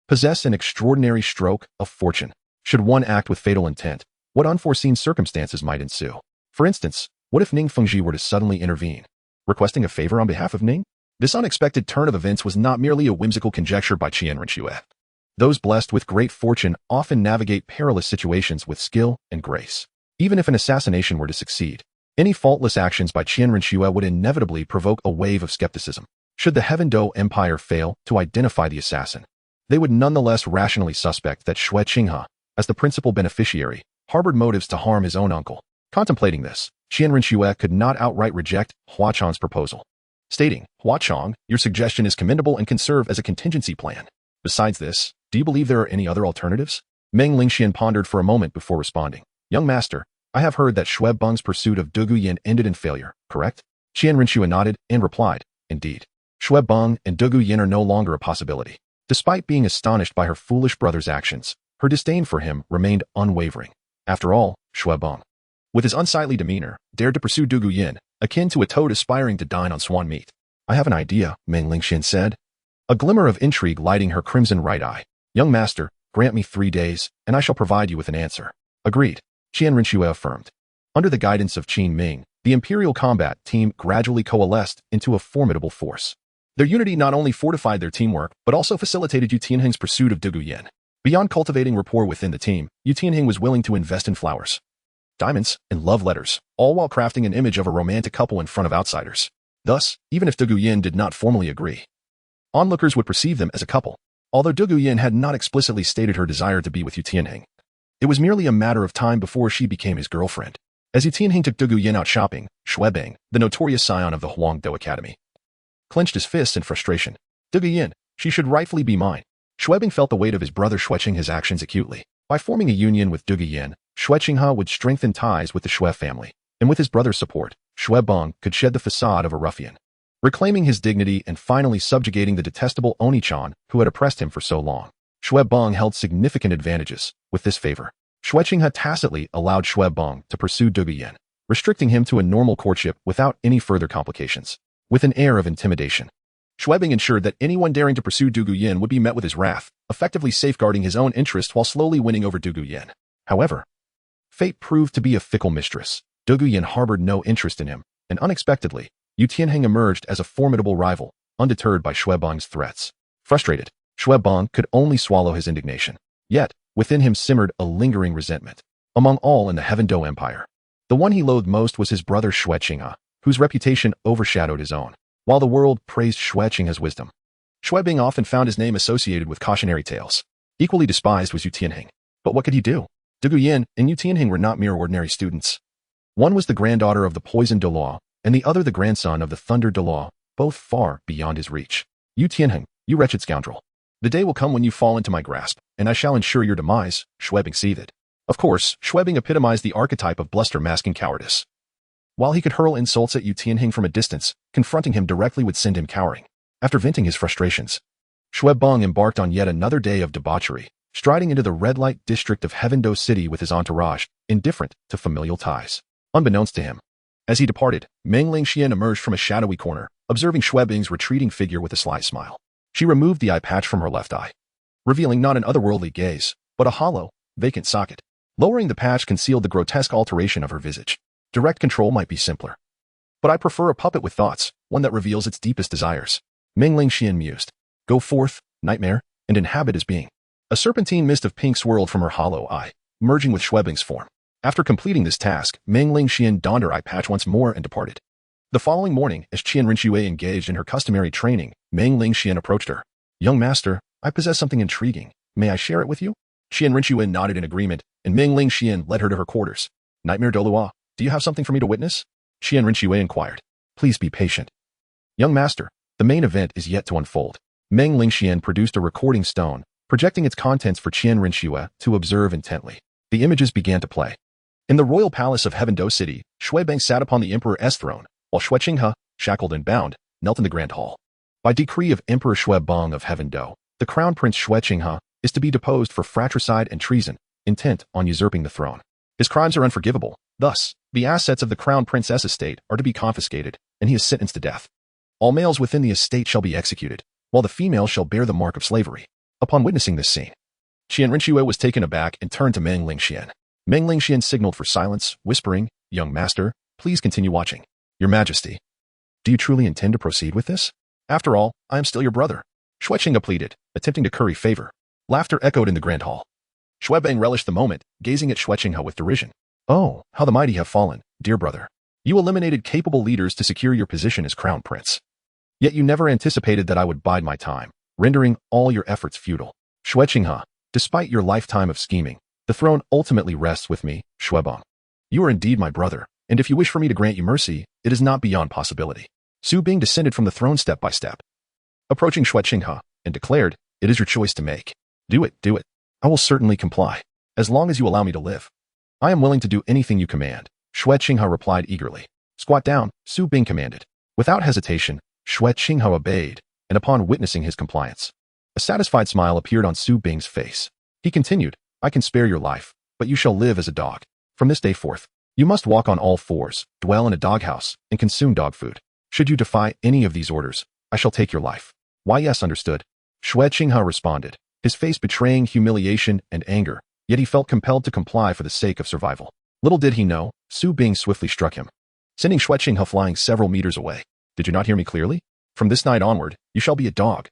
possess an extraordinary stroke of fortune. Should one act with fatal intent, what unforeseen circumstances might ensue? For instance, what if Ning Fengji were to suddenly intervene, requesting a favor on behalf of Ning? This unexpected turn of events was not merely a whimsical conjecture by Qian Renxue. Those blessed with great fortune often navigate perilous situations with skill and grace. Even if an assassination were to succeed, Any faultless actions by Qian Renxue would inevitably provoke a wave of skepticism. Should the Dou Empire fail to identify the assassin, they would nonetheless rationally suspect that Xue Qinghe, as the principal beneficiary, harbored motives to harm his own uncle. Contemplating this, Qian Renxue could not outright reject Hua Chang's proposal, stating, "Hua Chang, your suggestion is commendable and can serve as a contingency plan. Besides this, do you believe there are any other alternatives?" Meng Lingxian pondered for a moment before responding. "Young master, I have heard that Xue Beng's pursuit of Dugu Yin ended in failure, correct?" Qian Renxue nodded and replied, "Indeed. Xue Beng and Dugu Yin are no longer a possibility." Despite being astonished by her foolish brother's actions, her disdain for him remained unwavering. After all, Xue Beng, with his unsightly demeanor, dared to pursue Dugu Yin, akin to a toad aspiring to dine on swan meat. "I have an idea," Meng Lingxian said, a glimmer of intrigue lighting her crimson right eye. "Young master, grant me 3 days, and I shall provide you with an answer." "Agreed," Qian Renxue affirmed. Under the guidance of Qin Ming, the Imperial combat team gradually coalesced into a formidable force. Their unity not only fortified their teamwork, but also facilitated Yutinhang's pursuit of Dugu Yin. Beyond cultivating rapport within the team, Yutinhang was willing to invest in flowers, diamonds, and love letters, all while crafting an image of a romantic couple in front of outsiders. Thus, even if Dugu Yin did not formally agree, onlookers would perceive them as a couple. Although Dugu Yin had not explicitly stated her desire to be with Yutinhang, it was merely a matter of time before she became his girlfriend. As Yutinhang took Dugu Yin out shopping, Xue Beng, the notorious scion of the Dou Academy, clenched his fists in frustration. "Dugu Yin, she should rightfully be mine." Xue Beng felt the weight of his brother Xue Qinghe's actions acutely. By forming a union with Dugu Yin, Xue Qinghe would strengthen ties with the Xue family, and with his brother's support, Xue Beng could shed the facade of a ruffian, reclaiming his dignity and finally subjugating the detestable Oni-chan who had oppressed him for so long. Xue Beng held significant advantages with this favor. Xue Qinghe tacitly allowed Xue Beng to pursue Dugu Yin, restricting him to a normal courtship without any further complications. With an air of intimidation, Xue Beng ensured that anyone daring to pursue Dugu Yin would be met with his wrath, effectively safeguarding his own interest while slowly winning over Dugu Yin. However, fate proved to be a fickle mistress. Dugu Yin harbored no interest in him, and unexpectedly, Yutinhang emerged as a formidable rival, undeterred by Xue Beng's threats. Frustrated, Xue Beng could only swallow his indignation. Yet, within him simmered a lingering resentment. Among all in the Dou Empire, the one he loathed most was his brother Xue Qinghe, whose reputation overshadowed his own. While the world praised Xue Qinghe's wisdom, Xue Beng often found his name associated with cautionary tales. Equally despised was Yutinhang. But what could he do? Dugu Yin and Yutinhang were not mere ordinary students. One was the granddaughter of the poisoned Dou, and the other the grandson of the thundered Dou, both far beyond his reach. "Yutinhang, you wretched scoundrel. The day will come when you fall into my grasp, and I shall ensure your demise," Xue Beng seethed. Of course, Xue Beng epitomized the archetype of bluster masking cowardice. While he could hurl insults at Yutinhang from a distance, confronting him directly would send him cowering. After venting his frustrations, Xue Beng embarked on yet another day of debauchery, striding into the red light district of Dou City with his entourage, indifferent to familial ties. Unbeknownst to him, as he departed, Meng Lingxian emerged from a shadowy corner, observing Xue Beng's retreating figure with a sly smile. She removed the eye patch from her left eye, revealing not an otherworldly gaze, but a hollow, vacant socket. Lowering the patch concealed the grotesque alteration of her visage. Direct control might be simpler, but I prefer a puppet with thoughts, one that reveals its deepest desires. Meng Lingxian mused. "Go forth, nightmare, and inhabit his being." A serpentine mist of pink swirled from her hollow eye, merging with Xue Beng's form. After completing this task, Meng Lingxian donned her eye patch once more and departed. The following morning, as Qian Renxue engaged in her customary training, Meng Lingxian approached her. "Young master, I possess something intriguing. May I share it with you?" Qian Renxue nodded in agreement, and Meng Lingxian led her to her quarters. "Nightmare Dolua, do you have something for me to witness?" Qian Renxue inquired. "Please be patient. Young master, the main event is yet to unfold." Meng Lingxian produced a recording stone, projecting its contents for Qian Renxue to observe intently. The images began to play. In the royal palace of Dou City, Xue Beng sat upon the emperor's throne, while Xue Qinghe, shackled and bound, knelt in the grand hall. By decree of Emperor Xue Beng of Dou, the crown prince Xue Qinghe is to be deposed for fratricide and treason, intent on usurping the throne. His crimes are unforgivable. Thus, the assets of the crown princess estate are to be confiscated, and he is sentenced to death. All males within the estate shall be executed, while the females shall bear the mark of slavery. Upon witnessing this scene, Qian Renxue was taken aback and turned to Meng Lingxian. Meng Lingxian signaled for silence, whispering, "Young master, please continue watching." "Your Majesty, do you truly intend to proceed with this? After all, I am still your brother," Xue Qinghe pleaded, attempting to curry favor. Laughter echoed in the grand hall. Xue Beng relished the moment, gazing at Xue Qinghe with derision. "Oh, how the mighty have fallen, dear brother. You eliminated capable leaders to secure your position as crown prince. Yet you never anticipated that I would bide my time, rendering all your efforts futile. Shueqinghe, despite your lifetime of scheming, the throne ultimately rests with me, Shuebong. You are indeed my brother, and if you wish for me to grant you mercy, it is not beyond possibility. Su Bing descended from the throne step by step, approaching Shueqinghe, and declared, "It is your choice to make. Do it, do it. I will certainly comply, as long as you allow me to live. I am willing to do anything you command," Shueqinghe replied eagerly. "Squat down," Su Bing commanded. Without hesitation, Shueqinghe obeyed, and upon witnessing his compliance, a satisfied smile appeared on Su Bing's face. He continued, "I can spare your life, but you shall live as a dog. From this day forth, you must walk on all fours, dwell in a doghouse, and consume dog food. Should you defy any of these orders, I shall take your life." "Why, yes, understood," Shueqinghe responded, his face betraying humiliation and anger, yet he felt compelled to comply for the sake of survival. Little did he know, Su Bing swiftly struck him, sending Shueqinghe flying several meters away. "Did you not hear me clearly? From this night onward, you shall be a dog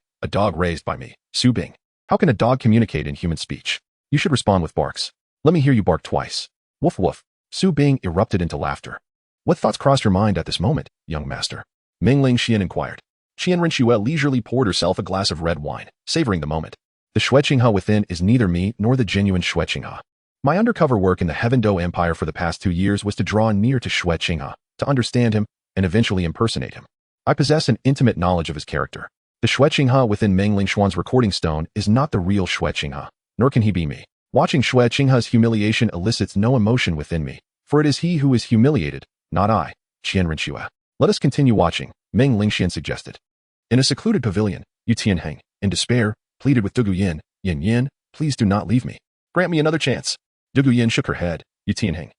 raised by me, Su Bing. How can a dog communicate in human speech? You should respond with barks. Let me hear you bark twice." "Woof woof." Su Bing erupted into laughter. "What thoughts crossed your mind at this moment, young master?" Meng Qian inquired. Qian Renxue leisurely poured herself a glass of red wine, savoring the moment. "The Shueqinghe within is neither me nor the genuine Shueqinghe. My undercover work in the Dou Empire for the past 2 years was to draw near to Shueqinghe, to understand him, and eventually impersonate him. I possess an intimate knowledge of his character. The Shueqinghe within Meng Xuan's recording stone is not the real Shueqinghe, nor can he be me. Watching Shueqinghe's humiliation elicits no emotion within me, for it is he who is humiliated, not I, Qian Renxue. Let us continue watching," Meng Qian suggested. In a secluded pavilion, Yutinhang, in despair, pleaded with Dugu Yin, "Yin, please do not leave me. Grant me another chance." Dugu Yin shook her head. "Yutinhang,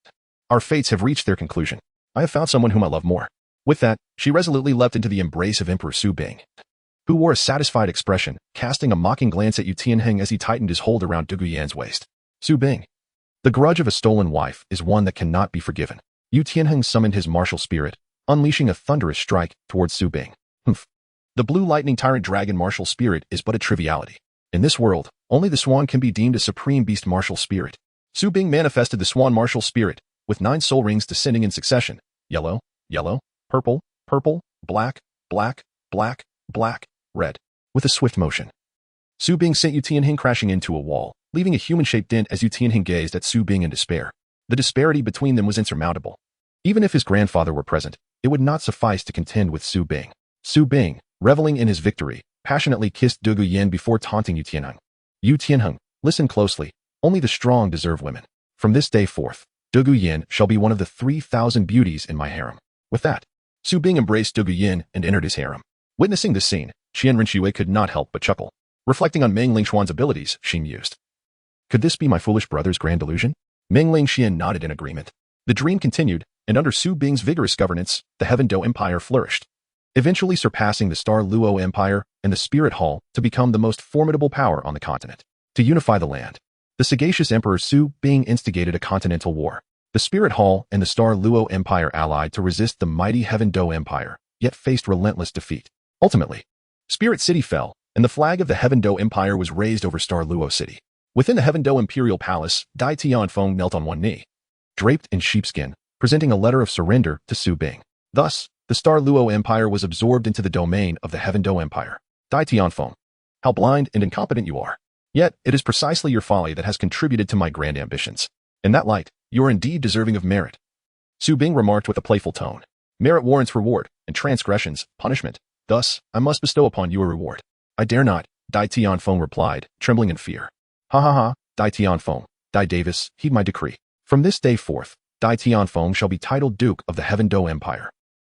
our fates have reached their conclusion. I have found someone whom I love more." With that, she resolutely leapt into the embrace of Emperor Su Bing, who wore a satisfied expression, casting a mocking glance at Yutinhang as he tightened his hold around Dugu Yin's waist. "Su Bing, the grudge of a stolen wife is one that cannot be forgiven." Yutinhang summoned his martial spirit, unleashing a thunderous strike towards Su Bing. "Humph. The blue lightning tyrant dragon martial spirit is but a triviality. In this world, only the swan can be deemed a supreme beast martial spirit." Su Bing manifested the swan martial spirit, with 9 soul rings descending in succession: yellow, yellow, purple, purple, black, black, black, black, red. With a swift motion, Su Bing sent Yutinhang crashing into a wall, leaving a human-shaped dent as Yutinhang gazed at Su Bing in despair. The disparity between them was insurmountable. Even if his grandfather were present, it would not suffice to contend with Su Bing. Su Bing, reveling in his victory, passionately kissed Dugu Yin before taunting Yutinhang. "Yutinhang, listen closely. Only the strong deserve women. From this day forth, Dugu Yin shall be one of the 3,000 beauties in my harem." With that, Su Bing embraced Dugu Yin and entered his harem. Witnessing this scene, Qian Renxue could not help but chuckle. Reflecting on Meng Xuan's abilities, she mused, "Could this be my foolish brother's grand delusion?" Meng Qian nodded in agreement. The dream continued, and under Su Bing's vigorous governance, the Dou Empire flourished, eventually surpassing the Star Luo Empire and the Spirit Hall to become the most formidable power on the continent. To unify the land, the sagacious Emperor Su Bing instigated a continental war. The Spirit Hall and the Star Luo Empire allied to resist the mighty Dou Empire, yet faced relentless defeat. Ultimately, Spirit City fell, and the flag of the Dou Empire was raised over Star Luo City. Within the Dou Imperial Palace, Dai Tianfeng knelt on one knee, draped in sheepskin, presenting a letter of surrender to Su Bing. Thus, the Star Luo Empire was absorbed into the domain of the Dou Empire. Dai Tianfeng, how blind and incompetent you are. Yet, it is precisely your folly that has contributed to my grand ambitions. In that light, you are indeed deserving of merit. Su Bing remarked with a playful tone. Merit warrants reward, and transgressions, punishment. Thus, I must bestow upon you a reward. I dare not, Dai Tianfeng replied, trembling in fear. Ha ha ha, Dai Tianfeng, Dai Davis, heed my decree. From this day forth, Dai Tianfeng shall be titled Duke of the Dou Empire,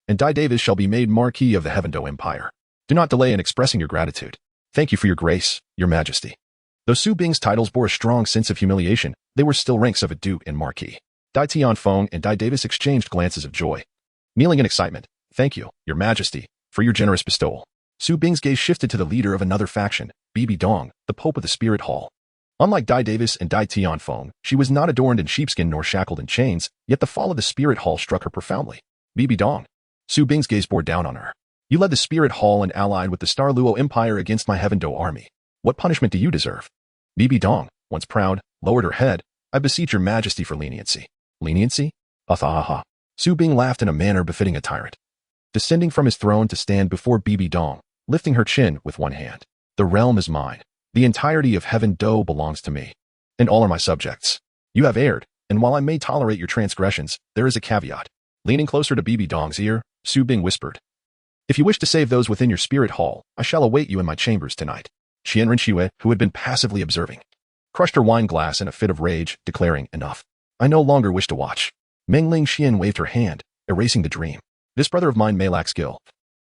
and Dai Davis shall be made Marquis of the Dou Empire. Do not delay in expressing your gratitude. Thank you for your grace, your majesty. Though Su Bing's titles bore a strong sense of humiliation, they were still ranks of a duke and marquis. Dai Tianfeng and Dai Davis exchanged glances of joy. Kneeling in excitement, thank you, your majesty, for your generous bestowal. Su Bing's gaze shifted to the leader of another faction, Bibi Dong, the Pope of the Spirit Hall. Unlike Dai Davis and Dai Tianfeng, she was not adorned in sheepskin nor shackled in chains, yet the fall of the Spirit Hall struck her profoundly. Bibi Dong. Su Bing's gaze bore down on her. You led the Spirit Hall and allied with the Star Luo Empire against my Dou army. What punishment do you deserve? Bibi Dong, once proud, lowered her head. I beseech your majesty for leniency. Leniency? Ha. Su Bing laughed in a manner befitting a tyrant, descending from his throne to stand before Bibi Dong, lifting her chin with one hand. The realm is mine. The entirety of heaven Dou belongs to me, and all are my subjects. You have erred, and while I may tolerate your transgressions, there is a caveat. Leaning closer to Bibi Dong's ear, Su Bing whispered, if you wish to save those within your spirit hall, I shall await you in my chambers tonight. Qian Renxue, who had been passively observing, crushed her wine glass in a fit of rage, declaring, enough. I no longer wish to watch. Meng Ling Xian waved her hand, erasing the dream. This brother of mine may lack skill,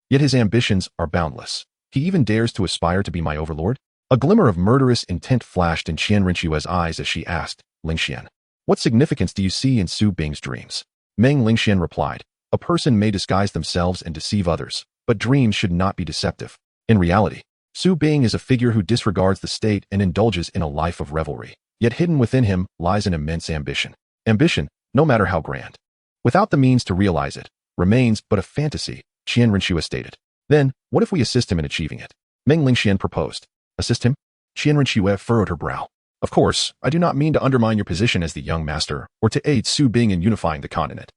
yet his ambitions are boundless. He even dares to aspire to be my overlord? A glimmer of murderous intent flashed in Qian Renxue's eyes as she asked, Ling Xian, what significance do you see in Su Bing's dreams? Meng Ling Xian replied, a person may disguise themselves and deceive others, but dreams should not be deceptive. In reality, Su Bing is a figure who disregards the state and indulges in a life of revelry. Yet hidden within him lies an immense ambition. Ambition, no matter how grand, without the means to realize it, remains but a fantasy, Qian Renxue stated. Then, what if we assist him in achieving it? Meng Ling Xian proposed. Assist him? Qian Renxue furrowed her brow. Of course, I do not mean to undermine your position as the young master, or to aid Su Bing in unifying the continent.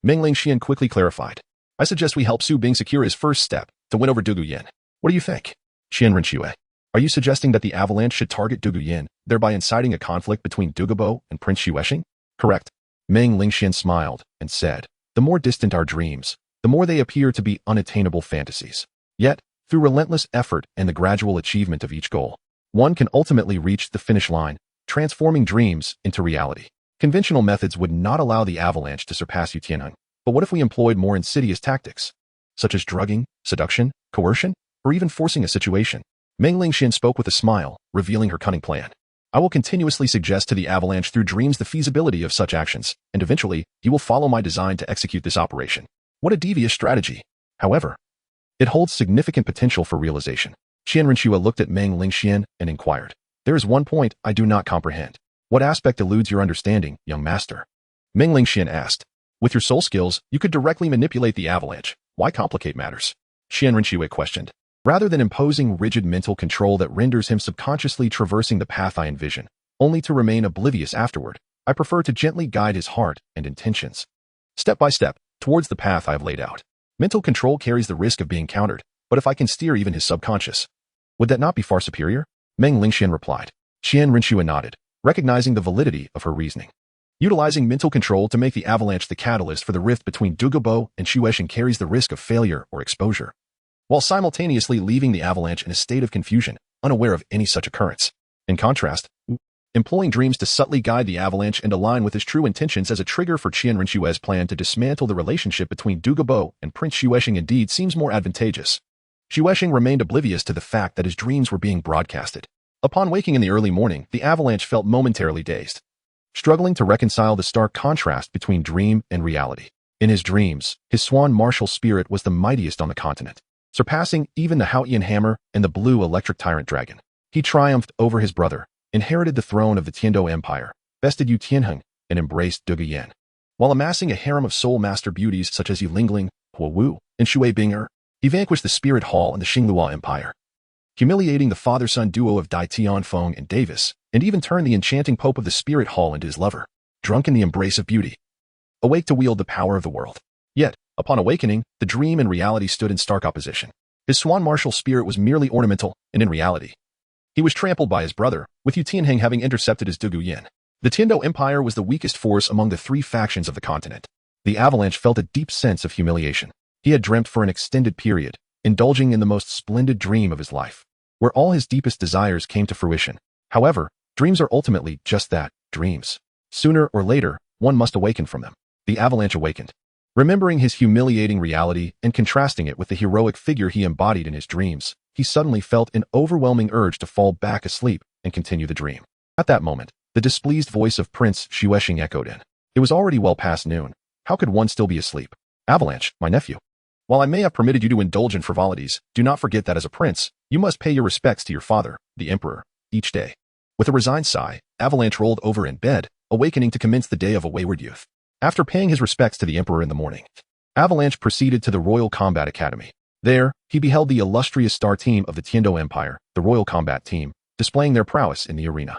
Meng Ling Xian quickly clarified. I suggest we help Su Bing secure his first step to win over Dugu Yin. What do you think? Qian Renxue, are you suggesting that the avalanche should target Dugu Yin, thereby inciting a conflict between Dugubo and Prince Xuexing? Correct. Meng Ling Xian smiled and said, the more distant our dreams, the more they appear to be unattainable fantasies. Yet, through relentless effort and the gradual achievement of each goal, one can ultimately reach the finish line, transforming dreams into reality. Conventional methods would not allow the avalanche to surpass Yutinhang, but what if we employed more insidious tactics, such as drugging, seduction, coercion, or even forcing a situation? Meng Ling Xian spoke with a smile, revealing her cunning plan. I will continuously suggest to the avalanche through dreams the feasibility of such actions, and eventually, he will follow my design to execute this operation. What a devious strategy. However, it holds significant potential for realization. Qian Renxue looked at Meng Ling Xian and inquired, there is one point I do not comprehend. What aspect eludes your understanding, young master? Meng Ling Xian asked. With your soul skills, you could directly manipulate the avalanche. Why complicate matters? Qian Renxue questioned. Rather than imposing rigid mental control that renders him subconsciously traversing the path I envision, only to remain oblivious afterward, I prefer to gently guide his heart and intentions, step by step, towards the path I have laid out. Mental control carries the risk of being countered, but if I can steer even his subconscious, would that not be far superior? Meng Ling Xian replied. Qian Renxue nodded, recognizing the validity of her reasoning. Utilizing mental control to make the avalanche the catalyst for the rift between Dugubo and Xuexing carries the risk of failure or exposure, while simultaneously leaving the avalanche in a state of confusion, unaware of any such occurrence. In contrast, employing dreams to subtly guide the avalanche and align with his true intentions as a trigger for Qian Renxue's plan to dismantle the relationship between Dugubo and Prince Xuexing indeed seems more advantageous. Xuexing remained oblivious to the fact that his dreams were being broadcasted. Upon waking in the early morning, the avalanche felt momentarily dazed, struggling to reconcile the stark contrast between dream and reality. In his dreams, his swan martial spirit was the mightiest on the continent, surpassing even the Haotian hammer and the blue electric tyrant dragon. He triumphed over his brother, inherited the throne of the Dou Empire, bested Yutinhang, and embraced Dugu Yin, while amassing a harem of soul master beauties such as Yulingling, Huowu, and Shui Binger. He vanquished the Spirit Hall and the Xinglua Empire, humiliating the father-son duo of Dai Tianfeng and Davis, and even turned the enchanting Pope of the Spirit Hall into his lover, drunk in the embrace of beauty, awake to wield the power of the world. Yet, upon awakening, the dream and reality stood in stark opposition. His swan martial spirit was merely ornamental, and in reality, he was trampled by his brother, with Yutinhang having intercepted his Dugu Yin. The Dou Empire was the weakest force among the three factions of the continent. The avalanche felt a deep sense of humiliation. He had dreamt for an extended period, indulging in the most splendid dream of his life, where all his deepest desires came to fruition. However, dreams are ultimately just that, dreams. Sooner or later, one must awaken from them. The avalanche awakened, remembering his humiliating reality and contrasting it with the heroic figure he embodied in his dreams. He suddenly felt an overwhelming urge to fall back asleep and continue the dream. At that moment, the displeased voice of Prince Xuexing echoed in. It was already well past noon. How could one still be asleep? Avalanche, my nephew. While I may have permitted you to indulge in frivolities, do not forget that as a prince, you must pay your respects to your father, the emperor, each day. With a resigned sigh, Avalanche rolled over in bed, awakening to commence the day of a wayward youth. After paying his respects to the emperor in the morning, Avalanche proceeded to the Royal Combat Academy. There, he beheld the illustrious star team of the Dou Empire, the Royal Combat Team, displaying their prowess in the arena.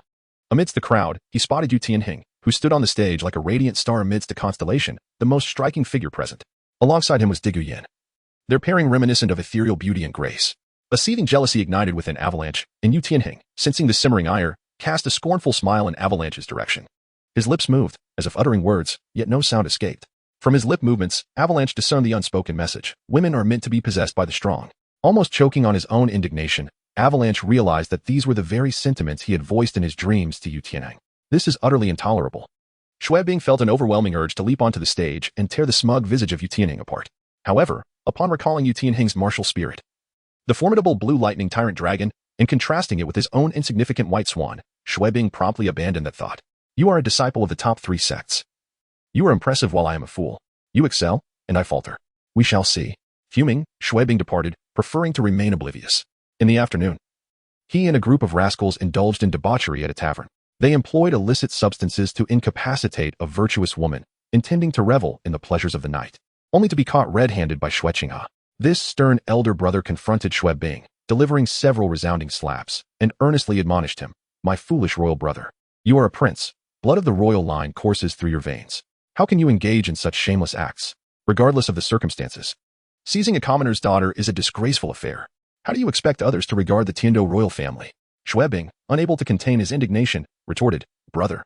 Amidst the crowd, he spotted Yutinhang, who stood on the stage like a radiant star amidst a constellation, the most striking figure present. Alongside him was Dugu Yin, their pairing reminiscent of ethereal beauty and grace. A seething jealousy ignited within Avalanche, and Yutinhang, sensing the simmering ire, cast a scornful smile in Avalanche's direction. His lips moved, as if uttering words, yet no sound escaped. From his lip movements, Avalanche discerned the unspoken message. Women are meant to be possessed by the strong. Almost choking on his own indignation, Avalanche realized that these were the very sentiments he had voiced in his dreams to Yutinhang. This is utterly intolerable. Xuebing felt an overwhelming urge to leap onto the stage and tear the smug visage of Yutinhang apart. However, upon recalling Yutinhang's martial spirit, the formidable blue lightning tyrant dragon, and contrasting it with his own insignificant white swan, Xuebing promptly abandoned that thought. You are a disciple of the top 3 sects. You are impressive while I am a fool. You excel, and I falter. We shall see. Fuming, Xuebing departed, preferring to remain oblivious. In the afternoon, he and a group of rascals indulged in debauchery at a tavern. They employed illicit substances to incapacitate a virtuous woman, intending to revel in the pleasures of the night, only to be caught red-handed by Xuechinghua. This stern elder brother confronted Xuebing, delivering several resounding slaps, and earnestly admonished him, "My foolish royal brother, you are a prince. Blood of the royal line courses through your veins. How can you engage in such shameless acts, regardless of the circumstances? Seizing a commoner's daughter is a disgraceful affair. How do you expect others to regard the Tiando royal family?" Xuebing, unable to contain his indignation, retorted, "Brother,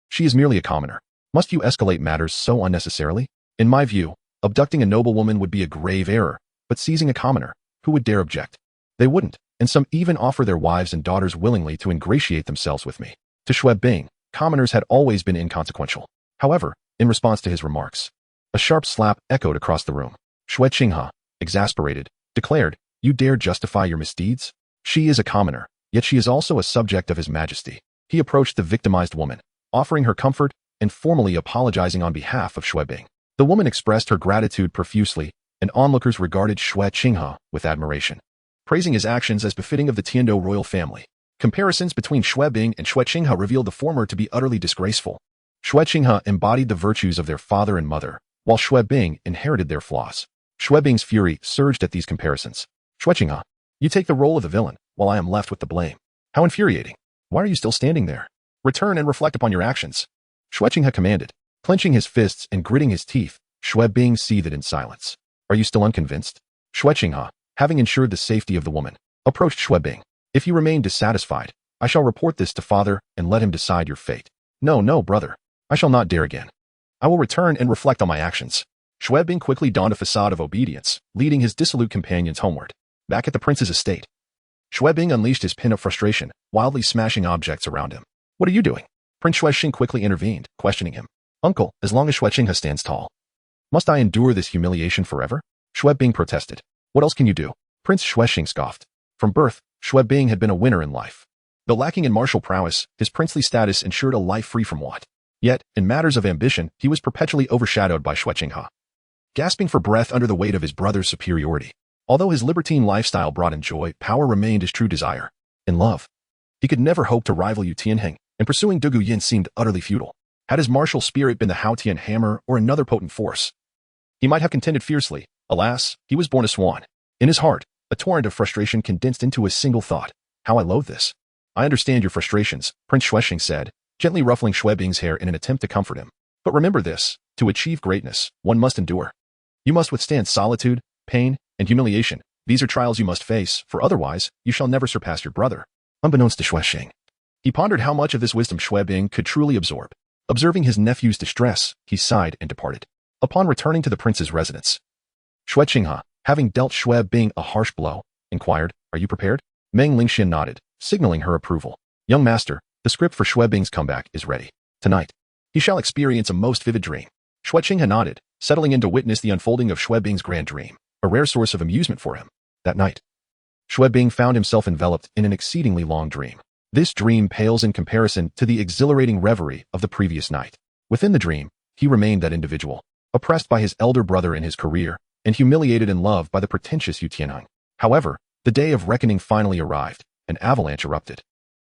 she is merely a commoner. Must you escalate matters so unnecessarily? In my view, abducting a noblewoman would be a grave error, but seizing a commoner, who would dare object? They wouldn't, and some even offer their wives and daughters willingly to ingratiate themselves with me." To Xuebing, commoners had always been inconsequential. However, in response to his remarks, a sharp slap echoed across the room. Xuechinghua, exasperated, declared, "You dare justify your misdeeds? She is a commoner, yet she is also a subject of His Majesty." He approached the victimized woman, offering her comfort and formally apologizing on behalf of Xuebing. The woman expressed her gratitude profusely, and onlookers regarded Xuechinghua with admiration, praising his actions as befitting of the Tiando royal family. Comparisons between Xuebing and Xuechinghua revealed the former to be utterly disgraceful. Xuechinghua embodied the virtues of their father and mother, while Xuebing inherited their flaws. Xuebing's fury surged at these comparisons. "Xuechinghua, you take the role of the villain, while I am left with the blame. How infuriating. Why are you still standing there? Return and reflect upon your actions." Xuechinghua commanded. Clenching his fists and gritting his teeth, Xuebing seethed in silence. "Are you still unconvinced?" Xuechinghua, having ensured the safety of the woman, approached Xuebing. "If you remain dissatisfied, I shall report this to father and let him decide your fate." No, brother. I shall not dare again. I will return and reflect on my actions." Xuebing quickly donned a facade of obedience, leading his dissolute companions homeward. Back at the prince's estate, Xuebing unleashed his pin of frustration, wildly smashing objects around him. "What are you doing?" Prince Xuexing quickly intervened, questioning him. "Uncle, as long as Xuechinghua stands tall, must I endure this humiliation forever?" Xuebing protested. "What else can you do?" Prince Xuexing scoffed. From birth, Xuebing had been a winner in life. Though lacking in martial prowess, his princely status ensured a life free from want. Yet, in matters of ambition, he was perpetually overshadowed by Xuechinghua, gasping for breath under the weight of his brother's superiority. Although his libertine lifestyle brought him joy, power remained his true desire. In love, he could never hope to rival Yutinhang, and pursuing Dugu Yin seemed utterly futile. Had his martial spirit been the Haotian hammer or another potent force, he might have contended fiercely. Alas, he was born a swan. In his heart, a torrent of frustration condensed into a single thought. "How I loathe this." "I understand your frustrations," Prince Xuexing said, gently ruffling Xuebing's hair in an attempt to comfort him. "But remember this, to achieve greatness, one must endure. You must withstand solitude, pain, and humiliation. These are trials you must face, for otherwise, you shall never surpass your brother." Unbeknownst to Xuexing, he pondered how much of this wisdom Xuebing could truly absorb. Observing his nephew's distress, he sighed and departed. Upon returning to the prince's residence, Xuechinghua, having dealt Xuebing a harsh blow, inquired, "Are you prepared?" Meng Lingxian nodded, signaling her approval. "Young master, the script for Xuebing's comeback is ready. Tonight, he shall experience a most vivid dream." Xuechinghua nodded, settling in to witness the unfolding of Xuebing's grand dream, a rare source of amusement for him. That night, Xuebing found himself enveloped in an exceedingly long dream. This dream pales in comparison to the exhilarating reverie of the previous night. Within the dream, he remained that individual, oppressed by his elder brother in his career, and humiliated in love by the pretentious Yutinhang. However, the day of reckoning finally arrived, and avalanche erupted.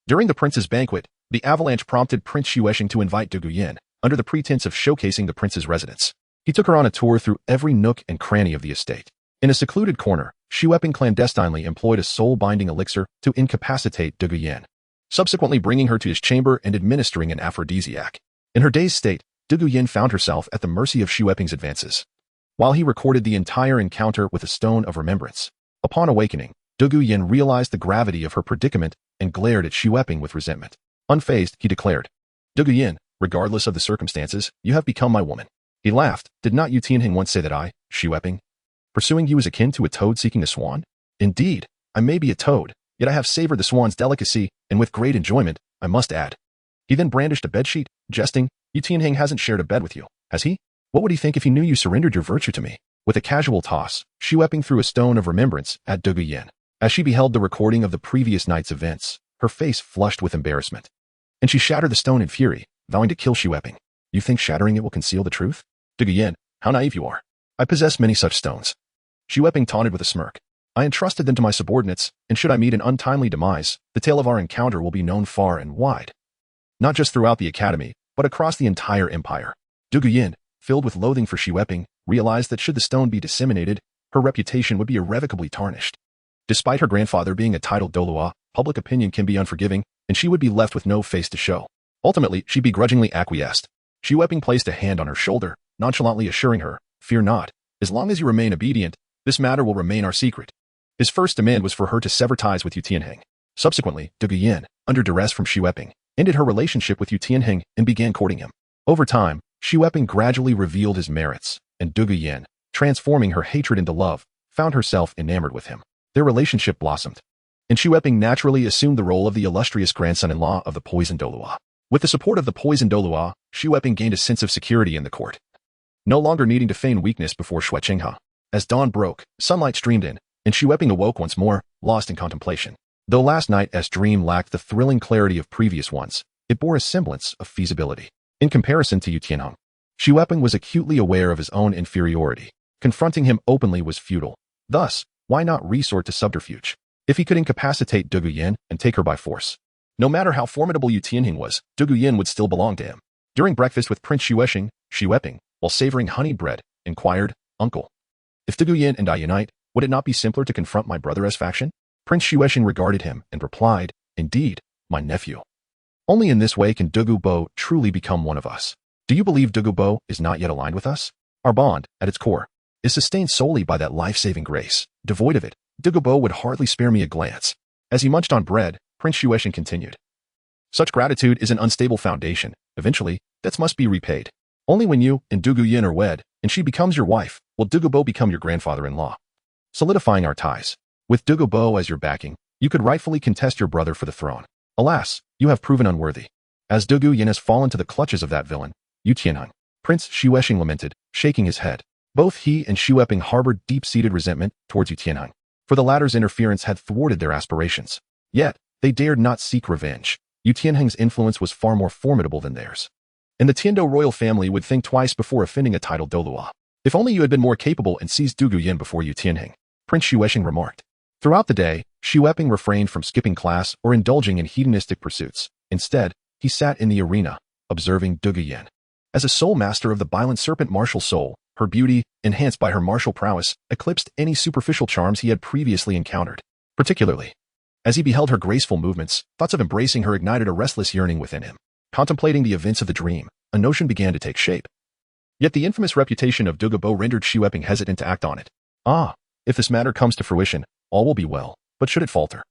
During the prince's banquet, the avalanche prompted Prince Xuexing to invite Dugu Yin, under the pretense of showcasing the prince's residence. He took her on a tour through every nook and cranny of the estate. In a secluded corner, Xueping clandestinely employed a soul-binding elixir to incapacitate Dugu Yin, subsequently bringing her to his chamber and administering an aphrodisiac. In her dazed state, Dugu Yin found herself at the mercy of Xueping's advances. While he recorded the entire encounter with a stone of remembrance, upon awakening, Dugu Yin realized the gravity of her predicament and glared at Xueping with resentment. Unfazed, he declared, "Dugu Yin, regardless of the circumstances, you have become my woman." He laughed. "Did not Yutinhang once say that I, Xueping, pursuing you is akin to a toad seeking a swan? Indeed, I may be a toad, yet I have savored the swan's delicacy, and with great enjoyment, I must add." He then brandished a bedsheet, jesting, "Yutinhang hasn't shared a bed with you, has he? What would he think if he knew you surrendered your virtue to me?" With a casual toss, Xueping threw a stone of remembrance at Dugu Yin. As she beheld the recording of the previous night's events, her face flushed with embarrassment. And she shattered the stone in fury, vowing to kill Xueping. "You think shattering it will conceal the truth? Dugu Yin, how naive you are. I possess many such stones." Xueping taunted with a smirk. "I entrusted them to my subordinates, and should I meet an untimely demise, the tale of our encounter will be known far and wide. Not just throughout the academy, but across the entire empire." Dugu Yin, filled with loathing for Xueping, realized that should the stone be disseminated, her reputation would be irrevocably tarnished. Despite her grandfather being a titled Dolua, public opinion can be unforgiving, and she would be left with no face to show. Ultimately, she begrudgingly acquiesced. Xueping placed a hand on her shoulder, nonchalantly assuring her, "Fear not. As long as you remain obedient, this matter will remain our secret." His first demand was for her to sever ties with Yutinhang. Subsequently, Dugu Yin, under duress from Xueping, ended her relationship with Yutinhang and began courting him. Over time, Xueping gradually revealed his merits, and Dugu Yin, transforming her hatred into love, found herself enamored with him. Their relationship blossomed, and Xueping naturally assumed the role of the illustrious grandson-in-law of the poisoned Dolua. With the support of the poisoned Dolua, Xueping gained a sense of security in the court, no longer needing to feign weakness before Shueqinghe. As dawn broke, sunlight streamed in, and Xueping awoke once more, lost in contemplation. Though last night's dream lacked the thrilling clarity of previous ones, it bore a semblance of feasibility. In comparison to Yutinhang, Xueping was acutely aware of his own inferiority. Confronting him openly was futile. Thus, why not resort to subterfuge? If he could incapacitate Dugu Yin and take her by force. No matter how formidable Yutinhang was, Dugu Yin would still belong to him. During breakfast with Prince Xueping, while savoring honey bread, inquired, "Uncle, if Dugu Yin and I unite, would it not be simpler to confront my brother as faction?" Prince Xueping regarded him and replied, "Indeed, my nephew. Only in this way can Dugu Bo truly become one of us. Do you believe Dugu Bo is not yet aligned with us? Our bond, at its core, is sustained solely by that life-saving grace. Devoid of it, Dugu Bo would hardly spare me a glance." As he munched on bread, Prince Xueping continued, "Such gratitude is an unstable foundation. Eventually, debts must be repaid. Only when you and Dugu Yin are wed, and she becomes your wife, will Dugu Bo become your grandfather-in-law. Solidifying our ties. With Dugu Bo as your backing, you could rightfully contest your brother for the throne. Alas, you have proven unworthy. As Dugu Yin has fallen to the clutches of that villain, Yutinhang," Prince Xueping lamented, shaking his head. Both he and Xueping harbored deep-seated resentment towards Yutinhang, for the latter's interference had thwarted their aspirations. Yet, they dared not seek revenge. Yutinhang's influence was far more formidable than theirs. And the Tiando royal family would think twice before offending a titled Dolua. "If only you had been more capable and seized Dugu Yin before Yutinhang," Prince Xueping remarked. Throughout the day, Xueping refrained from skipping class or indulging in hedonistic pursuits. Instead, he sat in the arena, observing Dugu Yin. As a sole master of the violent serpent martial soul, her beauty, enhanced by her martial prowess, eclipsed any superficial charms he had previously encountered. Particularly, as he beheld her graceful movements, thoughts of embracing her ignited a restless yearning within him. Contemplating the events of the dream, a notion began to take shape. Yet the infamous reputation of Dugu Bo rendered Xueping hesitant to act on it. If this matter comes to fruition, all will be well, but should it falter,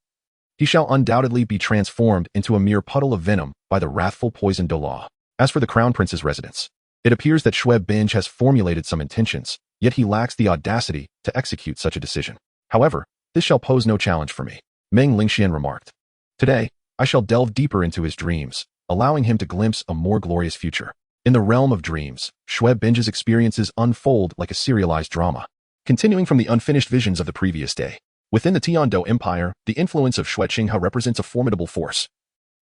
he shall undoubtedly be transformed into a mere puddle of venom by the wrathful poison Dolua. As for the Crown Prince's residence, it appears that Xueping has formulated some intentions, yet he lacks the audacity to execute such a decision. However, this shall pose no challenge for me, Meng Lingxian remarked. Today, I shall delve deeper into his dreams, allowing him to glimpse a more glorious future. In the realm of dreams, Xueping's experiences unfold like a serialized drama, continuing from the unfinished visions of the previous day. Within the Dou Empire, the influence of Shueqinghe represents a formidable force.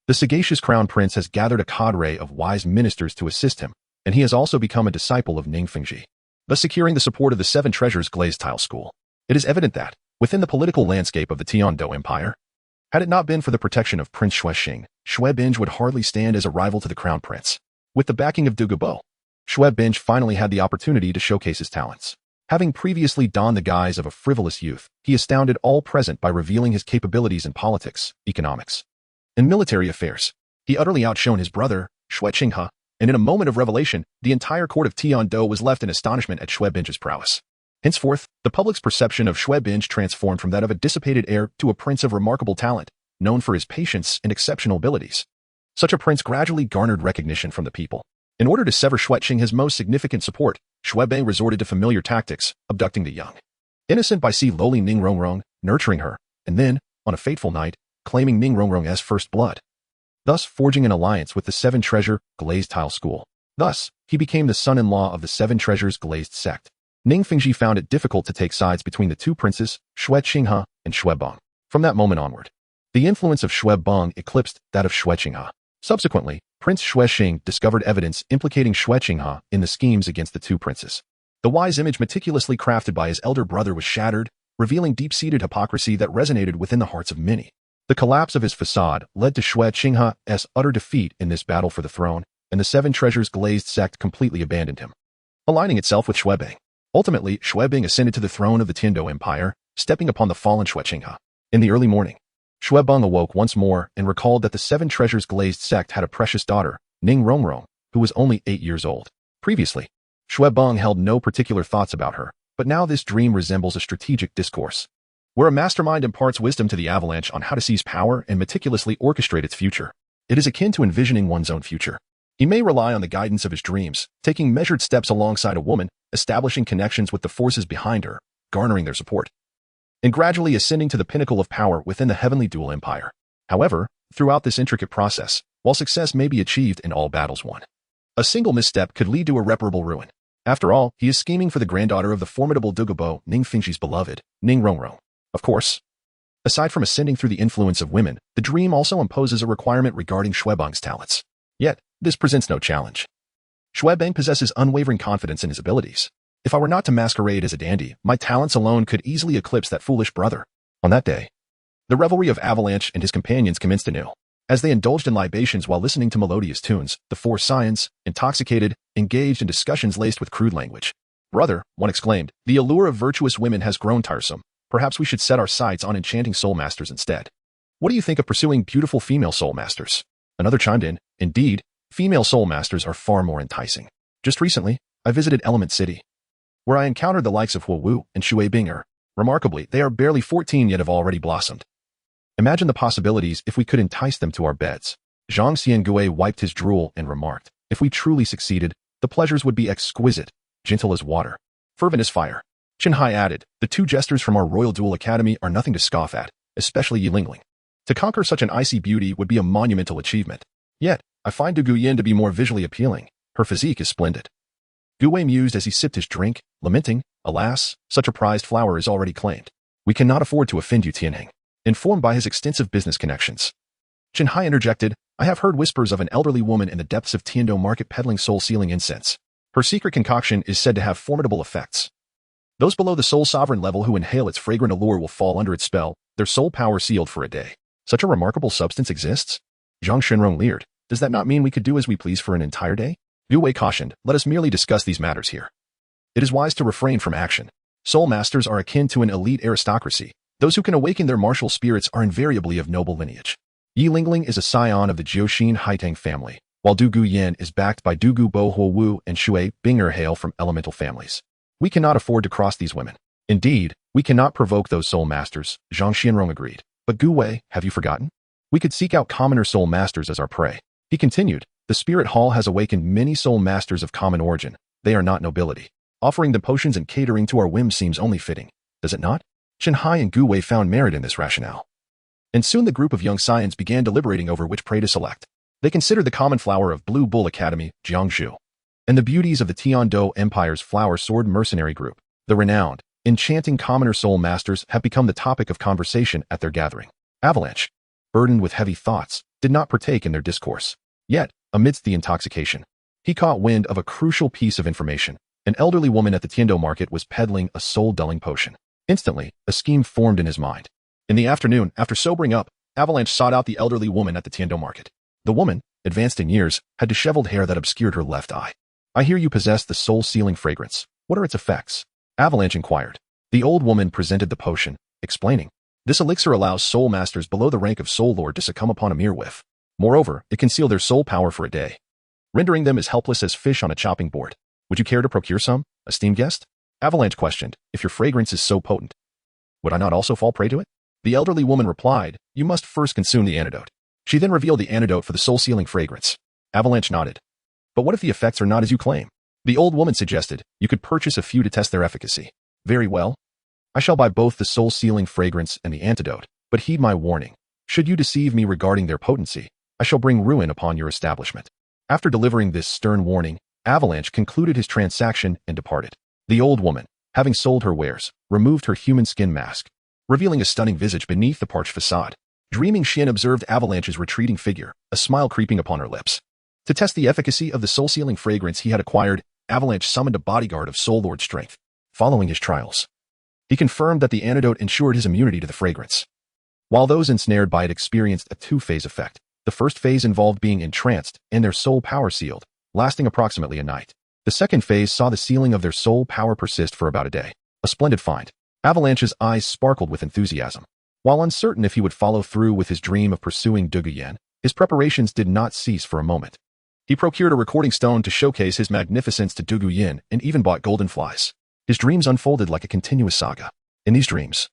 The sagacious Crown Prince has gathered a cadre of wise ministers to assist him, and he has also become a disciple of Ning Fengji, thus securing the support of the Seven Treasures Glazed Tile School. It is evident that, within the political landscape of the Dou Empire, had it not been for the protection of Prince Xueping, Xueping would hardly stand as a rival to the Crown Prince. With the backing of Dugu Bo, Xueping finally had the opportunity to showcase his talents. Having previously donned the guise of a frivolous youth, he astounded all present by revealing his capabilities in politics, economics, and military affairs. He utterly outshone his brother, Shueqinghe, and in a moment of revelation, the entire court of Tiandou was left in astonishment at Xue Binge's prowess. Henceforth, the public's perception of Xue Binge transformed from that of a dissipated heir to a prince of remarkable talent, known for his patience and exceptional abilities. Such a prince gradually garnered recognition from the people. In order to sever Xueqing's most significant support, Xue Bing resorted to familiar tactics, abducting the young innocent by lowly Ning Rongrong, nurturing her, and then, on a fateful night, claiming Ning Rongrong's first blood, thus forging an alliance with the Seven Treasure Glazed Tile School. Thus, he became the son-in-law of the Seven Treasures Glazed Sect. Ning Fengji found it difficult to take sides between the two princes, Xue Qinghe and Xue Bang. From that moment onward, the influence of Xue Bang eclipsed that of Xue Qinghe. Subsequently, Prince Xue Xing discovered evidence implicating Xue Qinghe in the schemes against the two princes. The wise image meticulously crafted by his elder brother was shattered, revealing deep-seated hypocrisy that resonated within the hearts of many. The collapse of his facade led to Xue Qinghe's utter defeat in this battle for the throne, and the Seven Treasures Glazed Sect completely abandoned him, aligning itself with Xue Bing. Ultimately, Xue Bing ascended to the throne of the Dou Empire, stepping upon the fallen Xue Qinghe. In the early morning, Xue Bang awoke once more and recalled that the Seven Treasures Glazed Sect had a precious daughter, Ning Rongrong, who was only 8 years old. Previously, Xue Bang held no particular thoughts about her, but now this dream resembles a strategic discourse, where a mastermind imparts wisdom to the avalanche on how to seize power and meticulously orchestrate its future. It is akin to envisioning one's own future. He may rely on the guidance of his dreams, taking measured steps alongside a woman, establishing connections with the forces behind her, garnering their support, and gradually ascending to the pinnacle of power within the heavenly Dou Empire. However, throughout this intricate process, while success may be achieved in all battles won, a single misstep could lead to irreparable ruin. After all, he is scheming for the granddaughter of the formidable Dugubo, Ning Fengji's beloved, Ning Rongrong. Of course, aside from ascending through the influence of women, the dream also imposes a requirement regarding Xue Bang's talents. Yet, this presents no challenge. Xue Bang possesses unwavering confidence in his abilities. If I were not to masquerade as a dandy, my talents alone could easily eclipse that foolish brother. On that day, the revelry of Avalanche and his companions commenced anew. As they indulged in libations while listening to melodious tunes, the four scions, intoxicated, engaged in discussions laced with crude language. Brother, one exclaimed, the allure of virtuous women has grown tiresome. Perhaps we should set our sights on enchanting soul masters instead. What do you think of pursuing beautiful female soul masters? Another chimed in, indeed, female soul masters are far more enticing. Just recently, I visited Element City, where I encountered the likes of Huo Wu and Xue Binger. Remarkably, they are barely 14 yet have already blossomed. Imagine the possibilities if we could entice them to our beds. Zhang Xiangue wiped his drool and remarked, if we truly succeeded, the pleasures would be exquisite, gentle as water, fervent as fire. Chen Hai added, the two jesters from our Royal Duel Academy are nothing to scoff at, especially Yi Lingling. To conquer such an icy beauty would be a monumental achievement. Yet, I find Dugu Yin to be more visually appealing. Her physique is splendid. Gu Wei mused as he sipped his drink, lamenting, alas, such a prized flower is already claimed. We cannot afford to offend Yutinhang. Informed by his extensive business connections, Chen Hai interjected, I have heard whispers of an elderly woman in the depths of Tiandou Market peddling soul-sealing incense. Her secret concoction is said to have formidable effects. Those below the soul sovereign level who inhale its fragrant allure will fall under its spell, their soul power sealed for a day. Such a remarkable substance exists? Zhang Shenrong leered. Does that not mean we could do as we please for an entire day? Gu Wei cautioned, let us merely discuss these matters here. It is wise to refrain from action. Soul masters are akin to an elite aristocracy. Those who can awaken their martial spirits are invariably of noble lineage. Yi Lingling is a scion of the Jiuxin Haitang family, while Dugu Yin is backed by Dugu Bo Huo Wu and Xue Binger hail from elemental families. We cannot afford to cross these women. Indeed, we cannot provoke those soul masters, Zhang Xianrong agreed. But Gu Wei, have you forgotten? We could seek out commoner soul masters as our prey. He continued, the Spirit Hall has awakened many soul masters of common origin. They are not nobility. Offering them potions and catering to our whims seems only fitting, does it not? Chen Hai and Gu Wei found merit in this rationale. And soon the group of young scions began deliberating over which prey to select. They considered the common flower of Blue Bull Academy, Jiangzhu, and the beauties of the Dou Empire's flower sword mercenary group. The renowned, enchanting commoner soul masters have become the topic of conversation at their gathering. Avalanche, burdened with heavy thoughts, did not partake in their discourse. Yet, amidst the intoxication, he caught wind of a crucial piece of information. An elderly woman at the Tiandou market was peddling a soul-dulling potion. Instantly, a scheme formed in his mind. In the afternoon, after sobering up, Avalanche sought out the elderly woman at the Tiandou market. The woman, advanced in years, had disheveled hair that obscured her left eye. I hear you possess the soul-sealing fragrance. What are its effects? Avalanche inquired. The old woman presented the potion, explaining, this elixir allows soul masters below the rank of soul lord to succumb upon a mere whiff. Moreover, it can seal their soul power for a day. rendering them as helpless as fish on a chopping board. Would you care to procure some, esteemed guest? Avalanche questioned, if your fragrance is so potent. Would I not also fall prey to it? The elderly woman replied, you must first consume the antidote. She then revealed the antidote for the soul-sealing fragrance. Avalanche nodded. But what if the effects are not as you claim? The old woman suggested, you could purchase a few to test their efficacy. Very well. I shall buy both the soul-sealing fragrance and the antidote, but heed my warning. Should you deceive me regarding their potency, I shall bring ruin upon your establishment. After delivering this stern warning, Avalanche concluded his transaction and departed. The old woman, having sold her wares, removed her human skin mask, revealing a stunning visage beneath the parched facade. Dreaming Qian observed Avalanche's retreating figure, a smile creeping upon her lips. To test the efficacy of the soul-sealing fragrance he had acquired, Avalanche summoned a bodyguard of Soul Lord strength. Following his trials, he confirmed that the antidote ensured his immunity to the fragrance. While those ensnared by it experienced a two-phase effect, the first phase involved being entranced and their soul power sealed, lasting approximately a night. The second phase saw the sealing of their soul power persist for about a day. A splendid find. Avalanche's eyes sparkled with enthusiasm. While uncertain if he would follow through with his dream of pursuing Dugu Yin, his preparations did not cease for a moment. He procured a recording stone to showcase his magnificence to Dugu Yin and even bought golden flies. His dreams unfolded like a continuous saga. In these dreams,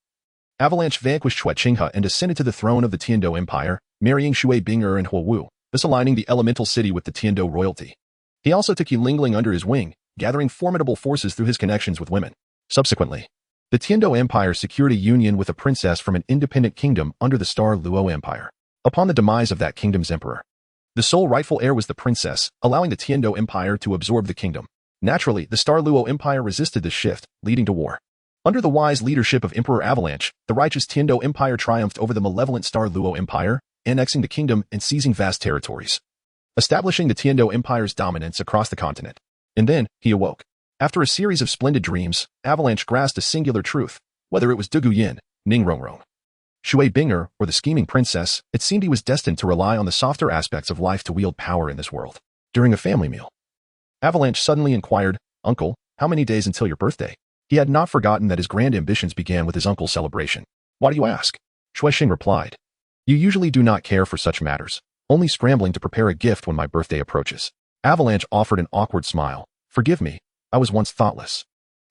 Avalanche vanquished Shueqinghe and ascended to the throne of the Dou Empire, marrying Shui Bing'er and Huowu, thus aligning the elemental city with the Dou royalty. He also took Yilingling under his wing, gathering formidable forces through his connections with women. Subsequently, the Dou Empire secured a union with a princess from an independent kingdom under the Star Luo Empire. Upon the demise of that kingdom's emperor, the sole rightful heir was the princess, allowing the Dou Empire to absorb the kingdom. Naturally, the Star Luo Empire resisted this shift, leading to war. Under the wise leadership of Emperor Avalanche, the righteous Dou Empire triumphed over the malevolent Star Luo Empire, annexing the kingdom and seizing vast territories, establishing the Dou Empire's dominance across the continent. And then, he awoke. After a series of splendid dreams, Avalanche grasped a singular truth. Whether it was Dugu Yin, Ningrongrong, Shui Bing'er, or the scheming princess, it seemed he was destined to rely on the softer aspects of life to wield power in this world. During a family meal, Avalanche suddenly inquired, Uncle, how many days until your birthday? He had not forgotten that his grand ambitions began with his uncle's celebration. Why do you ask? Shuexing replied. You usually do not care for such matters, only scrambling to prepare a gift when my birthday approaches. Avalanche offered an awkward smile. Forgive me, I was once thoughtless.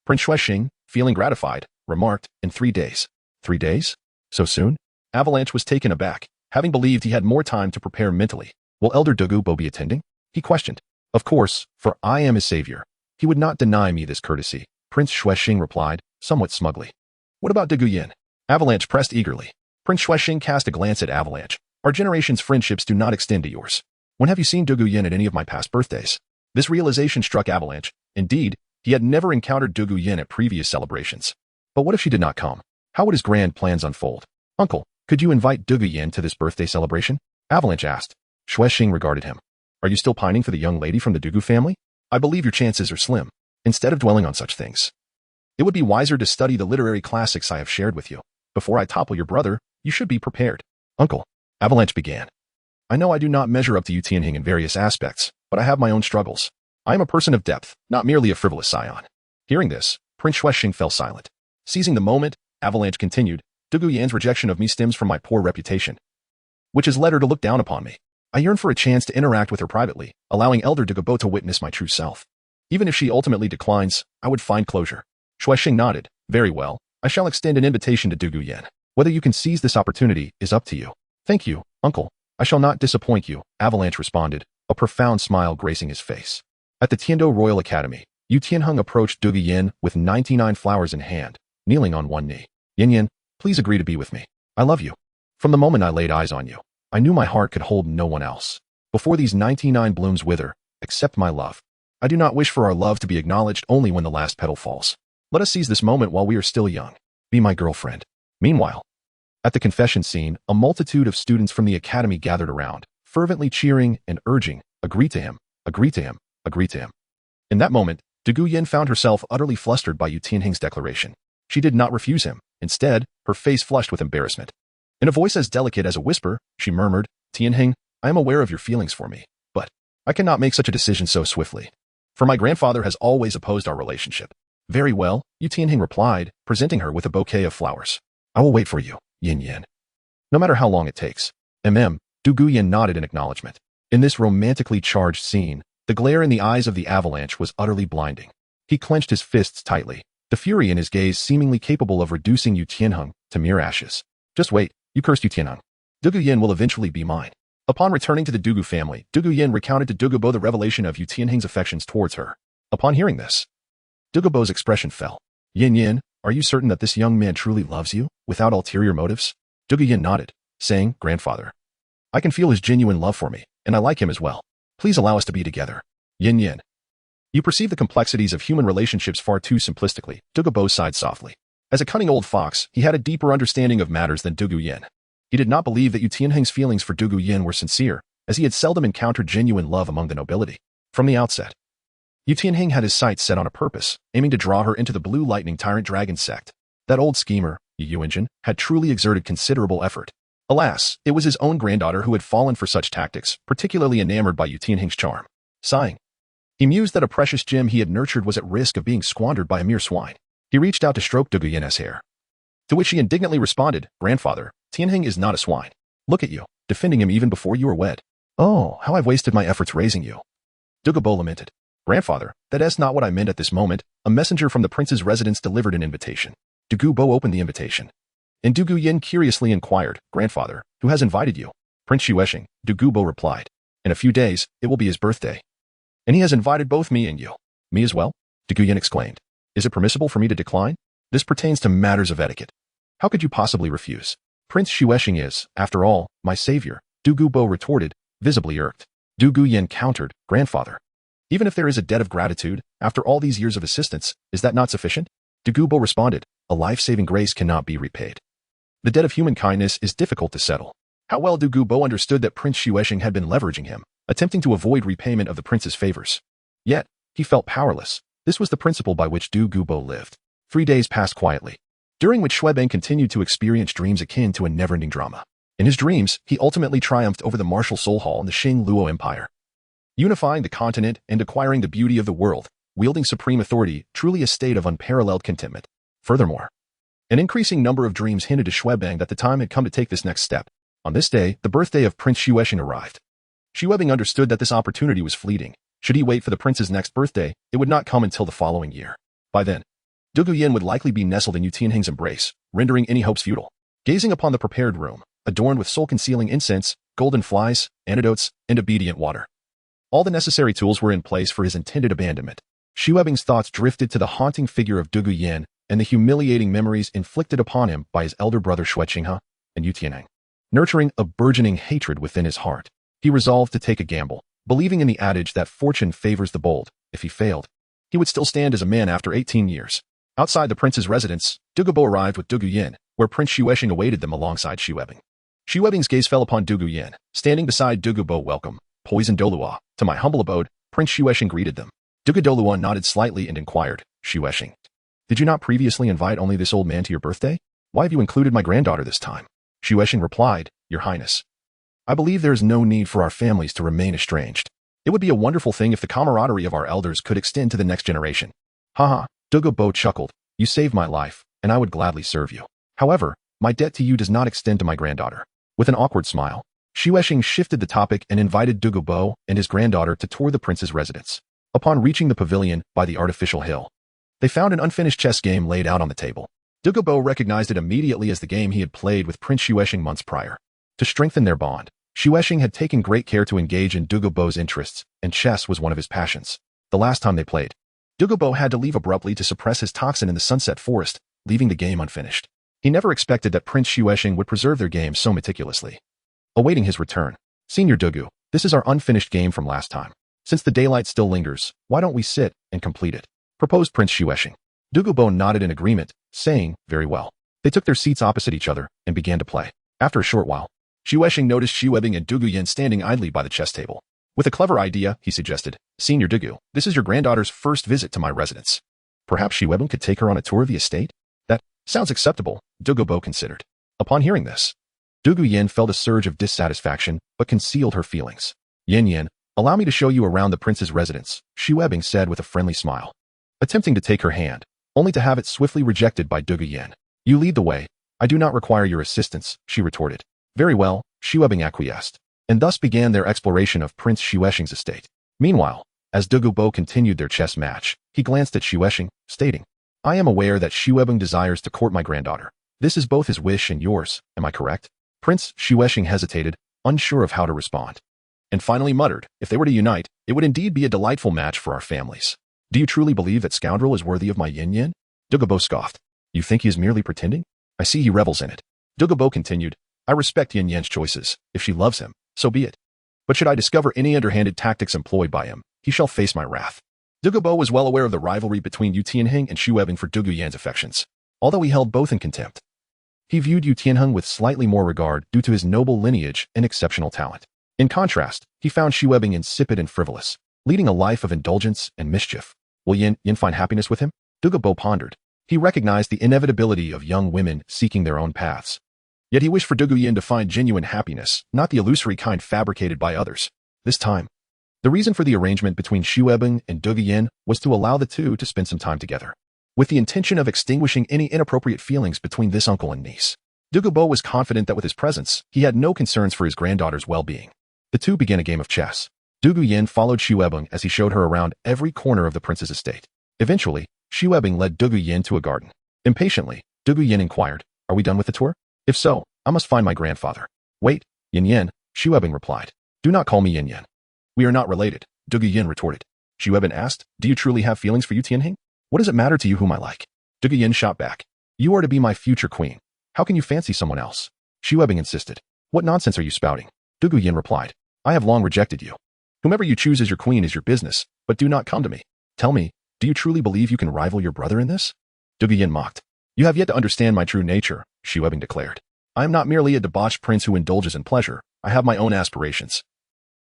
Prince Shuexing, feeling gratified, remarked, in 3 days. 3 days? So soon? Avalanche was taken aback, having believed he had more time to prepare mentally. Will Elder Dugu Bo be attending? He questioned. Of course, for I am his savior. He would not deny me this courtesy, Prince Shuexing replied, somewhat smugly. What about Dugu Yin? Avalanche pressed eagerly. Prince Shuexing cast a glance at Avalanche. Our generation's friendships do not extend to yours. When have you seen Dugu Yin at any of my past birthdays? This realization struck Avalanche. Indeed, he had never encountered Dugu Yin at previous celebrations. But what if she did not come? How would his grand plans unfold? Uncle, could you invite Dugu Yin to this birthday celebration? Avalanche asked. Shuexing regarded him. Are you still pining for the young lady from the Dugu family? I believe your chances are slim. Instead of dwelling on such things, it would be wiser to study the literary classics I have shared with you. Before I topple your brother, you should be prepared. Uncle, Avalanche began. I know I do not measure up to Yutinhang in various aspects, but I have my own struggles. I am a person of depth, not merely a frivolous scion. Hearing this, Prince Shuexing fell silent. Seizing the moment, Avalanche continued, Dugu Yan's rejection of me stems from my poor reputation, which has led her to look down upon me. I yearn for a chance to interact with her privately, allowing Elder Dugu Bo to witness my true self. Even if she ultimately declines, I would find closure. Shuexing nodded. Very well, I shall extend an invitation to Dugu Yin. Whether you can seize this opportunity is up to you. Thank you, uncle. I shall not disappoint you, Avalanche responded, a profound smile gracing his face. At the Tiando Royal Academy, Yutinhang approached Dugu Yin with 99 flowers in hand, kneeling on one knee. Yin Yin, please agree to be with me. I love you. From the moment I laid eyes on you, I knew my heart could hold no one else. Before these 99 blooms wither, accept my love. I do not wish for our love to be acknowledged only when the last petal falls. Let us seize this moment while we are still young. Be my girlfriend. Meanwhile, at the confession scene, a multitude of students from the academy gathered around, fervently cheering and urging, agree to him, agree to him, agree to him. In that moment, Dugu Yin found herself utterly flustered by Yutinhang's declaration. She did not refuse him. Instead, her face flushed with embarrassment. In a voice as delicate as a whisper, she murmured, Tianheng, I am aware of your feelings for me, but I cannot make such a decision so swiftly. For my grandfather has always opposed our relationship. Very well, Yutinhang replied, presenting her with a bouquet of flowers. I will wait for you, Yin Yin. No matter how long it takes. Dugu Yin nodded in acknowledgement. In this romantically charged scene, The glare in the eyes of the avalanche was utterly blinding. He clenched his fists tightly, the fury in his gaze seemingly capable of reducing Yutinhang to mere ashes. Just wait, you cursed Yutinhang. Dugu Yin will eventually be mine. Upon returning to the Dugu family, Dugu Yin recounted to Dugu Bo the revelation of Yutinhang's affections towards her. Upon hearing this, Dugu Bo's expression fell. Yin, are you certain that this young man truly loves you, without ulterior motives? Dugu Yin nodded, saying, Grandfather, I can feel his genuine love for me, and I like him as well. Please allow us to be together. Yin. You perceive the complexities of human relationships far too simplistically, Dugu Bo sighed softly. As a cunning old fox, he had a deeper understanding of matters than Dugu Yin. He did not believe that Yutinhang's feelings for Dugu Yin were sincere, as he had seldom encountered genuine love among the nobility. From the outset, Yutinhang had his sights set on a purpose, aiming to draw her into the Blue Lightning Tyrant Dragon sect. That old schemer, Yuinjin, had truly exerted considerable effort. Alas, it was his own granddaughter who had fallen for such tactics, particularly enamored by Yutinhang's charm. Sighing, he mused that a precious gem he had nurtured was at risk of being squandered by a mere swine. He reached out to stroke Dugu Yin's hair, to which he indignantly responded, Grandfather, Tianheng is not a swine. Look at you, defending him even before you were wed. Oh, how I've wasted my efforts raising you. Dugu Bo lamented. Grandfather, that is not what I meant at this moment. A messenger from the prince's residence delivered an invitation. Dugu Bo opened the invitation, and Dugu Yin curiously inquired, Grandfather, who has invited you? Prince Xuesheng, Dugu Bo replied. In a few days, it will be his birthday. And he has invited both me and you. Me as well? Dugu Yin exclaimed. Is it permissible for me to decline? This pertains to matters of etiquette. How could you possibly refuse? Prince Xuesheng is, after all, my savior, Dugu Bo retorted, visibly irked. Dugu Yin countered, Grandfather. Even if there is a debt of gratitude, after all these years of assistance, is that not sufficient? Dugu Bo responded, a life-saving grace cannot be repaid. The debt of human kindness is difficult to settle. How well Dugu Bo understood that Prince Xuesheng had been leveraging him, attempting to avoid repayment of the prince's favors. Yet, he felt powerless. This was the principle by which Dugu Bo lived. 3 days passed quietly, during which Xuebeng continued to experience dreams akin to a never-ending drama. In his dreams, he ultimately triumphed over the martial soul hall in the Qing Luo Empire, unifying the continent and acquiring the beauty of the world, wielding supreme authority, truly a state of unparalleled contentment. Furthermore, an increasing number of dreams hinted to Xuebeng that the time had come to take this next step. On this day, the birthday of Prince Xuesheng arrived. Xuebeng understood that this opportunity was fleeting. Should he wait for the prince's next birthday, it would not come until the following year. By then, Dugu Yin would likely be nestled in Yutinhang's embrace, rendering any hopes futile. Gazing upon the prepared room, adorned with soul-concealing incense, golden flies, antidotes, and obedient water, all the necessary tools were in place for his intended abandonment. Xuebeng's thoughts drifted to the haunting figure of Dugu Yin and the humiliating memories inflicted upon him by his elder brother Xueqinghe and Yutinhang. Nurturing a burgeoning hatred within his heart, he resolved to take a gamble, believing in the adage that fortune favors the bold. If he failed, he would still stand as a man after 18 years. Outside the prince's residence, Dugu Bo arrived with Dugu Yin, where Prince Xuesheng awaited them alongside Xuebeng. Xuebeng's gaze fell upon Dugu Yin, standing beside Dugu Bo. Welcome, Poison Dolua, to my humble abode. Prince Xuesheng greeted them. Dugu Dolua nodded slightly and inquired, Xuesheng, did you not previously invite only this old man to your birthday? Why have you included my granddaughter this time? Xuesheng replied, Your Highness, I believe there is no need for our families to remain estranged. It would be a wonderful thing if the camaraderie of our elders could extend to the next generation. Haha, Dugu Bo chuckled. You saved my life, and I would gladly serve you. However, my debt to you does not extend to my granddaughter. With an awkward smile, Xuesheng shifted the topic and invited Dugu Bo and his granddaughter to tour the prince's residence. Upon reaching the pavilion by the artificial hill, they found an unfinished chess game laid out on the table. Dugu Bo recognized it immediately as the game he had played with Prince Xuesheng months prior. To strengthen their bond, Xuesheng had taken great care to engage in Dugu Bo's interests, and chess was one of his passions. The last time they played, Dugu Bo had to leave abruptly to suppress his toxin in the Sunset Forest, leaving the game unfinished. He never expected that Prince Xuesheng would preserve their game so meticulously. Awaiting his return, Senior Dugu, this is our unfinished game from last time. Since the daylight still lingers, why don't we sit and complete it? Proposed Prince Xuesheng. Dugu Bo nodded in agreement, saying, very well. They took their seats opposite each other and began to play. After a short while, Xuesheng noticed Xuebeng and Dugu Yin standing idly by the chess table. With a clever idea, he suggested, Senior Dugu, this is your granddaughter's first visit to my residence. Perhaps Xuebeng could take her on a tour of the estate? That sounds acceptable, Dugu Bo considered. Upon hearing this, Dugu Yin felt a surge of dissatisfaction, but concealed her feelings. Yin, allow me to show you around the prince's residence, Xuebeng said with a friendly smile, attempting to take her hand, only to have it swiftly rejected by Dugu Yin. You lead the way. I do not require your assistance, she retorted. Very well, Xuebeng acquiesced, and thus began their exploration of Prince Xuesheng's estate. Meanwhile, As Dugu Bo continued their chess match, he glanced at Xuexing, stating, I am aware that Xuebing desires to court my granddaughter. This is both his wish and yours, am I correct? Prince Xuexing hesitated, unsure of how to respond, and finally muttered, if they were to unite, it would indeed be a delightful match for our families. Do you truly believe that scoundrel is worthy of my yin-yin? Dugu Bo scoffed. You think he is merely pretending? I see he revels in it. Dugu Bo continued, I respect Yin-Yan's choices. If she loves him, so be it. But should I discover any underhanded tactics employed by him, he shall face my wrath. Dugu Bo was well aware of the rivalry between Yutinhang and Xuebing for Dugu Yin's affections, although he held both in contempt. He viewed Yutinhang with slightly more regard due to his noble lineage and exceptional talent. In contrast, he found Xuebing insipid and frivolous, leading a life of indulgence and mischief. Will Yin find happiness with him? Dugu Bo pondered. He recognized the inevitability of young women seeking their own paths. Yet he wished for Dugu Yin to find genuine happiness, not the illusory kind fabricated by others. This time, the reason for the arrangement between Xuebing and Dugu Yin was to allow the two to spend some time together, with the intention of extinguishing any inappropriate feelings between this uncle and niece. Dugu Bo was confident that with his presence, he had no concerns for his granddaughter's well-being. The two began a game of chess. Dugu Yin followed Xuebing as he showed her around every corner of the prince's estate. Eventually, Xuebing led Dugu Yin to a garden. Impatiently, Dugu Yin inquired, Are we done with the tour? If so, I must find my grandfather. Wait, Yin Yin, Xuebing replied. Do not call me Yin Yin. We are not related, Dugu Yin retorted. Xuebing asked, Do you truly have feelings for Yutinhang? What does it matter to you whom I like? Dugu Yin shot back. You are to be my future queen. How can you fancy someone else? Xuebing insisted. What nonsense are you spouting? Dugu Yin replied. I have long rejected you. Whomever you choose as your queen is your business, but do not come to me. Tell me, do you truly believe you can rival your brother in this? Dugu Yin mocked. You have yet to understand my true nature, Xuebing declared. I am not merely a debauched prince who indulges in pleasure. I have my own aspirations,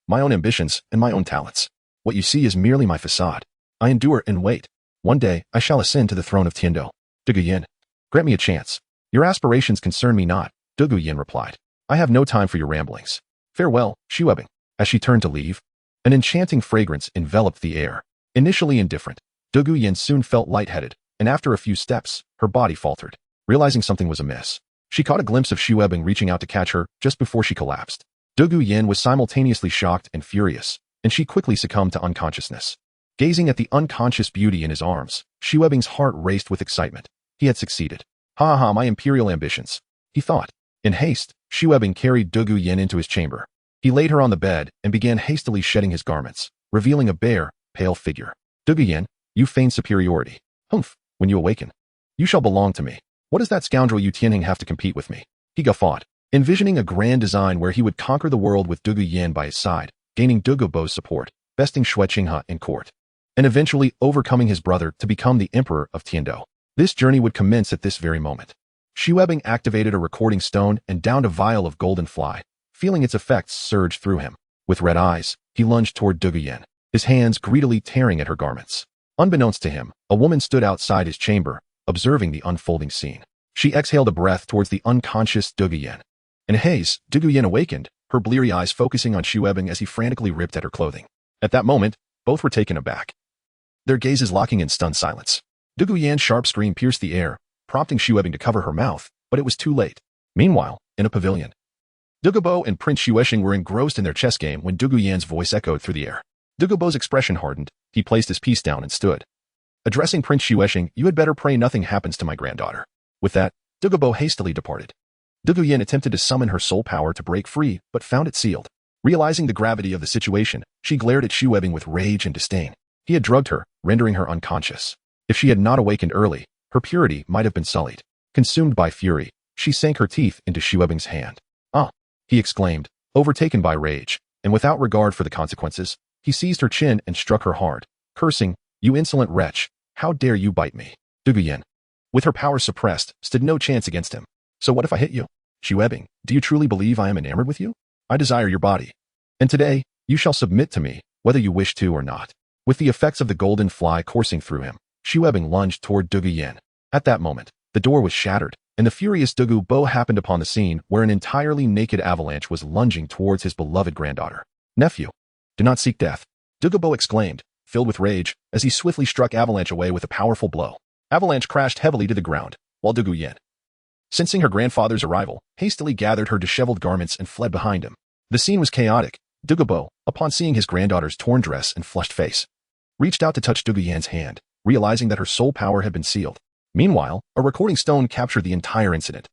my own ambitions, and my own talents. What you see is merely my facade. I endure and wait. One day, I shall ascend to the throne of Tiando. Dugu Yin, grant me a chance. Your aspirations concern me not, Dugu Yin replied. I have no time for your ramblings. Farewell, Xuebing. As she turned to leave, an enchanting fragrance enveloped the air. Initially indifferent, Dugu Yin soon felt lightheaded, and after a few steps, her body faltered. Realizing something was amiss, she caught a glimpse of Xuebing reaching out to catch her just before she collapsed. Dugu Yin was simultaneously shocked and furious, and she quickly succumbed to unconsciousness. Gazing at the unconscious beauty in his arms, Xuebing's heart raced with excitement. He had succeeded. Ha ha, my imperial ambitions, he thought. In haste, Xuebing carried Dugu Yin into his chamber. He laid her on the bed and began hastily shedding his garments, revealing a bare, pale figure. Dugu Yin, you feign superiority. Humph, when you awaken, you shall belong to me. What does that scoundrel Yutinhang have to compete with me? He guffawed, envisioning a grand design where he would conquer the world with Dugu Yin by his side, gaining Dugu Bo's support, besting Xuexing in court, and eventually overcoming his brother to become the emperor of Tiando. This journey would commence at this very moment. Xuebing activated a recording stone and downed a vial of golden fly, feeling its effects surge through him. With red eyes, he lunged toward Dugu Yin, his hands greedily tearing at her garments. Unbeknownst to him, a woman stood outside his chamber, observing the unfolding scene. She exhaled a breath towards the unconscious Dugu Yin. In a haze, Dugu Yin awakened, her bleary eyes focusing on Xuebing as he frantically ripped at her clothing. At that moment, both were taken aback, their gazes locking in stunned silence. Dugu Yin's sharp scream pierced the air, prompting Xuebing to cover her mouth, but it was too late. Meanwhile, in a pavilion, Dugu Bo and Prince Xuexing were engrossed in their chess game when Dugu Yin's voice echoed through the air. Dugu Bo's expression hardened. He placed his piece down and stood. Addressing Prince Xuexing, you had better pray nothing happens to my granddaughter. With that, Dugu Bo hastily departed. Dugu Yin attempted to summon her soul power to break free, but found it sealed. Realizing the gravity of the situation, she glared at Xuebing with rage and disdain. He had drugged her, rendering her unconscious. If she had not awakened early, her purity might have been sullied. Consumed by fury, she sank her teeth into Xuebing's hand. Ah! He exclaimed, overtaken by rage, and without regard for the consequences, he seized her chin and struck her hard, cursing, You insolent wretch, how dare you bite me? Dugu Yin, with her power suppressed, stood no chance against him. So what if I hit you? Xuebing, do you truly believe I am enamored with you? I desire your body. And today, you shall submit to me, whether you wish to or not. With the effects of the golden fly coursing through him, Xuebing lunged toward Dugu Yin. At that moment, the door was shattered, and the furious Dugu Bo happened upon the scene where an entirely naked Avalanche was lunging towards his beloved granddaughter. Nephew, do not seek death, Dugu Bo exclaimed, filled with rage, as he swiftly struck Avalanche away with a powerful blow. Avalanche crashed heavily to the ground, while Dugu Yin, sensing her grandfather's arrival, hastily gathered her disheveled garments and fled behind him. The scene was chaotic. Dugu Bo, upon seeing his granddaughter's torn dress and flushed face, reached out to touch Dugu Yin's hand, realizing that her soul power had been sealed. Meanwhile, a recording stone captured the entire incident,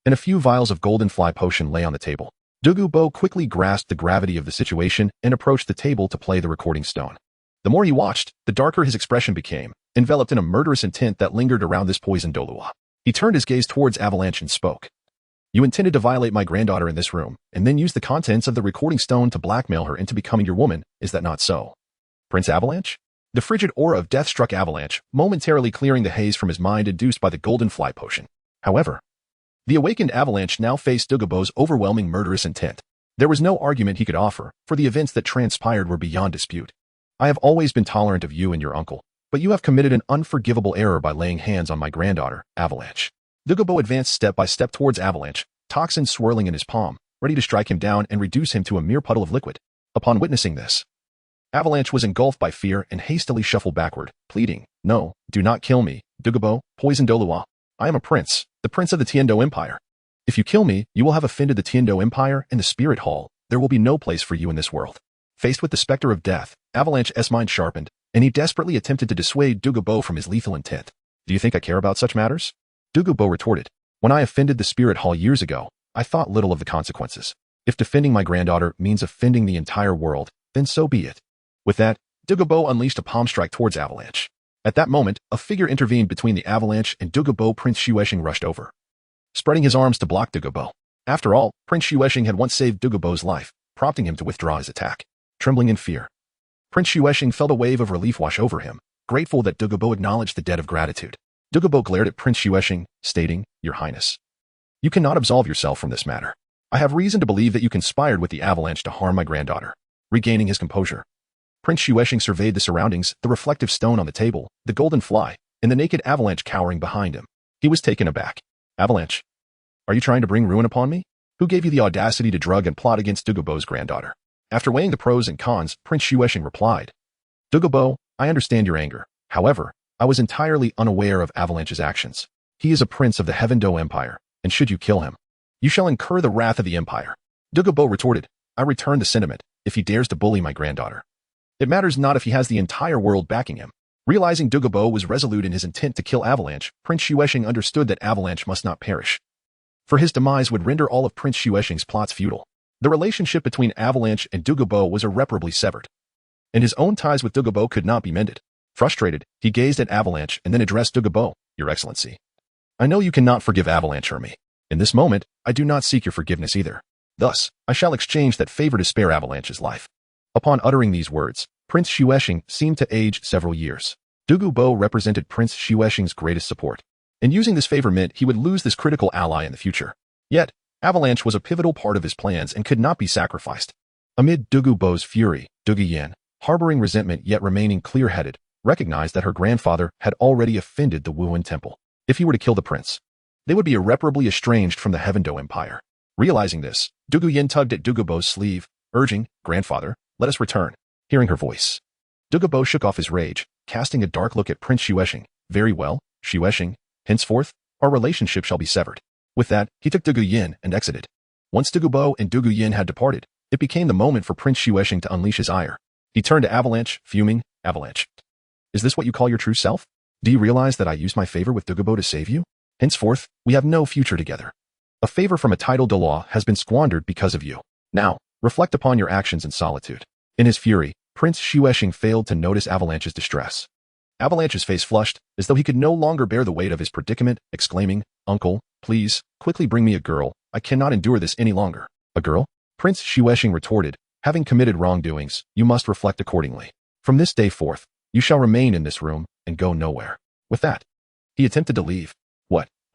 and a few vials of golden fly potion lay on the table. Dugu Bo quickly grasped the gravity of the situation and approached the table to play the recording stone. The more he watched, the darker his expression became, enveloped in a murderous intent that lingered around this poisoned Dolua. He turned his gaze towards Avalanche and spoke. You intended to violate my granddaughter in this room, and then use the contents of the recording stone to blackmail her into becoming your woman, is that not so? Prince Avalanche? The frigid aura of death struck Avalanche, momentarily clearing the haze from his mind induced by the golden fly potion. However, the awakened Avalanche now faced Dugu Bo's overwhelming murderous intent. There was no argument he could offer, for the events that transpired were beyond dispute. I have always been tolerant of you and your uncle, but you have committed an unforgivable error by laying hands on my granddaughter, Avalanche. Dugu Bo advanced step by step towards Avalanche, toxin swirling in his palm, ready to strike him down and reduce him to a mere puddle of liquid. Upon witnessing this, Avalanche was engulfed by fear and hastily shuffled backward, pleading, No, do not kill me, Dugu Bo, poison Dolua. I am a prince, the prince of the Dou Empire. If you kill me, you will have offended the Dou Empire and the Spirit Hall. There will be no place for you in this world. Faced with the specter of death, Avalanche's mind sharpened, and he desperately attempted to dissuade Dugu Bo from his lethal intent. Do you think I care about such matters? Dugu Bo retorted. When I offended the Spirit Hall years ago, I thought little of the consequences. If defending my granddaughter means offending the entire world, then so be it. With that, Dugu Bo unleashed a palm strike towards Avalanche. At that moment, a figure intervened between the Avalanche and Dugu Bo. Prince Xuexing rushed over, spreading his arms to block Dugu Bo. After all, Prince Xuexing had once saved Dugu Bo's life, prompting him to withdraw his attack. Trembling in fear, Prince Xuexing felt a wave of relief wash over him, grateful that Dugu Bo acknowledged the debt of gratitude. Dugu Bo glared at Prince Xuexing, stating, Your Highness, you cannot absolve yourself from this matter. I have reason to believe that you conspired with the Avalanche to harm my granddaughter. Regaining his composure, Prince Xuexing surveyed the surroundings, the reflective stone on the table, the golden fly, and the naked Avalanche cowering behind him. He was taken aback. Avalanche, are you trying to bring ruin upon me? Who gave you the audacity to drug and plot against Dugu Bo's granddaughter? After weighing the pros and cons, Prince Xuexing replied, Dugu Bo, I understand your anger. However, I was entirely unaware of Avalanche's actions. He is a prince of the Dou Empire, and should you kill him, you shall incur the wrath of the Empire. Dugu Bo retorted, I return the sentiment, if he dares to bully my granddaughter. It matters not if he has the entire world backing him. Realizing Dugu Bo was resolute in his intent to kill Avalanche, Prince Xuexing understood that Avalanche must not perish, for his demise would render all of Prince Xuexing's plots futile. The relationship between Avalanche and Dugu Bo was irreparably severed, and his own ties with Dugu Bo could not be mended. Frustrated, he gazed at Avalanche and then addressed Dugu Bo, Your Excellency, I know you cannot forgive Avalanche or me. In this moment, I do not seek your forgiveness either. Thus, I shall exchange that favor to spare Avalanche's life. Upon uttering these words, Prince Xuexing seemed to age several years. Dugu Bo represented Prince Xuexing's greatest support, and using this favor meant he would lose this critical ally in the future. Yet, Avalanche was a pivotal part of his plans and could not be sacrificed. Amid Dugu Bo's fury, Dugu Yin, harboring resentment yet remaining clear-headed, recognized that her grandfather had already offended the Wuwen Temple. If he were to kill the prince, they would be irreparably estranged from the Dou Empire. Realizing this, Dugu Yin tugged at Dugu Bo's sleeve, urging, Grandfather, let us return. Hearing her voice, Dugu Bo shook off his rage, casting a dark look at Prince Xuexing. Very well, Xuexing, henceforth, our relationship shall be severed. With that, he took Dugu Yin and exited. Once Dugu Bo and Dugu Yin had departed, it became the moment for Prince Xuexing to unleash his ire. He turned to Avalanche, fuming, Avalanche, is this what you call your true self? Do you realize that I used my favor with Dugu Bo to save you? Henceforth, we have no future together. A favor from a title de law has been squandered because of you. Now, reflect upon your actions in solitude. In his fury, Prince Xuexing failed to notice Avalanche's distress. Avalanche's face flushed, as though he could no longer bear the weight of his predicament, exclaiming, Uncle, please, quickly bring me a girl. I cannot endure this any longer. A girl? Prince Xuexing retorted, having committed wrongdoings, you must reflect accordingly. From this day forth, you shall remain in this room and go nowhere. With that, he attempted to leave.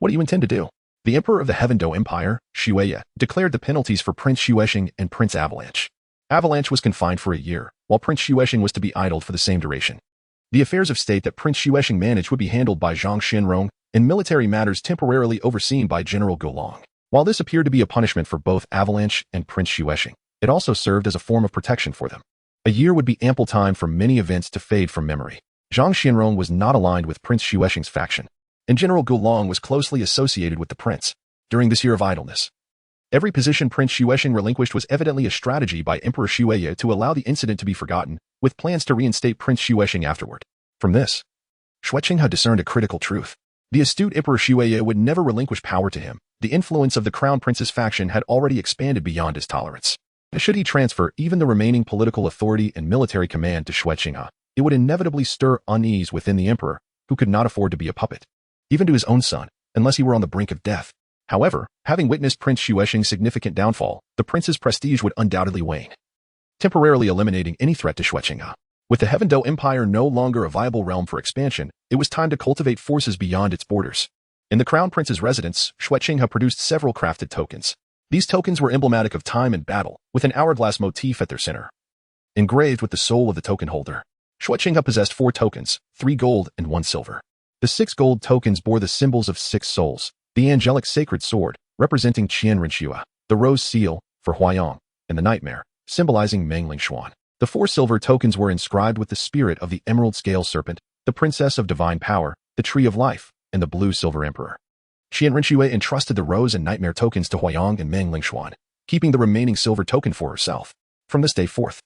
What do you intend to do? The Emperor of the Dou Empire, Xueye, declared the penalties for Prince Xuexing and Prince Avalanche. Avalanche was confined for a year, while Prince Xuexing was to be idled for the same duration. The affairs of state that Prince Xuexing managed would be handled by Zhang Xinrong, and military matters temporarily overseen by General Gulong. While this appeared to be a punishment for both Avalanche and Prince Xuexing, it also served as a form of protection for them. A year would be ample time for many events to fade from memory. Zhang Xinrong was not aligned with Prince Xuexing's faction, and General Gulong was closely associated with the prince. During this year of idleness, every position Prince Xuexing relinquished was evidently a strategy by Emperor Xueye to allow the incident to be forgotten, with plans to reinstate Prince Xuexing afterward. From this, Xuexing had discerned a critical truth. The astute Emperor Xue would never relinquish power to him. The influence of the Crown Prince's faction had already expanded beyond his tolerance. Should he transfer even the remaining political authority and military command to Xuexing, it would inevitably stir unease within the emperor, who could not afford to be a puppet, even to his own son, unless he were on the brink of death. However, having witnessed Prince Xuexing's significant downfall, the prince's prestige would undoubtedly wane, temporarily eliminating any threat to Xuexing. With the Dou Empire no longer a viable realm for expansion, it was time to cultivate forces beyond its borders. In the Crown Prince's residence, Xuexing had produced several crafted tokens. These tokens were emblematic of time and battle, with an hourglass motif at their center, engraved with the soul of the token holder. Xuexing had possessed 4 tokens, 3 gold and 1 silver. The 6 gold tokens bore the symbols of 6 souls, the angelic sacred sword, representing Qian Renxue, the rose seal, for Huayong, and the nightmare, symbolizing Malevolence. The 4 silver tokens were inscribed with the spirit of the emerald scale serpent, the princess of divine power, the tree of life, and the blue silver emperor. Qian Renxue entrusted the rose and nightmare tokens to Huayong and Malevolence, keeping the remaining silver token for herself. From this day forth,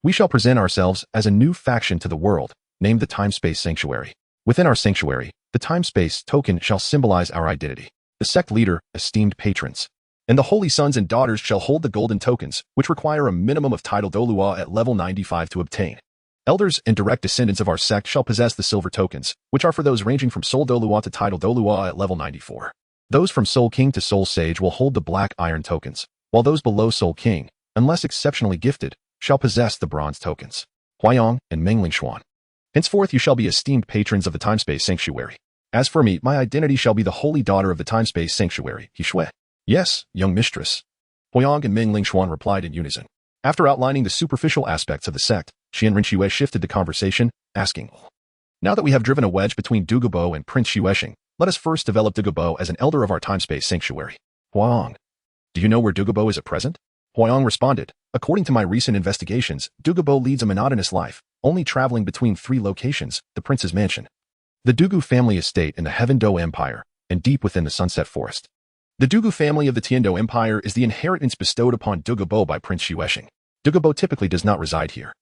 we shall present ourselves as a new faction to the world, named the Time-Space Sanctuary. Within our sanctuary, the Time-Space token shall symbolize our identity. The sect leader, esteemed patrons, and the holy sons and daughters shall hold the golden tokens, which require a minimum of title Dolua at level 95 to obtain. Elders and direct descendants of our sect shall possess the silver tokens, which are for those ranging from Soul Dolua to title Dolua at level 94. Those from Soul King to Soul Sage will hold the black iron tokens, while those below Soul King, unless exceptionally gifted, shall possess the bronze tokens. Huayong and Malevolence. Henceforth you shall be esteemed patrons of the Time-Space Sanctuary. As for me, my identity shall be the holy daughter of the Time-Space Sanctuary, Hixue. Yes, young mistress. Huayong and Malevolence replied in unison. After outlining the superficial aspects of the sect, Qian Renxue shifted the conversation, asking, now that we have driven a wedge between Dugu and Prince Xuexing, let us first develop Dugu as an elder of our Time-Space Sanctuary. Huayong, do you know where Dugu is at present? Huayong responded, according to my recent investigations, Dugu leads a monotonous life, only traveling between 3 locations, the prince's mansion, the Dugu family estate in the Dou Empire, and deep within the Sunset Forest. The Dugu family of the Dou Empire is the inheritance bestowed upon Dugu by Prince Xuexing. Dugu typically does not reside here.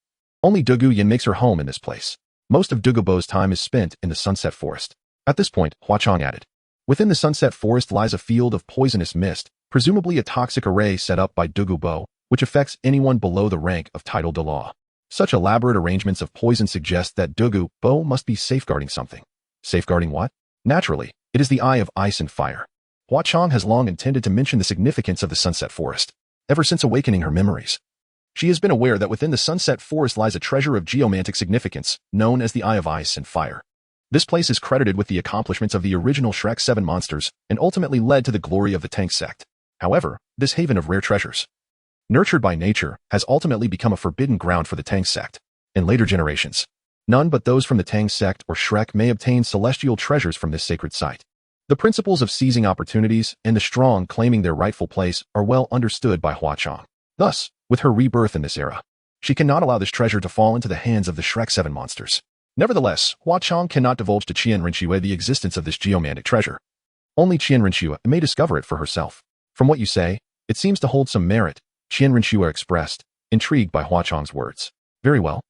Only Dugu Yin makes her home in this place. Most of Dugu's time is spent in the Sunset Forest. At this point, Huachong added, within the Sunset Forest lies a field of poisonous mist, presumably a toxic array set up by Dugu, which affects anyone below the rank of title de law. Such elaborate arrangements of poison suggest that Dugu must be safeguarding something. Safeguarding what? Naturally, it is the Eye of Ice and Fire. Huachong has long intended to mention the significance of the Sunset Forest. Ever since awakening her memories, she has been aware that within the Sunset Forest lies a treasure of geomantic significance, known as the Eye of Ice and Fire. This place is credited with the accomplishments of the original Shrek 7 monsters, and ultimately led to the glory of the Tang Sect. However, this haven of rare treasures, nurtured by nature, has ultimately become a forbidden ground for the Tang Sect. In later generations, none but those from the Tang Sect or Shrek may obtain celestial treasures from this sacred site. The principles of seizing opportunities and the strong claiming their rightful place are well understood by Huachong. Thus, with her rebirth in this era, she cannot allow this treasure to fall into the hands of the Shrek 7 monsters. Nevertheless, Huachong cannot divulge to Qian Renxue the existence of this geomantic treasure. Only Qian Renxue may discover it for herself. From what you say, it seems to hold some merit, Qian Renxue expressed, intrigued by Huachong's words. Very well.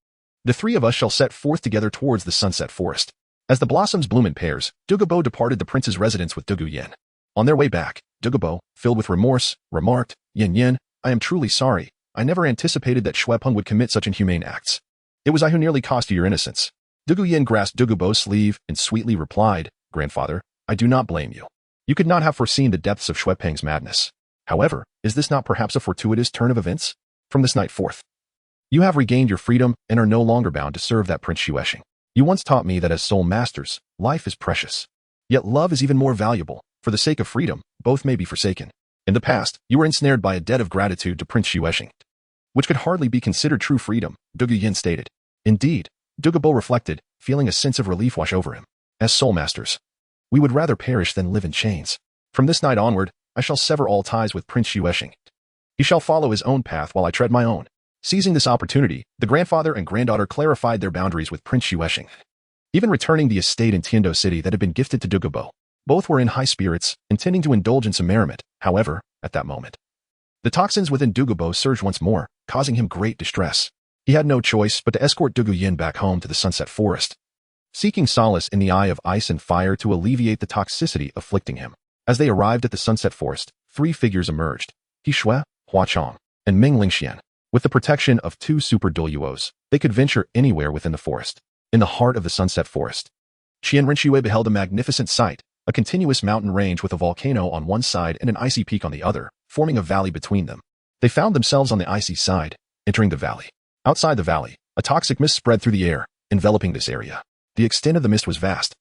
The 3 of us shall set forth together towards the Sunset Forest. As the blossoms bloom in pairs, Dugu departed the prince's residence with Dugu Yin. On their way back, Dugu, filled with remorse, remarked, Yin, I am truly sorry. I never anticipated that Xuepeng would commit such inhumane acts. It was I who nearly cost you your innocence. Dugu Yin grasped Dugu's sleeve and sweetly replied, Grandfather, I do not blame you. You could not have foreseen the depths of Xuepeng's madness. However, is this not perhaps a fortuitous turn of events? From this night forth, you have regained your freedom and are no longer bound to serve that Prince Xuexing. You once taught me that as soul masters, life is precious. Yet love is even more valuable. For the sake of freedom, both may be forsaken. In the past, you were ensnared by a debt of gratitude to Prince Xuexing, which could hardly be considered true freedom, Dugu Yin stated. Indeed, Dugu reflected, feeling a sense of relief wash over him. As soul masters, we would rather perish than live in chains. From this night onward, I shall sever all ties with Prince Xuexing. He shall follow his own path while I tread my own. Seizing this opportunity, the grandfather and granddaughter clarified their boundaries with Prince Xuexing, even returning the estate in Tiando City that had been gifted to Dugu. Both were in high spirits, intending to indulge in some merriment. However, at that moment, the toxins within Dugu surged once more, causing him great distress. He had no choice but to escort Dugu Yin back home to the Sunset Forest, seeking solace in the eye of ice and fire to alleviate the toxicity afflicting him. As they arrived at the Sunset Forest, three figures emerged: Hua, Hua Chong, and Ming Lingxian. With the protection of two super Doluos, they could venture anywhere within the forest. In the heart of the Sunset Forest, Qian Renxue beheld a magnificent sight, a continuous mountain range with a volcano on one side and an icy peak on the other, forming a valley between them. They found themselves on the icy side, entering the valley. Outside the valley, a toxic mist spread through the air, enveloping this area. The extent of the mist was vast,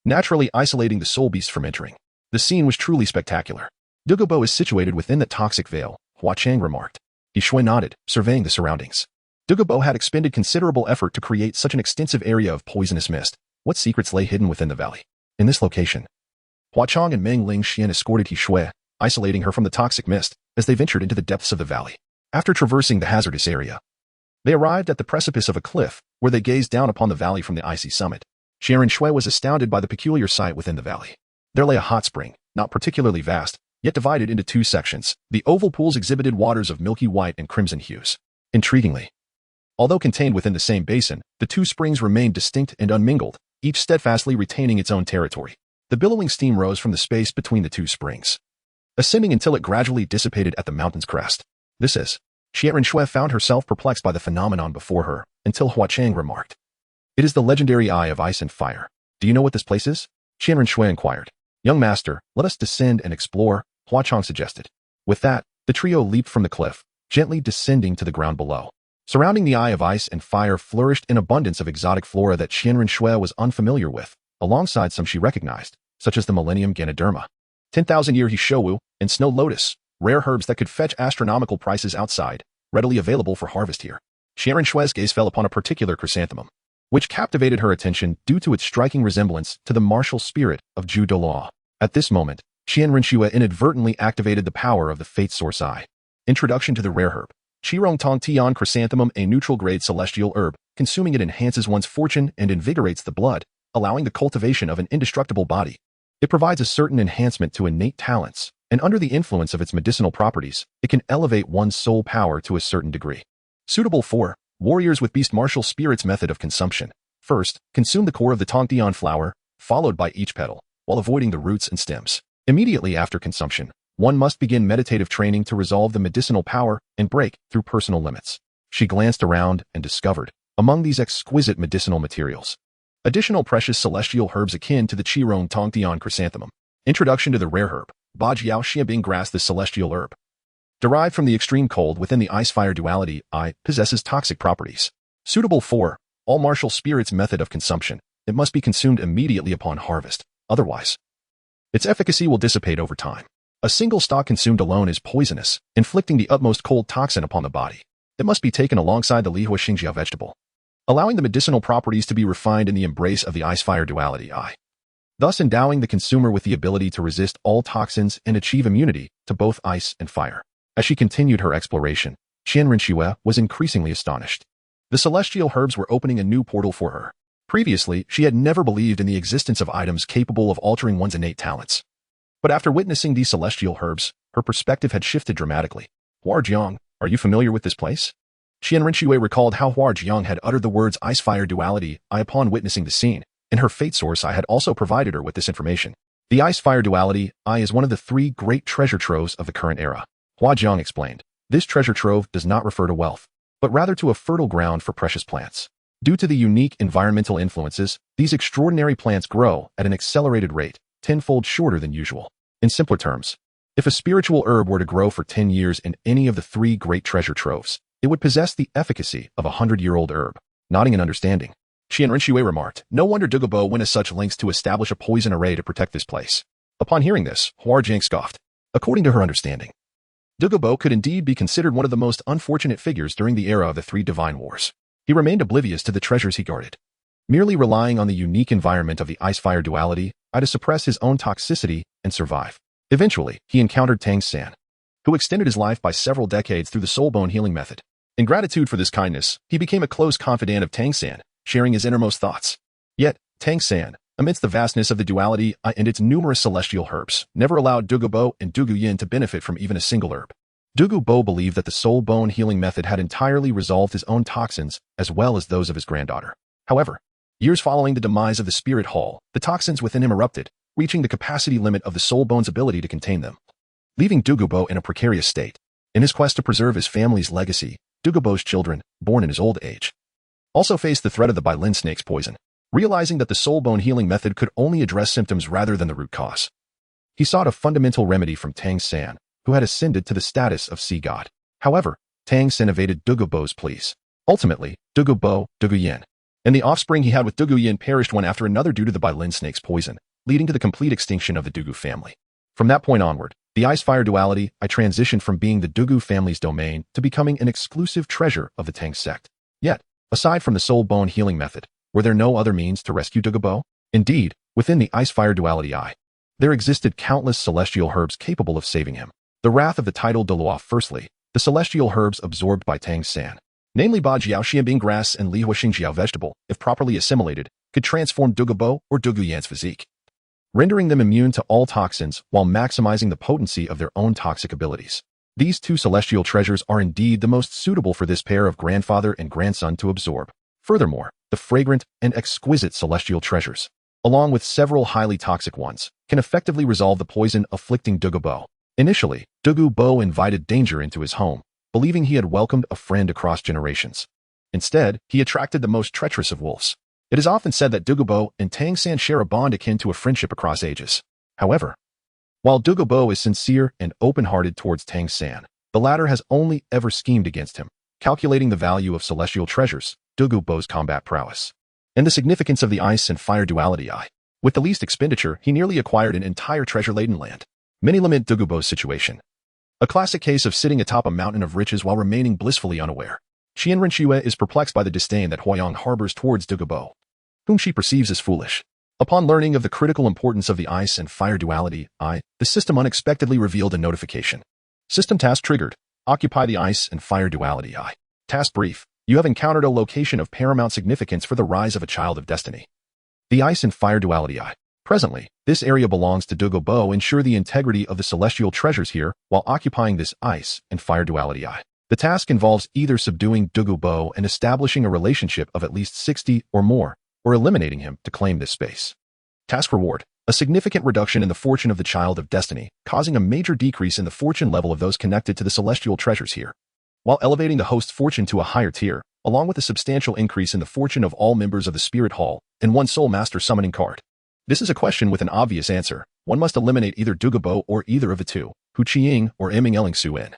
naturally isolating the soul beasts from entering. The scene was truly spectacular. Dugubo is situated within that toxic veil, Hua Chang remarked. Shui nodded, surveying the surroundings. Dugubo had expended considerable effort to create such an extensive area of poisonous mist. What secrets lay hidden within the valley? In this location, Hua Chong and Meng Lingxian escorted Shui, isolating her from the toxic mist, as they ventured into the depths of the valley. After traversing the hazardous area, they arrived at the precipice of a cliff, where they gazed down upon the valley from the icy summit. Qian Renxue was astounded by the peculiar sight within the valley. There lay a hot spring, not particularly vast, yet divided into two sections. The oval pools exhibited waters of milky white and crimson hues. Intriguingly, although contained within the same basin, the two springs remained distinct and unmingled, each steadfastly retaining its own territory. The billowing steam rose from the space between the two springs, ascending until it gradually dissipated at the mountain's crest. This is. Qian Renxue found herself perplexed by the phenomenon before her, until Hua Chang remarked, "It is the legendary Eye of Ice and Fire. Do you know what this place is?" Qian Renxue inquired. "Young master, let us descend and explore," Hua Chang suggested. With that, the trio leaped from the cliff, gently descending to the ground below. Surrounding the Eye of Ice and Fire flourished an abundance of exotic flora that Qian Renxue was unfamiliar with, alongside some she recognized, such as the Millennium Ganoderma, 10,000-year Hishowu, and Snow Lotus, rare herbs that could fetch astronomical prices outside, readily available for harvest here. Qian Renshue's gaze fell upon a particular chrysanthemum, which captivated her attention due to its striking resemblance to the martial spirit of Zhu Dolaw. At this moment, Qian Renxue inadvertently activated the power of the Fate Source Eye. Introduction to the rare herb. Qirong Tong Tian Chrysanthemum, a neutral-grade celestial herb. Consuming it enhances one's fortune and invigorates the blood, allowing the cultivation of an indestructible body. It provides a certain enhancement to innate talents, and under the influence of its medicinal properties, it can elevate one's soul power to a certain degree. Suitable for warriors with beast martial spirits. Method of consumption. First, consume the core of the Tongtian flower, followed by each petal, while avoiding the roots and stems. Immediately after consumption, one must begin meditative training to resolve the medicinal power and break through personal limits. She glanced around and discovered, among these exquisite medicinal materials, additional precious celestial herbs akin to the Qirong Tongtian chrysanthemum. Introduction to the rare herb. Bajiao Xiabing grass. This celestial herb, derived from the extreme cold within the ice-fire duality, possesses toxic properties. Suitable for all martial spirits. Method of consumption. It must be consumed immediately upon harvest, otherwise its efficacy will dissipate over time. A single stalk consumed alone is poisonous, inflicting the utmost cold toxin upon the body. It must be taken alongside the Lihua Xingjiao vegetable, allowing the medicinal properties to be refined in the embrace of the ice-fire duality, thus endowing the consumer with the ability to resist all toxins and achieve immunity to both ice and fire. As she continued her exploration, Qian Renxue was increasingly astonished. The celestial herbs were opening a new portal for her. Previously, she had never believed in the existence of items capable of altering one's innate talents. But after witnessing these celestial herbs, her perspective had shifted dramatically. Huarjiang, are you familiar with this place? Qian Renxue recalled how Huarjiang had uttered the words ice-fire duality upon witnessing the scene, and her fate source had also provided her with this information. The ice-fire duality is one of the three great treasure troves of the current era. Huarjiang explained. This treasure trove does not refer to wealth, but rather to a fertile ground for precious plants. Due to the unique environmental influences, these extraordinary plants grow at an accelerated rate, tenfold shorter than usual. In simpler terms, if a spiritual herb were to grow for 10 years in any of the three great treasure troves, it would possess the efficacy of a 100-year-old herb. Nodding in understanding, Qian Renxue remarked, "No wonder Dugubo went to such lengths to establish a poison array to protect this place." Upon hearing this, Huarjiang scoffed. According to her understanding, Dugubo could indeed be considered one of the most unfortunate figures during the era of the three divine wars. He remained oblivious to the treasures he guarded, merely relying on the unique environment of the ice-fire duality to suppress his own toxicity and survive. Eventually, he encountered Tang San, who extended his life by several decades through the soul-bone healing method. In gratitude for this kindness, he became a close confidant of Tang San, sharing his innermost thoughts. Yet, Tang San, amidst the vastness of the duality and its numerous celestial herbs, never allowed Dugubo and Dugu Yin to benefit from even a single herb. Dugu Bo believed that the soul bone healing method had entirely resolved his own toxins as well as those of his granddaughter. However, years following the demise of the spirit hall, the toxins within him erupted, reaching the capacity limit of the soul bone's ability to contain them, leaving Dugu Bo in a precarious state. In his quest to preserve his family's legacy, Dugu Bo's children, born in his old age, also faced the threat of the Bailin snake's poison. Realizing that the soul bone healing method could only address symptoms rather than the root cause, he sought a fundamental remedy from Tang San, who had ascended to the status of sea god. However, Tang San evaded Dugu Bo's pleas. Ultimately, Dugu Bo, Dugu Yin, and the offspring he had with Dugu Yin perished one after another due to the Bailin snake's poison, leading to the complete extinction of the Dugu family. From that point onward, the ice-fire duality, I transitioned from being the Dugu family's domain to becoming an exclusive treasure of the Tang sect. Yet, aside from the soul bone healing method, were there no other means to rescue Dugu Bo? Indeed, within the ice-fire duality there existed countless celestial herbs capable of saving him. The wrath of the tidal Dolua. Firstly, the celestial herbs absorbed by Tang San, namely Ba Jiao Xianbing grass and Li Huaxing Jiao vegetable, if properly assimilated, could transform Dugu Bo or Dugu Yan's physique, rendering them immune to all toxins while maximizing the potency of their own toxic abilities. These two celestial treasures are indeed the most suitable for this pair of grandfather and grandson to absorb. Furthermore, the fragrant and exquisite celestial treasures, along with several highly toxic ones, can effectively resolve the poison afflicting Dugu Bo. Initially, Dugu Bo invited danger into his home, believing he had welcomed a friend across generations. Instead, he attracted the most treacherous of wolves. It is often said that Dugu Bo and Tang San share a bond akin to a friendship across ages. However, while Dugu Bo is sincere and open-hearted towards Tang San, the latter has only ever schemed against him, calculating the value of celestial treasures, Dugu Bo's combat prowess, and the significance of the ice and fire duality. With the least expenditure, he nearly acquired an entire treasure-laden land. Many lament Dugu Bo's situation. A classic case of sitting atop a mountain of riches while remaining blissfully unaware. Qian Renxue is perplexed by the disdain that Huayang harbors towards Dugu Bo, whom she perceives as foolish. Upon learning of the critical importance of the ice and fire duality, the system unexpectedly revealed a notification. System task triggered. Occupy the ice and fire duality. Task brief. You have encountered a location of paramount significance for the rise of a child of destiny. The ice and fire duality. Presently, this area belongs to Dugu Bo. Ensure the integrity of the celestial treasures here while occupying this ice and fire duality. The task involves either subduing Dugu Bo and establishing a relationship of at least 60 or more, or eliminating him to claim this space. Task reward. A significant reduction in the fortune of the child of destiny, causing a major decrease in the fortune level of those connected to the celestial treasures here, while elevating the host's fortune to a higher tier, along with a substantial increase in the fortune of all members of the Spirit Hall, and one Soul Master summoning card. This is a question with an obvious answer. One must eliminate either Dugu Bo or either of the two, Hu Qiying or Emanating in.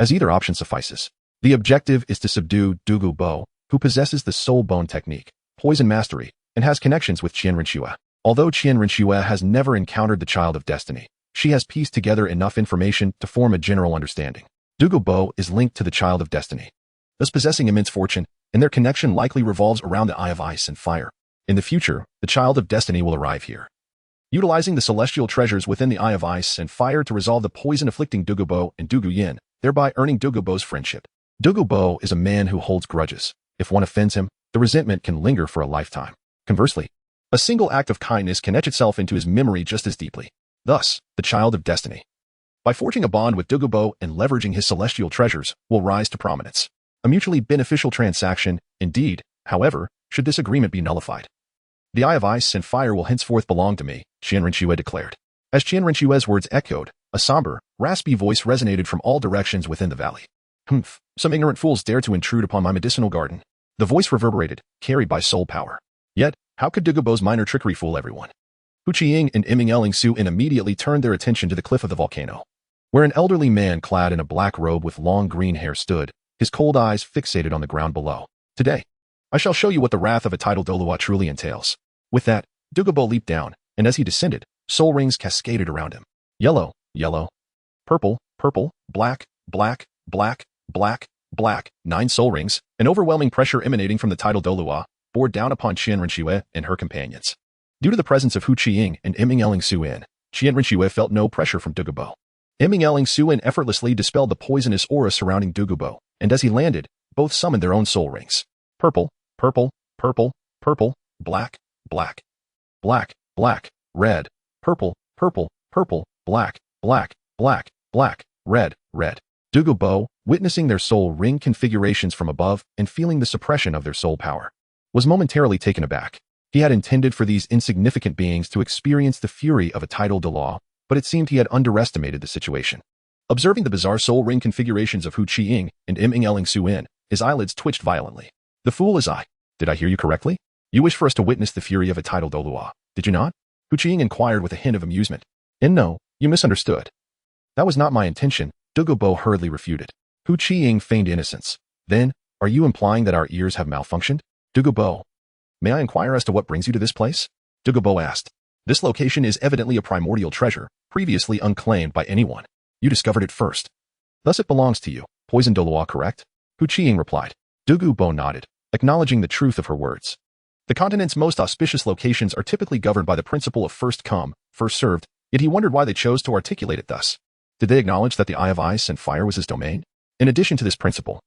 As either option suffices. The objective is to subdue Dugu Bo, who possesses the Soul Bone technique, Poison Mastery, and has connections with Qian Renxue. Although Qian Renxue has never encountered the Child of Destiny, she has pieced together enough information to form a general understanding. Dugu Bo is linked to the Child of Destiny, thus possessing immense fortune, and their connection likely revolves around the Eye of Ice and Fire. In the future, the Child of Destiny will arrive here, utilizing the celestial treasures within the Eye of Ice and Fire to resolve the poison afflicting Dugu Bo and Dugu Yin, thereby earning Dugu Bo's friendship. Dugu Bo is a man who holds grudges. If one offends him, the resentment can linger for a lifetime. Conversely, a single act of kindness can etch itself into his memory just as deeply. Thus, the Child of Destiny, by forging a bond with Dugu Bo and leveraging his celestial treasures, will rise to prominence. A mutually beneficial transaction, indeed, however, should this agreement be nullified. The Eye of Ice and Fire will henceforth belong to me, Qian Renxue declared. As Qian Renxue's words echoed, a somber, raspy voice resonated from all directions within the valley. Humph, some ignorant fools dare to intrude upon my medicinal garden. The voice reverberated, carried by soul power. Yet, how could Dugu Bo's minor trickery fool everyone? Hu Qiying and Emanating immediately turned their attention to the cliff of the volcano, where an elderly man clad in a black robe with long green hair stood, his cold eyes fixated on the ground below. Today, I shall show you what the wrath of a tidal Dolua truly entails. With that, Dugu Bo leaped down, and as he descended, soul rings cascaded around him. Yellow, yellow, purple, purple, black, black, black, black, black, 9 soul rings, an overwhelming pressure emanating from the tidal Dolua, bore down upon Qian Renxue and her companions. Due to the presence of Hu Qiying and Emanating, Qian Renxue felt no pressure from Dugu Bo. Emanating effortlessly dispelled the poisonous aura surrounding Dugu Bo, and as he landed, both summoned their own soul rings. Purple, purple, purple, purple, black, black, black, black, red, purple, purple, purple, black, black, black, black, red, red. Dugu Bo, witnessing their soul ring configurations from above and feeling the suppression of their soul power, was momentarily taken aback. He had intended for these insignificant beings to experience the fury of a tidal law, but it seemed he had underestimated the situation. Observing the bizarre soul ring configurations of Hu Qiying and Eling Suin, his eyelids twitched violently. The fool is I. Did I hear you correctly? You wish for us to witness the fury of a tidal Doluo, did you not? Hu Qiying inquired with a hint of amusement. And no, you misunderstood. That was not my intention, Dugu Bo hurriedly refuted. Hu Qiying feigned innocence. Then, are you implying that our ears have malfunctioned? Dugu Bo, may I inquire as to what brings you to this place? Dugu Bo asked. This location is evidently a primordial treasure, previously unclaimed by anyone. You discovered it first. Thus it belongs to you. Poison Doluo, correct? Hu Qiying replied. Dugu Bo nodded, acknowledging the truth of her words. The continent's most auspicious locations are typically governed by the principle of first come, first served, yet he wondered why they chose to articulate it thus. Did they acknowledge that the Eye of Ice and Fire was his domain? In addition to this principle,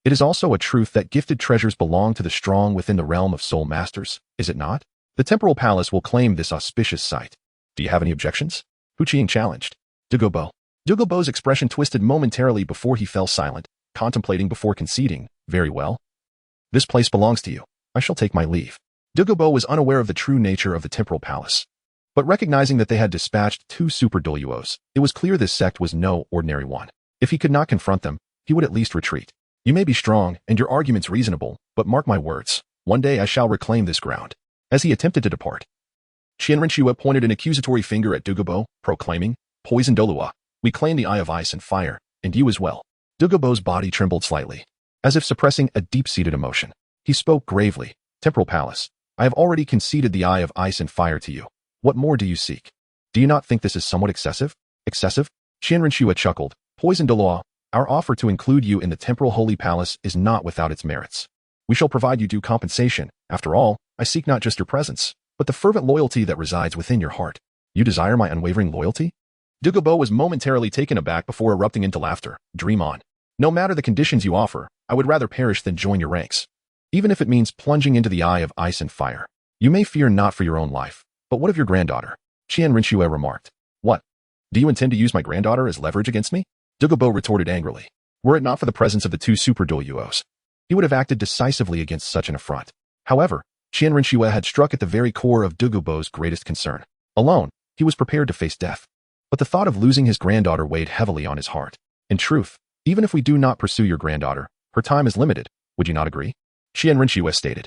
it is also a truth that gifted treasures belong to the strong within the realm of soul masters, is it not? The temporal palace will claim this auspicious site. Do you have any objections? Hu Qiying challenged. Dugu Bo. Dugu Bo's expression twisted momentarily before he fell silent, contemplating before conceding. Very well. This place belongs to you. I shall take my leave. Dugu Bo was unaware of the true nature of the temporal palace. But recognizing that they had dispatched 2 super Doluos, it was clear this sect was no ordinary one. If he could not confront them, he would at least retreat. You may be strong, and your arguments reasonable, but mark my words, one day I shall reclaim this ground. As he attempted to depart, Qian Renxue pointed an accusatory finger at Dugu Bo, proclaiming, Poison Doluo, we claim the Eye of Ice and Fire, and you as well. Dugu Bo's body trembled slightly, as if suppressing a deep-seated emotion. He spoke gravely, Temporal Palace, I have already conceded the Eye of Ice and Fire to you. What more do you seek? Do you not think this is somewhat excessive? Excessive? Qian Renxue chuckled, Poison Doluo, our offer to include you in the Temporal Holy Palace is not without its merits. We shall provide you due compensation. After all, I seek not just your presence, but the fervent loyalty that resides within your heart. You desire my unwavering loyalty? Dugu Bo was momentarily taken aback before erupting into laughter. Dream on. No matter the conditions you offer, I would rather perish than join your ranks. Even if it means plunging into the Eye of Ice and Fire. You may fear not for your own life, but what of your granddaughter? Qian Renxue remarked. What? Do you intend to use my granddaughter as leverage against me? Dugu Bo retorted angrily. Were it not for the presence of the 2 super Doluos, he would have acted decisively against such an affront. However, Qian Renxue had struck at the very core of Dugu Bo's greatest concern. Alone, he was prepared to face death. But the thought of losing his granddaughter weighed heavily on his heart. In truth, even if we do not pursue your granddaughter, her time is limited. Would you not agree? Qian Renxue stated.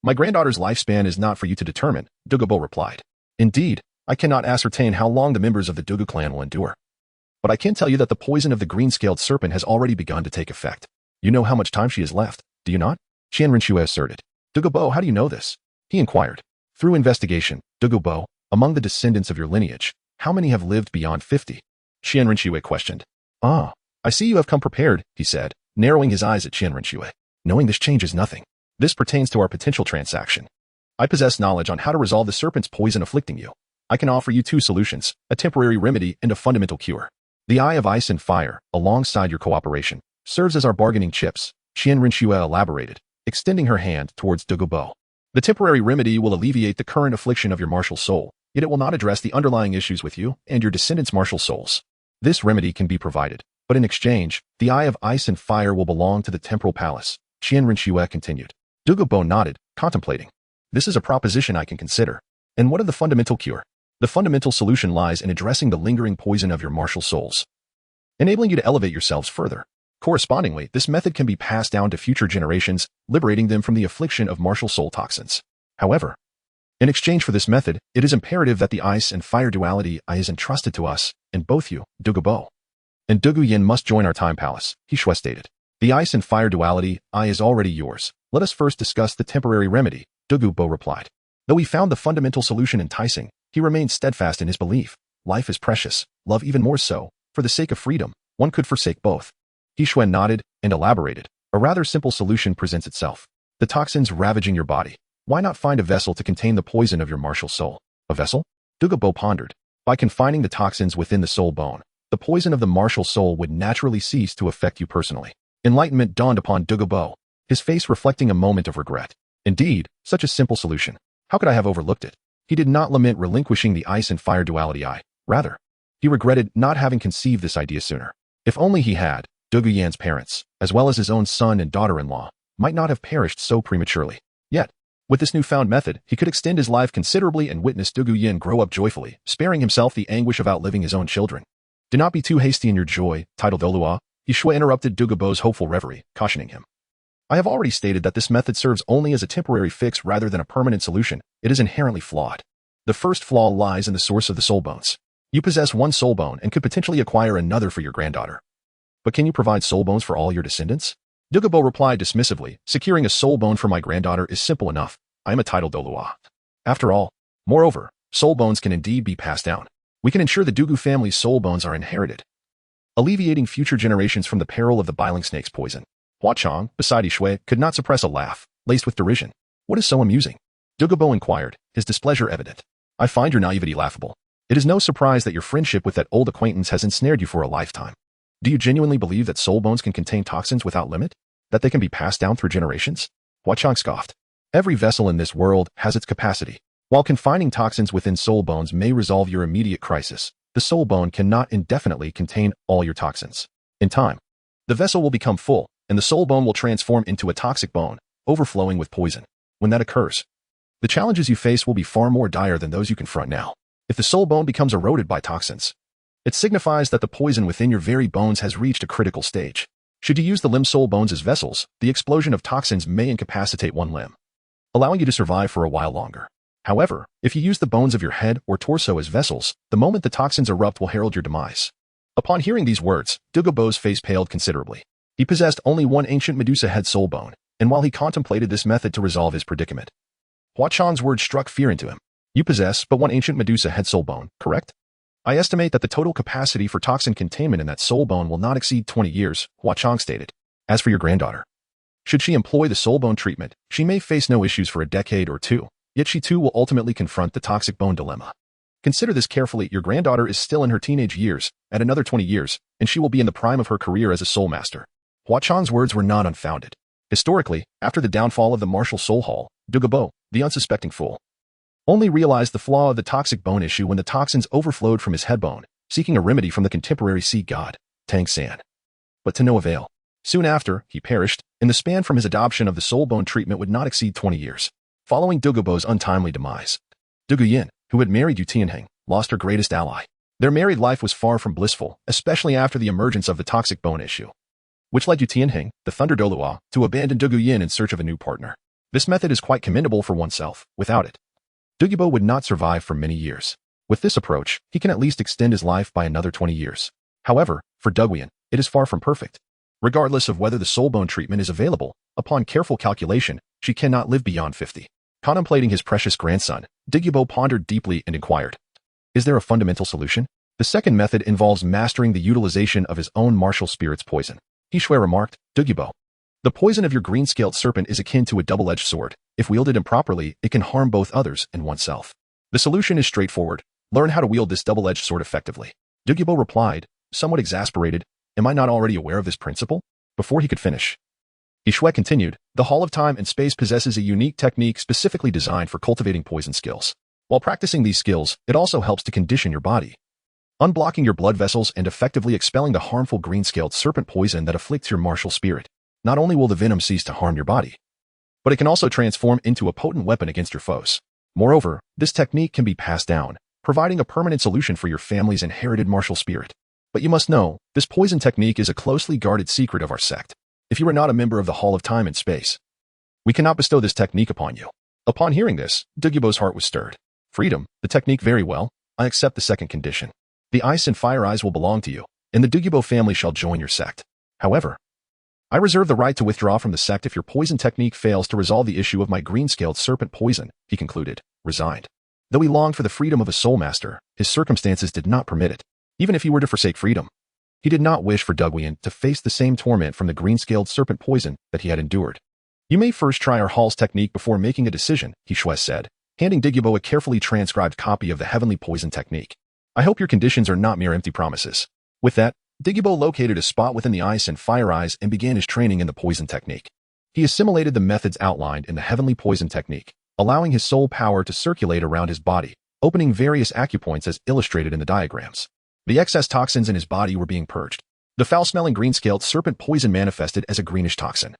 My granddaughter's lifespan is not for you to determine, Dugu Bo replied. Indeed, I cannot ascertain how long the members of the Dugu clan will endure. But I can tell you that the poison of the green-scaled serpent has already begun to take effect. You know how much time she has left, do you not? Qian Renxue asserted. Dugu Bo, how do you know this? He inquired. Through investigation, Dugu Bo, among the descendants of your lineage, how many have lived beyond 50? Qian Renxue questioned. Ah, I see you have come prepared, he said, narrowing his eyes at Qian Renxue. Knowing this changes nothing. This pertains to our potential transaction. I possess knowledge on how to resolve the serpent's poison afflicting you. I can offer you 2 solutions, a temporary remedy and a fundamental cure. The Eye of Ice and Fire, alongside your cooperation, serves as our bargaining chips, Qian Renxue elaborated, extending her hand towards Dugu Bo. The temporary remedy will alleviate the current affliction of your martial soul, yet it will not address the underlying issues with you and your descendants' martial souls. This remedy can be provided, but in exchange, the Eye of Ice and Fire will belong to the Temporal Palace, Qian Renxue continued. Dugu Bo nodded, contemplating. This is a proposition I can consider. And what of the fundamental cure? The fundamental solution lies in addressing the lingering poison of your martial souls, enabling you to elevate yourselves further. Correspondingly, this method can be passed down to future generations, liberating them from the affliction of martial soul toxins. However, in exchange for this method, it is imperative that the Ice and Fire duality is entrusted to us, and both you, Dugu Bo, and Dugu Yin must join our time palace, Hishue stated. The Ice and Fire duality is already yours. Let us first discuss the temporary remedy, Dugu Bo replied. Though he found the fundamental solution enticing, he remained steadfast in his belief. Life is precious, love even more so. For the sake of freedom, one could forsake both. Hishue nodded and elaborated. A rather simple solution presents itself. The toxins ravaging your body. Why not find a vessel to contain the poison of your martial soul? A vessel? Dugu Bo pondered. By confining the toxins within the soul bone, the poison of the martial soul would naturally cease to affect you personally. Enlightenment dawned upon Dugu Bo, his face reflecting a moment of regret. Indeed, such a simple solution. How could I have overlooked it? He did not lament relinquishing the Ice and Fire duality. Rather, he regretted not having conceived this idea sooner. If only he had, Dugu Yin's parents, as well as his own son and daughter-in-law, might not have perished so prematurely. Yet, with this newfound method, he could extend his life considerably and witness Dugu Yin grow up joyfully, sparing himself the anguish of outliving his own children. Do not be too hasty in your joy, titled Olua. Yishue interrupted Dugu Bo's hopeful reverie, cautioning him. I have already stated that this method serves only as a temporary fix rather than a permanent solution. It is inherently flawed. The first flaw lies in the source of the soul bones. You possess one soul bone and could potentially acquire another for your granddaughter. But can you provide soul bones for all your descendants? Dugu Bo replied dismissively, securing a soul bone for my granddaughter is simple enough. I am a titled Olua. After all, moreover, soul bones can indeed be passed down. We can ensure the Dugu family's soul bones are inherited, alleviating future generations from the peril of the biling snake's poison. Hua Chong, beside Yishue, could not suppress a laugh, laced with derision. What is so amusing? Dugu Bo inquired, his displeasure evident. I find your naivety laughable. It is no surprise that your friendship with that old acquaintance has ensnared you for a lifetime. Do you genuinely believe that soul bones can contain toxins without limit? That they can be passed down through generations? Hua Chong scoffed. Every vessel in this world has its capacity. While confining toxins within soul bones may resolve your immediate crisis, the soul bone cannot indefinitely contain all your toxins. In time, the vessel will become full, and the soul bone will transform into a toxic bone, overflowing with poison. When that occurs, the challenges you face will be far more dire than those you confront now. If the soul bone becomes eroded by toxins, it signifies that the poison within your very bones has reached a critical stage. Should you use the limb soul bones as vessels, the explosion of toxins may incapacitate one limb, allowing you to survive for a while longer. However, if you use the bones of your head or torso as vessels, the moment the toxins erupt will herald your demise. Upon hearing these words, Dugu Bo's face paled considerably. He possessed only one ancient Medusa head soul bone, and while he contemplated this method to resolve his predicament, Hua Chong's words struck fear into him. You possess but one ancient Medusa head soul bone, correct? I estimate that the total capacity for toxin containment in that soul bone will not exceed 20 years, Hua Chong stated. As for your granddaughter, should she employ the soul bone treatment, she may face no issues for a decade or two, yet she too will ultimately confront the toxic bone dilemma. Consider this carefully. Your granddaughter is still in her teenage years, at another 20 years, and she will be in the prime of her career as a soul master. Hua Chong's words were not unfounded. Historically, after the downfall of the martial soul hall, Dugu Bo, the unsuspecting fool, only realized the flaw of the toxic bone issue when the toxins overflowed from his head bone, seeking a remedy from the contemporary sea god, Tang San. But to no avail. Soon after, he perished, and the span from his adoption of the soul bone treatment would not exceed 20 years. Following Dugu Bo's untimely demise, Dugu Yin, who had married Yutinhang, lost her greatest ally. Their married life was far from blissful, especially after the emergence of the toxic bone issue, which led Yutinhang, the Thunder Dolua, to abandon Dugu Yin in search of a new partner. This method is quite commendable for oneself. Without it, Dugu Bo would not survive for many years. With this approach, he can at least extend his life by another 20 years. However, for Dugu Yin, it is far from perfect. Regardless of whether the soul bone treatment is available, upon careful calculation, she cannot live beyond 50. Contemplating his precious grandson, Dugu Bo pondered deeply and inquired, is there a fundamental solution? The second method involves mastering the utilization of his own martial spirit's poison. Yishue remarked, Dugu Bo, the poison of your green-scaled serpent is akin to a double-edged sword. If wielded improperly, it can harm both others and oneself. The solution is straightforward. Learn how to wield this double-edged sword effectively. Dugu Bo replied, somewhat exasperated, am I not already aware of this principle? Before he could finish, Yishue continued, the Hall of Time and Space possesses a unique technique specifically designed for cultivating poison skills. While practicing these skills, it also helps to condition your body, unblocking your blood vessels and effectively expelling the harmful green-scaled serpent poison that afflicts your martial spirit. Not only will the venom cease to harm your body, but it can also transform into a potent weapon against your foes. Moreover, this technique can be passed down, providing a permanent solution for your family's inherited martial spirit. But you must know, this poison technique is a closely guarded secret of our sect. If you are not a member of the Hall of Time and Space, we cannot bestow this technique upon you. Upon hearing this, Dugu Bo's heart was stirred. Freedom, the technique very well. I accept the second condition. The ice and fire eyes will belong to you, and the Dugu Bo family shall join your sect. However, I reserve the right to withdraw from the sect if your poison technique fails to resolve the issue of my green-scaled serpent poison, he concluded, resigned. Though he longed for the freedom of a soul master, his circumstances did not permit it. Even if he were to forsake freedom, he did not wish for Dugu Yin to face the same torment from the green-scaled serpent poison that he had endured. You may first try our hall's technique before making a decision, Yishue said, handing Dugu Bo a carefully transcribed copy of the heavenly poison technique. I hope your conditions are not mere empty promises. With that, Dugu Bo located a spot within the ice and fire eyes and began his training in the poison technique. He assimilated the methods outlined in the heavenly poison technique, allowing his soul power to circulate around his body, opening various acupoints as illustrated in the diagrams. The excess toxins in his body were being purged. The foul-smelling green-scaled serpent poison manifested as a greenish toxin,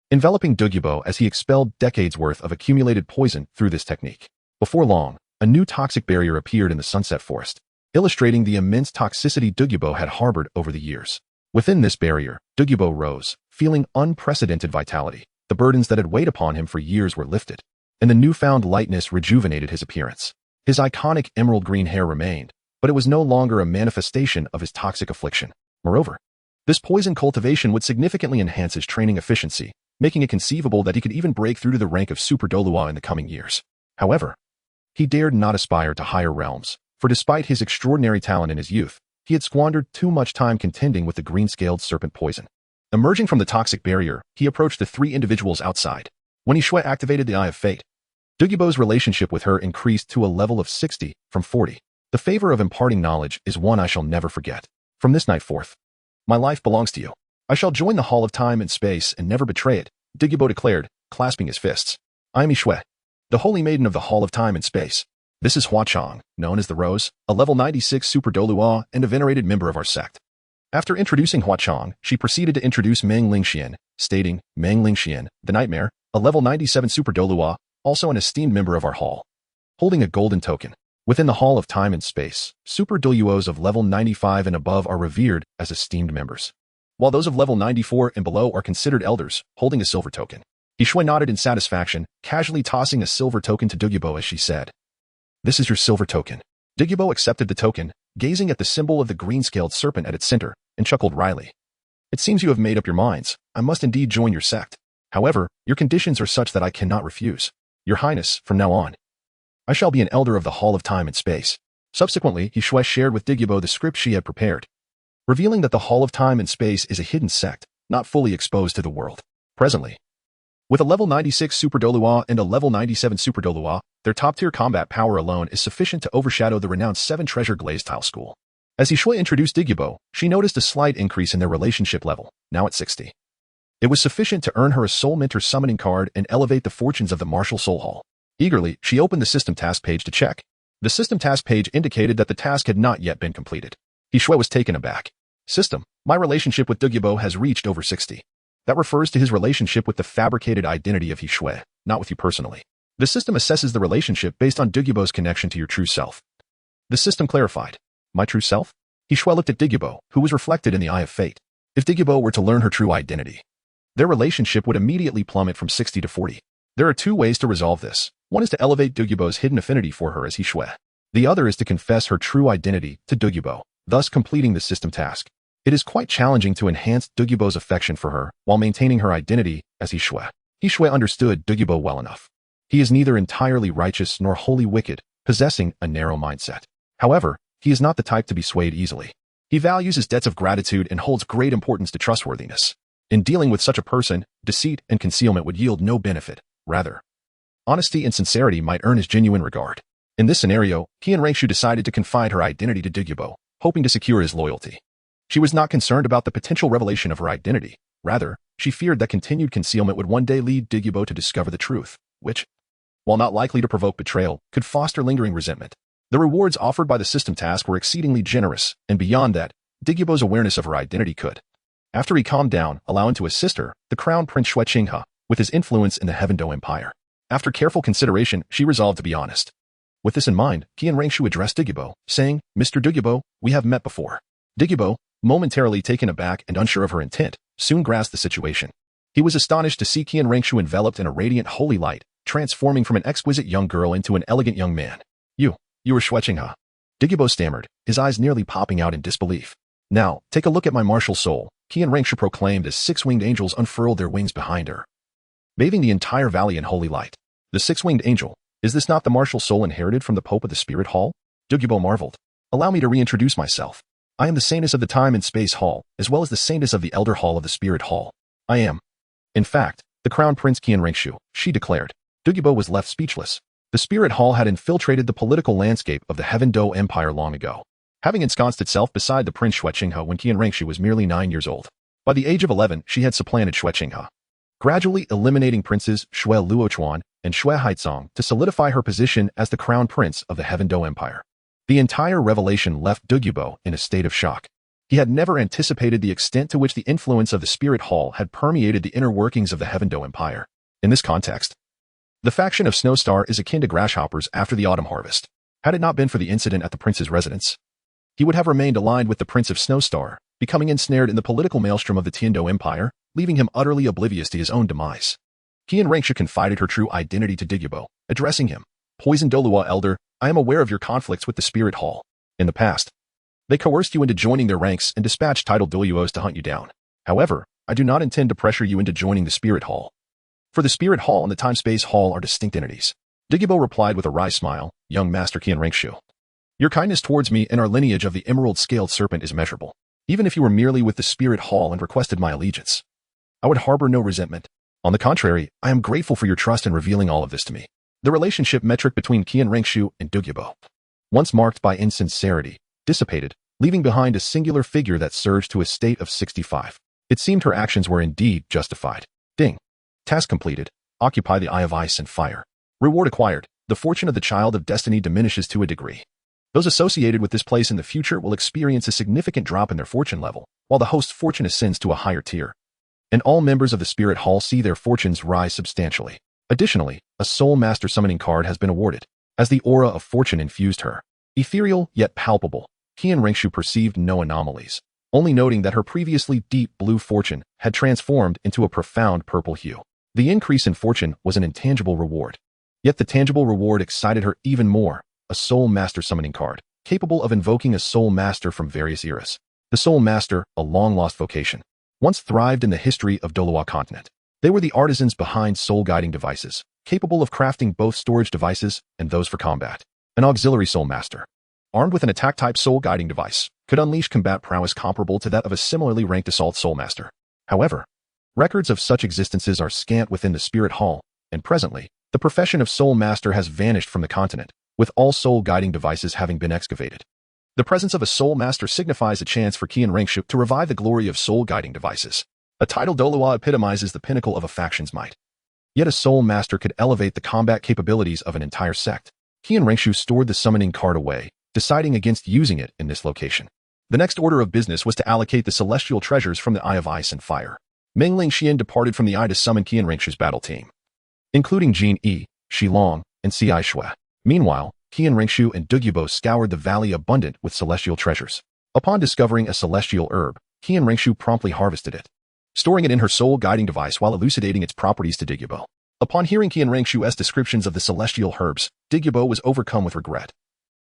enveloping Dugu as he expelled decades' worth of accumulated poison through this technique. Before long, a new toxic barrier appeared in the Sunset Forest, illustrating the immense toxicity Dugu had harbored over the years. Within this barrier, Dugu rose, feeling unprecedented vitality. The burdens that had weighed upon him for years were lifted, and the newfound lightness rejuvenated his appearance. His iconic emerald green hair remained, but it was no longer a manifestation of his toxic affliction. Moreover, this poison cultivation would significantly enhance his training efficiency, making it conceivable that he could even break through to the rank of Super Dolua in the coming years. However, he dared not aspire to higher realms, for despite his extraordinary talent in his youth, he had squandered too much time contending with the green-scaled serpent poison. Emerging from the toxic barrier, he approached the three individuals outside. When Yixue activated the Eye of Fate, Dugubo's relationship with her increased to a level of 60 from 40. The favor of imparting knowledge is one I shall never forget. From this night forth, my life belongs to you. I shall join the Hall of Time and Space and never betray it, Dugu declared, clasping his fists. I am Yixue, the Holy Maiden of the Hall of Time and Space. This is Huachang, known as the Rose, a level 96 Super Dolua and a venerated member of our sect. After introducing Huachang, she proceeded to introduce Meng Lingxian, stating, Meng Lingxian, the Nightmare, a level 97 Super Dolua, also an esteemed member of our hall. Holding a golden token. Within the Hall of Time and Space, Super Doluos of level 95 and above are revered as esteemed members, while those of level 94 and below are considered elders, holding a silver token. Yixue nodded in satisfaction, casually tossing a silver token to Dugu as she said, This is your silver token. Dugu accepted the token, gazing at the symbol of the green-scaled serpent at its center, and chuckled wryly. It seems you have made up your minds. I must indeed join your sect. However, your conditions are such that I cannot refuse. Your Highness, from now on, I shall be an elder of the Hall of Time and Space. Subsequently, Yixue shared with Dugu the script she had prepared, revealing that the Hall of Time and Space is a hidden sect, not fully exposed to the world. Presently, with a level 96 Super Dolua and a level 97 Super Dolua, their top-tier combat power alone is sufficient to overshadow the renowned 7 Treasure Glazed Tile School. As Yixue introduced Dugu, she noticed a slight increase in their relationship level, now at 60. It was sufficient to earn her a Soul Mentor summoning card and elevate the fortunes of the Martial Soul Hall. Eagerly, she opened the system task page to check. The system task page indicated that the task had not yet been completed. Yixue was taken aback. System, my relationship with Dugu has reached over 60. That refers to his relationship with the fabricated identity of Yixue, not with you personally. The system assesses the relationship based on Dugu's connection to your true self. The system clarified. My true self? Yixue looked at Dugu, who was reflected in the Eye of Fate. If Dugu were to learn her true identity, their relationship would immediately plummet from 60 to 40. There are 2 ways to resolve this. One is to elevate Dugu's hidden affinity for her as Yixue. The other is to confess her true identity to Dugu, thus completing the system task. It is quite challenging to enhance Dugu's affection for her while maintaining her identity as Yixue. Yixue understood Dugu well enough. He is neither entirely righteous nor wholly wicked, possessing a narrow mindset. However, he is not the type to be swayed easily. He values his debts of gratitude and holds great importance to trustworthiness. In dealing with such a person, deceit and concealment would yield no benefit. Rather, honesty and sincerity might earn his genuine regard. In this scenario, Qian Renxue decided to confide her identity to Dugu, hoping to secure his loyalty. She was not concerned about the potential revelation of her identity. Rather, she feared that continued concealment would one day lead Dugu to discover the truth, which, while not likely to provoke betrayal, could foster lingering resentment. The rewards offered by the system task were exceedingly generous, and beyond that, Dugu's awareness of her identity could, after he calmed down, allow him to assist her, the Crown Prince Shuqinghe, with his influence in the Dou Empire. After careful consideration, she resolved to be honest. With this in mind, Qian Renxue addressed Dugu, saying, Mr. Dugu, we have met before. Dugu, momentarily taken aback and unsure of her intent, soon grasped the situation. He was astonished to see Qian Renxue enveloped in a radiant holy light, transforming from an exquisite young girl into an elegant young man. You are Shuqinghe. Dugu stammered, his eyes nearly popping out in disbelief. Now, take a look at my martial soul, Qian Renxue proclaimed as 6-winged angels unfurled their wings behind her, bathing the entire valley in holy light. The 6-winged angel, is this not the martial soul inherited from the Pope of the Spirit Hall? Dugu marveled. Allow me to reintroduce myself. I am the Saintess of the Time and Space Hall, as well as the Saintess of the Elder Hall of the Spirit Hall. I am, in fact, the Crown Prince Qian Renxue, she declared. Dugu was left speechless. The Spirit Hall had infiltrated the political landscape of the Dou Empire long ago, having ensconced itself beside the Prince Shuqinghe when Qian Renxue was merely 9 years old. By the age of 11, she had supplanted Shuqinghe, gradually eliminating princes Shui Luochuan and Shui Haizong to solidify her position as the crown prince of the Dou Empire. The entire revelation left Dugu in a state of shock. He had never anticipated the extent to which the influence of the Spirit Hall had permeated the inner workings of the Dou Empire. In this context, the faction of Snowstar is akin to grasshoppers after the autumn harvest. Had it not been for the incident at the prince's residence, he would have remained aligned with the Prince of Snowstar, becoming ensnared in the political maelstrom of the Dou Empire, leaving him utterly oblivious to his own demise. Qian Renxue confided her true identity to Dugu, addressing him. Poisoned Dolua Elder, I am aware of your conflicts with the Spirit Hall. In the past, they coerced you into joining their ranks and dispatched titled Doluos to hunt you down. However, I do not intend to pressure you into joining the Spirit Hall. For the Spirit Hall and the Time-Space Hall are distinct entities. Dugu replied with a wry smile, Young Master Qian Renxue. Your kindness towards me and our lineage of the emerald-scaled serpent is measurable. Even if you were merely with the Spirit Hall and requested my allegiance, I would harbor no resentment. On the contrary, I am grateful for your trust in revealing all of this to me. The relationship metric between Qian Renxue and Dugu, once marked by insincerity, dissipated, leaving behind a singular figure that surged to a state of 65. It seemed her actions were indeed justified. Ding. Task completed. Occupy the Eye of Ice and Fire. Reward acquired. The fortune of the Child of Destiny diminishes to a degree. Those associated with this place in the future will experience a significant drop in their fortune level, while the host's fortune ascends to a higher tier. And all members of the Spirit Hall see their fortunes rise substantially. Additionally, a Soul Master summoning card has been awarded. As the aura of fortune infused her, ethereal yet palpable, Qian Renxue perceived no anomalies, only noting that her previously deep blue fortune had transformed into a profound purple hue. The increase in fortune was an intangible reward. Yet the tangible reward excited her even more. A Soul Master summoning card, capable of invoking a Soul Master from various eras. The Soul Master, a long-lost vocation, once thrived in the history of Dolua continent. They were the artisans behind soul-guiding devices, capable of crafting both storage devices and those for combat. An auxiliary Soul Master, armed with an attack-type soul-guiding device, could unleash combat prowess comparable to that of a similarly ranked assault Soul Master. However, records of such existences are scant within the Spirit Hall, and presently, the profession of Soul Master has vanished from the continent, with all soul-guiding devices having been excavated. The presence of a Soul Master signifies a chance for Qian Renxue to revive the glory of soul-guiding devices. A title Dolua epitomizes the pinnacle of a faction's might. Yet a Soul Master could elevate the combat capabilities of an entire sect. Qian Renxue stored the summoning card away, deciding against using it in this location. The next order of business was to allocate the celestial treasures from the Eye of Ice and Fire. Mingling Xian departed from the Eye to summon Qian Renxue's battle team, including Jin Yi, Shilong, and Ci Shui. Meanwhile, Qian Renxue and Dugu scoured the valley abundant with celestial treasures. Upon discovering a celestial herb, Qian Renxue promptly harvested it, storing it in her soul-guiding device while elucidating its properties to Dugu. Upon hearing Qian Renxue's descriptions of the celestial herbs, Dugu was overcome with regret.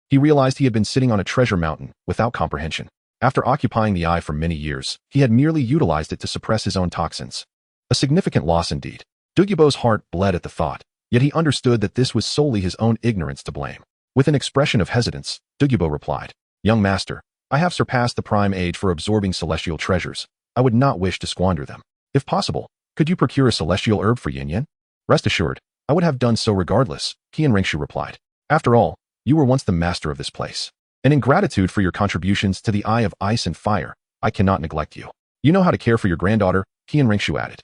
He realized he had been sitting on a treasure mountain without comprehension. After occupying the eye for many years, he had merely utilized it to suppress his own toxins. A significant loss indeed. Dugu's heart bled at the thought, yet he understood that this was solely his own ignorance to blame. With an expression of hesitance, Dugu replied, Young Master, I have surpassed the prime age for absorbing celestial treasures. I would not wish to squander them. If possible, could you procure a celestial herb for Yin Yin? Rest assured, I would have done so regardless, Qian Renxue replied. After all, you were once the master of this place. And in gratitude for your contributions to the Eye of Ice and Fire, I cannot neglect you. You know how to care for your granddaughter, Qian Renxue added.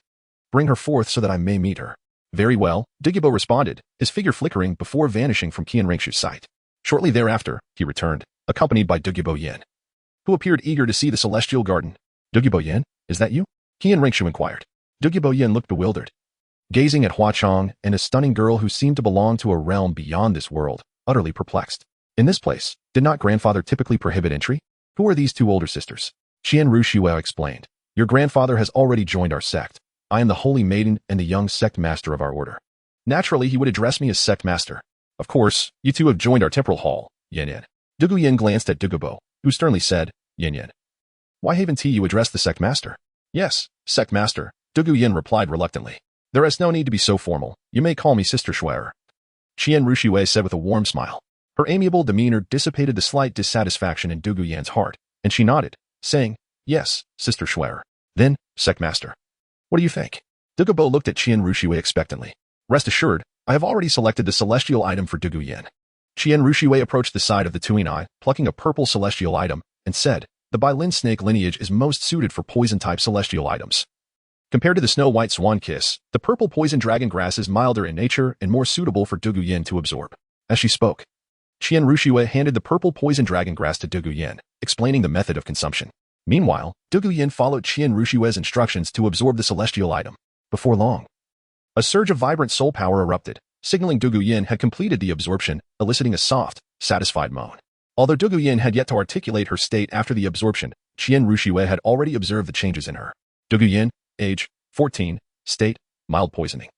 Bring her forth so that I may meet her. Very well, Dugu responded, his figure flickering before vanishing from Qian Renxue's sight. Shortly thereafter, he returned, accompanied by Dugu Yin, who appeared eager to see the celestial garden. Dugu Yin, is that you? Qian Renxue inquired. Dugu Yin looked bewildered, gazing at Hua Chong and a stunning girl who seemed to belong to a realm beyond this world, utterly perplexed. In this place, did not grandfather typically prohibit entry? Who are these two older sisters? Qian Renxue explained. Your grandfather has already joined our sect. I am the Holy Maiden and the young sect master of our order. Naturally, he would address me as sect master. Of course, you two have joined our temporal hall, Yin Yin. Dugu Yin glanced at Dugu, who sternly said, Yin Yin. Why haven't you addressed the sect master? Yes, sect master, Dugu Yin replied reluctantly. There is no need to be so formal. You may call me Sister Shui. Qian Renxue said with a warm smile. Her amiable demeanor dissipated the slight dissatisfaction in Dugu Yin's heart, and she nodded, saying, Yes, Sister Shui. Then, sect master. What do you think? Dugu looked at Qian Renxue expectantly. Rest assured, I have already selected the celestial item for Dugu Yin. Qian Renxue approached the side of the Tuing Eye, plucking a purple celestial item, and said, The Bailin snake lineage is most suited for poison-type celestial items. Compared to the snow-white swan kiss, the purple poison dragon grass is milder in nature and more suitable for Dugu Yin to absorb. As she spoke, Qian Renxue handed the purple poison dragon grass to Dugu Yin, explaining the method of consumption. Meanwhile, Dugu Yin followed Qian Renshue's instructions to absorb the celestial item. Before long, a surge of vibrant soul power erupted, signaling Dugu Yin had completed the absorption, eliciting a soft, satisfied moan. Although Dugu Yin had yet to articulate her state after the absorption, Qian Renxue had already observed the changes in her. Dugu Yin, age, 14, state, mild poisoning.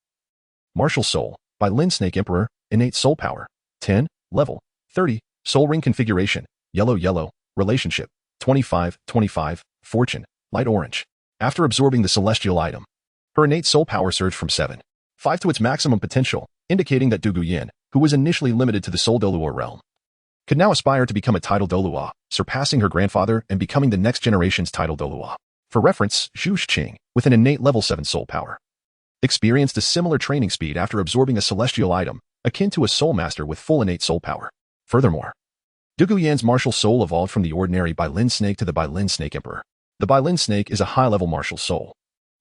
Martial Soul, by Lin Snake Emperor, innate soul power, 10, level, 30, soul ring configuration, yellow, relationship, 25, fortune, light orange. After absorbing the celestial item, her innate soul power surged from 7.5 to its maximum potential, indicating that Dugu Yin, who was initially limited to the Soul Dolua realm, could now aspire to become a title Dolua, surpassing her grandfather and becoming the next generation's title Dolua. For reference, Zhu Xing, with an innate level 7 soul power, experienced a similar training speed after absorbing a celestial item, akin to a soul master with full innate soul power. Furthermore, Dugu Yin's martial soul evolved from the ordinary Bai Lin Snake to the Bai Lin Snake Emperor. The Bai Lin Snake is a high-level martial soul,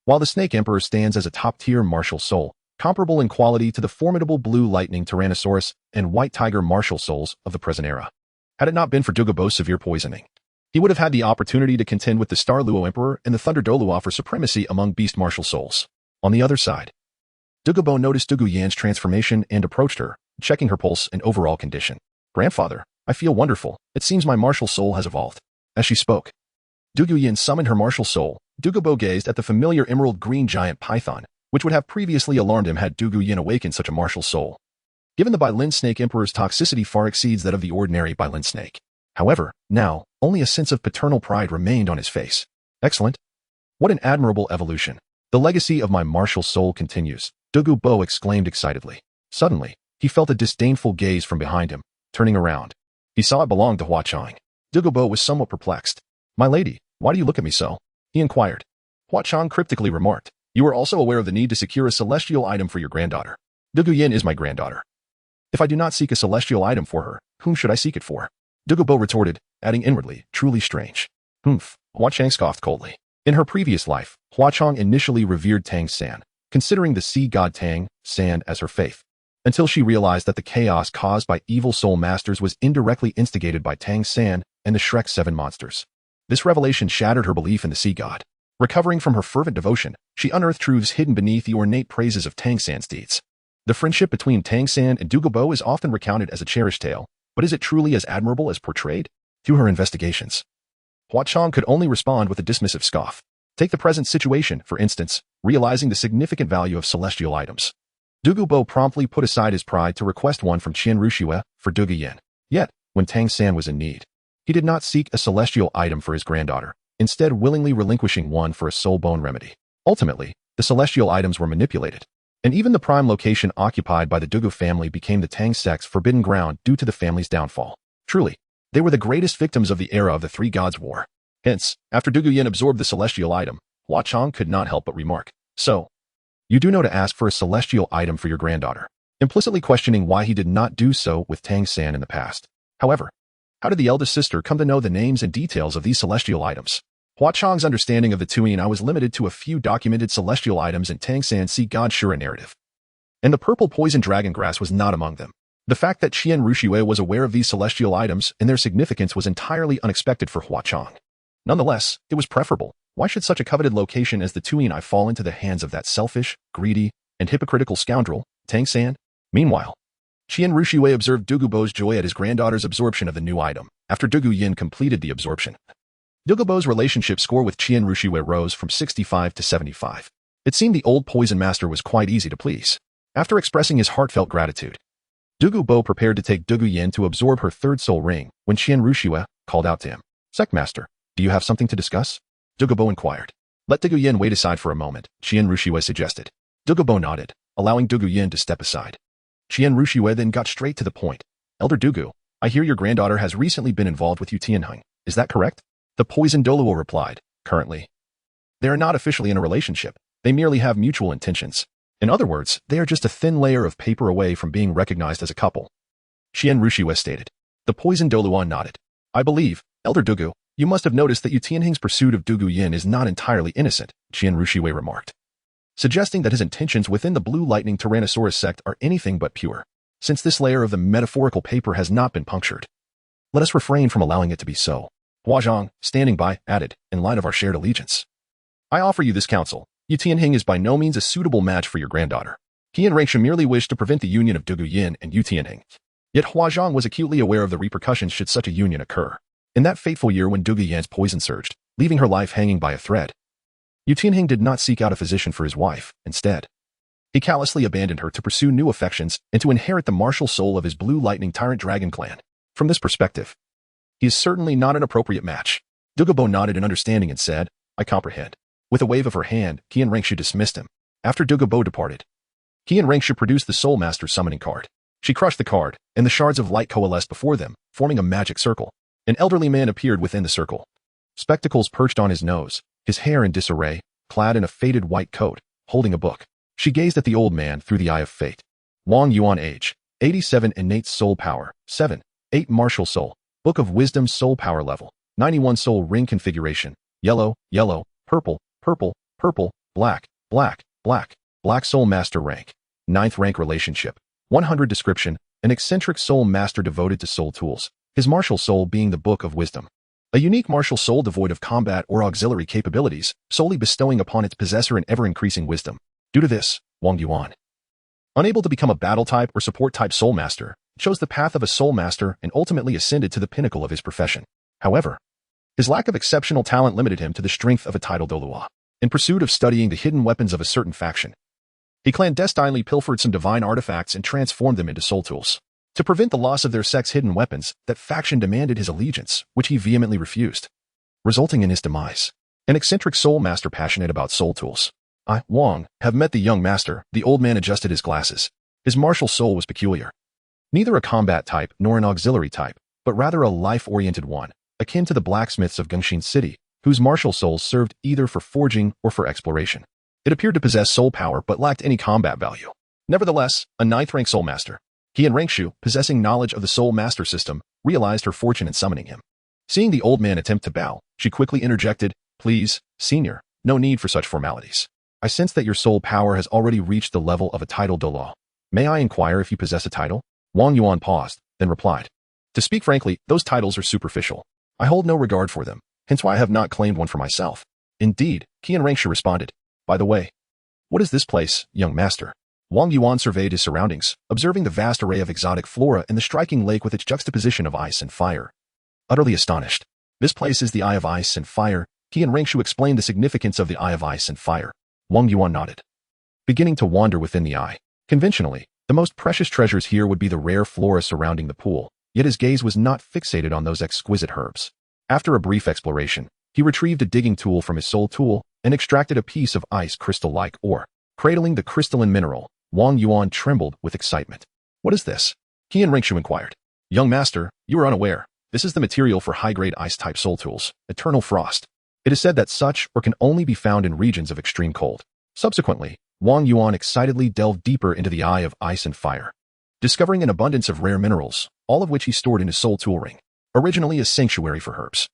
while the Snake Emperor stands as a top-tier martial soul, comparable in quality to the formidable Blue Lightning Tyrannosaurus and White Tiger martial souls of the present era. Had it not been for Dugu Bo's severe poisoning, he would have had the opportunity to contend with the Star Luo Emperor and the Thunder Dolua for supremacy among beast martial souls. On the other side, Dugu Bo noticed Dugu Yin's transformation and approached her, checking her pulse and overall condition. Grandfather, I feel wonderful. It seems my martial soul has evolved. As she spoke, Dugu Yin summoned her martial soul. Dugu Bo gazed at the familiar emerald green giant python, which would have previously alarmed him had Dugu Yin awakened such a martial soul. Given the Bai Lin Snake Emperor's toxicity far exceeds that of the ordinary Bai Lin Snake. However, now, only a sense of paternal pride remained on his face. Excellent. What an admirable evolution. The legacy of my martial soul continues, Dugu Bo exclaimed excitedly. Suddenly, he felt a disdainful gaze from behind him. Turning around, he saw it belonged to Hua Chang. Dugu Bo was somewhat perplexed. My lady, why do you look at me so? He inquired. Hua Chang cryptically remarked, you are also aware of the need to secure a celestial item for your granddaughter. Dugu Yin is my granddaughter. If I do not seek a celestial item for her, whom should I seek it for? Dugu Bo retorted, adding inwardly, truly strange. Hua Chang scoffed coldly. In her previous life, Hua Chang initially revered Tang San, considering the sea god Tang San as her faith, until she realized that the chaos caused by evil soul masters was indirectly instigated by Tang San and the Shrek 7 monsters. This revelation shattered her belief in the sea god. Recovering from her fervent devotion, she unearthed truths hidden beneath the ornate praises of Tang San's deeds. The friendship between Tang San and Dugu Bo is often recounted as a cherished tale, but is it truly as admirable as portrayed? Through her investigations, Hua Chang could only respond with a dismissive scoff. Take the present situation, for instance, realizing the significant value of celestial items. Dugu Bo promptly put aside his pride to request one from Qian Renxue for Dugu Yin. Yet, when Tang San was in need, he did not seek a celestial item for his granddaughter, instead willingly relinquishing one for a soul bone remedy. Ultimately, the celestial items were manipulated, and even the prime location occupied by the Dugu family became the Tang sect's forbidden ground due to the family's downfall. Truly, they were the greatest victims of the era of the Three Gods' War. Hence, after Dugu Yin absorbed the celestial item, Hua Chang could not help but remark, so, you do know to ask for a celestial item for your granddaughter, implicitly questioning why he did not do so with Tang San in the past. However, how did the eldest sister come to know the names and details of these celestial items? Hua Chang's understanding of the Tuyin was limited to a few documented celestial items in Tang San's Sea God Shura narrative. And the purple poison dragon grass was not among them. The fact that Qian Renxue was aware of these celestial items and their significance was entirely unexpected for Hua Chang. Nonetheless, it was preferable. Why should such a coveted location as the Tuyin fall into the hands of that selfish, greedy, and hypocritical scoundrel, Tang San? Meanwhile, Qian Renxue observed Dugu Bo's joy at his granddaughter's absorption of the new item, after Dugu Yin completed the absorption. Dugu Bo's relationship score with Qian Renxue rose from 65 to 75. It seemed the old poison master was quite easy to please. After expressing his heartfelt gratitude, Dugu Bo prepared to take Dugu Yin to absorb her third soul ring when Qian Renxue called out to him. Sect Master, do you have something to discuss? Dugu Bo inquired. Let Dugu Yin wait aside for a moment, Qian Renxue suggested. Dugu Bo nodded, allowing Dugu Yin to step aside. Qian Renxue then got straight to the point. Elder Dugu, I hear your granddaughter has recently been involved with Yutinhang. Is that correct? The poison Doluo replied, currently. They are not officially in a relationship. They merely have mutual intentions. In other words, they are just a thin layer of paper away from being recognized as a couple. Qian Renxue stated. The poison Doluo nodded. I believe, Elder Dugu, you must have noticed that Yutinhang's pursuit of Dugu Yin is not entirely innocent, Qian Renxue remarked, suggesting that his intentions within the Blue Lightning Tyrannosaurus sect are anything but pure, since this layer of the metaphorical paper has not been punctured. Let us refrain from allowing it to be so. Huazhang, standing by, added, in line of our shared allegiance. I offer you this counsel. Yutinhang is by no means a suitable match for your granddaughter. Qian Renxue merely wished to prevent the union of Dugu Yin and Yutinhang. Yet Huazhang was acutely aware of the repercussions should such a union occur. In that fateful year when Dugu Yin's poison surged, leaving her life hanging by a thread, Yutinhang did not seek out a physician for his wife. Instead, he callously abandoned her to pursue new affections and to inherit the martial soul of his blue lightning tyrant dragon clan. From this perspective, he is certainly not an appropriate match. Dugu nodded in understanding and said, I comprehend. With a wave of her hand, Qian Renxue dismissed him. After Dugu departed, Qian Renxue produced the Soul Master summoning card. She crushed the card, and the shards of light coalesced before them, forming a magic circle. An elderly man appeared within the circle. Spectacles perched on his nose, his hair in disarray, clad in a faded white coat, holding a book. She gazed at the old man through the eye of fate. Wang Yuan age, 87 innate soul power, 7, 8 martial soul, Book of Wisdom soul power level, 91 soul ring configuration, yellow, yellow, purple, purple, purple, black, black, black, black soul master rank, 9th rank relationship, 100 description, an eccentric soul master devoted to soul tools, his martial soul being the Book of Wisdom. A unique martial soul devoid of combat or auxiliary capabilities, solely bestowing upon its possessor an ever-increasing wisdom. Due to this, Wang Yuan, unable to become a battle-type or support-type soul master, chose the path of a soul master and ultimately ascended to the pinnacle of his profession. However, his lack of exceptional talent limited him to the strength of a titled Dolua. In pursuit of studying the hidden weapons of a certain faction, he clandestinely pilfered some divine artifacts and transformed them into soul tools. To prevent the loss of their sect's hidden weapons, that faction demanded his allegiance, which he vehemently refused, resulting in his demise. An eccentric soul master passionate about soul tools. I, Wang, have met the young master. The old man adjusted his glasses. His martial soul was peculiar. Neither a combat type nor an auxiliary type, but rather a life-oriented one, akin to the blacksmiths of Gengxin City, whose martial souls served either for forging or for exploration. It appeared to possess soul power but lacked any combat value. Nevertheless, a 9th rank soul master, Qian Renxue, possessing knowledge of the soul master system, realized her fortune in summoning him. Seeing the old man attempt to bow, she quickly interjected, Please, senior, no need for such formalities. I sense that your soul power has already reached the level of a title Dou. May I inquire if you possess a title? Wang Yuan paused, then replied. To speak frankly, those titles are superficial. I hold no regard for them, hence why I have not claimed one for myself. Indeed, Qian Renxue responded. By the way, what is this place, young master? Wang Yuan surveyed his surroundings, observing the vast array of exotic flora and the striking lake with its juxtaposition of ice and fire. Utterly astonished. This place is the Eye of Ice and Fire. Qian Renxue explained the significance of the Eye of Ice and Fire. Wang Yuan nodded, beginning to wander within the eye. Conventionally, the most precious treasures here would be the rare flora surrounding the pool, yet his gaze was not fixated on those exquisite herbs. After a brief exploration, he retrieved a digging tool from his soul tool and extracted a piece of ice crystal-like ore. Cradling the crystalline mineral, Wang Yuan trembled with excitement. What is this? Qian Renxue inquired. Young master, you are unaware. This is the material for high-grade ice-type soul tools, Eternal Frost. It is said that such or can only be found in regions of extreme cold. Subsequently, Wang Yuan excitedly delved deeper into the Eye of Ice and Fire, discovering an abundance of rare minerals, all of which he stored in his soul tool ring, originally a sanctuary for herbs.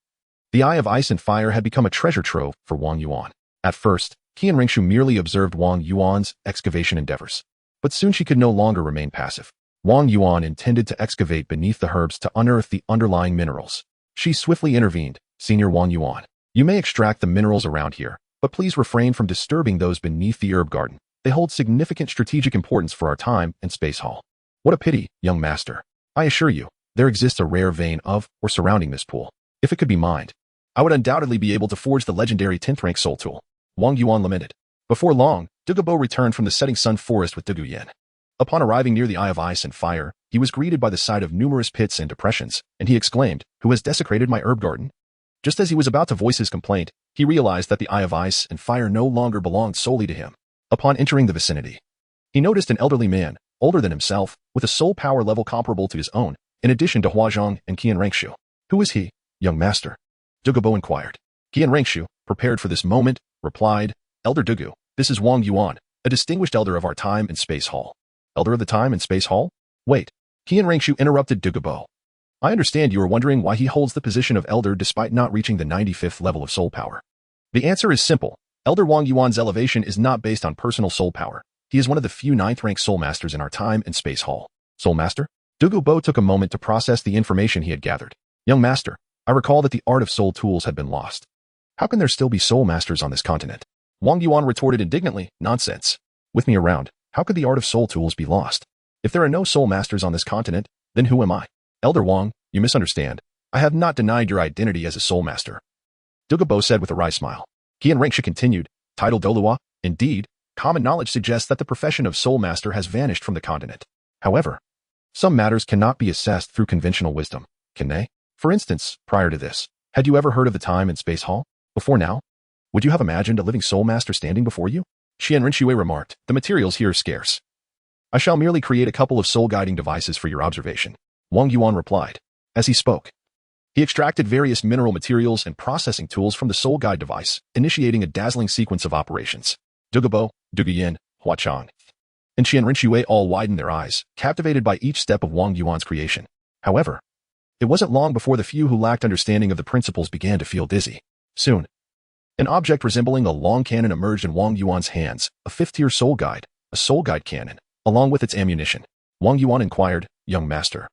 The Eye of Ice and Fire had become a treasure trove for Wang Yuan. At first, Qian Renxue merely observed Wang Yuan's excavation endeavors, but soon she could no longer remain passive. Wang Yuan intended to excavate beneath the herbs to unearth the underlying minerals. She swiftly intervened. Senior Wang Yuan, you may extract the minerals around here, but please refrain from disturbing those beneath the herb garden. They hold significant strategic importance for our time and space hall. What a pity, young master. I assure you, there exists a rare vein of or surrounding this pool. If it could be mined, I would undoubtedly be able to forge the legendary 10th rank soul tool. Wang Yuan lamented. Before long, Dugu returned from the setting sun forest with Dugu Yin. Upon arriving near the Eye of Ice and Fire, he was greeted by the sight of numerous pits and depressions, and he exclaimed, Who has desecrated my herb garden? Just as he was about to voice his complaint, he realized that the Eye of Ice and Fire no longer belonged solely to him. Upon entering the vicinity, he noticed an elderly man, older than himself, with a soul power level comparable to his own, in addition to Huazhang and Qian Renxue. Who is he, young master? Dugu inquired. Qian Renxue, prepared for this moment, replied, Elder Dugu, this is Wang Yuan, a distinguished elder of our time and space hall. Elder of the time and space hall? Wait. Qian Renxue interrupted Dugu. I understand you are wondering why he holds the position of elder despite not reaching the 95th level of soul power. The answer is simple. Elder Wang Yuan's elevation is not based on personal soul power. He is one of the few 9th rank soul masters in our time and space hall. Soul master? Dugu took a moment to process the information he had gathered. Young master, I recall that the art of soul tools had been lost. How can there still be soul masters on this continent? Wang Yuan retorted indignantly, nonsense. With me around, how could the art of soul tools be lost? If there are no soul masters on this continent, then who am I? Elder Wang, you misunderstand. I have not denied your identity as a soul master. Dugu said with a wry smile. Qian Renxue continued, title Dolua, indeed, common knowledge suggests that the profession of soul master has vanished from the continent. However, some matters cannot be assessed through conventional wisdom, can they? For instance, prior to this, had you ever heard of the time and space hall? Before now? Would you have imagined a living soul master standing before you? Qian Renxue remarked, the materials here are scarce. I shall merely create a couple of soul-guiding devices for your observation. Wang Yuan replied. As he spoke, he extracted various mineral materials and processing tools from the soul guide device, initiating a dazzling sequence of operations. Dugu Yin, Huachang, and Qian Renxue all widened their eyes, captivated by each step of Wang Yuan's creation. However, it wasn't long before the few who lacked understanding of the principles began to feel dizzy. Soon, an object resembling a long cannon emerged in Wang Yuan's hands, a fifth-tier soul guide, a soul guide cannon, along with its ammunition. Wang Yuan inquired, young master,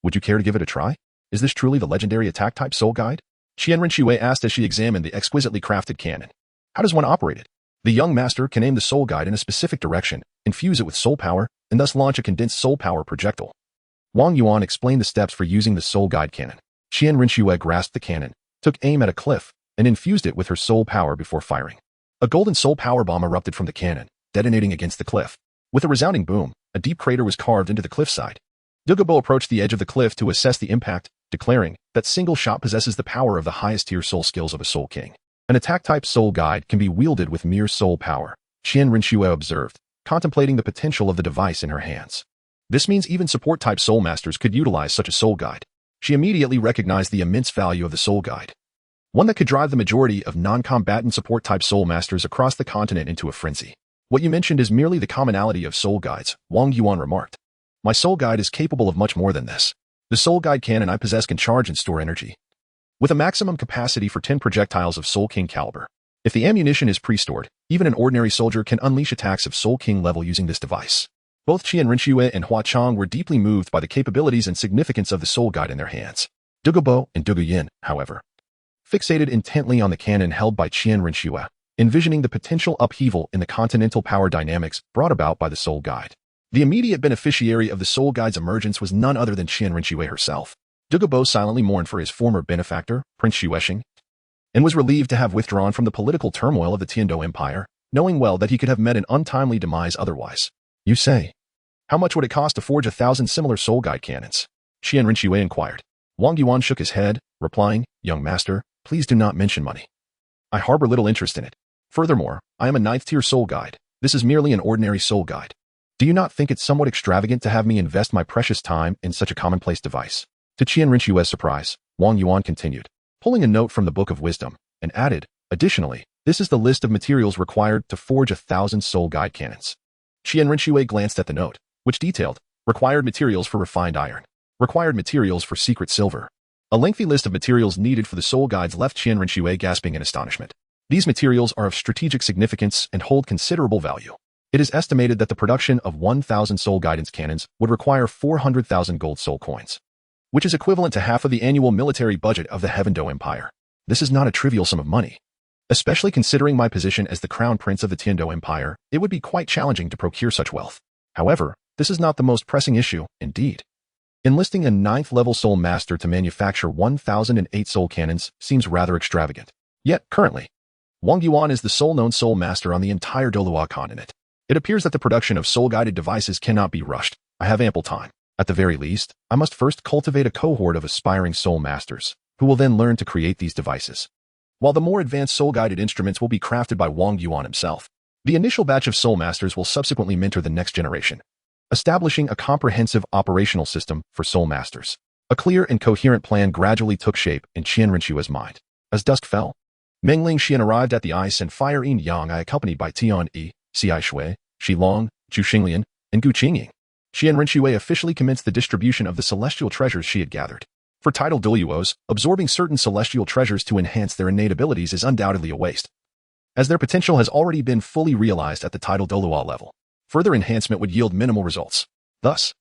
would you care to give it a try? Is this truly the legendary attack-type soul guide? Qian Renxue asked as she examined the exquisitely crafted cannon. How does one operate it? The young master can aim the soul guide in a specific direction, infuse it with soul power, and thus launch a condensed soul power projectile. Wang Yuan explained the steps for using the soul guide cannon. Qian Renxue grasped the cannon, took aim at a cliff, and infused it with her soul power before firing. A golden soul power bomb erupted from the cannon, detonating against the cliff. With a resounding boom, a deep crater was carved into the cliffside. Dugu approached the edge of the cliff to assess the impact, declaring that single shot possesses the power of the highest tier soul skills of a soul king. An attack-type soul guide can be wielded with mere soul power, Qian Renxue observed, contemplating the potential of the device in her hands. This means even support-type soul masters could utilize such a soul guide. She immediately recognized the immense value of the soul guide, one that could drive the majority of non-combatant support-type soul masters across the continent into a frenzy. What you mentioned is merely the commonality of soul guides, Wang Yuan remarked. My soul guide is capable of much more than this. The soul guide cannon I possess can charge and store energy, with a maximum capacity for 10 projectiles of Soul King caliber. If the ammunition is pre-stored, even an ordinary soldier can unleash attacks of Soul King level using this device. Both Qian Renxue and Huachang were deeply moved by the capabilities and significance of the soul guide in their hands. Dugu and Dugu Yin, however, fixated intently on the cannon held by Qian Renxue, envisioning the potential upheaval in the continental power dynamics brought about by the soul guide. The immediate beneficiary of the soul guide's emergence was none other than Qian Renxue herself. Dugu silently mourned for his former benefactor, Prince Xuexing, and was relieved to have withdrawn from the political turmoil of the Dou Empire, knowing well that he could have met an untimely demise otherwise. You say, how much would it cost to forge 1,000 similar soul guide cannons? Qian Renxue inquired. Wang Yuan shook his head, replying, young master, please do not mention money. I harbor little interest in it. Furthermore, I am a 9th-tier soul guide. This is merely an ordinary soul guide. Do you not think it's somewhat extravagant to have me invest my precious time in such a commonplace device? To Qian Renxue's surprise, Wang Yuan continued, pulling a note from the Book of Wisdom, and added, additionally, this is the list of materials required to forge 1,000 soul guide cannons. Qian Renxue glanced at the note, which detailed, required materials for refined iron, required materials for secret silver. A lengthy list of materials needed for the soul guides left Qian Renxue gasping in astonishment. These materials are of strategic significance and hold considerable value. It is estimated that the production of 1,000 soul guidance cannons would require 400,000 gold soul coins, which is equivalent to half of the annual military budget of the Dou Empire. This is not a trivial sum of money. Especially considering my position as the crown prince of the Dou Empire, it would be quite challenging to procure such wealth. However, this is not the most pressing issue, indeed. Enlisting a 9th-level soul master to manufacture 1,008 soul cannons seems rather extravagant. Yet, currently, Wang Yuan is the sole known soul master on the entire Dolua continent. It appears that the production of soul-guided devices cannot be rushed. I have ample time. At the very least, I must first cultivate a cohort of aspiring soul masters, who will then learn to create these devices. While the more advanced soul-guided instruments will be crafted by Wang Yuan himself, the initial batch of soul masters will subsequently mentor the next generation, establishing a comprehensive operational system for soul masters. A clear and coherent plan gradually took shape in Qian Renxue's mind. As dusk fell, Mengling Xian arrived at the ice and fire Yin Yang accompanied by Tian Yi, Xi Shui, Shi Long, Zhu Xinglian, and Gu Qingying. Qian Renxue officially commenced the distribution of the celestial treasures she had gathered. For title Duluos, absorbing certain celestial treasures to enhance their innate abilities is undoubtedly a waste, as their potential has already been fully realized at the title Dolua level. Further enhancement would yield minimal results. Thus,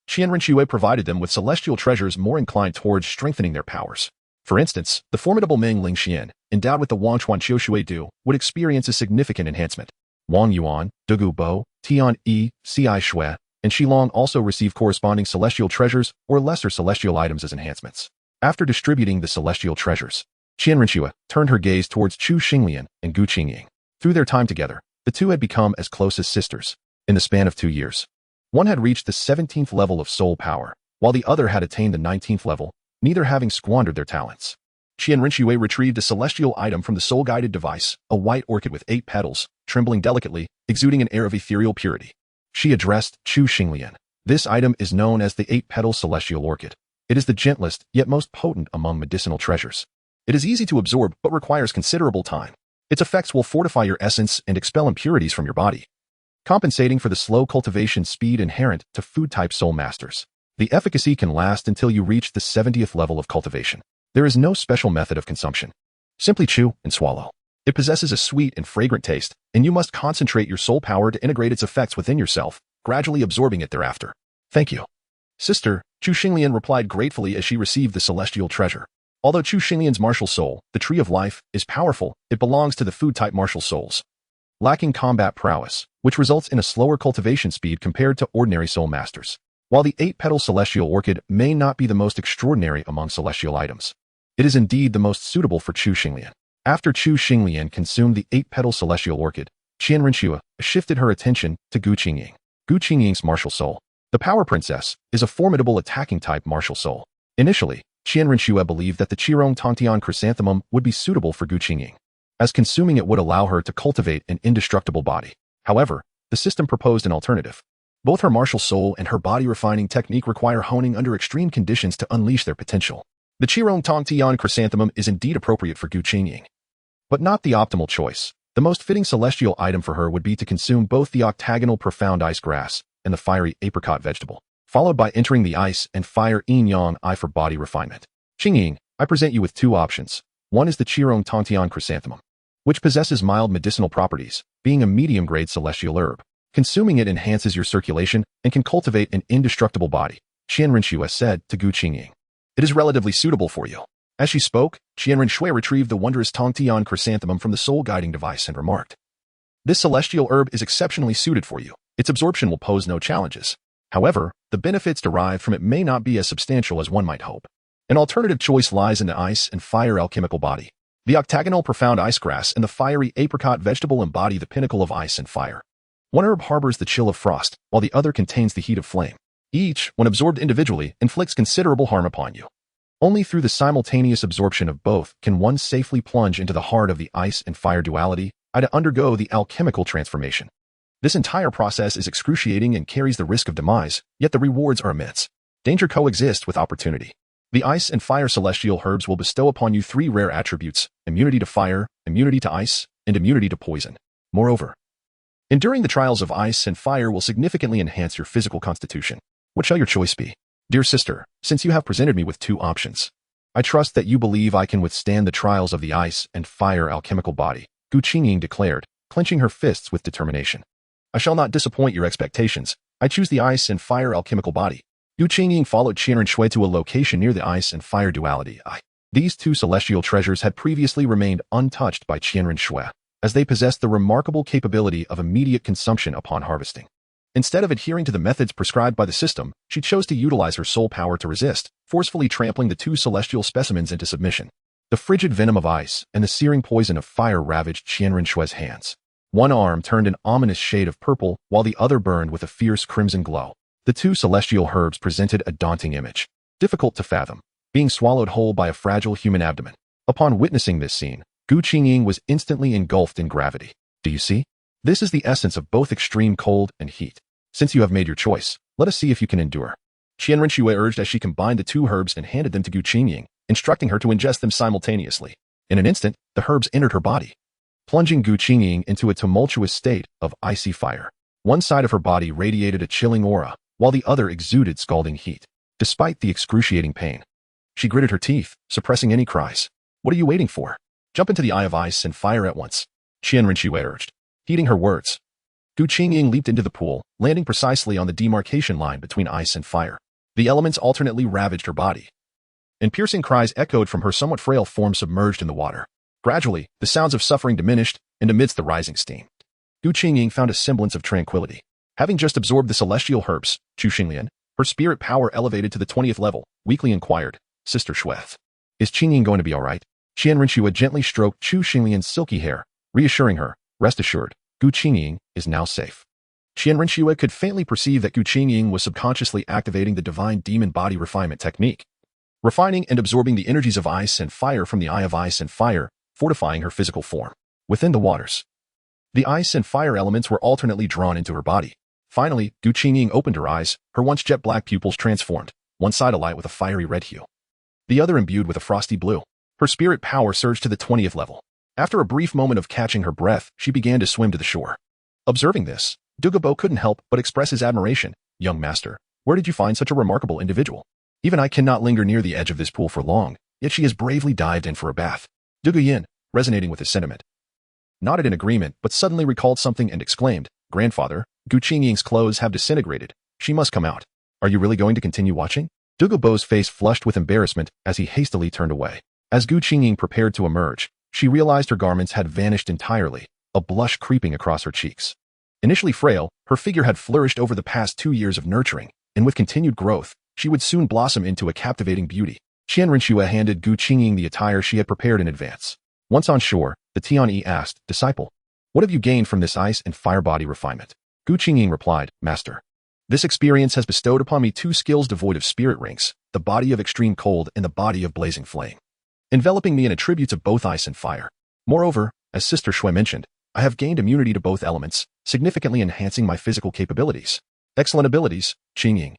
Qian Renxue provided them with celestial treasures more inclined towards strengthening their powers. For instance, the formidable Meng Lingxian, endowed with the Wangchuan Qiushui Du, would experience a significant enhancement. Wang Yuan, Dugu Bo, Tian Yi, Ci Shui, and Shilong also receive corresponding celestial treasures or lesser celestial items as enhancements. After distributing the celestial treasures, Qian Renxue turned her gaze towards Chu Xinglian and Gu Qingying. Through their time together, the two had become as close as sisters. In the span of 2 years, one had reached the 17th level of soul power, while the other had attained the 19th level, neither having squandered their talents. Qian Renxue retrieved a celestial item from the soul-guided device, a white orchid with 8 petals, trembling delicately, exuding an air of ethereal purity. She addressed Chu Xinglian. This item is known as the 8-petal celestial orchid. It is the gentlest, yet most potent among medicinal treasures. It is easy to absorb, but requires considerable time. Its effects will fortify your essence and expel impurities from your body, compensating for the slow cultivation speed inherent to food-type soul masters. The efficacy can last until you reach the 70th level of cultivation. There is no special method of consumption. Simply chew and swallow. It possesses a sweet and fragrant taste, and you must concentrate your soul power to integrate its effects within yourself, gradually absorbing it thereafter. Thank you, sister, Chu Xinglian replied gratefully as she received the celestial treasure. Although Chu Xinglian's martial soul, the Tree of Life, is powerful, it belongs to the food-type martial souls, lacking combat prowess, which results in a slower cultivation speed compared to ordinary soul masters. While the 8-petal celestial orchid may not be the most extraordinary among celestial items, it is indeed the most suitable for Chu Xinglian. After Chu Xinglian consumed the 8-petal celestial orchid, Qian Renxue shifted her attention to Gu Qingying. Gu Qingying's martial soul, the Power Princess, is a formidable attacking-type martial soul. Initially, Qian Renxue believed that the Qirong Tongtian chrysanthemum would be suitable for Gu Qingying, as consuming it would allow her to cultivate an indestructible body. However, the system proposed an alternative. Both her martial soul and her body-refining technique require honing under extreme conditions to unleash their potential. The Qirong Tongtian chrysanthemum is indeed appropriate for Gu Qingying, but not the optimal choice. The most fitting celestial item for her would be to consume both the octagonal profound ice grass and the fiery apricot vegetable, followed by entering the ice and fire yin-yang eye for body refinement. Qingying, I present you with 2 options. One is the Qirong Tongtian chrysanthemum, which possesses mild medicinal properties, being a medium-grade celestial herb. Consuming it enhances your circulation and can cultivate an indestructible body, Qian Renxue said to Gu Qingying. It is relatively suitable for you. As she spoke, Qian Renxue retrieved the wondrous Tongtian chrysanthemum from the soul-guiding device and remarked, "This celestial herb is exceptionally suited for you. Its absorption will pose no challenges. However, the benefits derived from it may not be as substantial as one might hope. An alternative choice lies in the ice and fire alchemical body. The octagonal profound ice grass and the fiery apricot vegetable embody the pinnacle of ice and fire. One herb harbors the chill of frost, while the other contains the heat of flame. Each, when absorbed individually, inflicts considerable harm upon you. Only through the simultaneous absorption of both can one safely plunge into the heart of the ice and fire duality, to undergo the alchemical transformation. This entire process is excruciating and carries the risk of demise, yet the rewards are immense. Danger coexists with opportunity. The ice and fire celestial herbs will bestow upon you 3 rare attributes: immunity to fire, immunity to ice, and immunity to poison. Moreover, enduring the trials of ice and fire will significantly enhance your physical constitution. What shall your choice be? Dear sister, since you have presented me with 2 options, I trust that you believe I can withstand the trials of the ice and fire alchemical body, Gu Qingying declared, clenching her fists with determination. I shall not disappoint your expectations. I choose the ice and fire alchemical body. Gu Qingying followed Qian Renxue to a location near the ice and fire duality. These 2 celestial treasures had previously remained untouched by Qian Renxue, as they possessed the remarkable capability of immediate consumption upon harvesting. Instead of adhering to the methods prescribed by the system, she chose to utilize her soul power to resist, forcefully trampling the 2 celestial specimens into submission. The frigid venom of ice and the searing poison of fire ravaged Qian Renxue's hands. One arm turned an ominous shade of purple, while the other burned with a fierce crimson glow. The 2 celestial herbs presented a daunting image, difficult to fathom, being swallowed whole by a fragile human abdomen. Upon witnessing this scene, Gu Qingying was instantly engulfed in gravity. Do you see? This is the essence of both extreme cold and heat. Since you have made your choice, let us see if you can endure. Qian Renxue urged as she combined the 2 herbs and handed them to Gu Qingying, instructing her to ingest them simultaneously. In an instant, the herbs entered her body, plunging Gu Qingying into a tumultuous state of icy fire. One side of her body radiated a chilling aura, while the other exuded scalding heat. Despite the excruciating pain, she gritted her teeth, suppressing any cries. What are you waiting for? Jump into the eye of ice and fire at once, Qian Renxue urged. Heeding her words, Gu Qingying leaped into the pool, landing precisely on the demarcation line between ice and fire. The elements alternately ravaged her body, and piercing cries echoed from her somewhat frail form submerged in the water. Gradually, the sounds of suffering diminished, and amidst the rising steam, Gu Qingying found a semblance of tranquility. Having just absorbed the celestial herbs, Chu Xinglian, her spirit power elevated to the 20th level, weakly inquired, Sister Xue, is Qingying going to be all right? Qian Renxue gently stroked Chu Xinglian's silky hair, reassuring her, rest assured, Gu Qingying is now safe. Qian Renxue could faintly perceive that Gu Qingying was subconsciously activating the divine demon body refinement technique, refining and absorbing the energies of ice and fire from the eye of ice and fire, fortifying her physical form. Within the waters, the ice and fire elements were alternately drawn into her body. Finally, Gu Qingying opened her eyes, her once jet-black pupils transformed, one side alight with a fiery red hue, the other imbued with a frosty blue. Her spirit power surged to the 20th level. After a brief moment of catching her breath, she began to swim to the shore. Observing this, Dugu couldn't help but express his admiration. Young master, where did you find such a remarkable individual? Even I cannot linger near the edge of this pool for long, yet she has bravely dived in for a bath. Dugu Yin, resonating with his sentiment, nodded in agreement but suddenly recalled something and exclaimed, Grandfather, Gu Qingying's clothes have disintegrated. She must come out. Are you really going to continue watching? Dugu's face flushed with embarrassment as he hastily turned away. As Gu Qingying prepared to emerge, she realized her garments had vanished entirely, a blush creeping across her cheeks. Initially frail, her figure had flourished over the past 2 years of nurturing, and with continued growth, she would soon blossom into a captivating beauty. Qian Renxue handed Gu Qingying the attire she had prepared in advance. Once on shore, the Tian asked, Disciple, what have you gained from this ice and fire body refinement? Gu Qingying replied, Master, this experience has bestowed upon me 2 skills devoid of spirit ranks, the body of extreme cold and the body of blazing flame, enveloping me in attributes of both ice and fire. Moreover, as Sister Xue mentioned, I have gained immunity to both elements, significantly enhancing my physical capabilities. Excellent abilities, Qingying.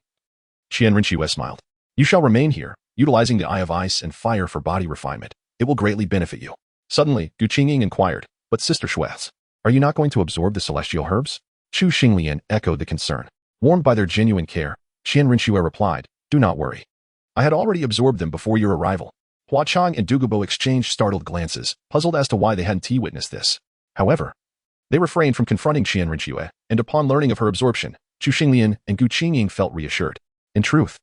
Qian Renxue smiled. You shall remain here, utilizing the eye of ice and fire for body refinement. It will greatly benefit you. Suddenly, Gu Qingying inquired, but Sister Xue, are you not going to absorb the celestial herbs? Chu Xinglian echoed the concern. Warmed by their genuine care, Qian Renxue replied, do not worry. I had already absorbed them before your arrival. Hua Chang and Dugu exchanged startled glances, puzzled as to why they hadn't witnessed this. However, they refrained from confronting Qian Renxue, and upon learning of her absorption, Chu Xinglian and Gu Qingying felt reassured. In truth,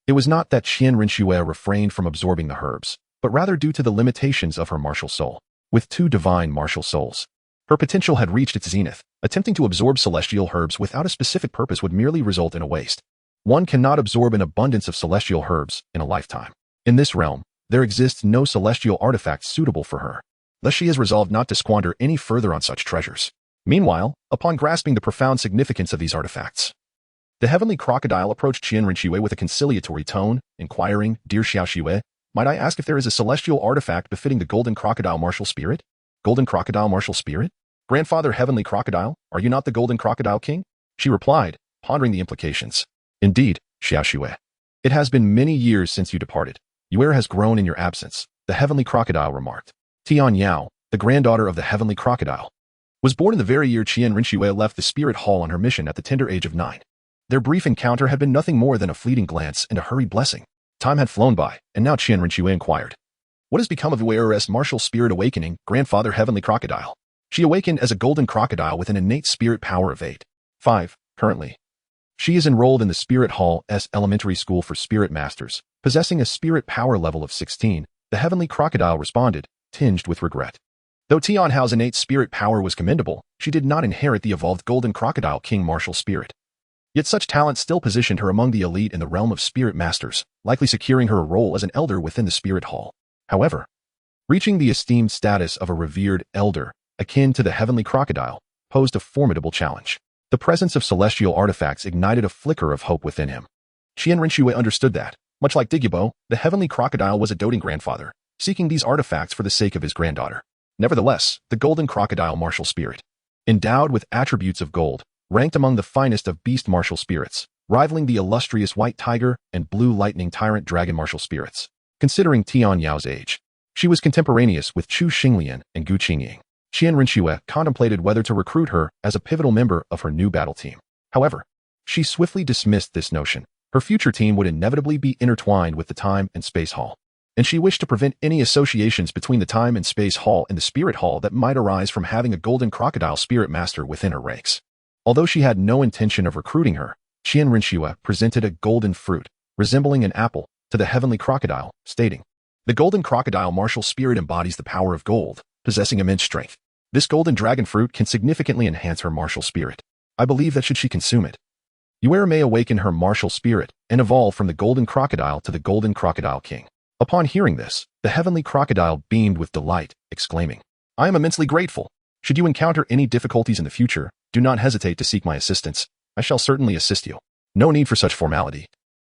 it was not that Qian Renxue refrained from absorbing the herbs, but rather due to the limitations of her martial soul. With 2 divine martial souls, her potential had reached its zenith. Attempting to absorb celestial herbs without a specific purpose would merely result in a waste. One cannot absorb an abundance of celestial herbs in a lifetime. In this realm, there exists no celestial artifact suitable for her. Thus she has resolved not to squander any further on such treasures. Meanwhile, upon grasping the profound significance of these artifacts, the heavenly crocodile approached Qian Renxue with a conciliatory tone, inquiring, Dear Xiaoxue, might I ask if there is a celestial artifact befitting the golden crocodile martial spirit? Golden crocodile martial spirit? Grandfather heavenly crocodile, are you not the golden crocodile king? She replied, pondering the implications. Indeed, Xiaoxue. It has been many years since you departed. Your has grown in your absence, the heavenly crocodile remarked. Tian Yao, the granddaughter of the heavenly crocodile, was born in the very year Qian Renxue left the spirit hall on her mission at the tender age of 9. Their brief encounter had been nothing more than a fleeting glance and a hurried blessing. Time had flown by, and now Qian Renxue inquired, what has become of Yuer's martial spirit awakening, grandfather heavenly crocodile? She awakened as a golden crocodile with an innate spirit power of 8.5. Currently, she is enrolled in the Spirit Hall's Elementary School for Spirit Masters, possessing a spirit power level of 16. The heavenly crocodile responded, tinged with regret. Though Tian Hao's innate spirit power was commendable, she did not inherit the evolved golden crocodile king martial spirit. Yet such talent still positioned her among the elite in the realm of spirit masters, likely securing her a role as an elder within the Spirit Hall. However, reaching the esteemed status of a revered elder, akin to the heavenly crocodile, posed a formidable challenge. The presence of celestial artifacts ignited a flicker of hope within him. Qian Renxue understood that, much like Dugu, the heavenly crocodile was a doting grandfather, seeking these artifacts for the sake of his granddaughter. Nevertheless, the golden crocodile martial spirit, endowed with attributes of gold, ranked among the finest of beast martial spirits, rivaling the illustrious white tiger and blue lightning tyrant dragon martial spirits. Considering Tian Yao's age, she was contemporaneous with Chu Xinglian and Gu Qingying. Qian Renxue contemplated whether to recruit her as a pivotal member of her new battle team. However, she swiftly dismissed this notion. Her future team would inevitably be intertwined with the Time and Space Hall, and she wished to prevent any associations between the Time and Space Hall and the Spirit Hall that might arise from having a golden crocodile spirit master within her ranks. Although she had no intention of recruiting her, Qian Renxue presented a golden fruit, resembling an apple, to the heavenly crocodile, stating, "The golden crocodile martial spirit embodies the power of gold, possessing immense strength. This golden dragon fruit can significantly enhance her martial spirit. I believe that should she consume it, Yuer may awaken her martial spirit and evolve from the golden crocodile to the golden crocodile king." Upon hearing this, the heavenly crocodile beamed with delight, exclaiming, "I am immensely grateful. Should you encounter any difficulties in the future, do not hesitate to seek my assistance. I shall certainly assist you. No need for such formality.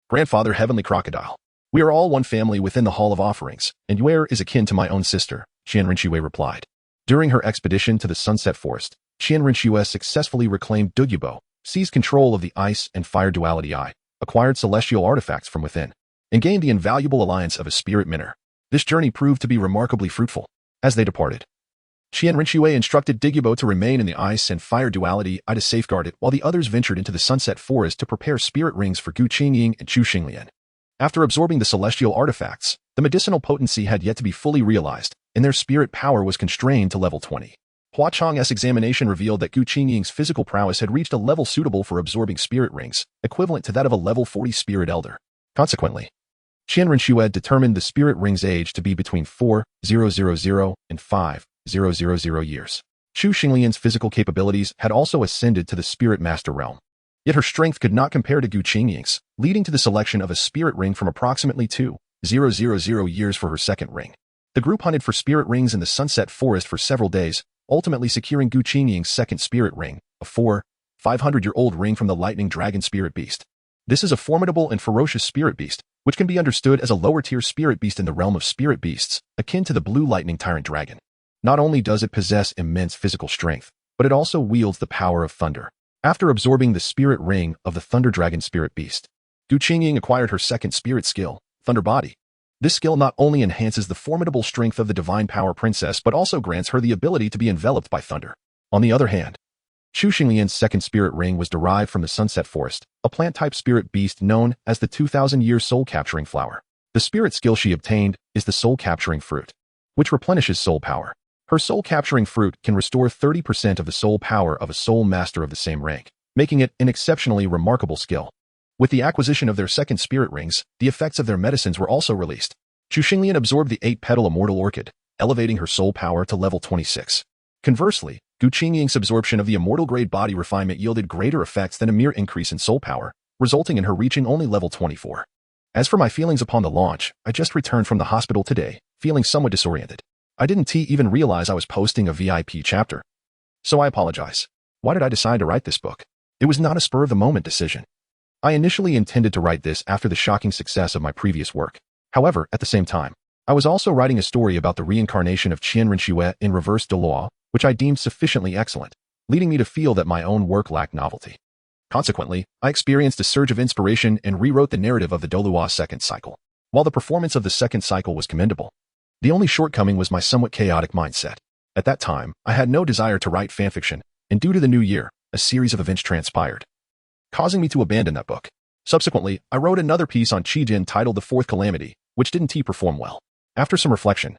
Grandfather Heavenly Crocodile, we are all one family within the Hall of Offerings, and Yuer is akin to my own sister," Qian Renxue replied. During her expedition to the Sunset Forest, Qian Renxue successfully reclaimed Dugu, seized control of the ice and fire duality eye, acquired celestial artifacts from within, and gained the invaluable alliance of a spirit minor. This journey proved to be remarkably fruitful. As they departed, Qian Renxue instructed Dugu to remain in the ice and fire duality eye to safeguard it, while the others ventured into the Sunset Forest to prepare spirit rings for Gu Qingying and Chu Xinglian. After absorbing the celestial artifacts, the medicinal potency had yet to be fully realized, and their spirit power was constrained to level 20. Hua Chang's examination revealed that Gu Qingying's physical prowess had reached a level suitable for absorbing spirit rings, equivalent to that of a level 40 spirit elder. Consequently, Qian Renxue determined the spirit ring's age to be between 4,000 and 5,000 years. Chu Xinglian's physical capabilities had also ascended to the spirit master realm. Yet her strength could not compare to Gu Qingying's, leading to the selection of a spirit ring from approximately 2,000 years for her second ring. The group hunted for spirit rings in the Sunset Forest for several days, ultimately securing Gu Qingying's second spirit ring, a 500-year-old ring from the lightning dragon spirit beast. This is a formidable and ferocious spirit beast, which can be understood as a lower-tier spirit beast in the realm of spirit beasts, akin to the blue lightning tyrant dragon. Not only does it possess immense physical strength, but it also wields the power of thunder. After absorbing the spirit ring of the thunder dragon spirit beast, Gu Qingying acquired her second spirit skill, Thunder Body. This skill not only enhances the formidable strength of the divine power princess, but also grants her the ability to be enveloped by thunder. On the other hand, Chu Xinglian's second spirit ring was derived from the Sunset Forest, a plant-type spirit beast known as the 2,000-year soul-capturing flower. The spirit skill she obtained is the soul-capturing fruit, which replenishes soul power. Her soul-capturing fruit can restore 30% of the soul power of a soul master of the same rank, making it an exceptionally remarkable skill. With the acquisition of their second spirit rings, the effects of their medicines were also released. Chu Xinglian absorbed the 8-petal immortal orchid, elevating her soul power to level 26. Conversely, Gu Qingying's absorption of the immortal grade body refinement yielded greater effects than a mere increase in soul power, resulting in her reaching only level 24. As for my feelings upon the launch, I just returned from the hospital today, feeling somewhat disoriented. I didn't even realize I was posting a VIP chapter. So I apologize. Why did I decide to write this book? It was not a spur-of-the-moment decision. I initially intended to write this after the shocking success of my previous work. However, at the same time, I was also writing a story about the reincarnation of Qian Renxue in reverse de law, which I deemed sufficiently excellent, leading me to feel that my own work lacked novelty. Consequently, I experienced a surge of inspiration and rewrote the narrative of the Dou second cycle. While the performance of the second cycle was commendable, the only shortcoming was my somewhat chaotic mindset. At that time, I had no desire to write fanfiction, and due to the new year, a series of events transpired, causing me to abandon that book. Subsequently, I wrote another piece on Qijin titled The Fourth Calamity, which didn't perform well. After some reflection,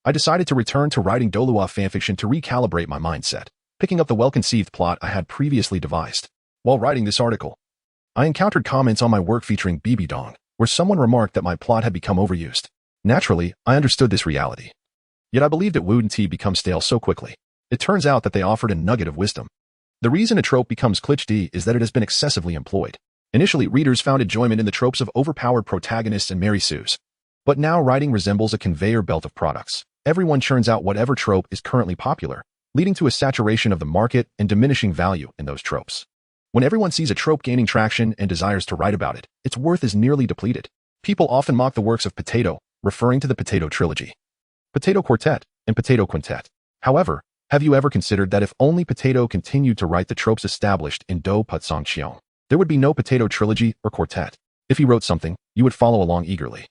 I decided to return to writing Doulua fanfiction to recalibrate my mindset, picking up the well-conceived plot I had previously devised. While writing this article, I encountered comments on my work featuring Bibi Dong, where someone remarked that my plot had become overused. Naturally, I understood this reality. Yet I believed that wouldn't become stale so quickly. It turns out that they offered a nugget of wisdom. The reason a trope becomes cliché is that it has been excessively employed. Initially, readers found enjoyment in the tropes of overpowered protagonists and Mary Sues. But now writing resembles a conveyor belt of products. Everyone churns out whatever trope is currently popular, leading to a saturation of the market and diminishing value in those tropes. When everyone sees a trope gaining traction and desires to write about it, its worth is nearly depleted. People often mock the works of Potato, referring to the Potato Trilogy, Potato Quartet, and Potato Quintet. However, have you ever considered that if only Potato continued to write the tropes established in Dou Putsong Qiong, there would be no Potato Trilogy or Quartet? If he wrote something, you would follow along eagerly.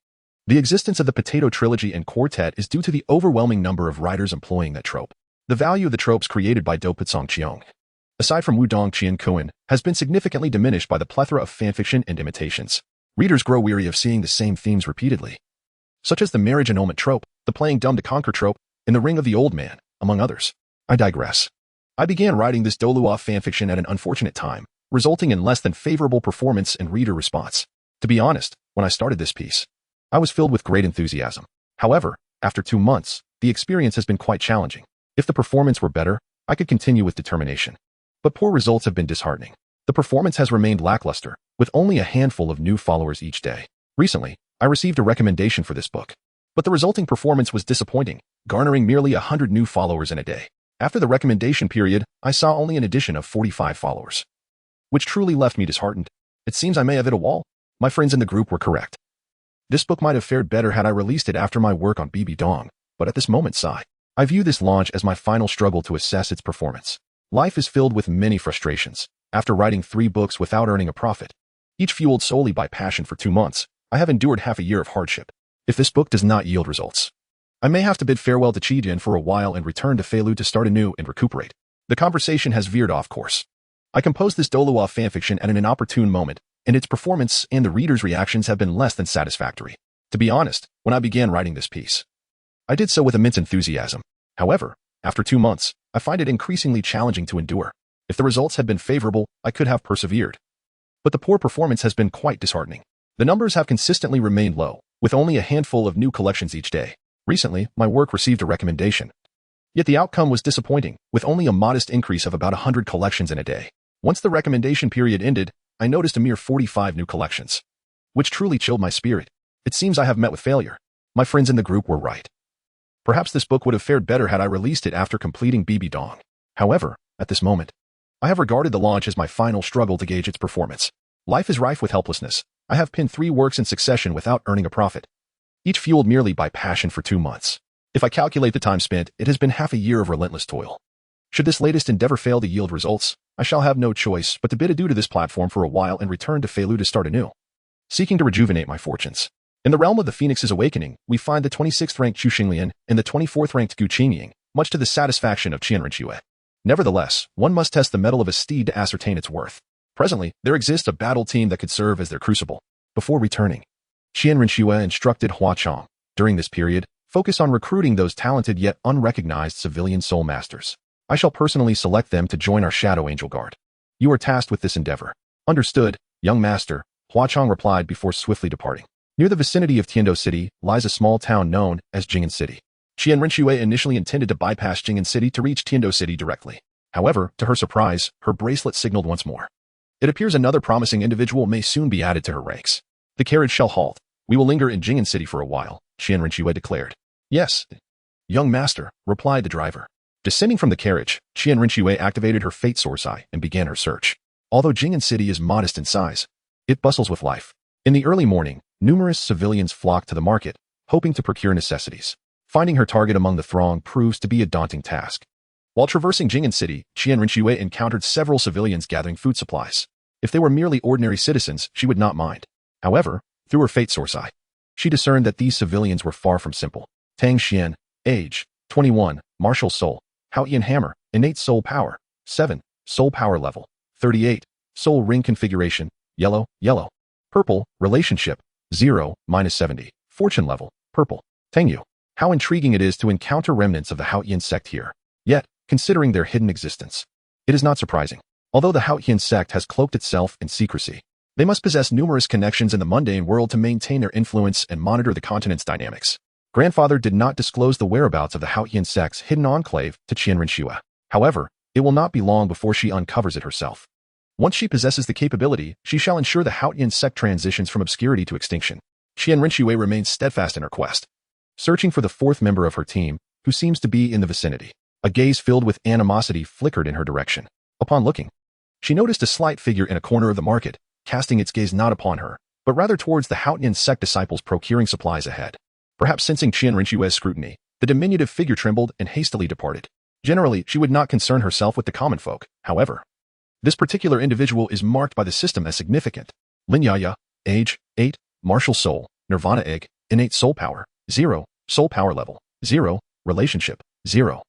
The existence of the Potato Trilogy and Quartet is due to the overwhelming number of writers employing that trope. The value of the tropes created by Dou Putsong Qiong, aside from Wudong Qian Kuan, has been significantly diminished by the plethora of fanfiction and imitations. Readers grow weary of seeing the same themes repeatedly, such as the marriage annulment trope, the playing dumb to conquer trope, and the ring of the old man, among others. I digress. I began writing this Doulua fanfiction at an unfortunate time, resulting in less than favorable performance and reader response. To be honest, when I started this piece, I was filled with great enthusiasm. However, after 2 months, the experience has been quite challenging. If the performance were better, I could continue with determination. But poor results have been disheartening. The performance has remained lackluster, with only a handful of new followers each day. Recently, I received a recommendation for this book. But the resulting performance was disappointing, garnering merely 100 new followers in a day. After the recommendation period, I saw only an addition of 45 followers, which truly left me disheartened. It seems I may have hit a wall. My friends in the group were correct. This book might have fared better had I released it after my work on BB Dong, but at this moment, sigh. I view this launch as my final struggle to assess its performance. Life is filled with many frustrations. After writing 3 books without earning a profit, each fueled solely by passion for 2 months, I have endured half a year of hardship. If this book does not yield results, I may have to bid farewell to Qian for a while and return to Feilu to start anew and recuperate. The conversation has veered off course. I composed this Dolua fanfiction at an inopportune moment, and its performance and the reader's reactions have been less than satisfactory. To be honest, when I began writing this piece, I did so with immense enthusiasm. However, after 2 months, I find it increasingly challenging to endure. If the results had been favorable, I could have persevered. But the poor performance has been quite disheartening. The numbers have consistently remained low, with only a handful of new collections each day. Recently, my work received a recommendation. Yet the outcome was disappointing, with only a modest increase of about 100 collections in a day. Once the recommendation period ended, I noticed a mere 45 new collections, which truly chilled my spirit. It seems I have met with failure. My friends in the group were right. Perhaps this book would have fared better had I released it after completing BB Dong. However, at this moment, I have regarded the launch as my final struggle to gauge its performance. Life is rife with helplessness. I have penned 3 works in succession without earning a profit, each fueled merely by passion for 2 months. If I calculate the time spent, it has been half a year of relentless toil. Should this latest endeavor fail to yield results, I shall have no choice but to bid adieu to this platform for a while and return to Feilu to start anew, seeking to rejuvenate my fortunes. In the realm of the Phoenix's awakening, we find the 26th ranked Chu Xinglian and the 24th ranked Gu Qingying, much to the satisfaction of Qian Renxue. Nevertheless, one must test the mettle of a steed to ascertain its worth. Presently, there exists a battle team that could serve as their crucible. Before returning, Qian Renxue instructed Hua Chong, during this period, focus on recruiting those talented yet unrecognized civilian soul masters. I shall personally select them to join our Shadow Angel Guard. You are tasked with this endeavor. Understood, young master, Hua Chong replied before swiftly departing. Near the vicinity of Tiando City lies a small town known as Jing'an City. Qian Renxue initially intended to bypass Jing'an City to reach Tiando City directly. However, to her surprise, her bracelet signaled once more. It appears another promising individual may soon be added to her ranks. The carriage shall halt. We will linger in Jing'an City for a while, Qian Renxue declared. Yes, young master, replied the driver. Descending from the carriage, Qian Renxue activated her fate source eye and began her search. Although Jing'an City is modest in size, it bustles with life. In the early morning, numerous civilians flock to the market, hoping to procure necessities. Finding her target among the throng proves to be a daunting task. While traversing Jing'an City, Qian Renxue encountered several civilians gathering food supplies. If they were merely ordinary citizens, she would not mind. However, through her fate source eye, she discerned that these civilians were far from simple. Tang Xian, age, 21, martial soul, Haotian hammer, innate soul power, 7, soul power level, 38, soul ring configuration, yellow, yellow, purple, relationship, 0, -70, fortune level, purple. Tang Yu. How intriguing it is to encounter remnants of the Haotian sect here. Yet, considering their hidden existence, it is not surprising. Although the Haotian sect has cloaked itself in secrecy, they must possess numerous connections in the mundane world to maintain their influence and monitor the continent's dynamics. Grandfather did not disclose the whereabouts of the Haotian sect's hidden enclave to Qian Renxue. However, it will not be long before she uncovers it herself. Once she possesses the capability, she shall ensure the Haotian sect transitions from obscurity to extinction. Qian Renxue remains steadfast in her quest, searching for the 4th member of her team, who seems to be in the vicinity. A gaze filled with animosity flickered in her direction. Upon looking, she noticed a slight figure in a corner of the market, casting its gaze not upon her, but rather towards the Haotian sect disciples procuring supplies ahead. Perhaps sensing Qian Renxue's scrutiny, the diminutive figure trembled and hastily departed. Generally, she would not concern herself with the common folk. However, this particular individual is marked by the system as significant. Lin Yaya, age, 8, martial soul, nirvana egg, innate soul power, 0, soul power level, 0, relationship, 0.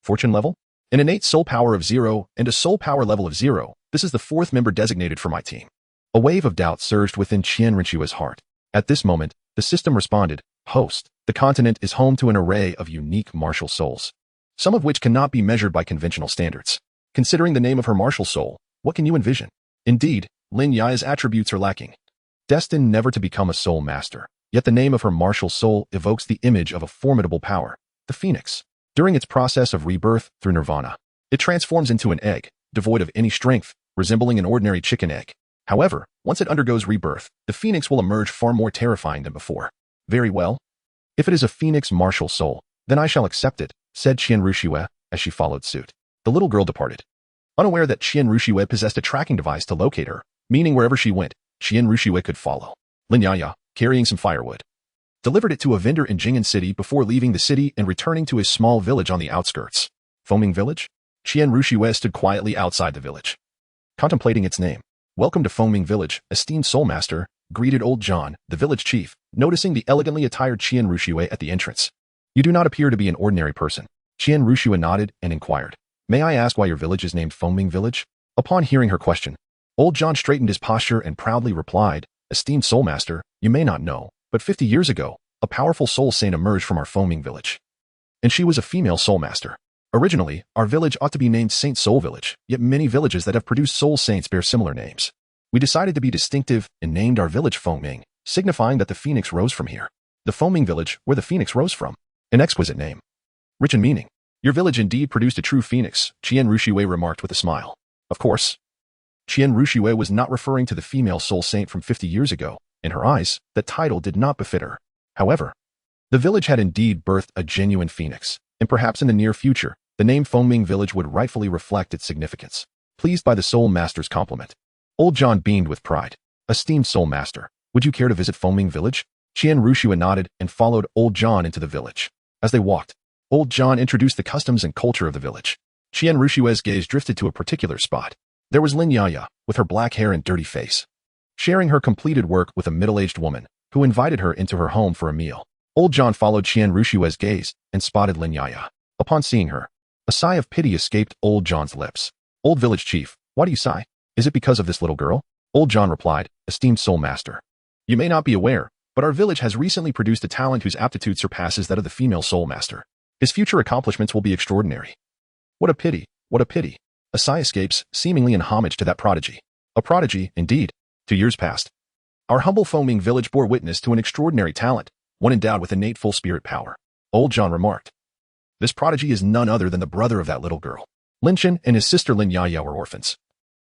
Fortune level? An innate soul power of 0 and a soul power level of 0. This is the 4th member designated for my team. A wave of doubt surged within Qian Renxue's heart. At this moment, the system responded, Host, the continent is home to an array of unique martial souls, some of which cannot be measured by conventional standards. Considering the name of her martial soul, what can you envision? Indeed, Lin Yaya's attributes are lacking. Destined never to become a soul master, Yet the name of her martial soul evokes the image of a formidable power, the phoenix. During its process of rebirth through nirvana, it transforms into an egg, devoid of any strength, resembling an ordinary chicken egg. However, once it undergoes rebirth, the phoenix will emerge far more terrifying than before. Very well. If it is a phoenix martial soul, then I shall accept it, said Qian Renxue as she followed suit. The little girl departed, unaware that Qian Renxue possessed a tracking device to locate her, meaning wherever she went, Qian Renxue could follow. Lin Yaya, carrying some firewood, delivered it to a vendor in Jing'an City before leaving the city and returning to a small village on the outskirts. Foaming Village? Qian Renxue stood quietly outside the village, contemplating its name. Welcome to Foaming Village, esteemed Soulmaster, greeted old John, the village chief, noticing the elegantly attired Qian Renxue at the entrance. You do not appear to be an ordinary person. Qian Renxue nodded and inquired, May I ask why your village is named Foaming Village? Upon hearing her question, old John straightened his posture and proudly replied, Esteemed Soulmaster, you may not know, but 50 years ago, a powerful soul saint emerged from our Foaming Village. And she was a female Soulmaster. Originally, our village ought to be named Saint Soul Village, yet many villages that have produced soul saints bear similar names. We decided to be distinctive and named our village Foaming, signifying that the phoenix rose from here. The Foaming Village, where the phoenix rose from. An exquisite name. Rich in meaning. Your village indeed produced a true phoenix, Qian Renxue remarked with a smile. Of course. Qian Renxue was not referring to the female soul saint from 50 years ago. In her eyes, that title did not befit her. However, the village had indeed birthed a genuine phoenix, and perhaps in the near future, the name Foaming Village would rightfully reflect its significance. Pleased by the Soul Master's compliment, old John beamed with pride. Esteemed Soul Master, would you care to visit Foaming Village? Qian Renxue nodded and followed old John into the village. As they walked, old John introduced the customs and culture of the village. Qian Renxue's gaze drifted to a particular spot. There was Lin Yaya, with her black hair and dirty face, sharing her completed work with a middle-aged woman, who invited her into her home for a meal. Old John followed Qian Renxue's gaze and spotted Lin Yaya. Upon seeing her, a sigh of pity escaped old John's lips. Old village chief, why do you sigh? Is it because of this little girl? Old John replied, Esteemed Soul Master, you may not be aware, but our village has recently produced a talent whose aptitude surpasses that of the female Soul Master. His future accomplishments will be extraordinary. What a pity, what a pity. A sigh escapes, seemingly in homage to that prodigy. A prodigy, indeed. 2 years passed. Our humble Foaming Village bore witness to an extraordinary talent, one endowed with innate full spirit power. Old John remarked. This prodigy is none other than the brother of that little girl. Lin Chen and his sister Lin Yaya were orphans,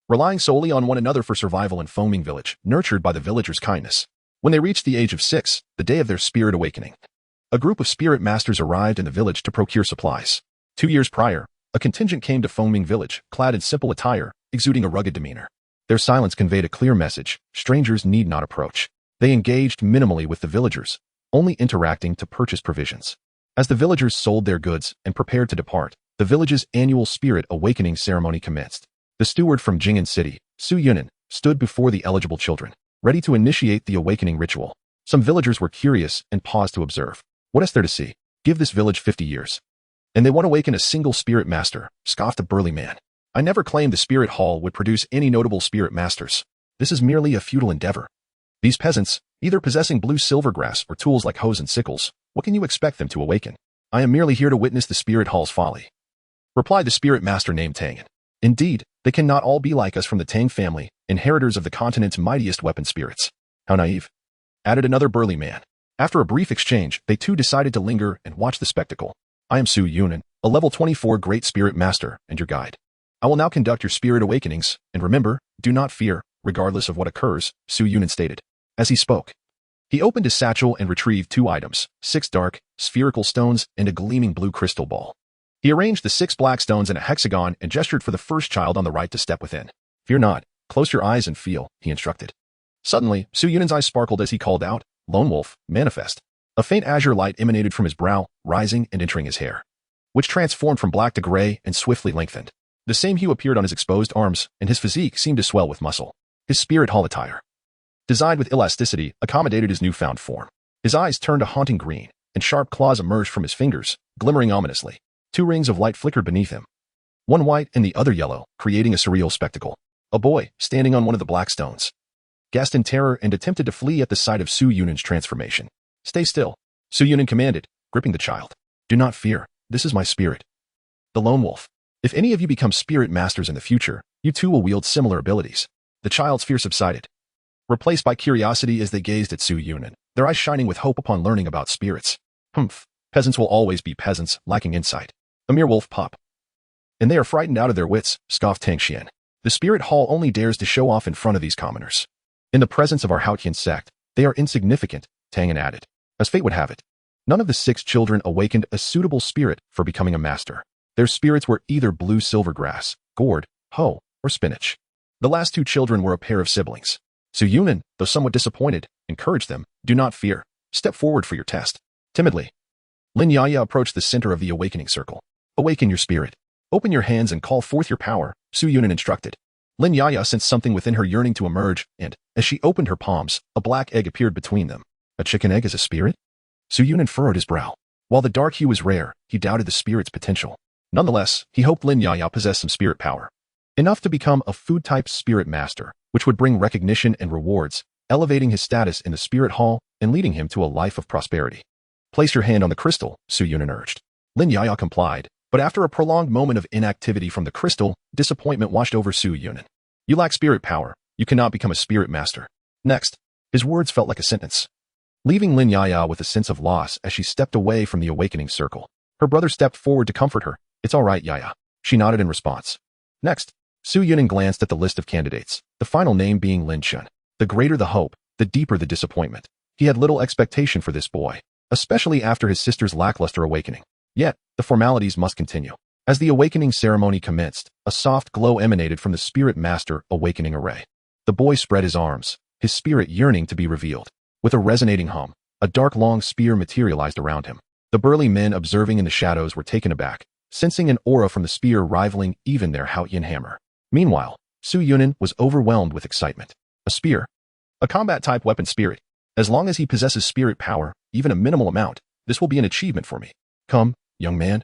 relying solely on one another for survival in Foaming Village, nurtured by the villagers' kindness. When they reached the age of 6, the day of their spirit awakening, a group of spirit masters arrived in the village to procure supplies. 2 years prior, a contingent came to Foaming Village, clad in simple attire, exuding a rugged demeanor. Their silence conveyed a clear message: strangers need not approach. They engaged minimally with the villagers, only interacting to purchase provisions. As the villagers sold their goods and prepared to depart, the village's annual spirit awakening ceremony commenced. The steward from Jing'an City, Su Yunan, stood before the eligible children, ready to initiate the awakening ritual. Some villagers were curious and paused to observe. What is there to see? Give this village 50 years, and they won't awaken a single spirit master, scoffed a burly man. I never claimed the spirit hall would produce any notable spirit masters. This is merely a futile endeavor. These peasants, either possessing blue silvergrass or tools like hoes and sickles, what can you expect them to awaken? I am merely here to witness the spirit hall's folly, replied the spirit master named Tang. Indeed, they cannot all be like us from the Tang family, inheritors of the continent's mightiest weapon spirits. How naive, added another burly man. After a brief exchange, they too decided to linger and watch the spectacle. I am Su Yunan, a level 24 great spirit master and your guide. I will now conduct your spirit awakenings, and remember, do not fear, regardless of what occurs, Su Yunan stated. As he spoke, he opened his satchel and retrieved 2 items, 6 dark, spherical stones and a gleaming blue crystal ball. He arranged the 6 black stones in a hexagon and gestured for the first child on the right to step within. Fear not, close your eyes and feel, he instructed. Suddenly, Su Yunan's eyes sparkled as he called out, Lone Wolf, manifest. A faint azure light emanated from his brow, rising and entering his hair, which transformed from black to gray and swiftly lengthened. The same hue appeared on his exposed arms, and his physique seemed to swell with muscle. His spirit hall attire, designed with elasticity, accommodated his newfound form. His eyes turned a haunting green, and sharp claws emerged from his fingers, glimmering ominously. 2 rings of light flickered beneath him, one white and the other yellow, creating a surreal spectacle. A boy, standing on one of the black stones, gasped in terror and attempted to flee at the sight of Su Yunan's transformation. Stay still, Su Yunan commanded, gripping the child. Do not fear, this is my spirit, the Lone Wolf. If any of you become spirit masters in the future, you too will wield similar abilities. The child's fear subsided, replaced by curiosity as they gazed at Su Yunan, their eyes shining with hope upon learning about spirits. Humph, peasants will always be peasants, lacking insight. A mere wolf pup. And they are frightened out of their wits, scoffed Tang Xian. The spirit hall only dares to show off in front of these commoners. In the presence of our Haotian sect, they are insignificant, Tang An added. As fate would have it, none of the 6 children awakened a suitable spirit for becoming a master. Their spirits were either blue silvergrass, gourd, hoe, or spinach. The last 2 children were a pair of siblings. Su Yunan, though somewhat disappointed, encouraged them, do not fear. Step forward for your test. Timidly, Lin Yaya approached the center of the awakening circle. Awaken your spirit. Open your hands and call forth your power, Su Yunan instructed. Lin Yaya sensed something within her yearning to emerge, and, as she opened her palms, a black egg appeared between them. A chicken egg is a spirit? Su Yunan furrowed his brow. While the dark hue was rare, he doubted the spirit's potential. Nonetheless, he hoped Lin Yaya possessed some spirit power. Enough to become a food-type spirit master, which would bring recognition and rewards, elevating his status in the spirit hall and leading him to a life of prosperity. Place your hand on the crystal, Su Yunan urged. Lin Yaya complied, but after a prolonged moment of inactivity from the crystal, disappointment washed over Su Yunan. You lack spirit power. You cannot become a spirit master. Next. His words felt like a sentence, leaving Lin Yaya with a sense of loss as she stepped away from the awakening circle. Her brother stepped forward to comfort her. It's all right, Yaya. She nodded in response. Next. Su Yunan glanced at the list of candidates, the final name being Lin Chun. The greater the hope, the deeper the disappointment. He had little expectation for this boy, especially after his sister's lackluster awakening. Yet, the formalities must continue. As the awakening ceremony commenced, a soft glow emanated from the spirit master awakening array. The boy spread his arms, his spirit yearning to be revealed. With a resonating hum, a dark long spear materialized around him. The burly men observing in the shadows were taken aback, sensing an aura from the spear rivaling even their Haotian hammer. Meanwhile, Su Yunan was overwhelmed with excitement. A spear. A combat-type weapon spirit. As long as he possesses spirit power, even a minimal amount, this will be an achievement for me. Come, young man.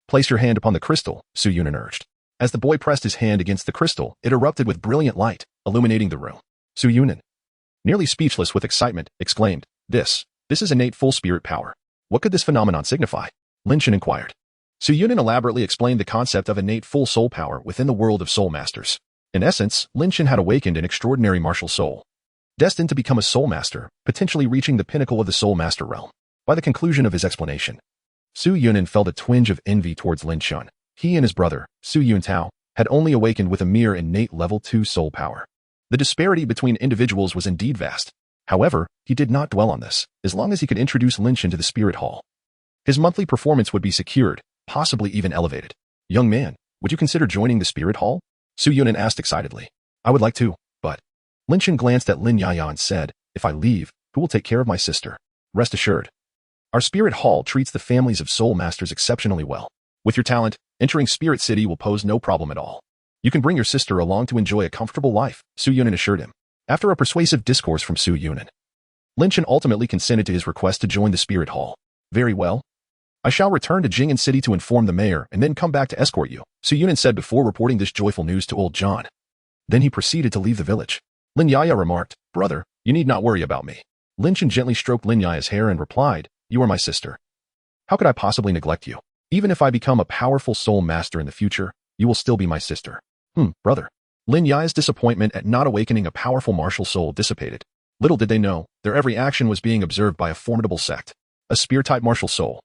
Place your hand upon the crystal, Su Yunan urged. As the boy pressed his hand against the crystal, it erupted with brilliant light, illuminating the room. Su Yunan, nearly speechless with excitement, exclaimed, This is innate full spirit power. What could this phenomenon signify? Lin Chun inquired. Su Yunan elaborately explained the concept of innate full soul power within the world of soul masters. In essence, Lin Chun had awakened an extraordinary martial soul, destined to become a soul master, potentially reaching the pinnacle of the soul master realm. By the conclusion of his explanation, Su Yunan felt a twinge of envy towards Lin Chun. He and his brother, Su Yuntao, had only awakened with a mere innate level 2 soul power. The disparity between individuals was indeed vast. However, he did not dwell on this, as long as he could introduce Lin Chun to the spirit hall. His monthly performance would be secured, possibly even elevated. Young man, would you consider joining the spirit hall? Su Yunan asked excitedly. I would like to, but... Lin Chun glanced at Lin Yaya and said, If I leave, who will take care of my sister? Rest assured, our spirit hall treats the families of soul masters exceptionally well. With your talent, entering Spirit City will pose no problem at all. You can bring your sister along to enjoy a comfortable life, Su Yunan assured him. After a persuasive discourse from Su Yunan, Lin Chun ultimately consented to his request to join the spirit hall. Very well. I shall return to Jing'an City to inform the mayor and then come back to escort you, Su Yunan said before reporting this joyful news to old John. Then he proceeded to leave the village. Lin Yaya remarked, Brother, you need not worry about me. Lin Chun gently stroked Lin Yaya's hair and replied, You are my sister. How could I possibly neglect you? Even if I become a powerful soul master in the future, you will still be my sister. Brother. Lin Yaya's disappointment at not awakening a powerful martial soul dissipated. Little did they know, their every action was being observed by a formidable sect. A spear-type martial soul.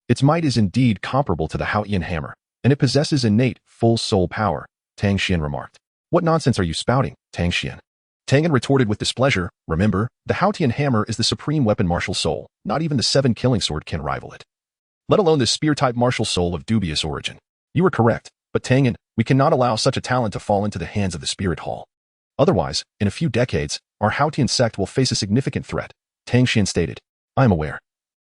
Its might is indeed comparable to the Haotian hammer, and it possesses innate, full soul power, Tang Xian remarked. What nonsense are you spouting, Tang Xian? Tang An retorted with displeasure, remember, the Haotian hammer is the supreme weapon martial soul, not even the 7 killing sword can rival it. Let alone this spear-type martial soul of dubious origin. You are correct, but Tang An, we cannot allow such a talent to fall into the hands of the spirit hall. Otherwise, in a few decades, our Haotian sect will face a significant threat, Tang Xian stated. I am aware.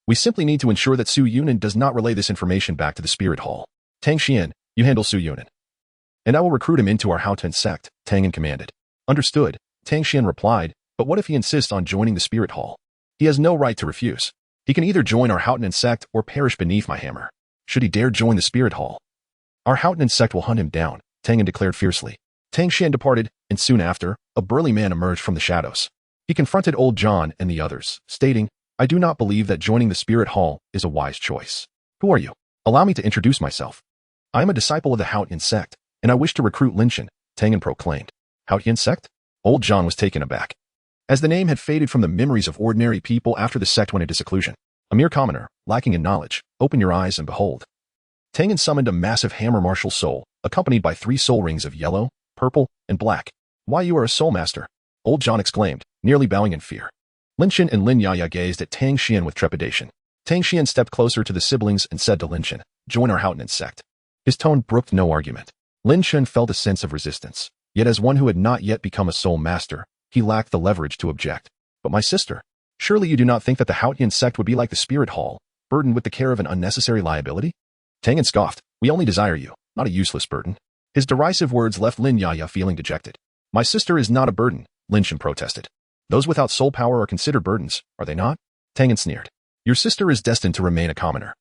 We simply need to ensure that Su Yunan does not relay this information back to the spirit hall. Tang Xian, you handle Su Yunan. And I will recruit him into our Haotian sect, Tang An commanded. Understood, Tang Xian replied, but what if he insists on joining the spirit hall? He has no right to refuse. He can either join our Haotian sect or perish beneath my hammer. Should he dare join the spirit hall, our Haotian sect will hunt him down, Tang An declared fiercely. Tang Xian departed, and soon after, a burly man emerged from the shadows. He confronted old John and the others, stating, I do not believe that joining the spirit hall is a wise choice. Who are you? Allow me to introduce myself. I am a disciple of the Haotian sect, and I wish to recruit Lin Chun, Tang An proclaimed. Haotian sect? Old John was taken aback. as the name had faded from the memories of ordinary people after the sect went into seclusion. A mere commoner, lacking in knowledge, open your eyes and behold. Tang summoned a massive hammer martial soul, accompanied by 3 soul rings of yellow, purple, and black. Why, you are a soul master, Old John exclaimed, nearly bowing in fear. Lin Chen and Lin Yaya gazed at Tang Xian with trepidation. Tang Xian stepped closer to the siblings and said to Lin Chen, join our Haotian sect. His tone brooked no argument. Lin Chen felt a sense of resistance, yet as one who had not yet become a soul master, he lacked the leverage to object. But my sister, surely you do not think that the Haotian sect would be like the spirit hall, burdened with the care of an unnecessary liability? Tang scoffed, we only desire you, not a useless burden. His derisive words left Lin Yaya feeling dejected. My sister is not a burden, Lin Chen protested. Those without soul power are considered burdens, are they not? Tang sneered. Your sister is destined to remain a commoner.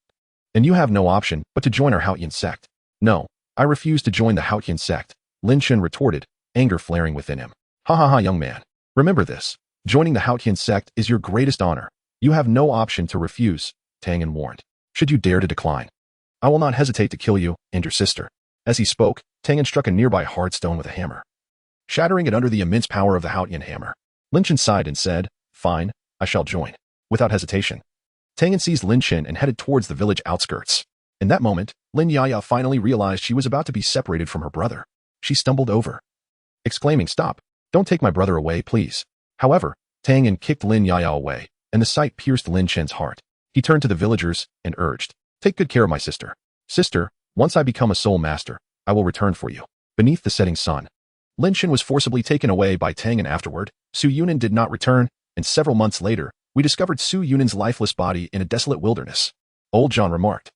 And you have no option but to join our Haotian sect. No, I refuse to join the Haotian sect, Lin Chen retorted, anger flaring within him. Ha ha ha, young man. Remember this. Joining the Haotian sect is your greatest honor. You have no option to refuse, Tang warned. Should you dare to decline, I will not hesitate to kill you and your sister. As he spoke, Tang struck a nearby hard stone with a hammer, shattering it under the immense power of the Haotian hammer. Lin Chen sighed and said, fine, I shall join. Without hesitation, Tang seized Lin Chen and headed towards the village outskirts. In that moment, Lin Yaya finally realized she was about to be separated from her brother. She stumbled over, exclaiming, stop, don't take my brother away, please. However, Tang kicked Lin Yaya away, and the sight pierced Lin Chen's heart. He turned to the villagers and urged, take good care of my sister. Sister, once I become a soul master, I will return for you. Beneath the setting sun, Lin Chen was forcibly taken away by Tang and afterward, Su Yunan did not return, and several months later, we discovered Su Yunan's lifeless body in a desolate wilderness. Old John remarked.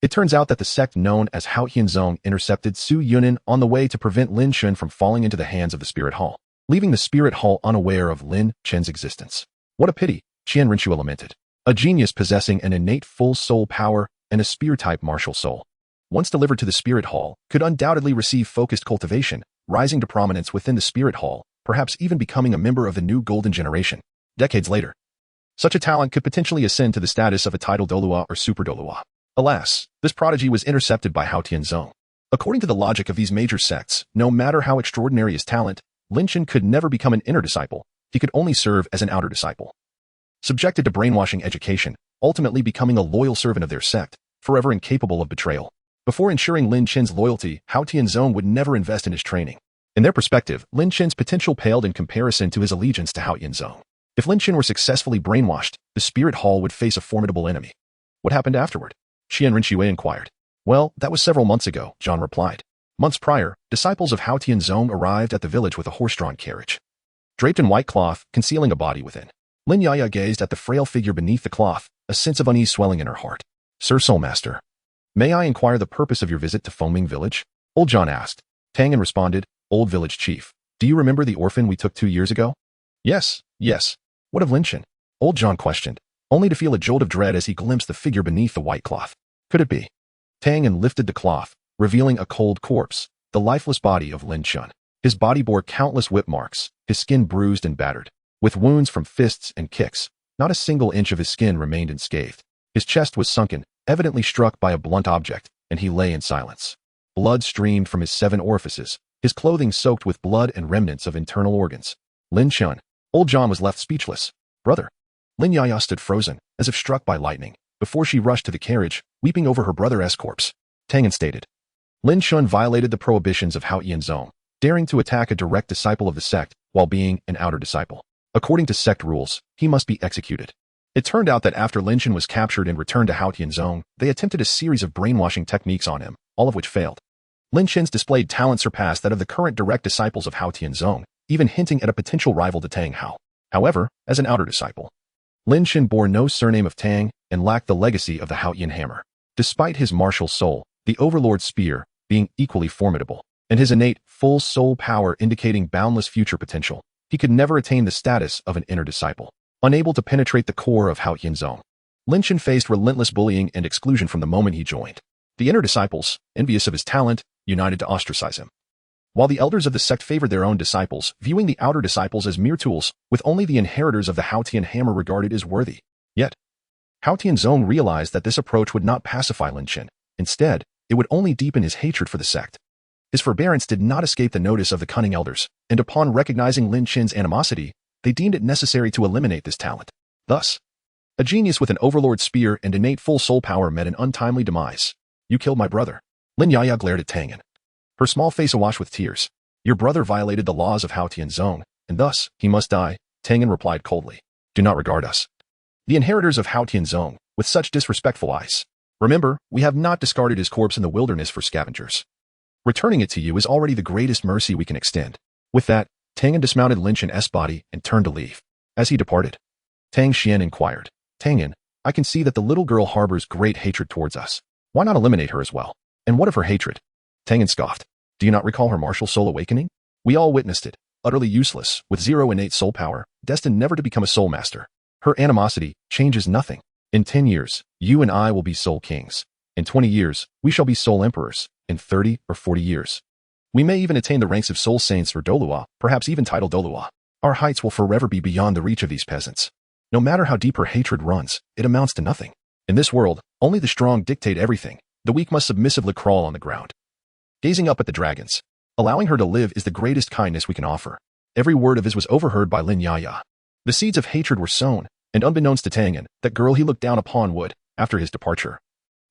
It turns out that the sect known as Haotian Zong intercepted Su Yunan on the way to prevent Lin Chen from falling into the hands of the Spirit Hall, leaving the Spirit Hall unaware of Lin Chen's existence. What a pity, Qian Renxue lamented. A genius possessing an innate full soul power and a spear-type martial soul, once delivered to the Spirit Hall, could undoubtedly receive focused cultivation, rising to prominence within the Spirit Hall, perhaps even becoming a member of the new Golden Generation. Decades later, such a talent could potentially ascend to the status of a title Dolua or Super Dolua. Alas, this prodigy was intercepted by Haotian Zong. According to the logic of these major sects, no matter how extraordinary his talent, Lin Chen could never become an inner disciple. He could only serve as an outer disciple, subjected to brainwashing education, ultimately becoming a loyal servant of their sect, forever incapable of betrayal. Before ensuring Lin Chen's loyalty, Haotian Zong would never invest in his training. In their perspective, Lin Chen's potential paled in comparison to his allegiance to Haotian Zong. If Lin Chen were successfully brainwashed, the Spirit Hall would face a formidable enemy. What happened afterward? Qian Renxue inquired. Well, that was several months ago, John replied. Months prior, disciples of Haotian Zong arrived at the village with a horse-drawn carriage, draped in white cloth, concealing a body within. Lin Yaya gazed at the frail figure beneath the cloth, a sense of unease swelling in her heart. Sir Soulmaster, may I inquire the purpose of your visit to Fengming Village? Old John asked. Tang responded, Old Village Chief, do you remember the orphan we took 2 years ago? Yes. What of Lin Chen? Old John questioned, only to feel a jolt of dread as he glimpsed the figure beneath the white cloth. Could it be? Tang lifted the cloth, revealing a cold corpse, the lifeless body of Lin Chen. His body bore countless whip marks, his skin bruised and battered, with wounds from fists and kicks. Not a single inch of his skin remained unscathed. His chest was sunken, evidently struck by a blunt object, and he lay in silence. Blood streamed from his 7 orifices, his clothing soaked with blood and remnants of internal organs. Lin Chen. Old John was left speechless. Brother. Lin Yaya stood frozen, as if struck by lightning, before she rushed to the carriage, weeping over her brother's corpse. Tang stated. Lin Chen violated the prohibitions of Haotian Zong, daring to attack a direct disciple of the sect while being an outer disciple. According to sect rules, he must be executed. It turned out that after Lin Chen was captured and returned to Haotian Zong, they attempted a series of brainwashing techniques on him, all of which failed. Lin Chen's displayed talent surpassed that of the current direct disciples of Haotian Zong, even hinting at a potential rival to Tang Hao. However, as an outer disciple, Lin Chen bore no surname of Tang and lacked the legacy of the Haotian hammer. Despite his martial soul, the Overlord spear, being equally formidable, and his innate, full soul power indicating boundless future potential, he could never attain the status of an inner disciple. Unable to penetrate the core of Haotian Zong, Lin Chen faced relentless bullying and exclusion from the moment he joined. The inner disciples, envious of his talent, united to ostracize him, while the elders of the sect favored their own disciples, viewing the outer disciples as mere tools, with only the inheritors of the Haotian hammer regarded as worthy. Yet, Haotian Zong realized that this approach would not pacify Lin Chen. Instead, it would only deepen his hatred for the sect. His forbearance did not escape the notice of the cunning elders, and upon recognizing Lin Chen's animosity, they deemed it necessary to eliminate this talent. Thus, a genius with an overlord spear and innate full soul power met an untimely demise. You killed my brother. Lin Yaya glared at Tang Yin, her small face awash with tears. Your brother violated the laws of Hao Tianzong, and thus, he must die, Tang Yin replied coldly. Do not regard us, the inheritors of Hao Tianzong, with such disrespectful eyes. Remember, we have not discarded his corpse in the wilderness for scavengers. Returning it to you is already the greatest mercy we can extend. With that, Tang Yin dismounted Lin Qian's body and turned to leave. As he departed, Tang Xian inquired, Tang Yin, I can see that the little girl harbors great hatred towards us. Why not eliminate her as well? And what of her hatred? Tang Yin scoffed. Do you not recall her martial soul awakening? We all witnessed it, utterly useless, with zero innate soul power, destined never to become a soul master. Her animosity changes nothing. In 10 years, you and I will be soul kings. In 20 years, we shall be soul emperors. In 30 or 40 years, we may even attain the ranks of soul saints or Dolua, perhaps even title Dolua. Our heights will forever be beyond the reach of these peasants. No matter how deep her hatred runs, it amounts to nothing. In this world, only the strong dictate everything. The weak must submissively crawl on the ground, gazing up at the dragons. Allowing her to live is the greatest kindness we can offer. Every word of his was overheard by Lin Yaya. The seeds of hatred were sown, and unbeknownst to Tang Yin, that girl he looked down upon would, after his departure,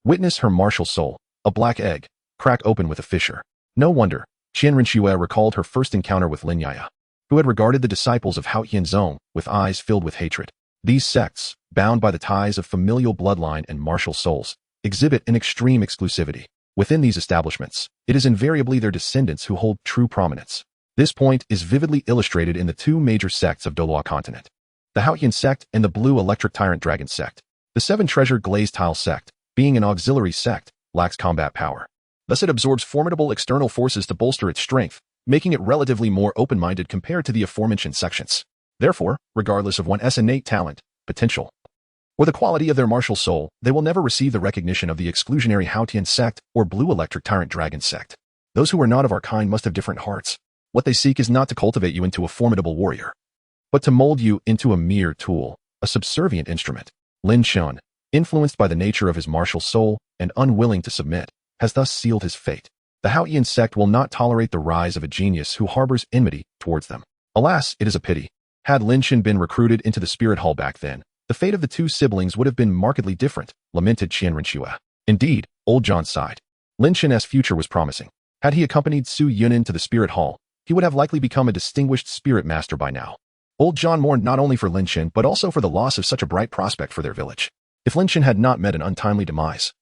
witness her martial soul, a black egg, crack open with a fissure. No wonder, Qian Renxue recalled her first encounter with Lin Yaya, who had regarded the disciples of Hao Tianzong with eyes filled with hatred. These sects, bound by the ties of familial bloodline and martial souls, exhibit an extreme exclusivity. Within these establishments, it is invariably their descendants who hold true prominence. This point is vividly illustrated in the two major sects of Dolua continent, the Haotian sect and the Blue Electric Tyrant Dragon sect. The Seven Treasure Glazed Tile sect, being an auxiliary sect, lacks combat power. Thus it absorbs formidable external forces to bolster its strength, making it relatively more open-minded compared to the aforementioned sections. Therefore, regardless of one's innate talent, potential, or the quality of their martial soul, they will never receive the recognition of the exclusionary Haotian sect or Blue Electric Tyrant Dragon sect. Those who are not of our kind must have different hearts. What they seek is not to cultivate you into a formidable warrior, but to mold you into a mere tool, a subservient instrument. Lin Qian, influenced by the nature of his martial soul and unwilling to submit, has thus sealed his fate. The Haotian sect will not tolerate the rise of a genius who harbors enmity towards them. Alas, it is a pity. Had Lin Qian been recruited into the spirit hall back then, the fate of the two siblings would have been markedly different, lamented Qian Renxue. Indeed, old John sighed. Lin Qian's future was promising. Had he accompanied Su Yunin to the spirit hall, he would have likely become a distinguished spirit master by now. Old John mourned not only for Lin Qian but also for the loss of such a bright prospect for their village. If Lin Qian had not met an untimely demise,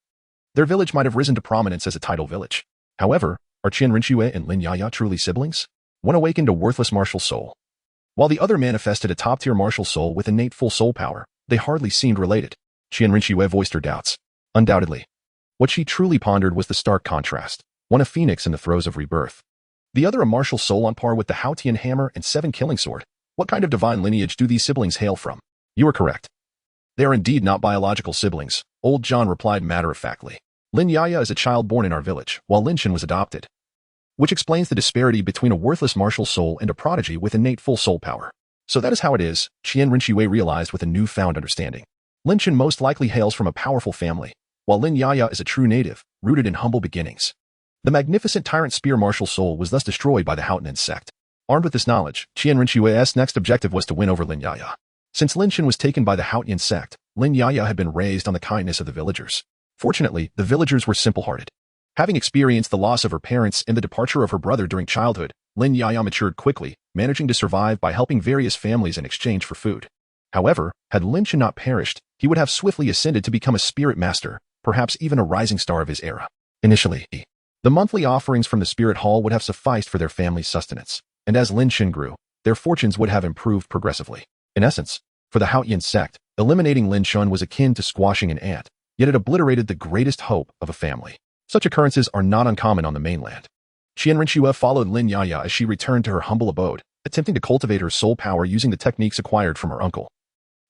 their village might have risen to prominence as a title village. However, are Qian Renxue and Lin Yaya truly siblings? One awakened a worthless martial soul, while the other manifested a top-tier martial soul with innate full soul power. They hardly seemed related. Qian Renxue voiced her doubts. Undoubtedly, what she truly pondered was the stark contrast. One a phoenix in the throes of rebirth, the other a martial soul on par with the Haotian hammer and seven killing sword. What kind of divine lineage do these siblings hail from? You are correct. They are indeed not biological siblings, old John replied matter-of-factly. Lin Yaya is a child born in our village, while Lin Qian was adopted, which explains the disparity between a worthless martial soul and a prodigy with innate full soul power. So that is how it is, Qian Renxue realized with a newfound understanding. Lin Qian most likely hails from a powerful family, while Lin Yaya is a true native, rooted in humble beginnings. The magnificent tyrant spear martial soul was thus destroyed by the Haotian sect. Armed with this knowledge, Qian Renxue's next objective was to win over Lin Yaya. Since Lin Qian was taken by the Haotian sect, Lin Yaya had been raised on the kindness of the villagers. Fortunately, the villagers were simple-hearted. Having experienced the loss of her parents and the departure of her brother during childhood, Lin Yaya matured quickly, managing to survive by helping various families in exchange for food. However, had Lin Qian not perished, he would have swiftly ascended to become a spirit master, perhaps even a rising star of his era. Initially, the monthly offerings from the spirit hall would have sufficed for their family's sustenance, and as Lin Qian grew, their fortunes would have improved progressively. In essence, for the Haotian sect, eliminating Lin Qian was akin to squashing an ant, yet it obliterated the greatest hope of a family. Such occurrences are not uncommon on the mainland. Qian Renxue followed Lin Yaya as she returned to her humble abode, attempting to cultivate her soul power using the techniques acquired from her uncle,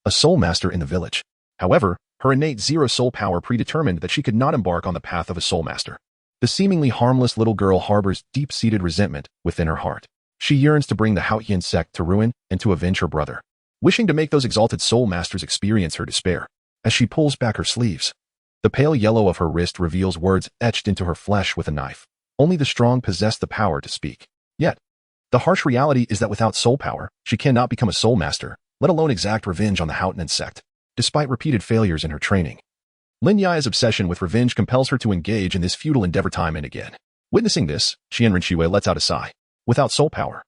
a soul master in the village. However, her innate zero soul power predetermined that she could not embark on the path of a soul master. The seemingly harmless little girl harbors deep-seated resentment within her heart. She yearns to bring the Haotian sect to ruin and to avenge her brother, wishing to make those exalted soul masters experience her despair. As she pulls back her sleeves, the pale yellow of her wrist reveals words etched into her flesh with a knife. Only the strong possess the power to speak. Yet, The harsh reality is that without soul power, she cannot become a soul master, let alone exact revenge on the Haotian sect. Despite repeated failures in her training, Lin Yaya's obsession with revenge compels her to engage in this futile endeavor time and again. Witnessing this, Qian Renxue lets out a sigh. Without soul power,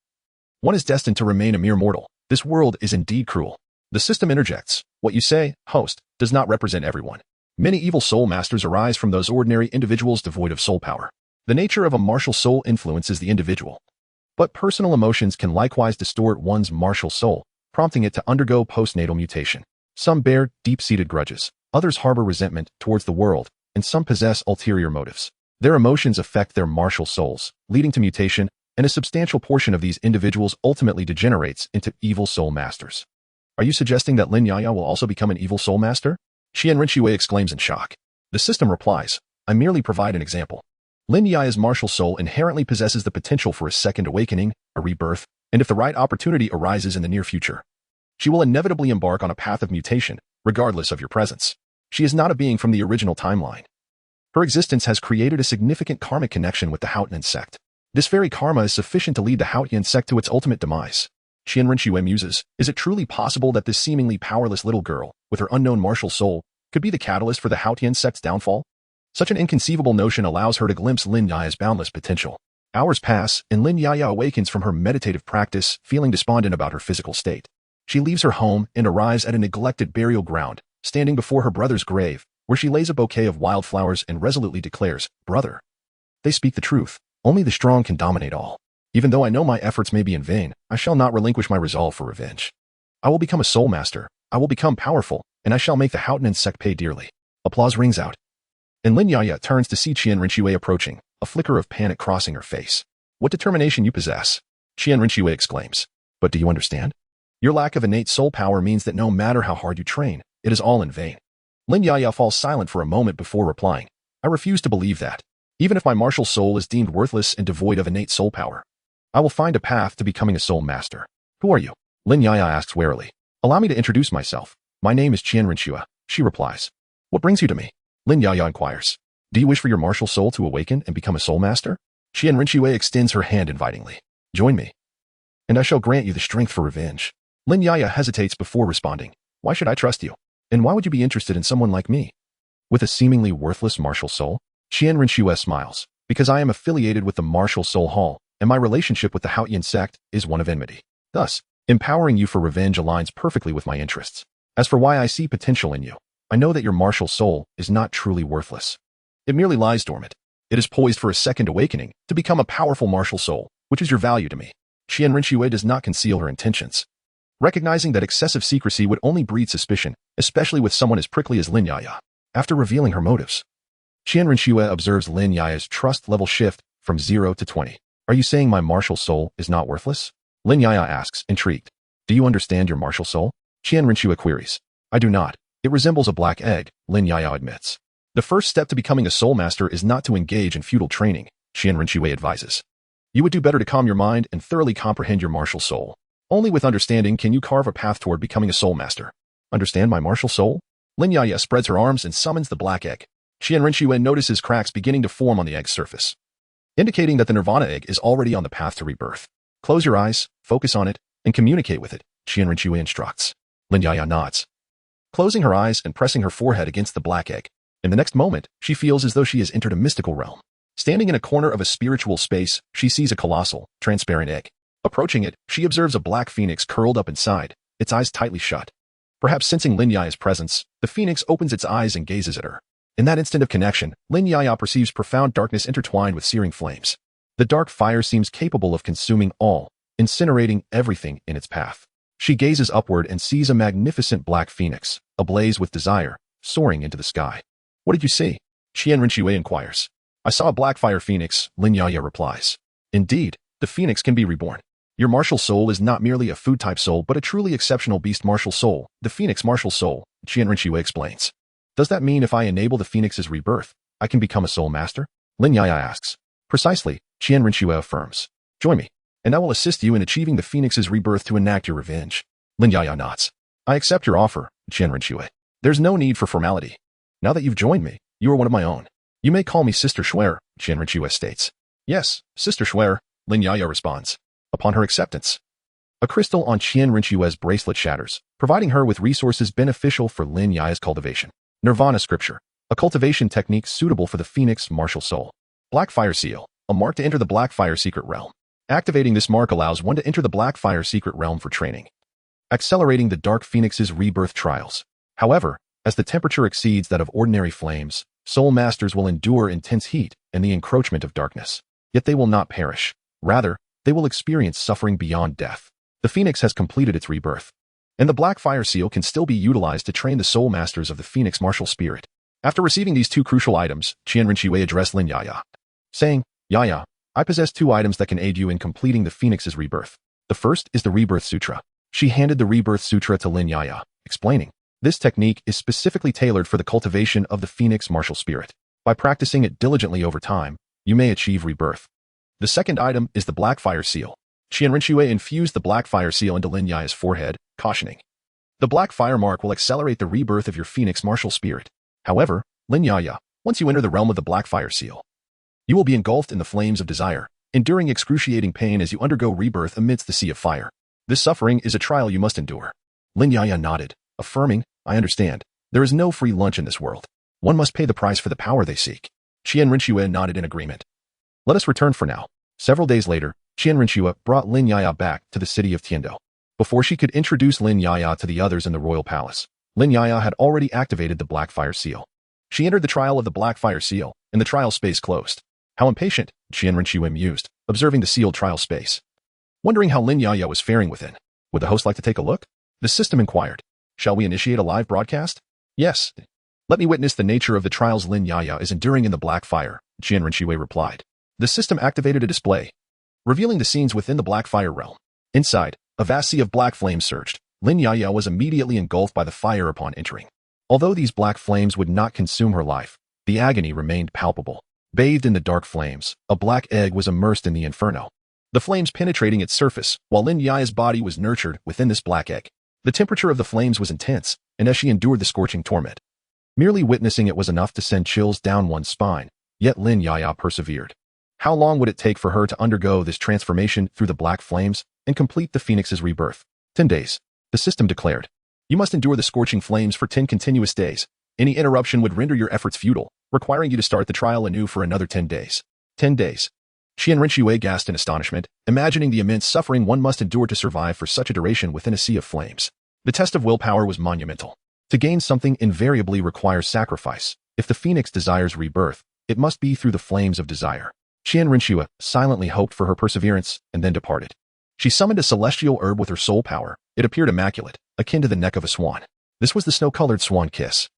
one is destined to remain a mere mortal. This world is indeed cruel. The system interjects. What you say, host, does not represent everyone. Many evil soul masters arise from those ordinary individuals devoid of soul power. The nature of a martial soul influences the individual. But personal emotions can likewise distort one's martial soul, prompting it to undergo postnatal mutation. Some bear deep-seated grudges, others harbor resentment towards the world, and some possess ulterior motives. Their emotions affect their martial souls, leading to mutation, and a substantial portion of these individuals ultimately degenerates into evil soul masters. Are you suggesting that Lin Yaya will also become an evil soul master? Qian Renxue exclaims in shock. The system replies, I merely provide an example. Lin Yaya's martial soul inherently possesses the potential for a second awakening, a rebirth, and if the right opportunity arises in the near future, she will inevitably embark on a path of mutation, regardless of your presence. She is not a being from the original timeline. Her existence has created a significant karmic connection with the Haotian sect. This very karma is sufficient to lead the Haotian sect to its ultimate demise. Qian Renxue muses, is it truly possible that this seemingly powerless little girl, with her unknown martial soul, could be the catalyst for the Haotian sect's downfall? Such an inconceivable notion allows her to glimpse Lin Yaya's boundless potential. Hours pass, and Lin Yaya awakens from her meditative practice, feeling despondent about her physical state. She leaves her home and arrives at a neglected burial ground, standing before her brother's grave, where she lays a bouquet of wildflowers and resolutely declares, Brother, they speak the truth. Only the strong can dominate all. Even though I know my efforts may be in vain, I shall not relinquish my resolve for revenge. I will become a soul master, I will become powerful, and I shall make the Haotian sect pay dearly. Applause rings out. And Lin Yaya turns to see Qian Renxue approaching, a flicker of panic crossing her face. What determination you possess! Qian Renxue exclaims. But do you understand? Your lack of innate soul power means that no matter how hard you train, it is all in vain. Lin Yaya falls silent for a moment before replying. I refuse to believe that. Even if my martial soul is deemed worthless and devoid of innate soul power, I will find a path to becoming a soul master. Who are you? Lin Yaya asks warily. Allow me to introduce myself. My name is Qian Renxue, she replies. What brings you to me? Lin Yaya inquires. Do you wish for your martial soul to awaken and become a soul master? Qian Renxue extends her hand invitingly. Join me, and I shall grant you the strength for revenge. Lin Yaya hesitates before responding. Why should I trust you? And why would you be interested in someone like me? With a seemingly worthless martial soul? Qian Renxue smiles. Because I am affiliated with the Martial Soul Hall, and my relationship with the Haotian sect is one of enmity. Thus, empowering you for revenge aligns perfectly with my interests. As for why I see potential in you, I know that your martial soul is not truly worthless. It merely lies dormant. It is poised for a second awakening to become a powerful martial soul, which is your value to me. Qian Renxue does not conceal her intentions. Recognizing that excessive secrecy would only breed suspicion, especially with someone as prickly as Lin Yaya. After revealing her motives, Qian Renxue observes Lin Yaya's trust level shift from 0 to 20. Are you saying my martial soul is not worthless? Lin Yaya asks, intrigued. Do you understand your martial soul? Qian Renxue queries. I do not. It resembles a black egg, Lin Yaya admits. The first step to becoming a soul master is not to engage in futile training, Qian Renxue advises. You would do better to calm your mind and thoroughly comprehend your martial soul. Only with understanding can you carve a path toward becoming a soul master. Understand my martial soul? Lin Yaya spreads her arms and summons the black egg. Qian Renxue notices cracks beginning to form on the egg's surface, indicating that the Nirvana egg is already on the path to rebirth. Close your eyes, focus on it, and communicate with it, Qian Renxue instructs. Lin Yaya nods, closing her eyes and pressing her forehead against the black egg. In the next moment, she feels as though she has entered a mystical realm. Standing in a corner of a spiritual space, she sees a colossal, transparent egg. Approaching it, she observes a black phoenix curled up inside, its eyes tightly shut. Perhaps sensing Lin Yaya's presence, the phoenix opens its eyes and gazes at her. In that instant of connection, Lin Yaya perceives profound darkness intertwined with searing flames. The dark fire seems capable of consuming all, incinerating everything in its path. She gazes upward and sees a magnificent black phoenix, ablaze with desire, soaring into the sky. What did you see? Qian Renxue inquires. I saw a black fire phoenix, Lin Yaya replies. Indeed, the phoenix can be reborn. Your martial soul is not merely a food-type soul but a truly exceptional beast martial soul, the phoenix martial soul, Qian Renxue explains. Does that mean if I enable the phoenix's rebirth, I can become a soul master? Lin Yaya asks. Precisely, Qian Renxue affirms. Join me, and I will assist you in achieving the phoenix's rebirth to enact your revenge. Lin Yaya nods. I accept your offer, Qian Renxue. There's no need for formality. Now that you've joined me, you are one of my own. You may call me Sister Schwer, Qian Renxue states. Yes, Sister Schwer, Lin Yaya responds. Upon her acceptance, a crystal on Qian Renxue's bracelet shatters, providing her with resources beneficial for Lin Yaya's cultivation. Nirvana Scripture, a cultivation technique suitable for the Phoenix martial soul. Black Fire Seal, a mark to enter the Black Fire Secret Realm. Activating this mark allows one to enter the Black Fire Secret Realm for training, accelerating the Dark Phoenix's rebirth trials. However, as the temperature exceeds that of ordinary flames, soul masters will endure intense heat and the encroachment of darkness. Yet they will not perish. Rather, they will experience suffering beyond death. The Phoenix has completed its rebirth, and the Black Fire Seal can still be utilized to train the soul masters of the Phoenix martial spirit. After receiving these two crucial items, Qian Renxue addressed Lin Yaya, saying, "Yaya, I possess two items that can aid you in completing the Phoenix's rebirth. The first is the Rebirth Sutra." She handed the Rebirth Sutra to Lin Yaya, explaining, "This technique is specifically tailored for the cultivation of the Phoenix martial spirit. By practicing it diligently over time, you may achieve rebirth." The second item is the Black Fire Seal. Qian Renxue infused the Black Fire Seal into Lin Yaya's forehead, cautioning, "The Black Fire mark will accelerate the rebirth of your Phoenix martial spirit. However, Lin Yaya, once you enter the realm of the Black Fire Seal, you will be engulfed in the flames of desire, enduring excruciating pain as you undergo rebirth amidst the sea of fire. This suffering is a trial you must endure." Lin Yaya nodded, affirming, "I understand. There is no free lunch in this world. One must pay the price for the power they seek." Qian Renxue nodded in agreement. "Let us return for now." Several days later, Qian Renxue brought Lin Yaya back to the city of Tiandou. Before she could introduce Lin Yaya to the others in the royal palace, Lin Yaya had already activated the Black Fire Seal. She entered the trial of the Black Fire Seal, and the trial space closed. "How impatient," Qian Renxue mused, observing the sealed trial space. Wondering how Lin Yaya was faring within. "Would the host like to take a look?" The system inquired. "Shall we initiate a live broadcast?" "Yes. Let me witness the nature of the trials Lin Yaya is enduring in the Black Fire," Qian Renxue replied. The system activated a display, revealing the scenes within the Black Fire realm. Inside, a vast sea of black flames surged. Lin Yaya was immediately engulfed by the fire upon entering. Although these black flames would not consume her life, the agony remained palpable. Bathed in the dark flames, a black egg was immersed in the inferno, the flames penetrating its surface, while Lin Yaya's body was nurtured within this black egg. The temperature of the flames was intense, and as she endured the scorching torment, merely witnessing it was enough to send chills down one's spine, yet Lin Yaya persevered. How long would it take for her to undergo this transformation through the black flames and complete the Phoenix's rebirth? 10 days. The system declared. You must endure the scorching flames for 10 continuous days. Any interruption would render your efforts futile, requiring you to start the trial anew for another 10 days. 10 days. Qian Renxue gasped in astonishment, imagining the immense suffering one must endure to survive for such a duration within a sea of flames. The test of willpower was monumental. To gain something invariably requires sacrifice. If the Phoenix desires rebirth, it must be through the flames of desire. Qian Renxue silently hoped for her perseverance and then departed. She summoned a celestial herb with her soul power. It appeared immaculate, akin to the neck of a swan. This was the snow-colored swan kiss.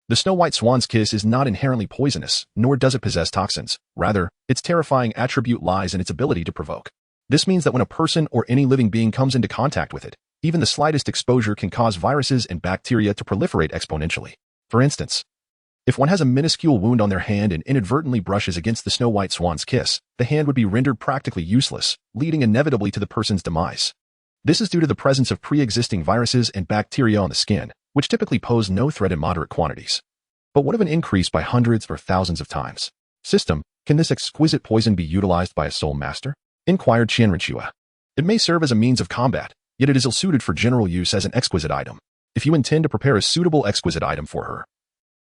The snow-white swan's kiss is not inherently poisonous, nor does it possess toxins. Rather, its terrifying attribute lies in its ability to provoke. This means that when a person or any living being comes into contact with it, even the slightest exposure can cause viruses and bacteria to proliferate exponentially. For instance, if one has a minuscule wound on their hand and inadvertently brushes against the snow-white swan's kiss, the hand would be rendered practically useless, leading inevitably to the person's demise. This is due to the presence of pre-existing viruses and bacteria on the skin, which typically pose no threat in moderate quantities. But what of an increase by hundreds or thousands of times? System, can this exquisite poison be utilized by a soul master? Inquired Qian Renxue. It may serve as a means of combat, yet it is ill-suited for general use as an exquisite item. If you intend to prepare a suitable exquisite item for her,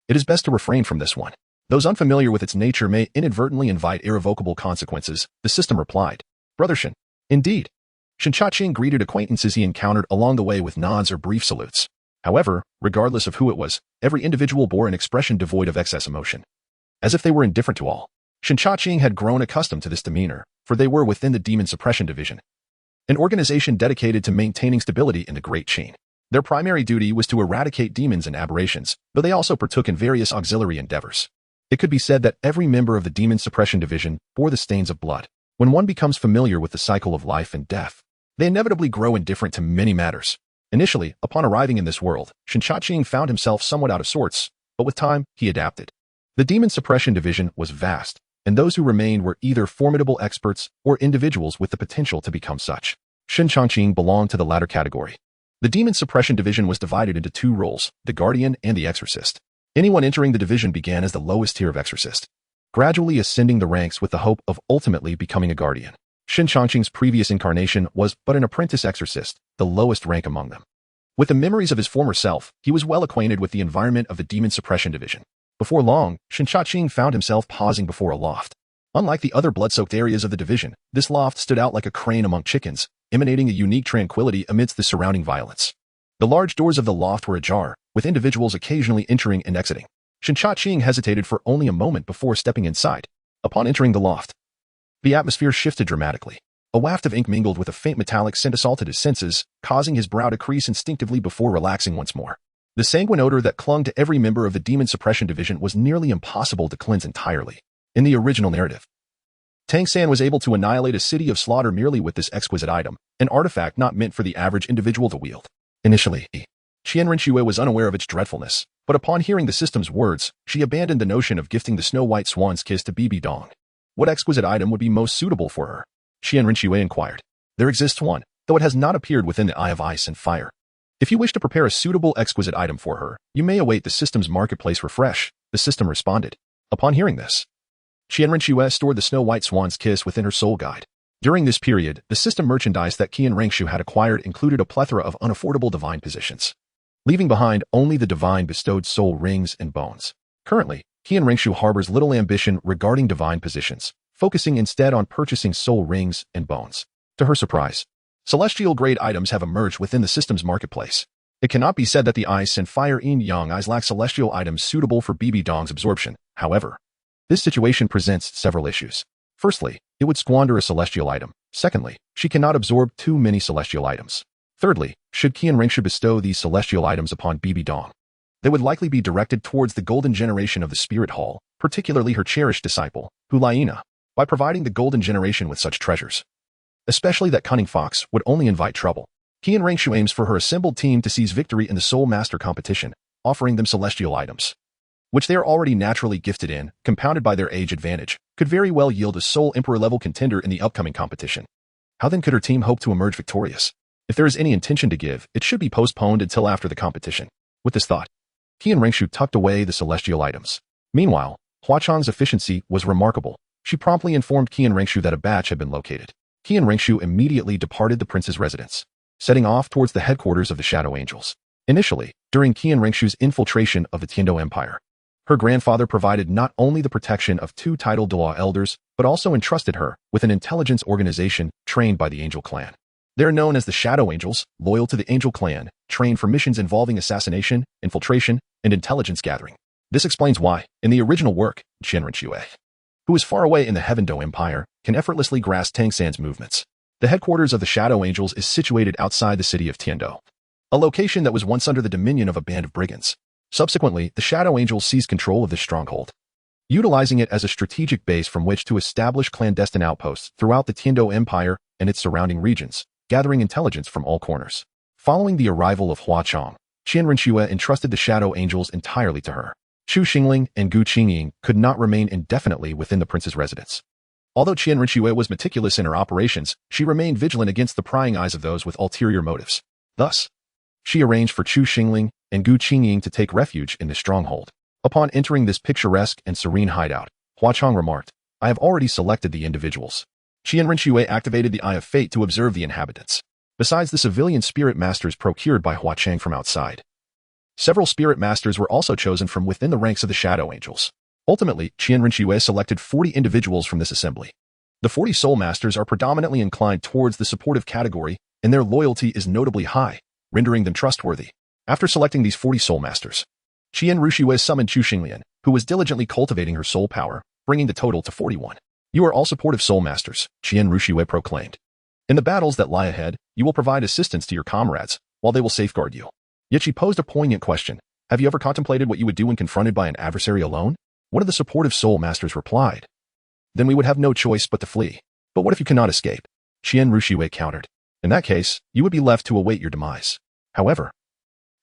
it is best to refrain from this one. Those unfamiliar with its nature may inadvertently invite irrevocable consequences, the system replied. Brother Shen. Indeed. Shen Chaqing greeted acquaintances he encountered along the way with nods or brief salutes. However, regardless of who it was, every individual bore an expression devoid of excess emotion, as if they were indifferent to all. Shen Chaqing had grown accustomed to this demeanor, for they were within the Demon Suppression Division, an organization dedicated to maintaining stability in the Great Chain. Their primary duty was to eradicate demons and aberrations, though they also partook in various auxiliary endeavors. It could be said that every member of the Demon Suppression Division bore the stains of blood. When one becomes familiar with the cycle of life and death, they inevitably grow indifferent to many matters. Initially, upon arriving in this world, Shen Chaqing found himself somewhat out of sorts, but with time, he adapted. The Demon Suppression Division was vast, and those who remained were either formidable experts or individuals with the potential to become such. Shen Chaqing belonged to the latter category. The Demon Suppression Division was divided into two roles, the Guardian and the Exorcist. Anyone entering the division began as the lowest tier of Exorcist, gradually ascending the ranks with the hope of ultimately becoming a Guardian. Xin Chongqing's previous incarnation was but an apprentice exorcist, the lowest rank among them. With the memories of his former self, he was well acquainted with the environment of the Demon Suppression Division. Before long, Xin Chongqing found himself pausing before a loft. Unlike the other blood-soaked areas of the division, this loft stood out like a crane among chickens, emanating a unique tranquility amidst the surrounding violence. The large doors of the loft were ajar, with individuals occasionally entering and exiting. Xin Chongqing hesitated for only a moment before stepping inside. Upon entering the loft, the atmosphere shifted dramatically. A waft of ink mingled with a faint metallic scent assaulted his senses, causing his brow to crease instinctively before relaxing once more. The sanguine odor that clung to every member of the Demon Suppression Division was nearly impossible to cleanse entirely. In the original narrative, Tang San was able to annihilate a city of slaughter merely with this exquisite item, an artifact not meant for the average individual to wield. Initially, Qian Renxue was unaware of its dreadfulness, but upon hearing the system's words, she abandoned the notion of gifting the snow-white swan's kiss to Bibi Dong. What exquisite item would be most suitable for her? Qian Renxue inquired. There exists one, though it has not appeared within the Eye of Ice and Fire. If you wish to prepare a suitable exquisite item for her, you may await the system's marketplace refresh, the system responded. Upon hearing this, Qian Renxue stored the snow-white swan's kiss within her soul guide. During this period, the system merchandise that Qian Renxue had acquired included a plethora of unaffordable divine positions, leaving behind only the divine bestowed soul rings and bones. Currently, Qian Renxue harbors little ambition regarding divine positions, focusing instead on purchasing soul rings and bones. To her surprise, celestial-grade items have emerged within the system's marketplace. It cannot be said that the Ice and Fire Yin-Yang Eyes lack celestial items suitable for Bibi Dong's absorption. However, this situation presents several issues. Firstly, it would squander a celestial item. Secondly, she cannot absorb too many celestial items. Thirdly, should Qian Renxue bestow these celestial items upon Bibi Dong, they would likely be directed towards the golden generation of the Spirit Hall, particularly her cherished disciple, Hulaina. By providing the golden generation with such treasures, especially that cunning fox, would only invite trouble. Qian Renxue aims for her assembled team to seize victory in the Soul Master competition, offering them celestial items, which they are already naturally gifted in, compounded by their age advantage, could very well yield a Soul Emperor-level contender in the upcoming competition. How then could her team hope to emerge victorious? If there is any intention to give, it should be postponed until after the competition. With this thought, Qian Renxue tucked away the celestial items. Meanwhile, Hua Chang's efficiency was remarkable. She promptly informed Qian Renxue that a batch had been located. Qian Renxue immediately departed the prince's residence, setting off towards the headquarters of the Shadow Angels. Initially, during Qian Renxue's infiltration of the Dou Empire, her grandfather provided not only the protection of 2 titled law elders, but also entrusted her with an intelligence organization trained by the Angel Clan. They are known as the Shadow Angels, loyal to the Angel Clan, trained for missions involving assassination, infiltration, and intelligence gathering. This explains why, in the original work, Qian Renxue, who is far away in the Dou Empire, can effortlessly grasp Tang San's movements. The headquarters of the Shadow Angels is situated outside the city of Tiandou, a location that was once under the dominion of a band of brigands. Subsequently, the Shadow Angels seized control of this stronghold, utilizing it as a strategic base from which to establish clandestine outposts throughout the Dou Empire and its surrounding regions, gathering intelligence from all corners. Following the arrival of Hua Chang, Qian Renxue entrusted the Shadow Angels entirely to her. Chu Xingling and Gu Qingying could not remain indefinitely within the prince's residence. Although Qian Renxue was meticulous in her operations, she remained vigilant against the prying eyes of those with ulterior motives. Thus, she arranged for Chu Xingling and Gu Qingying to take refuge in this stronghold. Upon entering this picturesque and serene hideout, Hua Chang remarked, "I have already selected the individuals." Qian Renxue activated the Eye of Fate to observe the inhabitants. Besides the civilian spirit masters procured by Hua Chang from outside, several spirit masters were also chosen from within the ranks of the Shadow Angels. Ultimately, Qian Renxue selected 40 individuals from this assembly. The 40 soul masters are predominantly inclined towards the supportive category, and their loyalty is notably high, rendering them trustworthy. After selecting these 40 soul masters, Qian Renxue summoned Chu Xinglian, who was diligently cultivating her soul power, bringing the total to 41. "You are all supportive soul masters," Qian Renxue proclaimed. "In the battles that lie ahead, you will provide assistance to your comrades, while they will safeguard you." Yet she posed a poignant question. "Have you ever contemplated what you would do when confronted by an adversary alone?" One of the supportive soul masters replied, "Then we would have no choice but to flee." "But what if you cannot escape?" Qian Renxue countered. "In that case, you would be left to await your demise." However,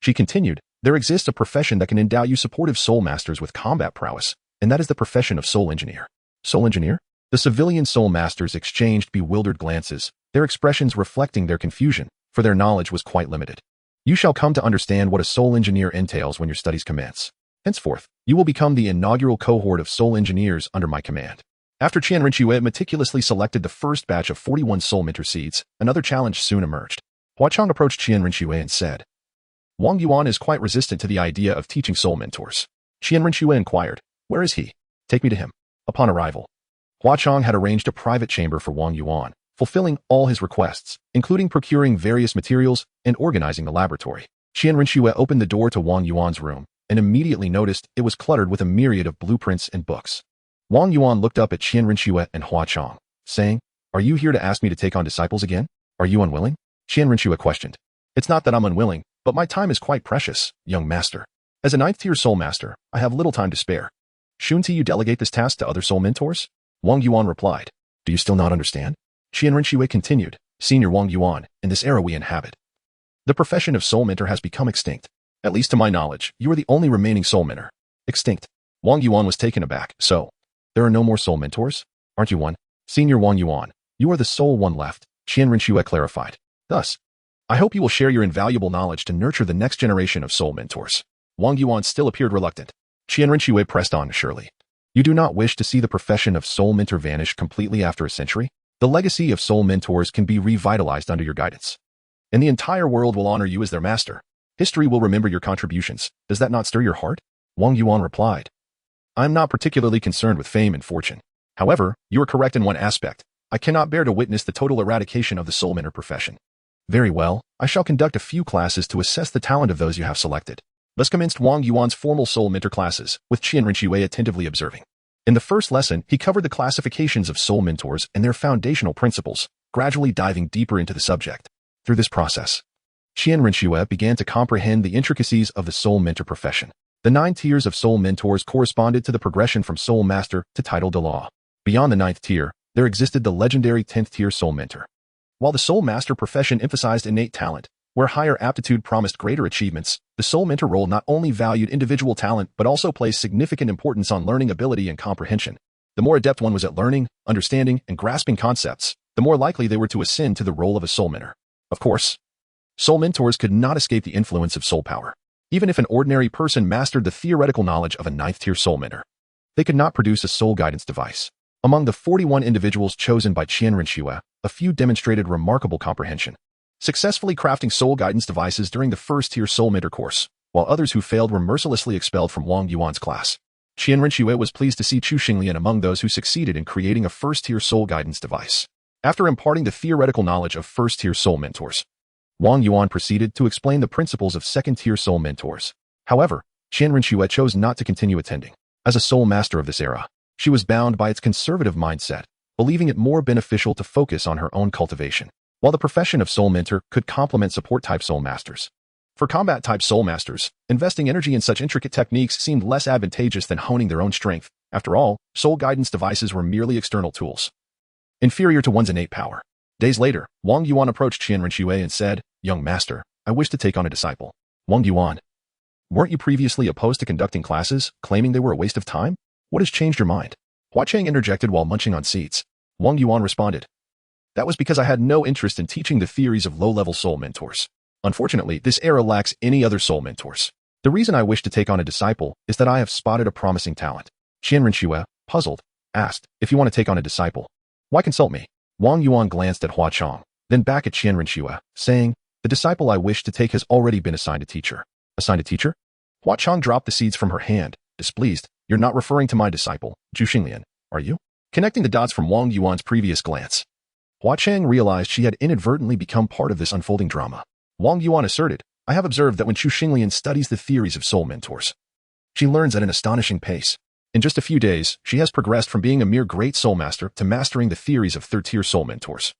she continued, "there exists a profession that can endow you supportive soul masters with combat prowess, and that is the profession of soul engineer." "Soul engineer?" The civilian soul masters exchanged bewildered glances, their expressions reflecting their confusion, for their knowledge was quite limited. "You shall come to understand what a soul engineer entails when your studies commence. Henceforth, you will become the inaugural cohort of soul engineers under my command." After Qian Renxue meticulously selected the first batch of 41 soul mentor seeds, another challenge soon emerged. Huachang approached Qian Renxue and said, Wang Yuan is quite resistant to the idea of teaching soul mentors. Qian Renxue inquired, where is he? Take me to him. Upon arrival, Huachang had arranged a private chamber for Wang Yuan, fulfilling all his requests, including procuring various materials and organizing the laboratory. Qian Renxue opened the door to Wang Yuan's room and immediately noticed it was cluttered with a myriad of blueprints and books. Wang Yuan looked up at Qian Renxue and Huachang, saying, Are you here to ask me to take on disciples again? Are you unwilling? Qian Renxue questioned. It's not that I'm unwilling, but my time is quite precious, young master. As a 9th-tier soul master, I have little time to spare. Shouldn't you delegate this task to other soul mentors? Wang Yuan replied. Do you still not understand? Qian Renxue continued, Senior Wang Yuan, in this era we inhabit, the profession of soul mentor has become extinct. At least to my knowledge, you are the only remaining soul mentor. Extinct. Wang Yuan was taken aback. So, there are no more soul mentors? Aren't you one? Senior Wang Yuan, you are the sole one left, Qian Renxue clarified. Thus, I hope you will share your invaluable knowledge to nurture the next generation of soul mentors. Wang Yuan still appeared reluctant. Qian Renxue pressed on surely. You do not wish to see the profession of soul mentor vanish completely after a century? The legacy of soul mentors can be revitalized under your guidance. And the entire world will honor you as their master. History will remember your contributions. Does that not stir your heart? Wang Yuan replied. I am not particularly concerned with fame and fortune. However, you are correct in one aspect. I cannot bear to witness the total eradication of the soul mentor profession. Very well, I shall conduct a few classes to assess the talent of those you have selected. Thus commenced Wang Yuan's formal soul mentor classes, with Qian Renxue attentively observing. In the first lesson, he covered the classifications of soul mentors and their foundational principles, gradually diving deeper into the subject. Through this process, Qian Renxue began to comprehend the intricacies of the soul mentor profession. The 9 tiers of soul mentors corresponded to the progression from soul master to title de law. Beyond the 9th tier, there existed the legendary 10th tier soul mentor. While the soul master profession emphasized innate talent, where higher aptitude promised greater achievements, the soul mentor role not only valued individual talent but also placed significant importance on learning ability and comprehension. The more adept one was at learning, understanding, and grasping concepts, the more likely they were to ascend to the role of a soul mentor. Of course, soul mentors could not escape the influence of soul power. Even if an ordinary person mastered the theoretical knowledge of a 9th tier soul mentor, they could not produce a soul guidance device. Among the 41 individuals chosen by Qian Renxue, a few demonstrated remarkable comprehension, successfully crafting soul guidance devices during the 1st tier soul mentor course, while others who failed were mercilessly expelled from Wang Yuan's class. Qian Renxue was pleased to see Chu Xinglian among those who succeeded in creating a 1st tier soul guidance device. After imparting the theoretical knowledge of 1st tier soul mentors, Wang Yuan proceeded to explain the principles of 2nd tier soul mentors. However, Qian Renxue chose not to continue attending. As a soul master of this era, she was bound by its conservative mindset, believing it more beneficial to focus on her own cultivation. While the profession of soul mentor could complement support-type soul masters, for combat-type soul masters, investing energy in such intricate techniques seemed less advantageous than honing their own strength. After all, soul guidance devices were merely external tools, inferior to one's innate power. Days later, Wang Yuan approached Qian Renxue and said, Young master, I wish to take on a disciple. Wang Yuan, weren't you previously opposed to conducting classes, claiming they were a waste of time? What has changed your mind? Huachang interjected while munching on seeds. Wang Yuan responded, That was because I had no interest in teaching the theories of low-level soul mentors. Unfortunately, this era lacks any other soul mentors. The reason I wish to take on a disciple is that I have spotted a promising talent. Qian Renxue, puzzled, asked, If you want to take on a disciple, why consult me? Wang Yuan glanced at Huachang, then back at Qian Renxue, saying, The disciple I wish to take has already been assigned a teacher. Assigned a teacher? Huachang dropped the seeds from her hand, displeased. You're not referring to my disciple, Zhu Xinglian, are you? Connecting the dots from Wang Yuan's previous glance, Huachang realized she had inadvertently become part of this unfolding drama. Wang Yuan asserted, I have observed that when Zhu Xinglian studies the theories of soul mentors, she learns at an astonishing pace. In just a few days, she has progressed from being a mere great soul master to mastering the theories of 3rd tier soul mentors,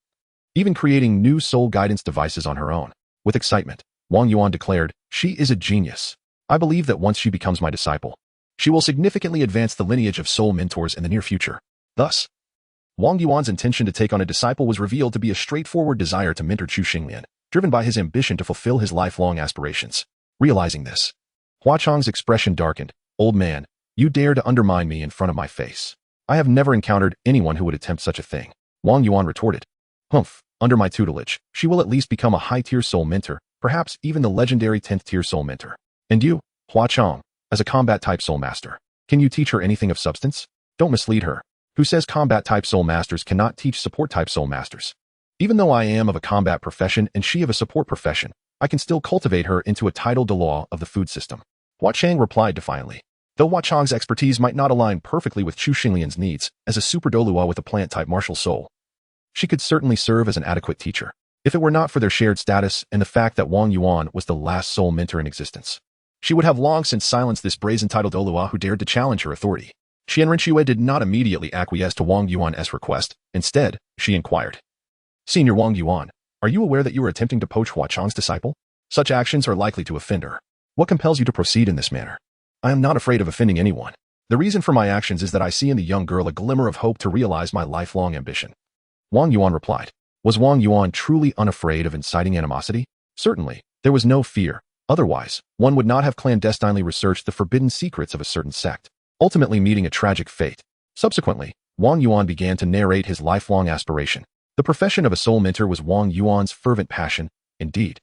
even creating new soul guidance devices on her own. With excitement, Wang Yuan declared, She is a genius. I believe that once she becomes my disciple, she will significantly advance the lineage of soul mentors in the near future. Thus, Wang Yuan's intention to take on a disciple was revealed to be a straightforward desire to mentor Zhu Xinglian, driven by his ambition to fulfill his lifelong aspirations. Realizing this, Huachang's expression darkened. Old man, you dare to undermine me in front of my face. I have never encountered anyone who would attempt such a thing. Wang Yuan retorted, Humph, under my tutelage, she will at least become a high-tier soul mentor, perhaps even the legendary 10th tier soul mentor. And you, Huachang, as a combat-type soul master, can you teach her anything of substance? Don't mislead her. Who says combat-type soul masters cannot teach support-type soul masters? Even though I am of a combat profession and she of a support profession, I can still cultivate her into a title de law of the food system. Hua Chang replied defiantly. Though Hua Chang's expertise might not align perfectly with Chu Xinglian's needs as a super Dolua with a plant-type martial soul, she could certainly serve as an adequate teacher, if it were not for their shared status and the fact that Wang Yuan was the last soul mentor in existence. She would have long since silenced this brazen title Dolua who dared to challenge her authority. Qian Renxue did not immediately acquiesce to Wang Yuan's request. Instead, she inquired, Senior Wang Yuan, are you aware that you are attempting to poach Hua Chang's disciple? Such actions are likely to offend her. What compels you to proceed in this manner? I am not afraid of offending anyone. The reason for my actions is that I see in the young girl a glimmer of hope to realize my lifelong ambition. Wang Yuan replied. Was Wang Yuan truly unafraid of inciting animosity? Certainly, there was no fear. Otherwise, one would not have clandestinely researched the forbidden secrets of a certain sect, ultimately meeting a tragic fate. Subsequently, Wang Yuan began to narrate his lifelong aspiration. The profession of a soul mentor was Wang Yuan's fervent passion. Indeed,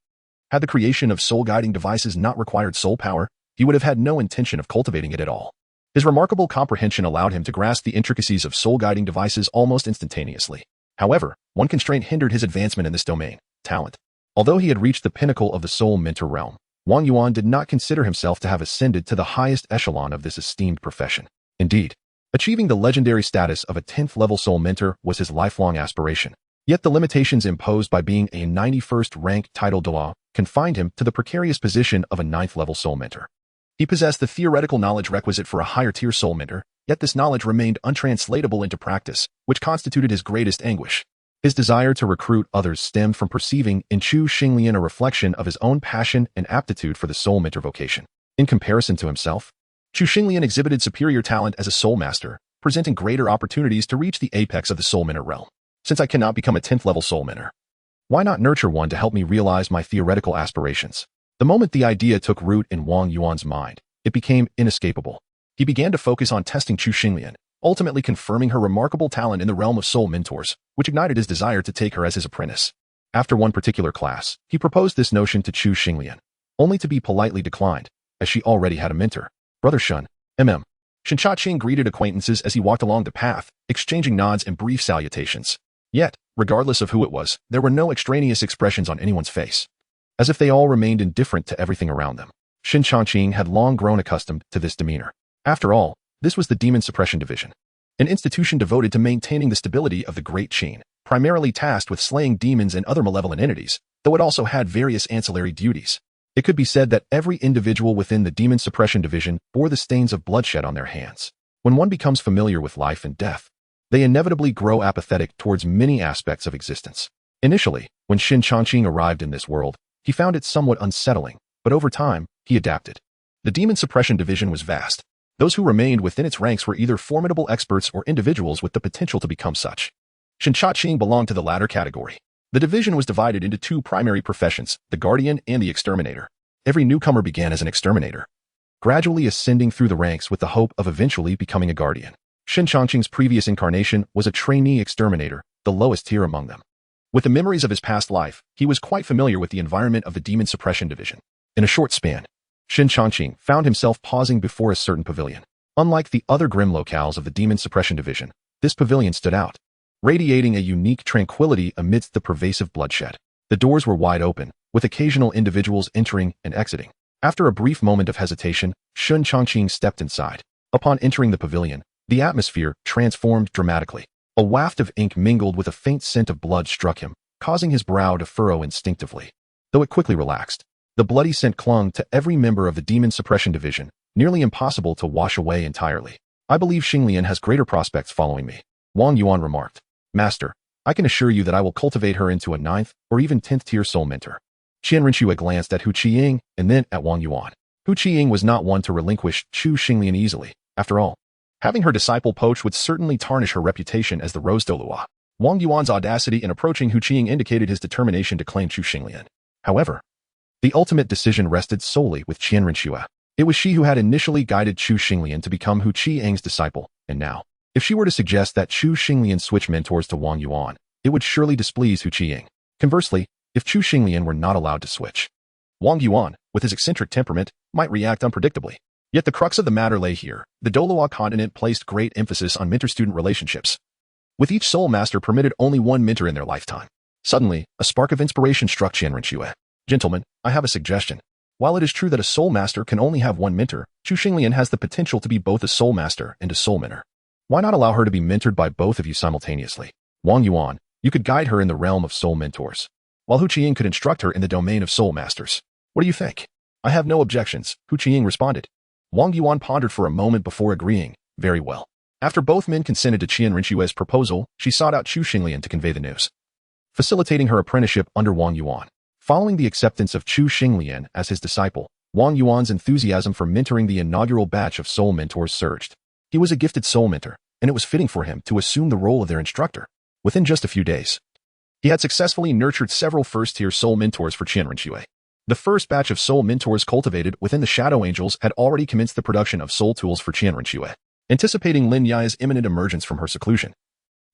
had the creation of soul-guiding devices not required soul power, he would have had no intention of cultivating it at all. His remarkable comprehension allowed him to grasp the intricacies of soul-guiding devices almost instantaneously. However, one constraint hindered his advancement in this domain: talent. Although he had reached the pinnacle of the soul mentor realm, Wang Yuan did not consider himself to have ascended to the highest echelon of this esteemed profession. Indeed, achieving the legendary status of a 10th-level soul mentor was his lifelong aspiration. Yet the limitations imposed by being a 91st rank title de law confined him to the precarious position of a 9th-level soul mentor. He possessed the theoretical knowledge requisite for a higher-tier soul mentor, yet this knowledge remained untranslatable into practice, which constituted his greatest anguish. His desire to recruit others stemmed from perceiving in Chu Xinglian a reflection of his own passion and aptitude for the soul mentor vocation. In comparison to himself, Chu Xinglian exhibited superior talent as a soul master, presenting greater opportunities to reach the apex of the soul mentor realm. Since I cannot become a 10th-level soul mentor, why not nurture one to help me realize my theoretical aspirations? The moment the idea took root in Wang Yuan's mind, it became inescapable. He began to focus on testing Chu Xinglian, ultimately confirming her remarkable talent in the realm of soul mentors, which ignited his desire to take her as his apprentice. After one particular class, he proposed this notion to Chu Xinglian, only to be politely declined, as she already had a mentor. Brother Shun, M.M. Shen Chaqing greeted acquaintances as he walked along the path, exchanging nods and brief salutations. Yet, regardless of who it was, there were no extraneous expressions on anyone's face, as if they all remained indifferent to everything around them. Shen Chaqing had long grown accustomed to this demeanor. After all, this was the Demon Suppression Division, an institution devoted to maintaining the stability of the Great Qin, primarily tasked with slaying demons and other malevolent entities, though it also had various ancillary duties. It could be said that every individual within the Demon Suppression Division bore the stains of bloodshed on their hands. When one becomes familiar with life and death, they inevitably grow apathetic towards many aspects of existence. Initially, when Shen Changqing arrived in this world, he found it somewhat unsettling, but over time, he adapted. The Demon Suppression Division was vast. Those who remained within its ranks were either formidable experts or individuals with the potential to become such. Shen Chaqing belonged to the latter category. The division was divided into two primary professions, the Guardian and the Exterminator. Every newcomer began as an exterminator, gradually ascending through the ranks with the hope of eventually becoming a Guardian. Shen Changqing's previous incarnation was a trainee exterminator, the lowest tier among them. With the memories of his past life, he was quite familiar with the environment of the Demon Suppression Division. In a short span, Shen Changqing found himself pausing before a certain pavilion. Unlike the other grim locales of the Demon Suppression Division, this pavilion stood out, radiating a unique tranquility amidst the pervasive bloodshed. The doors were wide open, with occasional individuals entering and exiting. After a brief moment of hesitation, Shen Changqing stepped inside. Upon entering the pavilion, the atmosphere transformed dramatically. A waft of ink mingled with a faint scent of blood struck him, causing his brow to furrow instinctively. Though it quickly relaxed, the bloody scent clung to every member of the Demon Suppression Division, nearly impossible to wash away entirely. I believe Xinglian has greater prospects following me, Wang Yuan remarked. Master, I can assure you that I will cultivate her into a 9th or even 10th tier soul mentor. Qian Renxue glanced at Hu Qiying and then at Wang Yuan. Hu Qiying was not one to relinquish Chu Xinglian easily. After all, having her disciple poached would certainly tarnish her reputation as the Rose Dolua. Wang Yuan's audacity in approaching Hu Qiying indicated his determination to claim Chu Xinglian. However, the ultimate decision rested solely with Qian Renxue. It was she who had initially guided Chu Xinglian to become Hu Qiying's disciple, and now, if she were to suggest that Chu Xinglian switch mentors to Wang Yuan, it would surely displease Hu Qiying. Conversely, if Chu Xinglian were not allowed to switch, Wang Yuan, with his eccentric temperament, might react unpredictably. Yet the crux of the matter lay here. The Doloa continent placed great emphasis on mentor-student relationships, with each soul master permitted only one mentor in their lifetime. Suddenly, a spark of inspiration struck Qian Renxue. Gentlemen, I have a suggestion. While it is true that a soul master can only have one mentor, Chu Xinglian has the potential to be both a soul master and a soul mentor. Why not allow her to be mentored by both of you simultaneously? Wang Yuan, you could guide her in the realm of soul mentors, while Hu Qiying could instruct her in the domain of soul masters. What do you think? I have no objections, Hu Qiying responded. Wang Yuan pondered for a moment before agreeing. Very well. After both men consented to Qian Renshue's proposal, she sought out Chu Xinglian to convey the news, facilitating her apprenticeship under Wang Yuan. Following the acceptance of Chu Xinglian as his disciple, Wang Yuan's enthusiasm for mentoring the inaugural batch of soul mentors surged. He was a gifted soul mentor, and it was fitting for him to assume the role of their instructor. Within just a few days, he had successfully nurtured several first-tier soul mentors for Qian Renxue. The first batch of soul mentors cultivated within the Shadow Angels had already commenced the production of soul tools for Qian Renxue. Anticipating Lin Yaya's imminent emergence from her seclusion,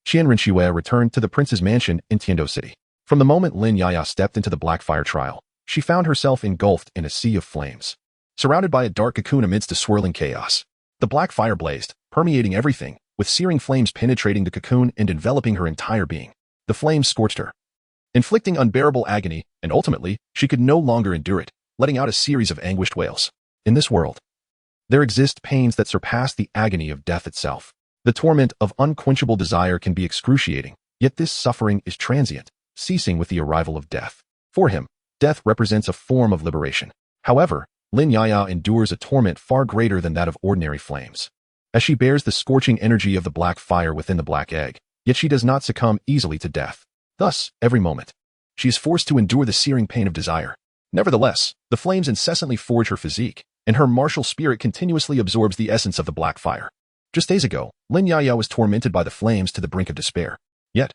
Qian Renxue returned to the prince's mansion in Tiando City. From the moment Lin Yaya stepped into the Blackfire trial, she found herself engulfed in a sea of flames. Surrounded by a dark cocoon amidst the swirling chaos, the black fire blazed, permeating everything, with searing flames penetrating the cocoon and enveloping her entire being. The flames scorched her, inflicting unbearable agony, and ultimately, she could no longer endure it, letting out a series of anguished wails. In this world, there exist pains that surpass the agony of death itself. The torment of unquenchable desire can be excruciating, yet this suffering is transient, ceasing with the arrival of death. For him, death represents a form of liberation. However, Lin Yaya endures a torment far greater than that of ordinary flames, as she bears the scorching energy of the black fire within the black egg, yet she does not succumb easily to death. Thus, every moment, she is forced to endure the searing pain of desire. Nevertheless, the flames incessantly forge her physique, and her martial spirit continuously absorbs the essence of the black fire. Just days ago, Lin Yaya was tormented by the flames to the brink of despair. Yet,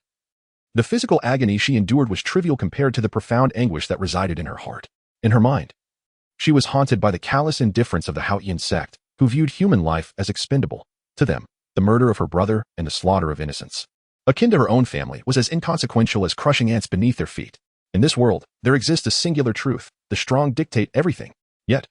the physical agony she endured was trivial compared to the profound anguish that resided in her heart. In her mind, she was haunted by the callous indifference of the Haotian sect, who viewed human life as expendable. To them, the murder of her brother and the slaughter of innocents, akin to her own family, was as inconsequential as crushing ants beneath their feet. In this world, there exists a singular truth: the strong dictate everything. Yet,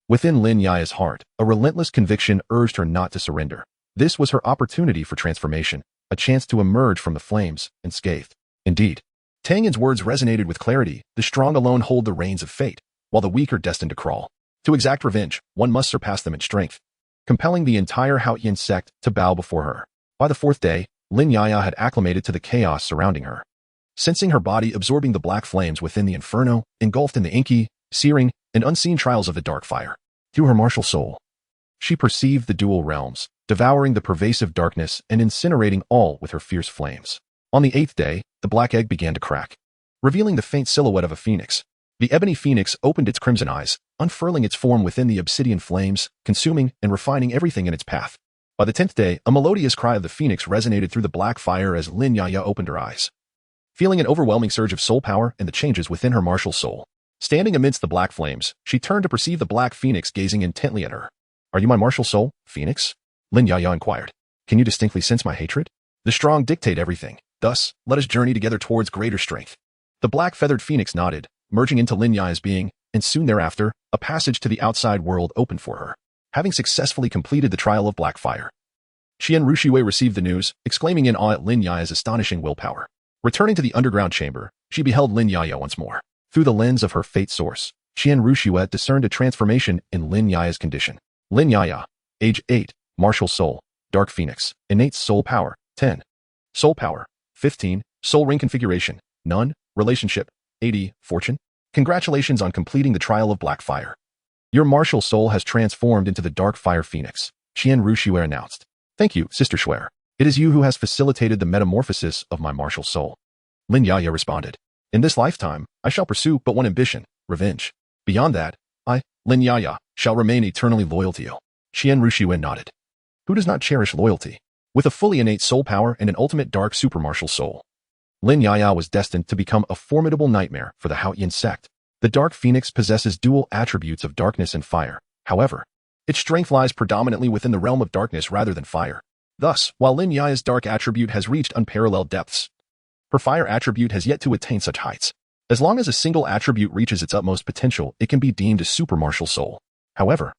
within Lin Yaya's heart, a relentless conviction urged her not to surrender. This was her opportunity for transformation, a chance to emerge from the flames unscathed. Indeed, Tang Yan's words resonated with clarity. The strong alone hold the reins of fate, while the weak are destined to crawl. To exact revenge, one must surpass them in strength, compelling the entire Haotian sect to bow before her. By the fourth day, Lin Yaya had acclimated to the chaos surrounding her. Sensing her body absorbing the black flames within the inferno, engulfed in the inky, searing, and unseen trials of the dark fire. Through her martial soul, she perceived the dual realms, devouring the pervasive darkness and incinerating all with her fierce flames. On the eighth day, the black egg began to crack, revealing the faint silhouette of a phoenix. The ebony phoenix opened its crimson eyes, unfurling its form within the obsidian flames, consuming and refining everything in its path. By the 10th day, a melodious cry of the phoenix resonated through the black fire as Lin Yaya opened her eyes, feeling an overwhelming surge of soul power and the changes within her martial soul. Standing amidst the black flames, she turned to perceive the black phoenix gazing intently at her. "Are you my martial soul, Phoenix?" Lin Yaya inquired. "Can you distinctly sense my hatred? The strong dictate everything. Thus, let us journey together towards greater strength." The black-feathered phoenix nodded, merging into Lin Yaya's being, and soon thereafter, a passage to the outside world opened for her. Having successfully completed the trial of black fire, Qian Renxue received the news, exclaiming in awe at Lin Yaya's astonishing willpower. Returning to the underground chamber, she beheld Lin Yaya once more. Through the lens of her fate source, Qian Renxue discerned a transformation in Lin Yaya's condition. Lin Yaya, age 8, martial soul, dark phoenix, innate soul power, 10. Soul power, 15. Soul ring configuration, none. Relationship, 80. Fortune. Congratulations on completing the trial of black fire. Your martial soul has transformed into the dark fire phoenix, Qian Renxue announced. Thank you, Sister Shuer. It is you who has facilitated the metamorphosis of my martial soul. Lin Yaya responded. In this lifetime, I shall pursue but one ambition, revenge. Beyond that, I, Lin Yaya, shall remain eternally loyal to you. Qian Renxue nodded. Who does not cherish loyalty? With a fully innate soul power and an ultimate dark supermartial soul, Lin Yaya was destined to become a formidable nightmare for the Haotian sect. The dark phoenix possesses dual attributes of darkness and fire. However, its strength lies predominantly within the realm of darkness rather than fire. Thus, while Lin Yaya's dark attribute has reached unparalleled depths, her fire attribute has yet to attain such heights. As long as a single attribute reaches its utmost potential, it can be deemed a supermartial soul. However,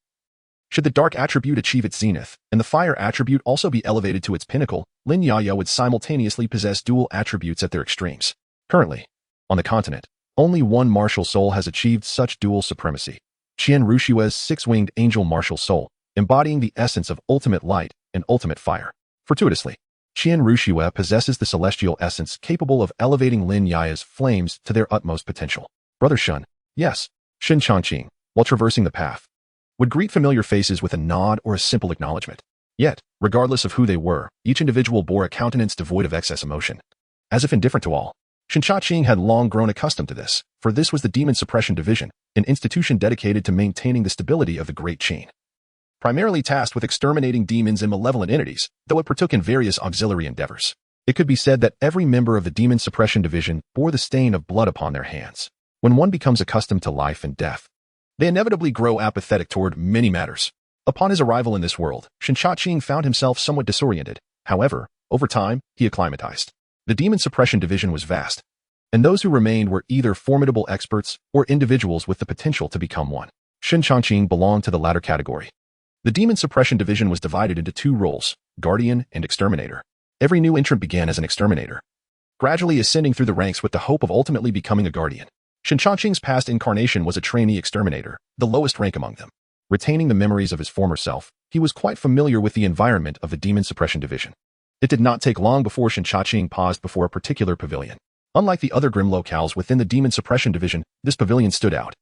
Should the dark attribute achieve its zenith, and the fire attribute also be elevated to its pinnacle, Lin Yaya would simultaneously possess dual attributes at their extremes. Currently, on the continent, only one martial soul has achieved such dual supremacy. Qian Renxue's six-winged angel martial soul, embodying the essence of ultimate light and ultimate fire. Fortuitously, Qian Renxue possesses the celestial essence capable of elevating Lin Yaya's flames to their utmost potential. Brother Shun, yes, Shin Changqing, while traversing the path, would greet familiar faces with a nod or a simple acknowledgement. Yet, regardless of who they were, each individual bore a countenance devoid of excess emotion, as if indifferent to all. Shin Changqing had long grown accustomed to this, for this was the Demon Suppression Division, an institution dedicated to maintaining the stability of the Great Chain. Primarily tasked with exterminating demons and malevolent entities, though it partook in various auxiliary endeavors. It could be said that every member of the Demon Suppression Division bore the stain of blood upon their hands. When one becomes accustomed to life and death, they inevitably grow apathetic toward many matters. Upon his arrival in this world, Shin Changqing found himself somewhat disoriented. However, over time, he acclimatized. The Demon Suppression Division was vast, and those who remained were either formidable experts or individuals with the potential to become one. Shin Changqing belonged to the latter category. The Demon Suppression Division was divided into two roles, Guardian and Exterminator. Every new entrant began as an Exterminator, gradually ascending through the ranks with the hope of ultimately becoming a Guardian. Shin Changqing's past incarnation was a trainee Exterminator, the lowest rank among them. Retaining the memories of his former self, he was quite familiar with the environment of the Demon Suppression Division. It did not take long before Shin Changqing paused before a particular pavilion. Unlike the other grim locales within the Demon Suppression Division, this pavilion stood out,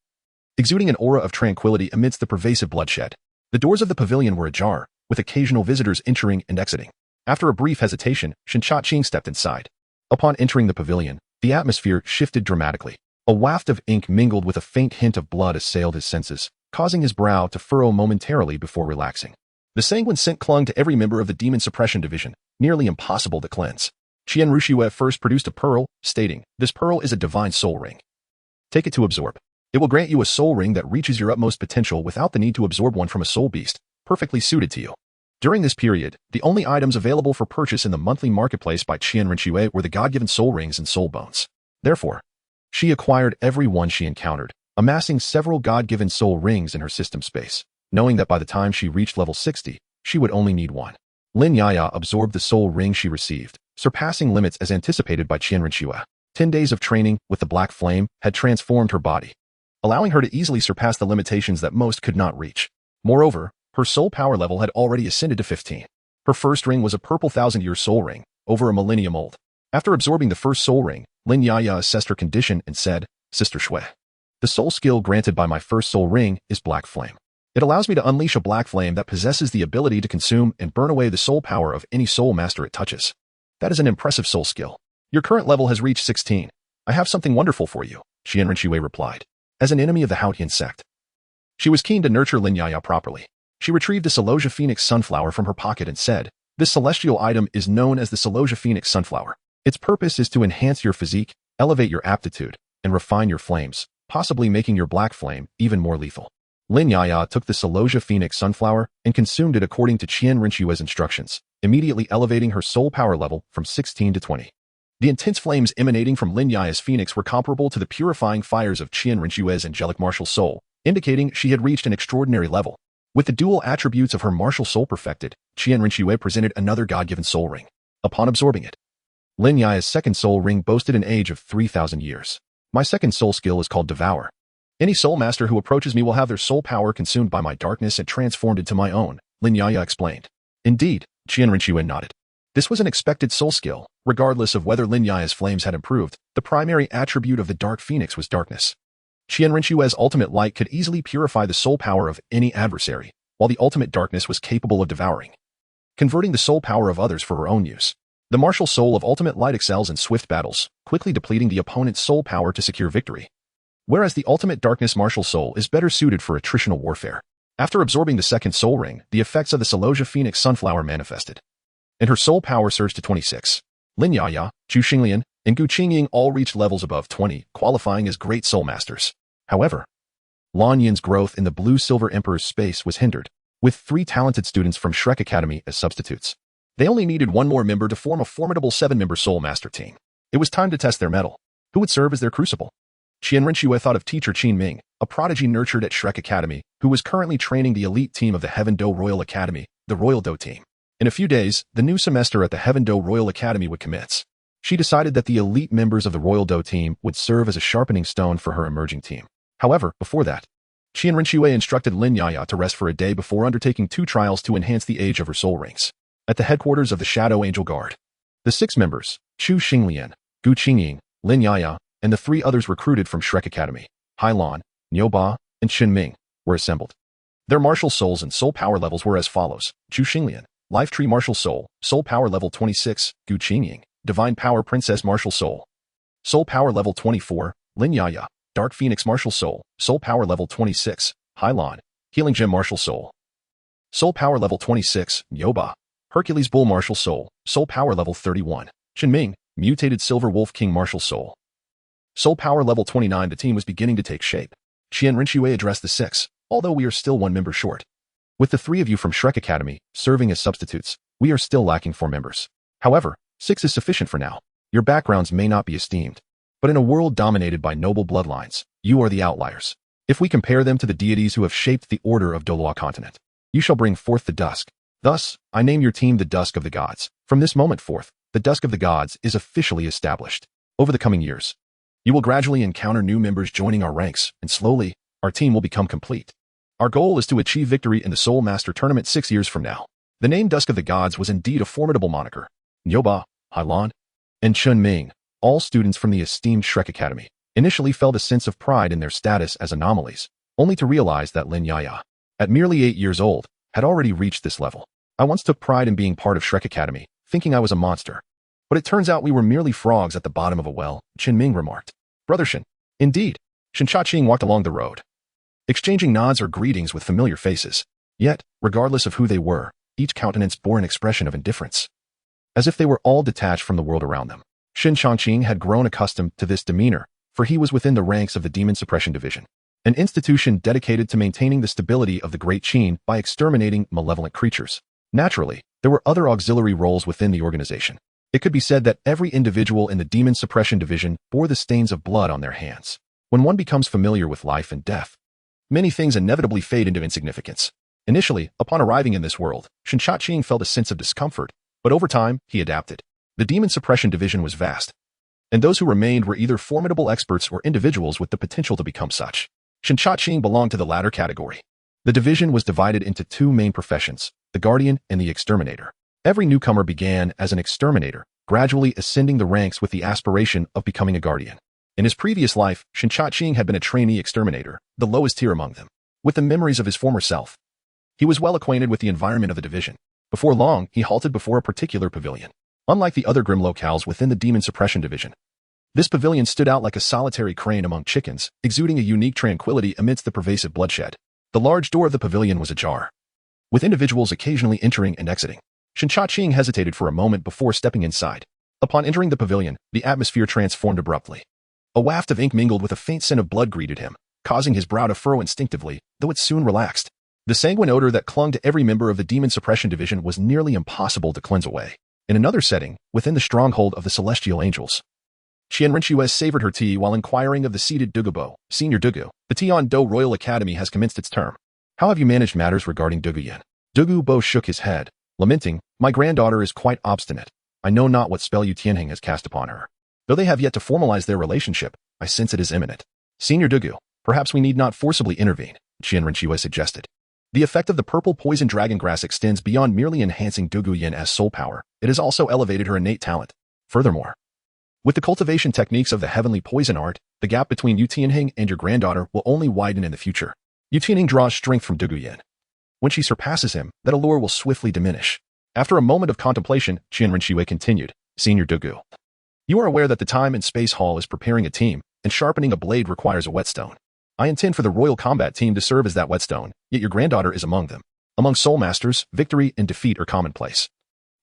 exuding an aura of tranquility amidst the pervasive bloodshed. The doors of the pavilion were ajar, with occasional visitors entering and exiting. After a brief hesitation, Shin Changqing stepped inside. Upon entering the pavilion, the atmosphere shifted dramatically. A waft of ink mingled with a faint hint of blood assailed his senses, causing his brow to furrow momentarily before relaxing. The sanguine scent clung to every member of the Demon Suppression Division, nearly impossible to cleanse. Qian Renxue first produced a pearl, stating, "This pearl is a divine soul ring. Take it to absorb. It will grant you a soul ring that reaches your utmost potential without the need to absorb one from a soul beast, perfectly suited to you." During this period, the only items available for purchase in the monthly marketplace by Qian Renxue were the God-given soul rings and soul bones. Therefore, she acquired every one she encountered, amassing several God-given soul rings in her system space, knowing that by the time she reached level 60, she would only need one. Lin Yaya absorbed the soul ring she received, surpassing limits as anticipated by Qian Renxue. 10 days of training with the black flame had transformed her body, allowing her to easily surpass the limitations that most could not reach. Moreover, her soul power level had already ascended to 15. Her first ring was a purple 1,000-year soul ring, over a millennium old. After absorbing the first soul ring, Lin Yaya assessed her condition and said, "Sister Shui, the soul skill granted by my first soul ring is Black Flame. It allows me to unleash a black flame that possesses the ability to consume and burn away the soul power of any soul master it touches. That is an impressive soul skill. Your current level has reached 16. I have something wonderful for you," Qian Renxue replied. As an enemy of the Haotian sect, she was keen to nurture Lin Yaya properly. She retrieved a Celosia Phoenix sunflower from her pocket and said, "This celestial item is known as the Celosia Phoenix sunflower. Its purpose is to enhance your physique, elevate your aptitude, and refine your flames, possibly making your black flame even more lethal." Lin Yaya took the Celosia Phoenix sunflower and consumed it according to Qian Renxue's instructions, immediately elevating her soul power level from 16 to 20. The intense flames emanating from Lin Yaya's phoenix were comparable to the purifying fires of Qian Renxue's angelic martial soul, indicating she had reached an extraordinary level. With the dual attributes of her martial soul perfected, Qian Renxue presented another God-given soul ring. Upon absorbing it, Lin Yaya's second soul ring boasted an age of 3,000 years. "My second soul skill is called Devour. Any soul master who approaches me will have their soul power consumed by my darkness and transformed into my own," Lin Yaya explained. "Indeed," Qian Renxue nodded. This was an expected soul skill. Regardless of whether Lin Yaya's flames had improved, the primary attribute of the Dark Phoenix was darkness. Qian Renxue's ultimate light could easily purify the soul power of any adversary, while the ultimate darkness was capable of devouring, converting the soul power of others for her own use. The martial soul of ultimate light excels in swift battles, quickly depleting the opponent's soul power to secure victory, whereas the ultimate darkness martial soul is better suited for attritional warfare. After absorbing the second soul ring, the effects of the Celosia Phoenix sunflower manifested, and her soul power surged to 26. Lin Yaya, Zhu Xinglian, and Gu Qingying all reached levels above 20, qualifying as great soul masters. However, Lan Yin's growth in the Blue-Silver Emperor's space was hindered, with 3 talented students from Shrek Academy as substitutes. They only needed one more member to form a formidable 7-member soul master team. It was time to test their mettle. Who would serve as their crucible? Qian Renxue thought of teacher Qin Ming, a prodigy nurtured at Shrek Academy, who was currently training the elite team of the Heaven Dou Royal Academy, the Royal Dou team. In a few days, the new semester at the Heaven Dou Royal Academy would commence. She decided that the elite members of the Royal Dou team would serve as a sharpening stone for her emerging team. However, before that, Qian Renxue instructed Lin Yaya to rest for a day before undertaking 2 trials to enhance the age of her soul rings. At the headquarters of the Shadow Angel Guard, the 6 members, Chu Xinglian, Gu Qingying, Lin Yaya, and the 3 others recruited from Shrek Academy, Hailan, Niuba, and Ming, were assembled. Their martial souls and soul power levels were as follows: Chu Xinglian, Life Tree Martial Soul, Soul Power Level 26, Gu Qingying, Divine Power Princess Martial Soul, Soul Power Level 24, Lin Yaya, Dark Phoenix Martial Soul, Soul Power Level 26, Hailan, Healing Gem Martial Soul, Soul Power Level 26, Niuba, Hercules Bull Martial Soul, Soul Power Level 31, Ming, Mutated Silver Wolf King Martial Soul, Soul Power Level 29. The team was beginning to take shape. Qian Renxue addressed the 6, although we are still 1 member short. With the 3 of you from Shrek Academy serving as substitutes, we are still lacking 4 members. However, 6 is sufficient for now. Your backgrounds may not be esteemed, but in a world dominated by noble bloodlines, you are the outliers. If we compare them to the deities who have shaped the order of Dolua continent, you shall bring forth the dusk. Thus, I name your team the Dusk of the Gods. From this moment forth, the Dusk of the Gods is officially established. Over the coming years, you will gradually encounter new members joining our ranks, and slowly, our team will become complete. Our goal is to achieve victory in the Soul Master Tournament 6 years from now. The name Dusk of the Gods was indeed a formidable moniker. Niuba, Hailan, and Ming, all students from the esteemed Shrek Academy, initially felt a sense of pride in their status as anomalies, only to realize that Lin Yaya, at merely 8 years old, had already reached this level. I once took pride in being part of Shrek Academy, thinking I was a monster. But it turns out we were merely frogs at the bottom of a well, Ming remarked. Brother Shen. Indeed. Shen Chaqing walked along the road, exchanging nods or greetings with familiar faces. Yet, regardless of who they were, each countenance bore an expression of indifference, as if they were all detached from the world around them. Shen Changqing had grown accustomed to this demeanor, for he was within the ranks of the Demon Suppression Division, an institution dedicated to maintaining the stability of the Great Qin by exterminating malevolent creatures. Naturally, there were other auxiliary roles within the organization. It could be said that every individual in the Demon Suppression Division bore the stains of blood on their hands. When one becomes familiar with life and death, many things inevitably fade into insignificance. Initially, upon arriving in this world, Shen Chaqing felt a sense of discomfort, but over time, he adapted. The Demon Suppression Division was vast, and those who remained were either formidable experts or individuals with the potential to become such. Shen Chaqing belonged to the latter category. The division was divided into 2 main professions, the Guardian and the Exterminator. Every newcomer began as an exterminator, gradually ascending the ranks with the aspiration of becoming a guardian. In his previous life, Shen Chaqing had been a trainee exterminator, the lowest tier among them. With the memories of his former self, he was well acquainted with the environment of the division. Before long, he halted before a particular pavilion. Unlike the other grim locales within the Demon Suppression Division, this pavilion stood out like a solitary crane among chickens, exuding a unique tranquility amidst the pervasive bloodshed. The large door of the pavilion was ajar, with individuals occasionally entering and exiting. Shen Chaqing hesitated for a moment before stepping inside. Upon entering the pavilion, the atmosphere transformed abruptly. A waft of ink mingled with a faint scent of blood greeted him, causing his brow to furrow instinctively, though it soon relaxed. The sanguine odor that clung to every member of the Demon Suppression Division was nearly impossible to cleanse away. In another setting, within the stronghold of the Celestial Angels, Qian Renxue savored her tea while inquiring of the seated Dugu. Senior Dugu, the Tian Dou Royal Academy has commenced its term. How have you managed matters regarding Dugu Yin? Dugu Bo shook his head, lamenting, my granddaughter is quite obstinate. I know not what spell Yutinhang has cast upon her. Though they have yet to formalize their relationship, I sense it is imminent. Senior Dugu, perhaps we need not forcibly intervene, Qian Renxue suggested. The effect of the purple poison dragon grass extends beyond merely enhancing Dugu Yin as soul power. It has also elevated her innate talent. Furthermore, with the cultivation techniques of the heavenly poison art, the gap between Yutinhang and your granddaughter will only widen in the future. Yutinhang draws strength from Dugu Yin. When she surpasses him, that allure will swiftly diminish. After a moment of contemplation, Qian Renxue continued, Senior Dugu, you are aware that the Time and Space Hall is preparing a team, and sharpening a blade requires a whetstone. I intend for the Royal Combat Team to serve as that whetstone, yet your granddaughter is among them. Among Soul Masters, victory and defeat are commonplace.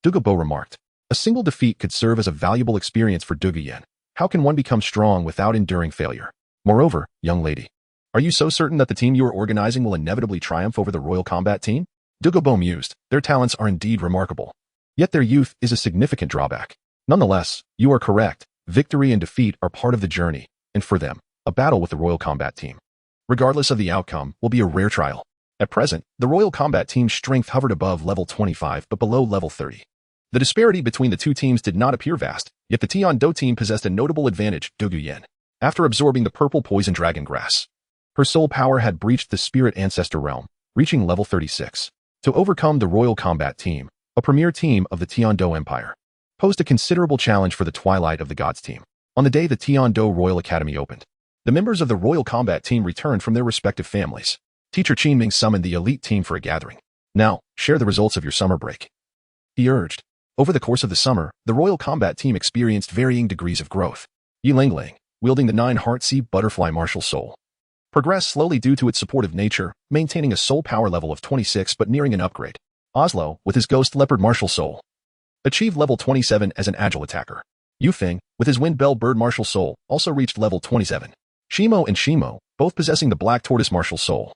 Dugu Bo remarked, a single defeat could serve as a valuable experience for Dugu Yin. How can one become strong without enduring failure? Moreover, young lady, are you so certain that the team you are organizing will inevitably triumph over the Royal Combat Team? Dugu Bo mused, their talents are indeed remarkable. Yet their youth is a significant drawback. Nonetheless, you are correct. Victory and defeat are part of the journey, and for them, a battle with the Royal Combat Team, regardless of the outcome, will be a rare trial. At present, the Royal Combat Team's strength hovered above level 25 but below level 30. The disparity between the two teams did not appear vast, yet the Tian team possessed a notable advantage, Dugu Yin. After absorbing the purple poison dragon grass, her soul power had breached the spirit ancestor realm, reaching level 36. To overcome the Royal Combat Team, a premier team of the Dou Empire, posed a considerable challenge for the Twilight of the Gods team. On the day the Dou Royal Academy opened, the members of the Royal Combat Team returned from their respective families. Teacher Qin Ming summoned the elite team for a gathering. Now, share the results of your summer break, he urged. Over the course of the summer, the Royal Combat Team experienced varying degrees of growth. Yi Lingling, wielding the 9-heart-sea butterfly martial soul, progressed slowly due to its supportive nature, maintaining a soul power level of 26 but nearing an upgrade. Oslo, with his ghost leopard martial soul, achieved level 27 as an agile attacker. Yu Feng, with his wind bell bird martial soul, also reached level 27. Shimo and Shimo, both possessing the black tortoise martial soul,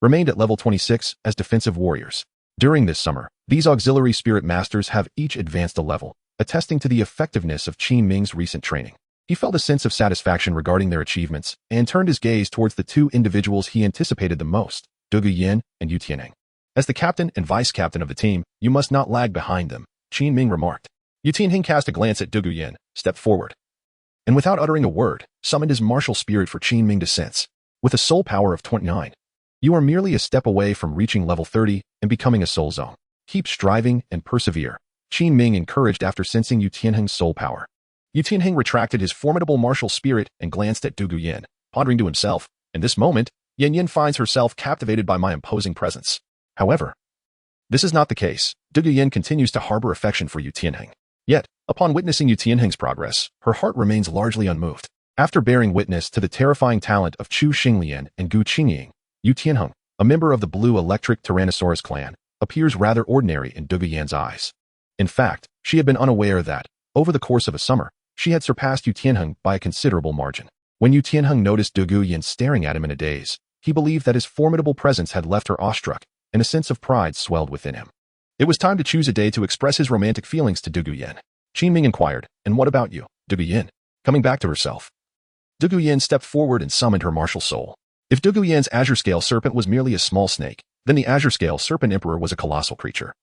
remained at level 26 as defensive warriors. During this summer, these auxiliary spirit masters have each advanced a level, attesting to the effectiveness of Qin Ming's recent training. He felt a sense of satisfaction regarding their achievements and turned his gaze towards the two individuals he anticipated the most, Dugu Yin and Yutinhang. As the captain and vice-captain of the team, you must not lag behind them, Qin Ming remarked. Yutinhang cast a glance at Dugu Yin, stepped forward, and without uttering a word, summoned his martial spirit for Qin Ming to sense. With a soul power of 29, you are merely a step away from reaching level 30 and becoming a soul zone. Keep striving and persevere, Qin Ming encouraged after sensing Yutinhang's soul power. Yutinhang retracted his formidable martial spirit and glanced at Dugu Yin, pondering to himself, in this moment, Yin Yin finds herself captivated by my imposing presence. However, this is not the case. Dugu Yin continues to harbor affection for Yutinhang. Yet, upon witnessing Yutinhang's progress, her heart remains largely unmoved. After bearing witness to the terrifying talent of Chu Xinglian and Gu Qingying, Yutinhang, a member of the blue electric Tyrannosaurus clan, appears rather ordinary in Dugu Yin's eyes. In fact, she had been unaware that, over the course of a summer, she had surpassed Yutinhang by a considerable margin. When Yutinhang noticed Dugu Yin staring at him in a daze, he believed that his formidable presence had left her awestruck, and a sense of pride swelled within him. It was time to choose a day to express his romantic feelings to Dugu Yin. Qin Ming inquired, and what about you, Dugu Yin? Coming back to herself, Dugu Yin stepped forward and summoned her martial soul. If Dugu Yin's azure scale serpent was merely a small snake, then the azure scale serpent emperor was a colossal creature,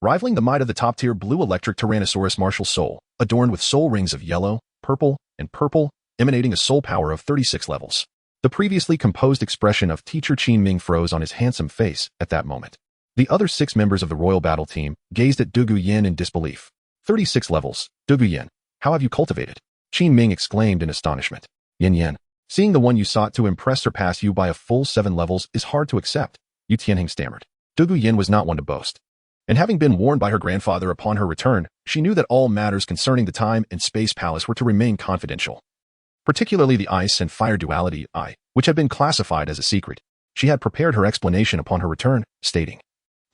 rivaling the might of the top-tier blue electric Tyrannosaurus martial soul, adorned with soul rings of yellow, purple, emanating a soul power of 36 levels. The previously composed expression of teacher Qin Ming froze on his handsome face at that moment. The other 6 members of the royal battle team gazed at Dugu Yin in disbelief. 36 levels, Dugu Yin, how have you cultivated? Qin Ming exclaimed in astonishment. Yin Yin, seeing the one you sought to impress surpass you by a full 7 levels is hard to accept, Yutinhang stammered. Dugu Yin was not one to boast, and having been warned by her grandfather upon her return, she knew that all matters concerning the time and space palace were to remain confidential. Particularly the ice and fire duality, which had been classified as a secret. She had prepared her explanation upon her return, stating,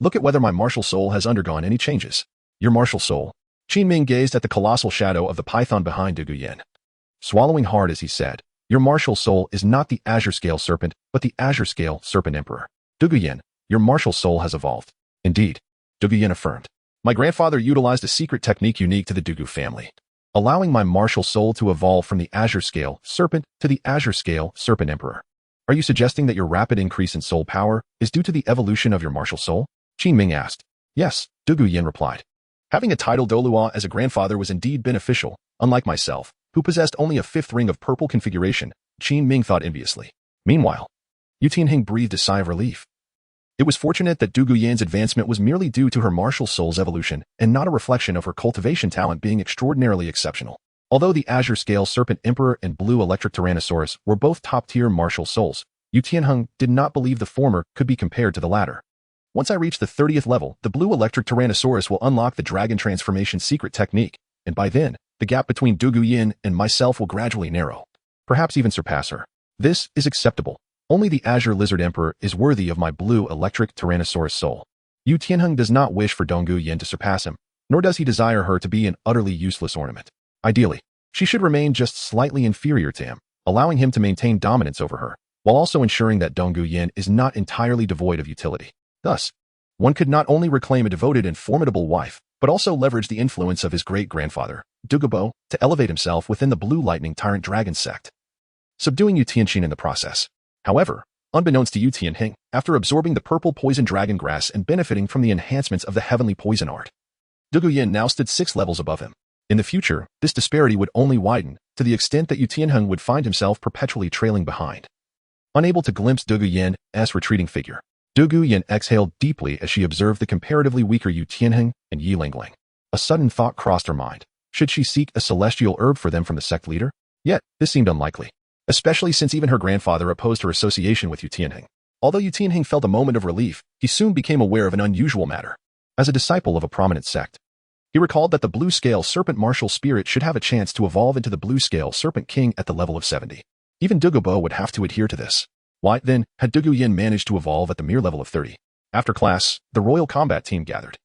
look at whether my martial soul has undergone any changes. Your martial soul? Qin Ming gazed at the colossal shadow of the python behind Dugu Yin, swallowing hard as he said, your martial soul is not the azure scale serpent, but the azure scale serpent emperor. Dugu Yin, your martial soul has evolved. Indeed, Dugu Yin affirmed. My grandfather utilized a secret technique unique to the Dugu family, allowing my martial soul to evolve from the azure scale serpent to the azure scale serpent emperor. Are you suggesting that your rapid increase in soul power is due to the evolution of your martial soul? Qin Ming asked. Yes, Dugu Yin replied. Having a title Dolua as a grandfather was indeed beneficial, unlike myself, who possessed only a 5th ring of purple configuration, Qin Ming thought enviously. Meanwhile, Yutinhang breathed a sigh of relief. It was fortunate that Dugu Yin's advancement was merely due to her martial soul's evolution and not a reflection of her cultivation talent being extraordinarily exceptional. Although the Azure Scale Serpent Emperor and Blue Electric Tyrannosaurus were both top-tier martial souls, Yutinhang did not believe the former could be compared to the latter. Once I reach the 30th level, the Blue Electric Tyrannosaurus will unlock the Dragon Transformation secret technique, and by then, the gap between Dugu Yin and myself will gradually narrow, perhaps even surpass her. This is acceptable. Only the Azure Lizard Emperor is worthy of my Blue Electric Tyrannosaurus soul. Yutinhang does not wish for Dugu Yin to surpass him, nor does he desire her to be an utterly useless ornament. Ideally, she should remain just slightly inferior to him, allowing him to maintain dominance over her, while also ensuring that Dugu Yin is not entirely devoid of utility. Thus, one could not only reclaim a devoted and formidable wife, but also leverage the influence of his great-grandfather, Dugabo, to elevate himself within the Blue Lightning Tyrant Dragon Sect, subduing Yutinhang in the process. However, Unbeknownst to Yutinhang, after absorbing the purple poison dragon grass and benefiting from the enhancements of the heavenly poison art, Dugu Yin now stood 6 levels above him. In the future, this disparity would only widen, to the extent that Yutinhang would find himself perpetually trailing behind. Unable to glimpse Dugu Yin's retreating figure, Dugu Yin exhaled deeply as she observed the comparatively weaker Yutinhang and Yi Lingling. A sudden thought crossed her mind. Should she seek a celestial herb for them from the sect leader? Yet, this seemed unlikely, especially since even her grandfather opposed her association with Yutinhang. Although Yutinhang felt a moment of relief, he soon became aware of an unusual matter. As a disciple of a prominent sect, he recalled that the blue-scale serpent martial spirit should have a chance to evolve into the blue-scale serpent king at the level of 70. Even Dugu Bo would have to adhere to this. Why, then, had Dugu Yin managed to evolve at the mere level of 30? After class, the royal combat team gathered.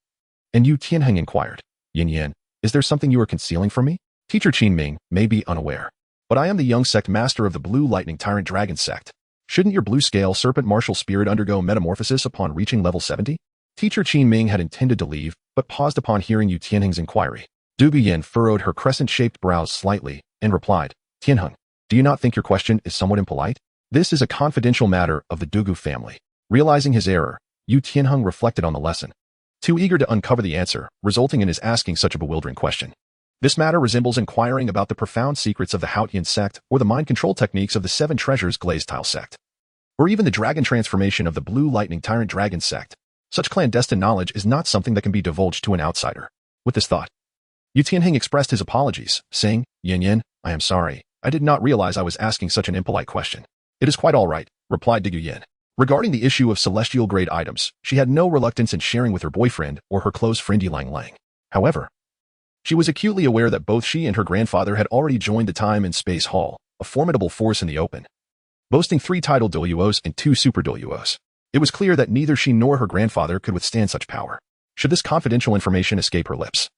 And Yutinhang inquired, Yin, is there something you are concealing from me? Teacher Qin Ming may be unaware, but I am the young sect master of the Blue Lightning Tyrant Dragon sect. Shouldn't your blue-scale serpent martial spirit undergo metamorphosis upon reaching level 70? Teacher Qin Ming had intended to leave, but paused upon hearing Yutinhang's inquiry. Dugu Yin furrowed her crescent-shaped brows slightly and replied, Tianheng, do you not think your question is somewhat impolite? This is a confidential matter of the Dugu family. Realizing his error, Yutinhang reflected on the lesson, too eager to uncover the answer, resulting in his asking such a bewildering question. This matter resembles inquiring about the profound secrets of the Haotian sect or the mind control techniques of the 7 Treasures Glazed Tile sect, or even the dragon transformation of the Blue Lightning Tyrant Dragon sect. Such clandestine knowledge is not something that can be divulged to an outsider. With this thought, Yutinhang expressed his apologies, saying, Yin, I am sorry. I did not realize I was asking such an impolite question. It is quite all right, replied Dugu Yin. Regarding the issue of celestial-grade items, she had no reluctance in sharing with her boyfriend or her close friend Yilang Lang. However, she was acutely aware that both she and her grandfather had already joined the Time and Space Hall, a formidable force in the open, boasting 3 title Doyuos and 2 super Doyuos. It was clear that neither she nor her grandfather could withstand such power. Should this confidential information escape her lips,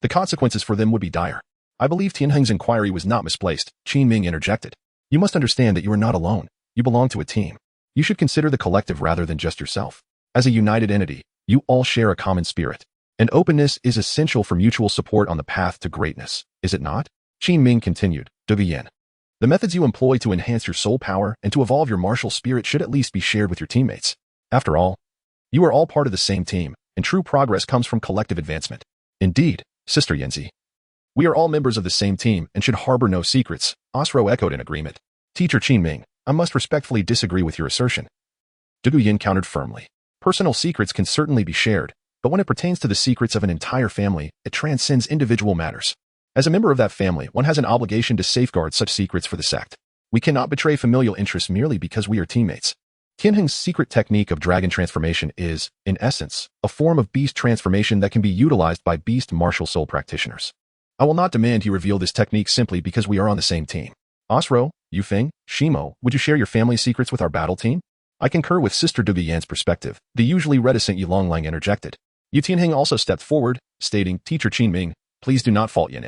the consequences for them would be dire. I believe Tianheng's inquiry was not misplaced, Qin Ming interjected. You must understand that you are not alone. You belong to a team. You should consider the collective rather than just yourself. As a united entity, you all share a common spirit. And openness is essential for mutual support on the path to greatness, is it not? Qin Ming continued, Dugu Yin. The methods you employ to enhance your soul power and to evolve your martial spirit should at least be shared with your teammates. After all, you are all part of the same team, and true progress comes from collective advancement. Indeed, Sister Yanzi. We are all members of the same team and should harbor no secrets, Osro echoed in agreement. Teacher Qin Ming, I must respectfully disagree with your assertion. Dugu Yin countered firmly. Personal secrets can certainly be shared, but when it pertains to the secrets of an entire family, it transcends individual matters. As a member of that family, one has an obligation to safeguard such secrets for the sect. We cannot betray familial interests merely because we are teammates. Tianheng's secret technique of dragon transformation is, in essence, a form of beast transformation that can be utilized by beast martial soul practitioners. I will not demand he reveal this technique simply because we are on the same team. Osro, Yufeng, Shimo, would you share your family secrets with our battle team? I concur with Sister Dugu Yan's perspective, the usually reticent Yilong Lang interjected. Yutinhang also stepped forward, stating, Teacher Qin Ming, please do not fault Yin.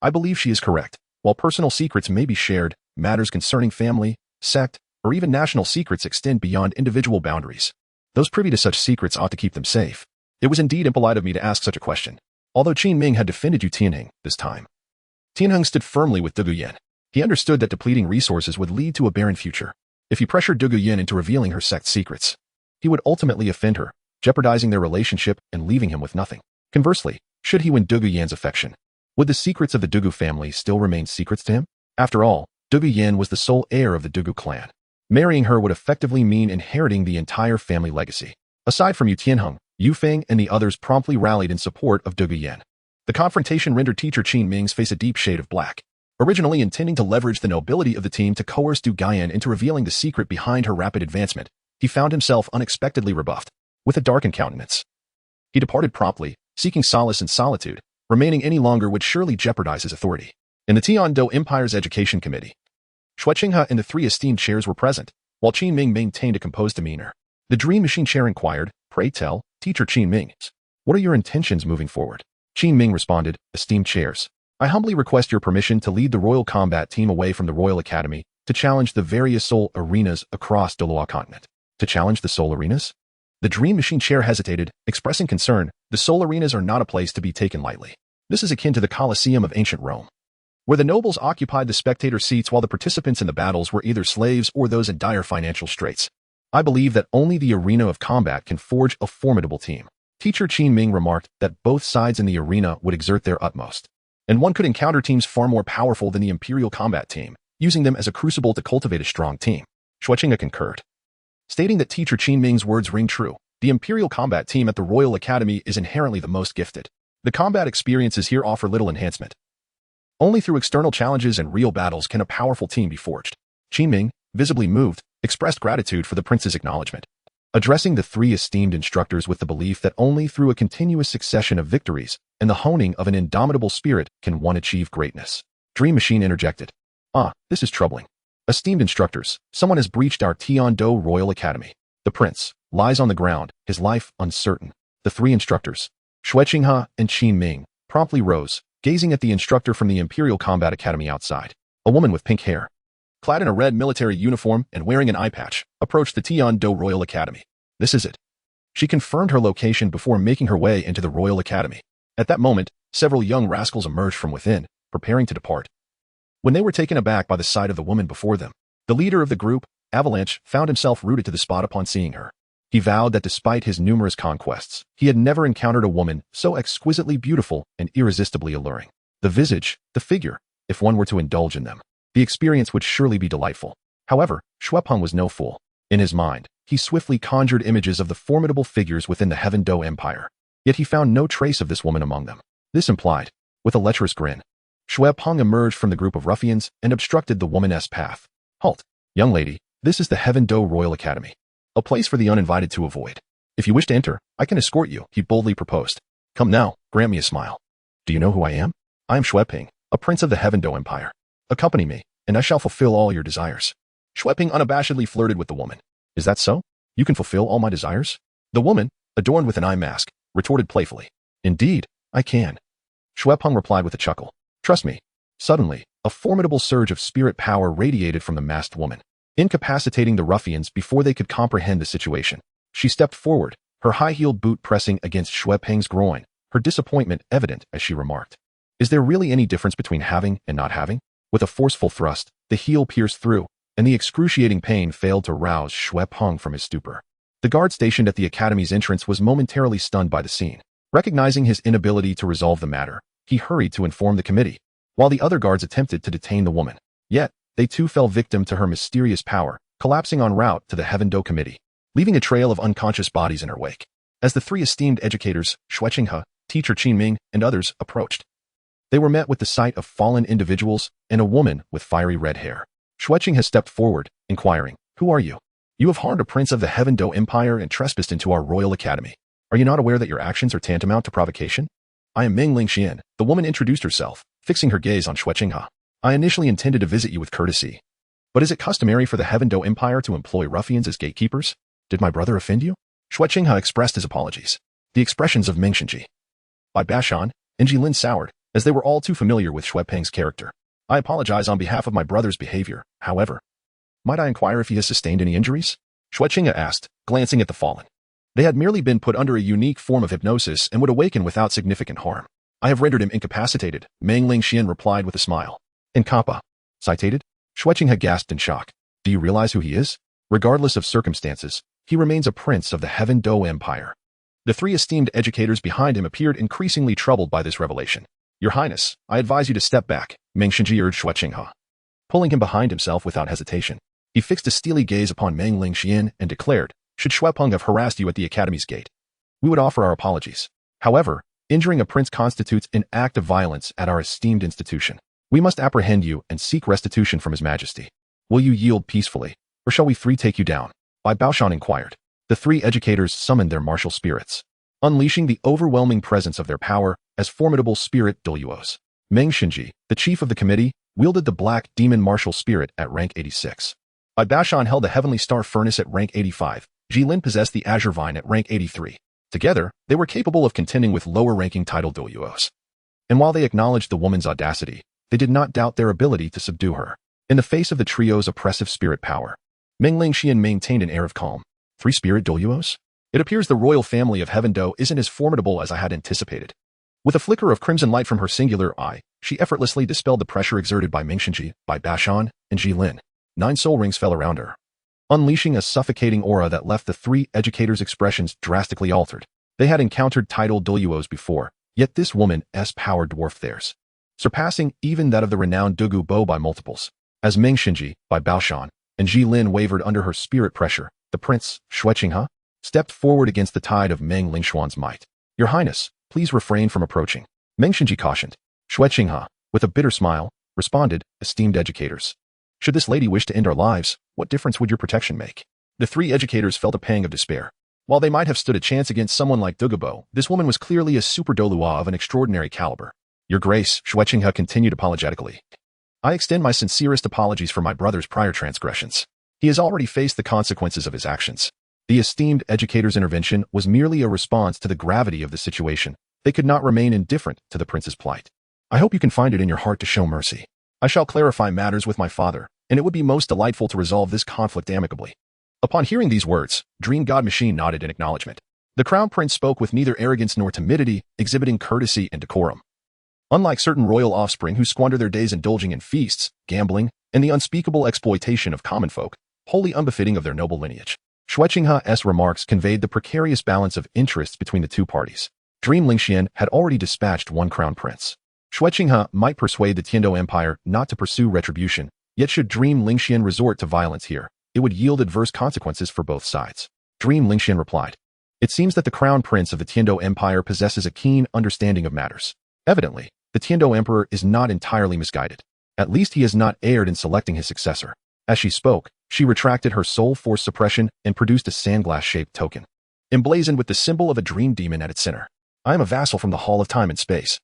I believe she is correct. While personal secrets may be shared, matters concerning family, sect, or even national secrets extend beyond individual boundaries. Those privy to such secrets ought to keep them safe. It was indeed impolite of me to ask such a question. Although Qin Ming had defended Yutinhang this time, Tianheng stood firmly with Dugu Yin. He understood that depleting resources would lead to a barren future. If he pressured Dugu Yin into revealing her sect's secrets, he would ultimately offend her, jeopardizing their relationship and leaving him with nothing. Conversely, should he win Dugu Yin's affection, would the secrets of the Dugu family still remain secrets to him? After all, Dugu Yin was the sole heir of the Dugu clan. Marrying her would effectively mean inheriting the entire family legacy. Aside from Yutinhang, Yufeng and the others promptly rallied in support of Dugu Yin. The confrontation rendered Teacher Qin Ming's face a deep shade of black. Originally intending to leverage the nobility of the team to coerce Dugu Yin into revealing the secret behind her rapid advancement, he found himself unexpectedly rebuffed. With a darkened countenance, he departed promptly, seeking solace in solitude. Remaining any longer would surely jeopardize his authority. In the Dou Empire's Education Committee, Shueqinghe and the 3 esteemed chairs were present, while Qin Ming maintained a composed demeanor. The Dream Machine chair inquired, Pray tell, Teacher Qin Ming, what are your intentions moving forward? Qin Ming responded, Esteemed chairs, I humbly request your permission to lead the Royal Combat Team away from the Royal Academy to challenge the various soul arenas across Doloa continent. To challenge the soul arenas? The Dream Machine chair hesitated, expressing concern. The soul arenas are not a place to be taken lightly. This is akin to the Colosseum of ancient Rome, where the nobles occupied the spectator seats while the participants in the battles were either slaves or those in dire financial straits. I believe that only the arena of combat can forge a formidable team. Teacher Qin Ming remarked that both sides in the arena would exert their utmost, and one could encounter teams far more powerful than the Imperial combat team, using them as a crucible to cultivate a strong team. Shuqingha concurred, stating that Teacher Qin Ming's words ring true. The Imperial combat team at the Royal Academy is inherently the most gifted. The combat experiences here offer little enhancement. Only through external challenges and real battles can a powerful team be forged. Qin Ming, visibly moved, expressed gratitude for the prince's acknowledgement, addressing the three esteemed instructors with the belief that only through a continuous succession of victories and the honing of an indomitable spirit can one achieve greatness. Dream Machine interjected. This is troubling. Esteemed instructors, someone has breached our Tiandou Royal Academy. The prince lies on the ground, his life uncertain. The three instructors, Shuqingha and Qin Ming, promptly rose, gazing at the instructor from the Imperial Combat Academy outside. A woman with pink hair, clad in a red military uniform and wearing an eye patch, approached the Tiandou Royal Academy. This is it. She confirmed her location before making her way into the Royal Academy. At that moment, several young rascals emerged from within, preparing to depart. When they were taken aback by the sight of the woman before them, the leader of the group, Avalanche, found himself rooted to the spot upon seeing her. He vowed that despite his numerous conquests, he had never encountered a woman so exquisitely beautiful and irresistibly alluring. The visage, the figure, if one were to indulge in them, the experience would surely be delightful. However, Shuepeng was no fool. In his mind, he swiftly conjured images of the formidable figures within the Heaven Dou Empire. Yet he found no trace of this woman among them. This implied, with a lecherous grin, Shuepeng emerged from the group of ruffians and obstructed the woman's path. Halt, young lady, this is the Heaven Dou Royal Academy, a place for the uninvited to avoid. If you wish to enter, I can escort you, he boldly proposed. Come now, grant me a smile. Do you know who I am? I am Shuepeng, a prince of the Heaven Dou Empire. Accompany me, and I shall fulfill all your desires. Shuepeng unabashedly flirted with the woman. Is that so? You can fulfill all my desires? The woman, adorned with an eye mask, retorted playfully. Indeed, I can. Shuepeng replied with a chuckle. Trust me. Suddenly, a formidable surge of spirit power radiated from the masked woman, incapacitating the ruffians before they could comprehend the situation. She stepped forward, her high-heeled boot pressing against Shuepeng's groin, her disappointment evident as she remarked. Is there really any difference between having and not having? With a forceful thrust, the heel pierced through, and the excruciating pain failed to rouse Shuepeng from his stupor. The guard stationed at the academy's entrance was momentarily stunned by the scene. Recognizing his inability to resolve the matter, he hurried to inform the committee, while the other guards attempted to detain the woman. Yet, they too fell victim to her mysterious power, collapsing en route to the Heaven Dou Committee, leaving a trail of unconscious bodies in her wake. As the three esteemed educators, Shuqingha, Teacher Qin Ming, and others, approached, they were met with the sight of fallen individuals and a woman with fiery red hair. Shuqingha stepped forward, inquiring, Who are you? You have harmed a prince of the Heaven Dou Empire and trespassed into our Royal Academy. Are you not aware that your actions are tantamount to provocation? I am Ming Lingxian. The woman introduced herself, fixing her gaze on Shuqingha. I initially intended to visit you with courtesy. But is it customary for the Heaven Dou Empire to employ ruffians as gatekeepers? Did my brother offend you? Shuqingha expressed his apologies. The expressions of Ming Shenji, Bai Bashan, and Jilin soured, as they were all too familiar with Shuepeng's character. I apologize on behalf of my brother's behavior, however. Might I inquire if he has sustained any injuries? Shuqingha asked, glancing at the fallen. They had merely been put under a unique form of hypnosis and would awaken without significant harm. I have rendered him incapacitated, Meng Lingxian replied with a smile. Incapacitated? Shuqingha gasped in shock. Do you realize who he is? Regardless of circumstances, he remains a prince of the Heaven Dou Empire. The three esteemed educators behind him appeared increasingly troubled by this revelation. Your Highness, I advise you to step back, Meng Shenji urged Shuqingha. Pulling him behind himself without hesitation, he fixed a steely gaze upon Meng Lingxian and declared, Should Shuepeng have harassed you at the academy's gate, we would offer our apologies. However, injuring a prince constitutes an act of violence at our esteemed institution. We must apprehend you and seek restitution from His Majesty. Will you yield peacefully, or shall we three take you down? Bai Baoshan inquired. The three educators summoned their martial spirits, unleashing the overwhelming presence of their power as formidable spirit Duluos. Meng Shenji, the chief of the committee, wielded the black demon martial spirit at rank 86. Bai Baoshan held the heavenly star furnace at rank 85. Jilin possessed the azure vine at rank 83. Together, they were capable of contending with lower-ranking title Duluos. And while they acknowledged the woman's audacity, they did not doubt their ability to subdue her. In the face of the trio's oppressive spirit power, Meng Lingxian maintained an air of calm. Three spirit Duluos? It appears the royal family of Heaven Dou isn't as formidable as I had anticipated. With a flicker of crimson light from her singular eye, she effortlessly dispelled the pressure exerted by Ming Shenji, Bai Bashan, and Jilin. 9 soul rings fell around her. unleashing a suffocating aura that left the three educators' expressions drastically altered. They had encountered tidal Duluos before, yet this woman's power dwarfed theirs, surpassing even that of the renowned Dugu Bo by multiples. As Ming Xinji, by Baoshan, and Ji Lin wavered under her spirit pressure, the prince, Shrek Academy, stepped forward against the tide of Meng Lingxuan's might. Your Highness, please refrain from approaching, Meng Xinji cautioned. Shrek Academy, with a bitter smile, responded, esteemed educators. Should this lady wish to end our lives, what difference would your protection make? The three educators felt a pang of despair. While they might have stood a chance against someone like Dugubo, this woman was clearly a super Dolua of an extraordinary caliber. Your Grace, Shrek Academy continued apologetically. I extend my sincerest apologies for my brother's prior transgressions. He has already faced the consequences of his actions. The esteemed educator's intervention was merely a response to the gravity of the situation. They could not remain indifferent to the prince's plight. I hope you can find it in your heart to show mercy. I shall clarify matters with my father, and it would be most delightful to resolve this conflict amicably. Upon hearing these words, Dream God Machine nodded in acknowledgement. The Crown Prince spoke with neither arrogance nor timidity, exhibiting courtesy and decorum. Unlike certain royal offspring who squander their days indulging in feasts, gambling, and the unspeakable exploitation of common folk, wholly unbefitting of their noble lineage, Shrek Academe's remarks conveyed the precarious balance of interests between the two parties. Dream Lingxian had already dispatched one Crown Prince. Shrek Academy might persuade the Dou Empire not to pursue retribution, yet should Dream Lingxian resort to violence here, it would yield adverse consequences for both sides. Dream Lingxian replied. It seems that the Crown Prince of the Dou Empire possesses a keen understanding of matters. Evidently, the Dou Emperor is not entirely misguided. At least he has not erred in selecting his successor. As she spoke, she retracted her soul force suppression and produced a sandglass-shaped token, emblazoned with the symbol of a dream demon at its center. I am a vassal from the Hall of Time and Space,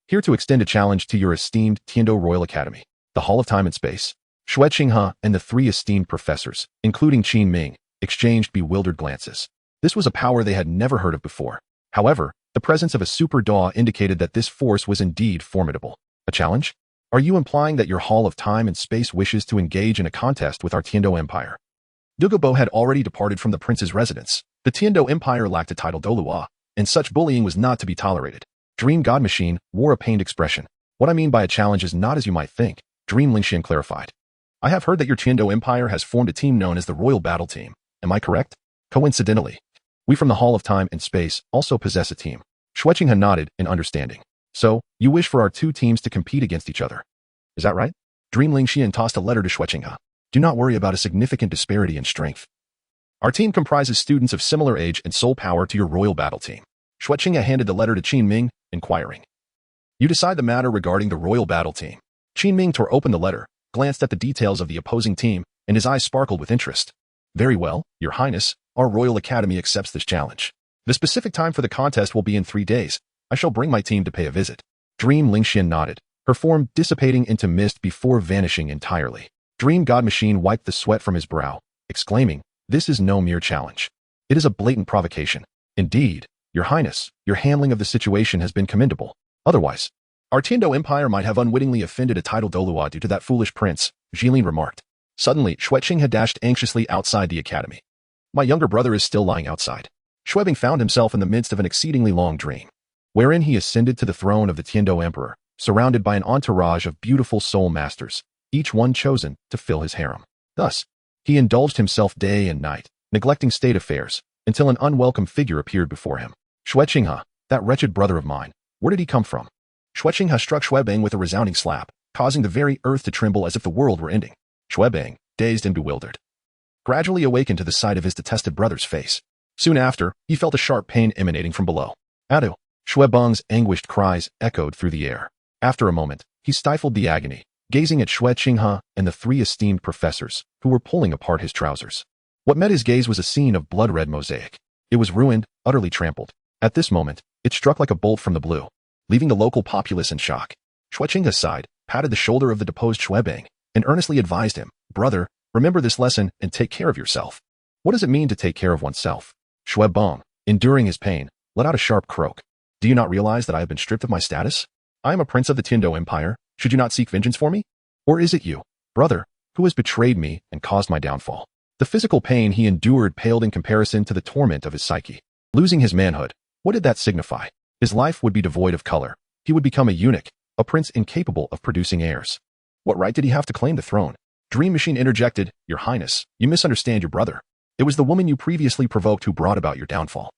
here to extend a challenge to your esteemed Tiando Royal Academy. The Hall of Time and Space. Shrek Academy and the three esteemed professors, including Qin Ming, exchanged bewildered glances. This was a power they had never heard of before. However, the presence of a super Daw indicated that this force was indeed formidable. A challenge? Are you implying that your Hall of Time and Space wishes to engage in a contest with our Tiando Empire? Dugubo had already departed from the prince's residence. The Tiando Empire lacked a title Dolua, and such bullying was not to be tolerated. Dream God Machine wore a pained expression. What I mean by a challenge is not as you might think, Dream Lingxian clarified. I have heard that your Tiando Empire has formed a team known as the Royal Battle Team. Am I correct? Coincidentally, we from the Hall of Time and Space also possess a team. Shrek Academy nodded in understanding. So, you wish for our two teams to compete against each other. Is that right? Dream Lingxian tossed a letter to Shrek Academy. Do not worry about a significant disparity in strength. Our team comprises students of similar age and soul power to your Royal Battle Team. Shrek Academy handed the letter to Qin Ming, inquiring. You decide the matter regarding the Royal Battle Team. Qin Ming tore open the letter, glanced at the details of the opposing team, and his eyes sparkled with interest. Very well, Your Highness, our Royal Academy accepts this challenge. The specific time for the contest will be in 3 days. I shall bring my team to pay a visit. Dream Lingxian nodded, her form dissipating into mist before vanishing entirely. Dream God Machine wiped the sweat from his brow, exclaiming, this is no mere challenge. It is a blatant provocation. Indeed, Your Highness, your handling of the situation has been commendable. Otherwise, our Tiando Empire might have unwittingly offended a title Dolua due to that foolish prince, Jilin remarked. Suddenly, Shrek Academy had dashed anxiously outside the academy. My younger brother is still lying outside. Shrek found himself in the midst of an exceedingly long dream, wherein he ascended to the throne of the Tiando Emperor, surrounded by an entourage of beautiful soul masters, each one chosen to fill his harem. Thus, he indulged himself day and night, neglecting state affairs, until an unwelcome figure appeared before him. Shrek Academy, that wretched brother of mine, where did he come from? Shrek Academy struck Shuebang with a resounding slap, causing the very earth to tremble as if the world were ending. Shuebang, dazed and bewildered, gradually awakened to the sight of his detested brother's face. Soon after, he felt a sharp pain emanating from below. Adu! Shuebang's anguished cries echoed through the air. After a moment, he stifled the agony, gazing at Shrek Academy and the 3 esteemed professors, who were pulling apart his trousers. What met his gaze was a scene of blood-red mosaic. It was ruined, utterly trampled. At this moment, it struck like a bolt from the blue, leaving the local populace in shock. Shrek Academy sighed, patted the shoulder of the deposed Shuebang, and earnestly advised him, brother, remember this lesson and take care of yourself. What does it mean to take care of oneself? Shuebang, enduring his pain, let out a sharp croak. Do you not realize that I have been stripped of my status? I am a prince of the Tiando Empire. Should you not seek vengeance for me? Or is it you, brother, who has betrayed me and caused my downfall? The physical pain he endured paled in comparison to the torment of his psyche. Losing his manhood, what did that signify? His life would be devoid of color. He would become a eunuch, a prince incapable of producing heirs. What right did he have to claim the throne? Dream Machine interjected, "Your Highness, you misunderstand your brother. It was the woman you previously provoked who brought about your downfall.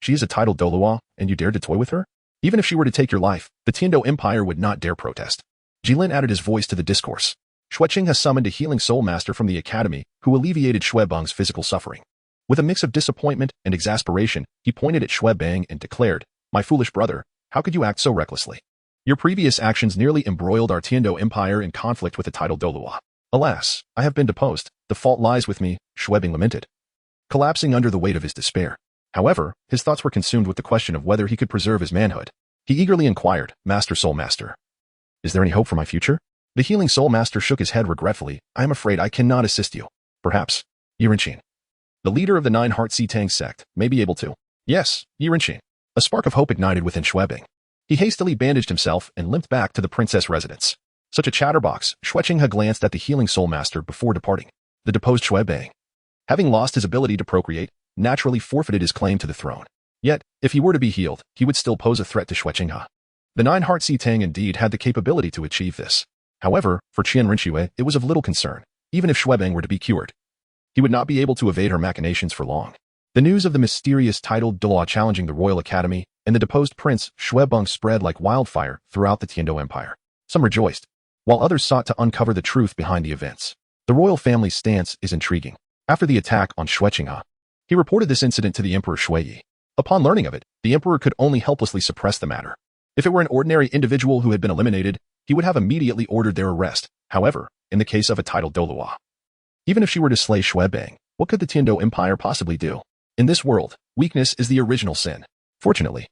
She is a titled Douluo, and you dared to toy with her? Even if she were to take your life, the Dou Empire would not dare protest." Jilin added his voice to the discourse. Shueqing has summoned a healing soul master from the academy who alleviated Shuebang's physical suffering. With a mix of disappointment and exasperation, he pointed at Shuebang and declared, "My foolish brother, how could you act so recklessly? Your previous actions nearly embroiled our Dou Empire in conflict with the titled Douluo. Alas, I have been deposed. The fault lies with me," Shuebang lamented, collapsing under the weight of his despair. However, his thoughts were consumed with the question of whether he could preserve his manhood. He eagerly inquired, "Master Soul Master, is there any hope for my future?" The healing soul master shook his head regretfully. "I am afraid I cannot assist you. Perhaps Yi Renxue, the leader of the Nine-Heart Tang Sect, may be able to." "Yes, Yi Renxue." A spark of hope ignited within Shuebang. He hastily bandaged himself and limped back to the princess residence. Such a chatterbox, Shueqing had glanced at the healing soul master before departing. The deposed Shuebang, having lost his ability to procreate, naturally forfeited his claim to the throne. Yet, if he were to be healed, he would still pose a threat to Shueqing. The Nine-Heart Tang indeed had the capability to achieve this. However, for Qian Renxue, it was of little concern. Even if Shuebang were to be cured, he would not be able to evade her machinations for long. The news of the mysterious titled Douluo challenging the Royal Academy and the deposed prince Shuebang spread like wildfire throughout the Dou Empire. Some rejoiced, while others sought to uncover the truth behind the events. The royal family's stance is intriguing. After the attack on Shueqing, he reported this incident to the Emperor Shuiyi. Upon learning of it, the emperor could only helplessly suppress the matter. If it were an ordinary individual who had been eliminated, he would have immediately ordered their arrest. However, in the case of a titled Douluo, even if she were to slay Shuebang, what could the Dou Empire possibly do? In this world, weakness is the original sin. Fortunately,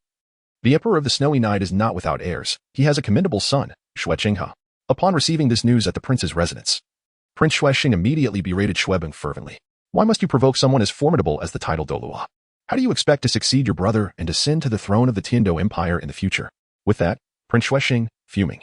the Emperor of the Snowy Night is not without heirs. He has a commendable son, Shueqing. Upon receiving this news at the prince's residence, Prince Shueqing immediately berated Shuebang fervently. "Why must you provoke someone as formidable as the titled Douluo? How do you expect to succeed your brother and ascend to the throne of the Dou Empire in the future?" With that, Prince Shueqing, fuming,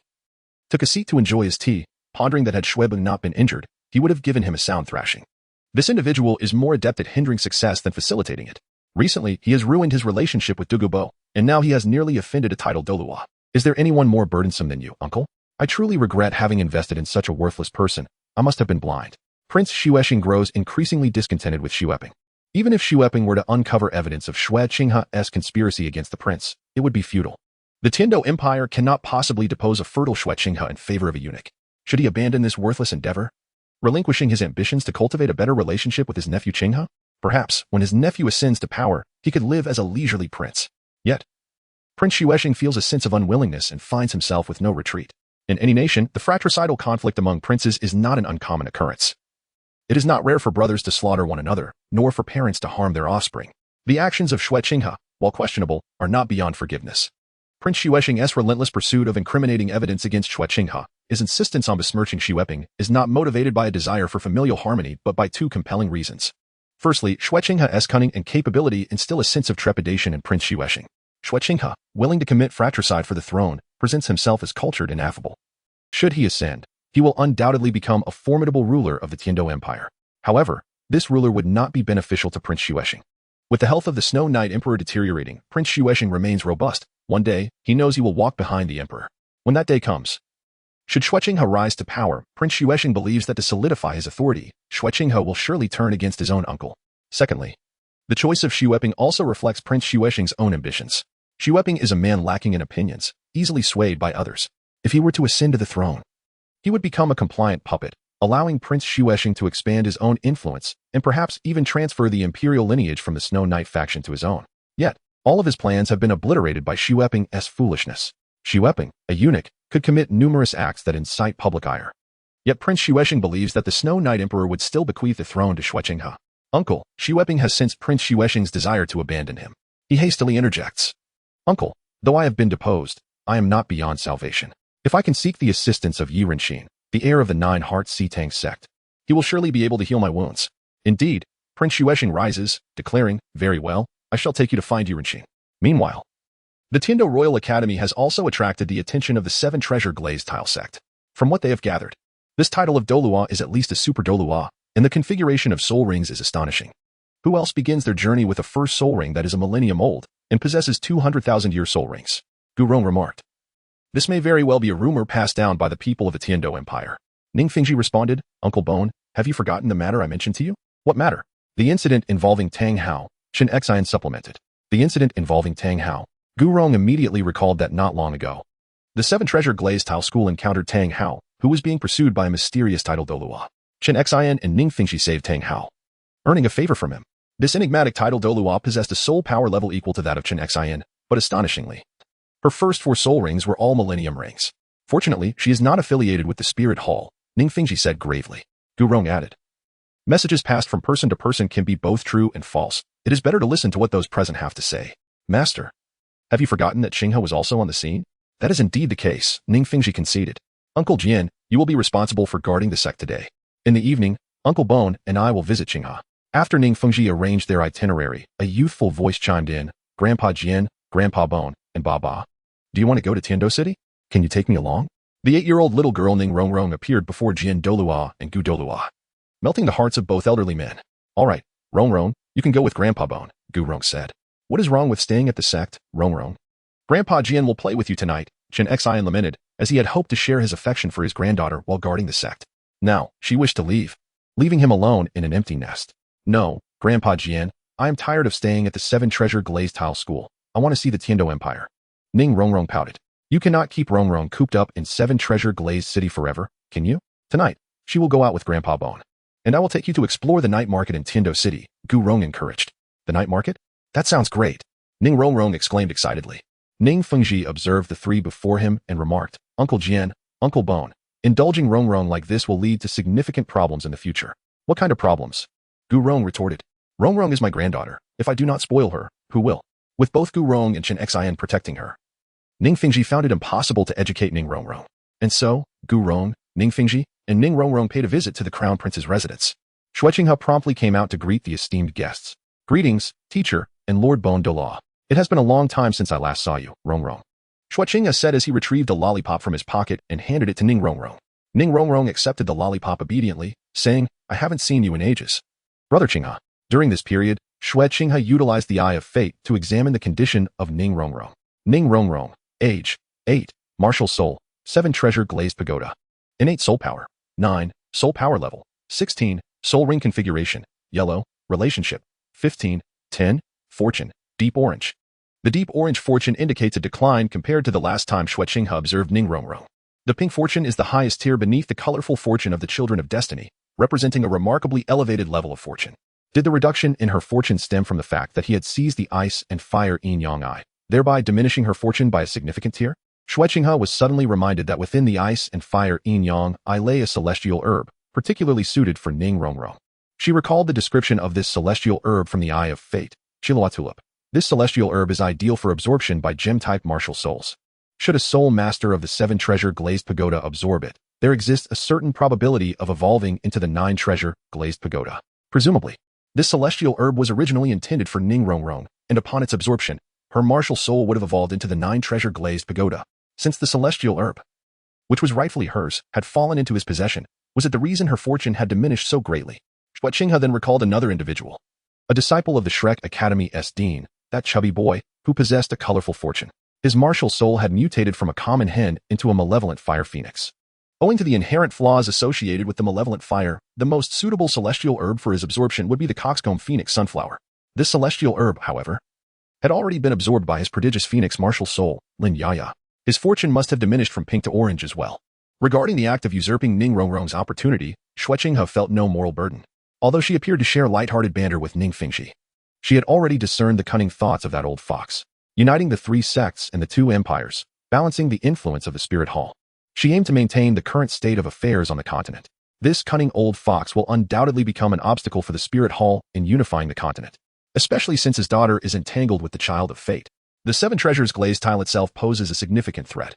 took a seat to enjoy his tea, pondering that had Shuebang not been injured, he would have given him a sound thrashing. This individual is more adept at hindering success than facilitating it. Recently, he has ruined his relationship with Dugu, and now he has nearly offended a titled Douluo. "Is there anyone more burdensome than you, uncle? I truly regret having invested in such a worthless person. I must have been blind." Prince Shueqing grows increasingly discontented with Shuebang. Even if Shuebang were to uncover evidence of Shueqing's conspiracy against the prince, it would be futile. The Dou Empire cannot possibly depose a fertile Shueqing in favor of a eunuch. Should he abandon this worthless endeavor, relinquishing his ambitions to cultivate a better relationship with his nephew Qinghe? Perhaps, when his nephew ascends to power, he could live as a leisurely prince. Yet, Prince Shueqing feels a sense of unwillingness and finds himself with no retreat. In any nation, the fratricidal conflict among princes is not an uncommon occurrence. It is not rare for brothers to slaughter one another, nor for parents to harm their offspring. The actions of Shueqing, while questionable, are not beyond forgiveness. Prince Shueqing's relentless pursuit of incriminating evidence against Shueqing, his insistence on besmirching Shuebang, is not motivated by a desire for familial harmony but by two compelling reasons. Firstly, Shueqing's cunning and capability instill a sense of trepidation in Prince Shueqing. Shueqing, willing to commit fratricide for the throne, presents himself as cultured and affable. Should he ascend, he will undoubtedly become a formidable ruler of the Dou Empire. However, this ruler would not be beneficial to Prince Shueqing. With the health of the Snow Knight Emperor deteriorating, Prince Shueqing remains robust. One day, he knows he will walk behind the emperor. When that day comes, should Shueqing rise to power, Prince Shueqing believes that to solidify his authority, Shueqing will surely turn against his own uncle. Secondly, the choice of Shueqing also reflects Prince Shueqing's own ambitions. Shueqing is a man lacking in opinions, easily swayed by others. If he were to ascend to the throne, he would become a compliant puppet, allowing Prince Shueqing to expand his own influence and perhaps even transfer the imperial lineage from the Snow Knight faction to his own. Yet, all of his plans have been obliterated by Shueqing's foolishness. Shueqing, a eunuch, could commit numerous acts that incite public ire. Yet Prince Shueqing believes that the Snow Knight Emperor would still bequeath the throne to Shueqing. Uncle, Shueqing has sensed Prince Shueqing's desire to abandon him. He hastily interjects. "Uncle, though I have been deposed, I am not beyond salvation. If I can seek the assistance of Yi Renxue, the heir of the Nine-Heart Tang Sect, he will surely be able to heal my wounds." Indeed, Prince Shueqing rises, declaring, "Very well, I shall take you to find Yi Renxue." Meanwhile, the Dou Royal Academy has also attracted the attention of the Seven Treasure Glazed Tile Sect. From what they have gathered, this title of Douluo is at least a super Douluo, and the configuration of soul rings is astonishing. Who else begins their journey with a first soul ring that is a millennium old and possesses 200,000-year soul rings? Gurong remarked. This may very well be a rumor passed down by the people of the Dou Empire. Ning Fingji responded, Uncle Bone, have you forgotten the matter I mentioned to you? What matter? The incident involving Tang Hao, Qian Renxue supplemented. The incident involving Tang Hao. Gu Rong immediately recalled that not long ago, the Seven Treasure Glazed Tile School encountered Tang Hao, who was being pursued by a mysterious title Dolua. Qian Renxue and Ning Fingji saved Tang Hao, earning a favor from him. This enigmatic title Dolua possessed a soul power level equal to that of Qian Renxue, but astonishingly, her first 4 soul rings were all Millennium rings. Fortunately, she is not affiliated with the Spirit Hall, Ning Fingji said gravely. Gu Rong added, messages passed from person to person can be both true and false. It is better to listen to what those present have to say. Master, have you forgotten that Xinghe was also on the scene? That is indeed the case, Ning Fingji conceded. Uncle Jian, you will be responsible for guarding the sect today. In the evening, Uncle Bone and I will visit Xinghe. After Ning Fingji arranged their itinerary, a youthful voice chimed in, Grandpa Jian, Grandpa Bone, and Baba. Do you want to go to Tiando City? Can you take me along? The 8-year-old little girl Ning Rongrong appeared before Jian Dolua and Gu Dolua, melting the hearts of both elderly men. All right, Rongrong, you can go with Grandpa Bone, Gu Rong said. What is wrong with staying at the sect, Rongrong? Grandpa Jian will play with you tonight, Qian Renxue lamented, as he had hoped to share his affection for his granddaughter while guarding the sect. Now, she wished to leave, leaving him alone in an empty nest. No, Grandpa Jian, I am tired of staying at the 7 Treasure Glazed Tile School. I want to see the Dou Empire. Ning Rongrong pouted. You cannot keep Rongrong cooped up in 7 Treasure Glazed City forever, can you? Tonight, she will go out with Grandpa Bone. And I will take you to explore the night market in Tiando City, Gu Rong encouraged. The night market? That sounds great, Ning Rongrong exclaimed excitedly. Ning Fingji observed the 3 before him and remarked, Uncle Jian, Uncle Bone, indulging Rongrong like this will lead to significant problems in the future. What kind of problems? Gu Rong retorted. Rongrong is my granddaughter. If I do not spoil her, who will? With both Gu Rong and Qian Renxue protecting her, Ning Fingji found it impossible to educate Ning Rongrong. And so, Gu Rong, Ning Fingji, and Ning Rongrong paid a visit to the Crown Prince's residence. Xinghe promptly came out to greet the esteemed guests. Greetings, teacher, and Lord Bone Dola. It has been a long time since I last saw you, Rongrong. Xinghe said as he retrieved a lollipop from his pocket and handed it to Ning Rongrong. Ning Rongrong accepted the lollipop obediently, saying, I haven't seen you in ages. Brother Xinghe. During this period, Xinghe utilized the Eye of Fate to examine the condition of Ning Rongrong. Ning Rongrong, age, 8, martial soul, 7 treasure glazed pagoda. Innate soul power, 9, soul power level, 16, soul ring configuration, yellow, relationship, 15, 10, fortune, deep orange. The deep orange fortune indicates a decline compared to the last time Xinghe observed Ning Rongrong. The pink fortune is the highest tier beneath the colorful fortune of the Children of Destiny, representing a remarkably elevated level of fortune. Did the reduction in her fortune stem from the fact that he had seized the ice and fire yin yang eye, thereby diminishing her fortune by a significant tier? Xinghe was suddenly reminded that within the ice and fire yin yang eye lay a celestial herb, particularly suited for Ning Rongrong. She recalled the description of this celestial herb from the Eye of Fate, Chilua Tulip. This celestial herb is ideal for absorption by gem-type martial souls. Should a soul master of the 7 Treasure Glazed Pagoda absorb it, there exists a certain probability of evolving into the 9 Treasure Glazed Pagoda. Presumably, this celestial herb was originally intended for Ning Rongrong, and upon its absorption, her martial soul would have evolved into the 9 Treasure Glazed Pagoda. Since the celestial herb, which was rightfully hers, had fallen into his possession, was it the reason her fortune had diminished so greatly? Xinghe then recalled another individual, a disciple of the Shrek Academy's dean, that chubby boy, who possessed a colorful fortune. His martial soul had mutated from a common hen into a malevolent fire phoenix. Owing to the inherent flaws associated with the malevolent fire, the most suitable celestial herb for his absorption would be the coxcomb phoenix sunflower. This celestial herb, however, had already been absorbed by his prodigious phoenix martial soul, Lin Yaya. His fortune must have diminished from pink to orange as well. Regarding the act of usurping Ning Rongrong's opportunity, Xinghe felt no moral burden. Although she appeared to share light-hearted banter with Ning Fingji, she had already discerned the cunning thoughts of that old fox, uniting the 3 sects and the 2 empires, balancing the influence of the Spirit Hall. She aimed to maintain the current state of affairs on the continent. This cunning old fox will undoubtedly become an obstacle for the Spirit Hall in unifying the continent, especially since his daughter is entangled with the Child of Fate. The 7 Treasures Glazed Tile itself poses a significant threat,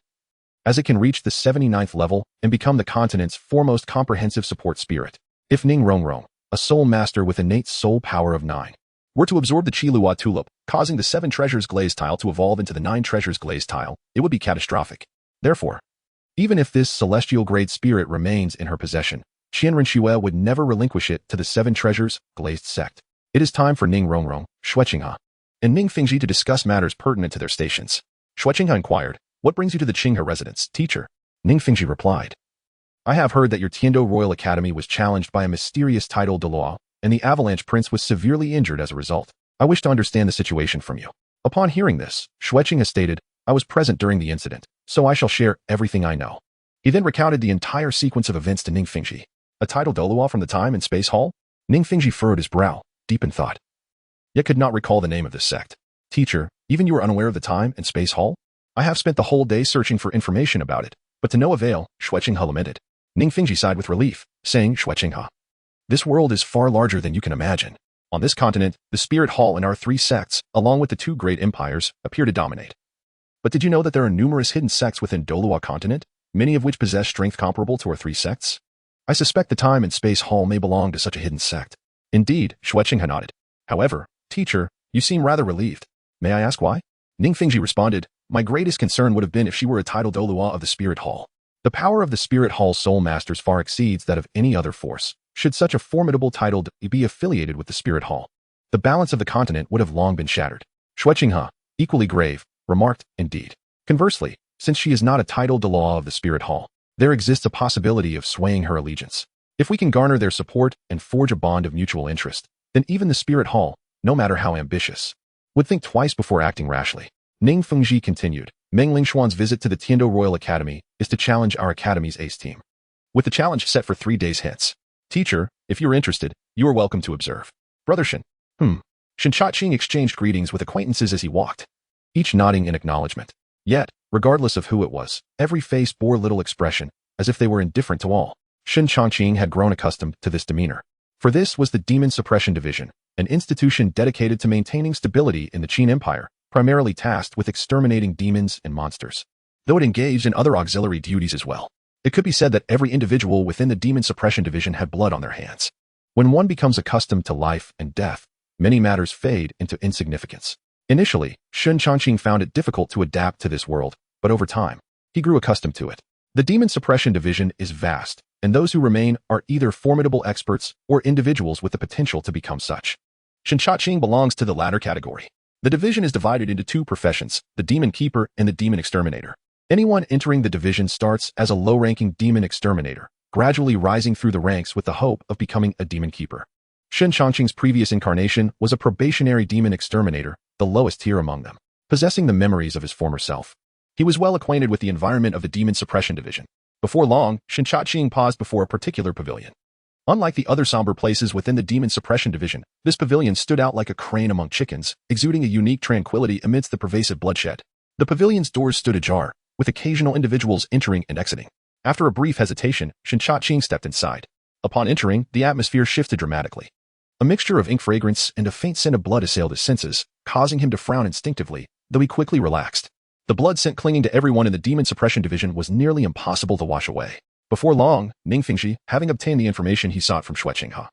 as it can reach the 79th level and become the continent's foremost comprehensive support spirit. If Ning Rongrong, a soul master with innate soul power of 9, were to absorb the Chilua Tulip, causing the 7 Treasures Glazed Tile to evolve into the 9 Treasures Glazed Tile, it would be catastrophic. Therefore, even if this celestial grade spirit remains in her possession, Qian Renxue would never relinquish it to the 7 Treasures Glazed Sect. It is time for Ning Rongrong, Xinghe, and Ning Fingji to discuss matters pertinent to their stations. Xinghe inquired, what brings you to the Qinghe residence, teacher? Ning Fingji replied, I have heard that your Tiando Royal Academy was challenged by a mysterious title de law, and the Avalanche Prince was severely injured as a result. I wish to understand the situation from you. Upon hearing this, Shueqing has stated, I was present during the incident, so I shall share everything I know. He then recounted the entire sequence of events to Ning Fingji. A title Doluo from the time and space hall? Ning Fingji furrowed his brow, deep in thought, yet could not recall the name of this sect. Teacher, even you are unaware of the time and space hall? I have spent the whole day searching for information about it, but to no avail, Shueqing lamented. Ning Fingji sighed with relief, saying, Shueqing, this world is far larger than you can imagine. On this continent, the Spirit Hall and our 3 sects, along with the 2 great empires, appear to dominate. But did you know that there are numerous hidden sects within Doluo continent, many of which possess strength comparable to our 3 sects? I suspect the time and space hall may belong to such a hidden sect. Indeed, Shueqing nodded. However, teacher, you seem rather relieved. May I ask why? Ning Fingji responded, my greatest concern would have been if she were a title Doluo of the Spirit Hall. The power of the Spirit Hall's soul masters far exceeds that of any other force. Should such a formidable title be affiliated with the Spirit Hall, the balance of the continent would have long been shattered. Shueqing, equally grave, remarked, indeed. Conversely, since she is not a title de law of the Spirit Hall, there exists a possibility of swaying her allegiance. If we can garner their support and forge a bond of mutual interest, then even the Spirit Hall, no matter how ambitious, would think twice before acting rashly. Ning Fengji continued, Meng Lingshuan's visit to the Tiando Royal Academy is to challenge our academy's ace team, with the challenge set for 3 days hence. Teacher, if you're interested, you are welcome to observe. Brother Shin. Shin Cha-Ching exchanged greetings with acquaintances as he walked, each nodding in acknowledgement. Yet, regardless of who it was, every face bore little expression, as if they were indifferent to all. Shin Cha-Ching had grown accustomed to this demeanor. For this was the Demon Suppression Division, an institution dedicated to maintaining stability in the Qian Empire, primarily tasked with exterminating demons and monsters, though it engaged in other auxiliary duties as well. It could be said that every individual within the Demon Suppression Division had blood on their hands. When one becomes accustomed to life and death, many matters fade into insignificance. Initially, Shin Cha-Ching found it difficult to adapt to this world, but over time, he grew accustomed to it. The Demon Suppression Division is vast, and those who remain are either formidable experts or individuals with the potential to become such. Shin Cha-Ching belongs to the latter category. The division is divided into 2 professions, the Demon Keeper and the Demon Exterminator. Anyone entering the division starts as a low-ranking demon exterminator, gradually rising through the ranks with the hope of becoming a demon keeper. Shin Cha-Ching's previous incarnation was a probationary demon exterminator, the lowest tier among them, possessing the memories of his former self. He was well acquainted with the environment of the Demon Suppression Division. Before long, Shin Cha-Ching paused before a particular pavilion. Unlike the other somber places within the Demon Suppression Division, this pavilion stood out like a crane among chickens, exuding a unique tranquility amidst the pervasive bloodshed. The pavilion's doors stood ajar, with occasional individuals entering and exiting. After a brief hesitation, Shin Cha-Ching stepped inside. Upon entering, the atmosphere shifted dramatically. A mixture of ink fragrance and a faint scent of blood assailed his senses, causing him to frown instinctively, though he quickly relaxed. The blood scent clinging to everyone in the Demon Suppression Division was nearly impossible to wash away. Before long, Ning Fengji, having obtained the information he sought from Shueqing,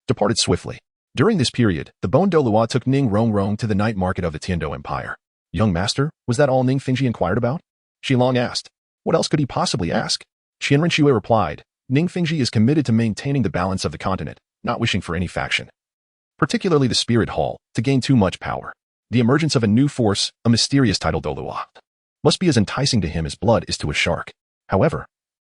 departed swiftly. During this period, the Bon Dolua took Ning Rongrong to the night market of the Tiando Empire. Young master, was that all Ning Fengji inquired about? Shilong asked. What else could he possibly ask? Qian Renxue replied, Ning Fengji is committed to maintaining the balance of the continent, not wishing for any faction, particularly the Spirit Hall, to gain too much power. The emergence of a new force, a mysterious title Dolua, must be as enticing to him as blood is to a shark. However,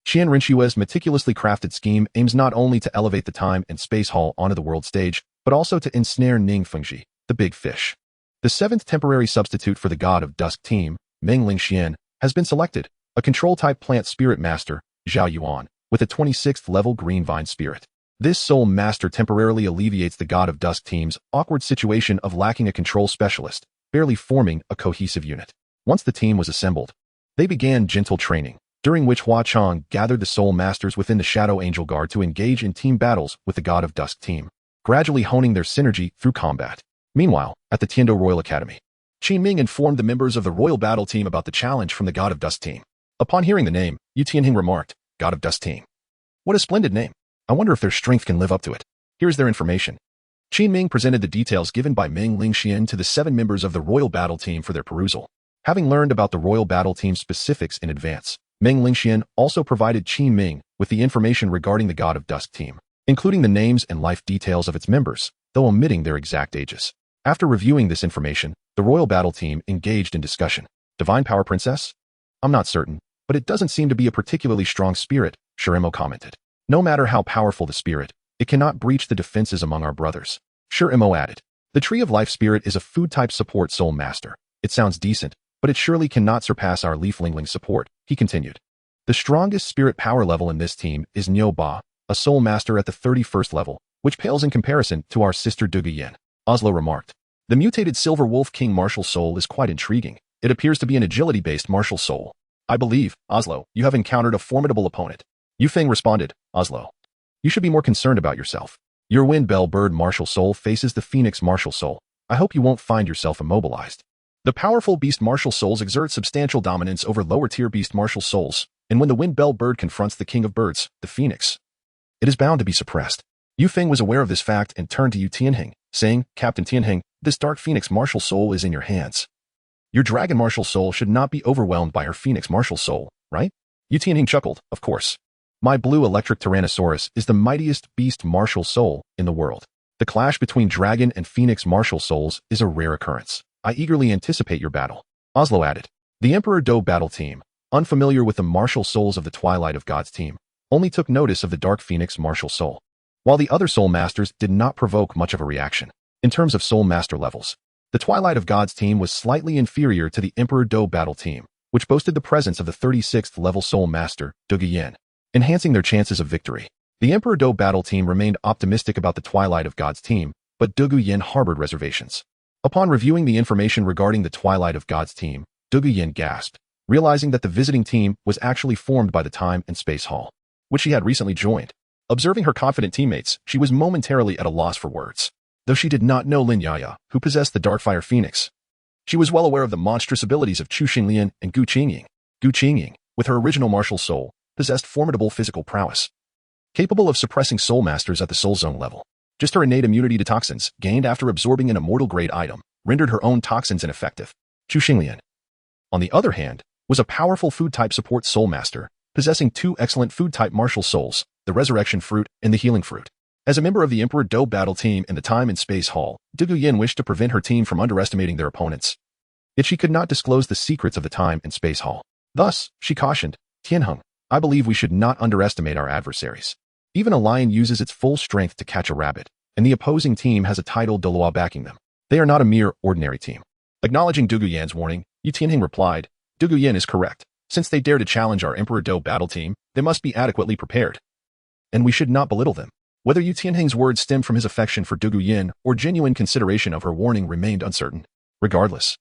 Qian Renxue's meticulously crafted scheme aims not only to elevate the time and space hall onto the world stage, but also to ensnare Ning Fengji, the big fish. The 7th temporary substitute for the God of Dusk team, Meng Lingxian, has been selected, a control-type plant spirit master, Zhao Yuan, with a 26th level green vine spirit. This soul master temporarily alleviates the God of Dusk team's awkward situation of lacking a control specialist, barely forming a cohesive unit. Once the team was assembled, they began gentle training, during which Hua Chong gathered the soul masters within the Shadow Angel Guard to engage in team battles with the God of Dusk team, gradually honing their synergy through combat. Meanwhile, at the Tiando Royal Academy, Qin Ming informed the members of the Royal Battle Team about the challenge from the God of Dusk team. Upon hearing the name, Yutinhang remarked, God of Dusk team. What a splendid name. I wonder if their strength can live up to it. Here's their information. Qin Ming presented the details given by Meng Lingxian to the 7 members of the Royal Battle Team for their perusal. Having learned about the Royal Battle Team's specifics in advance, Meng Lingxian also provided Qin Ming with the information regarding the God of Dusk team, including the names and life details of its members, though omitting their exact ages. After reviewing this information, the Royal Battle Team engaged in discussion. Divine Power Princess? I'm not certain, but it doesn't seem to be a particularly strong spirit, Shirimo commented. No matter how powerful the spirit, it cannot breach the defenses among our brothers. Shirimo added. The Tree of Life spirit is a food-type support soul master. It sounds decent, but it surely cannot surpass our leaflingling support, he continued. The strongest spirit power level in this team is Nyo Ba, a soul master at the 31st level, which pales in comparison to our sister Dugu Yin, Oslo remarked. The mutated Silver Wolf King martial soul is quite intriguing. It appears to be an agility-based martial soul. I believe, Oslo, you have encountered a formidable opponent. Yufeng responded, Oslo. You should be more concerned about yourself. Your Wind Bell Bird martial soul faces the Phoenix martial soul. I hope you won't find yourself immobilized. The powerful beast martial souls exert substantial dominance over lower-tier beast martial souls, and when the Wind Bell Bird confronts the King of Birds, the Phoenix, it is bound to be suppressed. Yufeng was aware of this fact and turned to Yutinhang, saying, Captain Tianheng, this Dark Phoenix martial soul is in your hands. Your Dragon martial soul should not be overwhelmed by her Phoenix martial soul, right? Yutinhang chuckled, of course. My blue electric Tyrannosaurus is the mightiest beast martial soul in the world. The clash between Dragon and Phoenix martial souls is a rare occurrence. I eagerly anticipate your battle. Oslo added. The Emperor Dou battle team, unfamiliar with the martial souls of the Twilight of Gods team, only took notice of the Dark Phoenix martial soul, while the other soul masters did not provoke much of a reaction. In terms of soul master levels, the Twilight of Gods team was slightly inferior to the Emperor Dou battle team, which boasted the presence of the 36th level soul master, Dugu Yin, enhancing their chances of victory. The Emperor Dou battle team remained optimistic about the Twilight of Gods team, but Dugu Yin harbored reservations. Upon reviewing the information regarding the Twilight of Gods team, Dugu Yin gasped, realizing that the visiting team was actually formed by the Time and Space Hall, which she had recently joined. Observing her confident teammates, she was momentarily at a loss for words. Though she did not know Lin Yaya, who possessed the Darkfire Phoenix, she was well aware of the monstrous abilities of Chu Xinglian and Gu Qingying. Gu Qingying, with her original martial soul, possessed formidable physical prowess, capable of suppressing soul masters at the soul zone level. Just her innate immunity to toxins, gained after absorbing an immortal-grade item, rendered her own toxins ineffective. Chu Xinglian, on the other hand, was a powerful food-type support soul master, possessing two excellent food-type martial souls, the Resurrection Fruit and the Healing Fruit. As a member of the Emperor Dou battle team in the Time and Space Hall, Dugu Yin wished to prevent her team from underestimating their opponents. Yet she could not disclose the secrets of the Time and Space Hall. Thus, she cautioned, Tianheng, I believe we should not underestimate our adversaries. Even a lion uses its full strength to catch a rabbit, and the opposing team has a titled Delois backing them. They are not a mere ordinary team. Acknowledging Dugu Yan's warning, Yutinhang replied, Dugu Yin is correct. Since they dare to challenge our Emperor Dou battle team, they must be adequately prepared. And we should not belittle them. Whether Yutinhang's words stemmed from his affection for Dugu Yin or genuine consideration of her warning remained uncertain. Regardless,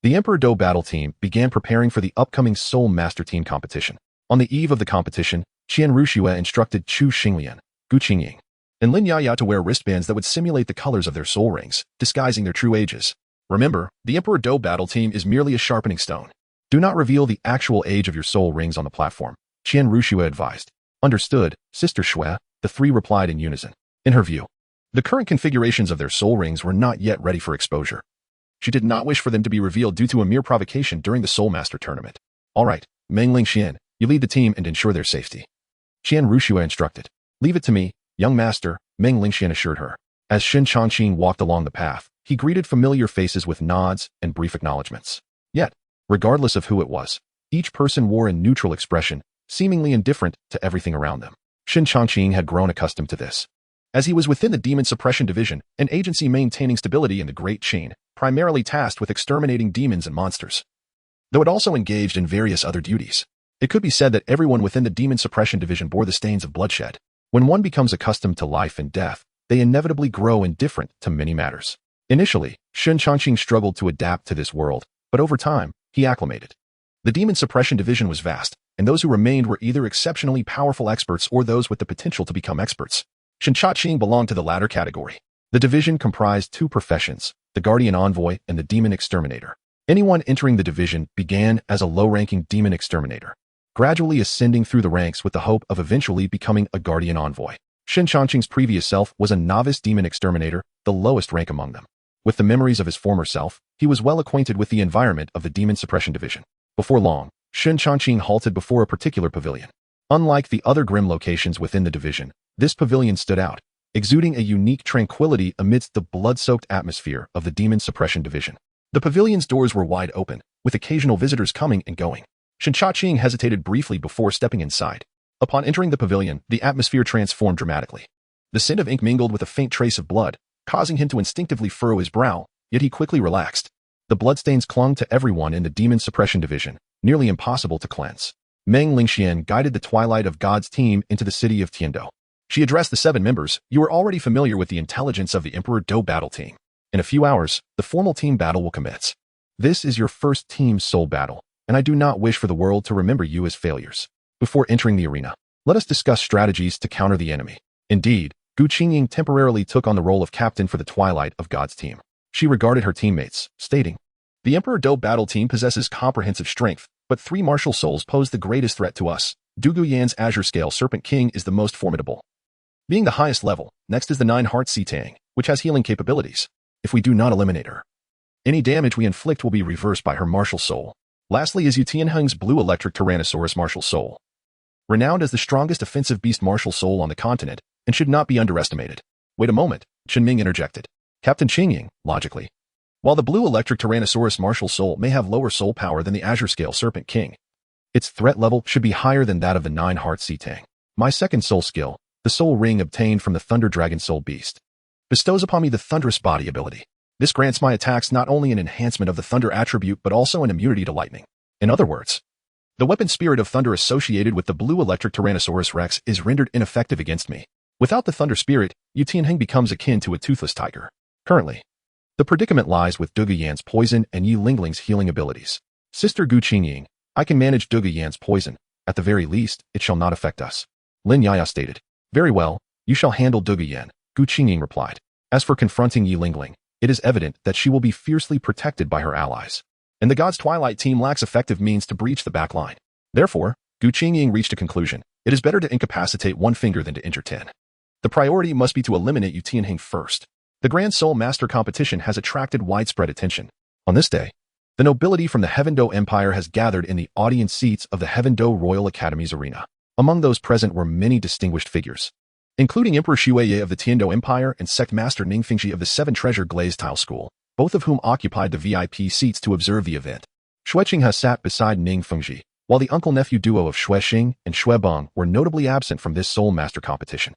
the Emperor Dou battle team began preparing for the upcoming Soul Master Team competition. On the eve of the competition, Qian Renxue instructed Chu Xinglian, Gu Qingying, and Lin Yaya to wear wristbands that would simulate the colors of their soul rings, disguising their true ages. Remember, the Emperor Dou battle team is merely a sharpening stone. Do not reveal the actual age of your soul rings on the platform, Qian Renxue advised. Understood, Sister Xue, the three replied in unison. In her view, the current configurations of their soul rings were not yet ready for exposure. She did not wish for them to be revealed due to a mere provocation during the Soul Master tournament. All right, Meng Lingxian, you lead the team and ensure their safety. Qian Renxue instructed. Leave it to me, young master, Meng Lingxian assured her. As Shen Changqing walked along the path, he greeted familiar faces with nods and brief acknowledgments. Yet, regardless of who it was, each person wore a neutral expression, seemingly indifferent to everything around them. Shen Changqing had grown accustomed to this. As he was within the Demon Suppression Division, an agency maintaining stability in the Great Chain, primarily tasked with exterminating demons and monsters, though it also engaged in various other duties. It could be said that everyone within the Demon Suppression Division bore the stains of bloodshed. When one becomes accustomed to life and death, they inevitably grow indifferent to many matters. Initially, Shen Changqing struggled to adapt to this world, but over time, he acclimated. The Demon Suppression Division was vast, and those who remained were either exceptionally powerful experts or those with the potential to become experts. Shen Changqing belonged to the latter category. The division comprised two professions, the Guardian Envoy and the Demon Exterminator. Anyone entering the division began as a low-ranking Demon Exterminator, gradually ascending through the ranks with the hope of eventually becoming a Guardian Envoy. Shen Changqing's previous self was a novice Demon Exterminator, the lowest rank among them. With the memories of his former self, he was well acquainted with the environment of the Demon Suppression Division. Before long, Shen Changqing halted before a particular pavilion. Unlike the other grim locations within the division, this pavilion stood out, exuding a unique tranquility amidst the blood-soaked atmosphere of the Demon Suppression Division. The pavilion's doors were wide open, with occasional visitors coming and going. Shen Chaqing hesitated briefly before stepping inside. Upon entering the pavilion, the atmosphere transformed dramatically. The scent of ink mingled with a faint trace of blood, causing him to instinctively furrow his brow, yet he quickly relaxed. The bloodstains clung to everyone in the Demon Suppression Division, nearly impossible to cleanse. Meng Lingxian guided the Twilight of Gods team into the city of Tiandou. She addressed the 7 members. You are already familiar with the intelligence of the Emperor Dou battle team. In a few hours, the formal team battle will commence. This is your first team soul battle, and I do not wish for the world to remember you as failures. Before entering the arena, let us discuss strategies to counter the enemy. Indeed, Gu Qingying temporarily took on the role of captain for the Twilight of Gods team. She regarded her teammates, stating, "The Emperor Dou battle team possesses comprehensive strength, but 3 martial souls pose the greatest threat to us. Dugu Yin's Azure Scale Serpent King is the most formidable, being the highest level. Next is the 9-Heart Tang, which has healing capabilities. If we do not eliminate her, any damage we inflict will be reversed by her martial soul. Lastly is Yutinhang's Blue Electric Tyrannosaurus martial soul, renowned as the strongest offensive beast martial soul on the continent, and should not be underestimated." Wait a moment, Chen Ming interjected. Captain Qingying, logically. While the Blue Electric Tyrannosaurus martial soul may have lower soul power than the Azure Scale Serpent King, its threat level should be higher than that of the 9-Heart Tang. My second soul skill, the soul ring obtained from the Thunder Dragon Soul Beast, bestows upon me the Thunderous Body ability. This grants my attacks not only an enhancement of the Thunder attribute but also an immunity to lightning. In other words, the weapon Spirit of Thunder associated with the Blue Electric Tyrannosaurus Rex is rendered ineffective against me. Without the Thunder Spirit, Yutinhang becomes akin to a toothless tiger. Currently, the predicament lies with Dugu Yan's poison and Yi Lingling's healing abilities. Sister Gu Qingying, I can manage Dugu Yan's poison. At the very least, it shall not affect us. Lin Yaya stated. Very well, you shall handle Dugu Yan, Gu Qingying replied. As for confronting Yi Lingling, it is evident that she will be fiercely protected by her allies, and the God's Twilight team lacks effective means to breach the back line. Therefore, Gu Qingying reached a conclusion. It is better to incapacitate 1 finger than to injure 10. The priority must be to eliminate Yutinhang first. The Grand Soul Master competition has attracted widespread attention. On this day, the nobility from the Dou Empire has gathered in the audience seats of the Dou Royal Academy's arena. Among those present were many distinguished figures, including Emperor Xueye of the Dou Empire and Sect Master Ning Fengxi of the 7 Treasure Glazed Tile School, both of whom occupied the VIP seats to observe the event. Xueqinghe sat beside Ning Fengxi, while the uncle-nephew duo of Xuexing and Xuebong were notably absent from this Soul Master competition.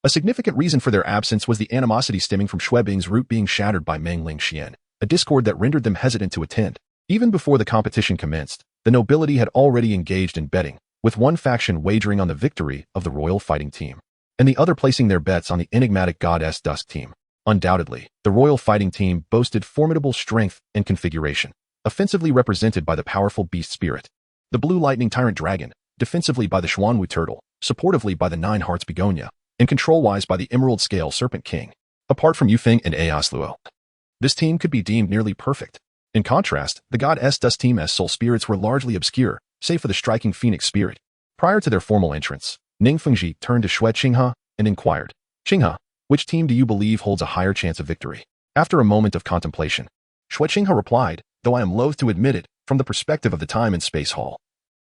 A significant reason for their absence was the animosity stemming from Xuebing's root being shattered by Meng Lingxian, a discord that rendered them hesitant to attend. Even before the competition commenced, the nobility had already engaged in betting, with one faction wagering on the victory of the royal fighting team, and the other placing their bets on the enigmatic Goddess Dusk team. Undoubtedly, the royal fighting team boasted formidable strength and configuration, offensively represented by the powerful beast spirit, the Blue Lightning Tyrant Dragon, defensively by the Xuanwu Turtle, supportively by the 9 Hearts Begonia, and control-wise by the Emerald Scale Serpent King. Apart from Yufeng and Aosluo, this team could be deemed nearly perfect. In contrast, the Goddess Dusk team as soul spirits were largely obscure, save for the striking Phoenix spirit. Prior to their formal entrance, Ning Fengxi turned to Xueqinghe and inquired, "Qinghe, which team do you believe holds a higher chance of victory?" After a moment of contemplation, Xueqinghe replied, "Though I am loath to admit it, from the perspective of the time and space hall,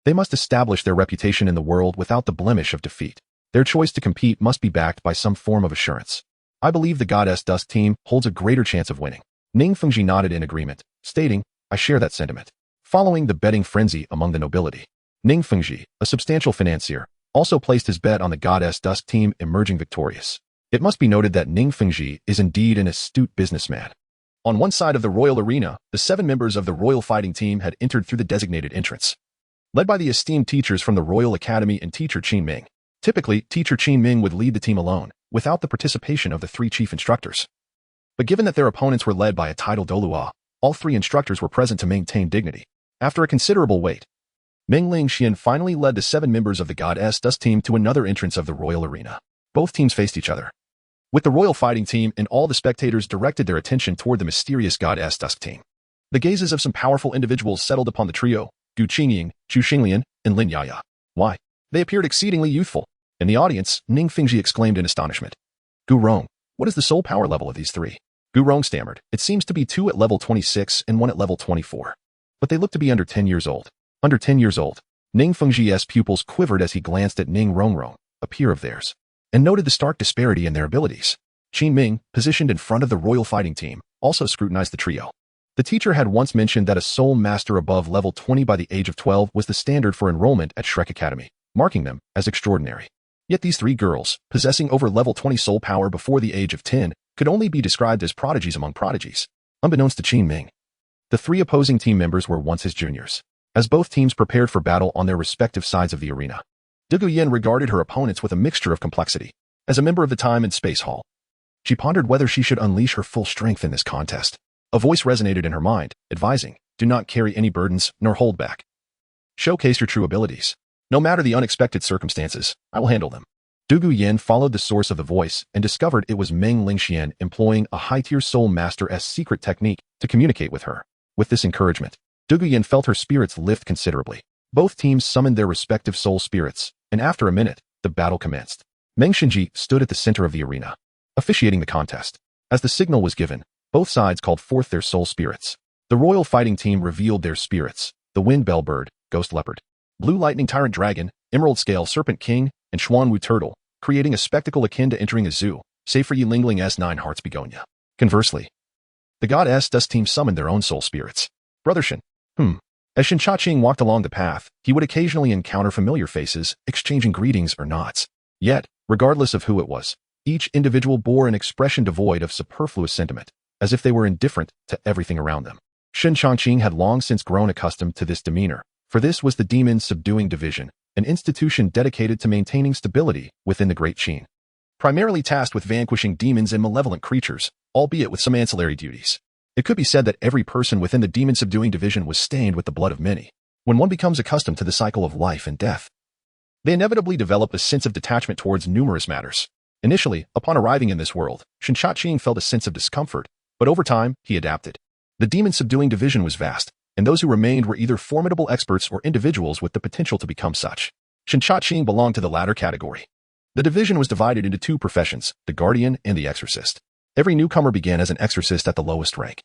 they must establish their reputation in the world without the blemish of defeat. Their choice to compete must be backed by some form of assurance. I believe the Goddess Dusk team holds a greater chance of winning." Ning Fengxi nodded in agreement, stating, "I share that sentiment." Following the betting frenzy among the nobility, Ning Fengxi, a substantial financier, also placed his bet on the Goddess Dusk team emerging victorious. It must be noted that Ning Fengxi is indeed an astute businessman. On one side of the royal arena, the 7 members of the royal fighting team had entered through the designated entrance, led by the esteemed teachers from the Royal Academy and teacher Qin Ming. Typically, teacher Qin Ming would lead the team alone, without the participation of the 3 chief instructors. But given that their opponents were led by a titled Dolua, all 3 instructors were present to maintain dignity. After a considerable wait, Meng Lingxian finally led the 7 members of the Goddess Dusk team to another entrance of the royal arena. Both teams faced each other, with the royal fighting team and all the spectators directed their attention toward the mysterious Goddess Dusk team. The gazes of some powerful individuals settled upon the trio, Gu Qingying, Zhu Xinglian, and Lin Yaya. Why? They appeared exceedingly youthful. In the audience, Ning Fengxi exclaimed in astonishment, "Gu Rong, what is the soul power level of these 3? Gu Rong stammered, "It seems to be 2 at level 26 and 1 at level 24. But they look to be under 10 years old. Under 10 years old." Ning Fengxi's pupils quivered as he glanced at Ning Rongrong, a peer of theirs, and noted the stark disparity in their abilities. Qin Ming, positioned in front of the royal fighting team, also scrutinized the trio. The teacher had once mentioned that a soul master above level 20 by the age of 12 was the standard for enrollment at Shrek Academy, marking them as extraordinary. Yet these three girls, possessing over level 20 soul power before the age of 10, could only be described as prodigies among prodigies. Unbeknownst to Qin Ming, the three opposing team members were once his juniors. As both teams prepared for battle on their respective sides of the arena, Dugu Yin regarded her opponents with a mixture of complexity. As a member of the Time and Space Hall, she pondered whether she should unleash her full strength in this contest. A voice resonated in her mind, advising, do not carry any burdens, nor hold back. Showcase your true abilities. No matter the unexpected circumstances, I will handle them. Dugu Yin followed the source of the voice and discovered it was Meng Lingxian employing a high-tier soul master's secret technique to communicate with her. With this encouragement, Dugu Yin felt her spirits lift considerably. Both teams summoned their respective soul spirits, and after a minute, the battle commenced. Meng Xinji stood at the center of the arena, officiating the contest. As the signal was given, both sides called forth their soul spirits. The royal fighting team revealed their spirits: the Wind Bellbird, Ghost Leopard, Blue Lightning Tyrant Dragon, Emerald Scale Serpent King, and Xuanwu Turtle, creating a spectacle akin to entering a zoo, save for Yilingling Nine Hearts Begonia. Conversely, the goddess Dust team summoned their own soul spirits. Brother Shen. As Shen Chaqing walked along the path, he would occasionally encounter familiar faces, exchanging greetings or nods. Yet, regardless of who it was, each individual bore an expression devoid of superfluous sentiment, as if they were indifferent to everything around them. Shen Chaqing had long since grown accustomed to this demeanor, for this was the Demon Subduing Division, an institution dedicated to maintaining stability within the Great Qin, primarily tasked with vanquishing demons and malevolent creatures, albeit with some ancillary duties. It could be said that every person within the Demon Subduing Division was stained with the blood of many. When one becomes accustomed to the cycle of life and death, they inevitably develop a sense of detachment towards numerous matters. Initially, upon arriving in this world, Shen Chaqing felt a sense of discomfort, but over time, he adapted. The Demon Subduing Division was vast, and those who remained were either formidable experts or individuals with the potential to become such. Shen Chaqing belonged to the latter category. The division was divided into two professions, the Guardian and the Exorcist. Every newcomer began as an exorcist at the lowest rank,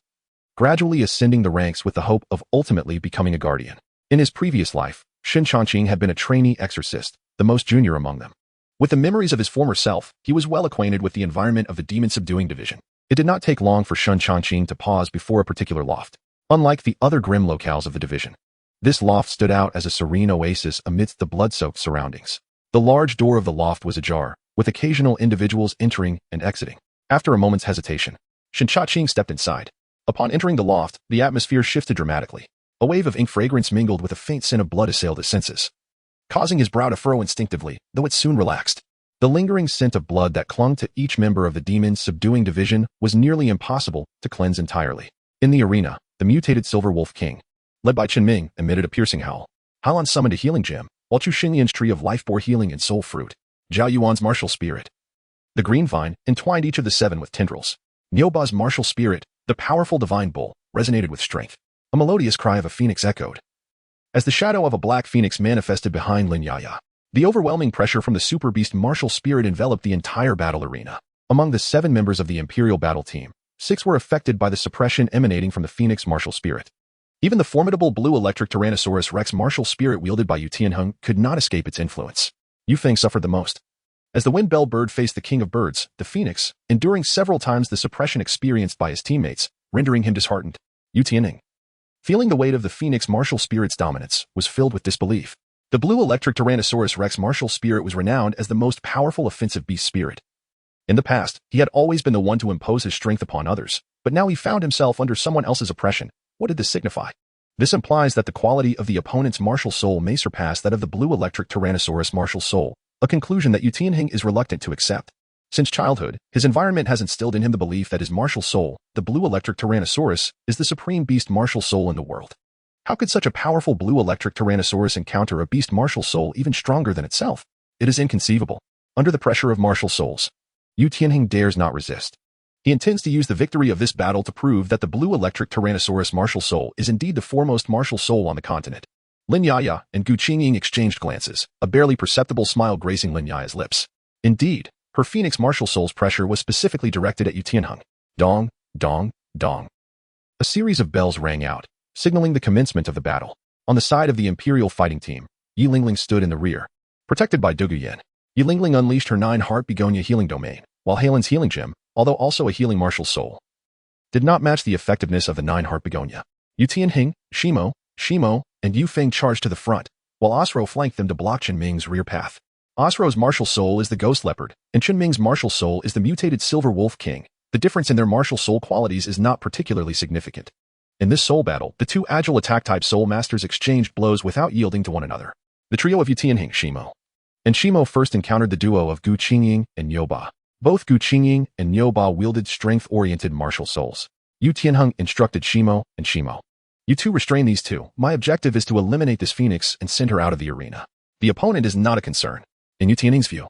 gradually ascending the ranks with the hope of ultimately becoming a guardian. In his previous life, Shen Chaqing had been a trainee exorcist, the most junior among them. With the memories of his former self, he was well acquainted with the environment of the Demon Subduing Division. It did not take long for Shen Chaqing to pause before a particular loft. Unlike the other grim locales of the division, this loft stood out as a serene oasis amidst the blood-soaked surroundings. The large door of the loft was ajar, with occasional individuals entering and exiting. After a moment's hesitation, Shen Chaqing stepped inside. Upon entering the loft, the atmosphere shifted dramatically. A wave of ink fragrance mingled with a faint scent of blood assailed his senses, causing his brow to furrow instinctively, though it soon relaxed. The lingering scent of blood that clung to each member of the Demon Subduing Division was nearly impossible to cleanse entirely. In the arena, the mutated Silver Wolf King, led by Chen Ming, emitted a piercing howl. Halan summoned a healing gem, while Chu Xingyan's tree of life bore healing and soul fruit. Zhao Yuan's martial spirit, the green vine, entwined each of the seven with tendrils. Nioba's martial spirit, the powerful divine bull, resonated with strength. A melodious cry of a phoenix echoed, as the shadow of a black phoenix manifested behind Lin Yaya. The overwhelming pressure from the super beast martial spirit enveloped the entire battle arena. Among the 7 members of the Imperial battle team, 6 were affected by the suppression emanating from the phoenix martial spirit. Even the formidable blue electric Tyrannosaurus Rex martial spirit wielded by Yutinhang could not escape its influence. Yufeng suffered the most. As the Wind Bell Bird faced the King of Birds, the Phoenix, enduring several times the suppression experienced by his teammates, rendering him disheartened. Yutinhang, feeling the weight of the Phoenix martial spirit's dominance, was filled with disbelief. The blue electric Tyrannosaurus Rex martial spirit was renowned as the most powerful offensive beast spirit. In the past, he had always been the one to impose his strength upon others, but now he found himself under someone else's oppression. What did this signify? This implies that the quality of the opponent's martial soul may surpass that of the blue electric Tyrannosaurus martial soul, a conclusion that Yutinhang is reluctant to accept. Since childhood, his environment has instilled in him the belief that his martial soul, the blue electric Tyrannosaurus, is the supreme beast martial soul in the world. How could such a powerful blue electric Tyrannosaurus encounter a beast martial soul even stronger than itself? It is inconceivable. Under the pressure of martial souls, Yutinhang dares not resist. He intends to use the victory of this battle to prove that the blue electric Tyrannosaurus martial soul is indeed the foremost martial soul on the continent. Lin Yaya and Gu Qingying exchanged glances, a barely perceptible smile gracing Lin Yaya's lips. Indeed, her Phoenix martial soul's pressure was specifically directed at Yutinhang. Dong, dong, dong. A series of bells rang out, signaling the commencement of the battle. On the side of the Imperial fighting team, Yi Lingling stood in the rear, protected by Dugu Yin. Yi Lingling unleashed her 9-heart begonia healing domain, while Halen's healing gem, although also a healing martial soul, did not match the effectiveness of the nine-heart begonia. Yutinhang, Shimo, and Yu Feng charged to the front, while Osro flanked them to block Chen Ming's rear path. Osro's martial soul is the ghost leopard, and Chen Ming's martial soul is the mutated silver wolf king. The difference in their martial soul qualities is not particularly significant. In this soul battle, the two agile attack-type soul masters exchanged blows without yielding to one another. The trio of Yutinhang, Shimo first encountered the duo of Gu Qingying and Nyoba. Both Gu Qingying and Nyoba wielded strength-oriented martial souls. Yutinhang instructed Shimo. You two restrain these two. My objective is to eliminate this phoenix and send her out of the arena. The opponent is not a concern. In Yutinhang's view,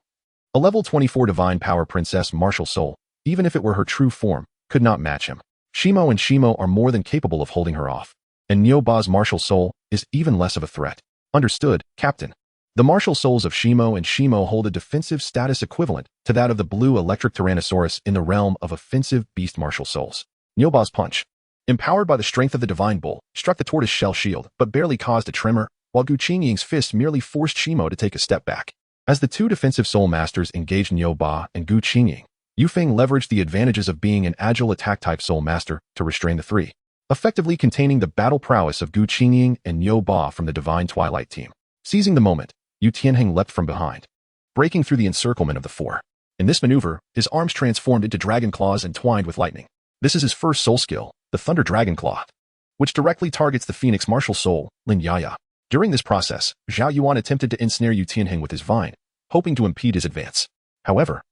a level 24 divine power princess martial soul, even if it were her true form, could not match him. Shimo are more than capable of holding her off. And Nyoba's martial soul is even less of a threat. Understood, Captain. The martial souls of Shimo hold a defensive status equivalent to that of the blue electric Tyrannosaurus in the realm of offensive beast martial souls. Nyoba's punch, empowered by the strength of the divine bull, struck the tortoise shell shield but barely caused a tremor, while Gu Qingying's fist merely forced Shimo to take a step back. As the two defensive soul masters engaged Nyoba and Gu Qingying, Yu Feng leveraged the advantages of being an agile attack-type soul master to restrain the three, effectively containing the battle prowess of Gu Qingying and Nyoba from the Divine Twilight team. Seizing the moment, Yutinhang leapt from behind, breaking through the encirclement of the four. In this maneuver, his arms transformed into dragon claws entwined with lightning. This is his first soul skill, the Thunder Dragon Claw, which directly targets the Phoenix martial soul, Lin Yaya. During this process, Zhao Yuan attempted to ensnare Yutinhang with his vine, hoping to impede his advance. However,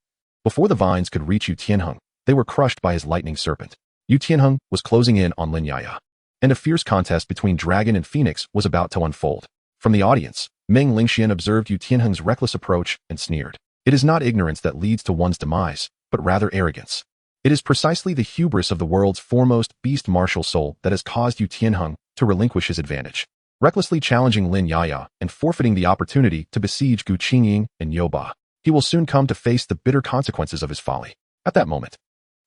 before the vines could reach Yutinhang, they were crushed by his lightning serpent. Yutinhang was closing in on Lin Yaya, and a fierce contest between dragon and phoenix was about to unfold. From the audience, Meng Lingxian observed Yutinhang's reckless approach and sneered. It is not ignorance that leads to one's demise, but rather arrogance. It is precisely the hubris of the world's foremost beast martial soul that has caused Yutinhang to relinquish his advantage, recklessly challenging Lin Yaya and forfeiting the opportunity to besiege Gu Qingying and Nyoba. He will soon come to face the bitter consequences of his folly. At that moment,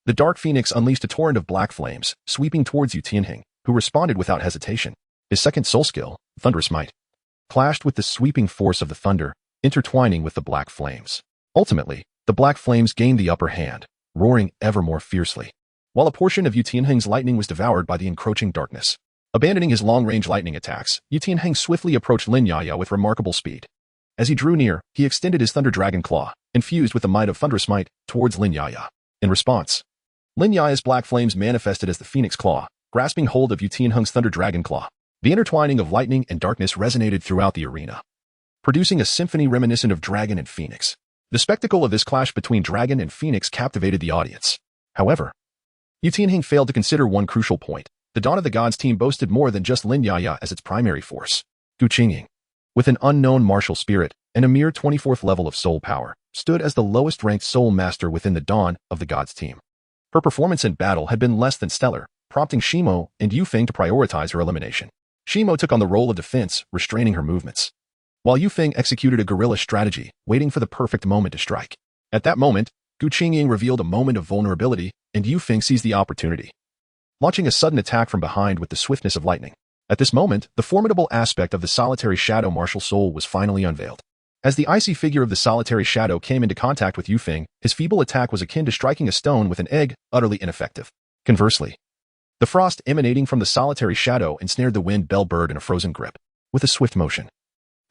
the Dark Phoenix unleashed a torrent of black flames, sweeping towards Yutinhang, who responded without hesitation. His second soul skill, Thunderous Might, clashed with the sweeping force of the thunder, intertwining with the black flames. Ultimately, the black flames gained the upper hand, roaring ever more fiercely, while a portion of Yutinhang's lightning was devoured by the encroaching darkness. Abandoning his long-range lightning attacks, Yutinhang swiftly approached Lin Yaya with remarkable speed. As he drew near, he extended his Thunder Dragon Claw, infused with the might of Thunderous Might, towards Lin Yaya. In response, Lin Yaya's black flames manifested as the Phoenix Claw, grasping hold of Yutinhang's Thunder Dragon Claw. The intertwining of lightning and darkness resonated throughout the arena, producing a symphony reminiscent of dragon and phoenix. The spectacle of this clash between dragon and phoenix captivated the audience. However, Yutinhang failed to consider one crucial point. The Dawn of the Gods team boasted more than just Lin Yaya as its primary force. Gu Qingying, with an unknown martial spirit and a mere 24th level of soul power, stood as the lowest-ranked soul master within the Dawn of the Gods team. Her performance in battle had been less than stellar, prompting Shimo and Yu Feng to prioritize her elimination. Shimo took on the role of defense, restraining her movements, while Yu Feng executed a guerrilla strategy, waiting for the perfect moment to strike. At that moment, Gu Qingying revealed a moment of vulnerability, and Yu Feng seized the opportunity, launching a sudden attack from behind with the swiftness of lightning. At this moment, the formidable aspect of the solitary shadow martial soul was finally unveiled. As the icy figure of the solitary shadow came into contact with Yu Feng, his feeble attack was akin to striking a stone with an egg, utterly ineffective. Conversely, the frost emanating from the solitary shadow ensnared the wind bell bird in a frozen grip. With a swift motion,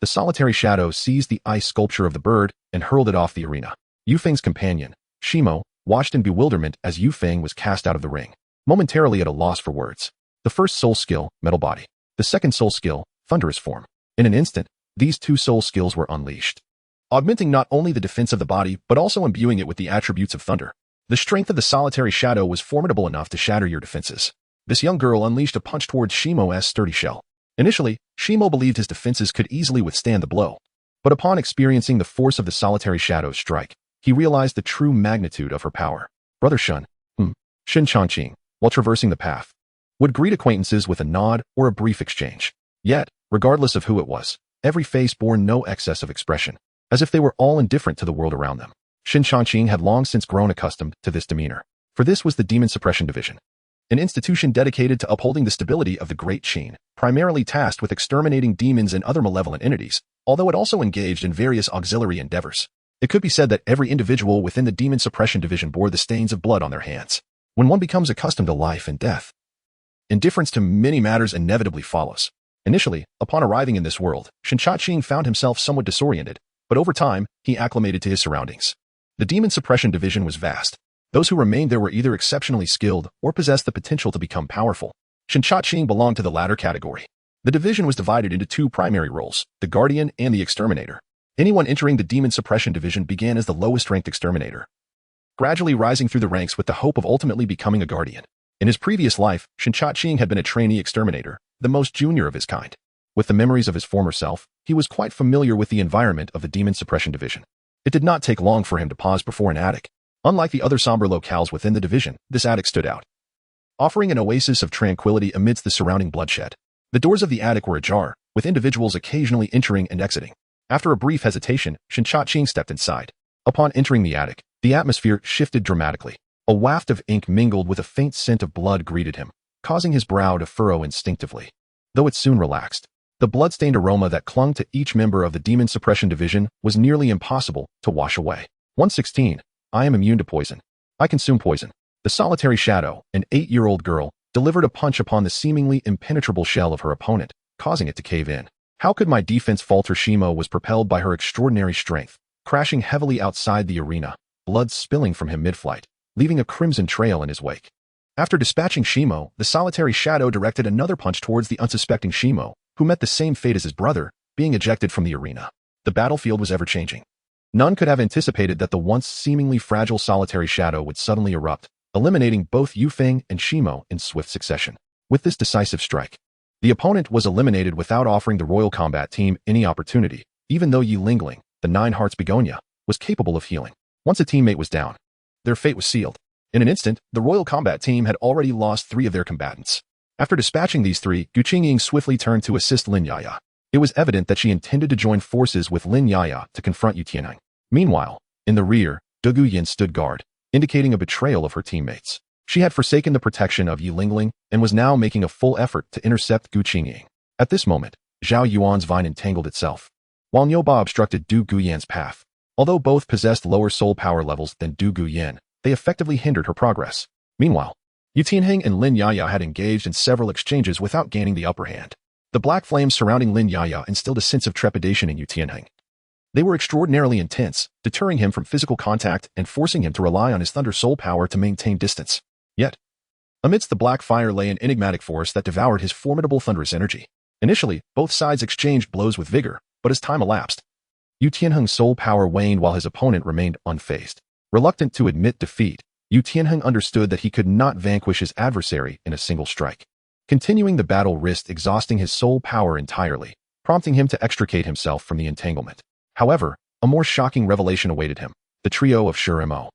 the solitary shadow seized the ice sculpture of the bird and hurled it off the arena. Yu Feng's companion, Shimo, watched in bewilderment as Yu Feng was cast out of the ring, momentarily at a loss for words. The first soul skill, Metal Body. The second soul skill, Thunderous Form. In an instant, these two soul skills were unleashed, augmenting not only the defense of the body but also imbuing it with the attributes of thunder. The strength of the solitary shadow was formidable enough to shatter your defenses. This young girl unleashed a punch towards Shimo's sturdy shell. Initially, Shimo believed his defenses could easily withstand the blow, but upon experiencing the force of the solitary shadow's strike, he realized the true magnitude of her power. Brother Shun, Shin Changqing, while traversing the path, would greet acquaintances with a nod or a brief exchange. Yet, regardless of who it was, every face bore no excess of expression, as if they were all indifferent to the world around them. Shin Changqing had long since grown accustomed to this demeanor, for this was the Demon Suppression Division, an institution dedicated to upholding the stability of the Great Qin, primarily tasked with exterminating demons and other malevolent entities, although it also engaged in various auxiliary endeavors. It could be said that every individual within the Demon Suppression Division bore the stains of blood on their hands. When one becomes accustomed to life and death, indifference to many matters inevitably follows. Initially, upon arriving in this world, Shenchaching found himself somewhat disoriented, but over time, he acclimated to his surroundings. The demon suppression division was vast. Those who remained there were either exceptionally skilled or possessed the potential to become powerful. Shenchaching belonged to the latter category. The division was divided into two primary roles, the Guardian and the Exterminator. Anyone entering the Demon Suppression Division began as the lowest-ranked Exterminator, gradually rising through the ranks with the hope of ultimately becoming a Guardian. In his previous life, Shenchaching had been a trainee Exterminator, the most junior of his kind. With the memories of his former self, he was quite familiar with the environment of the Demon Suppression Division. It did not take long for him to pause before an attic. Unlike the other somber locales within the division, this attic stood out, offering an oasis of tranquility amidst the surrounding bloodshed. The doors of the attic were ajar, with individuals occasionally entering and exiting. After a brief hesitation, Shenchaching stepped inside. Upon entering the attic, the atmosphere shifted dramatically. A waft of ink mingled with a faint scent of blood greeted him, causing his brow to furrow instinctively. Though it soon relaxed, the blood-stained aroma that clung to each member of the Demon Suppression Division was nearly impossible to wash away. 116. I am immune to poison. I consume poison. The solitary shadow, an 8-year-old girl, delivered a punch upon the seemingly impenetrable shell of her opponent, causing it to cave in. How could my defense falter? Shimo was propelled by her extraordinary strength, crashing heavily outside the arena, blood spilling from him mid-flight, leaving a crimson trail in his wake. After dispatching Shimo, the solitary shadow directed another punch towards the unsuspecting Shimo, who met the same fate as his brother, being ejected from the arena. The battlefield was ever-changing. None could have anticipated that the once seemingly fragile solitary shadow would suddenly erupt, eliminating both Yufeng and Shimo in swift succession. With this decisive strike, the opponent was eliminated without offering the Royal Combat Team any opportunity, even though Yi Lingling, the Nine Hearts Begonia, was capable of healing. Once a teammate was down, their fate was sealed. In an instant, the Royal Combat Team had already lost 3 of their combatants. After dispatching these 3, Gu Qingying swiftly turned to assist Lin Yaya. It was evident that she intended to join forces with Lin Yaya to confront Yutinhang. Meanwhile, in the rear, Dugu Yin stood guard, indicating a betrayal of her teammates. She had forsaken the protection of Yi Lingling and was now making a full effort to intercept Gu Qingying. At this moment, Zhao Yuan's vine entangled itself, while Nyoba obstructed Dugu Yin's path. Although both possessed lower soul power levels than Dugu Yin, they effectively hindered her progress. Meanwhile, Yutinhang and Lin Yaya had engaged in several exchanges without gaining the upper hand. The black flames surrounding Lin Yaya instilled a sense of trepidation in Yutinhang. They were extraordinarily intense, deterring him from physical contact and forcing him to rely on his thunder soul power to maintain distance. Yet, amidst the black fire lay an enigmatic force that devoured his formidable thunderous energy. Initially, both sides exchanged blows with vigor, but as time elapsed, Yutinhang's soul power waned while his opponent remained unfazed. Reluctant to admit defeat, Yutinhang understood that he could not vanquish his adversary in a single strike. Continuing the battle risked exhausting his soul power entirely, prompting him to extricate himself from the entanglement. However, a more shocking revelation awaited him. The trio of Shurimo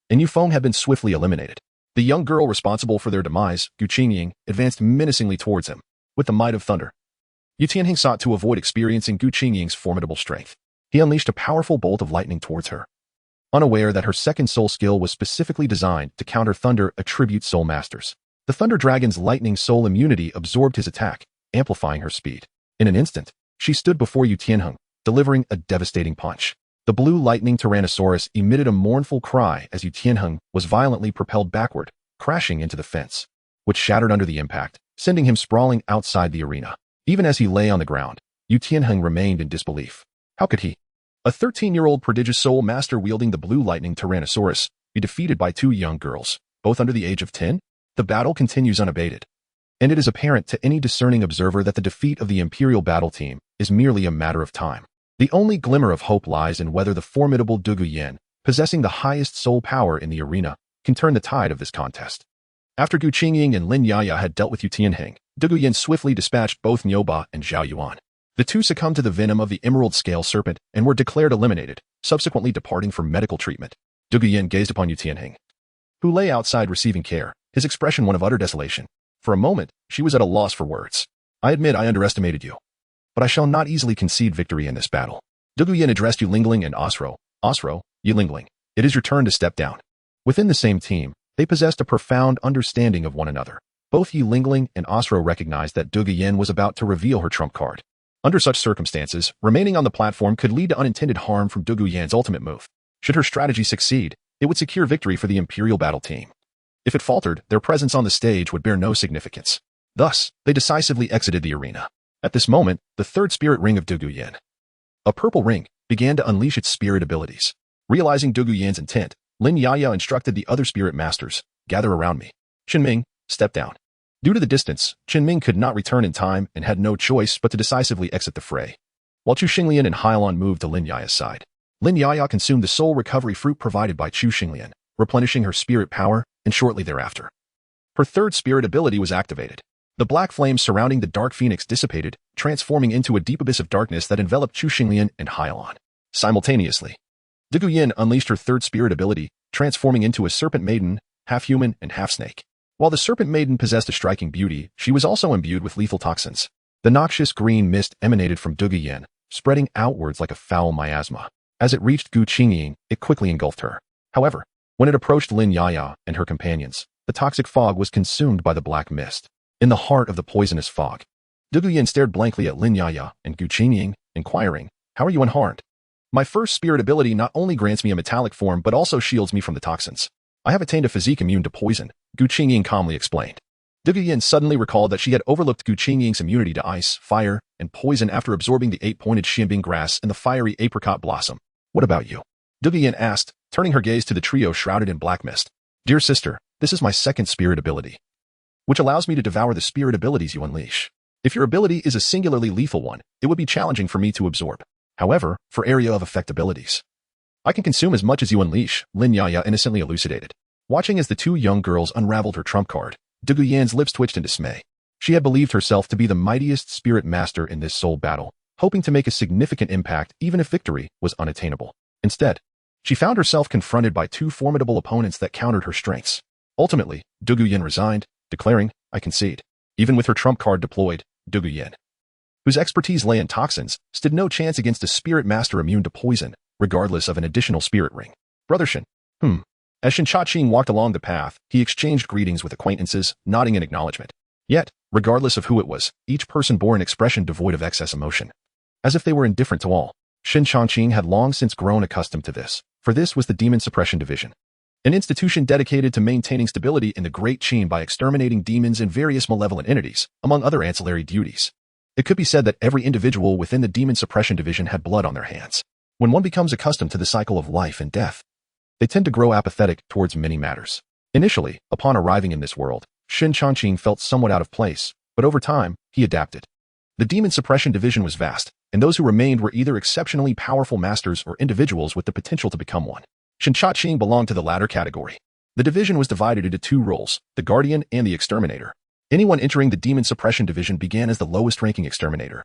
and Yufeng had been swiftly eliminated. The young girl responsible for their demise, Gu Qingying, advanced menacingly towards him. With the might of thunder, Yutinhang sought to avoid experiencing Gu Qingying's formidable strength. He unleashed a powerful bolt of lightning towards her, unaware that her second soul skill was specifically designed to counter Thunder Attribute Soul Masters. The Thunder Dragon's lightning soul immunity absorbed his attack, amplifying her speed. In an instant, she stood before Yutinhang, delivering a devastating punch. The blue lightning Tyrannosaurus emitted a mournful cry as Yutinhang was violently propelled backward, crashing into the fence, which shattered under the impact, sending him sprawling outside the arena. Even as he lay on the ground, Yutinhang remained in disbelief. How could he, a 13-year-old prodigious soul master wielding the blue lightning Tyrannosaurus, be defeated by 2 young girls, both under the age of 10? The battle continues unabated, and it is apparent to any discerning observer that the defeat of the Imperial battle team is merely a matter of time. The only glimmer of hope lies in whether the formidable Dugu Yin, possessing the highest soul power in the arena, can turn the tide of this contest. After Gu Qingying and Lin Yaya had dealt with Yutinhang, Dugu Yin swiftly dispatched both Nyoba and Zhao Yuan. The 2 succumbed to the venom of the emerald scale serpent and were declared eliminated, subsequently departing for medical treatment. Dugu Yin gazed upon Yutinhang, who lay outside receiving care, his expression one of utter desolation. For a moment, she was at a loss for words. I admit I underestimated you, but I shall not easily concede victory in this battle. Dugu Yin addressed Yi Lingling and Osro. Osro, Yi Lingling, it is your turn to step down. Within the same team, they possessed a profound understanding of one another. Both Yi Lingling and Osro recognized that Dugu Yin was about to reveal her trump card. Under such circumstances, remaining on the platform could lead to unintended harm from Dugu Yin's ultimate move. Should her strategy succeed, it would secure victory for the Imperial battle team. If it faltered, their presence on the stage would bear no significance. Thus, they decisively exited the arena. At this moment, the third spirit ring of Dugu Yin, a purple ring, began to unleash its spirit abilities. Realizing Dugu Yin's intent, Lin Yaya instructed the other spirit masters, "Gather around me." Qinming, step down. Due to the distance, Qinming could not return in time and had no choice but to decisively exit the fray. While Chu Xinglian and Hailon moved to Lin Yaya's side, Lin Yaya consumed the soul recovery fruit provided by Chu Xinglian, replenishing her spirit power, and shortly thereafter, her third spirit ability was activated. The black flames surrounding the dark phoenix dissipated, transforming into a deep abyss of darkness that enveloped Chu Xinglian and Hailon. Simultaneously, Dugu Yin unleashed her third spirit ability, transforming into a serpent maiden, half human and half snake. While the serpent maiden possessed a striking beauty, she was also imbued with lethal toxins. The noxious green mist emanated from Dugu Yin, spreading outwards like a foul miasma. As it reached Gu Qingying, it quickly engulfed her. However, when it approached Lin Yaya and her companions, the toxic fog was consumed by the black mist. In the heart of the poisonous fog, Dugu Yin stared blankly at Lin Yaya and Gu Qingying, inquiring, "How are you unharmed?" "My first spirit ability not only grants me a metallic form but also shields me from the toxins. I have attained a physique immune to poison," Gu Qingying calmly explained. Dugu Yin suddenly recalled that she had overlooked Gu Qingying's immunity to ice, fire, and poison after absorbing the 8-pointed Xianbing grass and the fiery apricot blossom. "What about you?" Dugu Yin asked, turning her gaze to the trio shrouded in black mist. "Dear sister, this is my second spirit ability, which allows me to devour the spirit abilities you unleash. If your ability is a singularly lethal one, it would be challenging for me to absorb. However, for area of effect abilities, I can consume as much as you unleash," Lin Yaya innocently elucidated. Watching as the two young girls unraveled her trump card, Dugu Yin's lips twitched in dismay. She had believed herself to be the mightiest spirit master in this soul battle, hoping to make a significant impact even if victory was unattainable. Instead, she found herself confronted by two formidable opponents that countered her strengths. Ultimately, Dugu Yin resigned, declaring, "I concede." Even with her trump card deployed, Dugu Yin, whose expertise lay in toxins, stood no chance against a spirit master immune to poison, regardless of an additional spirit ring. "Brother Shin." As Shin Cha-Ching walked along the path, he exchanged greetings with acquaintances, nodding in acknowledgement. Yet, regardless of who it was, each person bore an expression devoid of excess emotion, as if they were indifferent to all. Shin Cha-Ching had long since grown accustomed to this, for this was the Demon Suppression Division, an institution dedicated to maintaining stability in the Great Qin by exterminating demons and various malevolent entities, among other ancillary duties. It could be said that every individual within the Demon Suppression Division had blood on their hands. When one becomes accustomed to the cycle of life and death, they tend to grow apathetic towards many matters. Initially, upon arriving in this world, Shin Cha-Ching felt somewhat out of place, but over time, he adapted. The Demon Suppression Division was vast, and those who remained were either exceptionally powerful masters or individuals with the potential to become one. Shin Cha-Ching belonged to the latter category. The division was divided into two roles, the Guardian and the Exterminator. Anyone entering the Demon Suppression Division began as the lowest-ranking Exterminator,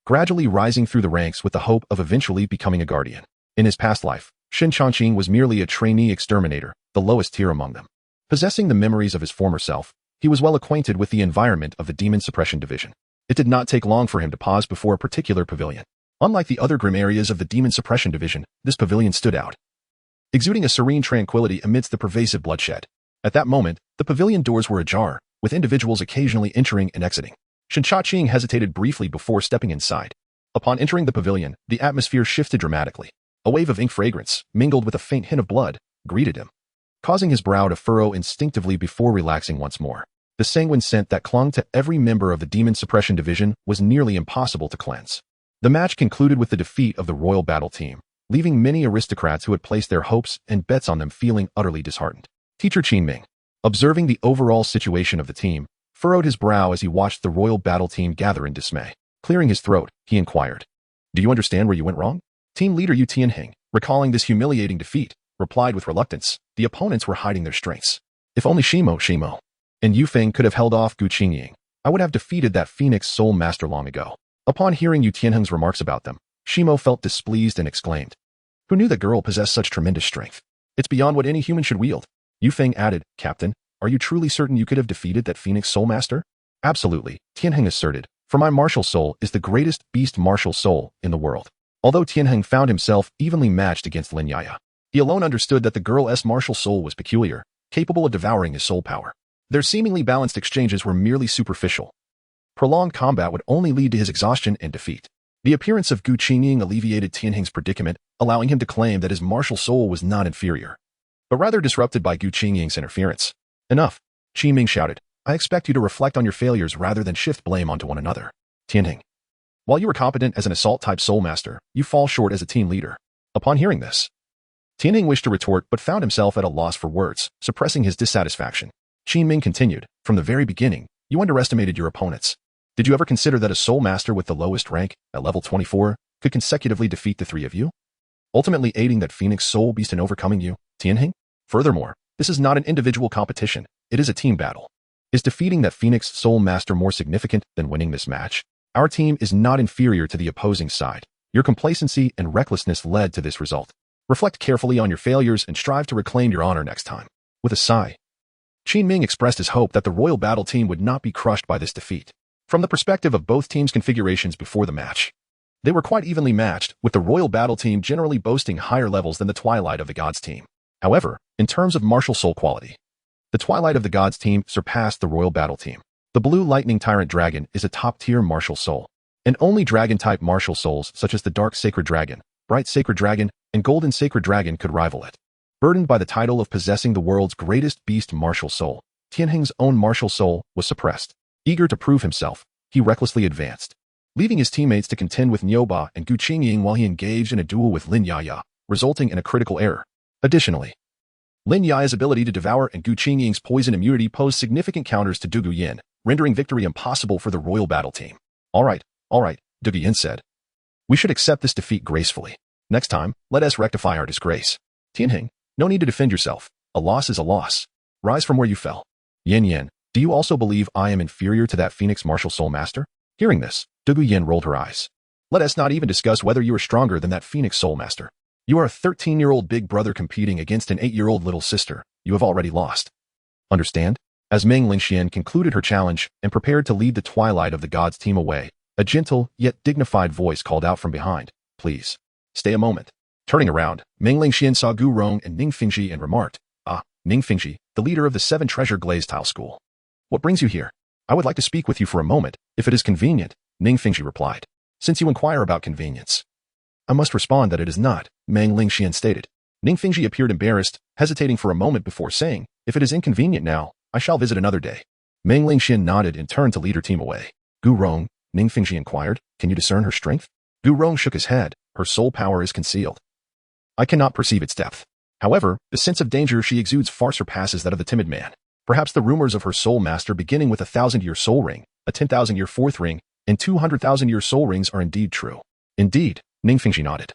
gradually rising through the ranks with the hope of eventually becoming a Guardian. In his past life, Shin Cha-Ching was merely a trainee Exterminator, the lowest tier among them. Possessing the memories of his former self, he was well acquainted with the environment of the Demon Suppression Division. It did not take long for him to pause before a particular pavilion. Unlike the other grim areas of the Demon Suppression Division, this pavilion stood out, exuding a serene tranquility amidst the pervasive bloodshed. At that moment, the pavilion doors were ajar, with individuals occasionally entering and exiting. Shin Cha-Ching hesitated briefly before stepping inside. Upon entering the pavilion, the atmosphere shifted dramatically. A wave of ink fragrance, mingled with a faint hint of blood, greeted him, causing his brow to furrow instinctively before relaxing once more. The sanguine scent that clung to every member of the Demon Suppression Division was nearly impossible to cleanse. The match concluded with the defeat of the Royal Battle Team, leaving many aristocrats who had placed their hopes and bets on them feeling utterly disheartened. Teacher Qinming, observing the overall situation of the team, furrowed his brow as he watched the Royal Battle Team gather in dismay. Clearing his throat, he inquired, "Do you understand where you went wrong?" Team leader Yutinhang, recalling this humiliating defeat, replied with reluctance, "The opponents were hiding their strengths. If only Shimo, and Yufeng could have held off Gu Qingying, I would have defeated that Phoenix Soul Master long ago." Upon hearing Yutinhang's remarks about them, Shimo felt displeased and exclaimed, "Who knew that girl possessed such tremendous strength? It's beyond what any human should wield." Yufeng added, "Captain, are you truly certain you could have defeated that Phoenix Soul Master?" "Absolutely," Tianheng asserted, "for my martial soul is the greatest beast martial soul in the world." Although Tianheng found himself evenly matched against Lin Yaya, he alone understood that the girl's martial soul was peculiar, capable of devouring his soul power. Their seemingly balanced exchanges were merely superficial. Prolonged combat would only lead to his exhaustion and defeat. The appearance of Gu Qingying alleviated Tianheng's predicament, allowing him to claim that his martial soul was not inferior, but rather disrupted by Gu Qingying's interference. Enough, Qi Ming shouted. I expect you to reflect on your failures rather than shift blame onto one another. Tianheng. While you were competent as an assault-type soul master, you fall short as a team leader. Upon hearing this, Tianheng wished to retort but found himself at a loss for words, suppressing his dissatisfaction. Qi Ming continued, from the very beginning, you underestimated your opponents. Did you ever consider that a soul master with the lowest rank, at level 24, could consecutively defeat the three of you? Ultimately aiding that Phoenix soul beast in overcoming you, Tianheng? Furthermore, this is not an individual competition, it is a team battle. Is defeating that Phoenix soul master more significant than winning this match? Our team is not inferior to the opposing side. Your complacency and recklessness led to this result. Reflect carefully on your failures and strive to reclaim your honor next time. With a sigh, Qi Ming expressed his hope that the royal battle team would not be crushed by this defeat. From the perspective of both teams' configurations before the match, they were quite evenly matched, with the royal battle team generally boasting higher levels than the Twilight of the Gods team. However, in terms of martial soul quality, the Twilight of the Gods team surpassed the royal battle team. The Blue Lightning Tyrant Dragon is a top-tier martial soul, and only dragon-type martial souls such as the Dark Sacred Dragon, Bright Sacred Dragon, and Golden Sacred Dragon could rival it. Burdened by the title of possessing the world's greatest beast martial soul, Tianheng's own martial soul was suppressed. Eager to prove himself, he recklessly advanced, leaving his teammates to contend with Niuba and Gu Qingying while he engaged in a duel with Lin Yaya, resulting in a critical error. Additionally, Lin Yaya's ability to devour and Gu Qingying's poison immunity posed significant counters to Dugu Yin, rendering victory impossible for the royal battle team. All right, Dugu Yin said. We should accept this defeat gracefully. Next time, let us rectify our disgrace. Tianheng, no need to defend yourself. A loss is a loss. Rise from where you fell. Yin, do you also believe I am inferior to that Phoenix martial soul master? Hearing this, Dugu Yin rolled her eyes. Let us not even discuss whether you are stronger than that Phoenix soul master. You are a 13-year-old big brother competing against an 8-year-old little sister. You have already lost. Understand? As Meng Lingxian concluded her challenge and prepared to lead the Twilight of the Gods team away, a gentle yet dignified voice called out from behind, please, stay a moment. Turning around, Meng Lingxian saw Gu Rong and Ning Fingji and remarked, Ning Fingji, the leader of the 7 Treasure Glazed Tile School. What brings you here? I would like to speak with you for a moment, if it is convenient, Ning Fingji replied. Since you inquire about convenience, I must respond that it is not, Meng Lingxian stated. Ning Fingji appeared embarrassed, hesitating for a moment before saying, if it is inconvenient now, I shall visit another day. Meng Lingxian nodded and turned to lead her team away. Gu Rong, Ning Fingji inquired, can you discern her strength? Gu Rong shook his head, her soul power is concealed. I cannot perceive its depth. However, the sense of danger she exudes far surpasses that of the timid man. Perhaps the rumors of her soul master beginning with a 1,000-year soul ring, a 10,000-year fourth ring, and 200,000-year soul rings are indeed true. Indeed, Ning Fingji nodded.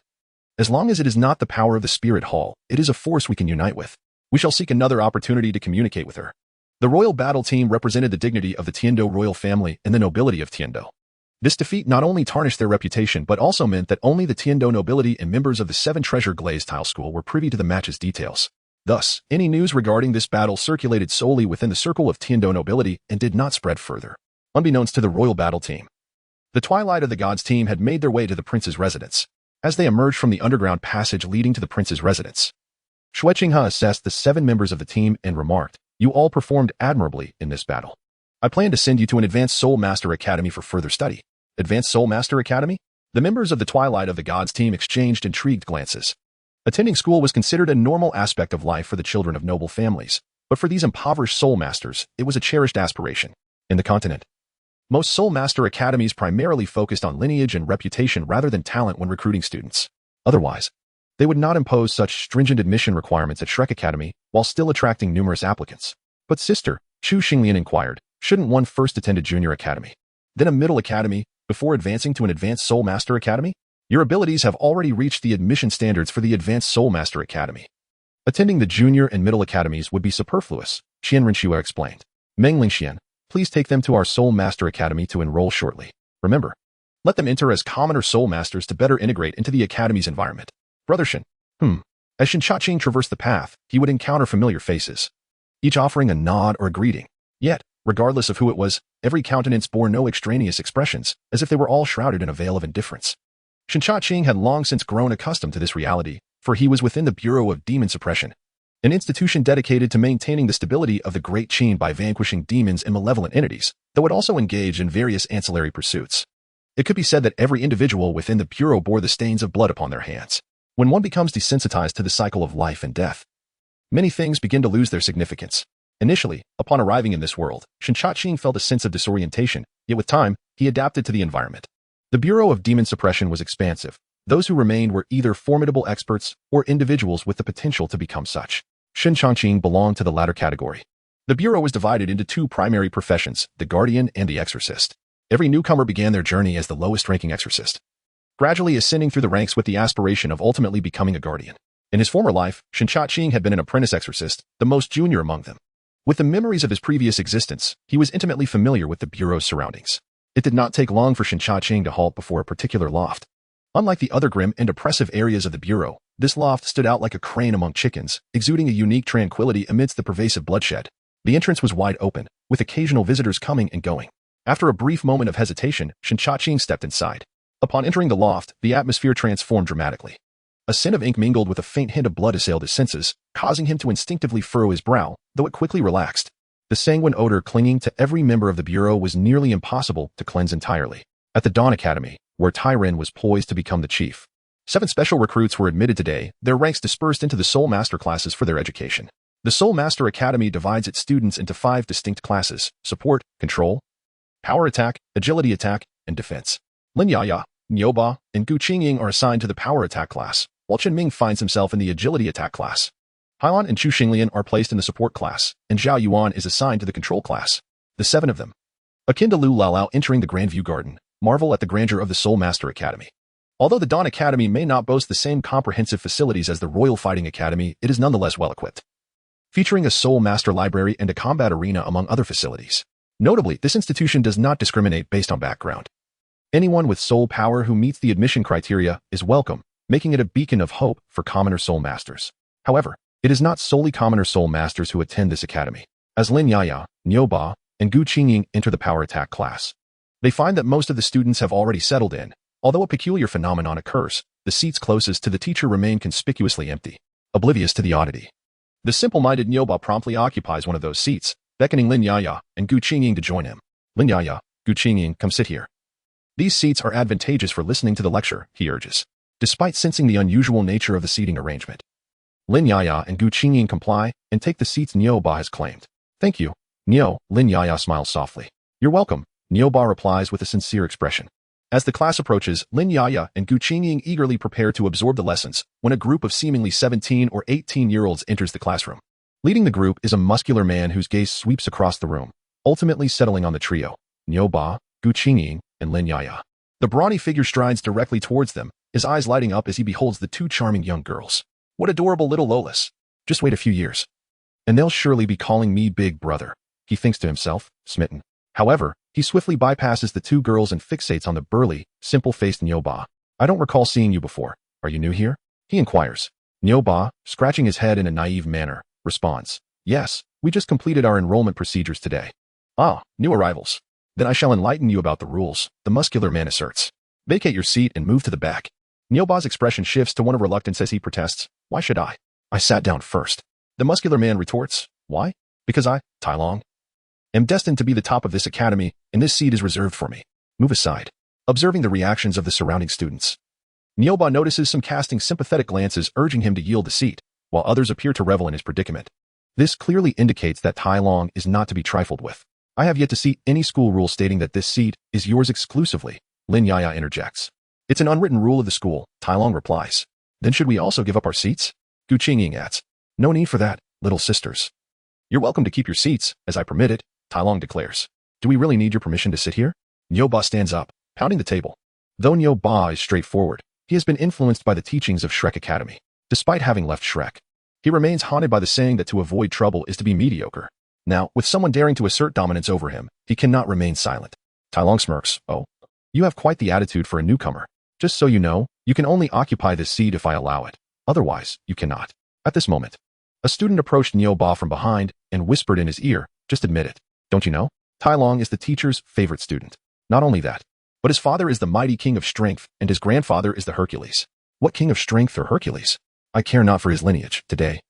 As long as it is not the power of the spirit hall, it is a force we can unite with. We shall seek another opportunity to communicate with her. The royal battle team represented the dignity of the Tiando royal family and the nobility of Tiando. This defeat not only tarnished their reputation but also meant that only the Tiando nobility and members of the 7 Treasure Glazed Tile School were privy to the match's details. Thus, any news regarding this battle circulated solely within the circle of Tiando nobility and did not spread further. Unbeknownst to the royal battle team, the Twilight of the Gods team had made their way to the prince's residence. As they emerged from the underground passage leading to the prince's residence, Shrek Academy assessed the 7 members of the team and remarked, you all performed admirably in this battle. I plan to send you to an Advanced Soul Master Academy for further study. Advanced Soul Master Academy? The members of the Twilight of the Gods team exchanged intrigued glances. Attending school was considered a normal aspect of life for the children of noble families, but for these impoverished soul masters, it was a cherished aspiration. In the continent, most Soul Master Academies primarily focused on lineage and reputation rather than talent when recruiting students. Otherwise, they would not impose such stringent admission requirements at Shrek Academy while still attracting numerous applicants. But sister, Chu Xinglian inquired, shouldn't one first attend a junior academy, then a middle academy, before advancing to an Advanced Soul Master Academy? Your abilities have already reached the admission standards for the Advanced Soul Master Academy. Attending the junior and middle academies would be superfluous, Qian Renxue explained. Meng Lingxian, please take them to our Soul Master Academy to enroll shortly. Remember, let them enter as commoner soul masters to better integrate into the academy's environment. Brother Shen. As Shen Chaqing traversed the path, he would encounter familiar faces, each offering a nod or a greeting. Yet, regardless of who it was, every countenance bore no extraneous expressions, as if they were all shrouded in a veil of indifference. Shen Chaqing had long since grown accustomed to this reality, for he was within the Bureau of Demon Suppression, an institution dedicated to maintaining the stability of the Great Qin by vanquishing demons and malevolent entities, though it also engaged in various ancillary pursuits. It could be said that every individual within the Bureau bore the stains of blood upon their hands. When one becomes desensitized to the cycle of life and death, many things begin to lose their significance. Initially, upon arriving in this world, Shincha felt a sense of disorientation, yet with time, he adapted to the environment. The Bureau of Demon Suppression was expansive. Those who remained were either formidable experts or individuals with the potential to become such. Shincha belonged to the latter category. The Bureau was divided into two primary professions, the Guardian and the Exorcist. Every newcomer began their journey as the lowest-ranking Exorcist, gradually ascending through the ranks with the aspiration of ultimately becoming a Guardian. In his former life, Shincha had been an apprentice Exorcist, the most junior among them. With the memories of his previous existence, he was intimately familiar with the Bureau's surroundings. It did not take long for Shincha to halt before a particular loft. Unlike the other grim and oppressive areas of the Bureau, this loft stood out like a crane among chickens, exuding a unique tranquility amidst the pervasive bloodshed. The entrance was wide open, with occasional visitors coming and going. After a brief moment of hesitation, Shincha stepped inside. Upon entering the loft, the atmosphere transformed dramatically. A scent of ink mingled with a faint hint of blood assailed his senses, causing him to instinctively furrow his brow, though it quickly relaxed. The sanguine odor clinging to every member of the Bureau was nearly impossible to cleanse entirely. At the Dou Academy, where Tyren was poised to become the chief, 7 special recruits were admitted today, their ranks dispersed into the Soul Master classes for their education. The Soul Master Academy divides its students into 5 distinct classes: support, control, power attack, agility attack, and defense. Lin Yaya, Nyoba, and Gu Qingying are assigned to the power attack class, while Chen Ming finds himself in the agility attack class. Hailan and Chu Xinglian are placed in the support class, and Zhao Yuan is assigned to the control class. The 7 of them, akin to Lu Laolao entering the Grandview Garden, marvel at the grandeur of the Soul Master Academy. Although the Dou Academy may not boast the same comprehensive facilities as the Royal Fighting Academy, it is nonetheless well-equipped, featuring a Soul Master library and a combat arena among other facilities. Notably, this institution does not discriminate based on background. Anyone with soul power who meets the admission criteria is welcome, making it a beacon of hope for commoner soul masters. However, it is not solely commoner soul masters who attend this academy. As Lin Yaya, Nyoba, and Gu Qingying enter the power attack class, they find that most of the students have already settled in. Although a peculiar phenomenon occurs, the seats closest to the teacher remain conspicuously empty, oblivious to the oddity. The simple-minded Nyoba promptly occupies one of those seats, beckoning Lin Yaya and Gu Qingying to join him. Lin Yaya, Gu Qingying, come sit here. These seats are advantageous for listening to the lecture, he urges. Despite sensing the unusual nature of the seating arrangement, Lin Yaya and Gu Qingying comply and take the seats Nyoba has claimed. Thank you, Nyo, Lin Yaya smiles softly. You're welcome, Nyoba replies with a sincere expression. As the class approaches, Lin Yaya and Gu Qingying eagerly prepare to absorb the lessons when a group of seemingly 17 or 18-year-olds enters the classroom. Leading the group is a muscular man whose gaze sweeps across the room, ultimately settling on the trio, Nyoba, Gu Qingying, and Lin Yaya. The brawny figure strides directly towards them, his eyes lighting up as he beholds the 2 charming young girls. What adorable little Lolas. Just wait a few years, and they'll surely be calling me Big Brother, he thinks to himself, smitten. However, he swiftly bypasses the 2 girls and fixates on the burly, simple-faced Nyoba. I don't recall seeing you before. Are you new here? He inquires. Nyoba, scratching his head in a naive manner, responds. Yes, we just completed our enrollment procedures today. Ah, new arrivals. Then I shall enlighten you about the rules, the muscular man asserts. Vacate your seat and move to the back. Nyoba's expression shifts to one of reluctance as he protests. Why should I? I sat down first. The muscular man retorts. Why? Because I, Tai Long, am destined to be the top of this academy, and this seat is reserved for me. Move aside. Observing the reactions of the surrounding students, Nyoba notices some casting sympathetic glances urging him to yield the seat, while others appear to revel in his predicament. This clearly indicates that Tai Long is not to be trifled with. I have yet to see any school rule stating that this seat is yours exclusively, Lin Yaya interjects. It's an unwritten rule of the school, Tai Long replies. Then should we also give up our seats? Gu Qingying adds. No need for that, little sisters. You're welcome to keep your seats, as I permit it, Tai Long declares. Do we really need your permission to sit here? Nyoba stands up, pounding the table. Though Nyoba is straightforward, he has been influenced by the teachings of Shrek Academy. Despite having left Shrek, he remains haunted by the saying that to avoid trouble is to be mediocre. Now, with someone daring to assert dominance over him, he cannot remain silent. Tai Long smirks. Oh, you have quite the attitude for a newcomer. Just so you know, you can only occupy this seat if I allow it. Otherwise, you cannot. At this moment, a student approached Nyoba from behind and whispered in his ear, just admit it. Don't you know? Tai Long is the teacher's favorite student. Not only that, but his father is the mighty king of strength and his grandfather is the Hercules. What king of strength or Hercules? I care not for his lineage today.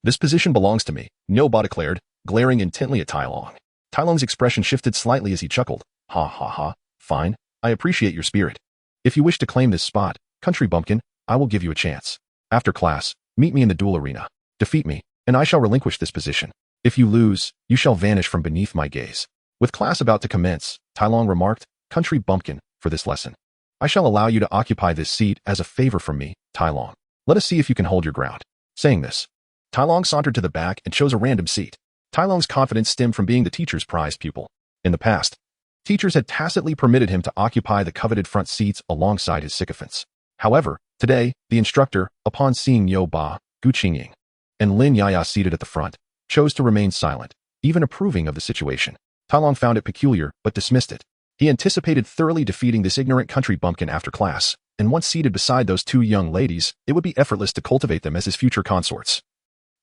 This position belongs to me, Nyoba declared, glaring intently at Tai Long. Tai Long's expression shifted slightly as he chuckled. Ha ha ha, fine, I appreciate your spirit. If you wish to claim this spot, country bumpkin, I will give you a chance. After class, meet me in the duel arena. Defeat me, and I shall relinquish this position. If you lose, you shall vanish from beneath my gaze. With class about to commence, Talon remarked, country bumpkin, for this lesson. I shall allow you to occupy this seat as a favor from me, Talon. Let us see if you can hold your ground. Saying this, Talon sauntered to the back and chose a random seat. Talon's confidence stemmed from being the teacher's prized pupil. In the past, teachers had tacitly permitted him to occupy the coveted front seats alongside his sycophants. However, today, the instructor, upon seeing Yo Ba, Gu Qingying, and Lin Yaya seated at the front, chose to remain silent, even approving of the situation. Talon found it peculiar, but dismissed it. He anticipated thoroughly defeating this ignorant country bumpkin after class, and once seated beside those two young ladies, it would be effortless to cultivate them as his future consorts.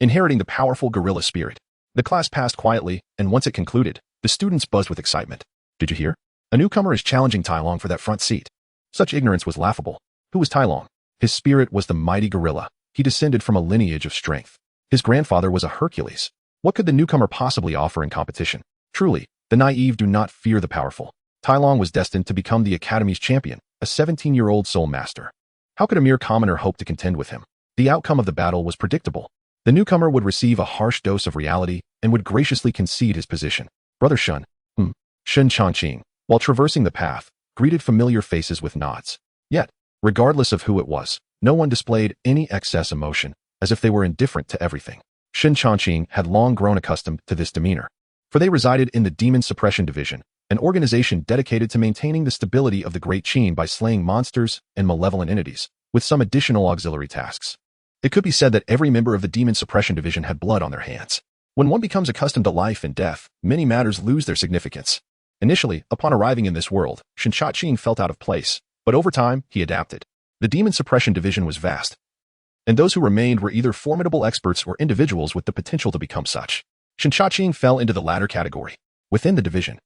Inheriting the powerful guerrilla spirit, the class passed quietly, and once it concluded, the students buzzed with excitement. Did you hear? A newcomer is challenging Talon for that front seat. Such ignorance was laughable. Who was Talon? His spirit was the mighty gorilla. He descended from a lineage of strength. His grandfather was a Hercules. What could the newcomer possibly offer in competition? Truly, the naive do not fear the powerful. Talon was destined to become the Academy's champion, a 17-year-old soul master. How could a mere commoner hope to contend with him? The outcome of the battle was predictable. The newcomer would receive a harsh dose of reality and would graciously concede his position. Brother Shun, Shen Changqing, while traversing the path, greeted familiar faces with nods. Yet, regardless of who it was, no one displayed any excess emotion, as if they were indifferent to everything. Shen Changqing had long grown accustomed to this demeanor, for they resided in the Demon Suppression Division, an organization dedicated to maintaining the stability of the Great Qin by slaying monsters and malevolent entities, with some additional auxiliary tasks. It could be said that every member of the Demon Suppression Division had blood on their hands. When one becomes accustomed to life and death, many matters lose their significance. Initially, upon arriving in this world, Shen Changqing felt out of place, but over time, he adapted. The Demon Suppression Division was vast, and those who remained were either formidable experts or individuals with the potential to become such. Shen Changqing fell into the latter category. Within the division,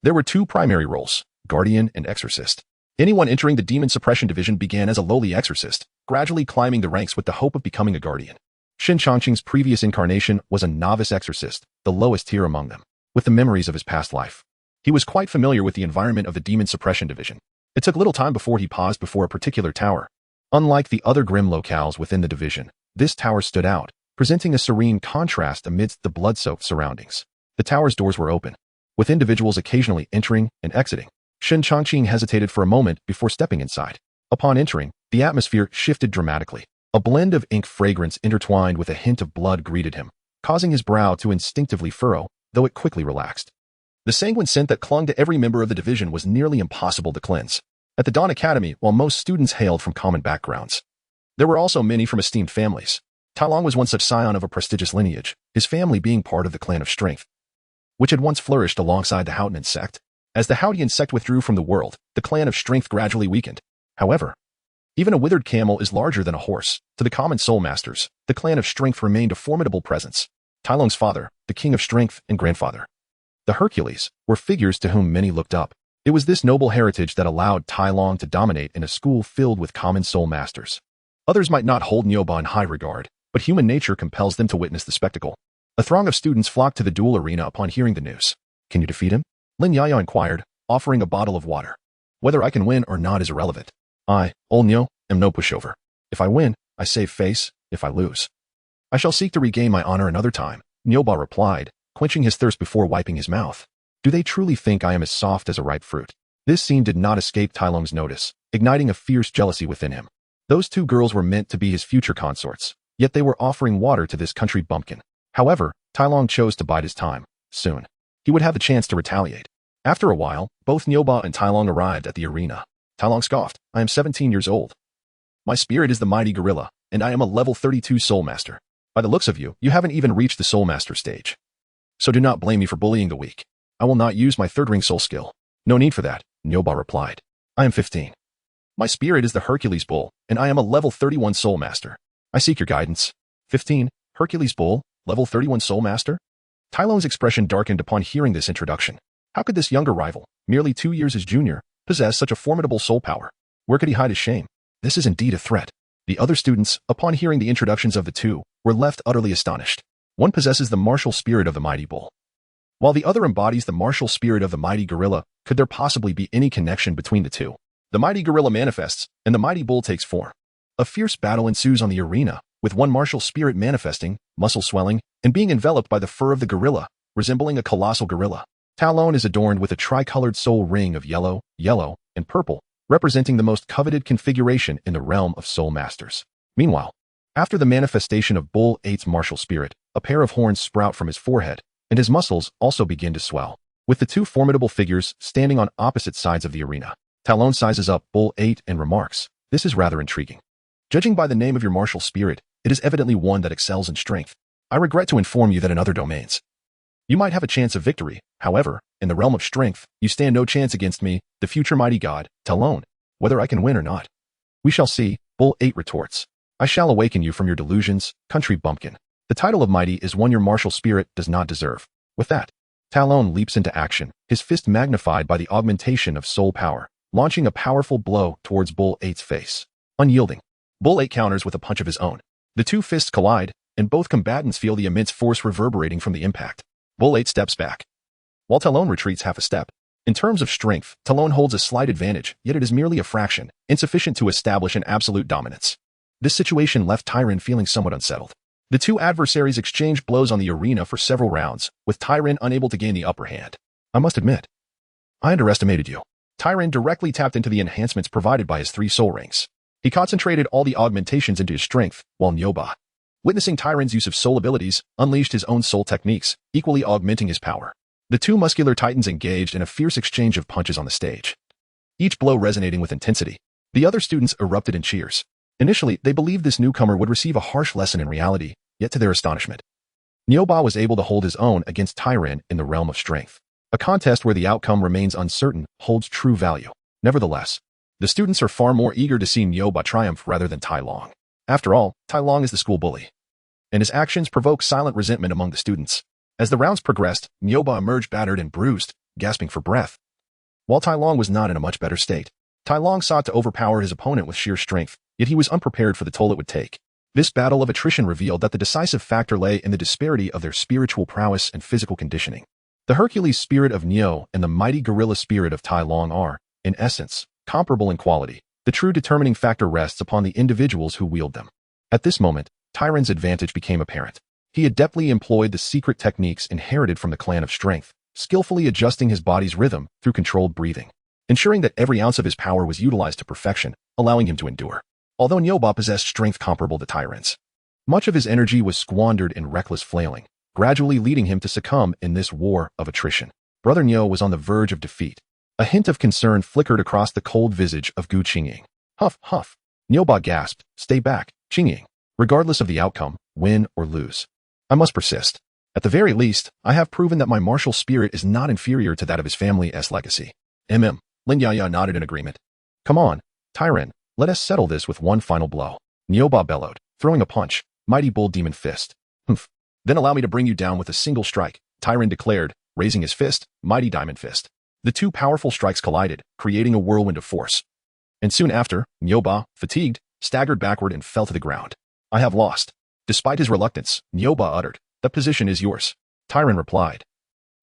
there were two primary roles, Guardian and Exorcist. Anyone entering the Demon Suppression Division began as a lowly exorcist, gradually climbing the ranks with the hope of becoming a Guardian. Shen Changqing's previous incarnation was a novice exorcist, the lowest tier among them, with the memories of his past life. He was quite familiar with the environment of the Demon Suppression Division. It took little time before he paused before a particular tower. Unlike the other grim locales within the division, this tower stood out, presenting a serene contrast amidst the blood-soaked surroundings. The tower's doors were open, with individuals occasionally entering and exiting. Shen Changqing hesitated for a moment before stepping inside. Upon entering, the atmosphere shifted dramatically. A blend of ink fragrance intertwined with a hint of blood greeted him, causing his brow to instinctively furrow, though it quickly relaxed. The sanguine scent that clung to every member of the division was nearly impossible to cleanse. At the Dawn Academy, while most students hailed from common backgrounds, there were also many from esteemed families. Talon was one such scion of a prestigious lineage, his family being part of the Clan of Strength, which had once flourished alongside the Hautian sect. As the Hautian sect withdrew from the world, the Clan of Strength gradually weakened. However, even a withered camel is larger than a horse. To the common soul masters, the Clan of Strength remained a formidable presence. Talon's father, the King of Strength, and grandfather, the Hercules, were figures to whom many looked up. It was this noble heritage that allowed Talon to dominate in a school filled with common soul masters. Others might not hold Nyoba in high regard, but human nature compels them to witness the spectacle. A throng of students flocked to the duel arena upon hearing the news. Can you defeat him? Lin Yaya inquired, offering a bottle of water. Whether I can win or not is irrelevant. I, old Nyo, am no pushover. If I win, I save face. If I lose, I shall seek to regain my honor another time, Nyoba replied, quenching his thirst before wiping his mouth. Do they truly think I am as soft as a ripe fruit? This scene did not escape Talon's notice, igniting a fierce jealousy within him. Those two girls were meant to be his future consorts, yet they were offering water to this country bumpkin. However, Talon chose to bide his time. Soon, he would have the chance to retaliate. After a while, both Nyoba and Talon arrived at the arena. Talon scoffed, I am 17 years old. My spirit is the mighty gorilla, and I am a level 32 soul master. By the looks of you, you haven't even reached the soul master stage. So do not blame me for bullying the weak. I will not use my third ring soul skill. No need for that, Nyoba replied. I am 15. My spirit is the Hercules bull, and I am a level 31 soul master. I seek your guidance. 15, Hercules bull, level 31 soul master? Talon's expression darkened upon hearing this introduction. How could this younger rival, merely 2 years his junior, possess such a formidable soul power? Where could he hide his shame? This is indeed a threat. The other students, upon hearing the introductions of the two, were left utterly astonished. One possesses the martial spirit of the mighty bull, while the other embodies the martial spirit of the mighty gorilla. Could there possibly be any connection between the two? The mighty gorilla manifests, and the mighty bull takes form. A fierce battle ensues on the arena, with one martial spirit manifesting, muscle swelling, and being enveloped by the fur of the gorilla, resembling a colossal gorilla. Talon is adorned with a tricolored soul ring of yellow, and purple, representing the most coveted configuration in the realm of soul masters. Meanwhile, after the manifestation of Bull 8's martial spirit, a pair of horns sprout from his forehead, and his muscles also begin to swell. With the two formidable figures standing on opposite sides of the arena, Talon sizes up Bull 8 and remarks, "This is rather intriguing. Judging by the name of your martial spirit, it is evidently one that excels in strength. I regret to inform you that in other domains, you might have a chance of victory. However, in the realm of strength, you stand no chance against me, the future mighty god, Talon. Whether I can win or not, we shall see," Bull 8 retorts. "I shall awaken you from your delusions, country bumpkin. The title of mighty is one your martial spirit does not deserve." With that, Talon leaps into action, his fist magnified by the augmentation of soul power, launching a powerful blow towards Bull 8's face. Unyielding, Bull 8 counters with a punch of his own. The two fists collide, and both combatants feel the immense force reverberating from the impact. Bull 8 steps back, while Talon retreats half a step. In terms of strength, Talon holds a slight advantage, yet it is merely a fraction, insufficient to establish an absolute dominance. This situation left Tyron feeling somewhat unsettled. The two adversaries exchanged blows on the arena for several rounds, with Tyron unable to gain the upper hand. "I must admit, I underestimated you." Tyron directly tapped into the enhancements provided by his 3 soul rings. He concentrated all the augmentations into his strength, while Nyoba, witnessing Tyron's use of soul abilities, unleashed his own soul techniques, equally augmenting his power. The two muscular titans engaged in a fierce exchange of punches on the stage, each blow resonating with intensity. The other students erupted in cheers. Initially, they believed this newcomer would receive a harsh lesson in reality, yet to their astonishment, Nyoba was able to hold his own against Tyron in the realm of strength. A contest where the outcome remains uncertain holds true value. Nevertheless, the students are far more eager to see Nyoba triumph rather than Tai Long. After all, Tai Long is the school bully, and his actions provoke silent resentment among the students. As the rounds progressed, Nyoba emerged battered and bruised, gasping for breath, while Tai Long was not in a much better state. Tai Long sought to overpower his opponent with sheer strength, yet he was unprepared for the toll it would take. This battle of attrition revealed that the decisive factor lay in the disparity of their spiritual prowess and physical conditioning. The Hercules spirit of Neo and the mighty gorilla spirit of Tai Long are, in essence, comparable in quality. The true determining factor rests upon the individuals who wield them. At this moment, Tyron's advantage became apparent. He adeptly employed the secret techniques inherited from the clan of strength, skillfully adjusting his body's rhythm through controlled breathing, ensuring that every ounce of his power was utilized to perfection, allowing him to endure. Although Nyoba possessed strength comparable to Tyron's, much of his energy was squandered in reckless flailing, gradually leading him to succumb in this war of attrition. Brother Nyo was on the verge of defeat. A hint of concern flickered across the cold visage of Gu Qingying. Huff, huff. Nyoba gasped, "Stay back, Qingying. Regardless of the outcome, win or lose, I must persist. At the very least, I have proven that my martial spirit is not inferior to that of his family's legacy." Lin Yaya nodded in agreement. "Come on, Tyron, let us settle this with one final blow." Nyoba bellowed, throwing a punch, mighty bull demon fist. "Humph. Then allow me to bring you down with a single strike," Tyron declared, raising his fist, mighty diamond fist. The two powerful strikes collided, creating a whirlwind of force. And soon after, Nyoba, fatigued, staggered backward and fell to the ground. "I have lost." Despite his reluctance, Nyoba uttered, "The position is yours." Tyron replied,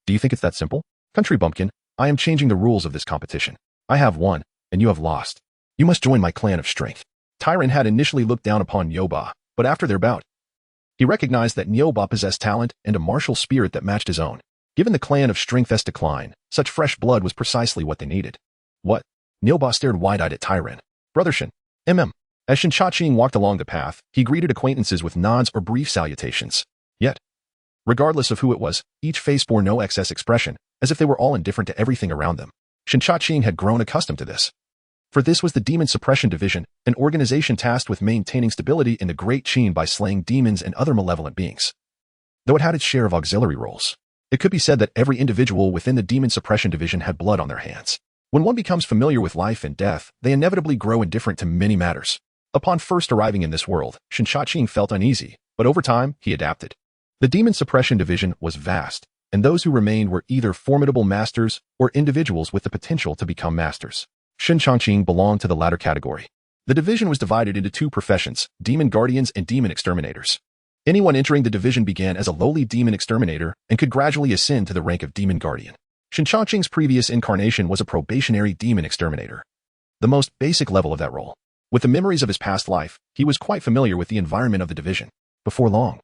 "Do you think it's that simple? Country bumpkin, I am changing the rules of this competition. I have won, and you have lost. You must join my clan of strength." Tyron had initially looked down upon Nyoba, but after their bout, he recognized that Nyoba possessed talent and a martial spirit that matched his own. Given the clan of strength's decline, such fresh blood was precisely what they needed. "What?" Nyoba stared wide-eyed at Tyron. "Brother Shin." As Shin Cha-Ching walked along the path, he greeted acquaintances with nods or brief salutations. Yet, regardless of who it was, each face bore no excess expression, as if they were all indifferent to everything around them. Shin Cha-Ching had grown accustomed to this. For this was the Demon Suppression Division, an organization tasked with maintaining stability in the Great Qin by slaying demons and other malevolent beings. Though it had its share of auxiliary roles, it could be said that every individual within the Demon Suppression Division had blood on their hands. When one becomes familiar with life and death, they inevitably grow indifferent to many matters. Upon first arriving in this world, Shin Cha-Ching felt uneasy, but over time, he adapted. The Demon Suppression Division was vast, and those who remained were either formidable masters or individuals with the potential to become masters. Shin Cha-Ching belonged to the latter category. The division was divided into two professions, demon guardians and demon exterminators. Anyone entering the division began as a lowly demon exterminator and could gradually ascend to the rank of demon guardian. Shin Cha-Ching's previous incarnation was a probationary demon exterminator, the most basic level of that role. With the memories of his past life, he was quite familiar with the environment of the division. Before long,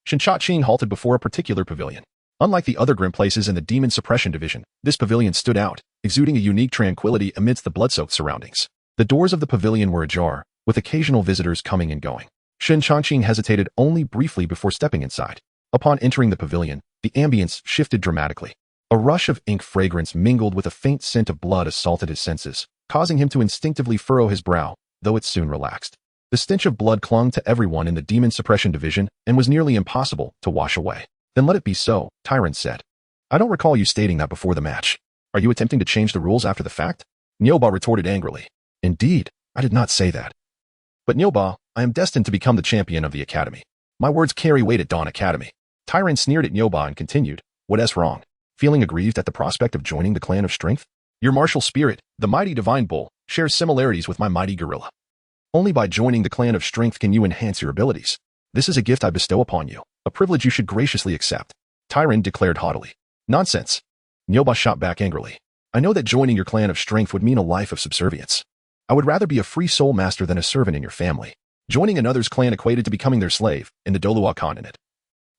Shincha-Ching halted before a particular pavilion. Unlike the other grim places in the Demon Suppression Division, this pavilion stood out, exuding a unique tranquility amidst the blood-soaked surroundings. The doors of the pavilion were ajar, with occasional visitors coming and going. Shincha-Ching hesitated only briefly before stepping inside. Upon entering the pavilion, the ambience shifted dramatically. A rush of ink fragrance mingled with a faint scent of blood assaulted his senses, causing him to instinctively furrow his brow, though it soon relaxed. The stench of blood clung to everyone in the Demon Suppression Division and was nearly impossible to wash away. Then let it be so, Tyrant said. I don't recall you stating that before the match. Are you attempting to change the rules after the fact? Nyoba retorted angrily. Indeed, I did not say that. But Nyoba, I am destined to become the champion of the Academy. My words carry weight at Dawn Academy. Tyrant sneered at Nyoba and continued, What's wrong? Feeling aggrieved at the prospect of joining the Clan of Strength? Your martial spirit, the mighty divine bull, shares similarities with my mighty gorilla. Only by joining the Clan of Strength can you enhance your abilities. This is a gift I bestow upon you, a privilege you should graciously accept. Tyrant declared haughtily. Nonsense. Nyoba shot back angrily. I know that joining your Clan of Strength would mean a life of subservience. I would rather be a free soul master than a servant in your family. Joining another's clan equated to becoming their slave in the Dolua continent.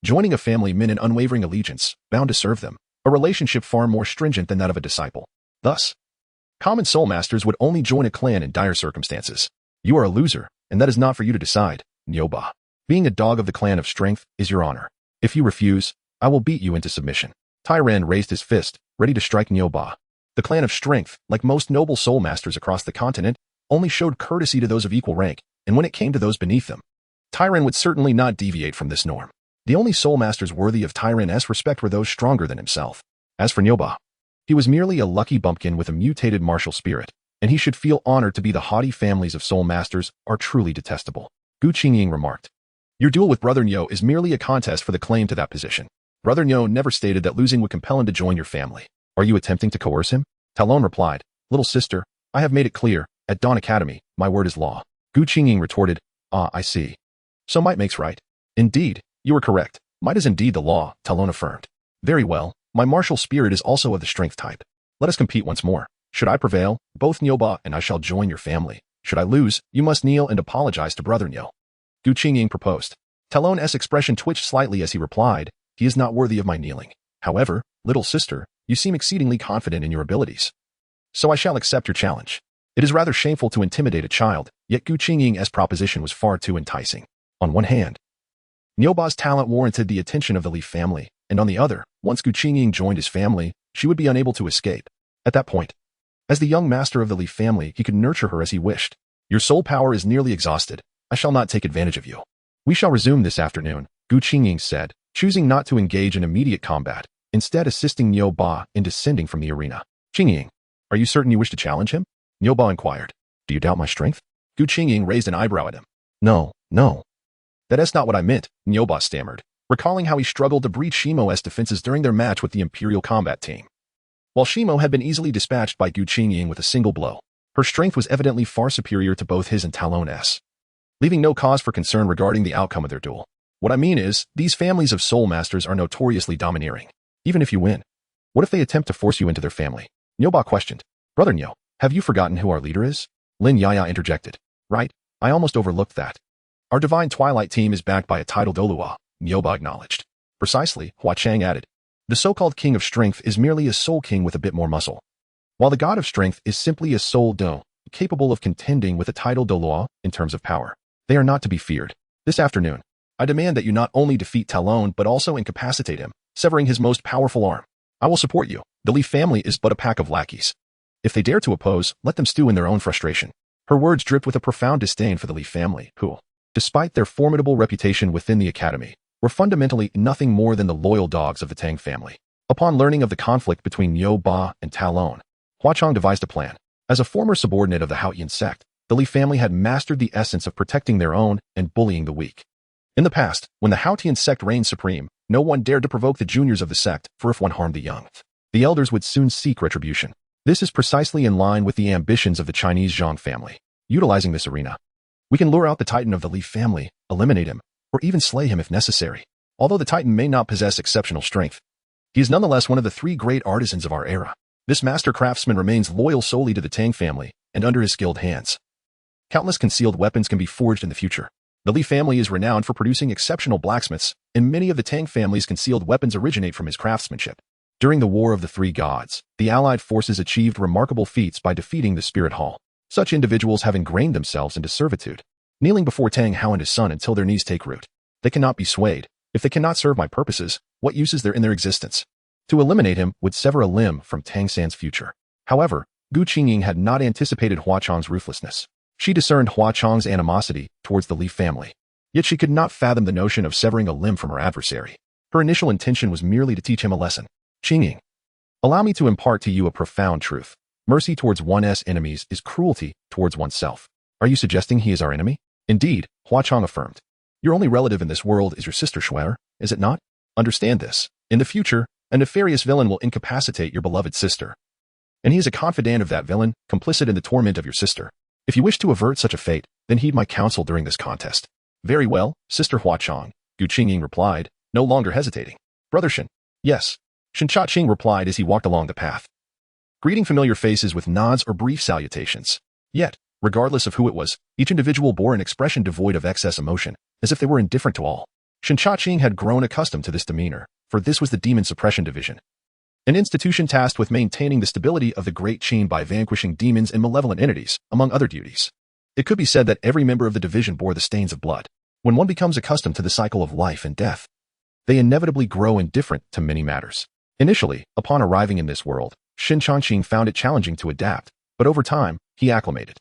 Joining a family meant an unwavering allegiance, bound to serve them, a relationship far more stringent than that of a disciple. Thus, common soul masters would only join a clan in dire circumstances. You are a loser, and that is not for you to decide, Nyoba. Being a dog of the Clan of Strength is your honor. If you refuse, I will beat you into submission. Tyrant raised his fist, ready to strike Nyoba. The Clan of Strength, like most noble soul masters across the continent, only showed courtesy to those of equal rank, and when it came to those beneath them, Tyrant would certainly not deviate from this norm. The only soul masters worthy of Tyrant's respect were those stronger than himself. As for Nyoba, he was merely a lucky bumpkin with a mutated martial spirit, and he should feel honored to be the haughty families of soul masters are truly detestable. Gu Qingying remarked. Your duel with Brother Nyo is merely a contest for the claim to that position. Brother Nyo never stated that losing would compel him to join your family. Are you attempting to coerce him? Talon replied, Little sister, I have made it clear, at Dawn Academy, my word is law. Gu Qingying retorted, Ah, I see. So might makes right. Indeed, you are correct. Might is indeed the law, Talon affirmed. Very well, my martial spirit is also of the strength type. Let us compete once more. Should I prevail, both Nyoba and I shall join your family. Should I lose, you must kneel and apologize to Brother Nyo. Gu Qingying proposed. Talon's expression twitched slightly as he replied, He is not worthy of my kneeling. However, little sister, you seem exceedingly confident in your abilities. So I shall accept your challenge. It is rather shameful to intimidate a child, yet Gu Qingying's proposition was far too enticing. On one hand, Nyoba's talent warranted the attention of the Li family, and on the other, once Gu Qingying joined his family, she would be unable to escape. At that point, as the young master of the Li family, he could nurture her as he wished. Your soul power is nearly exhausted. I shall not take advantage of you. We shall resume this afternoon, Gu Qingying said, choosing not to engage in immediate combat, instead assisting Nyoba in descending from the arena. Qingying, are you certain you wish to challenge him? Nyoba inquired. Do you doubt my strength? Gu Qingying raised an eyebrow at him. No. That's not what I meant, Nyoba stammered, recalling how he struggled to breach Shimo's defenses during their match with the Imperial Combat Team. While Shimo had been easily dispatched by Gu Qingying with a single blow, her strength was evidently far superior to both his and Talon's, leaving no cause for concern regarding the outcome of their duel. What I mean is, these families of soul masters are notoriously domineering, even if you win. What if they attempt to force you into their family? Nyoba questioned. Brother Nyo, have you forgotten who our leader is? Lin Yaya interjected. Right, I almost overlooked that. Our Divine Twilight team is backed by a titled Dolua, Nyoba acknowledged. Precisely, Hua Chang added. The so-called King of Strength is merely a soul king with a bit more muscle, while the God of Strength is simply a soul do, capable of contending with a title Dolua in terms of power. They are not to be feared. This afternoon, I demand that you not only defeat Talon but also incapacitate him, severing his most powerful arm. I will support you. The Li family is but a pack of lackeys. If they dare to oppose, let them stew in their own frustration. Her words dripped with a profound disdain for the Li family, who, despite their formidable reputation within the academy, were fundamentally nothing more than the loyal dogs of the Tang family. Upon learning of the conflict between Nyoba and Talon, Hua Chang devised a plan. As a former subordinate of the Haotian sect, the Li family had mastered the essence of protecting their own and bullying the weak. In the past, when the Haotian sect reigned supreme, no one dared to provoke the juniors of the sect, for if one harmed the young, the elders would soon seek retribution. This is precisely in line with the ambitions of the Chinese Zhang family. Utilizing this arena, we can lure out the titan of the Li family, eliminate him, or even slay him if necessary. Although the titan may not possess exceptional strength, he is nonetheless one of the three great artisans of our era. This master craftsman remains loyal solely to the Tang family and under his skilled hands Countless concealed weapons can be forged in the future. The Li family is renowned for producing exceptional blacksmiths, and many of the Tang family's concealed weapons originate from his craftsmanship. During the War of the Three Gods, the Allied forces achieved remarkable feats by defeating the Spirit Hall. Such individuals have ingrained themselves into servitude, kneeling before Tang Hao and his son until their knees take root. They cannot be swayed. If they cannot serve my purposes, what use is there in their existence? To eliminate him would sever a limb from Tang San's future. However, Gu Qingying had not anticipated Hua Chong's ruthlessness. She discerned Hua Chong's animosity towards the Li family. Yet she could not fathom the notion of severing a limb from her adversary. Her initial intention was merely to teach him a lesson. Qingying, allow me to impart to you a profound truth. Mercy towards one's enemies is cruelty towards oneself. Are you suggesting he is our enemy? Indeed, Hua Chong affirmed. Your only relative in this world is your sister Shuer, is it not? Understand this. In the future, a nefarious villain will incapacitate your beloved sister. And he is a confidant of that villain, complicit in the torment of your sister. If you wish to avert such a fate, then heed my counsel during this contest. Very well, Sister Hua Chong, Gu Qingying replied, no longer hesitating. Brother Shen. Yes. Shen Cha-Ching replied as he walked along the path, greeting familiar faces with nods or brief salutations. Yet, regardless of who it was, each individual bore an expression devoid of excess emotion, as if they were indifferent to all. Shen Cha-Ching had grown accustomed to this demeanor, for this was the Demon Suppression Division, an institution tasked with maintaining the stability of the Great Qin by vanquishing demons and malevolent entities, among other duties. It could be said that every member of the division bore the stains of blood. When one becomes accustomed to the cycle of life and death, they inevitably grow indifferent to many matters. Initially, upon arriving in this world, Shen Cha-Ching found it challenging to adapt, but over time, he acclimated.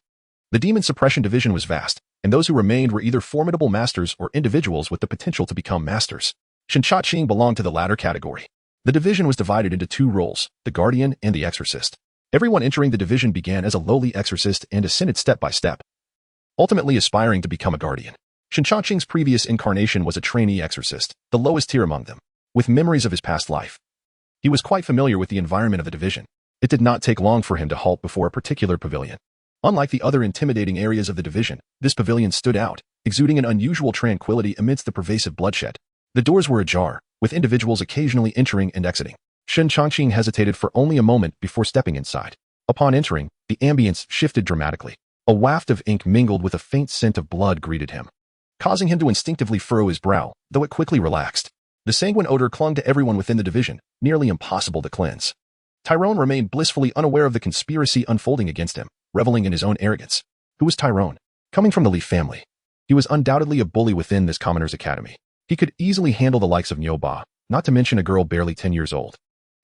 The Demon Suppression Division was vast, and those who remained were either formidable masters or individuals with the potential to become masters. Shen Cha-Ching belonged to the latter category. The division was divided into two roles, the Guardian and the Exorcist. Everyone entering the division began as a lowly exorcist and ascended step by step, ultimately aspiring to become a Guardian. Shen Cha-Ching's previous incarnation was a trainee exorcist, the lowest tier among them, with memories of his past life. He was quite familiar with the environment of the division. It did not take long for him to halt before a particular pavilion. Unlike the other intimidating areas of the division, this pavilion stood out, exuding an unusual tranquility amidst the pervasive bloodshed. The doors were ajar, with individuals occasionally entering and exiting. Shen Cha-Ching hesitated for only a moment before stepping inside. Upon entering, the ambience shifted dramatically. A waft of ink mingled with a faint scent of blood greeted him, causing him to instinctively furrow his brow, though it quickly relaxed. The sanguine odor clung to everyone within the division, nearly impossible to cleanse. Tyrone remained blissfully unaware of the conspiracy unfolding against him, reveling in his own arrogance. Who was Tyrone? Coming from the Li family, he was undoubtedly a bully within this Commoners Academy. He could easily handle the likes of Nyoba, not to mention a girl barely 10 years old.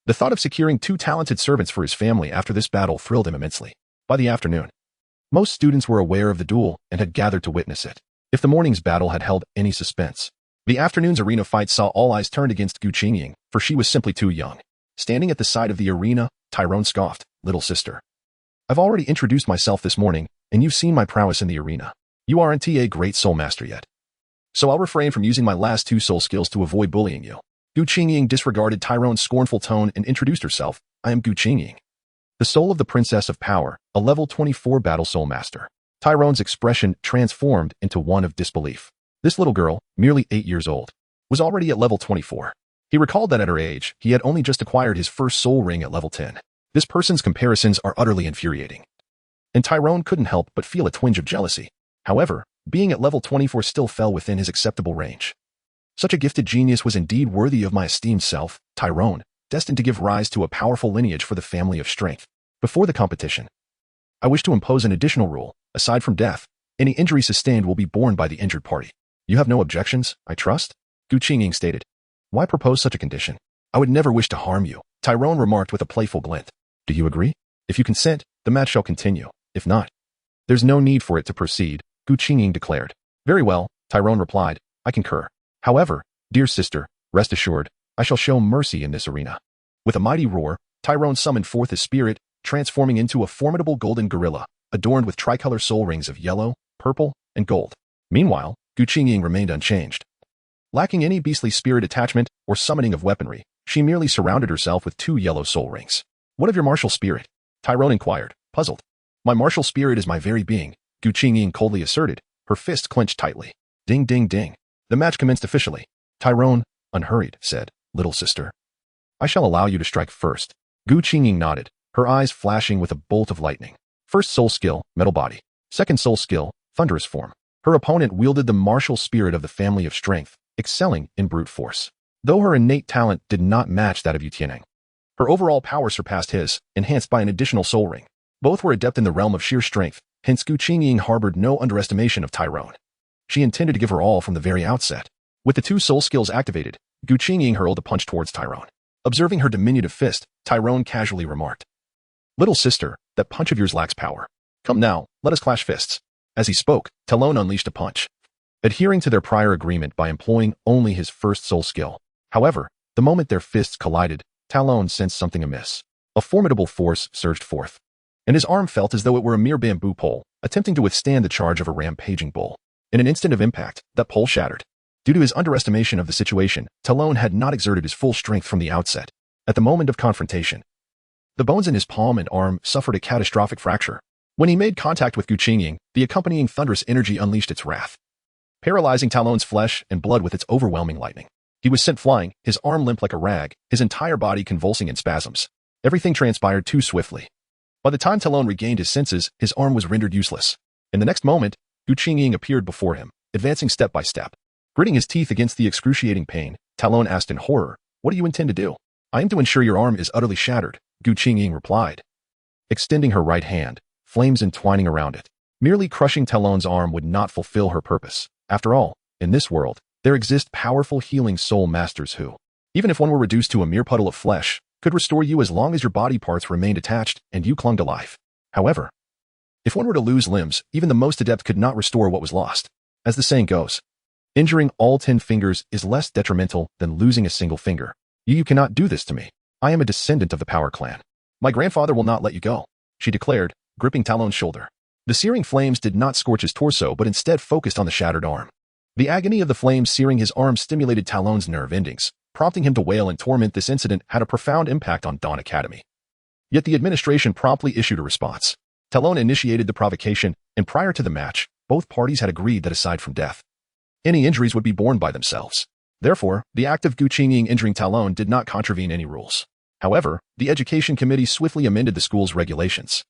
The thought of securing two talented servants for his family after this battle thrilled him immensely. By the afternoon, most students were aware of the duel and had gathered to witness it. If the morning's battle had held any suspense, the afternoon's arena fight saw all eyes turned against Gu Qingying, for she was simply too young. Standing at the side of the arena, Tyrone scoffed, "Little sister, I've already introduced myself this morning, and you've seen my prowess in the arena. You aren't a great soul master yet, so I'll refrain from using my last two soul skills to avoid bullying you." Gu Qingying disregarded Tyrone's scornful tone and introduced herself. "I am Gu Qingying, the soul of the Princess of Power, a level 24 battle soul master." Tyrone's expression transformed into one of disbelief. This little girl, merely 8 years old, was already at level 24. He recalled that at her age, he had only just acquired his first soul ring at level 10. This person's comparisons are utterly infuriating, and Tyrone couldn't help but feel a twinge of jealousy. However, being at level 24 still fell within his acceptable range. Such a gifted genius was indeed worthy of my esteemed self, Tyrone, destined to give rise to a powerful lineage for the family of strength. Before the competition, I wish to impose an additional rule. Aside from death, any injury sustained will be borne by the injured party. You have no objections, I trust? Gu Qingying stated. Why propose such a condition? I would never wish to harm you, Tyrone remarked with a playful glint. Do you agree? If you consent, the match shall continue. If not, there's no need for it to proceed, Gu Qingying declared. Very well, Tyrone replied. I concur. However, dear sister, rest assured, I shall show mercy in this arena. With a mighty roar, Tyrone summoned forth his spirit, transforming into a formidable golden gorilla, adorned with tricolor soul rings of yellow, purple, and gold. Meanwhile, Gu Qingying remained unchanged. Lacking any beastly spirit attachment or summoning of weaponry, she merely surrounded herself with 2 yellow soul rings. What of your martial spirit? Tyrone inquired, puzzled. My martial spirit is my very being, Gu Qingying coldly asserted, her fist clenched tightly. Ding ding ding. The match commenced officially. Tyrone, unhurried, said, Little sister, I shall allow you to strike first. Gu Qingying nodded, her eyes flashing with a bolt of lightning. First soul skill, metal body. Second soul skill, thunderous form. Her opponent wielded the martial spirit of the family of strength, excelling in brute force. Though her innate talent did not match that of Yutinhang, her overall power surpassed his, enhanced by an additional soul ring. Both were adept in the realm of sheer strength, hence Gu Qingying harbored no underestimation of Tyrone. She intended to give her all from the very outset. With the two soul skills activated, Gu Qingying hurled a punch towards Tyrone. Observing her diminutive fist, Tyrone casually remarked, "Little sister, that punch of yours lacks power. Come now, let us clash fists." As he spoke, Talon unleashed a punch, adhering to their prior agreement by employing only his first soul skill. However, the moment their fists collided, Talon sensed something amiss. A formidable force surged forth, and his arm felt as though it were a mere bamboo pole, attempting to withstand the charge of a rampaging bull. In an instant of impact, that pole shattered. Due to his underestimation of the situation, Talon had not exerted his full strength from the outset. At the moment of confrontation, the bones in his palm and arm suffered a catastrophic fracture. When he made contact with Gu Qingying, the accompanying thunderous energy unleashed its wrath, paralyzing Talon's flesh and blood with its overwhelming lightning. He was sent flying, his arm limp like a rag, his entire body convulsing in spasms. Everything transpired too swiftly. By the time Talon regained his senses, his arm was rendered useless. In the next moment, Gu Qingying appeared before him, advancing step by step. Gritting his teeth against the excruciating pain, Talon asked in horror, "What do you intend to do?" "I aim to ensure your arm is utterly shattered," Gu Qingying replied, extending her right hand, flames entwining around it. Merely crushing Talon's arm would not fulfill her purpose. After all, in this world, there exist powerful healing soul masters who, even if one were reduced to a mere puddle of flesh, could restore you as long as your body parts remained attached and you clung to life. However, if one were to lose limbs, even the most adept could not restore what was lost. As the saying goes, injuring all 10 fingers is less detrimental than losing a single finger. You cannot do this to me. I am a descendant of the Power Clan. My grandfather will not let you go," she declared, gripping Talon's shoulder. The searing flames did not scorch his torso but instead focused on the shattered arm. The agony of the flames searing his arm stimulated Talon's nerve endings, prompting him to wail in torment. This incident had a profound impact on Dou Academy. Yet the administration promptly issued a response. Talon initiated the provocation, and prior to the match, both parties had agreed that aside from death, any injuries would be borne by themselves. Therefore, the act of Gu Qingying injuring Talon did not contravene any rules. However, the Education Committee swiftly amended the school's regulations,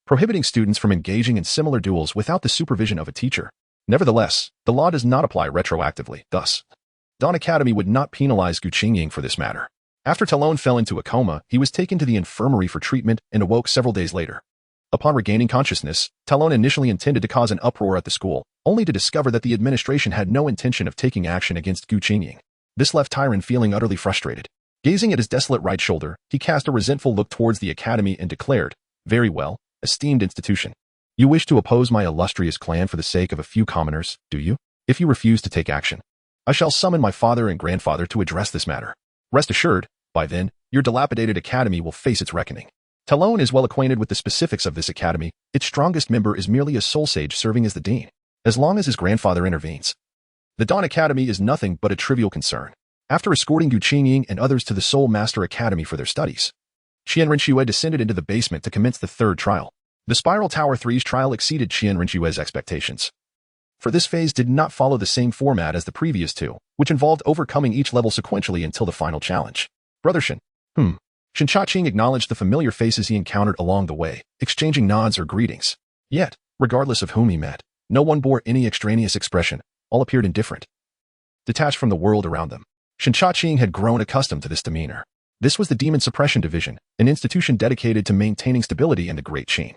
prohibiting students from engaging in similar duels without the supervision of a teacher. Nevertheless, the law does not apply retroactively. Thus, Dou Academy would not penalize Gu Qingying for this matter. After Talon fell into a coma, he was taken to the infirmary for treatment and awoke several days later. Upon regaining consciousness, Talon initially intended to cause an uproar at the school, only to discover that the administration had no intention of taking action against Gu Qingying. This left Tyrone feeling utterly frustrated. Gazing at his desolate right shoulder, he cast a resentful look towards the academy and declared, "Very well, esteemed institution. You wish to oppose my illustrious clan for the sake of a few commoners, do you? If you refuse to take action, I shall summon my father and grandfather to address this matter. Rest assured, by then, your dilapidated academy will face its reckoning." Talon is well acquainted with the specifics of this academy. Its strongest member is merely a soul sage serving as the dean. As long as his grandfather intervenes, the Dou Academy is nothing but a trivial concern. After escorting Gu Qingying and others to the Soul Master Academy for their studies, Qian Renxue descended into the basement to commence the third trial. The Spiral Tower 3's trial exceeded Qian Renxue's expectations. For this phase did not follow the same format as the previous two, which involved overcoming each level sequentially until the final challenge. Brother Shen. Shen Chaqing acknowledged the familiar faces he encountered along the way, exchanging nods or greetings. Yet, regardless of whom he met, no one bore any extraneous expression. All appeared indifferent, detached from the world around them. Shen Chaqing had grown accustomed to this demeanor. This was the Demon Suppression Division, an institution dedicated to maintaining stability in the Great Chain.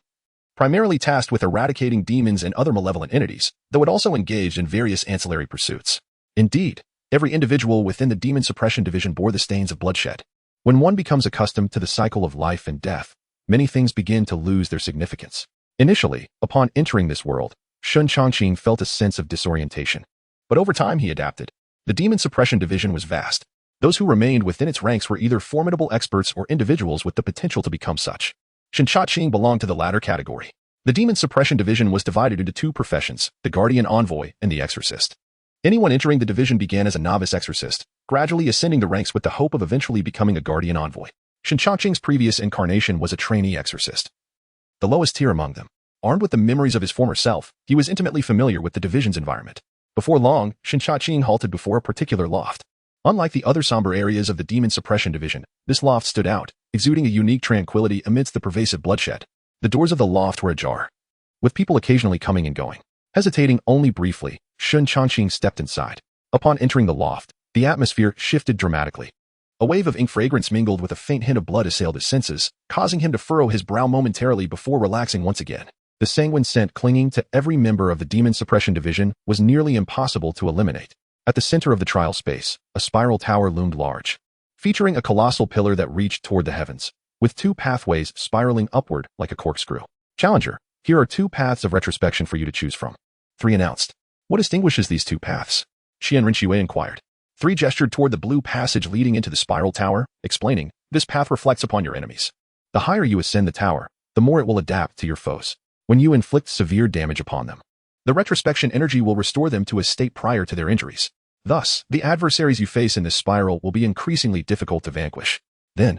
Primarily tasked with eradicating demons and other malevolent entities, though it also engaged in various ancillary pursuits. Indeed, every individual within the Demon Suppression Division bore the stains of bloodshed. When one becomes accustomed to the cycle of life and death, many things begin to lose their significance. Initially, upon entering this world, Shen Changqing felt a sense of disorientation. But over time he adapted. The Demon Suppression Division was vast. Those who remained within its ranks were either formidable experts or individuals with the potential to become such. Shen Chaqing belonged to the latter category. The Demon Suppression Division was divided into two professions, the Guardian Envoy and the Exorcist. Anyone entering the division began as a novice exorcist, gradually ascending the ranks with the hope of eventually becoming a Guardian Envoy. Shen Chaqing's previous incarnation was a trainee exorcist, the lowest tier among them. Armed with the memories of his former self, he was intimately familiar with the division's environment. Before long, Shen Chaqing halted before a particular loft. Unlike the other somber areas of the Demon Suppression Division, this loft stood out, exuding a unique tranquility amidst the pervasive bloodshed. The doors of the loft were ajar, with people occasionally coming and going. Hesitating only briefly, Shun Changqing stepped inside. Upon entering the loft, the atmosphere shifted dramatically. A wave of ink fragrance mingled with a faint hint of blood assailed his senses, causing him to furrow his brow momentarily before relaxing once again. The sanguine scent clinging to every member of the Demon Suppression Division was nearly impossible to eliminate. At the center of the trial space, a spiral tower loomed large, featuring a colossal pillar that reached toward the heavens, with two pathways spiraling upward like a corkscrew. Challenger, here are two paths of retrospection for you to choose from. 3 announced. What distinguishes these two paths? Qian Renxue inquired. 3 gestured toward the blue passage leading into the spiral tower, explaining, this path reflects upon your enemies. The higher you ascend the tower, the more it will adapt to your foes. When you inflict severe damage upon them, the retrospection energy will restore them to a state prior to their injuries. Thus, the adversaries you face in this spiral will be increasingly difficult to vanquish. Then,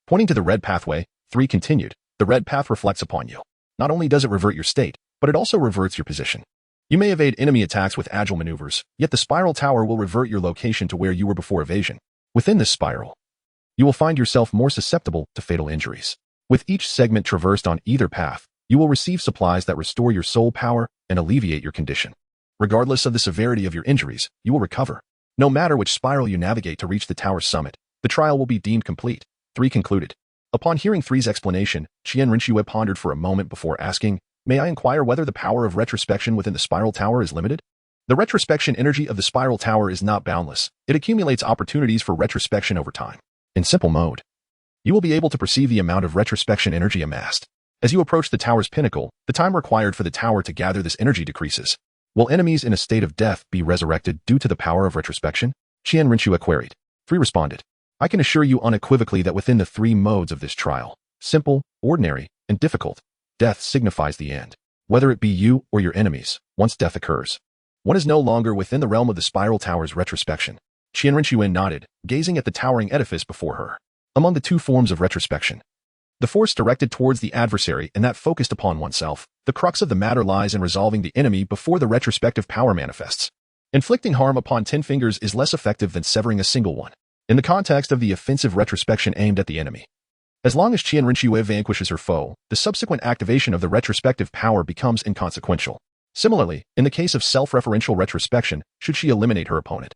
pointing to the red pathway, 3 continued, the red path reflects upon you. Not only does it revert your state, but it also reverts your position. You may evade enemy attacks with agile maneuvers, yet the spiral tower will revert your location to where you were before evasion. Within this spiral, you will find yourself more susceptible to fatal injuries. With each segment traversed on either path, you will receive supplies that restore your soul power and alleviate your condition. Regardless of the severity of your injuries, you will recover. No matter which spiral you navigate to reach the tower's summit, the trial will be deemed complete. 3 concluded. Upon hearing 3's explanation, Qian Renxue pondered for a moment before asking, may I inquire whether the power of retrospection within the spiral tower is limited? The retrospection energy of the spiral tower is not boundless. It accumulates opportunities for retrospection over time. In simple mode, you will be able to perceive the amount of retrospection energy amassed. As you approach the tower's pinnacle, the time required for the tower to gather this energy decreases. Will enemies in a state of death be resurrected due to the power of retrospection? Qian Renxue queried. 3 responded. I can assure you unequivocally that within the 3 modes of this trial, simple, ordinary, and difficult, death signifies the end. Whether it be you or your enemies, once death occurs, one is no longer within the realm of the spiral tower's retrospection. Qian Renxue nodded, gazing at the towering edifice before her. Among the 2 forms of retrospection, the force directed towards the adversary and that focused upon oneself, the crux of the matter lies in resolving the enemy before the retrospective power manifests. Inflicting harm upon 10 fingers is less effective than severing a single one. In the context of the offensive retrospection aimed at the enemy, as long as Qian Renxue vanquishes her foe, the subsequent activation of the retrospective power becomes inconsequential. Similarly, in the case of self-referential retrospection, should she eliminate her opponent,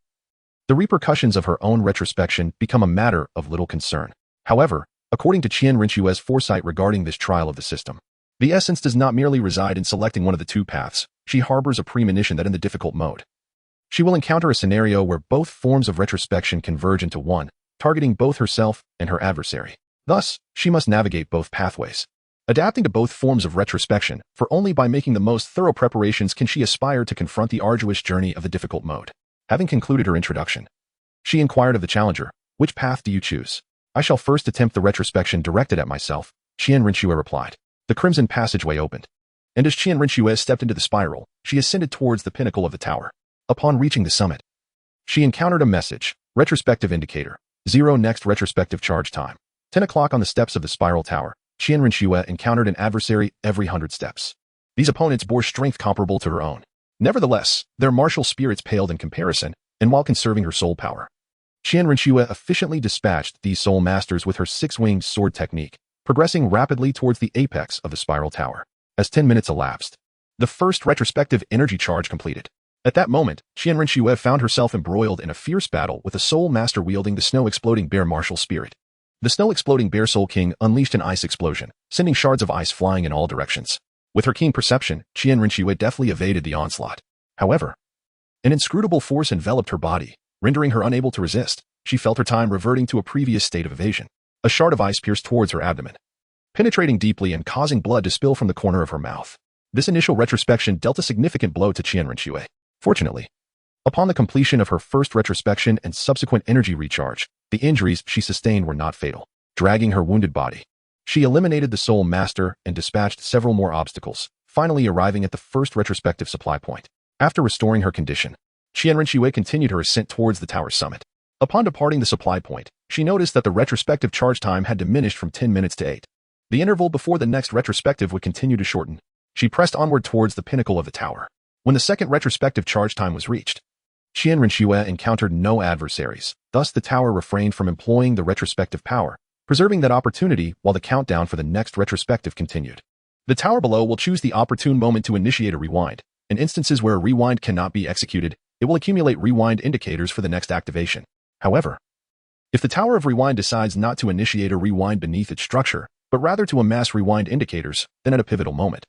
the repercussions of her own retrospection become a matter of little concern. However, according to Qian Renxue's foresight regarding this trial of the system, the essence does not merely reside in selecting one of the 2 paths. She harbors a premonition that in the difficult mode, she will encounter a scenario where both forms of retrospection converge into one, targeting both herself and her adversary. Thus, she must navigate both pathways, adapting to both forms of retrospection, for only by making the most thorough preparations can she aspire to confront the arduous journey of the difficult mode. Having concluded her introduction, she inquired of the challenger, which path do you choose? I shall first attempt the retrospection directed at myself, Qian Renxue replied. The crimson passageway opened, and as Qian Renxue stepped into the spiral, she ascended towards the pinnacle of the tower. Upon reaching the summit, she encountered a message, retrospective indicator, 0 next retrospective charge time. 10 o'clock on the steps of the spiral tower, Qian Renxue encountered an adversary every 100 steps. These opponents bore strength comparable to her own. Nevertheless, their martial spirits paled in comparison, and while conserving her soul power, Qian Renxue efficiently dispatched these soul masters with her 6-winged sword technique, progressing rapidly towards the apex of the spiral tower. As 10 minutes elapsed, the first retrospective energy charge completed. At that moment, Qian Renxue found herself embroiled in a fierce battle with a soul master wielding the snow-exploding bear martial spirit. The snow-exploding bear soul king unleashed an ice explosion, sending shards of ice flying in all directions. With her keen perception, Qian Renxue deftly evaded the onslaught. However, an inscrutable force enveloped her body, rendering her unable to resist. She felt her time reverting to a previous state of evasion. A shard of ice pierced towards her abdomen, penetrating deeply and causing blood to spill from the corner of her mouth. This initial retrospection dealt a significant blow to Qian Renxue. Fortunately, upon the completion of her first retrospection and subsequent energy recharge, the injuries she sustained were not fatal. Dragging her wounded body, she eliminated the soul master and dispatched several more obstacles, finally arriving at the first retrospective supply point. After restoring her condition, Qian Renxue continued her ascent towards the tower's summit. Upon departing the supply point, she noticed that the retrospective charge time had diminished from 10 minutes to 8. The interval before the next retrospective would continue to shorten. She pressed onward towards the pinnacle of the tower. When the second retrospective charge time was reached, Qian Renxue encountered no adversaries. Thus, the tower refrained from employing the retrospective power, preserving that opportunity while the countdown for the next retrospective continued. The tower below will choose the opportune moment to initiate a rewind. In instances where a rewind cannot be executed, it will accumulate rewind indicators for the next activation. However, if the Tower of Rewind decides not to initiate a rewind beneath its structure, but rather to amass rewind indicators, then at a pivotal moment,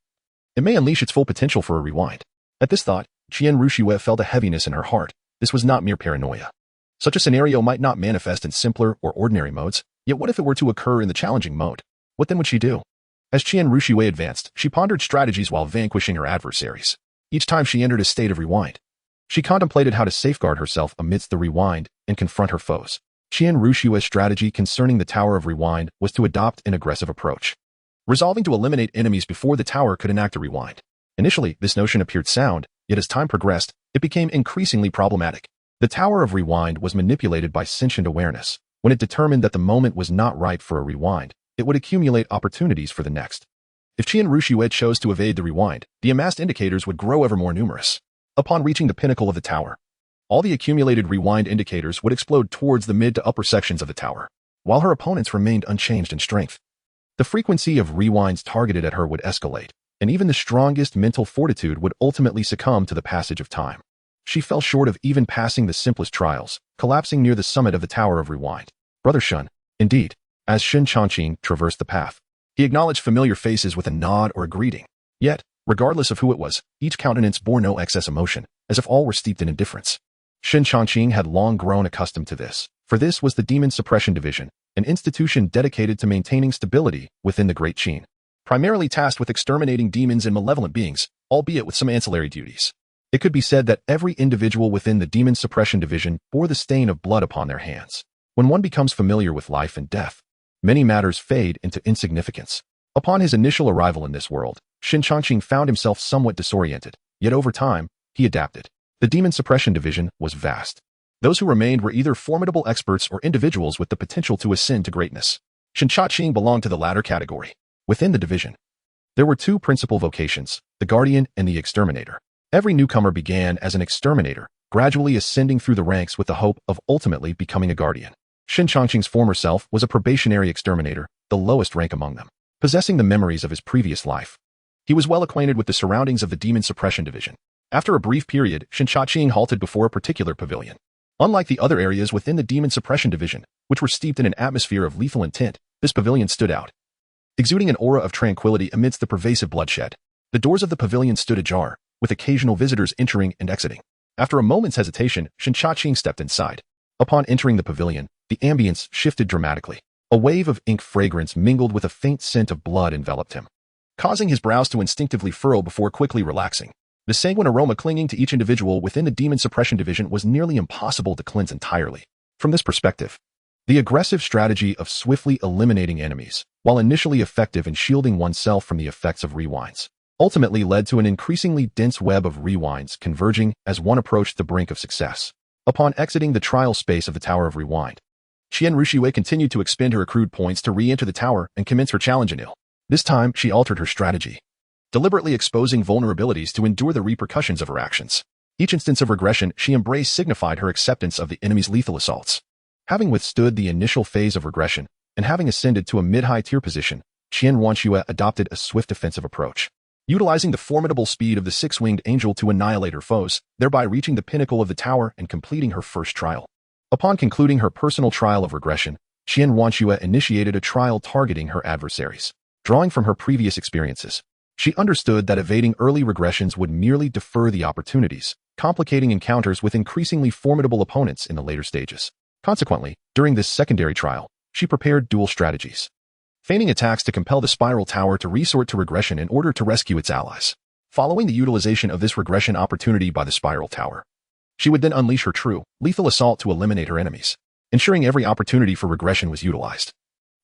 it may unleash its full potential for a rewind. At this thought, Qian Renxue felt a heaviness in her heart. This was not mere paranoia. Such a scenario might not manifest in simpler or ordinary modes, yet what if it were to occur in the challenging mode? What then would she do? As Qian Renxue advanced, she pondered strategies while vanquishing her adversaries. Each time she entered a state of rewind, she contemplated how to safeguard herself amidst the rewind and confront her foes. Qian Renshue's strategy concerning the Tower of Rewind was to adopt an aggressive approach, resolving to eliminate enemies before the tower could enact a rewind. Initially, this notion appeared sound, yet as time progressed, it became increasingly problematic. The Tower of Rewind was manipulated by sentient awareness. When it determined that the moment was not ripe for a rewind, it would accumulate opportunities for the next. If Qian Renxue chose to evade the rewind, the amassed indicators would grow ever more numerous. Upon reaching the pinnacle of the tower, all the accumulated rewind indicators would explode towards the mid to upper sections of the tower, while her opponents remained unchanged in strength. The frequency of rewinds targeted at her would escalate, and even the strongest mental fortitude would ultimately succumb to the passage of time. She fell short of even passing the simplest trials, collapsing near the summit of the Tower of Rewind. Brother Shun, indeed. As Shen Chongqing traversed the path, he acknowledged familiar faces with a nod or a greeting. Yet, regardless of who it was, each countenance bore no excess emotion, as if all were steeped in indifference. Shen Chongqing had long grown accustomed to this, for this was the Demon Suppression Division, an institution dedicated to maintaining stability within the Great Qin, primarily tasked with exterminating demons and malevolent beings, albeit with some ancillary duties. It could be said that every individual within the Demon Suppression Division bore the stain of blood upon their hands. When one becomes familiar with life and death, many matters fade into insignificance. Upon his initial arrival in this world, Shen Chongqing found himself somewhat disoriented, yet over time, he adapted. The Demon Suppression Division was vast. Those who remained were either formidable experts or individuals with the potential to ascend to greatness. Shen Chongqing belonged to the latter category. Within the division, there were two principal vocations, the Guardian and the Exterminator. Every newcomer began as an exterminator, gradually ascending through the ranks with the hope of ultimately becoming a Guardian. Shen Chongqing's former self was a probationary exterminator, the lowest rank among them. Possessing the memories of his previous life, he was well acquainted with the surroundings of the Demon Suppression Division. After a brief period, Shen Chongqing halted before a particular pavilion. Unlike the other areas within the Demon Suppression Division, which were steeped in an atmosphere of lethal intent, this pavilion stood out, exuding an aura of tranquility amidst the pervasive bloodshed. The doors of the pavilion stood ajar, with occasional visitors entering and exiting. After a moment's hesitation, Shen Chongqing stepped inside. Upon entering the pavilion, the ambience shifted dramatically. A wave of ink fragrance mingled with a faint scent of blood enveloped him, causing his brows to instinctively furrow before quickly relaxing. The sanguine aroma clinging to each individual within the Demon Suppression Division was nearly impossible to cleanse entirely. From this perspective, the aggressive strategy of swiftly eliminating enemies, while initially effective in shielding oneself from the effects of rewinds, ultimately led to an increasingly dense web of rewinds converging as one approached the brink of success. Upon exiting the trial space of the Tower of Rewind, Qian Renxue continued to expend her accrued points to re-enter the tower and commence her challenge anew. This time, she altered her strategy, deliberately exposing vulnerabilities to endure the repercussions of her actions. Each instance of regression she embraced signified her acceptance of the enemy's lethal assaults. Having withstood the initial phase of regression, and having ascended to a mid-high tier position, Qian Renxue adopted a swift defensive approach, utilizing the formidable speed of the six-winged angel to annihilate her foes, thereby reaching the pinnacle of the tower and completing her first trial. Upon concluding her personal trial of regression, Qian Renxue initiated a trial targeting her adversaries. Drawing from her previous experiences, she understood that evading early regressions would merely defer the opportunities, complicating encounters with increasingly formidable opponents in the later stages. Consequently, during this secondary trial, she prepared dual strategies, feigning attacks to compel the Spiral Tower to resort to regression in order to rescue its allies. Following the utilization of this regression opportunity by the Spiral Tower, she would then unleash her true, lethal assault to eliminate her enemies, ensuring every opportunity for regression was utilized.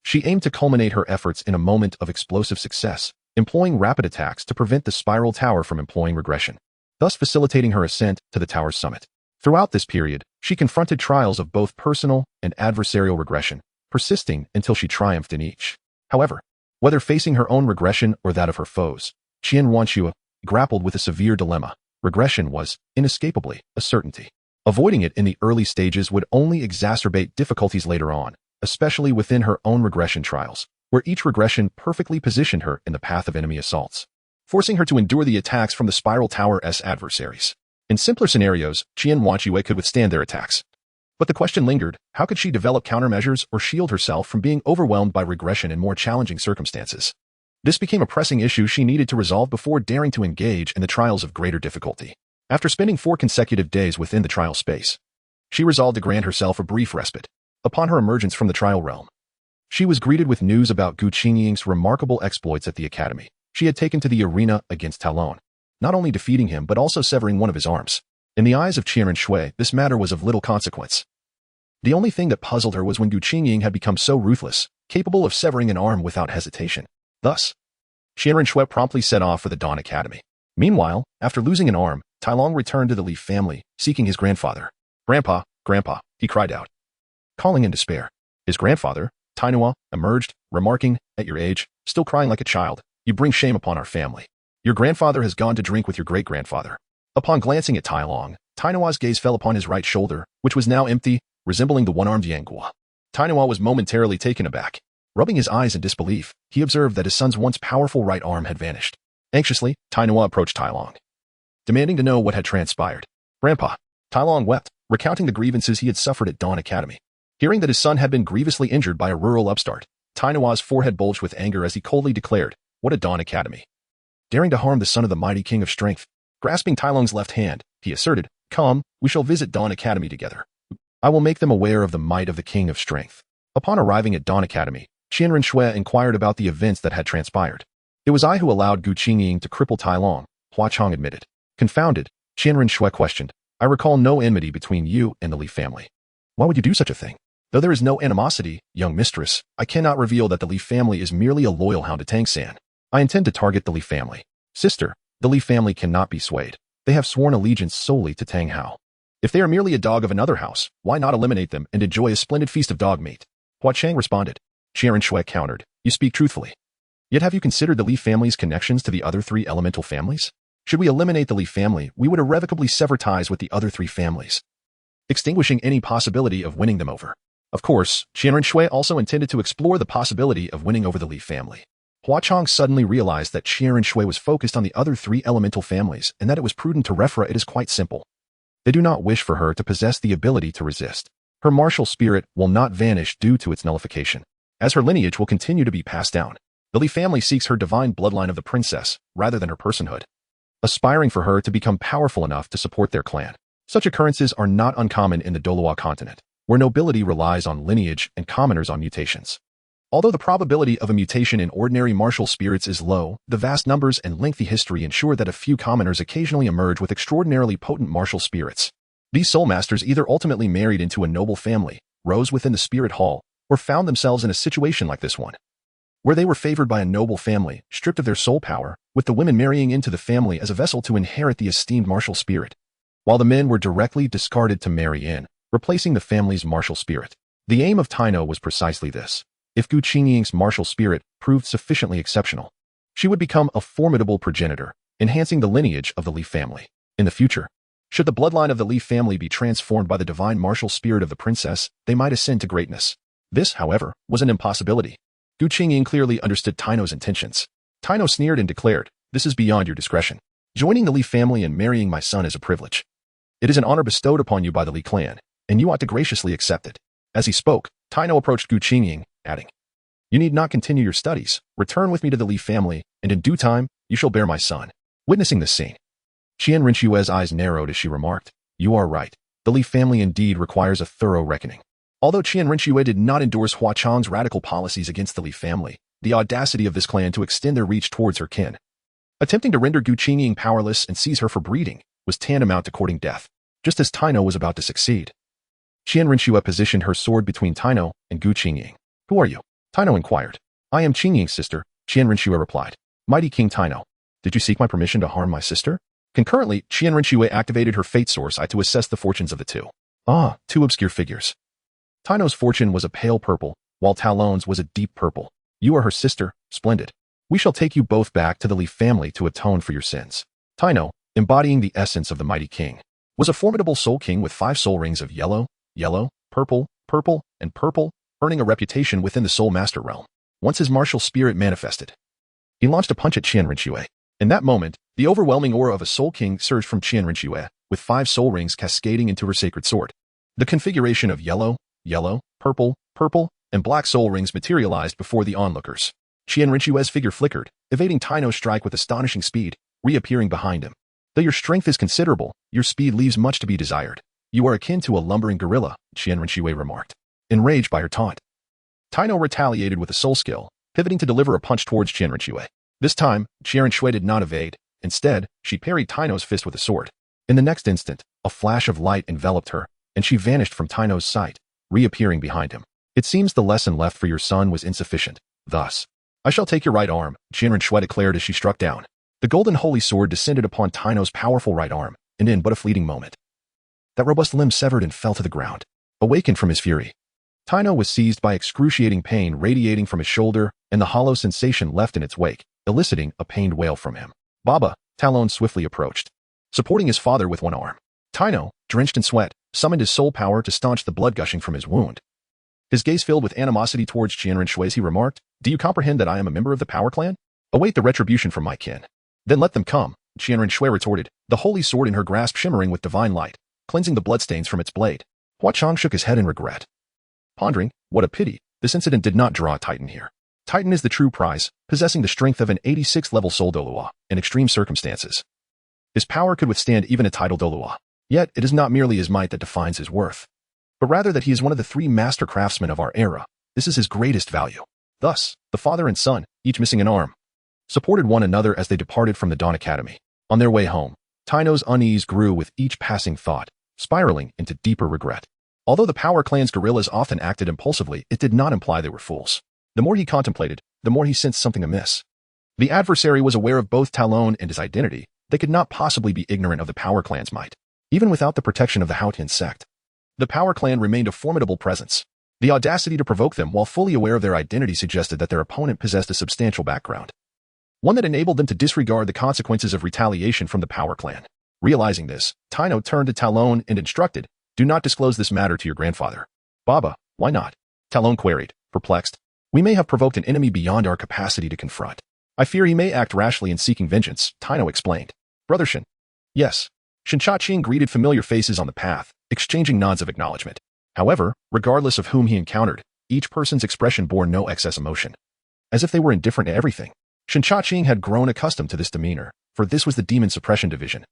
She aimed to culminate her efforts in a moment of explosive success, employing rapid attacks to prevent the Spiral Tower from employing regression, thus facilitating her ascent to the tower's summit. Throughout this period, she confronted trials of both personal and adversarial regression, persisting until she triumphed in each. However, whether facing her own regression or that of her foes, Qian Renxue grappled with a severe dilemma. Regression was, inescapably, a certainty. Avoiding it in the early stages would only exacerbate difficulties later on, especially within her own regression trials, where each regression perfectly positioned her in the path of enemy assaults. forcing her to endure the attacks from the Spiral Tower's adversaries. In simpler scenarios, Qian Renxue could withstand their attacks. But the question lingered, how could she develop countermeasures or shield herself from being overwhelmed by regression in more challenging circumstances? This became a pressing issue she needed to resolve before daring to engage in the trials of greater difficulty. After spending 4 consecutive days within the trial space, she resolved to grant herself a brief respite. Upon her emergence from the trial realm, she was greeted with news about Gu Qingying's remarkable exploits at the academy. She had taken to the arena against Talon, not only defeating him but also severing one of his arms. In the eyes of Qian Renxue, this matter was of little consequence. The only thing that puzzled her was when Gu Qingying had become so ruthless, capable of severing an arm without hesitation. Thus, Qian Renxue promptly set off for the Dawn Academy. Meanwhile, after losing an arm, Talon returned to the Li family, seeking his grandfather. "Grandpa, Grandpa," he cried out, calling in despair. His grandfather, Tainua, emerged, remarking, "At your age, still crying like a child, you bring shame upon our family. Your grandfather has gone to drink with your great-grandfather." Upon glancing at Tailong, Tainua's gaze fell upon his right shoulder, which was now empty, resembling the one-armed Yanghua. Tainua was momentarily taken aback. Rubbing his eyes in disbelief, he observed that his son's once powerful right arm had vanished. Anxiously, Tainua approached Tailong, demanding to know what had transpired. "Grandpa," Tailong wept, recounting the grievances he had suffered at Dawn Academy. Hearing that his son had been grievously injured by a rural upstart, Tainua's forehead bulged with anger as he coldly declared, "What a Dawn Academy! Daring to harm the son of the mighty king of strength." Grasping Tailong's left hand, he asserted, "Come, we shall visit Dawn Academy together. I will make them aware of the might of the king of strength." Upon arriving at Dawn Academy, Qian Renxue inquired about the events that had transpired. "It was I who allowed Gu Qingying to cripple Tailong," Hua Chong admitted. Confounded, Qian Renxue questioned, "I recall no enmity between you and the Li family. Why would you do such a thing? Though there is no animosity, young mistress, I cannot reveal that the Li family is merely a loyal hound to Tang San. I intend to target the Li family. Sister, the Li family cannot be swayed. They have sworn allegiance solely to Tang Hao. If they are merely a dog of another house, why not eliminate them and enjoy a splendid feast of dog meat?" Hua Chang responded. Qian Renxue countered, "You speak truthfully. Yet have you considered the Li family's connections to the other 3 elemental families? Should we eliminate the Li family, we would irrevocably sever ties with the other 3 families, extinguishing any possibility of winning them over." Of course, Qian Renxue also intended to explore the possibility of winning over the Li family. Hua Chong suddenly realized that Qian Renxue was focused on the other 3 elemental families and that it was prudent to refer it is quite simple. They do not wish for her to possess the ability to resist. Her martial spirit will not vanish due to its nullification, as her lineage will continue to be passed down. The Li family seeks her divine bloodline of the princess, rather than her personhood, aspiring for her to become powerful enough to support their clan. Such occurrences are not uncommon in the Dolua continent, where nobility relies on lineage and commoners on mutations. Although the probability of a mutation in ordinary martial spirits is low, the vast numbers and lengthy history ensure that a few commoners occasionally emerge with extraordinarily potent martial spirits. These soul masters either ultimately married into a noble family, rose within the spirit hall, or found themselves in a situation like this one, where they were favored by a noble family, stripped of their soul power, with the women marrying into the family as a vessel to inherit the esteemed martial spirit, while the men were directly discarded to marry in, replacing the family's martial spirit. The aim of Taino was precisely this. If Gu Qingying's martial spirit proved sufficiently exceptional, she would become a formidable progenitor, enhancing the lineage of the Li family. In the future, should the bloodline of the Li family be transformed by the divine martial spirit of the princess, they might ascend to greatness. This, however, was an impossibility. Gu Qingying clearly understood Taino's intentions. Taino sneered and declared, "This is beyond your discretion. Joining the Li family and marrying my son is a privilege. It is an honor bestowed upon you by the Li clan, and you ought to graciously accept it." As he spoke, Taino approached Gu Qingying, adding, "You need not continue your studies. Return with me to the Li family, and in due time, you shall bear my son." Witnessing this scene, Qian Renxue's eyes narrowed as she remarked, "You are right. The Li family indeed requires a thorough reckoning." Although Qian Renxue did not endorse Hua Chong's radical policies against the Li family, the audacity of this clan to extend their reach towards her kin, attempting to render Gu Qingying powerless and seize her for breeding, was tantamount to courting death. Just as Taino was about to succeed, Qian Renxue positioned her sword between Taino and Gu Qingying. "Who are you?" Taino inquired. "I am Qingying's sister," Qian Renxue replied. "Mighty King Taino, did you seek my permission to harm my sister?" Concurrently, Qian Renxue activated her fate source eye to assess the fortunes of the two. Two obscure figures. Taino's fortune was a pale purple, while Talon's was a deep purple. "You are her sister, splendid. We shall take you both back to the Li family to atone for your sins." Taino, embodying the essence of the mighty king, was a formidable soul king with 5 soul rings of yellow, yellow, purple, purple, and purple, earning a reputation within the soul master realm. Once his martial spirit manifested, he launched a punch at Qian Renxue. In that moment, the overwhelming aura of a Soul King surged from Qian Renxue, with 5 soul rings cascading into her sacred sword. The configuration of yellow, yellow, purple, purple, and black soul rings materialized before the onlookers. Qian Renxue's figure flickered, evading Taino's strike with astonishing speed, reappearing behind him. Though your strength is considerable, your speed leaves much to be desired. You are akin to a lumbering gorilla, Qian Renxue remarked, enraged by her taunt. Taino retaliated with a soul skill, pivoting to deliver a punch towards Qian Renxue. This time, Qian Renxue did not evade. Instead, she parried Taino's fist with a sword. In the next instant, a flash of light enveloped her, and she vanished from Taino's sight, reappearing behind him. It seems the lesson left for your son was insufficient. Thus, I shall take your right arm, Qian Renxue declared as she struck down. The golden holy sword descended upon Taino's powerful right arm, and in but a fleeting moment, that robust limb severed and fell to the ground. Awakened from his fury, Taino was seized by excruciating pain radiating from his shoulder, and the hollow sensation left in its wake, eliciting a pained wail from him. Baba, Talon swiftly approached, supporting his father with one arm. Taino, drenched in sweat, summoned his soul power to staunch the blood gushing from his wound. His gaze filled with animosity towards Qian Renxue as he remarked, "Do you comprehend that I am a member of the Power Clan? Await the retribution from my kin. Then let them come," Qian Renxue retorted, the holy sword in her grasp shimmering with divine light, cleansing the bloodstains from its blade. Hua Chang shook his head in regret, pondering, what a pity, this incident did not draw a Titan here. Titan is the true prize, possessing the strength of an 86th level Soul Dolua, in extreme circumstances. His power could withstand even a title Dolua. Yet, it is not merely his might that defines his worth, but rather that he is one of the 3 master craftsmen of our era. This is his greatest value. Thus, the father and son, each missing an arm, supported one another as they departed from the Dawn Academy. On their way home, Taino's unease grew with each passing thought, spiraling into deeper regret. Although the Power Clan's guerrillas often acted impulsively, it did not imply they were fools. The more he contemplated, the more he sensed something amiss. The adversary was aware of both Talon and his identity. They could not possibly be ignorant of the Power Clan's might. Even without the protection of the Haotian sect, the Power Clan remained a formidable presence. The audacity to provoke them while fully aware of their identity suggested that their opponent possessed a substantial background, one that enabled them to disregard the consequences of retaliation from the Power Clan. Realizing this, Taino turned to Talon and instructed, "Do not disclose this matter to your grandfather." "Baba, why not?" Talon queried, perplexed. "We may have provoked an enemy beyond our capacity to confront. I fear he may act rashly in seeking vengeance," Taino explained. "Brother Shin." "Yes." Shin Cha-Ching greeted familiar faces on the path, exchanging nods of acknowledgement. However, regardless of whom he encountered, each person's expression bore no excess emotion, as if they were indifferent to everything. Shin Cha-Ching had grown accustomed to this demeanor, for this was the Demon Suppression Division,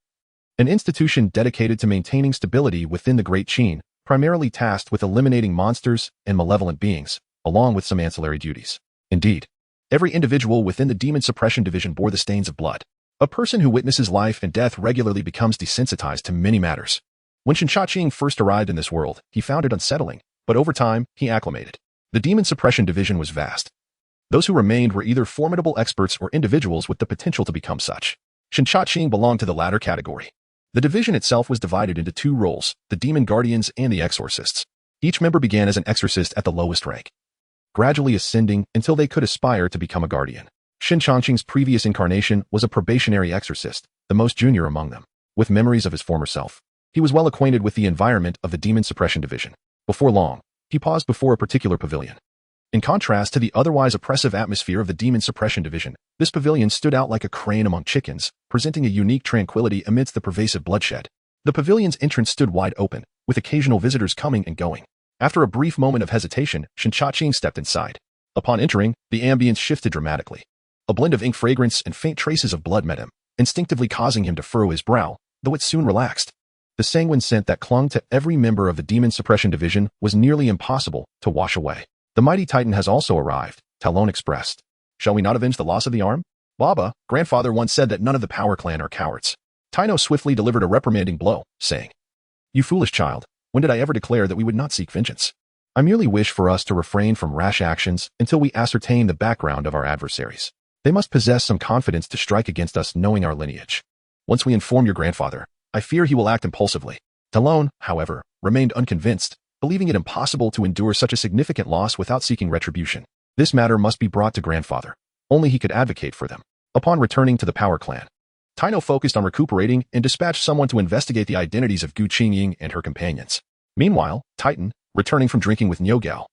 an institution dedicated to maintaining stability within the Great Qin, primarily tasked with eliminating monsters and malevolent beings, along with some ancillary duties. Indeed, every individual within the Demon Suppression Division bore the stains of blood. A person who witnesses life and death regularly becomes desensitized to many matters. When Shin Cha-Ching first arrived in this world, he found it unsettling, but over time, he acclimated. The Demon Suppression Division was vast. Those who remained were either formidable experts or individuals with the potential to become such. Shin Cha-Ching belonged to the latter category. The division itself was divided into 2 roles, the Demon Guardians and the Exorcists. Each member began as an exorcist at the lowest rank, gradually ascending until they could aspire to become a guardian. Shin Cha-Ching's previous incarnation was a probationary exorcist, the most junior among them. With memories of his former self, he was well acquainted with the environment of the Demon Suppression Division. Before long, he paused before a particular pavilion. In contrast to the otherwise oppressive atmosphere of the Demon Suppression Division, this pavilion stood out like a crane among chickens, presenting a unique tranquility amidst the pervasive bloodshed. The pavilion's entrance stood wide open, with occasional visitors coming and going. After a brief moment of hesitation, Shin Cha-Ching stepped inside. Upon entering, the ambience shifted dramatically. A blend of ink fragrance and faint traces of blood met him, instinctively causing him to furrow his brow, though it soon relaxed. The sanguine scent that clung to every member of the Demon Suppression Division was nearly impossible to wash away. "The mighty Titan has also arrived," Talon expressed. "Shall we not avenge the loss of the arm?" "Baba, grandfather once said that none of the Power Clan are cowards." Taino swiftly delivered a reprimanding blow, saying, "You foolish child, when did I ever declare that we would not seek vengeance? I merely wish for us to refrain from rash actions until we ascertain the background of our adversaries. They must possess some confidence to strike against us knowing our lineage. Once we inform your grandfather, I fear he will act impulsively." Talon, however, remained unconvinced, believing it impossible to endure such a significant loss without seeking retribution. This matter must be brought to grandfather. Only he could advocate for them. Upon returning to the Power Clan, Taino focused on recuperating and dispatched someone to investigate the identities of Gu Qingying and her companions. Meanwhile, Titan, returning from drinking with Nyogal,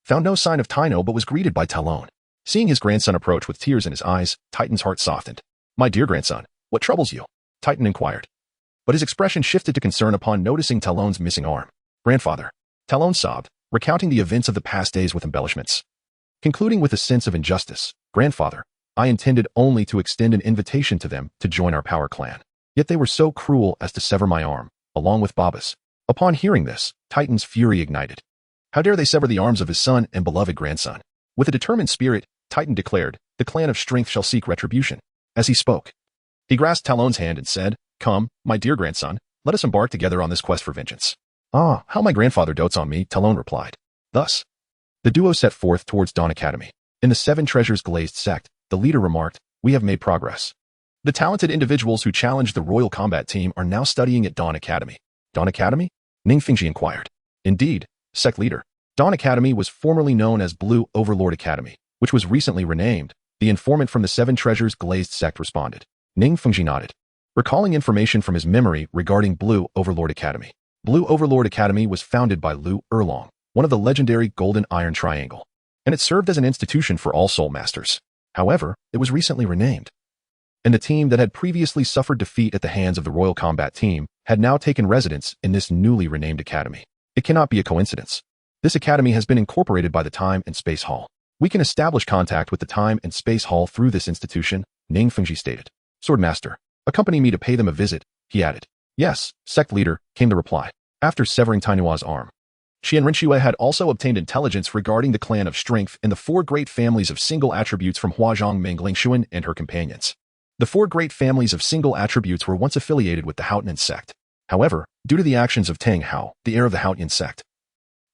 found no sign of Taino but was greeted by Talon. Seeing his grandson approach with tears in his eyes, Titan's heart softened. My dear grandson, what troubles you? Titan inquired. But his expression shifted to concern upon noticing Talon's missing arm. Grandfather. Talon sobbed, recounting the events of the past days with embellishments. Concluding with a sense of injustice, Grandfather, I intended only to extend an invitation to them to join our power clan. Yet they were so cruel as to sever my arm, along with Baba's. Upon hearing this, Titan's fury ignited. How dare they sever the arms of his son and beloved grandson? With a determined spirit, Titan declared, the clan of strength shall seek retribution. As he spoke, he grasped Talon's hand and said, Come, my dear grandson, let us embark together on this quest for vengeance. Ah, how my grandfather dotes on me, Talon replied. Thus, the duo set forth towards Dou Academy. In the Seven Treasures glazed sect, the leader remarked, We have made progress. The talented individuals who challenged the Royal Combat Team are now studying at Dou Academy. Dou Academy? Ning Fengji inquired. Indeed, sect leader. Dou Academy was formerly known as Blue Overlord Academy, which was recently renamed. The informant from the Seven Treasures glazed sect responded. Ning Fengji nodded, recalling information from his memory regarding Blue Overlord Academy. Blue Overlord Academy was founded by Lu Erlong, one of the legendary Golden Iron Triangle, and it served as an institution for all soul masters. However, it was recently renamed, and the team that had previously suffered defeat at the hands of the Royal Combat Team had now taken residence in this newly renamed academy. It cannot be a coincidence. This academy has been incorporated by the Time and Space Hall. We can establish contact with the Time and Space Hall through this institution, Ning Fengji stated. Swordmaster, accompany me to pay them a visit, he added. Yes, sect leader, came the reply. After severing Tainua's arm, Qian Renxue had also obtained intelligence regarding the clan of strength and the four great families of single attributes from Huazhong Menglingxuan and her companions. The four great families of single attributes were once affiliated with the Haotian sect. However, due to the actions of Tang Hao, the heir of the Haotian sect,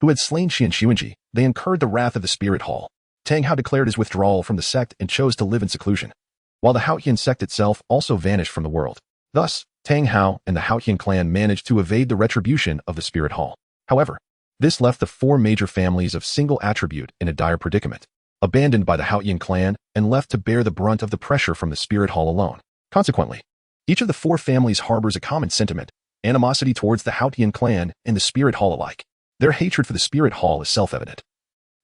who had slain Qian Xuanji, they incurred the wrath of the Spirit Hall. Tang Hao declared his withdrawal from the sect and chose to live in seclusion, while the Haotian sect itself also vanished from the world. Thus, Tang Hao and the Haotian clan managed to evade the retribution of the Spirit Hall. However, this left the four major families of single attribute in a dire predicament, abandoned by the Haotian clan and left to bear the brunt of the pressure from the Spirit Hall alone. Consequently, each of the four families harbors a common sentiment, animosity towards the Haotian clan and the Spirit Hall alike. Their hatred for the Spirit Hall is self-evident,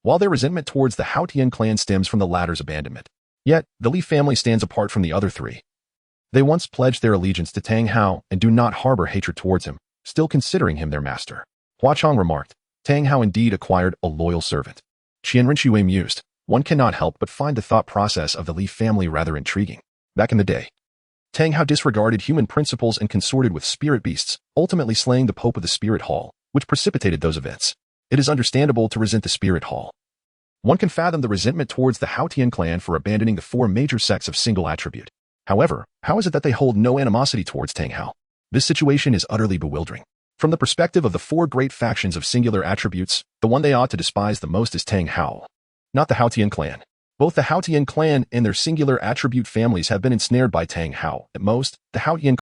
while their resentment towards the Haotian clan stems from the latter's abandonment. Yet, the Li family stands apart from the other three. They once pledged their allegiance to Tang Hao and do not harbor hatred towards him, still considering him their master. Hua Chong remarked, Tang Hao indeed acquired a loyal servant. Qian Renxue mused, one cannot help but find the thought process of the Li family rather intriguing. Back in the day, Tang Hao disregarded human principles and consorted with spirit beasts, ultimately slaying the Pope of the Spirit Hall, which precipitated those events. It is understandable to resent the Spirit Hall. One can fathom the resentment towards the Haotian clan for abandoning the four major sects of single attribute. However, how is it that they hold no animosity towards Tang Hao? This situation is utterly bewildering. From the perspective of the four great factions of singular attributes, the one they ought to despise the most is Tang Hao, not the Haotian clan. Both the Haotian clan and their singular attribute families have been ensnared by Tang Hao. At most, the Haotian